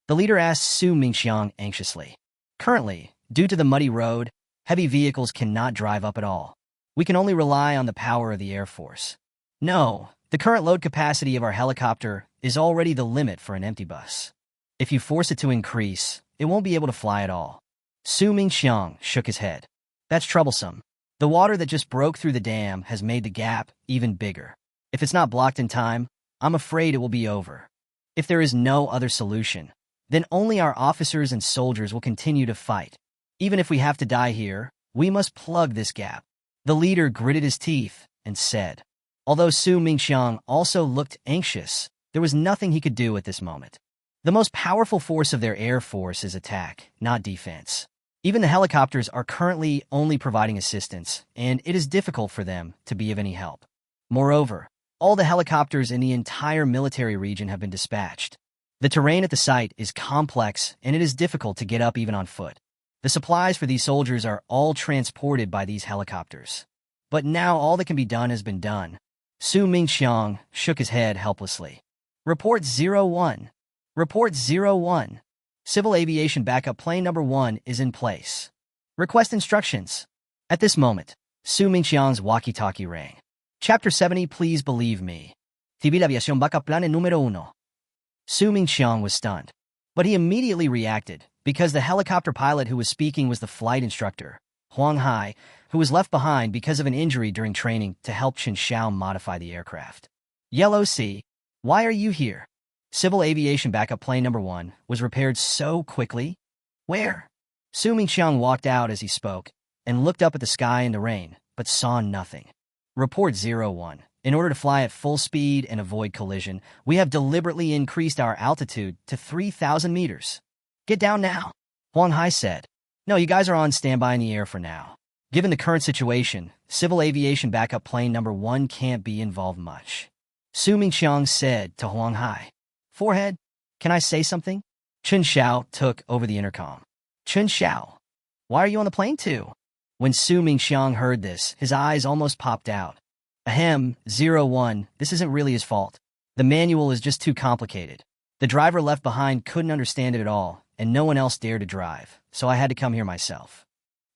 The leader asked Su Mingxiang anxiously. Currently, due to the muddy road, heavy vehicles cannot drive up at all. We can only rely on the power of the Air Force. No, the current load capacity of our helicopter is already the limit for an empty bus. If you force it to increase, it won't be able to fly at all. Su Mingxiang shook his head. That's troublesome. The water that just broke through the dam has made the gap even bigger. If it's not blocked in time, I'm afraid it will be over. If there is no other solution, then only our officers and soldiers will continue to fight. Even if we have to die here, we must plug this gap. The leader gritted his teeth and said. Although Su Mingxiang also looked anxious, there was nothing he could do at this moment. The most powerful force of their air force is attack, not defense. Even the helicopters are currently only providing assistance, and it is difficult for them to be of any help. Moreover, all the helicopters in the entire military region have been dispatched. The terrain at the site is complex, and it is difficult to get up even on foot. The supplies for these soldiers are all transported by these helicopters. But now all that can be done has been done. Su Mingxiang shook his head helplessly. Report 01. Report 01. Civil Aviation Backup Plane Number 1 is in place. Request instructions. At this moment, Su Mingxiang's walkie-talkie rang. Chapter 70, Please Believe Me. Civil Aviación Backup Plane Número 1. Su Mingxiang was stunned. But he immediately reacted, because the helicopter pilot who was speaking was the flight instructor, Huang Hai, who was left behind because of an injury during training to help Chen Xiao modify the aircraft. Yellow Sea, why are you here? Civil Aviation Backup Plane Number 1 was repaired so quickly. Where? Su Mingxiang walked out as he spoke and looked up at the sky in the rain, but saw nothing. Report 01. In order to fly at full speed and avoid collision, we have deliberately increased our altitude to 3,000 meters. Get down now, Huang Hai said. No, you guys are on standby in the air for now. Given the current situation, Civil Aviation Backup Plane Number 1 can't be involved much. Su Mingxiang said to Huang Hai. Forehead, can I say something? Chen Xiao took over the intercom. Chen Xiao, why are you on the plane too? When Su Mingxiang heard this, his eyes almost popped out. Ahem, 01, this isn't really his fault. The manual is just too complicated. The driver left behind couldn't understand it at all, and no one else dared to drive, so I had to come here myself.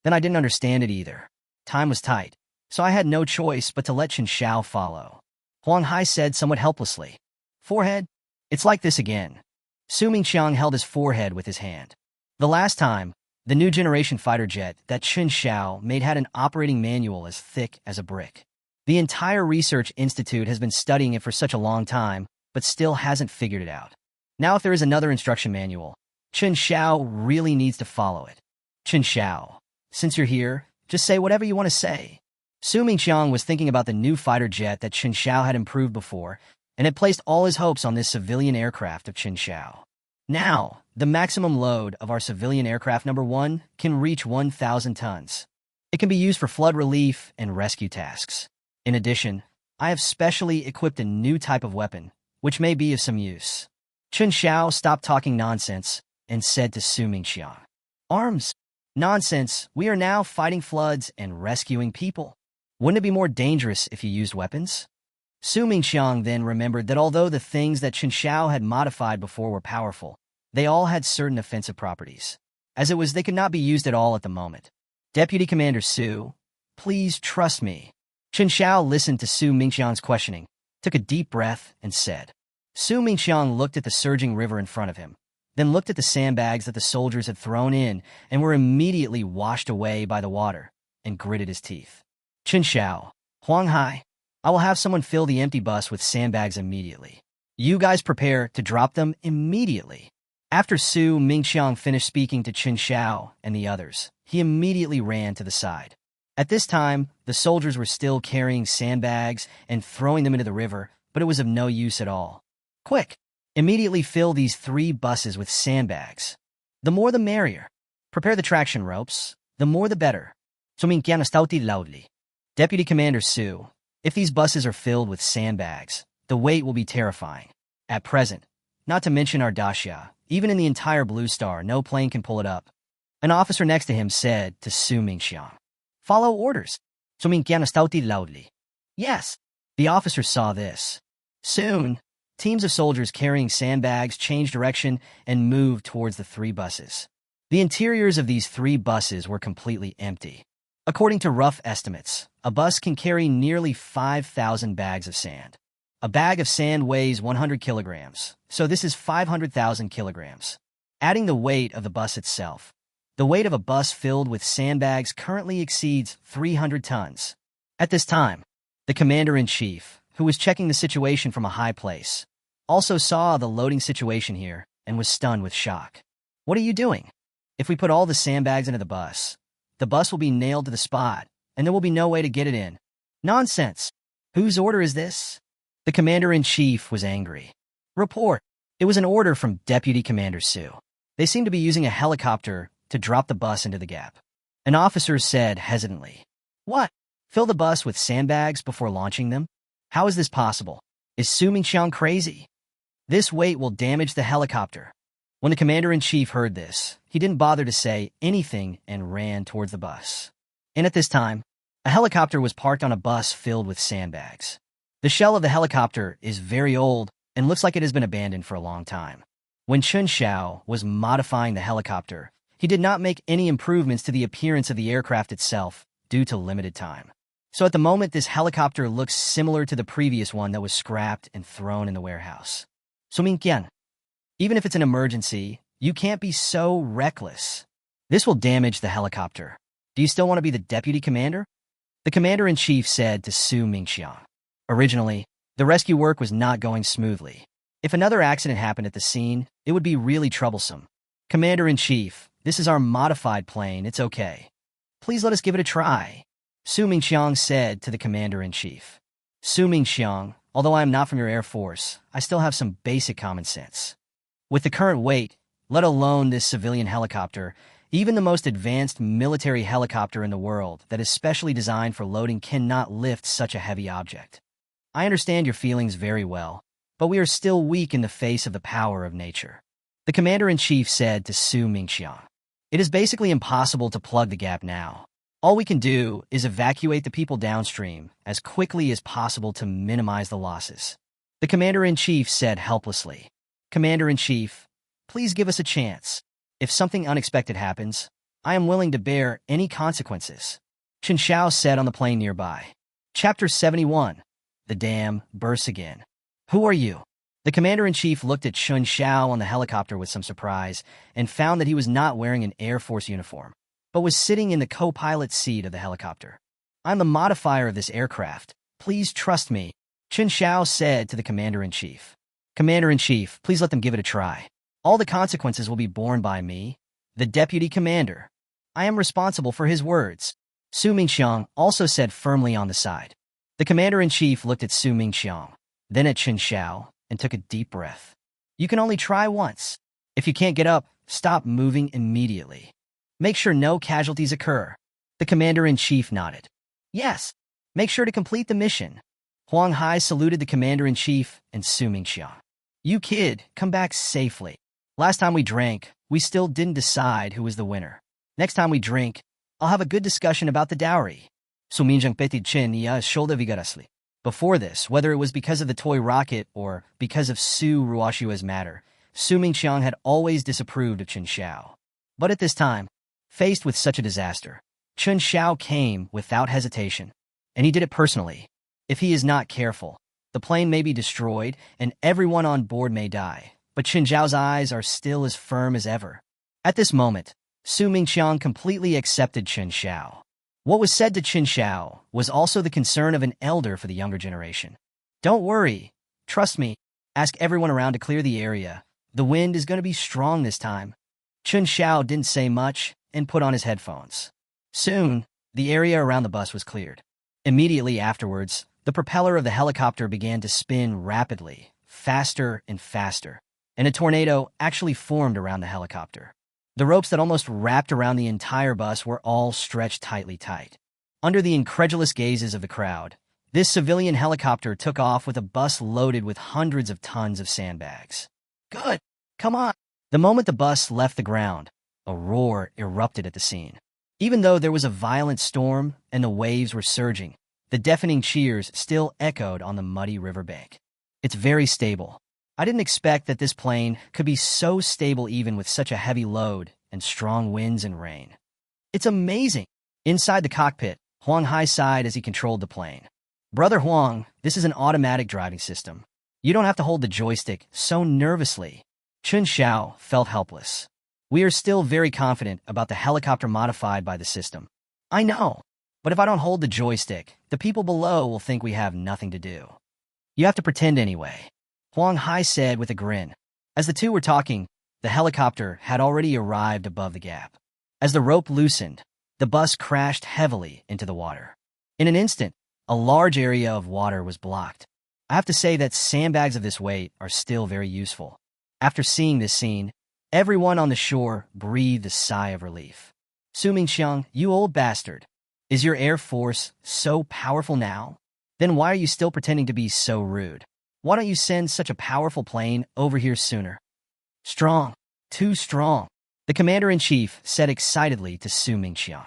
Then I didn't understand it either. Time was tight, so I had no choice but to let Chen Xiao follow. Huang Hai said somewhat helplessly. Forehead, it's like this again. Su Mingxiang held his forehead with his hand. The last time, the new generation fighter jet that Chen Xiao made had an operating manual as thick as a brick. The entire research institute has been studying it for such a long time, but still hasn't figured it out. Now if there is another instruction manual, Chen Xiao really needs to follow it. Chen Xiao, since you're here, just say whatever you want to say. Su Mingxiang was thinking about the new fighter jet that Chen Xiao had improved before, and had placed all his hopes on this civilian aircraft of Chen Xiao. Now, the maximum load of our civilian aircraft number 1 can reach 1,000 tons. It can be used for flood relief and rescue tasks. In addition, I have specially equipped a new type of weapon, which may be of some use. Chen Xiao stopped talking nonsense and said to Su Mingxiang, Arms? Nonsense, we are now fighting floods and rescuing people. Wouldn't it be more dangerous if you used weapons? Su Mingxiang then remembered that although the things that Chen Xiao had modified before were powerful, they all had certain offensive properties. As it was, they could not be used at all at the moment. Deputy Commander Su, please trust me. Chen Xiao listened to Su Mingxiang's questioning, took a deep breath, and said. Su Mingxiang looked at the surging river in front of him, then looked at the sandbags that the soldiers had thrown in and were immediately washed away by the water, and gritted his teeth. Chen Xiao, Huang Hai, I will have someone fill the empty bus with sandbags immediately. You guys prepare to drop them immediately. After Su Mingxiang finished speaking to Chen Xiao and the others, he immediately ran to the side. At this time, the soldiers were still carrying sandbags and throwing them into the river, but it was of no use at all. Quick! Immediately fill these 3 buses with sandbags. The more the merrier. Prepare the traction ropes. The more the better. Suminkiana stauti loudly. Deputy Commander Su, if these buses are filled with sandbags, the weight will be terrifying. At present, not to mention our Dacia, even in the entire Blue Star, no plane can pull it up. An officer next to him said to Su Mingxiang, Follow orders. Suminkiana stauti loudly. Yes. The officer saw this. Soon, teams of soldiers carrying sandbags changed direction and moved towards the 3 buses. The interiors of these 3 buses were completely empty. According to rough estimates, a bus can carry nearly 5,000 bags of sand. A bag of sand weighs 100 kilograms, so this is 500,000 kilograms. Adding the weight of the bus itself, the weight of a bus filled with sandbags currently exceeds 300 tons. At this time, the commander-in-chief, who was checking the situation from a high place, also saw the loading situation here and was stunned with shock. What are you doing? If we put all the sandbags into the bus will be nailed to the spot, and there will be no way to get it in. Nonsense. Whose order is this? The commander-in-chief was angry. Report. It was an order from Deputy Commander Su. They seem to be using a helicopter to drop the bus into the gap. An officer said hesitantly. What? Fill the bus with sandbags before launching them? How is this possible? Is Su Mingxiang crazy? This weight will damage the helicopter. When the commander-in-chief heard this, he didn't bother to say anything and ran towards the bus. And at this time, a helicopter was parked on a bus filled with sandbags. The shell of the helicopter is very old and looks like it has been abandoned for a long time. When Chen Xiao was modifying the helicopter, he did not make any improvements to the appearance of the aircraft itself due to limited time. So at the moment, this helicopter looks similar to the previous one that was scrapped and thrown in the warehouse. So Mingqian, even if it's an emergency, you can't be so reckless. This will damage the helicopter. Do you still want to be the deputy commander? The commander-in-chief said to Su Mingxiang. Originally, the rescue work was not going smoothly. If another accident happened at the scene, it would be really troublesome. Commander-in-chief, this is our modified plane, it's okay. Please let us give it a try. Su Mingxiang said to the commander-in-chief. Su Mingxiang, although I am not from your Air Force, I still have some basic common sense. With the current weight, let alone this civilian helicopter, even the most advanced military helicopter in the world that is specially designed for loading cannot lift such a heavy object. I understand your feelings very well, but we are still weak in the face of the power of nature. The commander-in-chief said to Su Mingxiang. It is basically impossible to plug the gap now. All we can do is evacuate the people downstream as quickly as possible to minimize the losses. The commander-in-chief said helplessly. Commander-in-chief, please give us a chance. If something unexpected happens, I am willing to bear any consequences. Chen Xiao said on the plane nearby. Chapter 71. The dam bursts again. Who are you? The commander-in-chief looked at Chen Xiao on the helicopter with some surprise and found that he was not wearing an Air Force uniform, but was sitting in the co-pilot seat of the helicopter. I'm the modifier of this aircraft. Please trust me, Chen Xiao said to the commander-in-chief. Commander-in-chief, please let them give it a try. All the consequences will be borne by me, the deputy commander. I am responsible for his words. Su Mingxiang also said firmly on the side. The commander-in-chief looked at Su Mingxiang, then at Chen Xiao, and took a deep breath. You can only try once. If you can't get up, stop moving immediately. Make sure no casualties occur. The commander-in-chief nodded. Yes, make sure to complete the mission. Huang Hai saluted the commander-in-chief and Su Mingxiang. You kid, come back safely. Last time we drank, we still didn't decide who was the winner. Next time we drink, I'll have a good discussion about the dowry. Su Mingxiang petid Chen Xiao shoulder vigorously. Before this, whether it was because of the toy rocket or because of Su Ruoshua's matter, Su Mingxiang had always disapproved of Chen Xiao. But at this time, faced with such a disaster, Chen Xiao came without hesitation, and he did it personally. If he is not careful, the plane may be destroyed and everyone on board may die, but Chen Xiao's eyes are still as firm as ever. At this moment, Su Mingqiang completely accepted Chen Xiao. What was said to Chen Xiao was also the concern of an elder for the younger generation. Don't worry. Trust me. Ask everyone around to clear the area. The wind is going to be strong this time. Chen Xiao didn't say much and put on his headphones. Soon, the area around the bus was cleared. Immediately afterwards, the propeller of the helicopter began to spin rapidly, faster and faster, and a tornado actually formed around the helicopter. The ropes that almost wrapped around the entire bus were all stretched tightly tight. Under the incredulous gazes of the crowd, this civilian helicopter took off with a bus loaded with hundreds of tons of sandbags. Good! Come on! The moment the bus left the ground, a roar erupted at the scene. Even though there was a violent storm and the waves were surging, the deafening cheers still echoed on the muddy riverbank. It's very stable. I didn't expect that this plane could be so stable even with such a heavy load and strong winds and rain. It's amazing! Inside the cockpit, Huang Hai sighed as he controlled the plane. Brother Huang, this is an automatic driving system. You don't have to hold the joystick so nervously. Chen Xiao felt helpless. We are still very confident about the helicopter modified by the system. I know, but if I don't hold the joystick, the people below will think we have nothing to do. You have to pretend anyway, Huang Hai said with a grin. As the two were talking, the helicopter had already arrived above the gap. As the rope loosened, the bus crashed heavily into the water. In an instant, a large area of water was blocked. I have to say that sandbags of this weight are still very useful. After seeing this scene, everyone on the shore breathed a sigh of relief. Su Mingqiang, you old bastard. Is your Air Force so powerful now? Then why are you still pretending to be so rude? Why don't you send such a powerful plane over here sooner? Strong. Too strong. The commander-in-chief said excitedly to Su Mingqiang.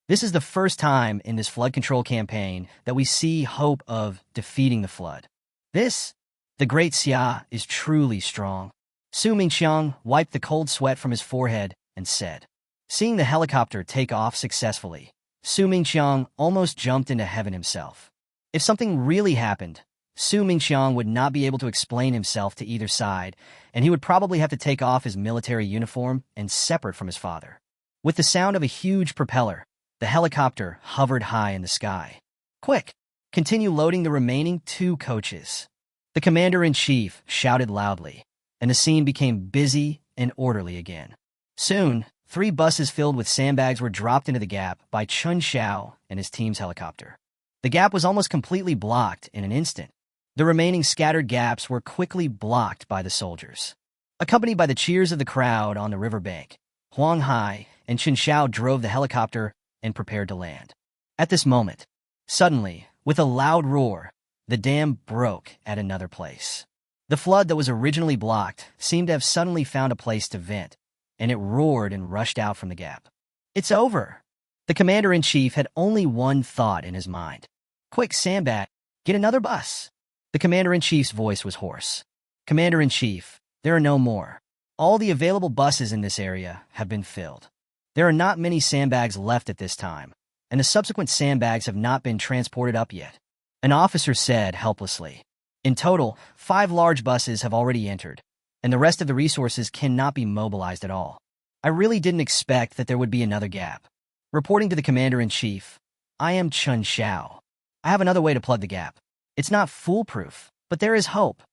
This is the first time in this flood control campaign that we see hope of defeating the flood. The great Xia, is truly strong. Su Mingqiang wiped the cold sweat from his forehead and said. Seeing the helicopter take off successfully, Su Mingqiang almost jumped into heaven himself. If something really happened, Su Mingqiang would not be able to explain himself to either side, and he would probably have to take off his military uniform and separate from his father. With the sound of a huge propeller, the helicopter hovered high in the sky. Quick! Continue loading the remaining 2 coaches. The commander-in-chief shouted loudly, and the scene became busy and orderly again. Soon, 3 buses filled with sandbags were dropped into the gap by Chen Xiao and his team's helicopter. The gap was almost completely blocked in an instant. The remaining scattered gaps were quickly blocked by the soldiers. Accompanied by the cheers of the crowd on the riverbank, Huang Hai and Chen Xiao drove the helicopter and prepared to land. At this moment, suddenly, with a loud roar, the dam broke at another place. The flood that was originally blocked seemed to have suddenly found a place to vent, and it roared and rushed out from the gap. It's over! The commander-in-chief had only one thought in his mind. Quick, sandbag, get another bus! The commander-in-chief's voice was hoarse. Commander-in-chief, there are no more. All the available buses in this area have been filled. There are not many sandbags left at this time, and the subsequent sandbags have not been transported up yet. An officer said helplessly. In total, 5 large buses have already entered, and the rest of the resources cannot be mobilized at all. I really didn't expect that there would be another gap. Reporting to the commander-in-chief, I am Chen Xiao. I have another way to plug the gap. It's not foolproof, but there is hope.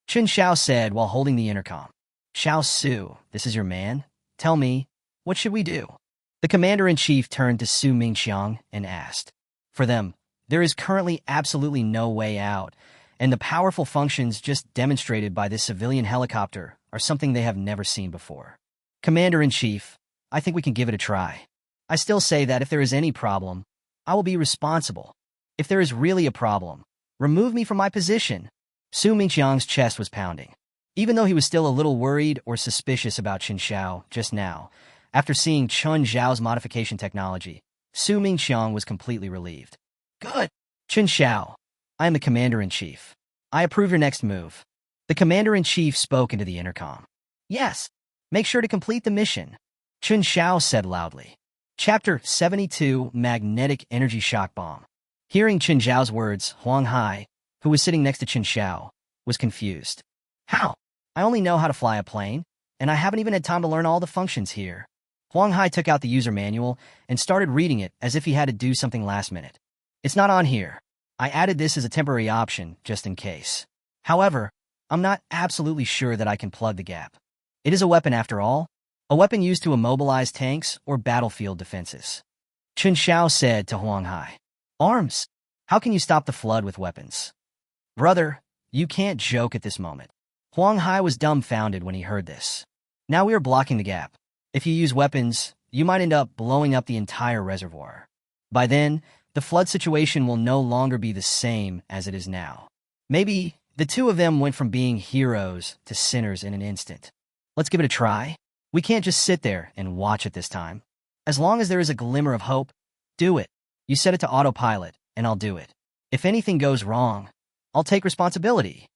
Chen Xiao said while holding the intercom. Xiao Su, this is your man? Tell me, what should we do? The commander-in-chief turned to Su Mingqiang and asked. For them, there is currently absolutely no way out, and the powerful functions just demonstrated by this civilian helicopter are something they have never seen before. Commander-in-chief, I think we can give it a try. I still say that if there is any problem, I will be responsible. If there is really a problem, remove me from my position. Su Mingqiang's chest was pounding. Even though he was still a little worried or suspicious about Chen Xiao just now, after seeing Chen Xiao's modification technology, Su Mingqiang was completely relieved. Good! Chen Xiao, I am the commander-in-chief. I approve your next move. The commander-in-chief spoke into the intercom. Yes, make sure to complete the mission, Chen Xiao said loudly. Chapter 72, Magnetic Energy Shock Bomb. Hearing Chen Xiao's words, Huang Hai, who was sitting next to Chen Xiao, was confused. How? I only know how to fly a plane, and I haven't even had time to learn all the functions here. Huang Hai took out the user manual and started reading it as if he had to do something last minute. It's not on here. I added this as a temporary option, just in case. However, I'm not absolutely sure that I can plug the gap. It is a weapon after all, a weapon used to immobilize tanks or battlefield defenses. Chen Xiao said to Huang Hai, Arms? How can you stop the flood with weapons? Brother, you can't joke at this moment. Huang Hai was dumbfounded when he heard this. Now we are blocking the gap. If you use weapons, you might end up blowing up the entire reservoir. By then, the flood situation will no longer be the same as it is now. Maybe the two of them went from being heroes to sinners in an instant. Let's give it a try. We can't just sit there and watch it this time. As long as there is a glimmer of hope, do it. You set it to autopilot, and I'll do it. If anything goes wrong, I'll take responsibility.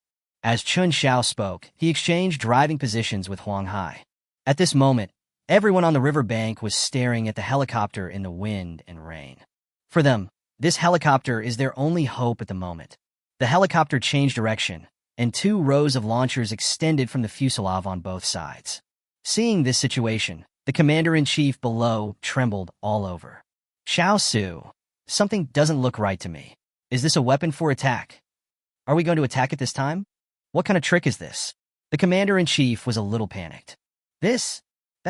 As Chen Xiao spoke, he exchanged driving positions with Huang Hai. At this moment, everyone on the riverbank was staring at the helicopter in the wind and rain. For them, this helicopter is their only hope at the moment. The helicopter changed direction, and 2 rows of launchers extended from the fuselage on both sides. Seeing this situation, the commander-in-chief below trembled all over. Xiao Su, something doesn't look right to me. Is this a weapon for attack? Are we going to attack it this time? What kind of trick is this? The commander-in-chief was a little panicked. That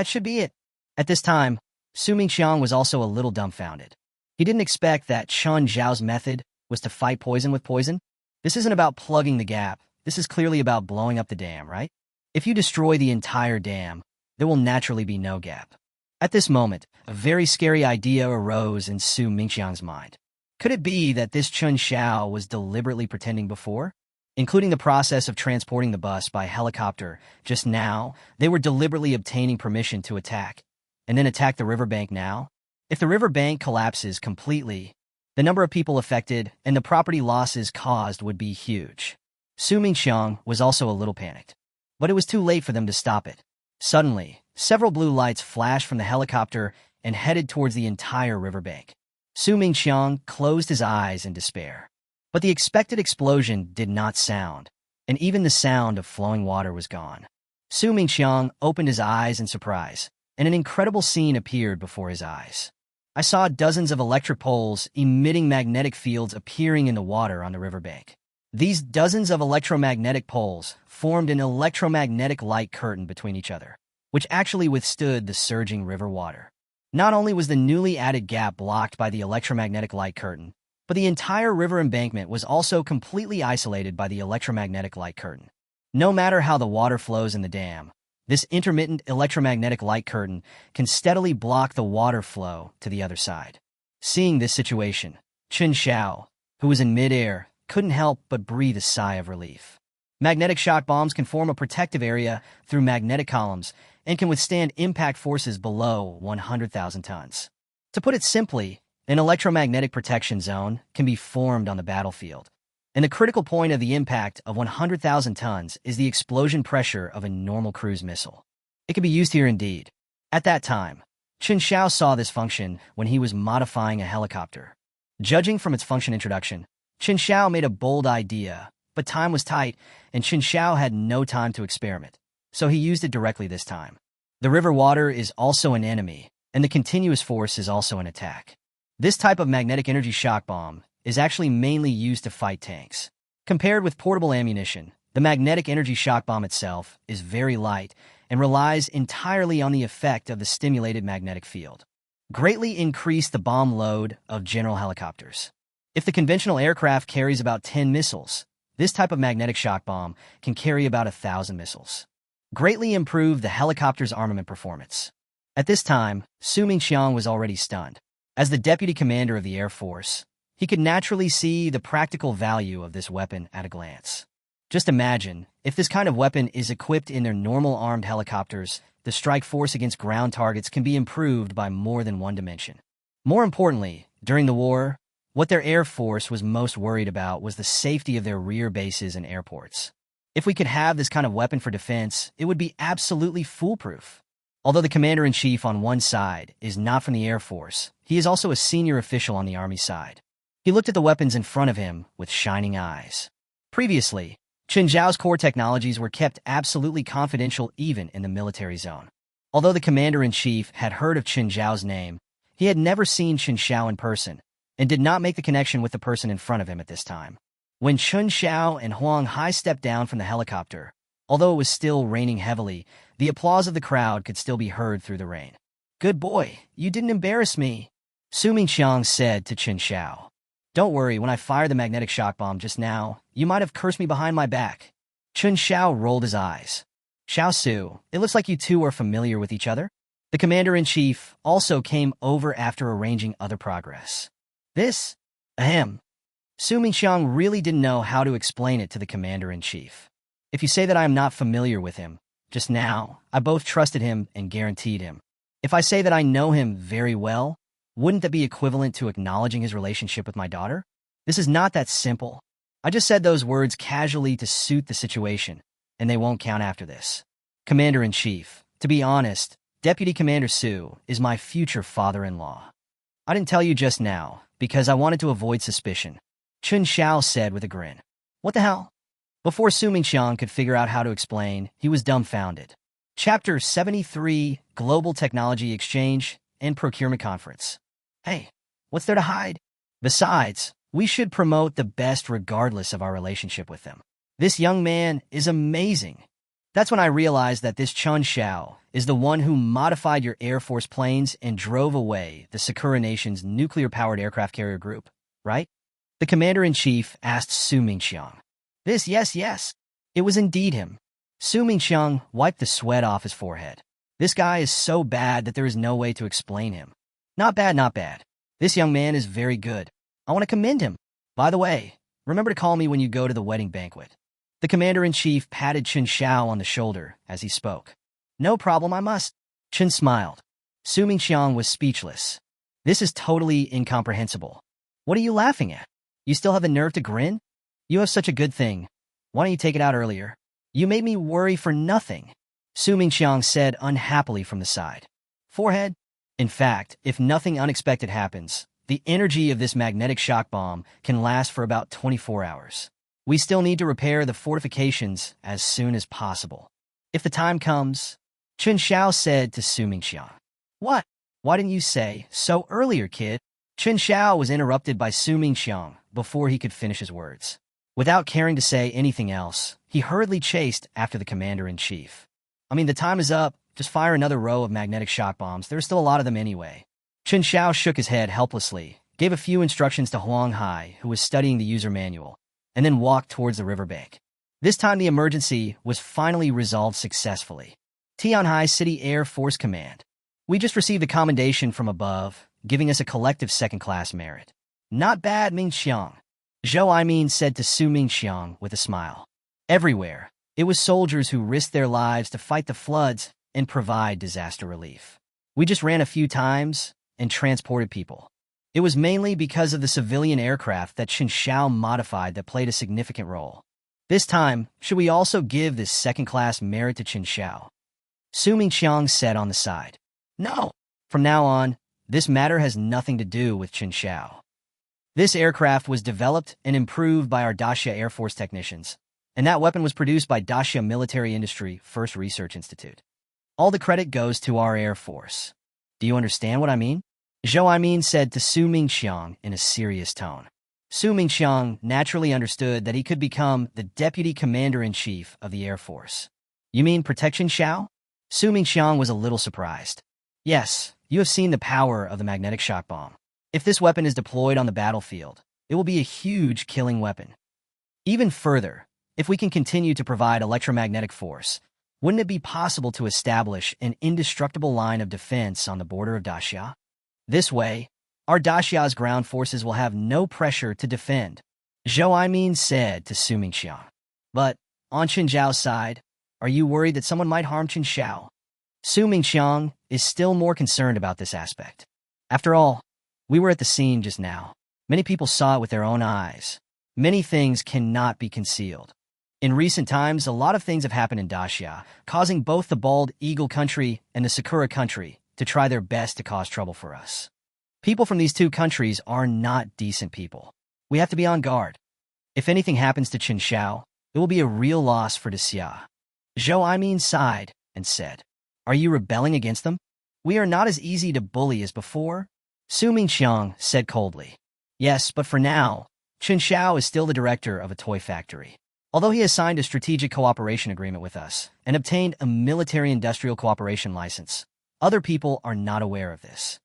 should be it. At this time, Su Mingqiang was also a little dumbfounded. He didn't expect that Chen Xiao's method was to fight poison with poison. This isn't about plugging the gap. This is clearly about blowing up the dam, right? If you destroy the entire dam, there will naturally be no gap. At this moment, a very scary idea arose in Su Mingqiang's mind. Could it be that this Chen Xiao was deliberately pretending before? Including the process of transporting the bus by helicopter, just now, they were deliberately obtaining permission to attack, and then attack the riverbank now? If the riverbank collapses completely, the number of people affected and the property losses caused would be huge. Su Mingqiang was also a little panicked, but it was too late for them to stop it. Suddenly, several blue lights flashed from the helicopter and headed towards the entire riverbank. Su Mingqiang closed his eyes in despair. But the expected explosion did not sound, and even the sound of flowing water was gone. Su Mingqiang opened his eyes in surprise, and an incredible scene appeared before his eyes. I saw dozens of electric poles emitting magnetic fields appearing in the water on the riverbank. These dozens of electromagnetic poles formed an electromagnetic light curtain between each other, which actually withstood the surging river water. Not only was the newly added gap blocked by the electromagnetic light curtain, but the entire river embankment was also completely isolated by the electromagnetic light curtain. No matter how the water flows in the dam, this intermittent electromagnetic light curtain can steadily block the water flow to the other side. Seeing this situation, Chen Xiao, who was in midair, couldn't help but breathe a sigh of relief. Magnetic shock bombs can form a protective area through magnetic columns and can withstand impact forces below 100,000 tons. To put it simply, an electromagnetic protection zone can be formed on the battlefield, and the critical point of the impact of 100,000 tons is the explosion pressure of a normal cruise missile. It can be used here indeed. At that time, Chen Xiao saw this function when he was modifying a helicopter. Judging from its function introduction, Chen Xiao made a bold idea, but time was tight, and Chen Xiao had no time to experiment, so he used it directly this time. The river water is also an enemy, and the continuous force is also an attack. This type of magnetic energy shock bomb is actually mainly used to fight tanks. Compared with portable ammunition, the magnetic energy shock bomb itself is very light and relies entirely on the effect of the stimulated magnetic field. Greatly increase the bomb load of general helicopters. If the conventional aircraft carries about 10 missiles, this type of magnetic shock bomb can carry about 1,000 missiles. Greatly improve the helicopter's armament performance. At this time, Su Mingqiang was already stunned. As the deputy commander of the Air Force, he could naturally see the practical value of this weapon at a glance. Just imagine, if this kind of weapon is equipped in their normal armed helicopters, the strike force against ground targets can be improved by more than one dimension. More importantly, during the war, what their Air Force was most worried about was the safety of their rear bases and airports. If we could have this kind of weapon for defense, it would be absolutely foolproof. Although the commander-in-chief on one side is not from the Air Force, he is also a senior official on the Army side. He looked at the weapons in front of him with shining eyes. Previously, Chen Xiao's core technologies were kept absolutely confidential even in the military zone. Although the commander-in-chief had heard of Chen Xiao's name, he had never seen Chen Xiao in person and did not make the connection with the person in front of him at this time. When Chen Xiao and Huang Hai stepped down from the helicopter, although it was still raining heavily, the applause of the crowd could still be heard through the rain. "Good boy, you didn't embarrass me," Su Mingqiang said to Chen Xiao. "Don't worry, when I fired the magnetic shock bomb just now, you might have cursed me behind my back." Chen Xiao rolled his eyes. "Xiao Su, it looks like you two are familiar with each other." The commander-in-chief also came over after arranging other progress. "This? Ahem." Su Mingqiang really didn't know how to explain it to the commander-in-chief. "If you say that I am not familiar with him, just now, I both trusted him and guaranteed him. If I say that I know him very well, wouldn't that be equivalent to acknowledging his relationship with my daughter? This is not that simple. I just said those words casually to suit the situation, and they won't count after this. Commander-in-Chief, to be honest, Deputy Commander Su is my future father-in-law. I didn't tell you just now, because I wanted to avoid suspicion," Chen Xiao said with a grin. "What the hell?" Before Su Mingqiang could figure out how to explain, he was dumbfounded. Chapter 73, Global Technology Exchange and Procurement Conference. "Hey, what's there to hide? Besides, we should promote the best regardless of our relationship with them. This young man is amazing." That's when I realized that this Chen Xiao is the one who modified your Air Force planes and drove away the Sakura Nation's nuclear-powered aircraft carrier group, right? The commander-in-chief asked Su Mingqiang. Yes. It was indeed him. Su Mingqiang wiped the sweat off his forehead. This guy is so bad that there is no way to explain him. Not bad. This young man is very good. I want to commend him. By the way, remember to call me when you go to the wedding banquet. The commander-in-chief patted Chen Xiao on the shoulder as he spoke. "No problem, I must." Chen smiled. Su Mingqiang was speechless. This is totally incomprehensible. What are you laughing at? You still have the nerve to grin? You have such a good thing. Why don't you take it out earlier? You made me worry for nothing, Su Mingqiang said unhappily from the side. Forehead? In fact, if nothing unexpected happens, the energy of this magnetic shock bomb can last for about 24 hours. We still need to repair the fortifications as soon as possible. If the time comes, Chen Xiao said to Su Mingqiang. "What? Why didn't you say so earlier, kid?" Chen Xiao was interrupted by Su Mingqiang before he could finish his words. Without caring to say anything else, he hurriedly chased after the commander-in-chief. "I mean, the time is up. Just fire another row of magnetic shock bombs. There are still a lot of them anyway." Chen Xiao shook his head helplessly, gave a few instructions to Huang Hai, who was studying the user manual, and then walked towards the riverbank. This time the emergency was finally resolved successfully. Tianhai City Air Force Command. "We just received a commendation from above, giving us a collective second-class merit." "Not bad, Mingqiang," Zhou Aimin said to Su Mingqiang with a smile. Everywhere, it was soldiers who risked their lives to fight the floods and provide disaster relief. We just ran a few times and transported people. It was mainly because of the civilian aircraft that Chen Xiao modified that played a significant role. This time, should we also give this second-class merit to Chen Xiao? Su Mingqiang said on the side. "No. From now on, this matter has nothing to do with Chen Xiao. This aircraft was developed and improved by our Daxia Air Force technicians, and that weapon was produced by Daxia Military Industry First Research Institute. All the credit goes to our Air Force. Do you understand what I mean?" Zhou Aimin said to Su Mingqiang in a serious tone. Su Mingqiang naturally understood that he could become the Deputy Commander-in-Chief of the Air Force. "You mean Protection Xiao?" Su Mingqiang was a little surprised. "Yes, you have seen the power of the magnetic shock bomb. If this weapon is deployed on the battlefield, it will be a huge killing weapon. Even further, if we can continue to provide electromagnetic force, wouldn't it be possible to establish an indestructible line of defense on the border of Daxia? This way, our Daxia's ground forces will have no pressure to defend," Zhou Aimin said to Su Mingqiang. "But, on Chen Xiao's side, are you worried that someone might harm Chen Xiao?" Su Mingqiang is still more concerned about this aspect. "After all, we were at the scene just now. Many people saw it with their own eyes. Many things cannot be concealed. In recent times, a lot of things have happened in Daxia, causing both the bald eagle country and the Sakura country to try their best to cause trouble for us. People from these two countries are not decent people. We have to be on guard. If anything happens to Chen Xiao, it will be a real loss for Daxia. Zhou Aimin sighed and said, "Are you rebelling against them? We are not as easy to bully as before." Su Mingxiang said coldly, "Yes, but for now, Chen Xiao is still the director of a toy factory. Although he has signed a strategic cooperation agreement with us and obtained a military-industrial cooperation license, other people are not aware of this.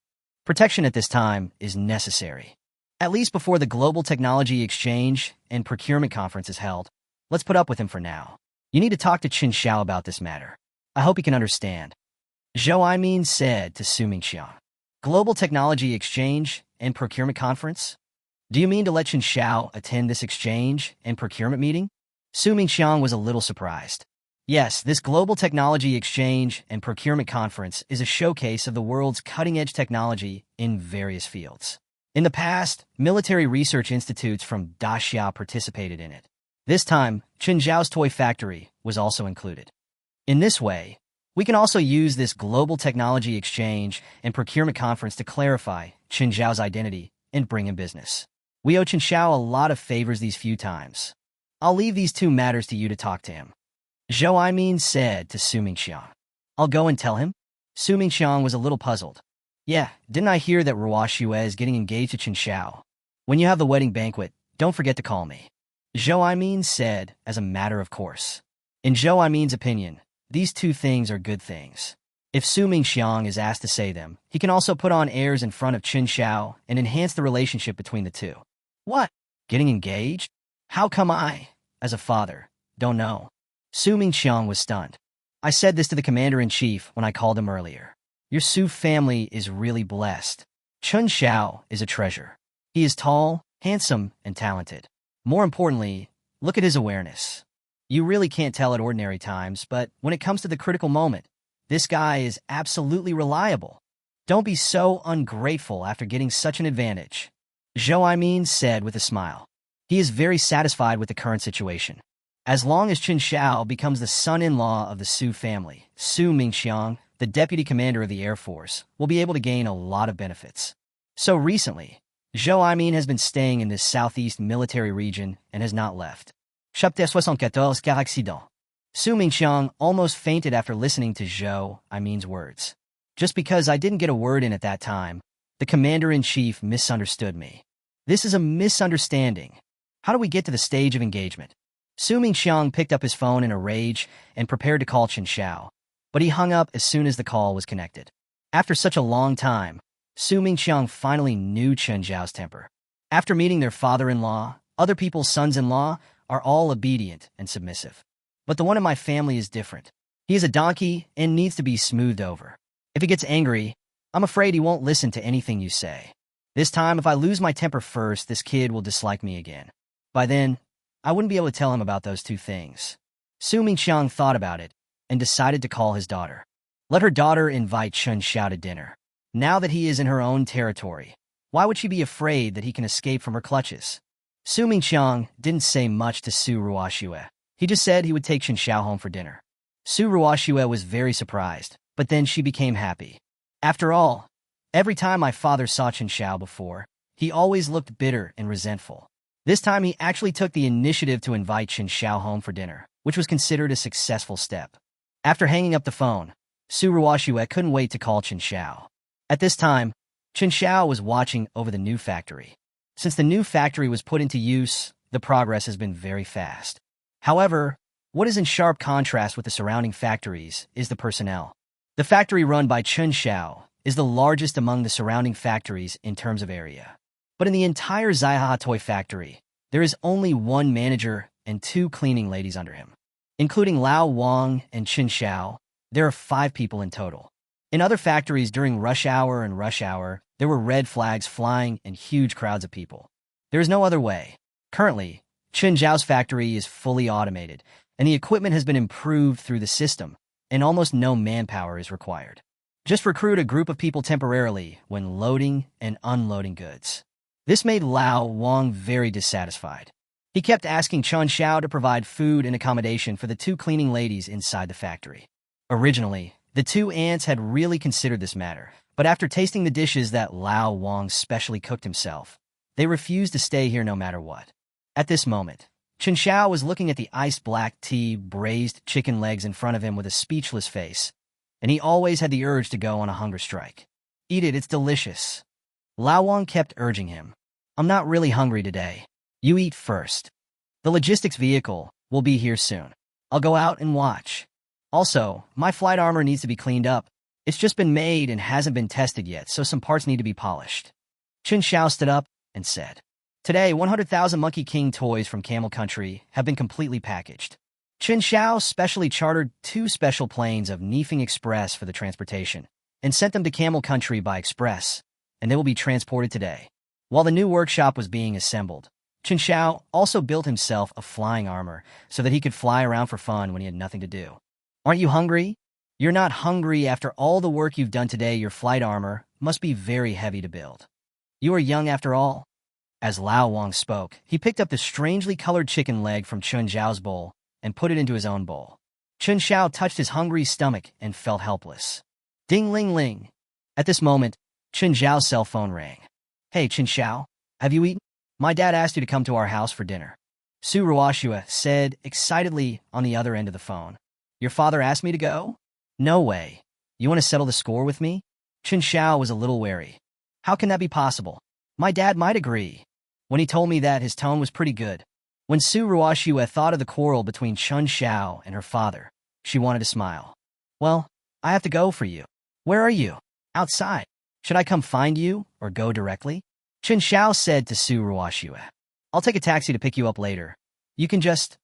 Protection at this time is necessary. At least before the Global Technology Exchange and Procurement Conference is held, let's put up with him for now. You need to talk to Chen Xiao about this matter. I hope he can understand." Zhou Aimin said to Su Mingxiang, "Global Technology Exchange and Procurement Conference? Do you mean to let Chen Xiao attend this exchange and procurement meeting?" Su Mingxiang was a little surprised. Yes, this Global Technology Exchange and Procurement Conference is a showcase of the world's cutting-edge technology in various fields. In the past, military research institutes from Daxia participated in it. This time, Chen Xiao's toy factory was also included. In this way, we can also use this Global Technology Exchange and Procurement Conference to clarify Chen Xiao's identity and bring him business. We owe Chen Xiao a lot of favors these few times. I'll leave these two matters to you to talk to him." Zhou Aimin said to Su Mingxiang. "I'll go and tell him?" Su Mingxiang was a little puzzled. "Yeah, didn't I hear that Ruoxue is getting engaged to Chen Xiao? When you have the wedding banquet, don't forget to call me." Zhou Aimin said as a matter of course. In Zhou Aimin's opinion, these two things are good things. If Su Mingxiang is asked to say them, he can also put on airs in front of Chen Xiao and enhance the relationship between the two. What? Getting engaged? How come I, as a father, don't know? Su Mingxiang was stunned. "I said this to the commander-in-chief when I called him earlier. Your Su family is really blessed. Chen Xiao is a treasure. He is tall, handsome, and talented. More importantly, look at his awareness. You really can't tell at ordinary times, but when it comes to the critical moment, this guy is absolutely reliable. Don't be so ungrateful after getting such an advantage." Zhou Aimin said with a smile. He is very satisfied with the current situation. As long as Chen Xiao becomes the son-in-law of the Su family, Su Mingxiang, the deputy commander of the Air Force, will be able to gain a lot of benefits. So recently, Zhou Aimin has been staying in this southeast military region and has not left. Chapitre 74 car accident. Su Mingxiang almost fainted after listening to Zhou Aimin's words. "Just because I didn't get a word in at that time, the commander-in-chief misunderstood me. This is a misunderstanding. How do we get to the stage of engagement?" Su Mingxiang picked up his phone in a rage and prepared to call Chen Xiao, but he hung up as soon as the call was connected. After such a long time, Su Mingxiang finally knew Chen Xiao's temper. After meeting their father-in-law, other people's sons-in-law are all obedient and submissive. But the one in my family is different. He is a donkey and needs to be smoothed over. If he gets angry, I'm afraid he won't listen to anything you say. This time, if I lose my temper first, this kid will dislike me again. By then, I wouldn't be able to tell him about those two things. Su Mingxiang thought about it and decided to call his daughter. Let her daughter invite Chen Xiao to dinner. Now that he is in her own territory, why would she be afraid that he can escape from her clutches? Su Mingxiang didn't say much to Su Ruoxue. He just said he would take Chen Xiao home for dinner. Su Ruoxue was very surprised, but then she became happy. After all, every time my father saw Chen Xiao before, he always looked bitter and resentful. This time he actually took the initiative to invite Chen Xiao home for dinner, which was considered a successful step. After hanging up the phone, Su Ruoxue couldn't wait to call Chen Xiao. At this time, Chen Xiao was watching over the new factory. Since the new factory was put into use, the progress has been very fast. However, what is in sharp contrast with the surrounding factories is the personnel. The factory run by Chen Xiao is the largest among the surrounding factories in terms of area. But in the entire Zaiha toy factory, there is only one manager and 2 cleaning ladies under him. Including Lao Wang and Chen Xiao, there are 5 people in total. In other factories during rush hour and rush hour, there were red flags flying and huge crowds of people. There is no other way. Currently, Chen Xiao's factory is fully automated, and the equipment has been improved through the system, and almost no manpower is required. Just recruit a group of people temporarily when loading and unloading goods. This made Lao Wang very dissatisfied. He kept asking Chen Xiao to provide food and accommodation for the two cleaning ladies inside the factory. Originally, the two aunts had really considered this matter, but after tasting the dishes that Lao Wang specially cooked himself, they refused to stay here no matter what. At this moment, Chen Xiao was looking at the iced black tea, braised chicken legs in front of him with a speechless face, and he always had the urge to go on a hunger strike. Eat it, it's delicious. Lao Wang kept urging him. I'm not really hungry today. You eat first. The logistics vehicle will be here soon. I'll go out and watch. Also, my flight armor needs to be cleaned up. It's just been made and hasn't been tested yet, so some parts need to be polished. Chen Xiao stood up and said, Today, 100,000 Monkey King toys from Camel Country have been completely packaged. Chen Xiao specially chartered 2 special planes of Nifeng Express for the transportation and sent them to Camel Country by express, and they will be transported today. While the new workshop was being assembled, Chen Xiao also built himself a flying armor so that he could fly around for fun when he had nothing to do. Aren't you hungry? You're not hungry after all the work you've done today. Your flight armor must be very heavy to build. You are young after all. As Lao Wang spoke, he picked up the strangely colored chicken leg from Chen Xiao's bowl and put it into his own bowl. Chen Xiao touched his hungry stomach and felt helpless. Ding-ling-ling. At this moment, Chen Xiao's cell phone rang. Hey, Chen Xiao, have you eaten? My dad asked you to come to our house for dinner. Su Ruoxue said excitedly on the other end of the phone. Your father asked me to go? No way. You want to settle the score with me? Chen Xiao was a little wary. How can that be possible? My dad might agree. When he told me that, his tone was pretty good. When Su Ruoxue thought of the quarrel between Chen Xiao and her father, she wanted to smile. Well, I have to go for you. Where are you? Outside. Should I come find you or go directly? Chen Xiao said to Su Ruoxue. I'll take a taxi to pick you up later. You can just...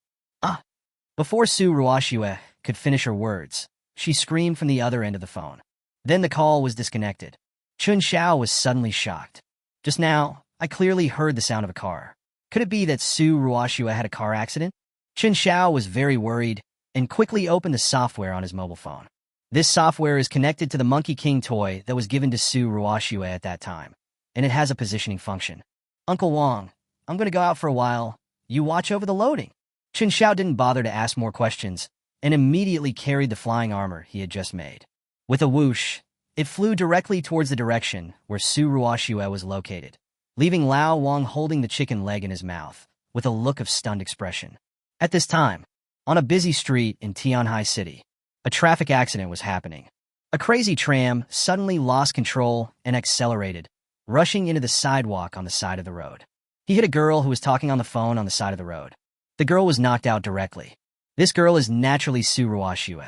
Before Su Ruoxue could finish her words, she screamed from the other end of the phone. Then the call was disconnected. Chen Xiao was suddenly shocked. Just now, I clearly heard the sound of a car. Could it be that Su Ruoxue had a car accident? Chen Xiao was very worried and quickly opened the software on his mobile phone. This software is connected to the Monkey King toy that was given to Su Ruoxue at that time, and it has a positioning function. Uncle Wang, I'm going to go out for a while. You watch over the loading. Chen Xiao didn't bother to ask more questions and immediately carried the flying armor he had just made. With a whoosh, it flew directly towards the direction where Su Ruoxue was located, leaving Lao Wang holding the chicken leg in his mouth with a look of stunned expression. At this time, on a busy street in Tianhai City, a traffic accident was happening. A crazy tram suddenly lost control and accelerated, rushing into the sidewalk on the side of the road. He hit a girl who was talking on the phone on the side of the road. The girl was knocked out directly. This girl is naturally Su Ruoxue.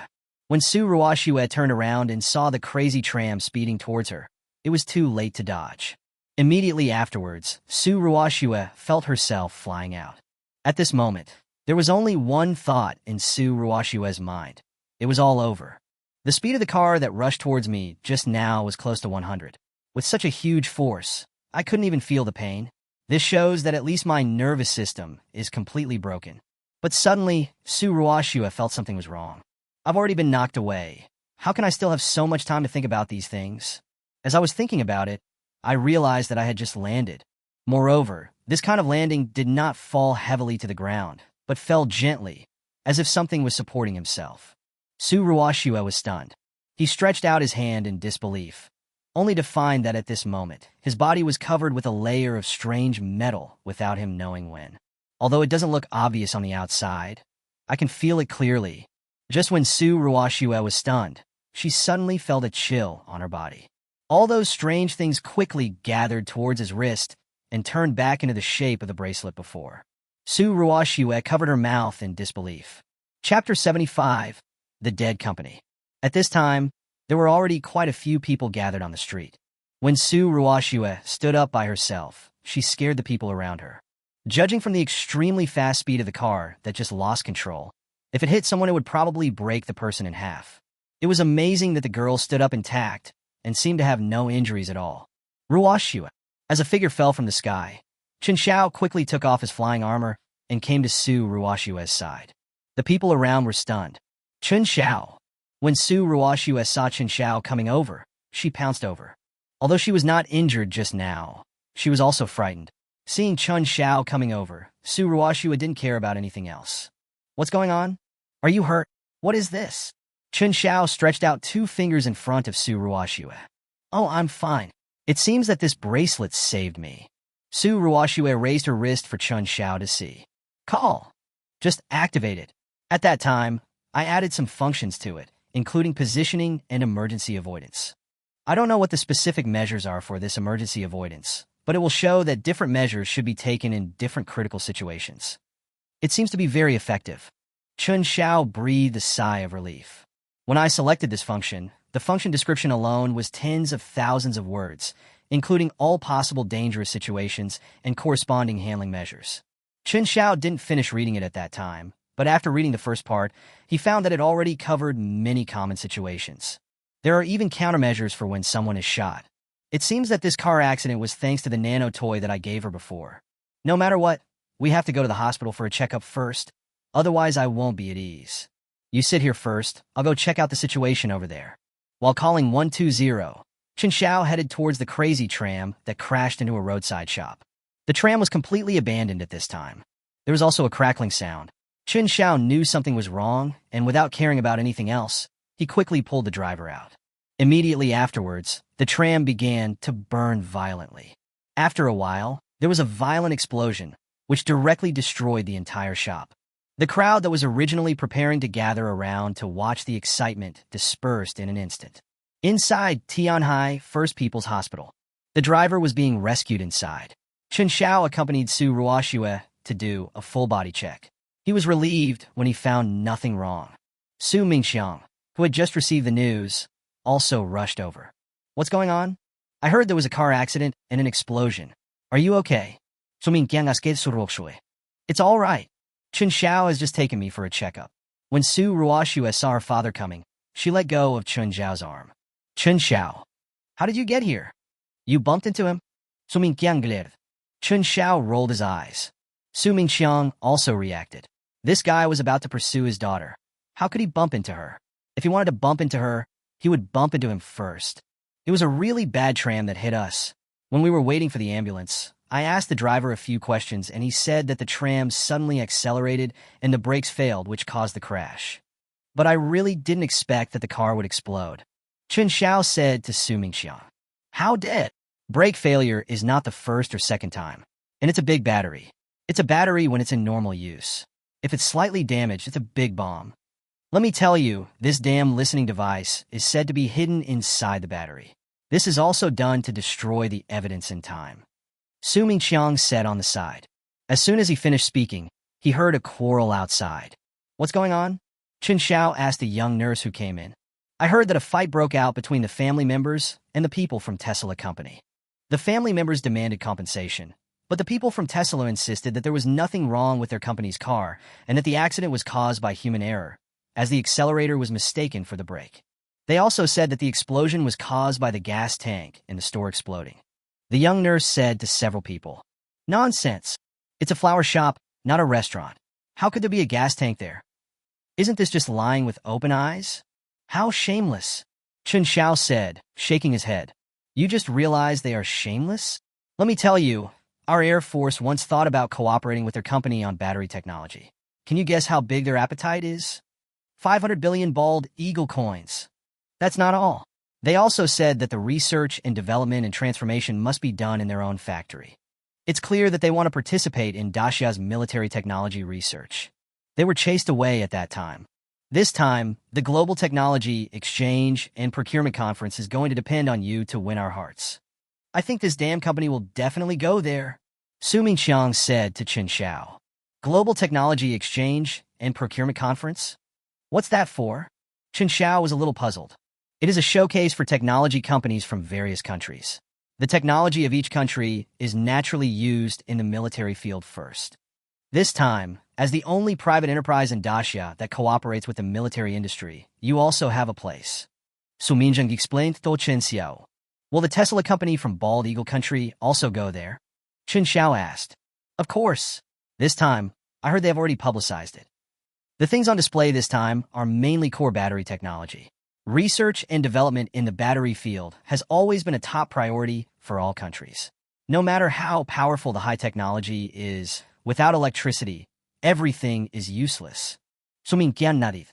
When Su Ruoxue turned around and saw the crazy tram speeding towards her, it was too late to dodge. Immediately afterwards, Su Ruoxue felt herself flying out. At this moment, there was only one thought in Su Ruoxue's mind. It was all over. The speed of the car that rushed towards me just now was close to 100. With such a huge force, I couldn't even feel the pain. This shows that at least my nervous system is completely broken. But suddenly, Su Ruoxue felt something was wrong. I've already been knocked away. How can I still have so much time to think about these things? As I was thinking about it, I realized that I had just landed. Moreover, this kind of landing did not fall heavily to the ground, but fell gently, as if something was supporting himself. Su Ruoxue was stunned. He stretched out his hand in disbelief, only to find that at this moment, his body was covered with a layer of strange metal without him knowing when. Although it doesn't look obvious on the outside, I can feel it clearly. Just when Su Ruoxue was stunned, she suddenly felt a chill on her body. All those strange things quickly gathered towards his wrist and turned back into the shape of the bracelet before. Su Ruoxue covered her mouth in disbelief. Chapter 75. The Dead Company. At this time, there were already quite a few people gathered on the street. When Su Ruoxue stood up by herself, she scared the people around her. Judging from the extremely fast speed of the car that just lost control, if it hit someone, it would probably break the person in half. It was amazing that the girl stood up intact and seemed to have no injuries at all. Ruoxue. As a figure fell from the sky, Chen Xiao quickly took off his flying armor and came to Su Ruoxue's side. The people around were stunned. Chen Xiao. When Su Ruoxue saw Chen Xiao coming over, she pounced over. Although she was not injured just now, she was also frightened. Seeing Chen Xiao coming over, Su Ruoxue didn't care about anything else. What's going on? Are you hurt? What is this? Chen Xiao stretched out 2 fingers in front of Su Ruoxue. Oh, I'm fine. It seems that this bracelet saved me. Su Ruoxue raised her wrist for Chen Xiao to see. Call. Just activate it. At that time, I added some functions to it, including positioning and emergency avoidance. I don't know what the specific measures are for this emergency avoidance, but it will show that different measures should be taken in different critical situations. It seems to be very effective. Chen Xiao breathed a sigh of relief. When I selected this function, the function description alone was tens of thousands of words, including all possible dangerous situations and corresponding handling measures. Chen Xiao didn't finish reading it at that time, but after reading the first part, he found that it already covered many common situations. There are even countermeasures for when someone is shot. It seems that this car accident was thanks to the nano toy that I gave her before. No matter what, we have to go to the hospital for a checkup first, otherwise I won't be at ease. You sit here first, I'll go check out the situation over there. While calling 120, Chen Xiao headed towards the crazy tram that crashed into a roadside shop. The tram was completely abandoned at this time. There was also a crackling sound. Chen Xiao knew something was wrong, and without caring about anything else, he quickly pulled the driver out. Immediately afterwards, the tram began to burn violently. After a while, there was a violent explosion, which directly destroyed the entire shop. The crowd that was originally preparing to gather around to watch the excitement dispersed in an instant. Inside Tianhai First People's Hospital, the driver was being rescued inside. Chen Xiao accompanied Su Ruoxue to do a full-body check. He was relieved when he found nothing wrong. Su Mingxiang, who had just received the news, also rushed over. What's going on? I heard there was a car accident and an explosion. Are you okay? It's all right. Chen Xiao has just taken me for a checkup. When Su Ruoxue saw her father coming, she let go of Chen Xiao's arm. Chen Xiao, how did you get here? You bumped into him? Chen Xiao rolled his eyes. Su Mingxiang also reacted. This guy was about to pursue his daughter. How could he bump into her? If he wanted to bump into her, he would bump into him first. It was a really bad tram that hit us. When we were waiting for the ambulance, I asked the driver a few questions and he said that the tram suddenly accelerated and the brakes failed, which caused the crash. But I really didn't expect that the car would explode. Chen Xiao said to Su Mingxiang. How did? Brake failure is not the first or second time. And it's a big battery. It's a battery when it's in normal use. If it's slightly damaged, it's a big bomb. Let me tell you, this damn listening device is said to be hidden inside the battery. This is also done to destroy the evidence in time. Su Mingxiang said on the side. As soon as he finished speaking, he heard a quarrel outside. What's going on? Chen Xiao asked a young nurse who came in. I heard that a fight broke out between the family members and the people from Tesla company. The family members demanded compensation, but the people from Tesla insisted that there was nothing wrong with their company's car and that the accident was caused by human error, as the accelerator was mistaken for the brake. They also said that the explosion was caused by the gas tank in the store exploding. The young nurse said to several people, Nonsense! It's a flower shop, not a restaurant. How could there be a gas tank there? Isn't this just lying with open eyes? How shameless! Chen Xiao said, shaking his head. You just realized they are shameless? Let me tell you, our Air Force once thought about cooperating with their company on battery technology. Can you guess how big their appetite is? 500 billion bald eagle coins. That's not all. They also said that the research and development and transformation must be done in their own factory. It's clear that they want to participate in Dacia's military technology research. They were chased away at that time. This time, the Global Technology Exchange and Procurement Conference is going to depend on you to win our hearts. I think this damn company will definitely go there, Su Mingxiang said to Chen Xiao. Global Technology Exchange and Procurement Conference? What's that for? Chen Xiao was a little puzzled. It is a showcase for technology companies from various countries. The technology of each country is naturally used in the military field first. This time, as the only private enterprise in Dacia that cooperates with the military industry, you also have a place. Su Mingxiang explained to Chen Xiao. Will the Tesla company from Bald Eagle Country also go there? Chen Xiao asked. Of course. This time, I heard they have already publicized it. The things on display this time are mainly core battery technology. Research and development in the battery field has always been a top priority for all countries. No matter how powerful the high technology is, Without electricity, everything is useless. Sumin kyan narit.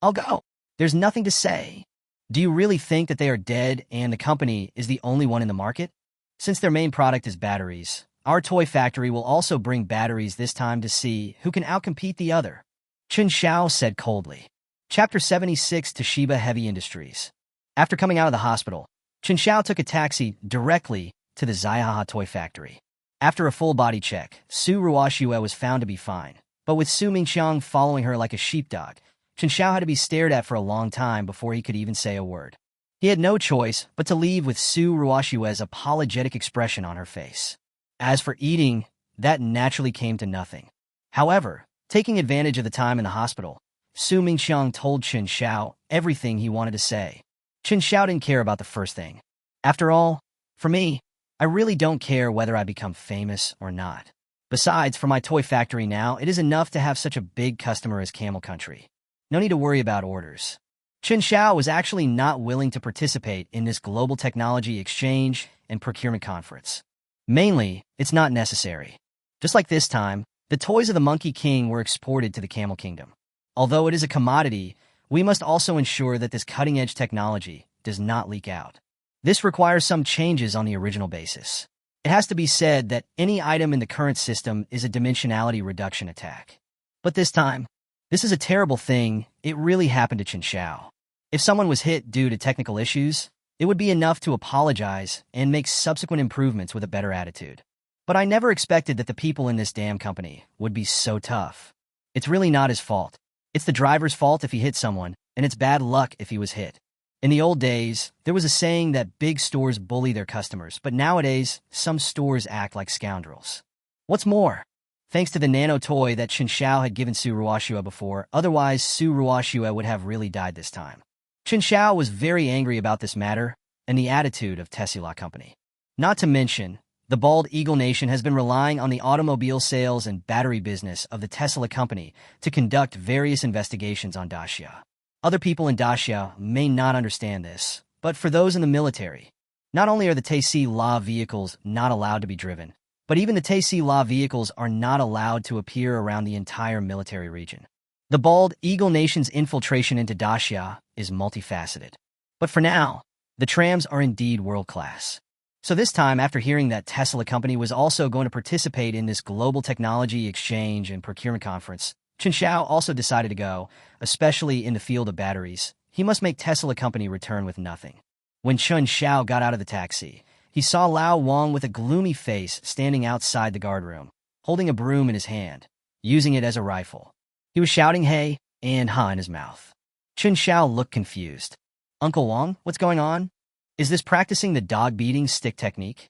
I'll go. There's nothing to say. Do you really think that they are dead and the company is the only one in the market? Since their main product is batteries, our toy factory will also bring batteries this time to see who can outcompete the other. Chen Xiao said coldly. Chapter 76 Toshiba Heavy Industries. After coming out of the hospital, Chen Xiao took a taxi directly to the Zaihaha toy factory. After a full body check, Su Ruoxue was found to be fine, but with Su Mingxiang following her like a sheepdog, Chen Xiao had to be stared at for a long time before he could even say a word. He had no choice but to leave with Su Ruoxue's apologetic expression on her face. As for eating, that naturally came to nothing. However, taking advantage of the time in the hospital, Su Mingxiang told Chen Xiao everything he wanted to say. Chen Xiao didn't care about the first thing. After all, for me, I really don't care whether I become famous or not. Besides, for my toy factory now, it is enough to have such a big customer as Camel Country. No need to worry about orders. Chen Xiao was actually not willing to participate in this global technology exchange and procurement conference. Mainly, it's not necessary. Just like this time, the toys of the Monkey King were exported to the Camel Kingdom. Although it is a commodity, we must also ensure that this cutting-edge technology does not leak out. This requires some changes on the original basis. It has to be said that any item in the current system is a dimensionality reduction attack. But this time, this is a terrible thing. It really happened to Chen Xiao. If someone was hit due to technical issues, it would be enough to apologize and make subsequent improvements with a better attitude. But I never expected that the people in this damn company would be so tough. It's really not his fault. It's the driver's fault if he hit someone, and it's bad luck if he was hit. In the old days, there was a saying that big stores bully their customers, but nowadays, some stores act like scoundrels. What's more, thanks to the nano toy that Chen Xiao had given Su Ruoxue before, otherwise Su Ruoxue would have really died this time. Chen Xiao was very angry about this matter and the attitude of Tesla Company. Not to mention, the Bald Eagle Nation has been relying on the automobile sales and battery business of the Tesla Company to conduct various investigations on Dacia. Other people in Dacia may not understand this, but for those in the military, not only are the Tesla vehicles not allowed to be driven, but even the Tesla vehicles are not allowed to appear around the entire military region. The Bald Eagle Nation's infiltration into Dacia is multifaceted. But for now, the trams are indeed world-class. So this time, after hearing that Tesla Company was also going to participate in this global technology exchange and procurement conference, Chen Xiao also decided to go, especially in the field of batteries. He must make Tesla Company return with nothing. When Chen Xiao got out of the taxi, he saw Lao Wang with a gloomy face standing outside the guardroom, holding a broom in his hand, using it as a rifle. He was shouting hey and ha in his mouth. Chen Xiao looked confused. Uncle Wang, what's going on? Is this practicing the dog-beating stick technique?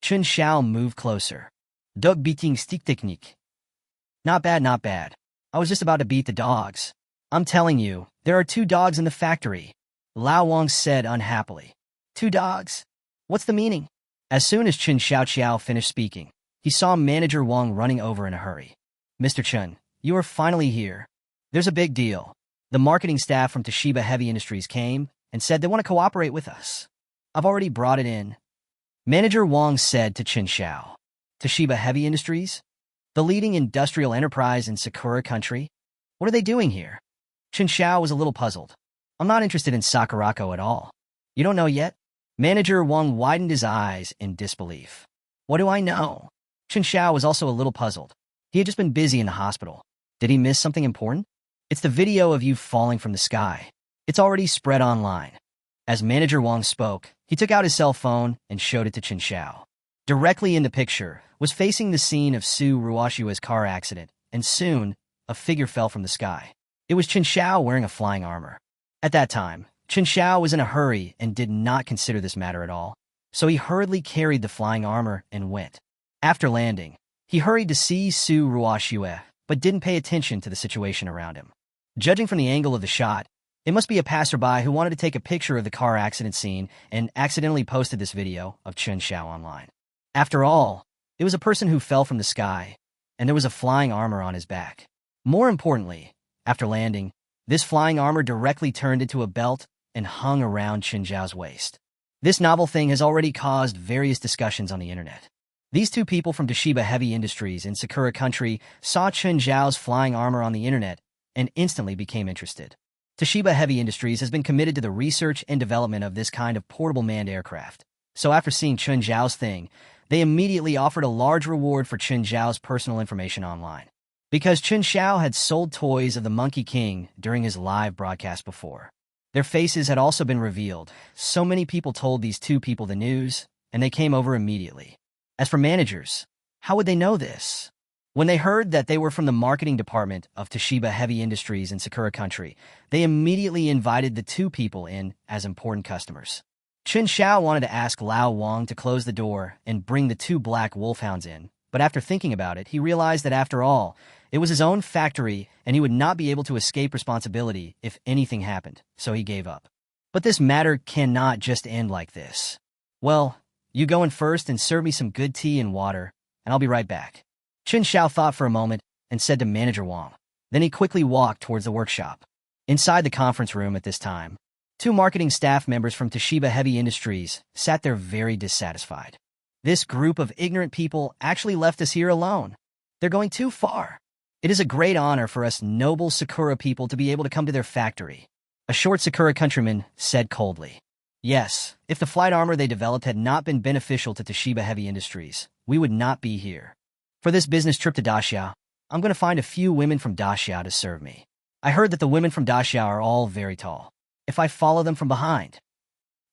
Chen Xiao moved closer. Dog-beating stick technique. Not bad, not bad. I was just about to beat the dogs. I'm telling you, there are 2 dogs in the factory, Lao Wang said unhappily. 2 dogs? What's the meaning? As soon as Chen Xiao finished speaking, he saw Manager Wang running over in a hurry. Mr. Chen, you are finally here. There's a big deal. The marketing staff from Toshiba Heavy Industries came and said they want to cooperate with us. I've already brought it in. Manager Wang said to Chen Xiao. Toshiba Heavy Industries? The leading industrial enterprise in Sakura country? What are they doing here? Chen Xiao was a little puzzled. I'm not interested in Sakurako at all. You don't know yet? Manager Wang widened his eyes in disbelief. What do I know? Chen Xiao was also a little puzzled. He had just been busy in the hospital. Did he miss something important? It's the video of you falling from the sky. It's already spread online. As Manager Wang spoke, he took out his cell phone and showed it to Chen Xiao. Directly in the picture was facing the scene of Su Ruoxue's car accident, and soon, a figure fell from the sky. It was Chen Xiao wearing a flying armor. At that time, Chen Xiao was in a hurry and did not consider this matter at all, so he hurriedly carried the flying armor and went. After landing, he hurried to see Su Ruoxue, but didn't pay attention to the situation around him. Judging from the angle of the shot, it must be a passerby who wanted to take a picture of the car accident scene and accidentally posted this video of Chen Xiao online. After all, it was a person who fell from the sky, and there was a flying armor on his back. More importantly, after landing, this flying armor directly turned into a belt and hung around Chen Xiao's waist. This novel thing has already caused various discussions on the internet. These two people from Toshiba Heavy Industries in Sakura Country saw Chen Xiao's flying armor on the internet and instantly became interested. Toshiba Heavy Industries has been committed to the research and development of this kind of portable manned aircraft. So after seeing Chen Xiao's thing, they immediately offered a large reward for Chen Xiao's personal information online. Because Chen Xiao had sold toys of the Monkey King during his live broadcast before. Their faces had also been revealed. So many people told these two people the news, and they came over immediately. As for managers, how would they know this? When they heard that they were from the marketing department of Toshiba Heavy Industries in Sakura Country, they immediately invited the two people in as important customers. Chen Xiao wanted to ask Lao Wang to close the door and bring the two black wolfhounds in, but after thinking about it, he realized that after all, it was his own factory and he would not be able to escape responsibility if anything happened, so he gave up. But this matter cannot just end like this. Well, you go in first and serve me some good tea and water, and I'll be right back. Chen Xiao thought for a moment and said to Manager Wang. Then he quickly walked towards the workshop. Inside the conference room at this time, two marketing staff members from Toshiba Heavy Industries sat there very dissatisfied. This group of ignorant people actually left us here alone. They're going too far. It is a great honor for us noble Sakura people to be able to come to their factory. A short Sakura countryman said coldly. Yes, if the flight armor they developed had not been beneficial to Toshiba Heavy Industries, we would not be here. For this business trip to Daxia, I'm going to find a few women from Daxia to serve me. I heard that the women from Daxia are all very tall. If I follow them from behind.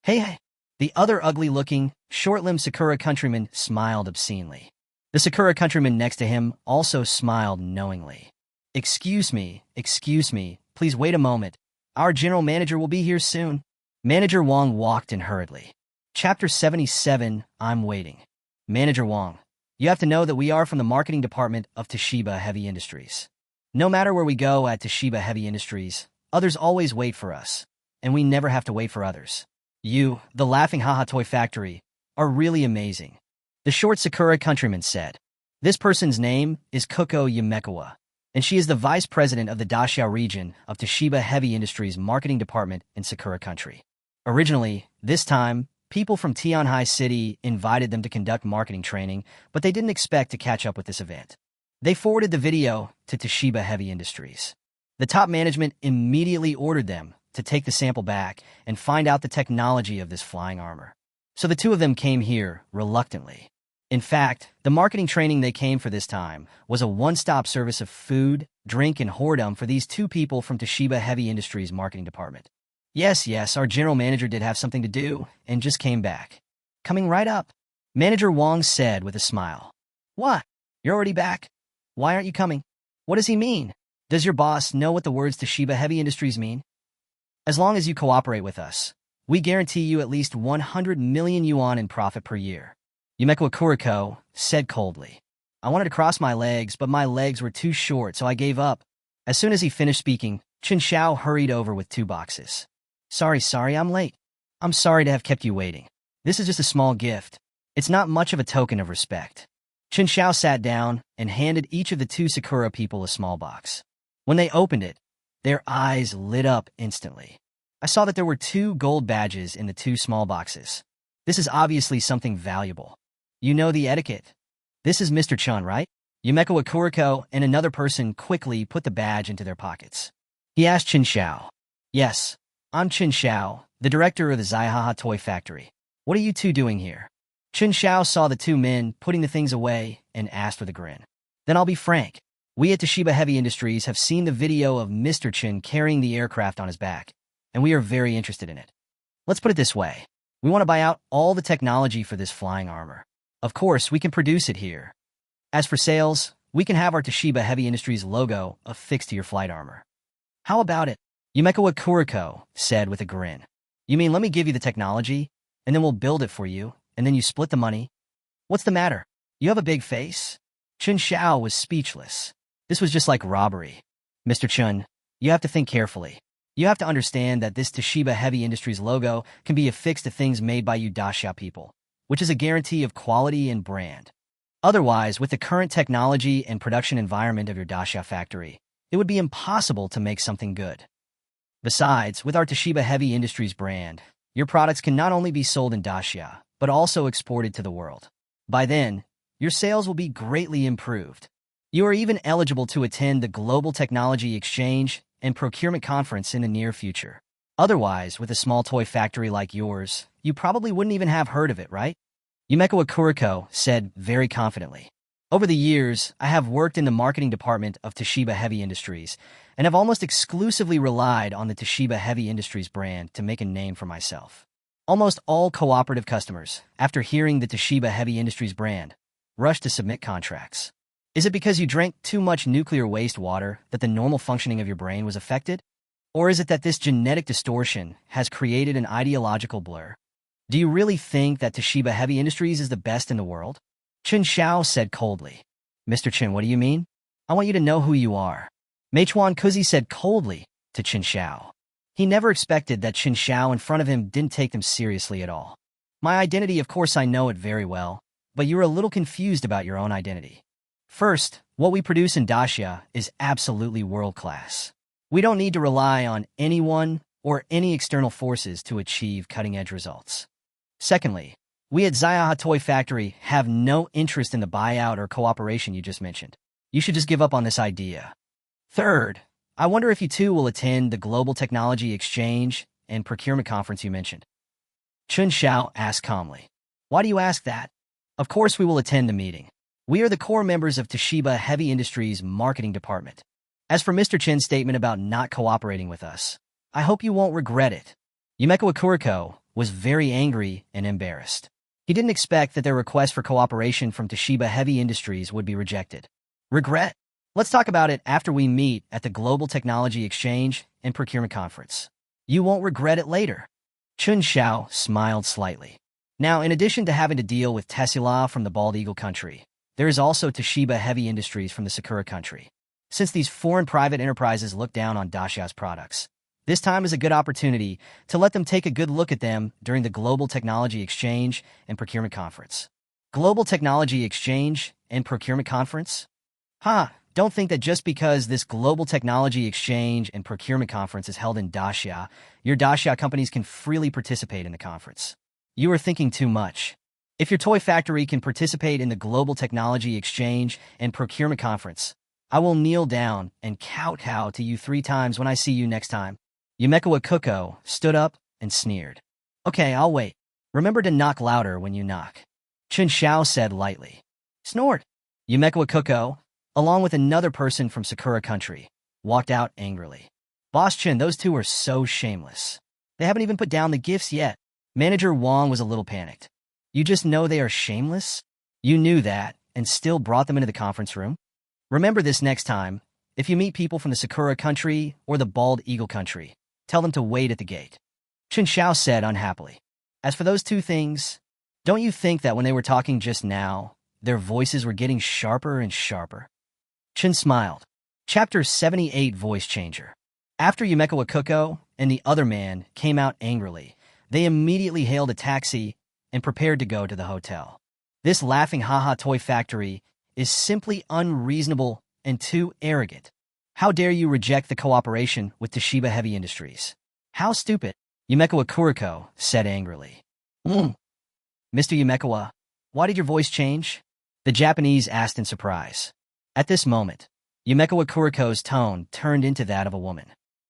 Hey. The other ugly-looking, short-limbed Sakura countryman smiled obscenely. The Sakura countryman next to him also smiled knowingly. Excuse me, please wait a moment. Our general manager will be here soon. Manager Wang walked in hurriedly. Chapter 77, I'm waiting. Manager Wang. You have to know that we are from the marketing department of Toshiba Heavy Industries. No matter where we go at Toshiba Heavy Industries, others always wait for us, and we never have to wait for others. You, the Laughing Haha Toy Factory, are really amazing. The short Sakura countryman said. This person's name is Kuko Yamekawa, and she is the vice president of the Daxia region of Toshiba Heavy Industries marketing department in Sakura Country. Originally, this time, people from Tianhai City invited them to conduct marketing training, but they didn't expect to catch up with this event. They forwarded the video to Toshiba Heavy Industries. The top management immediately ordered them to take the sample back and find out the technology of this flying armor. So the two of them came here reluctantly. In fact, the marketing training they came for this time was a one-stop service of food, drink, and whoredom for these two people from Toshiba Heavy Industries marketing department. Yes, our general manager did have something to do and just came back. Coming right up. Manager Wang said with a smile. What? You're already back? Why aren't you coming? What does he mean? Does your boss know what the words Toshiba Heavy Industries mean? As long as you cooperate with us, we guarantee you at least 100 million yuan in profit per year. Yumeko Kuriko said coldly. I wanted to cross my legs, but my legs were too short, so I gave up. As soon as he finished speaking, Chen Xiao hurried over with 2 boxes. Sorry, I'm late. I'm sorry to have kept you waiting. This is just a small gift. It's not much of a token of respect. Chen Xiao sat down and handed each of the 2 Sakura people a small box. When they opened it, their eyes lit up instantly. I saw that there were 2 gold badges in the 2 small boxes. This is obviously something valuable. You know the etiquette. This is Mr. Chun, right? Yumeko Akuriko and another person quickly put the badge into their pockets. He asked Chen Xiao. Yes, I'm Chen Xiao, the director of the Zaihaha Toy Factory. What are you two doing here? Chen Xiao saw the 2 men putting the things away and asked with a grin. Then I'll be frank. We at Toshiba Heavy Industries have seen the video of Mr. Chen carrying the aircraft on his back, and we are very interested in it. Let's put it this way. We want to buy out all the technology for this flying armor. Of course, we can produce it here. As for sales, we can have our Toshiba Heavy Industries logo affixed to your flight armor. How about it? Yumeko Kuriko said with a grin. You mean let me give you the technology, and then we'll build it for you, and then you split the money? What's the matter? You have a big face? Chen Xiao was speechless. This was just like robbery. Mr. Chun, you have to think carefully. You have to understand that this Toshiba Heavy Industries logo can be affixed to things made by you Daxia people, which is a guarantee of quality and brand. Otherwise, with the current technology and production environment of your Daxia factory, it would be impossible to make something good. Besides, with our Toshiba Heavy Industries brand, your products can not only be sold in Daxia, but also exported to the world. By then, Your sales will be greatly improved. You are even eligible to attend the Global Technology Exchange and Procurement Conference in the near future. Otherwise, with a small toy factory like yours, you probably wouldn't even have heard of it, right? Yumeko Kuriko said very confidently. Over the years, I have worked in the marketing department of Toshiba Heavy Industries and have almost exclusively relied on the Toshiba Heavy Industries brand to make a name for myself. Almost all cooperative customers, after hearing the Toshiba Heavy Industries brand, rush to submit contracts. Is it because you drank too much nuclear waste water that the normal functioning of your brain was affected? Or is it that this genetic distortion has created an ideological blur? Do you really think that Toshiba Heavy Industries is the best in the world? Chen Xiao said coldly. Mr. Chen, what do you mean? I want you to know who you are. Meichuan Kuzi said coldly to Chen Xiao. He never expected that Chen Xiao in front of him didn't take them seriously at all. My identity, of course I know it very well, but you're a little confused about your own identity. First, what we produce in Dacia is absolutely world-class. We don't need to rely on anyone or any external forces to achieve cutting-edge results. Secondly, we at Zayaha Toy Factory have no interest in the buyout or cooperation you just mentioned. You should just give up on this idea. Third, I wonder if you too will attend the Global Technology Exchange and Procurement Conference you mentioned. Chen Xiao asked calmly. Why do you ask that? Of course we will attend the meeting. We are the core members of Toshiba Heavy Industries Marketing Department. As for Mr. Chen's statement about not cooperating with us, I hope you won't regret it. Yumeko Akuriko was very angry and embarrassed. He didn't expect that their request for cooperation from Toshiba Heavy Industries would be rejected. Regret? Let's talk about it after we meet at the Global Technology Exchange and Procurement Conference. You won't regret it later. Chen Xiao smiled slightly. Now, in addition to having to deal with Tesla from the Bald Eagle country, there is also Toshiba Heavy Industries from the Sakura country. Since these foreign private enterprises look down on Dacia's products, this time is a good opportunity to let them take a good look at them during the Global Technology Exchange and Procurement Conference. Global Technology Exchange and Procurement Conference? Don't think that just because this Global Technology Exchange and Procurement Conference is held in Dacia, your Dacia companies can freely participate in the conference. You are thinking too much. If your toy factory can participate in the Global Technology Exchange and Procurement Conference, I will kneel down and kowtow to you 3 times when I see you next time. Yumeko Akuko stood up and sneered. Okay, I'll wait. Remember to knock louder when you knock. Chen Xiao said lightly. Snort. Yumeko Akuko, along with another person from Sakura country, walked out angrily. Boss Chen, those two are so shameless. They haven't even put down the gifts yet. Manager Wang was a little panicked. You just know they are shameless? You knew that and still brought them into the conference room? Remember this next time. If you meet people from the Sakura country or the Bald Eagle country, tell them to wait at the gate. Chen Xiao said unhappily. As for those 2 things, don't you think that when they were talking just now, their voices were getting sharper and sharper? Chen smiled. Chapter 78 Voice Changer. After Yumeko Akuko and the other man came out angrily, they immediately hailed a taxi and prepared to go to the hotel. This laughing haha toy factory is simply unreasonable and too arrogant. How dare you reject the cooperation with Toshiba Heavy Industries? How stupid, Yumeko Akuriko said angrily. Mr. Yumeko, why did your voice change? The Japanese asked in surprise. At this moment, Yumeko Akuriko's tone turned into that of a woman.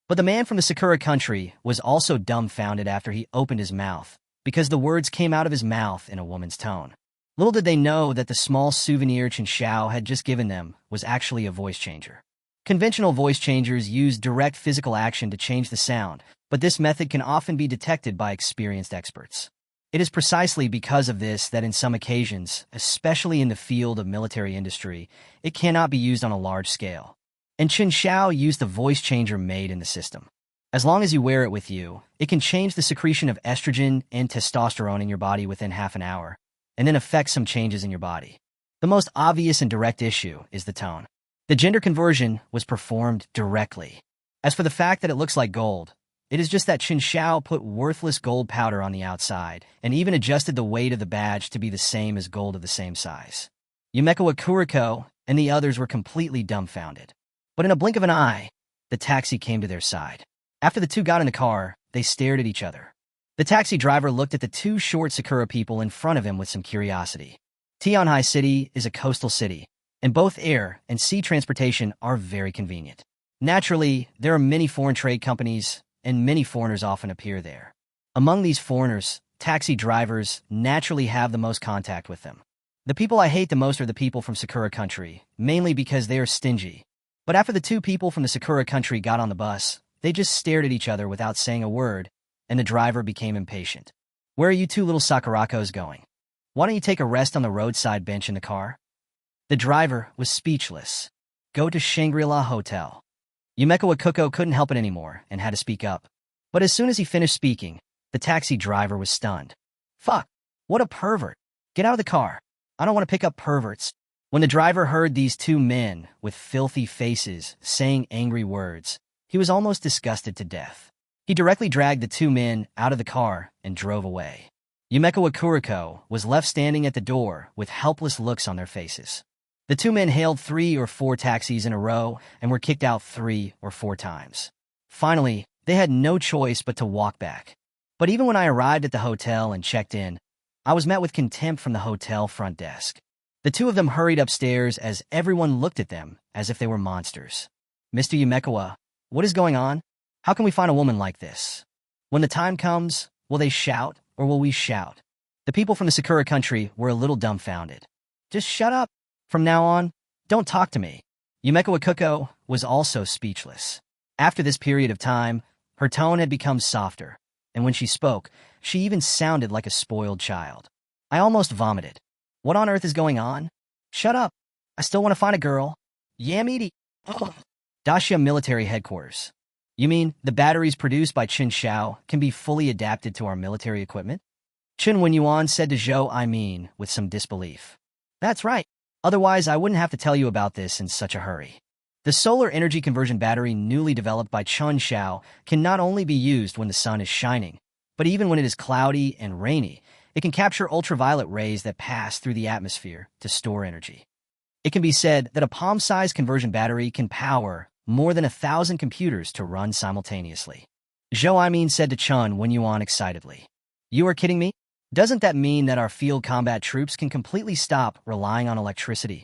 But the man from the Sakura country was also dumbfounded after he opened his mouth, because the words came out of his mouth in a woman's tone. Little did they know that the small souvenir Chen Xiao had just given them was actually a voice changer. Conventional voice changers use direct physical action to change the sound, but this method can often be detected by experienced experts. It is precisely because of this that in some occasions, especially in the field of military industry, it cannot be used on a large scale. And Chen Xiao used the voice changer made in the system. As long as you wear it with you, it can change the secretion of estrogen and testosterone in your body within half an hour, and then affect some changes in your body. The most obvious and direct issue is the tone. The gender conversion was performed directly. As for the fact that it looks like gold, it is just that Chen Xiao put worthless gold powder on the outside and even adjusted the weight of the badge to be the same as gold of the same size. Yumeko Akuriko and the others were completely dumbfounded. But in a blink of an eye, the taxi came to their side. After the 2 got in the car, they stared at each other. The taxi driver looked at the 2 short Sakura people in front of him with some curiosity. Tianhai City is a coastal city, and both air and sea transportation are very convenient. Naturally, there are many foreign trade companies, and many foreigners often appear there. Among these foreigners, taxi drivers naturally have the most contact with them. The people I hate the most are the people from Sakura country, mainly because they are stingy. But after the two people from the Sakura country got on the bus, they just stared at each other without saying a word, and the driver became impatient. Where are you two little Sakurakos going? Why don't you take a rest on the roadside bench in the car? The driver was speechless. Go to Shangri-La Hotel. Yumeko Akuko couldn't help it anymore and had to speak up. But as soon as he finished speaking, the taxi driver was stunned. Fuck! What a pervert! Get out of the car. I don't want to pick up perverts. When the driver heard these two men with filthy faces saying angry words, he was almost disgusted to death. He directly dragged the two men out of the car and drove away. Yumeko Akuriko was left standing at the door with helpless looks on their faces. The two men hailed 3 or 4 taxis in a row and were kicked out 3 or 4 times. Finally, they had no choice but to walk back. But even when I arrived at the hotel and checked in, I was met with contempt from the hotel front desk. The two of them hurried upstairs as everyone looked at them as if they were monsters. Mr. Yumekawa, what is going on? How can we find a woman like this? When the time comes, will they shout or will we shout? The people from the Sakura country were a little dumbfounded. Just shut up. From now on, don't talk to me. Yumeko Akuko was also speechless. After this period of time, her tone had become softer, and when she spoke, she even sounded like a spoiled child. I almost vomited. What on earth is going on? Shut up. I still want to find a girl. Yamiti. Dacia Military Headquarters. You mean the batteries produced by Chen Xiao can be fully adapted to our military equipment? Chen Wenyuan said to Zhou Aimin with some disbelief. That's right. Otherwise, I wouldn't have to tell you about this in such a hurry. The solar energy conversion battery newly developed by Chen Xiao can not only be used when the sun is shining, but even when it is cloudy and rainy, it can capture ultraviolet rays that pass through the atmosphere to store energy. It can be said that a palm-sized conversion battery can power more than 1,000 computers to run simultaneously. Zhou Aimin said to Chen Wenyuan excitedly. You are kidding me? Doesn't that mean that our field combat troops can completely stop relying on electricity?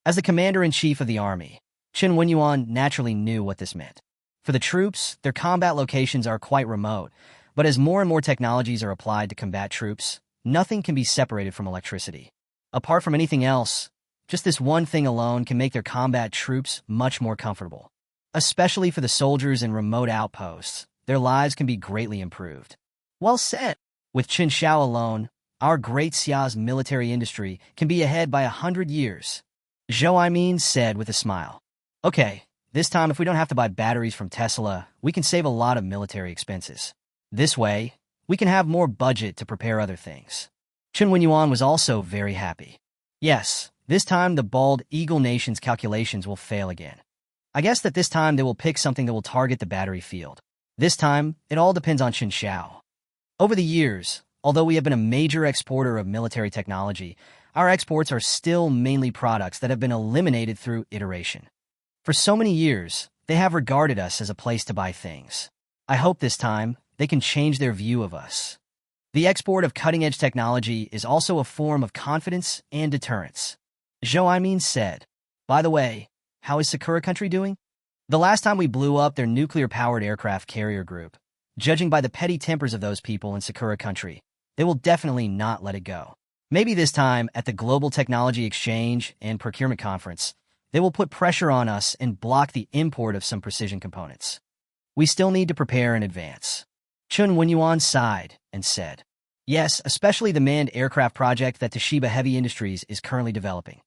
As the commander-in-chief of the army, Chen Wenyuan naturally knew what this meant. For the troops, their combat locations are quite remote, but as more and more technologies are applied to combat troops, nothing can be separated from electricity. Apart from anything else, just this one thing alone can make their combat troops much more comfortable. Especially for the soldiers in remote outposts, their lives can be greatly improved. Well said. With Chen Xiao alone, our great Xia's military industry can be ahead by 100 years. Zhou Aimin said with a smile. Okay, this time if we don't have to buy batteries from Tesla, we can save a lot of military expenses. This way, we can have more budget to prepare other things. Chen Wenyuan was also very happy. Yes, this time the bald eagle nation's calculations will fail again. I guess that this time they will pick something that will target the battery field. This time, it all depends on Chen Xiao. Over the years, although we have been a major exporter of military technology, our exports are still mainly products that have been eliminated through iteration. For so many years, they have regarded us as a place to buy things. I hope this time they can change their view of us. The export of cutting-edge technology is also a form of confidence and deterrence. Zhou Aimin said, By the way, how is Sakura country doing? The last time we blew up their nuclear-powered aircraft carrier group, judging by the petty tempers of those people in Sakura country, they will definitely not let it go. Maybe this time, at the Global Technology Exchange and Procurement Conference, they will put pressure on us and block the import of some precision components. We still need to prepare in advance. Chen Wenyuan sighed and said, Yes, especially the manned aircraft project that Toshiba Heavy Industries is currently developing.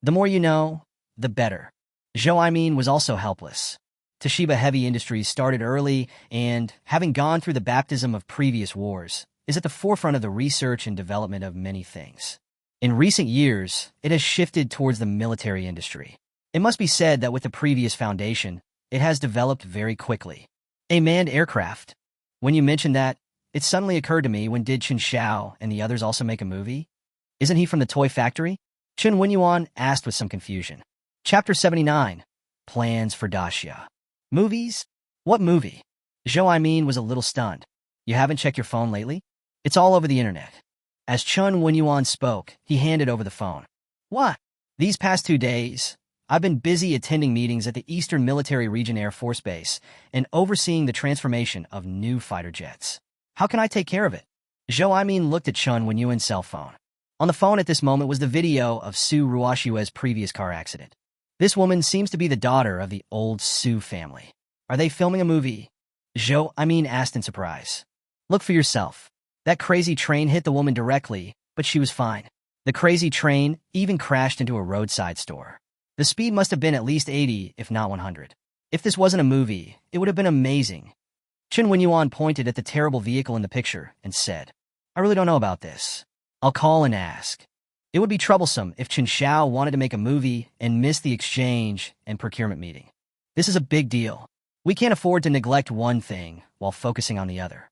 The more you know, the better. Zhou Aimin was also helpless. Toshiba Heavy Industries started early and, having gone through the baptism of previous wars, is at the forefront of the research and development of many things. In recent years, it has shifted towards the military industry. It must be said that with the previous foundation, it has developed very quickly. A manned aircraft. When you mentioned that, it suddenly occurred to me, when did Chen Xiao and the others also make a movie? Isn't he from the toy factory? Chen Wenyuan asked with some confusion. Chapter 79. Plans for Dacia. Movies? What movie? Zhou Aimin was a little stunned. You haven't checked your phone lately? It's all over the internet. As Chen Wenyuan spoke, he handed over the phone. What? These past 2 days, I've been busy attending meetings at the Eastern Military Region Air Force Base and overseeing the transformation of new fighter jets. How can I take care of it? Zhou Aimin looked at Chen Wenyuan's cell phone. On the phone at this moment was the video of Su Ruoshue's previous car accident. This woman seems to be the daughter of the old Su family. Are they filming a movie? Zhou Aimin asked in surprise. Look for yourself. That crazy train hit the woman directly, but she was fine. The crazy train even crashed into a roadside store. The speed must have been at least 80, if not 100. If this wasn't a movie, it would have been amazing. Chen Wenyuan pointed at the terrible vehicle in the picture and said, I really don't know about this. I'll call and ask. It would be troublesome if Chen Xiao wanted to make a movie and miss the exchange and procurement meeting. This is a big deal. We can't afford to neglect one thing while focusing on the other.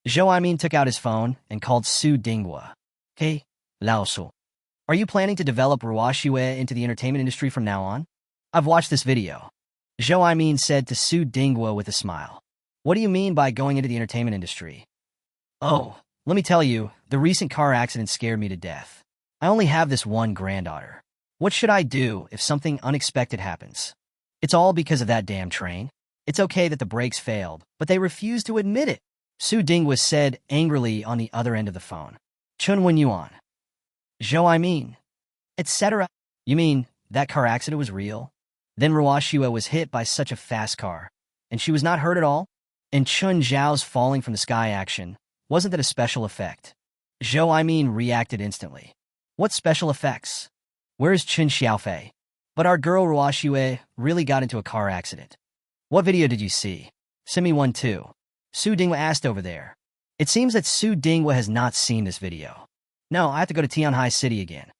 Zhou Aimin took out his phone and called Su Dinghua. Hey, Lao Su. Are you planning to develop Ruoshue into the entertainment industry from now on? I've watched this video. Zhou Aimin said to Su Dinghua with a smile. What do you mean by going into the entertainment industry? Oh, let me tell you, the recent car accident scared me to death. I only have this one granddaughter. What should I do if something unexpected happens? It's all because of that damn train. It's okay that the brakes failed, but they refuse to admit it. Su Dinghua said angrily on the other end of the phone. Chen Wenyuan. Zhou Aimin. Etc. You mean that car accident was real? Then Ruoshue was hit by such a fast car, and she was not hurt at all? And Chen Xiao's falling from the sky action, wasn't that a special effect? Zhou Aimin reacted instantly. What special effects? Where is Chen Xiaofei? But our girl Ruoshue really got into a car accident. What video did you see? Send me one too. Su Dinghua asked over there. It seems that Su Dinghua has not seen this video. No, I have to go to Tianhai City again.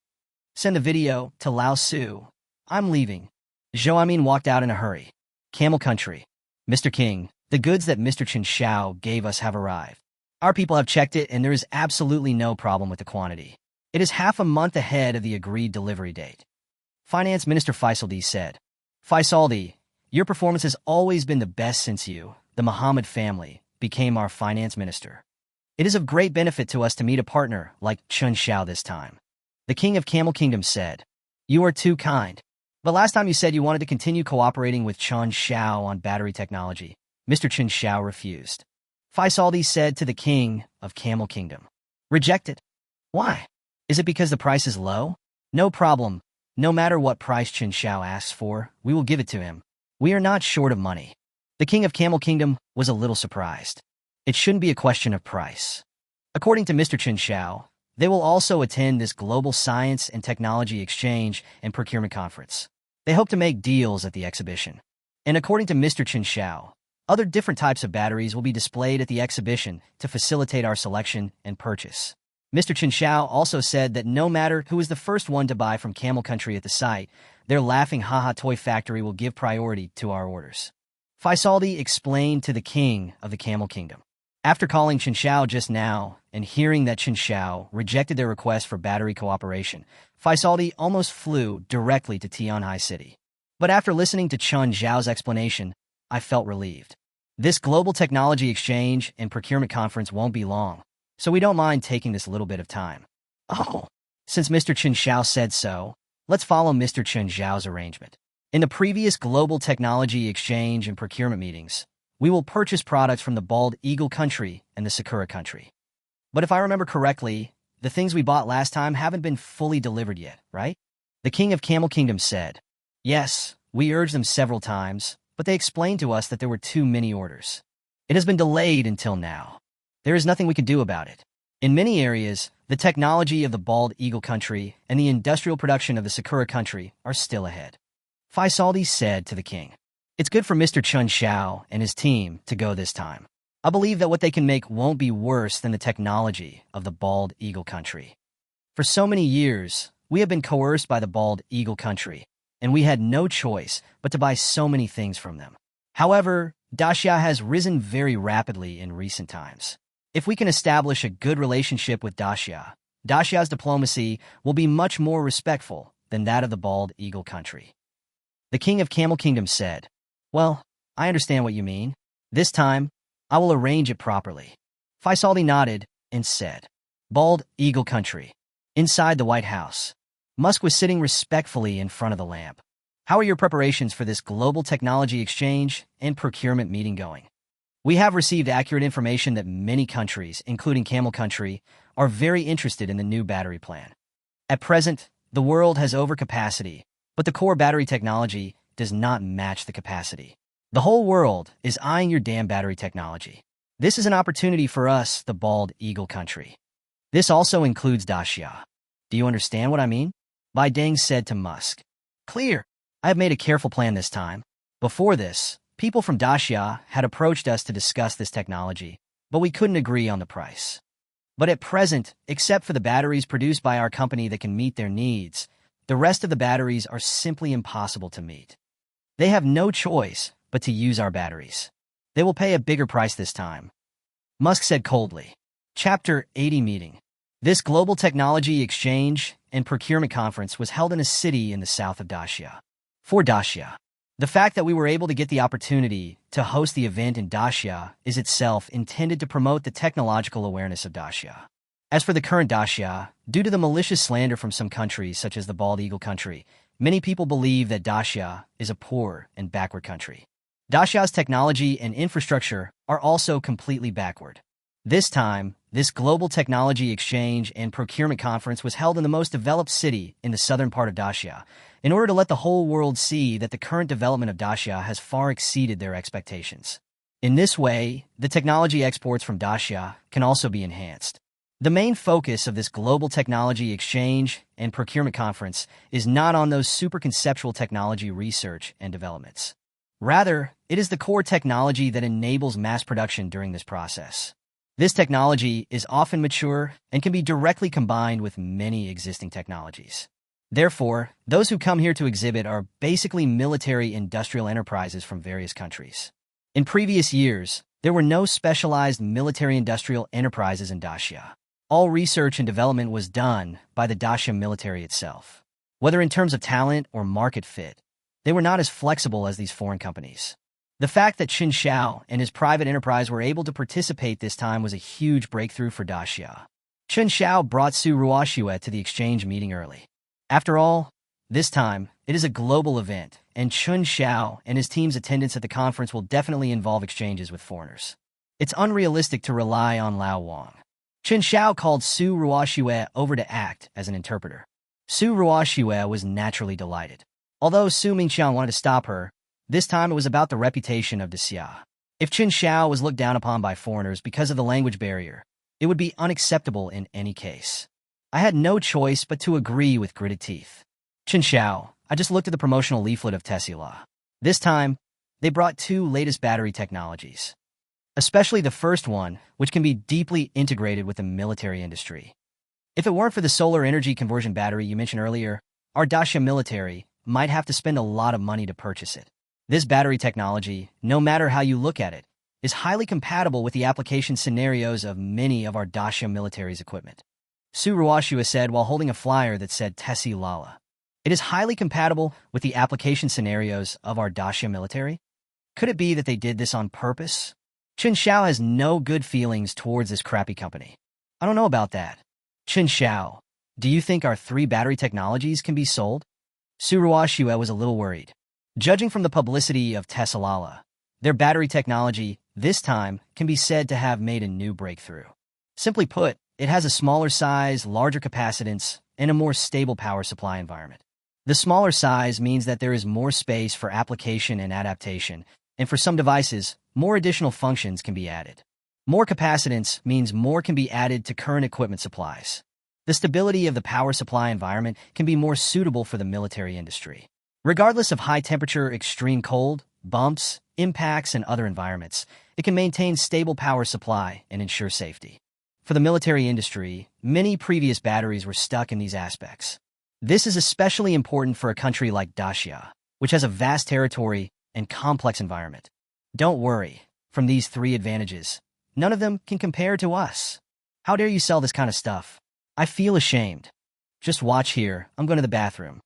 Send the video to Lao Su. I'm leaving. Zhou Aimin walked out in a hurry. Camel Country. Mr. King, the goods that Mr. Chen Xiao gave us have arrived. Our people have checked it and there is absolutely no problem with the quantity. It is half a month ahead of the agreed delivery date. Finance Minister Faisaldi said, Faisaldi, your performance has always been the best since you, the Muhammad family, became our finance minister. It is of great benefit to us to meet a partner like Chen Xiao this time. The king of Camel Kingdom said, You are too kind. But last time you said you wanted to continue cooperating with Chen Xiao on battery technology. Mr. Chen Xiao refused. Faisaldi said to the king of Camel Kingdom, Rejected. Why? Is it because the price is low? No problem. No matter what price Chen Xiao asks for, we will give it to him. We are not short of money. The king of Camel Kingdom was a little surprised. It shouldn't be a question of price. According to Mr. Chen Xiao, they will also attend this Global Science and Technology Exchange and Procurement Conference. They hope to make deals at the exhibition. And according to Mr. Chen Xiao, other different types of batteries will be displayed at the exhibition to facilitate our selection and purchase. Mr. Chen Xiao also said that no matter who is the first one to buy from Camel Country at the site, their Laughing Haha Toy Factory will give priority to our orders. Faisaldi explained to the king of the Camel Kingdom. After calling Chen Xiao just now and hearing that Chen Xiao rejected their request for battery cooperation, Faisaldi almost flew directly to Tianhai City. But after listening to Chen Xiao's explanation, I felt relieved. This Global Technology Exchange and Procurement Conference won't be long, so we don't mind taking this little bit of time. Oh, since Mr. Chen Xiao said so, let's follow Mr. Chen Xiao's arrangement. In the previous Global Technology Exchange and Procurement meetings, we will purchase products from the Bald Eagle country and the Sakura country. But if I remember correctly, the things we bought last time haven't been fully delivered yet, right? The king of Camel Kingdom said, Yes, we urged them several times, but they explained to us that there were too many orders. It has been delayed until now. There is nothing we can do about it. In many areas, the technology of the Bald Eagle country and the industrial production of the Sakura country are still ahead. Faisaldi said to the king, It's good for Mr. Chen Xiao and his team to go this time. I believe that what they can make won't be worse than the technology of the Bald Eagle country. For so many years, we have been coerced by the Bald Eagle country, and we had no choice but to buy so many things from them. However, Daxia has risen very rapidly in recent times. If we can establish a good relationship with Daxia, Daxia's diplomacy will be much more respectful than that of the Bald Eagle country. The king of Camel Kingdom said, Well, I understand what you mean. This time, I will arrange it properly. Faisaldi nodded and said, Bald Eagle Country. Inside the White House, Musk was sitting respectfully in front of the lamp. How are your preparations for this global technology exchange and procurement meeting going? We have received accurate information that many countries, including Camel Country, are very interested in the new battery plan. At present, the world has overcapacity, but the core battery technology does not match the capacity. The whole world is eyeing your damn battery technology. This is an opportunity for us, the Bald Eagle Country. This also includes Dacia. Do you understand what I mean? Bai Deng said to Musk. Clear. I have made a careful plan this time. Before this, people from Dacia had approached us to discuss this technology, but we couldn't agree on the price. But at present, except for the batteries produced by our company that can meet their needs, the rest of the batteries are simply impossible to meet. They have no choice but to use our batteries. They will pay a bigger price this time. Musk said coldly. Chapter 80 Meeting. This global technology exchange and procurement conference was held in a city in the south of Dacia. For Dacia, the fact that we were able to get the opportunity to host the event in Dacia is itself intended to promote the technological awareness of Dacia. As for the current Dacia, due to the malicious slander from some countries such as the Bald Eagle Country, many people believe that Dacia is a poor and backward country. Dacia's technology and infrastructure are also completely backward. This time, this global technology exchange and procurement conference was held in the most developed city in the southern part of Dacia, in order to let the whole world see that the current development of Dacia has far exceeded their expectations. In this way, the technology exports from Dacia can also be enhanced. The main focus of this global technology exchange and procurement conference is not on those super conceptual technology research and developments. Rather, it is the core technology that enables mass production during this process. This technology is often mature and can be directly combined with many existing technologies. Therefore, those who come here to exhibit are basically military industrial enterprises from various countries. In previous years, there were no specialized military industrial enterprises in Dacia. All research and development was done by the Dacia military itself. Whether in terms of talent or market fit, they were not as flexible as these foreign companies. The fact that Chen Xiao and his private enterprise were able to participate this time was a huge breakthrough for Dacia. Chen Xiao brought Su Ruoxue to the exchange meeting early. After all, this time, it is a global event, and Chen Xiao and his team's attendance at the conference will definitely involve exchanges with foreigners. It's unrealistic to rely on Lao Wang. Chen Xiao called Su Ruoxue over to act as an interpreter. Su Ruoxue was naturally delighted. Although Su Mingqiang wanted to stop her, this time it was about the reputation of Dacia. If Chen Xiao was looked down upon by foreigners because of the language barrier, it would be unacceptable in any case. I had no choice but to agree with gritted teeth. Chen Xiao, I just looked at the promotional leaflet of Tesla. This time, they brought two latest battery technologies. Especially the first one, which can be deeply integrated with the military industry. If it weren't for the solar energy conversion battery you mentioned earlier, our Dacia military might have to spend a lot of money to purchase it. This battery technology, no matter how you look at it, is highly compatible with the application scenarios of many of our Dacia military's equipment. Su Ruoxue said while holding a flyer that said Tessie Lala. It is highly compatible with the application scenarios of our Dacia military? Could it be that they did this on purpose? Chen Xiao has no good feelings towards this crappy company. I don't know about that. Chen Xiao, do you think our 3 battery technologies can be sold? Su Ruoxue was a little worried. Judging from the publicity of Tesla, their battery technology, this time, can be said to have made a new breakthrough. Simply put, it has a smaller size, larger capacitance, and a more stable power supply environment. The smaller size means that there is more space for application and adaptation, and for some devices, more additional functions can be added. More capacitance means more can be added to current equipment supplies. The stability of the power supply environment can be more suitable for the military industry. Regardless of high temperature, extreme cold, bumps, impacts, and other environments, it can maintain stable power supply and ensure safety. For the military industry, many previous batteries were stuck in these aspects. This is especially important for a country like Dacia, which has a vast territory and complex environment. Don't worry, from these 3 advantages, none of them can compare to us. How dare you sell this kind of stuff? I feel ashamed. Just watch here, I'm going to the bathroom.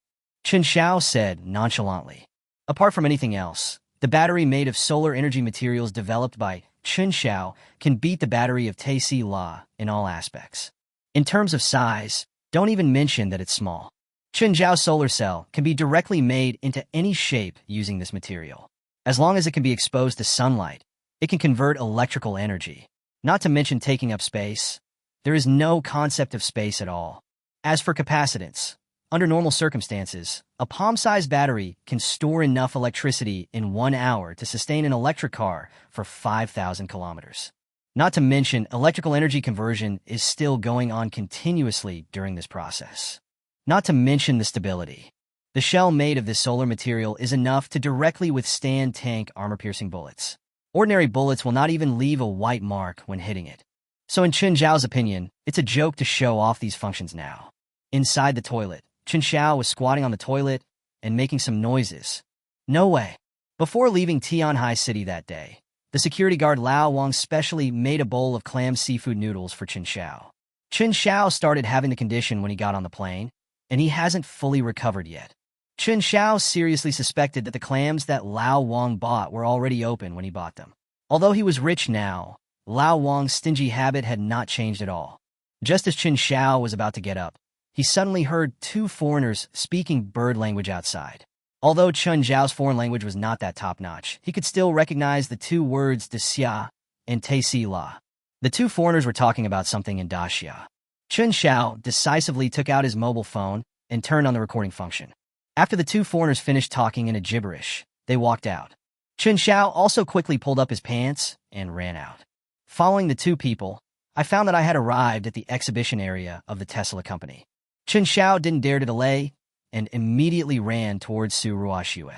Chen Xiao said nonchalantly. Apart from anything else, the battery made of solar energy materials developed by Chen Xiao can beat the battery of Tesla in all aspects. In terms of size, don't even mention that it's small. Chen Xiao's solar cell can be directly made into any shape using this material. As long as it can be exposed to sunlight, it can convert electrical energy. Not to mention taking up space. There is no concept of space at all. As for capacitance, under normal circumstances, a palm-sized battery can store enough electricity in 1 hour to sustain an electric car for 5,000 kilometers. Not to mention, electrical energy conversion is still going on continuously during this process. Not to mention the stability. The shell made of this solar material is enough to directly withstand tank armor-piercing bullets. Ordinary bullets will not even leave a white mark when hitting it. So in Chen Xiao's opinion, it's a joke to show off these functions now. Inside the toilet, Chen Xiao was squatting on the toilet and making some noises. No way. Before leaving Tianhai City that day, the security guard Lao Wang specially made a bowl of clam seafood noodles for Chen Xiao. Chen Xiao started having the condition when he got on the plane, and he hasn't fully recovered yet. Chen Xiao seriously suspected that the clams that Lao Wang bought were already open when he bought them. Although he was rich now, Lao Wang's stingy habit had not changed at all. Just as Chen Xiao was about to get up, he suddenly heard 2 foreigners speaking bird language outside. Although Chen Xiao's foreign language was not that top-notch, he could still recognize the 2 words Daxia and Taisi La. The 2 foreigners were talking about something in Daxia. Chen Xiao decisively took out his mobile phone and turned on the recording function. After the 2 foreigners finished talking in a gibberish, they walked out. Chen Xiao also quickly pulled up his pants and ran out. Following the 2 people, I found that I had arrived at the exhibition area of the Tesla company. Chen Xiao didn't dare to delay and immediately ran towards Su Ruoxue.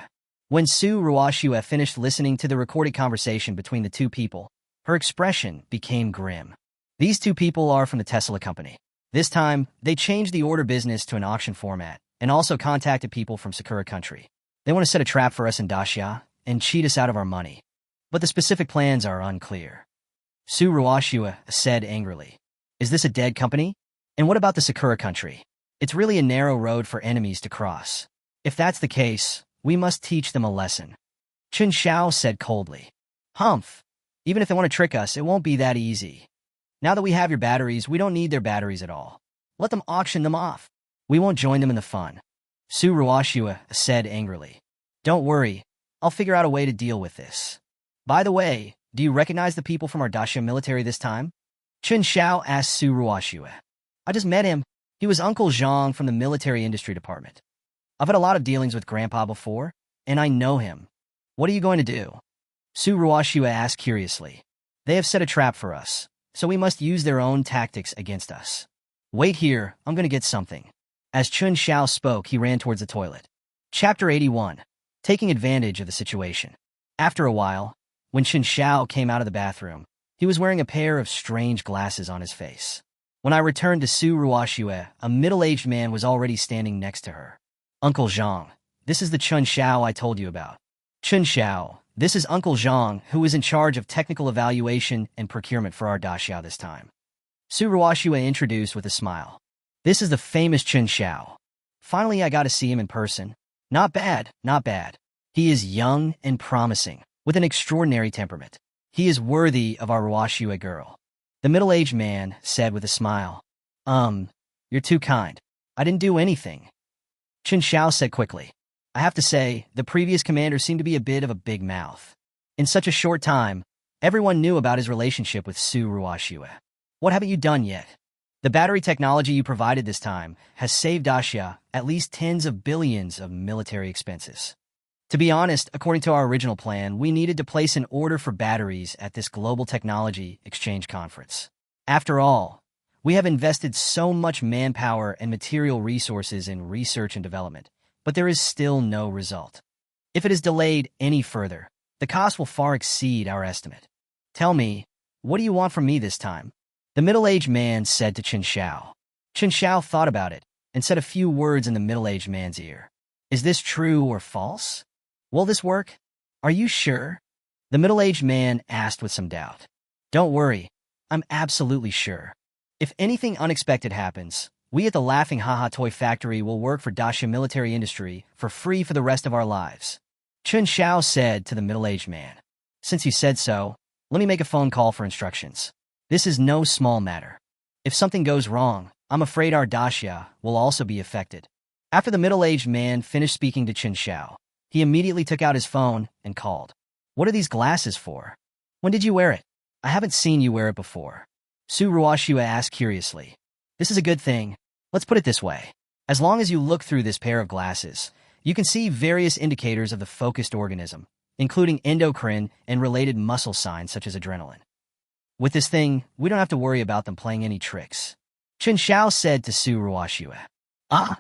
When Su Ruoxue finished listening to the recorded conversation between the 2 people, her expression became grim. These 2 people are from the Tesla company. This time, they changed the order business to an auction format and also contacted people from Sakura country. They want to set a trap for us in Daxia and cheat us out of our money. But the specific plans are unclear. Su Ruoxue said angrily, "Is this a dead company? And what about the Sakura country? It's really a narrow road for enemies to cross. If that's the case, we must teach them a lesson." Chen Xiao said coldly, "Humph. Even if they want to trick us, it won't be that easy. Now that we have your batteries, we don't need their batteries at all. Let them auction them off. We won't join them in the fun." Su Ruoxue said angrily, "Don't worry. I'll figure out a way to deal with this. By the way, do you recognize the people from our Daxia military this time?" Chen Xiao asked Su Ruoxue. "I just met him. He was Uncle Zhang from the military industry department. I've had a lot of dealings with Grandpa before, and I know him. What are you going to do?" Su Ruoxue asked curiously. "They have set a trap for us, so we must use their own tactics against us. Wait here, I'm going to get something." As Chen Xiao spoke, he ran towards the toilet. Chapter 81. Taking advantage of the situation. After a while, when Chen Xiao came out of the bathroom, he was wearing a pair of strange glasses on his face. When I returned to Su Ruoxue, a middle-aged man was already standing next to her. "Uncle Zhang, this is the Chen Xiao I told you about." "Chen Xiao, this is Uncle Zhang, who is in charge of technical evaluation and procurement for our Daxia this time." Su Ruoxue introduced with a smile. "This is the famous Chen Xiao. Finally, I got to see him in person. Not bad, not bad. He is young and promising, with an extraordinary temperament. He is worthy of our Ruoxue girl." The middle-aged man said with a smile, You're too kind. I didn't do anything." Chen Xiao said quickly, "I have to say, the previous commander seemed to be a bit of a big mouth. In such a short time, everyone knew about his relationship with Su Ruoxue. What haven't you done yet? The battery technology you provided this time has saved Daxia at least tens of billions of military expenses. To be honest, according to our original plan, we needed to place an order for batteries at this global technology exchange conference. After all, we have invested so much manpower and material resources in research and development, but there is still no result. If it is delayed any further, the cost will far exceed our estimate. Tell me, what do you want from me this time?" The middle-aged man said to Chen Xiao. Chen Xiao thought about it and said a few words in the middle-aged man's ear. "Is this true or false? Will this work? Are you sure?" The middle-aged man asked with some doubt. "Don't worry, I'm absolutely sure. If anything unexpected happens, we at the Laughing Haha Toy Factory will work for Daxia military industry for free for the rest of our lives." Chen Xiao said to the middle-aged man. "Since you said so, let me make a phone call for instructions. This is no small matter." If something goes wrong, I'm afraid our daxia will also be affected. After the middle-aged man finished speaking to Chen Xiao, he immediately took out his phone and called. What are these glasses for? When did you wear it? I haven't seen you wear it before. Su Ruoxue asked curiously. This is a good thing. Let's put it this way. As long as you look through this pair of glasses, you can see various indicators of the focused organism, including endocrine and related muscle signs such as adrenaline. With this thing, we don't have to worry about them playing any tricks. Chen Xiao said to Su Ruoxue. Ah!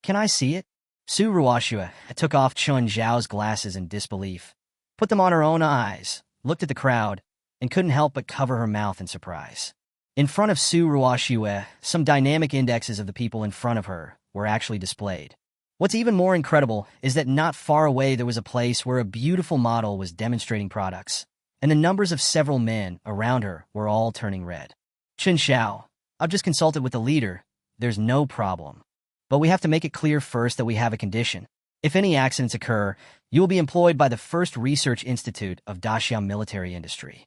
Can I see it? Su Ruoxue took off Chen Xiao's glasses in disbelief, put them on her own eyes, looked at the crowd, and couldn't help but cover her mouth in surprise. In front of Su Ruoxue, some dynamic indexes of the people in front of her were actually displayed. What's even more incredible is that not far away there was a place where a beautiful model was demonstrating products, and the numbers of several men around her were all turning red. Chen Xiao, I've just consulted with the leader. There's no problem. But we have to make it clear first that we have a condition. If any accidents occur, you will be employed by the first research institute of daxia military industry.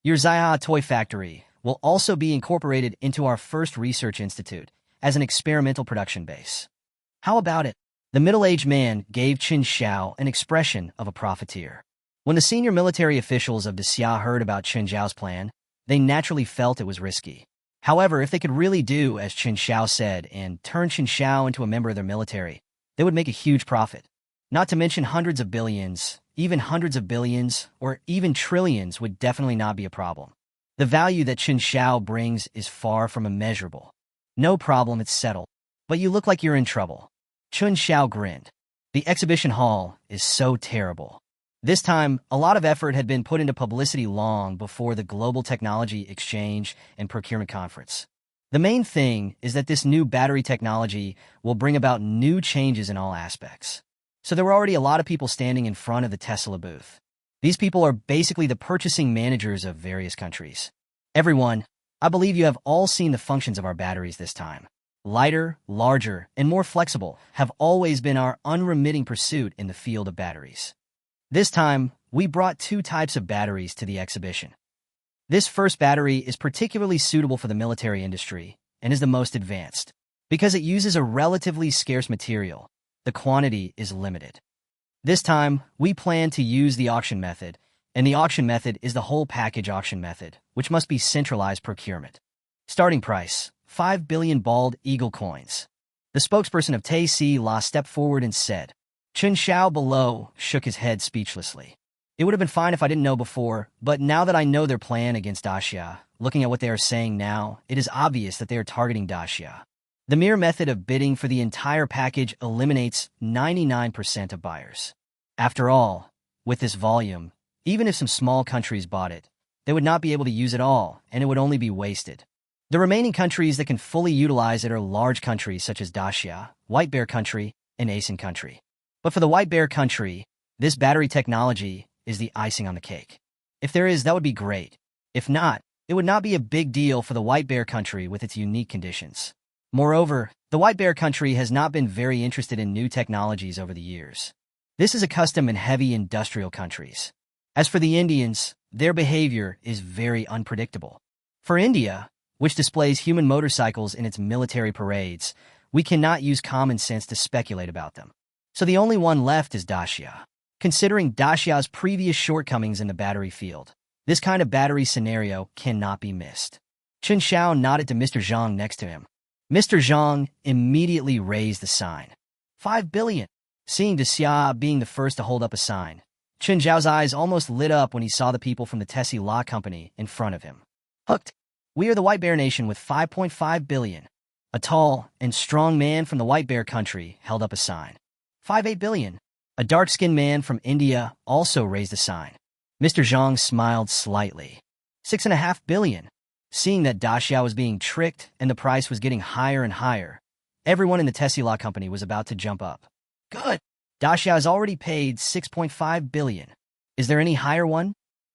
Your Zaya toy factory will also be incorporated into our first research institute as an experimental production base. How about it? The middle-aged man gave Chen Xiao an expression of a profiteer. When the senior military officials of Daxia heard about Chen Xiao's plan, they naturally felt it was risky. However, if they could really do as Chen Xiao said and turn Chen Xiao into a member of their military, they would make a huge profit. Not to mention hundreds of billions, even hundreds of billions, or even trillions would definitely not be a problem. The value that Chen Xiao brings is far from immeasurable. No problem, it's settled. But you look like you're in trouble. Chen Xiao grinned. The exhibition hall is so terrible. This time, a lot of effort had been put into publicity long before the Global Technology Exchange and Procurement Conference. The main thing is that this new battery technology will bring about new changes in all aspects. So there were already a lot of people standing in front of the Tesla booth. These people are basically the purchasing managers of various countries. Everyone, I believe you have all seen the functions of our batteries this time. Lighter, larger, and more flexible have always been our unremitting pursuit in the field of batteries. This time, we brought two types of batteries to the exhibition. This first battery is particularly suitable for the military industry and is the most advanced. Because it uses a relatively scarce material, the quantity is limited. This time, we plan to use the auction method, and the auction method is the whole package auction method, which must be centralized procurement. Starting price, 5 billion bald eagle coins. The spokesperson of Taisi stepped forward and said. Chen Xiao below shook his head speechlessly. It would have been fine if I didn't know before, but now that I know their plan against daxia, looking at what they are saying now, it is obvious that they are targeting daxia. The mere method of bidding for the entire package eliminates 99% of buyers. After all, with this volume, even if some small countries bought it, they would not be able to use it all, and it would only be wasted. The remaining countries that can fully utilize it are large countries such as Daxia, White Bear Country, and ASEAN Country. But for the White Bear Country, this battery technology is the icing on the cake. If there is, that would be great. If not, it would not be a big deal for the White Bear Country with its unique conditions. Moreover, the White Bear Country has not been very interested in new technologies over the years. This is a custom in heavy industrial countries. As for the Indians, their behavior is very unpredictable. For India, which displays human motorcycles in its military parades, we cannot use common sense to speculate about them. So the only one left is daxia. Considering daxia's previous shortcomings in the battery field, this kind of battery scenario cannot be missed. Chen Xiao nodded to Mr. Zhang next to him. Mr. Zhang immediately raised the sign. 5 billion. Seeing Daxia being the first to hold up a sign, Chen Xiao's eyes almost lit up when he saw the people from the Tessie Law Company in front of him. Hooked. We are the White Bear Nation with 5.5 billion. A tall and strong man from the White Bear Country held up a sign. 5.8 billion. A dark-skinned man from India also raised a sign. Mr. Zhang smiled slightly. 6.5 billion. Seeing that Daxia was being tricked and the price was getting higher and higher, everyone in the Tessie Law Company was about to jump up. Good. Daxia has already paid 6.5 billion. Is there any higher one?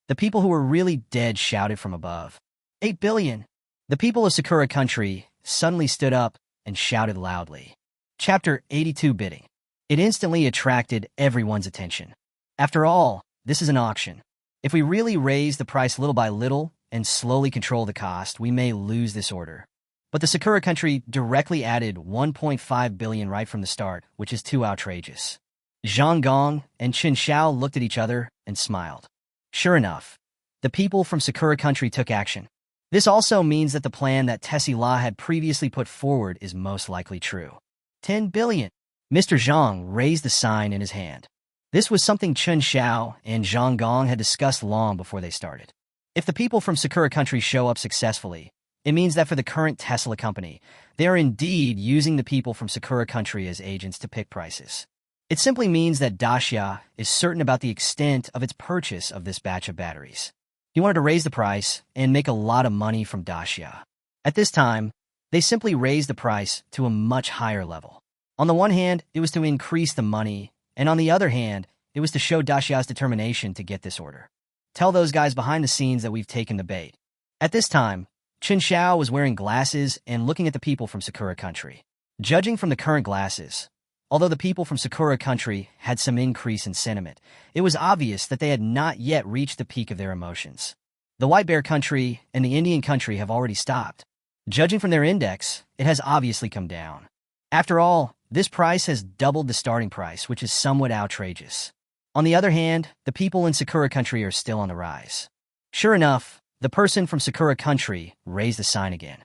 The people who were really dead shouted from above. 8 billion. The people of Sakura Country suddenly stood up and shouted loudly. Chapter 82 Bidding. It instantly attracted everyone's attention. After all, this is an auction. If we really raise the price little by little and slowly control the cost, we may lose this order. But the Sakura country directly added 1.5 billion right from the start, which is too outrageous. Zhang Gong and Chen Xiao looked at each other and smiled. Sure enough, the people from Sakura country took action. This also means that the plan that Tessie La had previously put forward is most likely true. 10 billion. Mr. Zhang raised the sign in his hand. This was something Chen Xiao and Zhang Gong had discussed long before they started. If the people from Sakura country show up successfully, it means that for the current Tesla company, they are indeed using the people from Sakura country as agents to pick prices. It simply means that Dacia is certain about the extent of its purchase of this batch of batteries. He wanted to raise the price and make a lot of money from Dacia. At this time, they simply raised the price to a much higher level. On the one hand, it was to increase the money, and on the other hand, it was to show Dacia's determination to get this order. Tell those guys behind the scenes that we've taken the bait. At this time, Chen Xiao was wearing glasses and looking at the people from Sakura country. Judging from the current glasses, although the people from Sakura country had some increase in sentiment, it was obvious that they had not yet reached the peak of their emotions. The White Bear country and the Indian country have already stopped. Judging from their index, it has obviously come down. After all, this price has doubled the starting price, which is somewhat outrageous. On the other hand, the people in Sakura country are still on the rise. Sure enough, the person from Sakura country raised the sign again.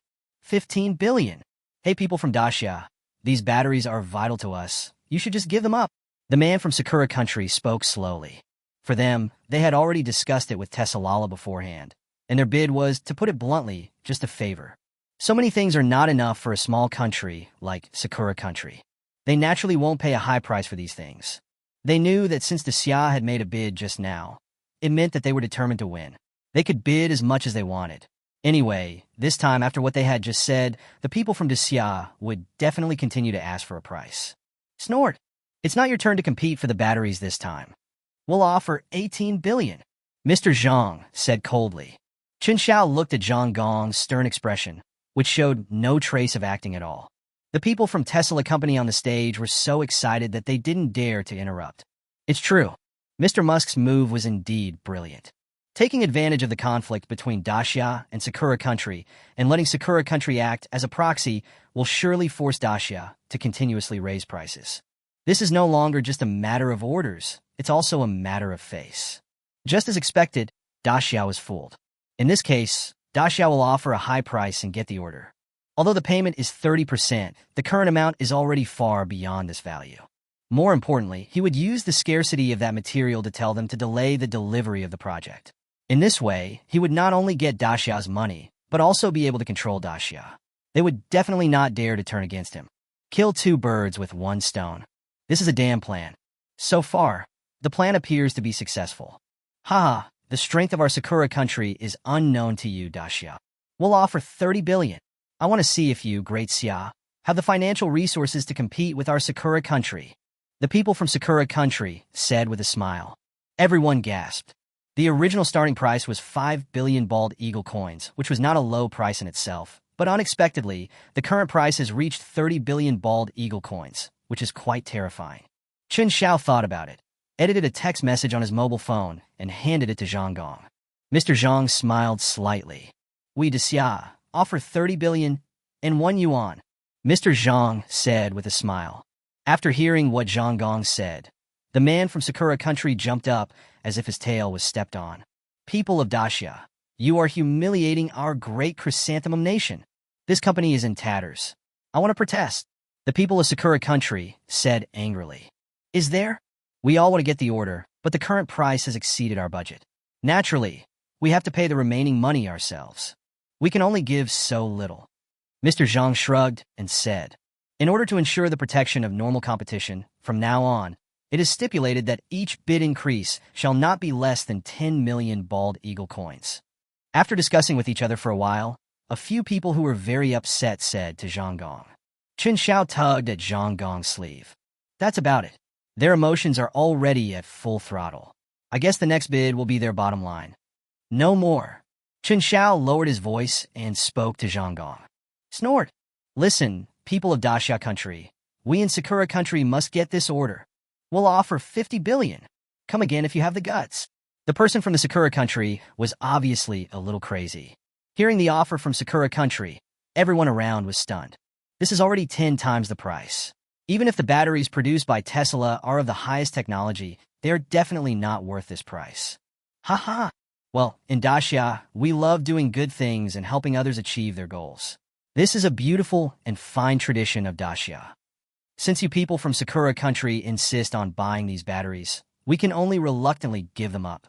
15 billion. Hey people from Dacia, these batteries are vital to us. You should just give them up. The man from Sakura country spoke slowly. For them, they had already discussed it with Tessalala beforehand, and their bid was, to put it bluntly, just a favor. So many things are not enough for a small country like Sakura country. They naturally won't pay a high price for these things. They knew that since the Xia had made a bid just now, it meant that they were determined to win. They could bid as much as they wanted. Anyway, this time after what they had just said, the people from Xia would definitely continue to ask for a price. Snort! It's not your turn to compete for the batteries this time. We'll offer 18 billion. Mr. Zhang said coldly. Chen Xiao looked at Zhang Gong's stern expression, which showed no trace of acting at all. The people from Tesla company on the stage were so excited that they didn't dare to interrupt. It's true. Mr. Musk's move was indeed brilliant. Taking advantage of the conflict between Dacia and Sakura country and letting Sakura country act as a proxy will surely force Dacia to continuously raise prices. This is no longer just a matter of orders, it's also a matter of face. Just as expected, Dacia was fooled. In this case, Dacia will offer a high price and get the order. Although the payment is 30%, the current amount is already far beyond this value. More importantly, he would use the scarcity of that material to tell them to delay the delivery of the project. In this way, he would not only get Dacia's money, but also be able to control Dacia. They would definitely not dare to turn against him. Kill two birds with one stone. This is a damn plan. So far, the plan appears to be successful. Haha, the strength of our Sakura country is unknown to you, Dacia. We'll offer 30 billion. I want to see if you, Great Xia, have the financial resources to compete with our Sakura country. The people from Sakura country said with a smile. Everyone gasped. The original starting price was 5 billion bald eagle coins, which was not a low price in itself, but unexpectedly, the current price has reached 30 billion bald eagle coins, which is quite terrifying. Chen Xiao thought about it, edited a text message on his mobile phone, and handed it to Zhang Gong. Mr. Zhang smiled slightly. We Xia offer 30 billion and 1 yuan. Mr. Zhang said with a smile. After hearing what Zhang Gong said, the man from Sakura country jumped up as if his tail was stepped on. People of Dacia, you are humiliating our great chrysanthemum nation. This company is in tatters. I want to protest. The people of Sakura country said angrily. Is there? We all want to get the order, but the current price has exceeded our budget. Naturally, we have to pay the remaining money ourselves. We can only give so little. Mr. Zhang shrugged and said, in order to ensure the protection of normal competition, from now on, it is stipulated that each bid increase shall not be less than 10 million bald eagle coins. After discussing with each other for a while, a few people who were very upset said to Zhang Gong. Chen Xiao tugged at Zhang Gong's sleeve. That's about it. Their emotions are already at full throttle. I guess the next bid will be their bottom line. No more. Chen Xiao lowered his voice and spoke to Zhang Gong. Snort. Listen, people of Dacia country, we in Sakura country must get this order. We'll offer 50 billion. Come again if you have the guts. The person from the Sakura country was obviously a little crazy. Hearing the offer from Sakura country, everyone around was stunned. This is already 10 times the price. Even if the batteries produced by Tesla are of the highest technology, they are definitely not worth this price. Haha. Well, in Dacia, we love doing good things and helping others achieve their goals. This is a beautiful and fine tradition of Dacia. Since you people from Sakura country insist on buying these batteries, we can only reluctantly give them up.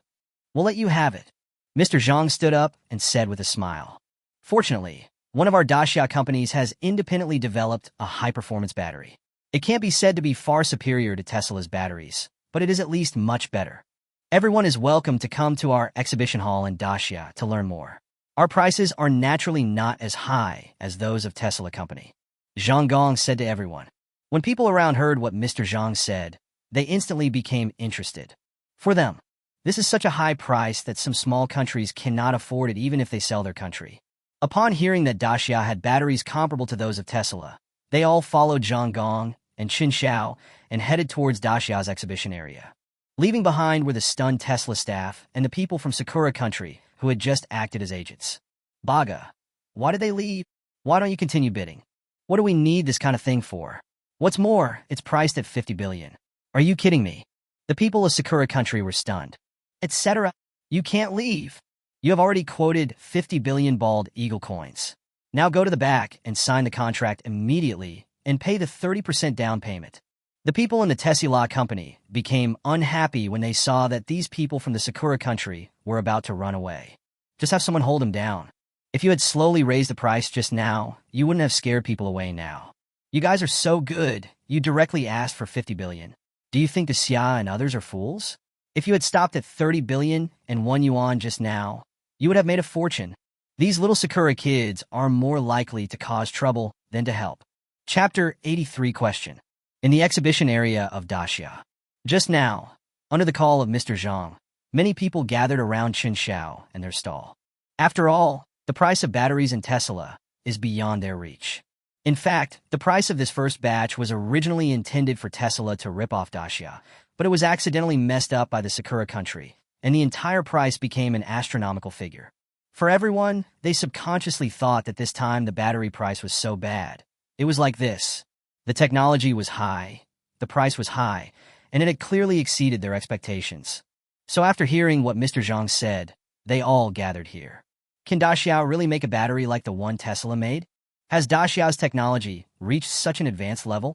We'll let you have it. Mr. Zhang stood up and said with a smile. Fortunately, one of our Dacia companies has independently developed a high-performance battery. It can't be said to be far superior to Tesla's batteries, but it is at least much better. Everyone is welcome to come to our exhibition hall in Dacia to learn more. Our prices are naturally not as high as those of Tesla company. Zhang Gong said to everyone. When people around heard what Mr. Zhang said, they instantly became interested. For them, this is such a high price that some small countries cannot afford it even if they sell their country. Upon hearing that Dacia had batteries comparable to those of Tesla, they all followed Zhang Gong and Chen Xiao and headed towards Dacia's exhibition area. Leaving behind were the stunned Tesla staff and the people from Sakura country who had just acted as agents. Baga, why did they leave? Why don't you continue bidding? What do we need this kind of thing for? What's more, it's priced at 50 billion. Are you kidding me? The people of Sakura country were stunned. Etc. You can't leave. You have already quoted 50 billion bald eagle coins. Now go to the back and sign the contract immediately and pay the 30% down payment. The people in the Tesla company became unhappy when they saw that these people from the Sakura country were about to run away. Just have someone hold them down. If you had slowly raised the price just now, you wouldn't have scared people away now. You guys are so good, you directly asked for 50 billion. Do you think the Xia and others are fools? If you had stopped at 30 billion and 1 yuan just now, you would have made a fortune. These little Sakura kids are more likely to cause trouble than to help. Chapter 83 Question. In the exhibition area of Dacia. Just now, under the call of Mr. Zhang, many people gathered around Chen Xiao and their stall. After all, the price of batteries in Tesla is beyond their reach. In fact, the price of this first batch was originally intended for Tesla to rip off Dacia, but it was accidentally messed up by the Sakura country, and the entire price became an astronomical figure. For everyone, they subconsciously thought that this time the battery price was so bad. It was like this. The technology was high, the price was high, and it had clearly exceeded their expectations. So after hearing what Mr. Zhang said, they all gathered here. Can Dacia really make a battery like the one Tesla made? Has Dacia's technology reached such an advanced level?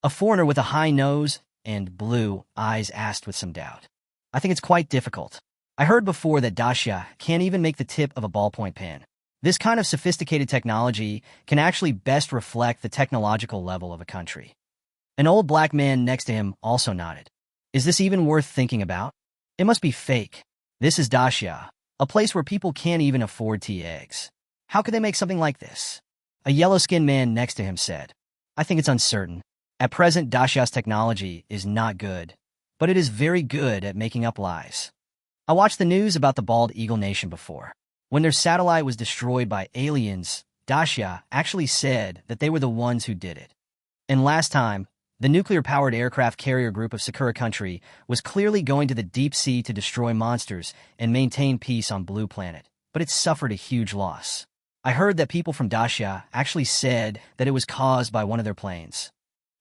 A foreigner with a high nose and blue eyes asked with some doubt. I think it's quite difficult. I heard before that Dacia can't even make the tip of a ballpoint pen. This kind of sophisticated technology can actually best reflect the technological level of a country. An old black man next to him also nodded. Is this even worth thinking about? It must be fake. This is Dacia, a place where people can't even afford tea eggs. How could they make something like this? A yellow-skinned man next to him said, I think it's uncertain. At present, Dacia's technology is not good, but it is very good at making up lies. I watched the news about the Bald Eagle Nation before. When their satellite was destroyed by aliens, Dacia actually said that they were the ones who did it. And last time, the nuclear-powered aircraft carrier group of Sakura country was clearly going to the deep sea to destroy monsters and maintain peace on Blue Planet, but it suffered a huge loss. I heard that people from Dacia actually said that it was caused by one of their planes.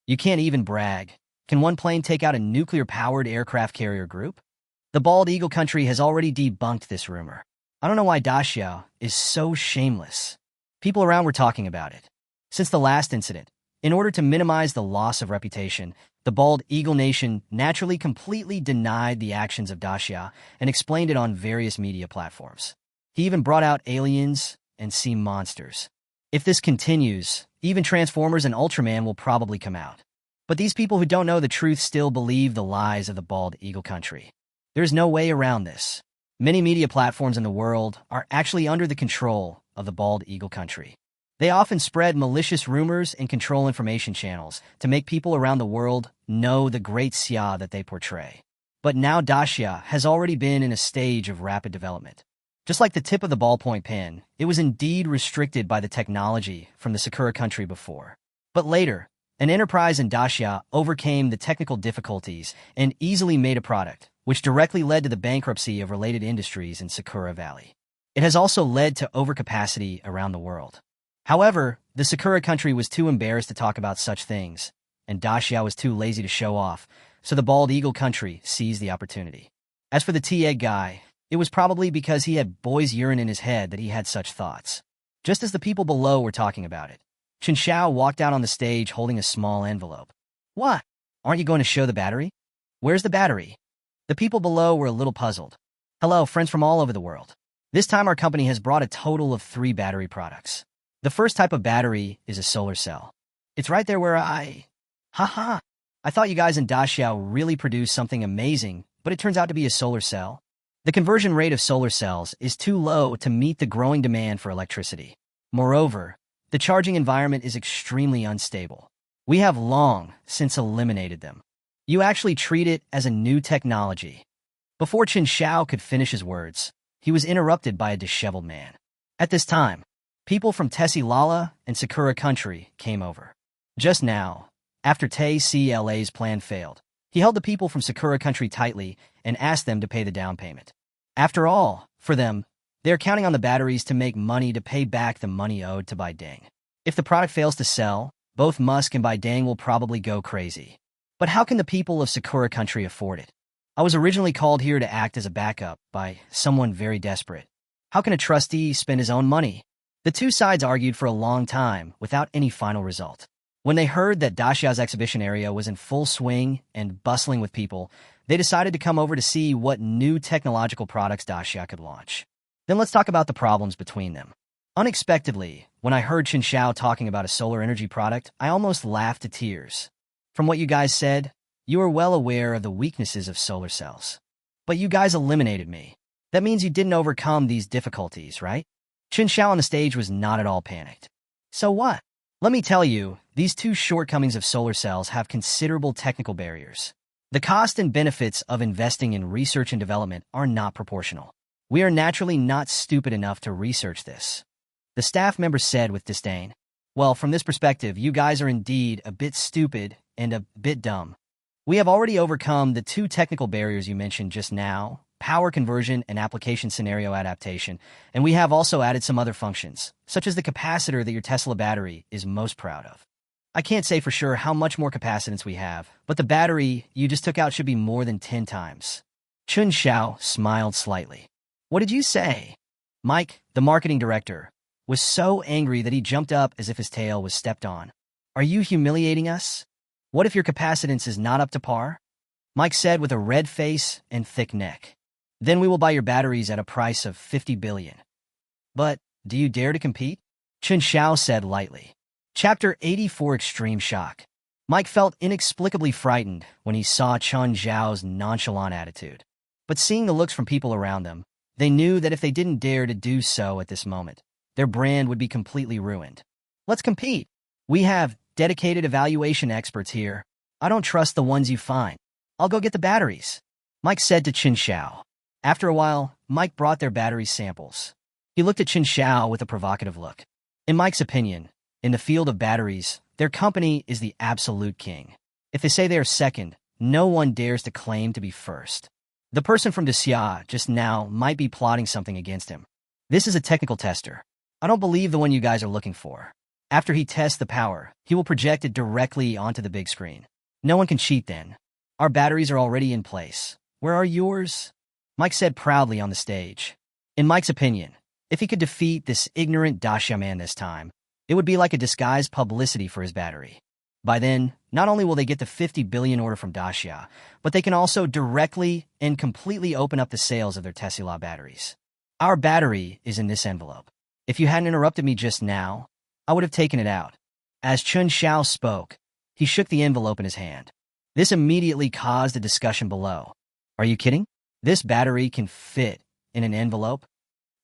You can't even brag. Can one plane take out a nuclear-powered aircraft carrier group? The Bald Eagle country has already debunked this rumor. I don't know why Dacia is so shameless. People around were talking about it. Since the last incident, in order to minimize the loss of reputation, the Bald Eagle Nation naturally completely denied the actions of Dacia and explained it on various media platforms. He even brought out aliens and sea monsters. If this continues, even Transformers and Ultraman will probably come out. But these people who don't know the truth still believe the lies of the Bald Eagle country. There's no way around this. Many media platforms in the world are actually under the control of the Bald Eagle country. They often spread malicious rumors and control information channels to make people around the world know the great Xia that they portray. But now Dacia has already been in a stage of rapid development. Just like the tip of the ballpoint pen, it was indeed restricted by the technology from the Sakura country before. But later, an enterprise in Dacia overcame the technical difficulties and easily made a product, which directly led to the bankruptcy of related industries in Sakura Valley. It has also led to overcapacity around the world. However, the Sakura country was too embarrassed to talk about such things, and Daxia was too lazy to show off, so the bald eagle country seized the opportunity. As for the tea-egg guy, it was probably because he had boy's urine in his head that he had such thoughts. Just as the people below were talking about it, Chen Xiao walked out on the stage holding a small envelope. What? Aren't you going to show the battery? Where's the battery? The people below were a little puzzled. Hello, friends from all over the world. This time our company has brought a total of 3 battery products. The first type of battery is a solar cell. It's right there where Haha. I thought you guys in Daxiao really produced something amazing, but it turns out to be a solar cell. The conversion rate of solar cells is too low to meet the growing demand for electricity. Moreover, the charging environment is extremely unstable. We have long since eliminated them. You actually treat it as a new technology. Before Chen Xiao could finish his words, he was interrupted by a disheveled man. At this time, people from Tessie Lala and Sakura Country came over. Just now, after Tay CLA's plan failed, he held the people from Sakura Country tightly and asked them to pay the down payment. After all, for them, they're counting on the batteries to make money to pay back the money owed to Baidang. If the product fails to sell, both Musk and Baidang will probably go crazy. But how can the people of Sakura Country afford it? I was originally called here to act as a backup by someone very desperate. How can a trustee spend his own money? The two sides argued for a long time without any final result. When they heard that Daxia's exhibition area was in full swing and bustling with people, they decided to come over to see what new technological products Daxia could launch. Then let's talk about the problems between them. Unexpectedly, when I heard Chen Xiao talking about a solar energy product, I almost laughed to tears. From what you guys said, you are well aware of the weaknesses of solar cells. But you guys eliminated me. That means you didn't overcome these difficulties, right? Chen Xiao on the stage was not at all panicked. So what? Let me tell you, these 2 shortcomings of solar cells have considerable technical barriers. The cost and benefits of investing in research and development are not proportional. We are naturally not stupid enough to research this. The staff member said with disdain. Well, from this perspective, you guys are indeed a bit stupid and a bit dumb. We have already overcome the 2 technical barriers you mentioned just now, power conversion and application scenario adaptation, and we have also added some other functions, such as the capacitor that your Tesla battery is most proud of. I can't say for sure how much more capacitance we have, but the battery you just took out should be more than 10 times. Chen Xiao smiled slightly. What did you say? Mike, the marketing director, was so angry that he jumped up as if his tail was stepped on. Are you humiliating us? What if your capacitance is not up to par? Mike said with a red face and thick neck. Then we will buy your batteries at a price of 50 billion. But, do you dare to compete? Chen Xiao said lightly. Chapter 84 Extreme Shock. Mike felt inexplicably frightened when he saw Chen Xiao's nonchalant attitude. But seeing the looks from people around them, they knew that if they didn't dare to do so at this moment, their brand would be completely ruined. Let's compete. We have dedicated evaluation experts here. I don't trust the ones you find. I'll go get the batteries, Mike said to Chen Xiao. After a while, Mike brought their battery samples. He looked at Chen Xiao with a provocative look. In Mike's opinion, in the field of batteries, their company is the absolute king. If they say they are second, no one dares to claim to be first. The person from Daxia just now might be plotting something against him. This is a technical tester. I don't believe the one you guys are looking for. After he tests the power, he will project it directly onto the big screen. No one can cheat then. Our batteries are already in place. Where are yours? Mike said proudly on the stage. In Mike's opinion, if he could defeat this ignorant Daxia man this time, it would be like a disguised publicity for his battery. By then, not only will they get the 50 billion order from Daxia, but they can also directly and completely open up the sales of their Tesla batteries. Our battery is in this envelope. If you hadn't interrupted me just now, I would have taken it out. As Chen Xiao spoke, he shook the envelope in his hand. This immediately caused a discussion below. Are you kidding? This battery can fit in an envelope?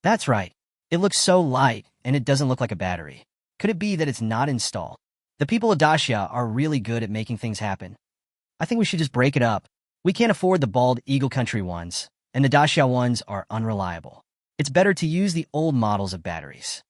That's right. It looks so light, and it doesn't look like a battery. Could it be that it's not installed? The people of Daxia are really good at making things happen. I think we should just break it up. We can't afford the bald eagle country ones, and the Daxia ones are unreliable. It's better to use the old models of batteries.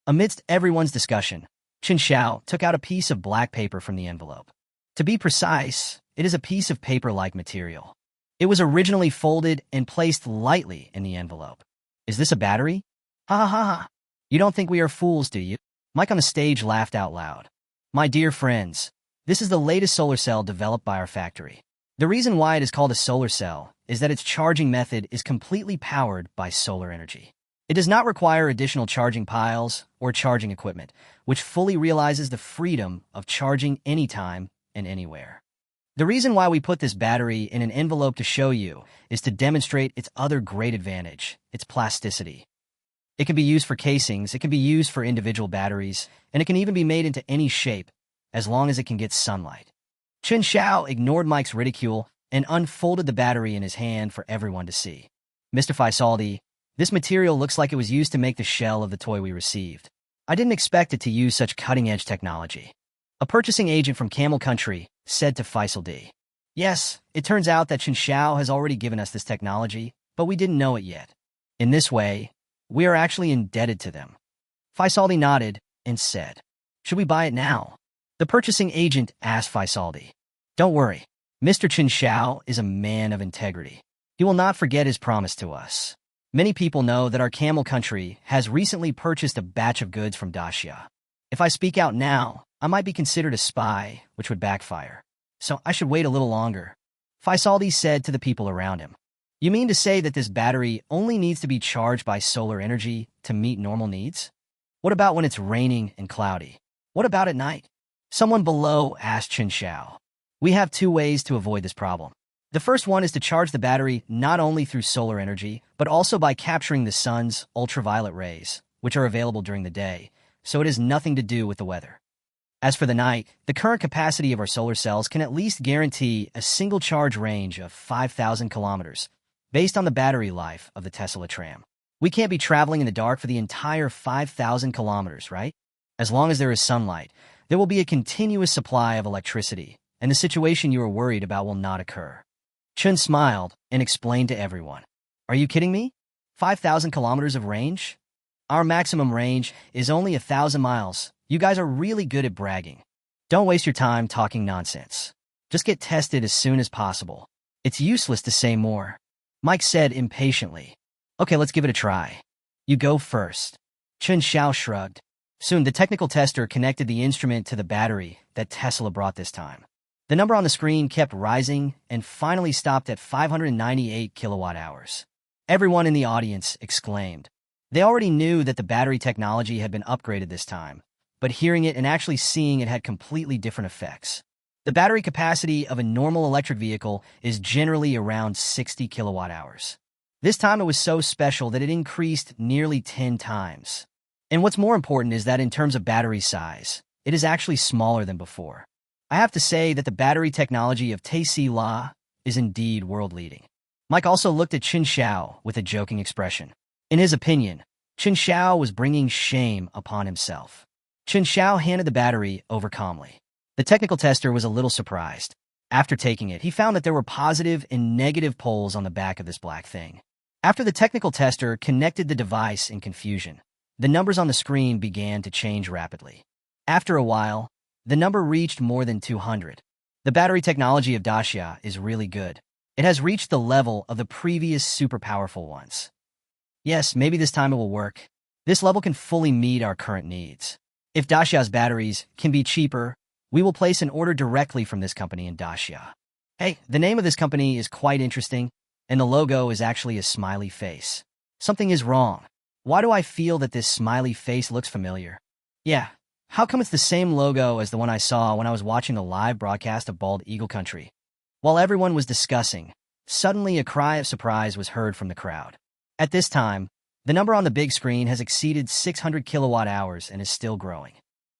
Amidst everyone's discussion, Chen Xiao took out a piece of black paper from the envelope. To be precise, it is a piece of paper-like material. It was originally folded and placed lightly in the envelope. Is this a battery? Ha ha ha ha. You don't think we are fools, do you? Mike on the stage laughed out loud. My dear friends, this is the latest solar cell developed by our factory. The reason why it is called a solar cell is that its charging method is completely powered by solar energy. It does not require additional charging piles or charging equipment, which fully realizes the freedom of charging anytime and anywhere. The reason why we put this battery in an envelope to show you is to demonstrate its other great advantage, its plasticity. It can be used for casings, it can be used for individual batteries, and it can even be made into any shape, as long as it can get sunlight. Chen Xiao ignored Mike's ridicule and unfolded the battery in his hand for everyone to see. Mr. Faisaldi, this material looks like it was used to make the shell of the toy we received. I didn't expect it to use such cutting-edge technology. A purchasing agent from Camel Country said to Faisaldi. Yes, it turns out that Chen Xiao has already given us this technology, but we didn't know it yet. In this way, we are actually indebted to them. Faisaldi nodded and said, should we buy it now? The purchasing agent asked Faisaldi. Don't worry, Mr. Chen Xiao is a man of integrity. He will not forget his promise to us. Many people know that our Camel Country has recently purchased a batch of goods from Dacia. If I speak out now, I might be considered a spy, which would backfire. So I should wait a little longer. Faisaldi said to the people around him. You mean to say that this battery only needs to be charged by solar energy to meet normal needs? What about when it's raining and cloudy? What about at night? Someone below asked Chen Xiao. We have two ways to avoid this problem. The first one is to charge the battery not only through solar energy, but also by capturing the sun's ultraviolet rays, which are available during the day, so it has nothing to do with the weather. As for the night, the current capacity of our solar cells can at least guarantee a single charge range of 5,000 kilometers, based on the battery life of the Tesla tram. We can't be traveling in the dark for the entire 5,000 kilometers, right? As long as there is sunlight, there will be a continuous supply of electricity, and the situation you are worried about will not occur. Chen smiled and explained to everyone. Are you kidding me? 5,000 kilometers of range? Our maximum range is only 1,000 miles. You guys are really good at bragging. Don't waste your time talking nonsense. Just get tested as soon as possible. It's useless to say more. Mike said impatiently. Okay, let's give it a try. You go first. Chen Xiao shrugged. Soon, the technical tester connected the instrument to the battery that Tesla brought this time. The number on the screen kept rising and finally stopped at 598 kilowatt-hours. Everyone in the audience exclaimed. They already knew that the battery technology had been upgraded this time, but hearing it and actually seeing it had completely different effects. The battery capacity of a normal electric vehicle is generally around 60 kilowatt-hours. This time it was so special that it increased nearly 10 times. And what's more important is that in terms of battery size, it is actually smaller than before. I have to say that the battery technology of Tesla is indeed world-leading. Mike also looked at Chen Xiao with a joking expression. In his opinion, Chen Xiao was bringing shame upon himself. Chen Xiao handed the battery over calmly. The technical tester was a little surprised. After taking it, he found that there were positive and negative poles on the back of this black thing. After the technical tester connected the device in confusion, the numbers on the screen began to change rapidly. After a while, the number reached more than 200. The battery technology of Dacia is really good. It has reached the level of the previous super powerful ones. Yes, maybe this time it will work. This level can fully meet our current needs. If Dacia's batteries can be cheaper, we will place an order directly from this company in Dacia. Hey, the name of this company is quite interesting, and the logo is actually a smiley face. Something is wrong. Why do I feel that this smiley face looks familiar? Yeah, how come it's the same logo as the one I saw when I was watching the live broadcast of Bald Eagle Country? While everyone was discussing, suddenly a cry of surprise was heard from the crowd. At this time, the number on the big screen has exceeded 600 kilowatt-hours and is still growing.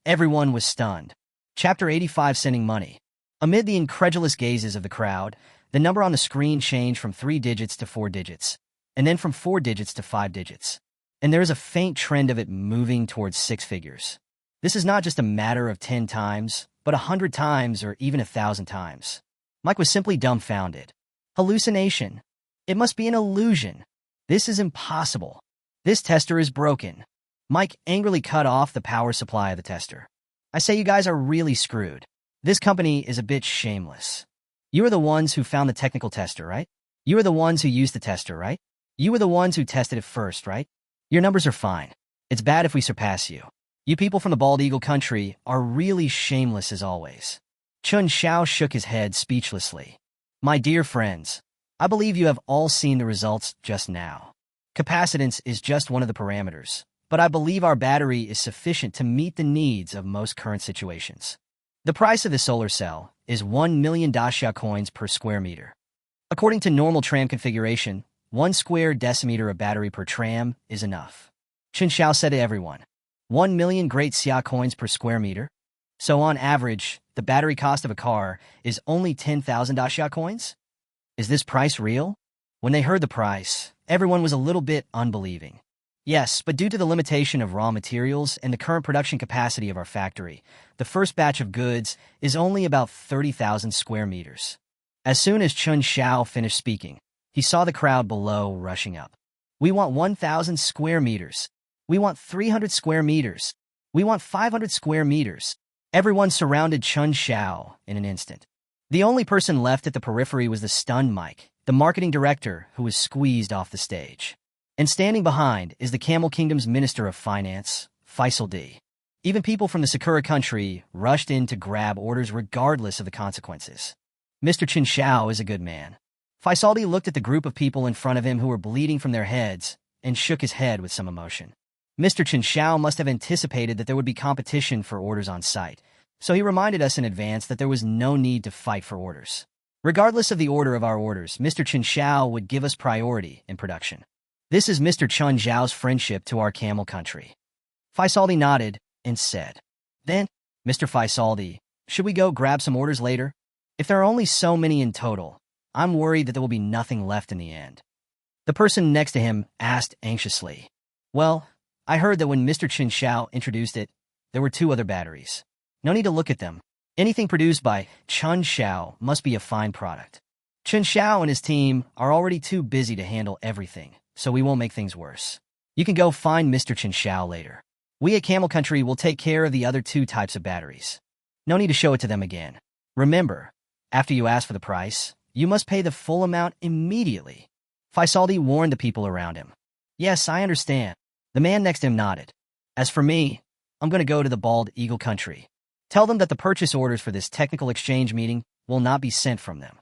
Everyone was stunned. Chapter 85 Sending Money. Amid the incredulous gazes of the crowd, the number on the screen changed from 3 digits to 4 digits, and then from 4 digits to 5 digits. And there is a faint trend of it moving towards 6 figures. This is not just a matter of 10 times, but 100 times or even 1,000 times. Mike was simply dumbfounded. Hallucination. It must be an illusion. This is impossible. This tester is broken. Mike angrily cut off the power supply of the tester. I say you guys are really screwed. This company is a bit shameless. You are the ones who found the technical tester, right? You were the ones who used the tester, right? You were the ones who tested it first, right? Your numbers are fine. It's bad if we surpass you. You people from the Bald Eagle country are really shameless as always. Chen Xiao shook his head speechlessly. My dear friends, I believe you have all seen the results just now. Capacitance is just one of the parameters, but I believe our battery is sufficient to meet the needs of most current situations. The price of the solar cell is 1 million daxia coins per square meter. According to normal tram configuration, 1 square decimeter of battery per tram is enough. Chen Xiao said to everyone, 1 million great xia coins per square meter? So on average, the battery cost of a car is only 10,000 daxia coins? Is this price real? When they heard the price, everyone was a little bit unbelieving. Yes, but due to the limitation of raw materials and the current production capacity of our factory, the first batch of goods is only about 30,000 square meters. As soon as Chen Xiao finished speaking, he saw the crowd below rushing up. We want 1,000 square meters. We want 300 square meters. We want 500 square meters. Everyone surrounded Chen Xiao in an instant. The only person left at the periphery was the stunned Mike, the marketing director, who was squeezed off the stage. And standing behind is the Camel Kingdom's Minister of Finance, Faisal D. Even people from the Sakura country rushed in to grab orders regardless of the consequences. Mr. Chen Xiao is a good man. Faisaldi looked at the group of people in front of him who were bleeding from their heads and shook his head with some emotion. Mr. Chen Xiao must have anticipated that there would be competition for orders on site, so he reminded us in advance that there was no need to fight for orders. Regardless of the order of our orders, Mr. Chen Xiao would give us priority in production. This is Mr. Chen Xiao's friendship to our camel country. Faisaldi nodded and said, Then, Mr. Faisaldi, should we go grab some orders later? If there are only so many in total, I'm worried that there will be nothing left in the end. The person next to him asked anxiously, Well, I heard that when Mr. Chen Xiao introduced it, there were 2 other batteries. No need to look at them. Anything produced by Chen Xiao must be a fine product. Chen Xiao and his team are already too busy to handle everything, so we won't make things worse. You can go find Mr. Chen Xiao later. We at Camel Country will take care of the other 2 types of batteries. No need to show it to them again. Remember, after you ask for the price, you must pay the full amount immediately. Faisaldi warned the people around him. Yes, I understand. The man next to him nodded. As for me, I'm going to go to the Bald Eagle country. Tell them that the purchase orders for this technical exchange meeting will not be sent from them.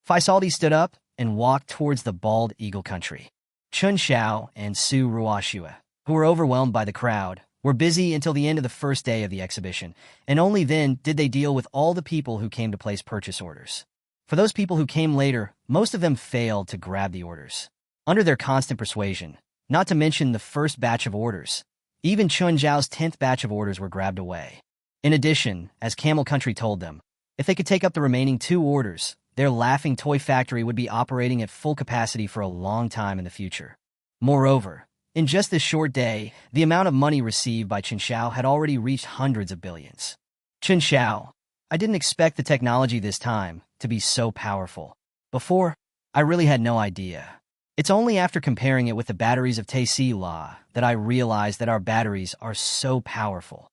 Faisaldi stood up and walked towards the Bald Eagle country. Chen Xiao and Su Ruoxue, who were overwhelmed by the crowd, were busy until the end of the first day of the exhibition, and only then did they deal with all the people who came to place purchase orders. For those people who came later, most of them failed to grab the orders. Under their constant persuasion, not to mention the first batch of orders, even Chen Xiao's 10th batch of orders were grabbed away. In addition, as Camel Country told them, if they could take up the remaining 2 orders, their laughing toy factory would be operating at full capacity for a long time in the future. Moreover, in just this short day, the amount of money received by Chen Xiao had already reached hundreds of billions. Chen Xiao, I didn't expect the technology this time to be so powerful. Before, I really had no idea. It's only after comparing it with the batteries of Taisi Law that I realized that our batteries are so powerful.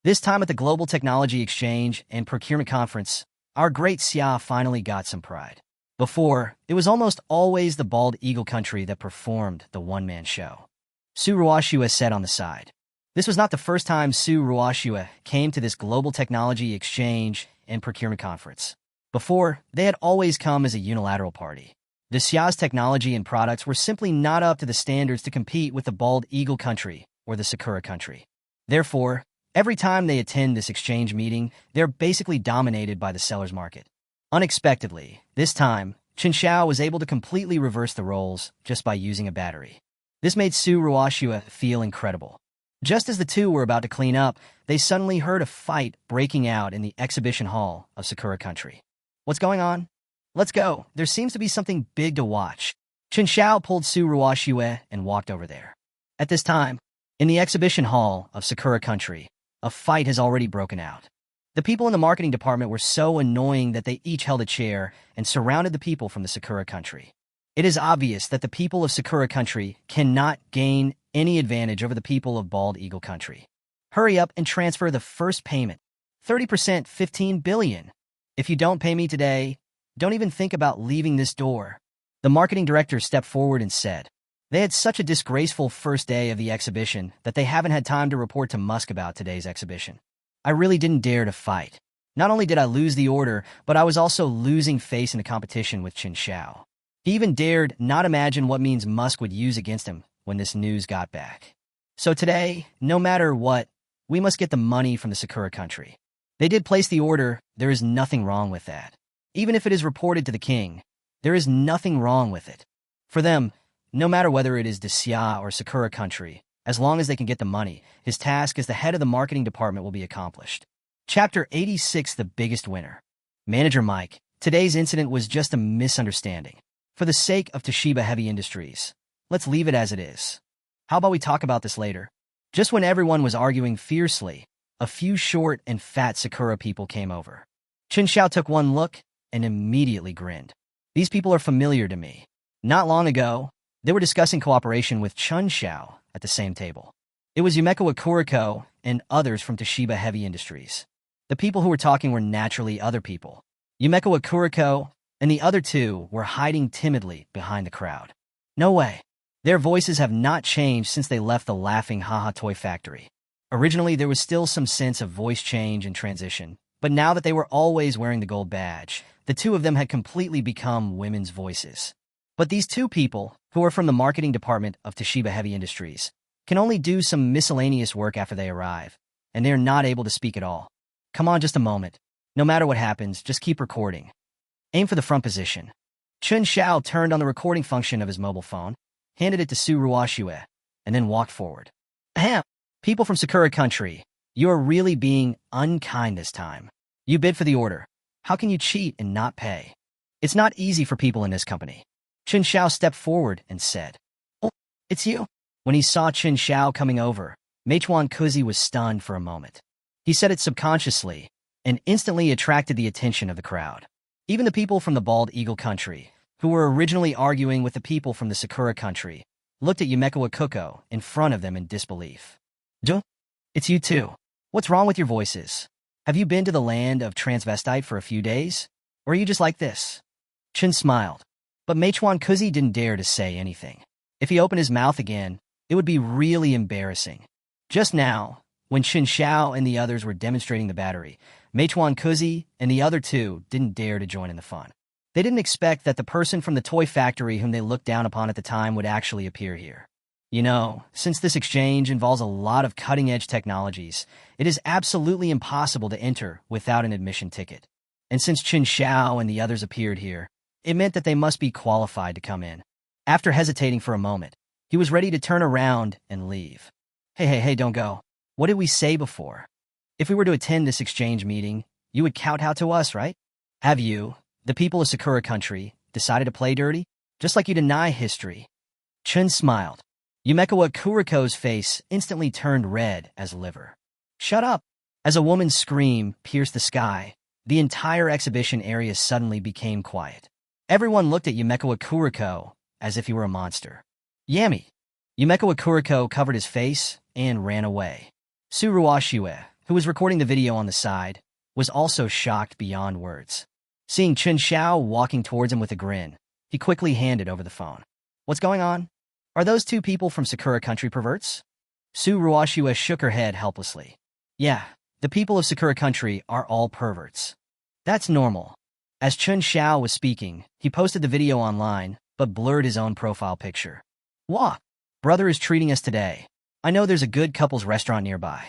This time at the Global Technology Exchange and Procurement Conference, our great Xia finally got some pride. Before, it was almost always the Bald Eagle country that performed the one-man show. Su Ruoxue said on the side. This was not the first time Su Ruoxue came to this Global Technology Exchange and Procurement Conference. Before, they had always come as a unilateral party. The Xia's technology and products were simply not up to the standards to compete with the Bald Eagle country or the Sakura country. Therefore, every time they attend this exchange meeting, they're basically dominated by the seller's market. Unexpectedly, this time, Chen Xiao was able to completely reverse the roles just by using a battery. This made Su Ruoxue feel incredible. Just as the 2 were about to clean up, they suddenly heard a fight breaking out in the exhibition hall of Sakura country. What's going on? Let's go. There seems to be something big to watch. Chen Xiao pulled Su Ruoxue and walked over there. At this time, in the exhibition hall of Sakura country, a fight has already broken out. The people in the marketing department were so annoying that they each held a chair and surrounded the people from the Sakura country. It is obvious that the people of Sakura country cannot gain any advantage over the people of Bald Eagle country. Hurry up and transfer the first payment. 30%, 15 billion. If you don't pay me today, don't even think about leaving this door. The marketing director stepped forward and said, "They had such a disgraceful first day of the exhibition that they haven't had time to report to Musk about today's exhibition. I really didn't dare to fight. Not only did I lose the order, but I was also losing face in the competition with Chen Xiao. He even dared not imagine what means Musk would use against him when this news got back. So today, no matter what, we must get the money from the Sakura country. They did place the order, there is nothing wrong with that. Even if it is reported to the king, there is nothing wrong with it. For them, no matter whether it is the Xia or Sakura country, as long as they can get the money, his task as the head of the marketing department will be accomplished." Chapter 86, The Biggest Winner. Manager Mike, today's incident was just a misunderstanding. For the sake of Toshiba Heavy Industries, let's leave it as it is. How about we talk about this later? Just when everyone was arguing fiercely, a few short and fat Sakura people came over. Chen Xiao took one look and immediately grinned. These people are familiar to me. Not long ago, they were discussing cooperation with Chen Xiao at the same table. It was Yumeko Kuriko and others from Toshiba Heavy Industries. The people who were talking were naturally other people. Yumeko Kuriko and the other two were hiding timidly behind the crowd. No way. Their voices have not changed since they left the laughing haha toy factory. Originally, there was still some sense of voice change and transition, but now that they were always wearing the gold badge, the two of them had completely become women's voices. But these two people, who are from the marketing department of Toshiba Heavy Industries, can only do some miscellaneous work after they arrive, and they are not able to speak at all. Come on, just a moment. No matter what happens, just keep recording. Aim for the front position. Chen Xiao turned on the recording function of his mobile phone, handed it to Su Ruoxue, and then walked forward. Ahem! People from Sakura country, you are really being unkind this time. You bid for the order. How can you cheat and not pay? It's not easy for people in this company. Chen Xiao stepped forward and said, "Oh, it's you." When he saw Chen Xiao coming over, Meichuan Kuzi was stunned for a moment. He said it subconsciously, and instantly attracted the attention of the crowd. Even the people from the Bald Eagle country, who were originally arguing with the people from the Sakura country, looked at Yumeko Akuko in front of them in disbelief. Duh? It's you too. What's wrong with your voices? Have you been to the land of transvestite for a few days? Or are you just like this? Chen smiled, but Meichuan Kuzi didn't dare to say anything. If he opened his mouth again, it would be really embarrassing. Just now, when Chen Xiao and the others were demonstrating the battery, Meichuan Kuzi and the other two didn't dare to join in the fun. They didn't expect that the person from the toy factory whom they looked down upon at the time would actually appear here. You know, since this exchange involves a lot of cutting-edge technologies, it is absolutely impossible to enter without an admission ticket. And since Chen Xiao and the others appeared here, it meant that they must be qualified to come in. After hesitating for a moment, he was ready to turn around and leave. Hey, don't go. What did we say before? If we were to attend this exchange meeting, you would kowtow to us, right? Have you, the people of Sakura country, decided to play dirty? Just like you deny history. Chen smiled. Yumeko Kuriko's face instantly turned red as liver. Shut up! As a woman's scream pierced the sky, the entire exhibition area suddenly became quiet. Everyone looked at Yumeko Kuriko as if he were a monster. Yammy! Yumeko Kuriko covered his face and ran away. Su Ruoxue, who was recording the video on the side, was also shocked beyond words. Seeing Chen Xiao walking towards him with a grin, he quickly handed over the phone. What's going on? Are those two people from Sakura country perverts? Su Ruoxue shook her head helplessly. Yeah, the people of Sakura country are all perverts. That's normal. As Chen Xiao was speaking, he posted the video online, but blurred his own profile picture. Wah! Brother is treating us today. I know there's a good couple's restaurant nearby.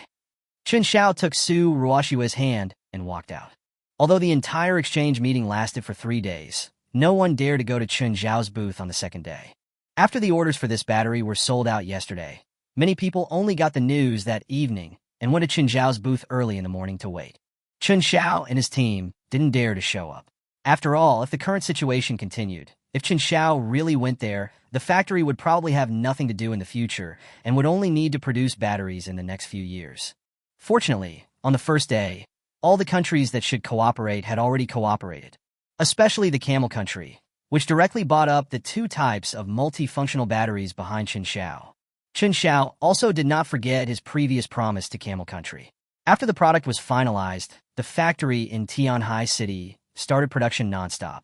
Chen Xiao took Su Ruoxue's hand and walked out. Although the entire exchange meeting lasted for 3 days, no one dared to go to Chen Xiao's booth on the second day. After the orders for this battery were sold out yesterday, many people only got the news that evening and went to Chen Xiao's booth early in the morning to wait. Chen Xiao and his team didn't dare to show up. After all, if the current situation continued, if Chen Xiao really went there, the factory would probably have nothing to do in the future and would only need to produce batteries in the next few years. Fortunately, on the first day, all the countries that should cooperate had already cooperated, especially the Camel country, which directly bought up the 2 types of multifunctional batteries behind Chen Xiao. Chen Xiao also did not forget his previous promise to Camel country. After the product was finalized, the factory in Tianhai City started production nonstop.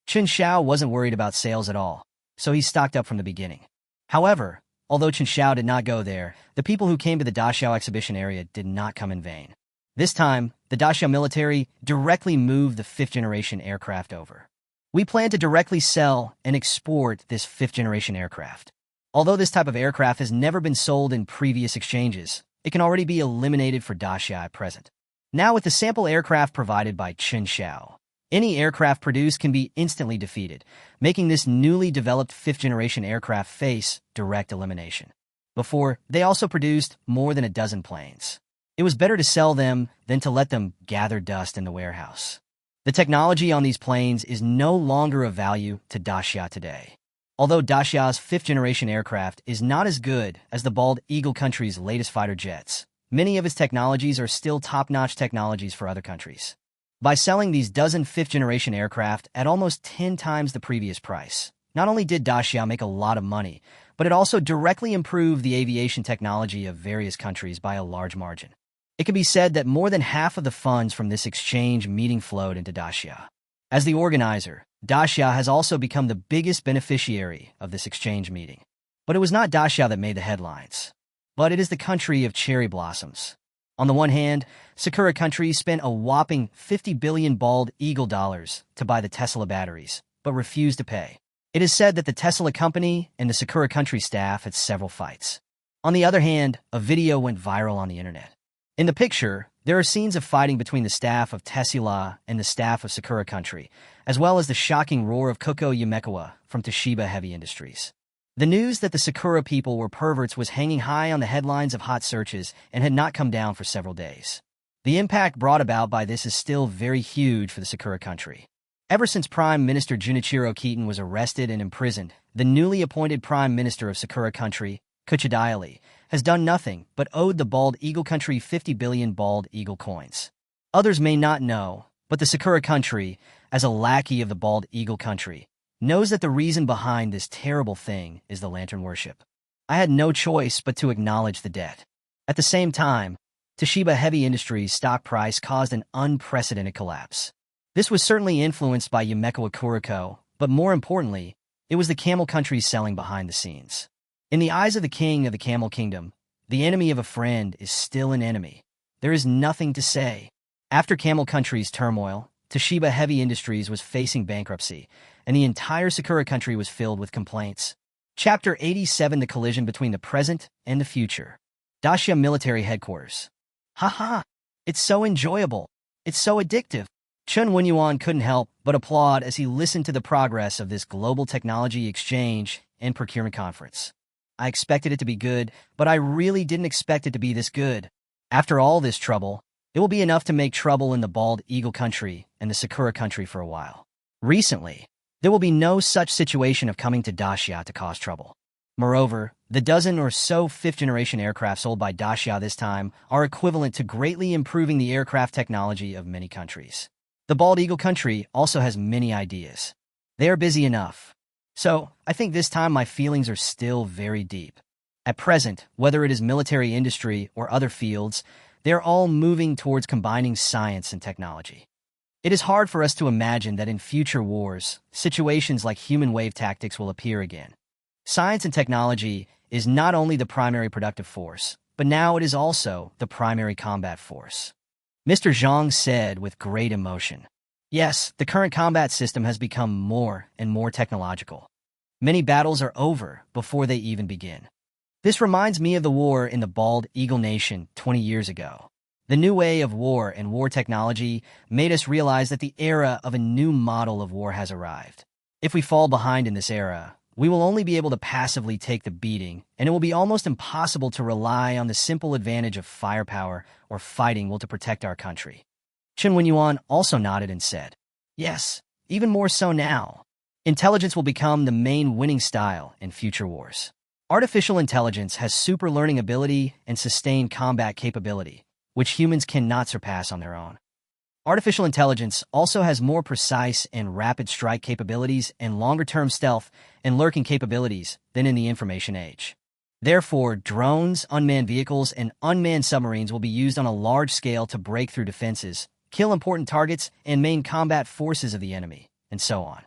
Chen Xiao wasn't worried about sales at all, so he stocked up from the beginning. However, although Chen Xiao did not go there, the people who came to the Daxiao exhibition area did not come in vain. This time, the Daxiao military directly moved the fifth-generation aircraft over. We plan to directly sell and export this fifth-generation aircraft. Although this type of aircraft has never been sold in previous exchanges, it can already be eliminated for Daxia at present. Now with the sample aircraft provided by Chen Xiao, any aircraft produced can be instantly defeated, making this newly developed fifth-generation aircraft face direct elimination. Before, they also produced more than a dozen planes. It was better to sell them than to let them gather dust in the warehouse. The technology on these planes is no longer of value to Daxia today. Although Daxia's fifth-generation aircraft is not as good as the Bald Eagle country's latest fighter jets, many of its technologies are still top-notch technologies for other countries. By selling these dozen fifth-generation aircraft at almost 10 times the previous price, not only did Daxia make a lot of money, but it also directly improved the aviation technology of various countries by a large margin. It can be said that more than half of the funds from this exchange meeting flowed into Daxia. As the organizer, Daxia has also become the biggest beneficiary of this exchange meeting. But it was not Daxia that made the headlines, but it is the country of cherry blossoms. On the one hand, Sakura country spent a whopping 50 billion bald eagle dollars to buy the Tesla batteries, but refused to pay. It is said that the Tesla company and the Sakura country staff had several fights. On the other hand, a video went viral on the internet. In the picture, there are scenes of fighting between the staff of Tesla and the staff of Sakura country, as well as the shocking roar of Koko Yumekawa from Toshiba Heavy Industries. The news that the Sakura people were perverts was hanging high on the headlines of hot searches and had not come down for several days. The impact brought about by this is still very huge for the Sakura country. Ever since Prime Minister Junichiro Keaton was arrested and imprisoned, the newly appointed Prime Minister of Sakura country, Kuchidaiali, has done nothing but owed the Bald Eagle country 50 billion Bald Eagle coins. Others may not know, but the Sakura country, as a lackey of the Bald Eagle country, knows that the reason behind this terrible thing is the lantern worship. I had no choice but to acknowledge the debt. At the same time, Toshiba Heavy Industries' stock price caused an unprecedented collapse. This was certainly influenced by Yumekawa Kuriko, but more importantly, it was the Camel country selling behind the scenes. In the eyes of the king of the Camel Kingdom, the enemy of a friend is still an enemy. There is nothing to say. After Camel country's turmoil, Toshiba Heavy Industries was facing bankruptcy, and the entire Sakura country was filled with complaints. Chapter 87: The Collision Between the Present and the Future. Daxia Military Headquarters. Haha! It's so enjoyable. It's so addictive. Chen Wenyuan couldn't help but applaud as he listened to the progress of this global technology exchange and procurement conference. I expected it to be good, but I really didn't expect it to be this good. After all this trouble, it will be enough to make trouble in the Bald Eagle country and the Sakura country for a while. Recently, there will be no such situation of coming to Daxia to cause trouble. Moreover, the dozen or so fifth-generation aircraft sold by Daxia this time are equivalent to greatly improving the aircraft technology of many countries. The Bald Eagle country also has many ideas. They are busy enough. So, I think this time my feelings are still very deep. At present, whether it is military industry or other fields, they are all moving towards combining science and technology. It is hard for us to imagine that in future wars, situations like human wave tactics will appear again. Science and technology is not only the primary productive force, but now it is also the primary combat force. Mr. Zhang said with great emotion. Yes, the current combat system has become more and more technological. Many battles are over before they even begin. This reminds me of the war in the Bald Eagle Nation 20 years ago. The new way of war and war technology made us realize that the era of a new model of war has arrived. If we fall behind in this era, we will only be able to passively take the beating, and it will be almost impossible to rely on the simple advantage of firepower or fighting will to protect our country. Chen Wenyuan also nodded and said, yes, even more so now. Intelligence will become the main winning style in future wars. Artificial intelligence has super learning ability and sustained combat capability, which humans cannot surpass on their own. Artificial intelligence also has more precise and rapid strike capabilities and longer-term stealth and lurking capabilities than in the information age. Therefore, drones, unmanned vehicles, and unmanned submarines will be used on a large scale to break through defenses, kill important targets, and main combat forces of the enemy, and so on.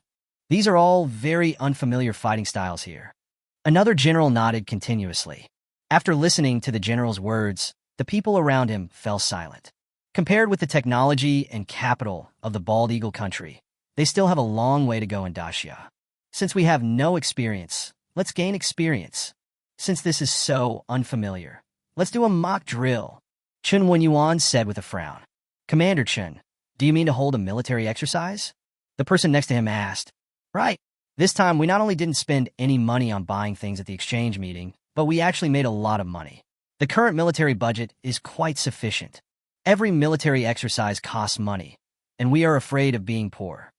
These are all very unfamiliar fighting styles here. Another general nodded continuously. After listening to the general's words, the people around him fell silent. Compared with the technology and capital of the bald eagle country, they still have a long way to go in Dacia. Since we have no experience, let's gain experience. Since this is so unfamiliar, let's do a mock drill, Chen Wenyuan said with a frown. Commander Chen, do you mean to hold a military exercise? The person next to him asked. Right. This time, we not only didn't spend any money on buying things at the exchange meeting, but we actually made a lot of money. The current military budget is quite sufficient. Every military exercise costs money, and we are afraid of being poor.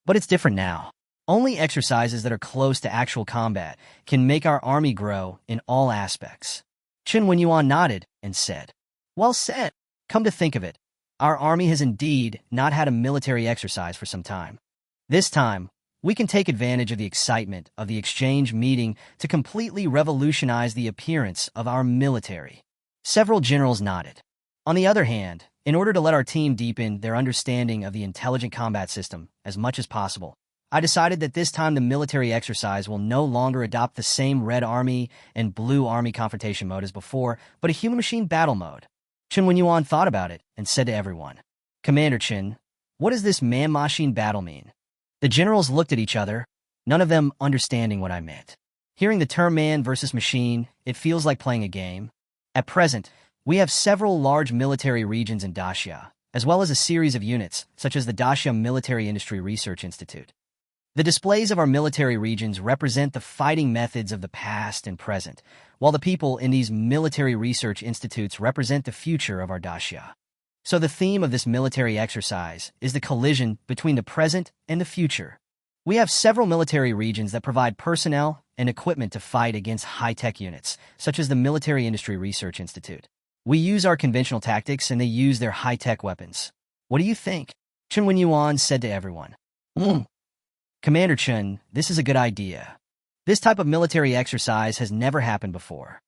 But it's different now. Only exercises that are close to actual combat can make our army grow in all aspects. Chen Wenyuan nodded and said, Well said. Come to think of it, our army has indeed not had a military exercise for some time. This time, we can take advantage of the excitement of the exchange meeting to completely revolutionize the appearance of our military. Several generals nodded. On the other hand, in order to let our team deepen their understanding of the intelligent combat system as much as possible, I decided that this time the military exercise will no longer adopt the same Red Army and Blue Army confrontation mode as before, but a human-machine battle mode. Chen Wenyuan thought about it and said to everyone, Commander Chen, what does this man-machine battle mean? The generals looked at each other, none of them understanding what I meant. Hearing the term man versus machine, it feels like playing a game. At present, we have several large military regions in Dacia, as well as a series of units, such as the Dacia Military Industry Research Institute. The displays of our military regions represent the fighting methods of the past and present, while the people in these military research institutes represent the future of our Dacia. So the theme of this military exercise is the collision between the present and the future. We have several military regions that provide personnel and equipment to fight against high-tech units, such as the Military Industry Research Institute. We use our conventional tactics and they use their high-tech weapons. What do you think? Chen Wenyuan said to everyone. Commander Chen, this is a good idea. This type of military exercise has never happened before.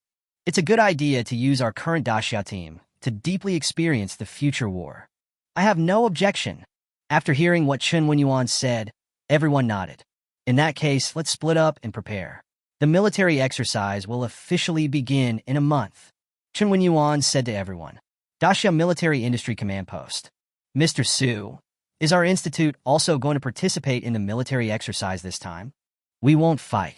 It's a good idea to use our current Dacia team to deeply experience the future war. I have no objection. After hearing what Chen Wenyuan said, everyone nodded. In that case, let's split up and prepare. The military exercise will officially begin in a month. Chen Wenyuan said to everyone. Dacia Military Industry Command Post. Mr. Su, is our institute also going to participate in the military exercise this time? We won't fight.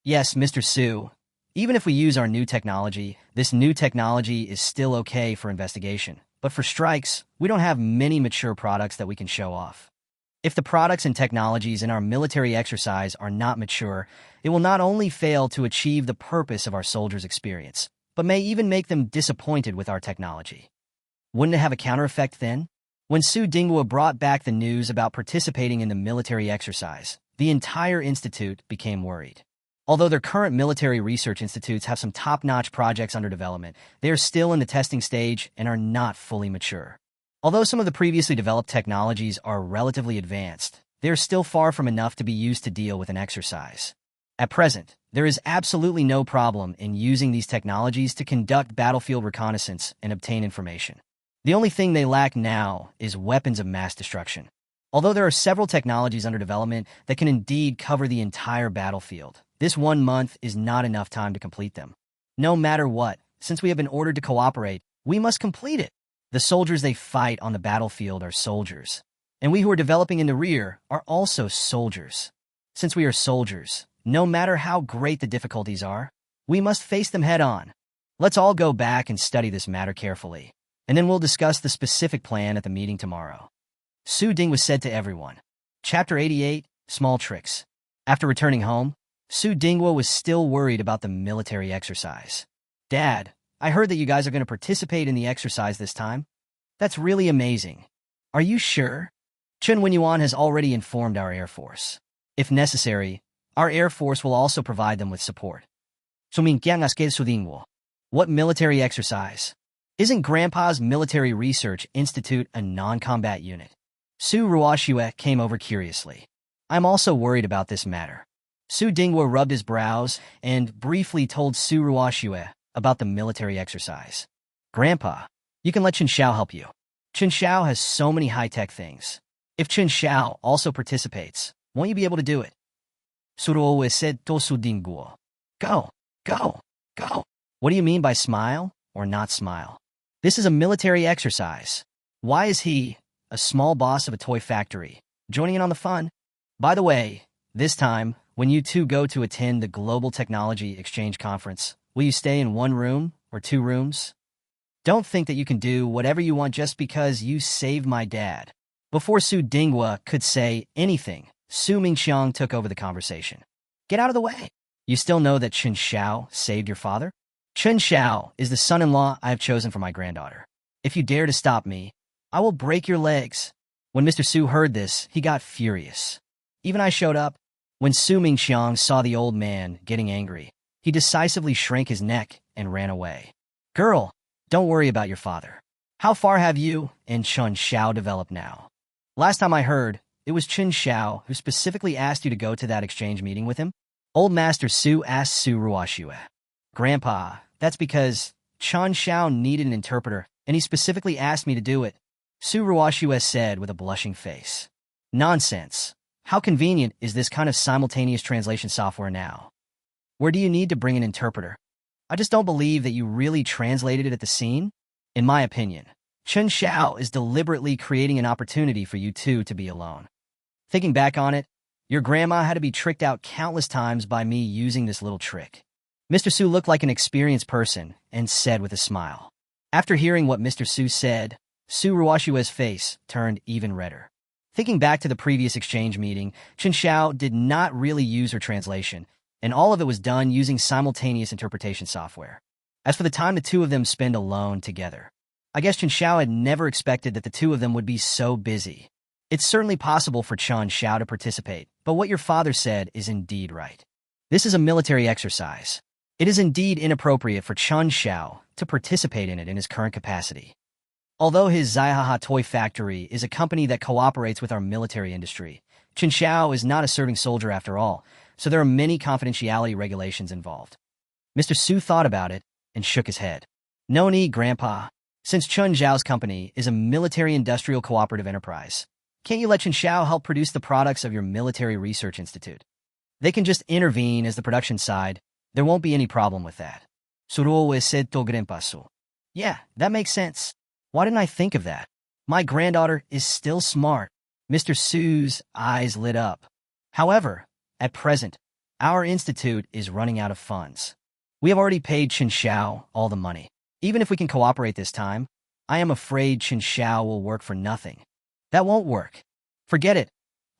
Yes, Mr. Su. Even if we use our new technology, this new technology is still okay for investigation. But for strikes, we don't have many mature products that we can show off. If the products and technologies in our military exercise are not mature, it will not only fail to achieve the purpose of our soldiers' experience, but may even make them disappointed with our technology. Wouldn't it have a counter effect then? When Su Dinghua brought back the news about participating in the military exercise, the entire institute became worried. Although their current military research institutes have some top-notch projects under development, they are still in the testing stage and are not fully mature. Although some of the previously developed technologies are relatively advanced, they are still far from enough to be used to deal with an exercise. At present, there is absolutely no problem in using these technologies to conduct battlefield reconnaissance and obtain information. The only thing they lack now is weapons of mass destruction. Although there are several technologies under development that can indeed cover the entire battlefield, this 1 month is not enough time to complete them. No matter what, since we have been ordered to cooperate, we must complete it. The soldiers they fight on the battlefield are soldiers, and we who are developing in the rear are also soldiers. Since we are soldiers, no matter how great the difficulties are, we must face them head-on. Let's all go back and study this matter carefully, and then we'll discuss the specific plan at the meeting tomorrow. Su Ding was said to everyone. Chapter 88, Small Tricks. After returning home, Su Dinghua was still worried about the military exercise. Dad, I heard that you guys are going to participate in the exercise this time. That's really amazing. Are you sure? Chen Wenyuan has already informed our Air Force. If necessary, our Air Force will also provide them with support. What military exercise? Isn't Grandpa's Military Research Institute a non-combat unit? Su Ruoxue came over curiously. I'm also worried about this matter. Su Dinghua rubbed his brows and briefly told Su Ruoxue about the military exercise. Grandpa, you can let Chen Xiao help you. Chen Xiao has so many high-tech things. If Chen Xiao also participates, won't you be able to do it? Suruo said to Su Dingguo. Go, go, go. What do you mean by smile or not smile? This is a military exercise. Why is he, a small boss of a toy factory, joining in on the fun? By the way, this time, when you two go to attend the Global Technology Exchange Conference, will you stay in one room or two rooms? Don't think that you can do whatever you want just because you saved my dad. Before Su Dinghua could say anything, Su Mingxiang took over the conversation. Get out of the way. You still know that Chen Xiao saved your father? Chen Xiao is the son-in-law I have chosen for my granddaughter. If you dare to stop me, I will break your legs. When Mr. Su heard this, he got furious. Even I showed up. When Su Mingxiang saw the old man getting angry, he decisively shrank his neck and ran away. Girl, don't worry about your father. How far have you and Chen Xiao developed now? Last time I heard, it was Chen Xiao who specifically asked you to go to that exchange meeting with him? Old Master Su asked Su Ruoxue. Grandpa, that's because Chen Xiao needed an interpreter, and he specifically asked me to do it, Su Ruoxue said with a blushing face. Nonsense. How convenient is this kind of simultaneous translation software now? Where do you need to bring an interpreter? I just don't believe that you really translated it at the scene. In my opinion, Chen Xiao is deliberately creating an opportunity for you two to be alone. Thinking back on it, your grandma had to be tricked out countless times by me using this little trick. Mr. Su looked like an experienced person and said with a smile. After hearing what Mr. Su said, Su Ruoxue's face turned even redder. Thinking back to the previous exchange meeting, Chen Xiao did not really use her translation, and all of it was done using simultaneous interpretation software. As for the time the two of them spend alone together, I guess Chen Xiao had never expected that the two of them would be so busy. It's certainly possible for Chen Xiao to participate, but what your father said is indeed right. This is a military exercise. It is indeed inappropriate for Chen Xiao to participate in it in his current capacity. Although his Zaihaha Toy Factory is a company that cooperates with our military industry, Chen Xiao is not a serving soldier after all, so there are many confidentiality regulations involved. Mr. Su thought about it and shook his head. No need, Grandpa. Since Chen Xiao's company is a military-industrial cooperative enterprise, can't you let Chen Xiao help produce the products of your military research institute? They can just intervene as the production side. There won't be any problem with that. Suruo said to Grandpa Su. Yeah, that makes sense. Why didn't I think of that? My granddaughter is still smart. Mr. Su's eyes lit up. However, at present, our institute is running out of funds. We have already paid Chen Xiao all the money. Even if we can cooperate this time, I am afraid Chen Xiao will work for nothing. That won't work. Forget it.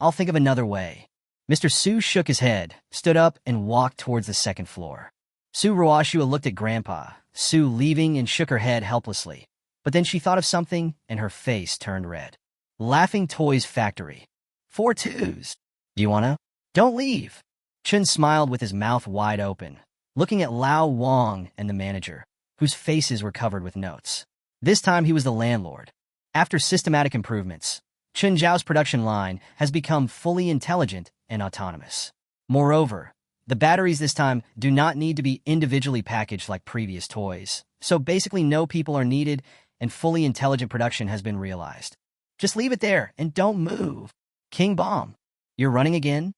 I'll think of another way. Mr. Su shook his head, stood up, and walked towards the second floor. Su Ruoxue looked at Grandpa, Su leaving, and shook her head helplessly. But then she thought of something, and her face turned red. Laughing Toys Factory. 4 twos. Do you wanna? Don't leave. Chen smiled with his mouth wide open, looking at Lao Wang and the manager, whose faces were covered with notes. This time he was the landlord. After systematic improvements, Chen Zhao's production line has become fully intelligent and autonomous. Moreover, the batteries this time do not need to be individually packaged like previous toys, so basically no people are needed and fully intelligent production has been realized. Just leave it there and don't move. King Bomb, you're running again?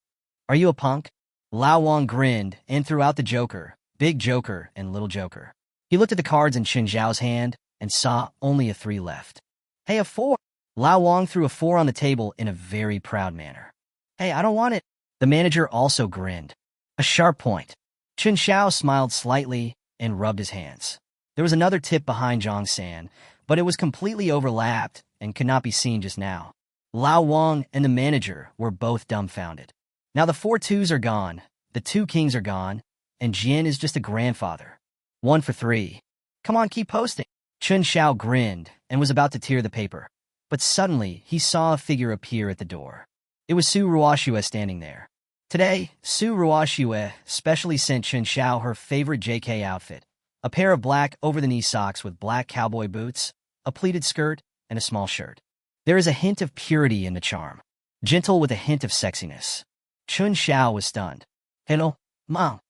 Are you a punk? Lao Wang grinned and threw out the Joker, Big Joker, and Little Joker. He looked at the cards in Chen Zhao's hand and saw only a 3 left. Hey, a 4. Lao Wang threw a 4 on the table in a very proud manner. Hey, I don't want it. The manager also grinned. A sharp point. Chen Xiao smiled slightly and rubbed his hands. There was another tip behind Zhang San, but it was completely overlapped and could not be seen just now. Lao Wang and the manager were both dumbfounded. Now the 4 twos are gone, the 2 kings are gone, and Jian is just a grandfather. 1 for 3. Come on, keep posting. Chen Xiao grinned and was about to tear the paper, but suddenly he saw a figure appear at the door. It was Su Ruoxue standing there. Today, Su Ruoxue specially sent Chen Xiao her favorite JK outfit, a pair of black over-the-knee socks with black cowboy boots, a pleated skirt, and a small shirt. There is a hint of purity in the charm, gentle with a hint of sexiness. Chen Xiao was stunned. Hello, Mom.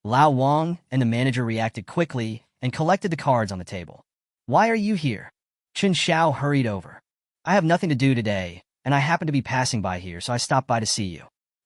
Lao Wang and the manager reacted quickly and collected the cards on the table. Why are you here? Chen Xiao hurried over. I have nothing to do today, and I happen to be passing by here, so I stopped by to see you.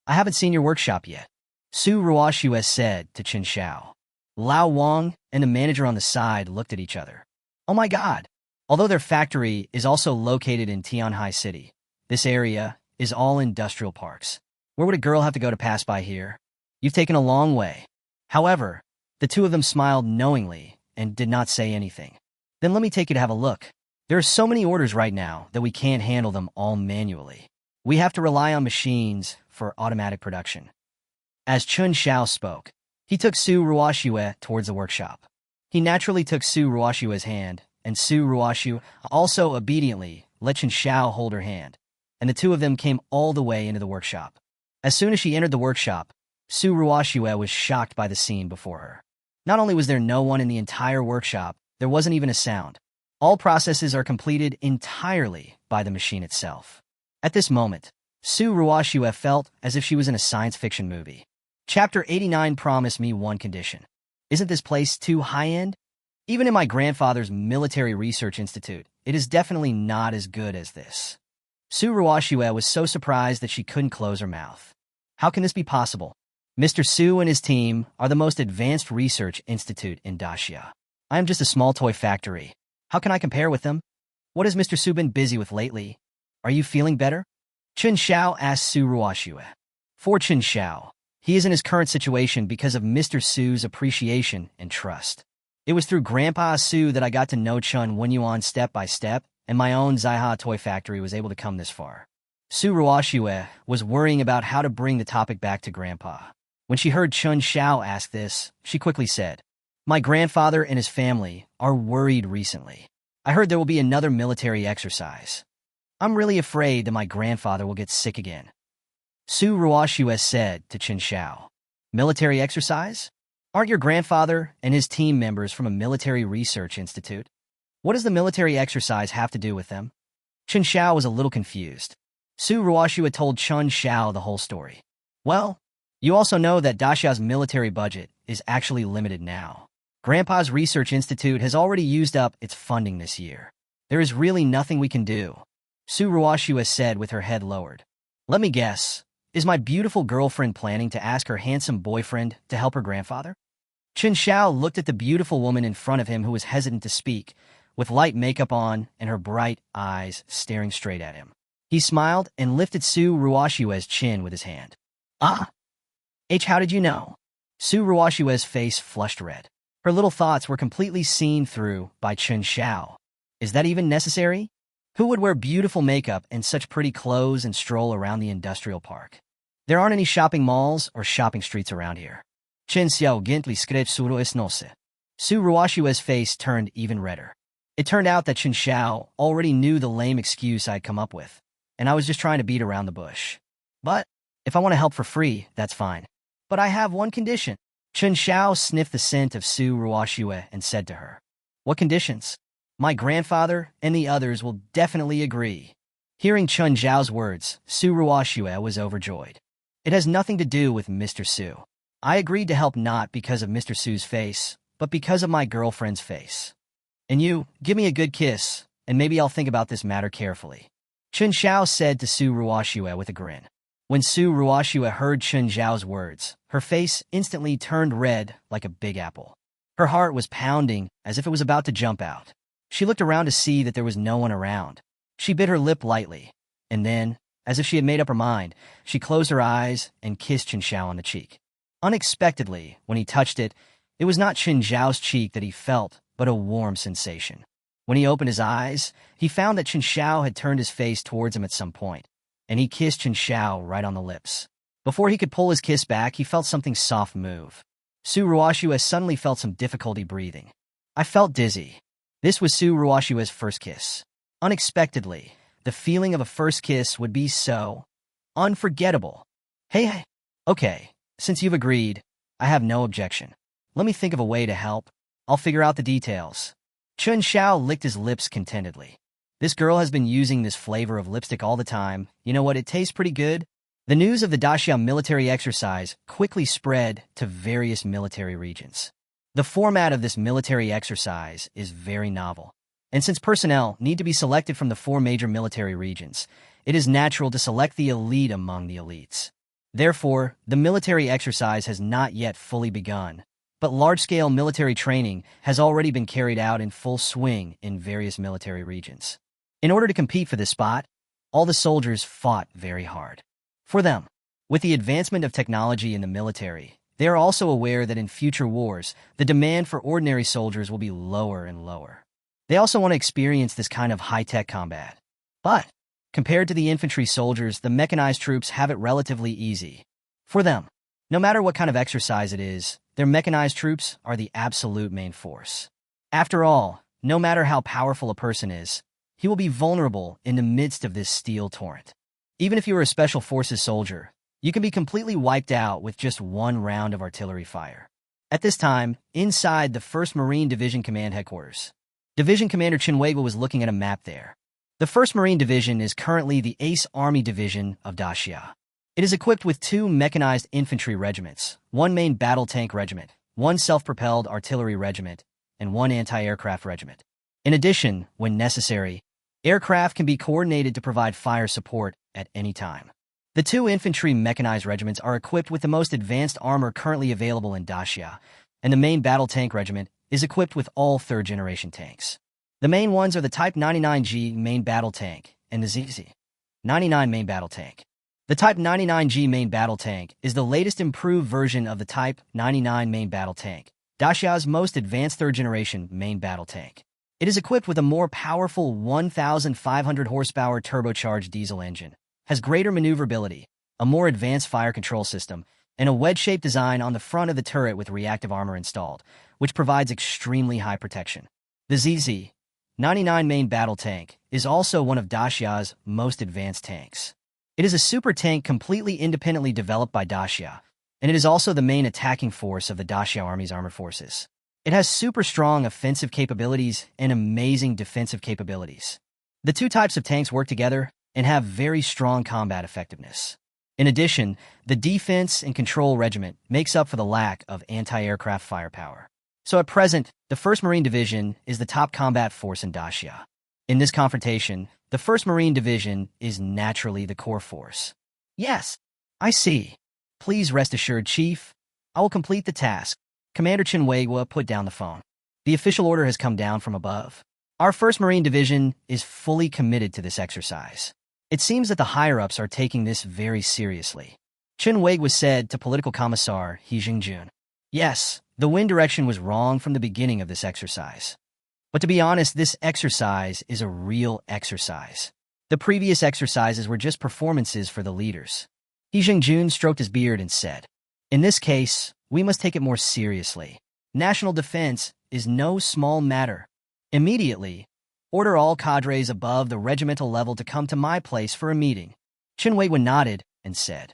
I haven't seen your workshop yet, Su Ruoxue said to Chen Xiao. Lao Wang and the manager on the side looked at each other. Oh my god. Although their factory is also located in Tianhai City, this area is all industrial parks. Where would a girl have to go to pass by here? You've taken a long way. However, the two of them smiled knowingly and did not say anything. Then let me take you to have a look. There are so many orders right now that we can't handle them all manually. We have to rely on machines for automatic production. As Chen Xiao spoke, he took Su Ruoxue towards the workshop. He naturally took Su Ruoxue's hand, and Su Ruoxue also obediently let Chen Xiao hold her hand, and the two of them came all the way into the workshop. As soon as she entered the workshop, Su Ruoxue was shocked by the scene before her. Not only was there no one in the entire workshop, there wasn't even a sound. All processes are completed entirely by the machine itself. At this moment, Su Ruoxue felt as if she was in a science fiction movie. Chapter 89 promised me one condition. Isn't this place too high-end? Even in my grandfather's military research institute, it is definitely not as good as this. Su Ruoxue was so surprised that she couldn't close her mouth. How can this be possible? Mr. Su and his team are the most advanced research institute in Daxia. I am just a small toy factory. How can I compare with them? What has Mr. Su been busy with lately? Are you feeling better? Chen Xiao asked Su Ruoxue. For Chen Xiao, he is in his current situation because of Mr. Su's appreciation and trust. It was through Grandpa Su that I got to know Chen Wenyuan step by step, and my own Zaiha toy factory was able to come this far. Su Ruoxue was worrying about how to bring the topic back to Grandpa. When she heard Chen Xiao ask this, she quickly said, My grandfather and his family are worried recently. I heard there will be another military exercise. I'm really afraid that my grandfather will get sick again. Su Ruoxue said to Chen Xiao, Military exercise? Aren't your grandfather and his team members from a military research institute? What does the military exercise have to do with them? Chen Xiao was a little confused. Su Ruoxue told Chen Xiao the whole story. Well, you also know that Daxia's military budget is actually limited now. Grandpa's research institute has already used up its funding this year. There is really nothing we can do, Su Ruoxue said with her head lowered. Let me guess, is my beautiful girlfriend planning to ask her handsome boyfriend to help her grandfather? Chen Xiao looked at the beautiful woman in front of him who was hesitant to speak, with light makeup on and her bright eyes staring straight at him. He smiled and lifted Su Ruoxue's chin with his hand. Ah! How did you know? Su Ruoxue's face flushed red. Her little thoughts were completely seen through by Chen Xiao. Is that even necessary? Who would wear beautiful makeup and such pretty clothes and stroll around the industrial park? There aren't any shopping malls or shopping streets around here. Chen Xiao gently scratched Su Ruoxue's nose. Su Ruoxue's face turned even redder. It turned out that Chen Xiao already knew the lame excuse I'd come up with, and I was just trying to beat around the bush. But if I want to help for free, that's fine. But I have one condition. Chen Xiao sniffed the scent of Su Ruoxue and said to her, What conditions? My grandfather and the others will definitely agree. Hearing Chen Xiao's words, Su Ruoxue was overjoyed. It has nothing to do with Mr. Su. I agreed to help not because of Mr. Su's face, but because of my girlfriend's face. And you, give me a good kiss, and maybe I'll think about this matter carefully. Chen Xiao said to Su Ruoxue with a grin. When Su Ruoxue heard Chen Xiao's words, her face instantly turned red like a big apple. Her heart was pounding as if it was about to jump out. She looked around to see that there was no one around. She bit her lip lightly, and then, as if she had made up her mind, she closed her eyes and kissed Chen Xiao on the cheek. Unexpectedly, when he touched it, it was not Chen Xiao's cheek that he felt, but a warm sensation. When he opened his eyes, he found that Chen Xiao had turned his face towards him at some point, and he kissed Chen Xiao right on the lips. Before he could pull his kiss back, he felt something soft move. Su Ruoxue suddenly felt some difficulty breathing. I felt dizzy. This was Su Ruoxue's first kiss. Unexpectedly, the feeling of a first kiss would be so unforgettable. Hey, okay, since you've agreed, I have no objection. Let me think of a way to help. I'll figure out the details. Chen Xiao licked his lips contentedly. This girl has been using this flavor of lipstick all the time. You know what, it tastes pretty good. The news of the Daxia military exercise quickly spread to various military regions. The format of this military exercise is very novel, and since personnel need to be selected from the 4 major military regions, it is natural to select the elite among the elites. Therefore, the military exercise has not yet fully begun, but large-scale military training has already been carried out in full swing in various military regions. In order to compete for this spot, all the soldiers fought very hard. For them, with the advancement of technology in the military, they are also aware that in future wars, the demand for ordinary soldiers will be lower and lower. They also want to experience this kind of high-tech combat. But, compared to the infantry soldiers, the mechanized troops have it relatively easy. For them, no matter what kind of exercise it is, their mechanized troops are the absolute main force. After all, no matter how powerful a person is, he will be vulnerable in the midst of this steel torrent. Even if you are a special forces soldier, you can be completely wiped out with just one round of artillery fire. At this time, inside the 1st Marine Division Command Headquarters, Division Commander Chen Xiao was looking at a map there. The 1st Marine Division is currently the Ace Army Division of Daxia. It is equipped with 2 mechanized infantry regiments, 1 main battle tank regiment, 1 self-propelled artillery regiment, and 1 anti-aircraft regiment. In addition, when necessary, aircraft can be coordinated to provide fire support at any time. The 2 infantry mechanized regiments are equipped with the most advanced armor currently available in Daxia, and the main battle tank regiment is equipped with all 3rd-generation tanks. The main ones are the Type 99G main battle tank and the ZZ-99 main battle tank. The Type 99G main battle tank is the latest improved version of the Type 99 main battle tank, Daxia's most advanced 3rd-generation main battle tank. It is equipped with a more powerful 1,500 horsepower turbocharged diesel engine, has greater maneuverability, a more advanced fire control system, and a wedge-shaped design on the front of the turret with reactive armor installed, which provides extremely high protection. The ZZ-99 main battle tank is also one of Daxia's most advanced tanks. It is a super tank completely independently developed by Daxia, and it is also the main attacking force of the Daxia Army's armored forces. It has super strong offensive capabilities and amazing defensive capabilities. The 2 types of tanks work together and have very strong combat effectiveness. In addition, the Defense and Control Regiment makes up for the lack of anti-aircraft firepower. So at present, the 1st Marine Division is the top combat force in Daxia. In this confrontation, the 1st Marine Division is naturally the core force. Yes, I see. Please rest assured, Chief. I will complete the task. Commander Chen Xiao put down the phone. The official order has come down from above. Our 1st Marine Division is fully committed to this exercise. It seems that the higher-ups are taking this very seriously. Chen Xiao said to Political Commissar He Jingjun. Yes, the wind direction was wrong from the beginning of this exercise. But to be honest, this exercise is a real exercise. The previous exercises were just performances for the leaders. He Jingjun stroked his beard and said, in this case, we must take it more seriously. National defense is no small matter. Immediately, order all cadres above the regimental level to come to my place for a meeting. Chen Xiao nodded and said,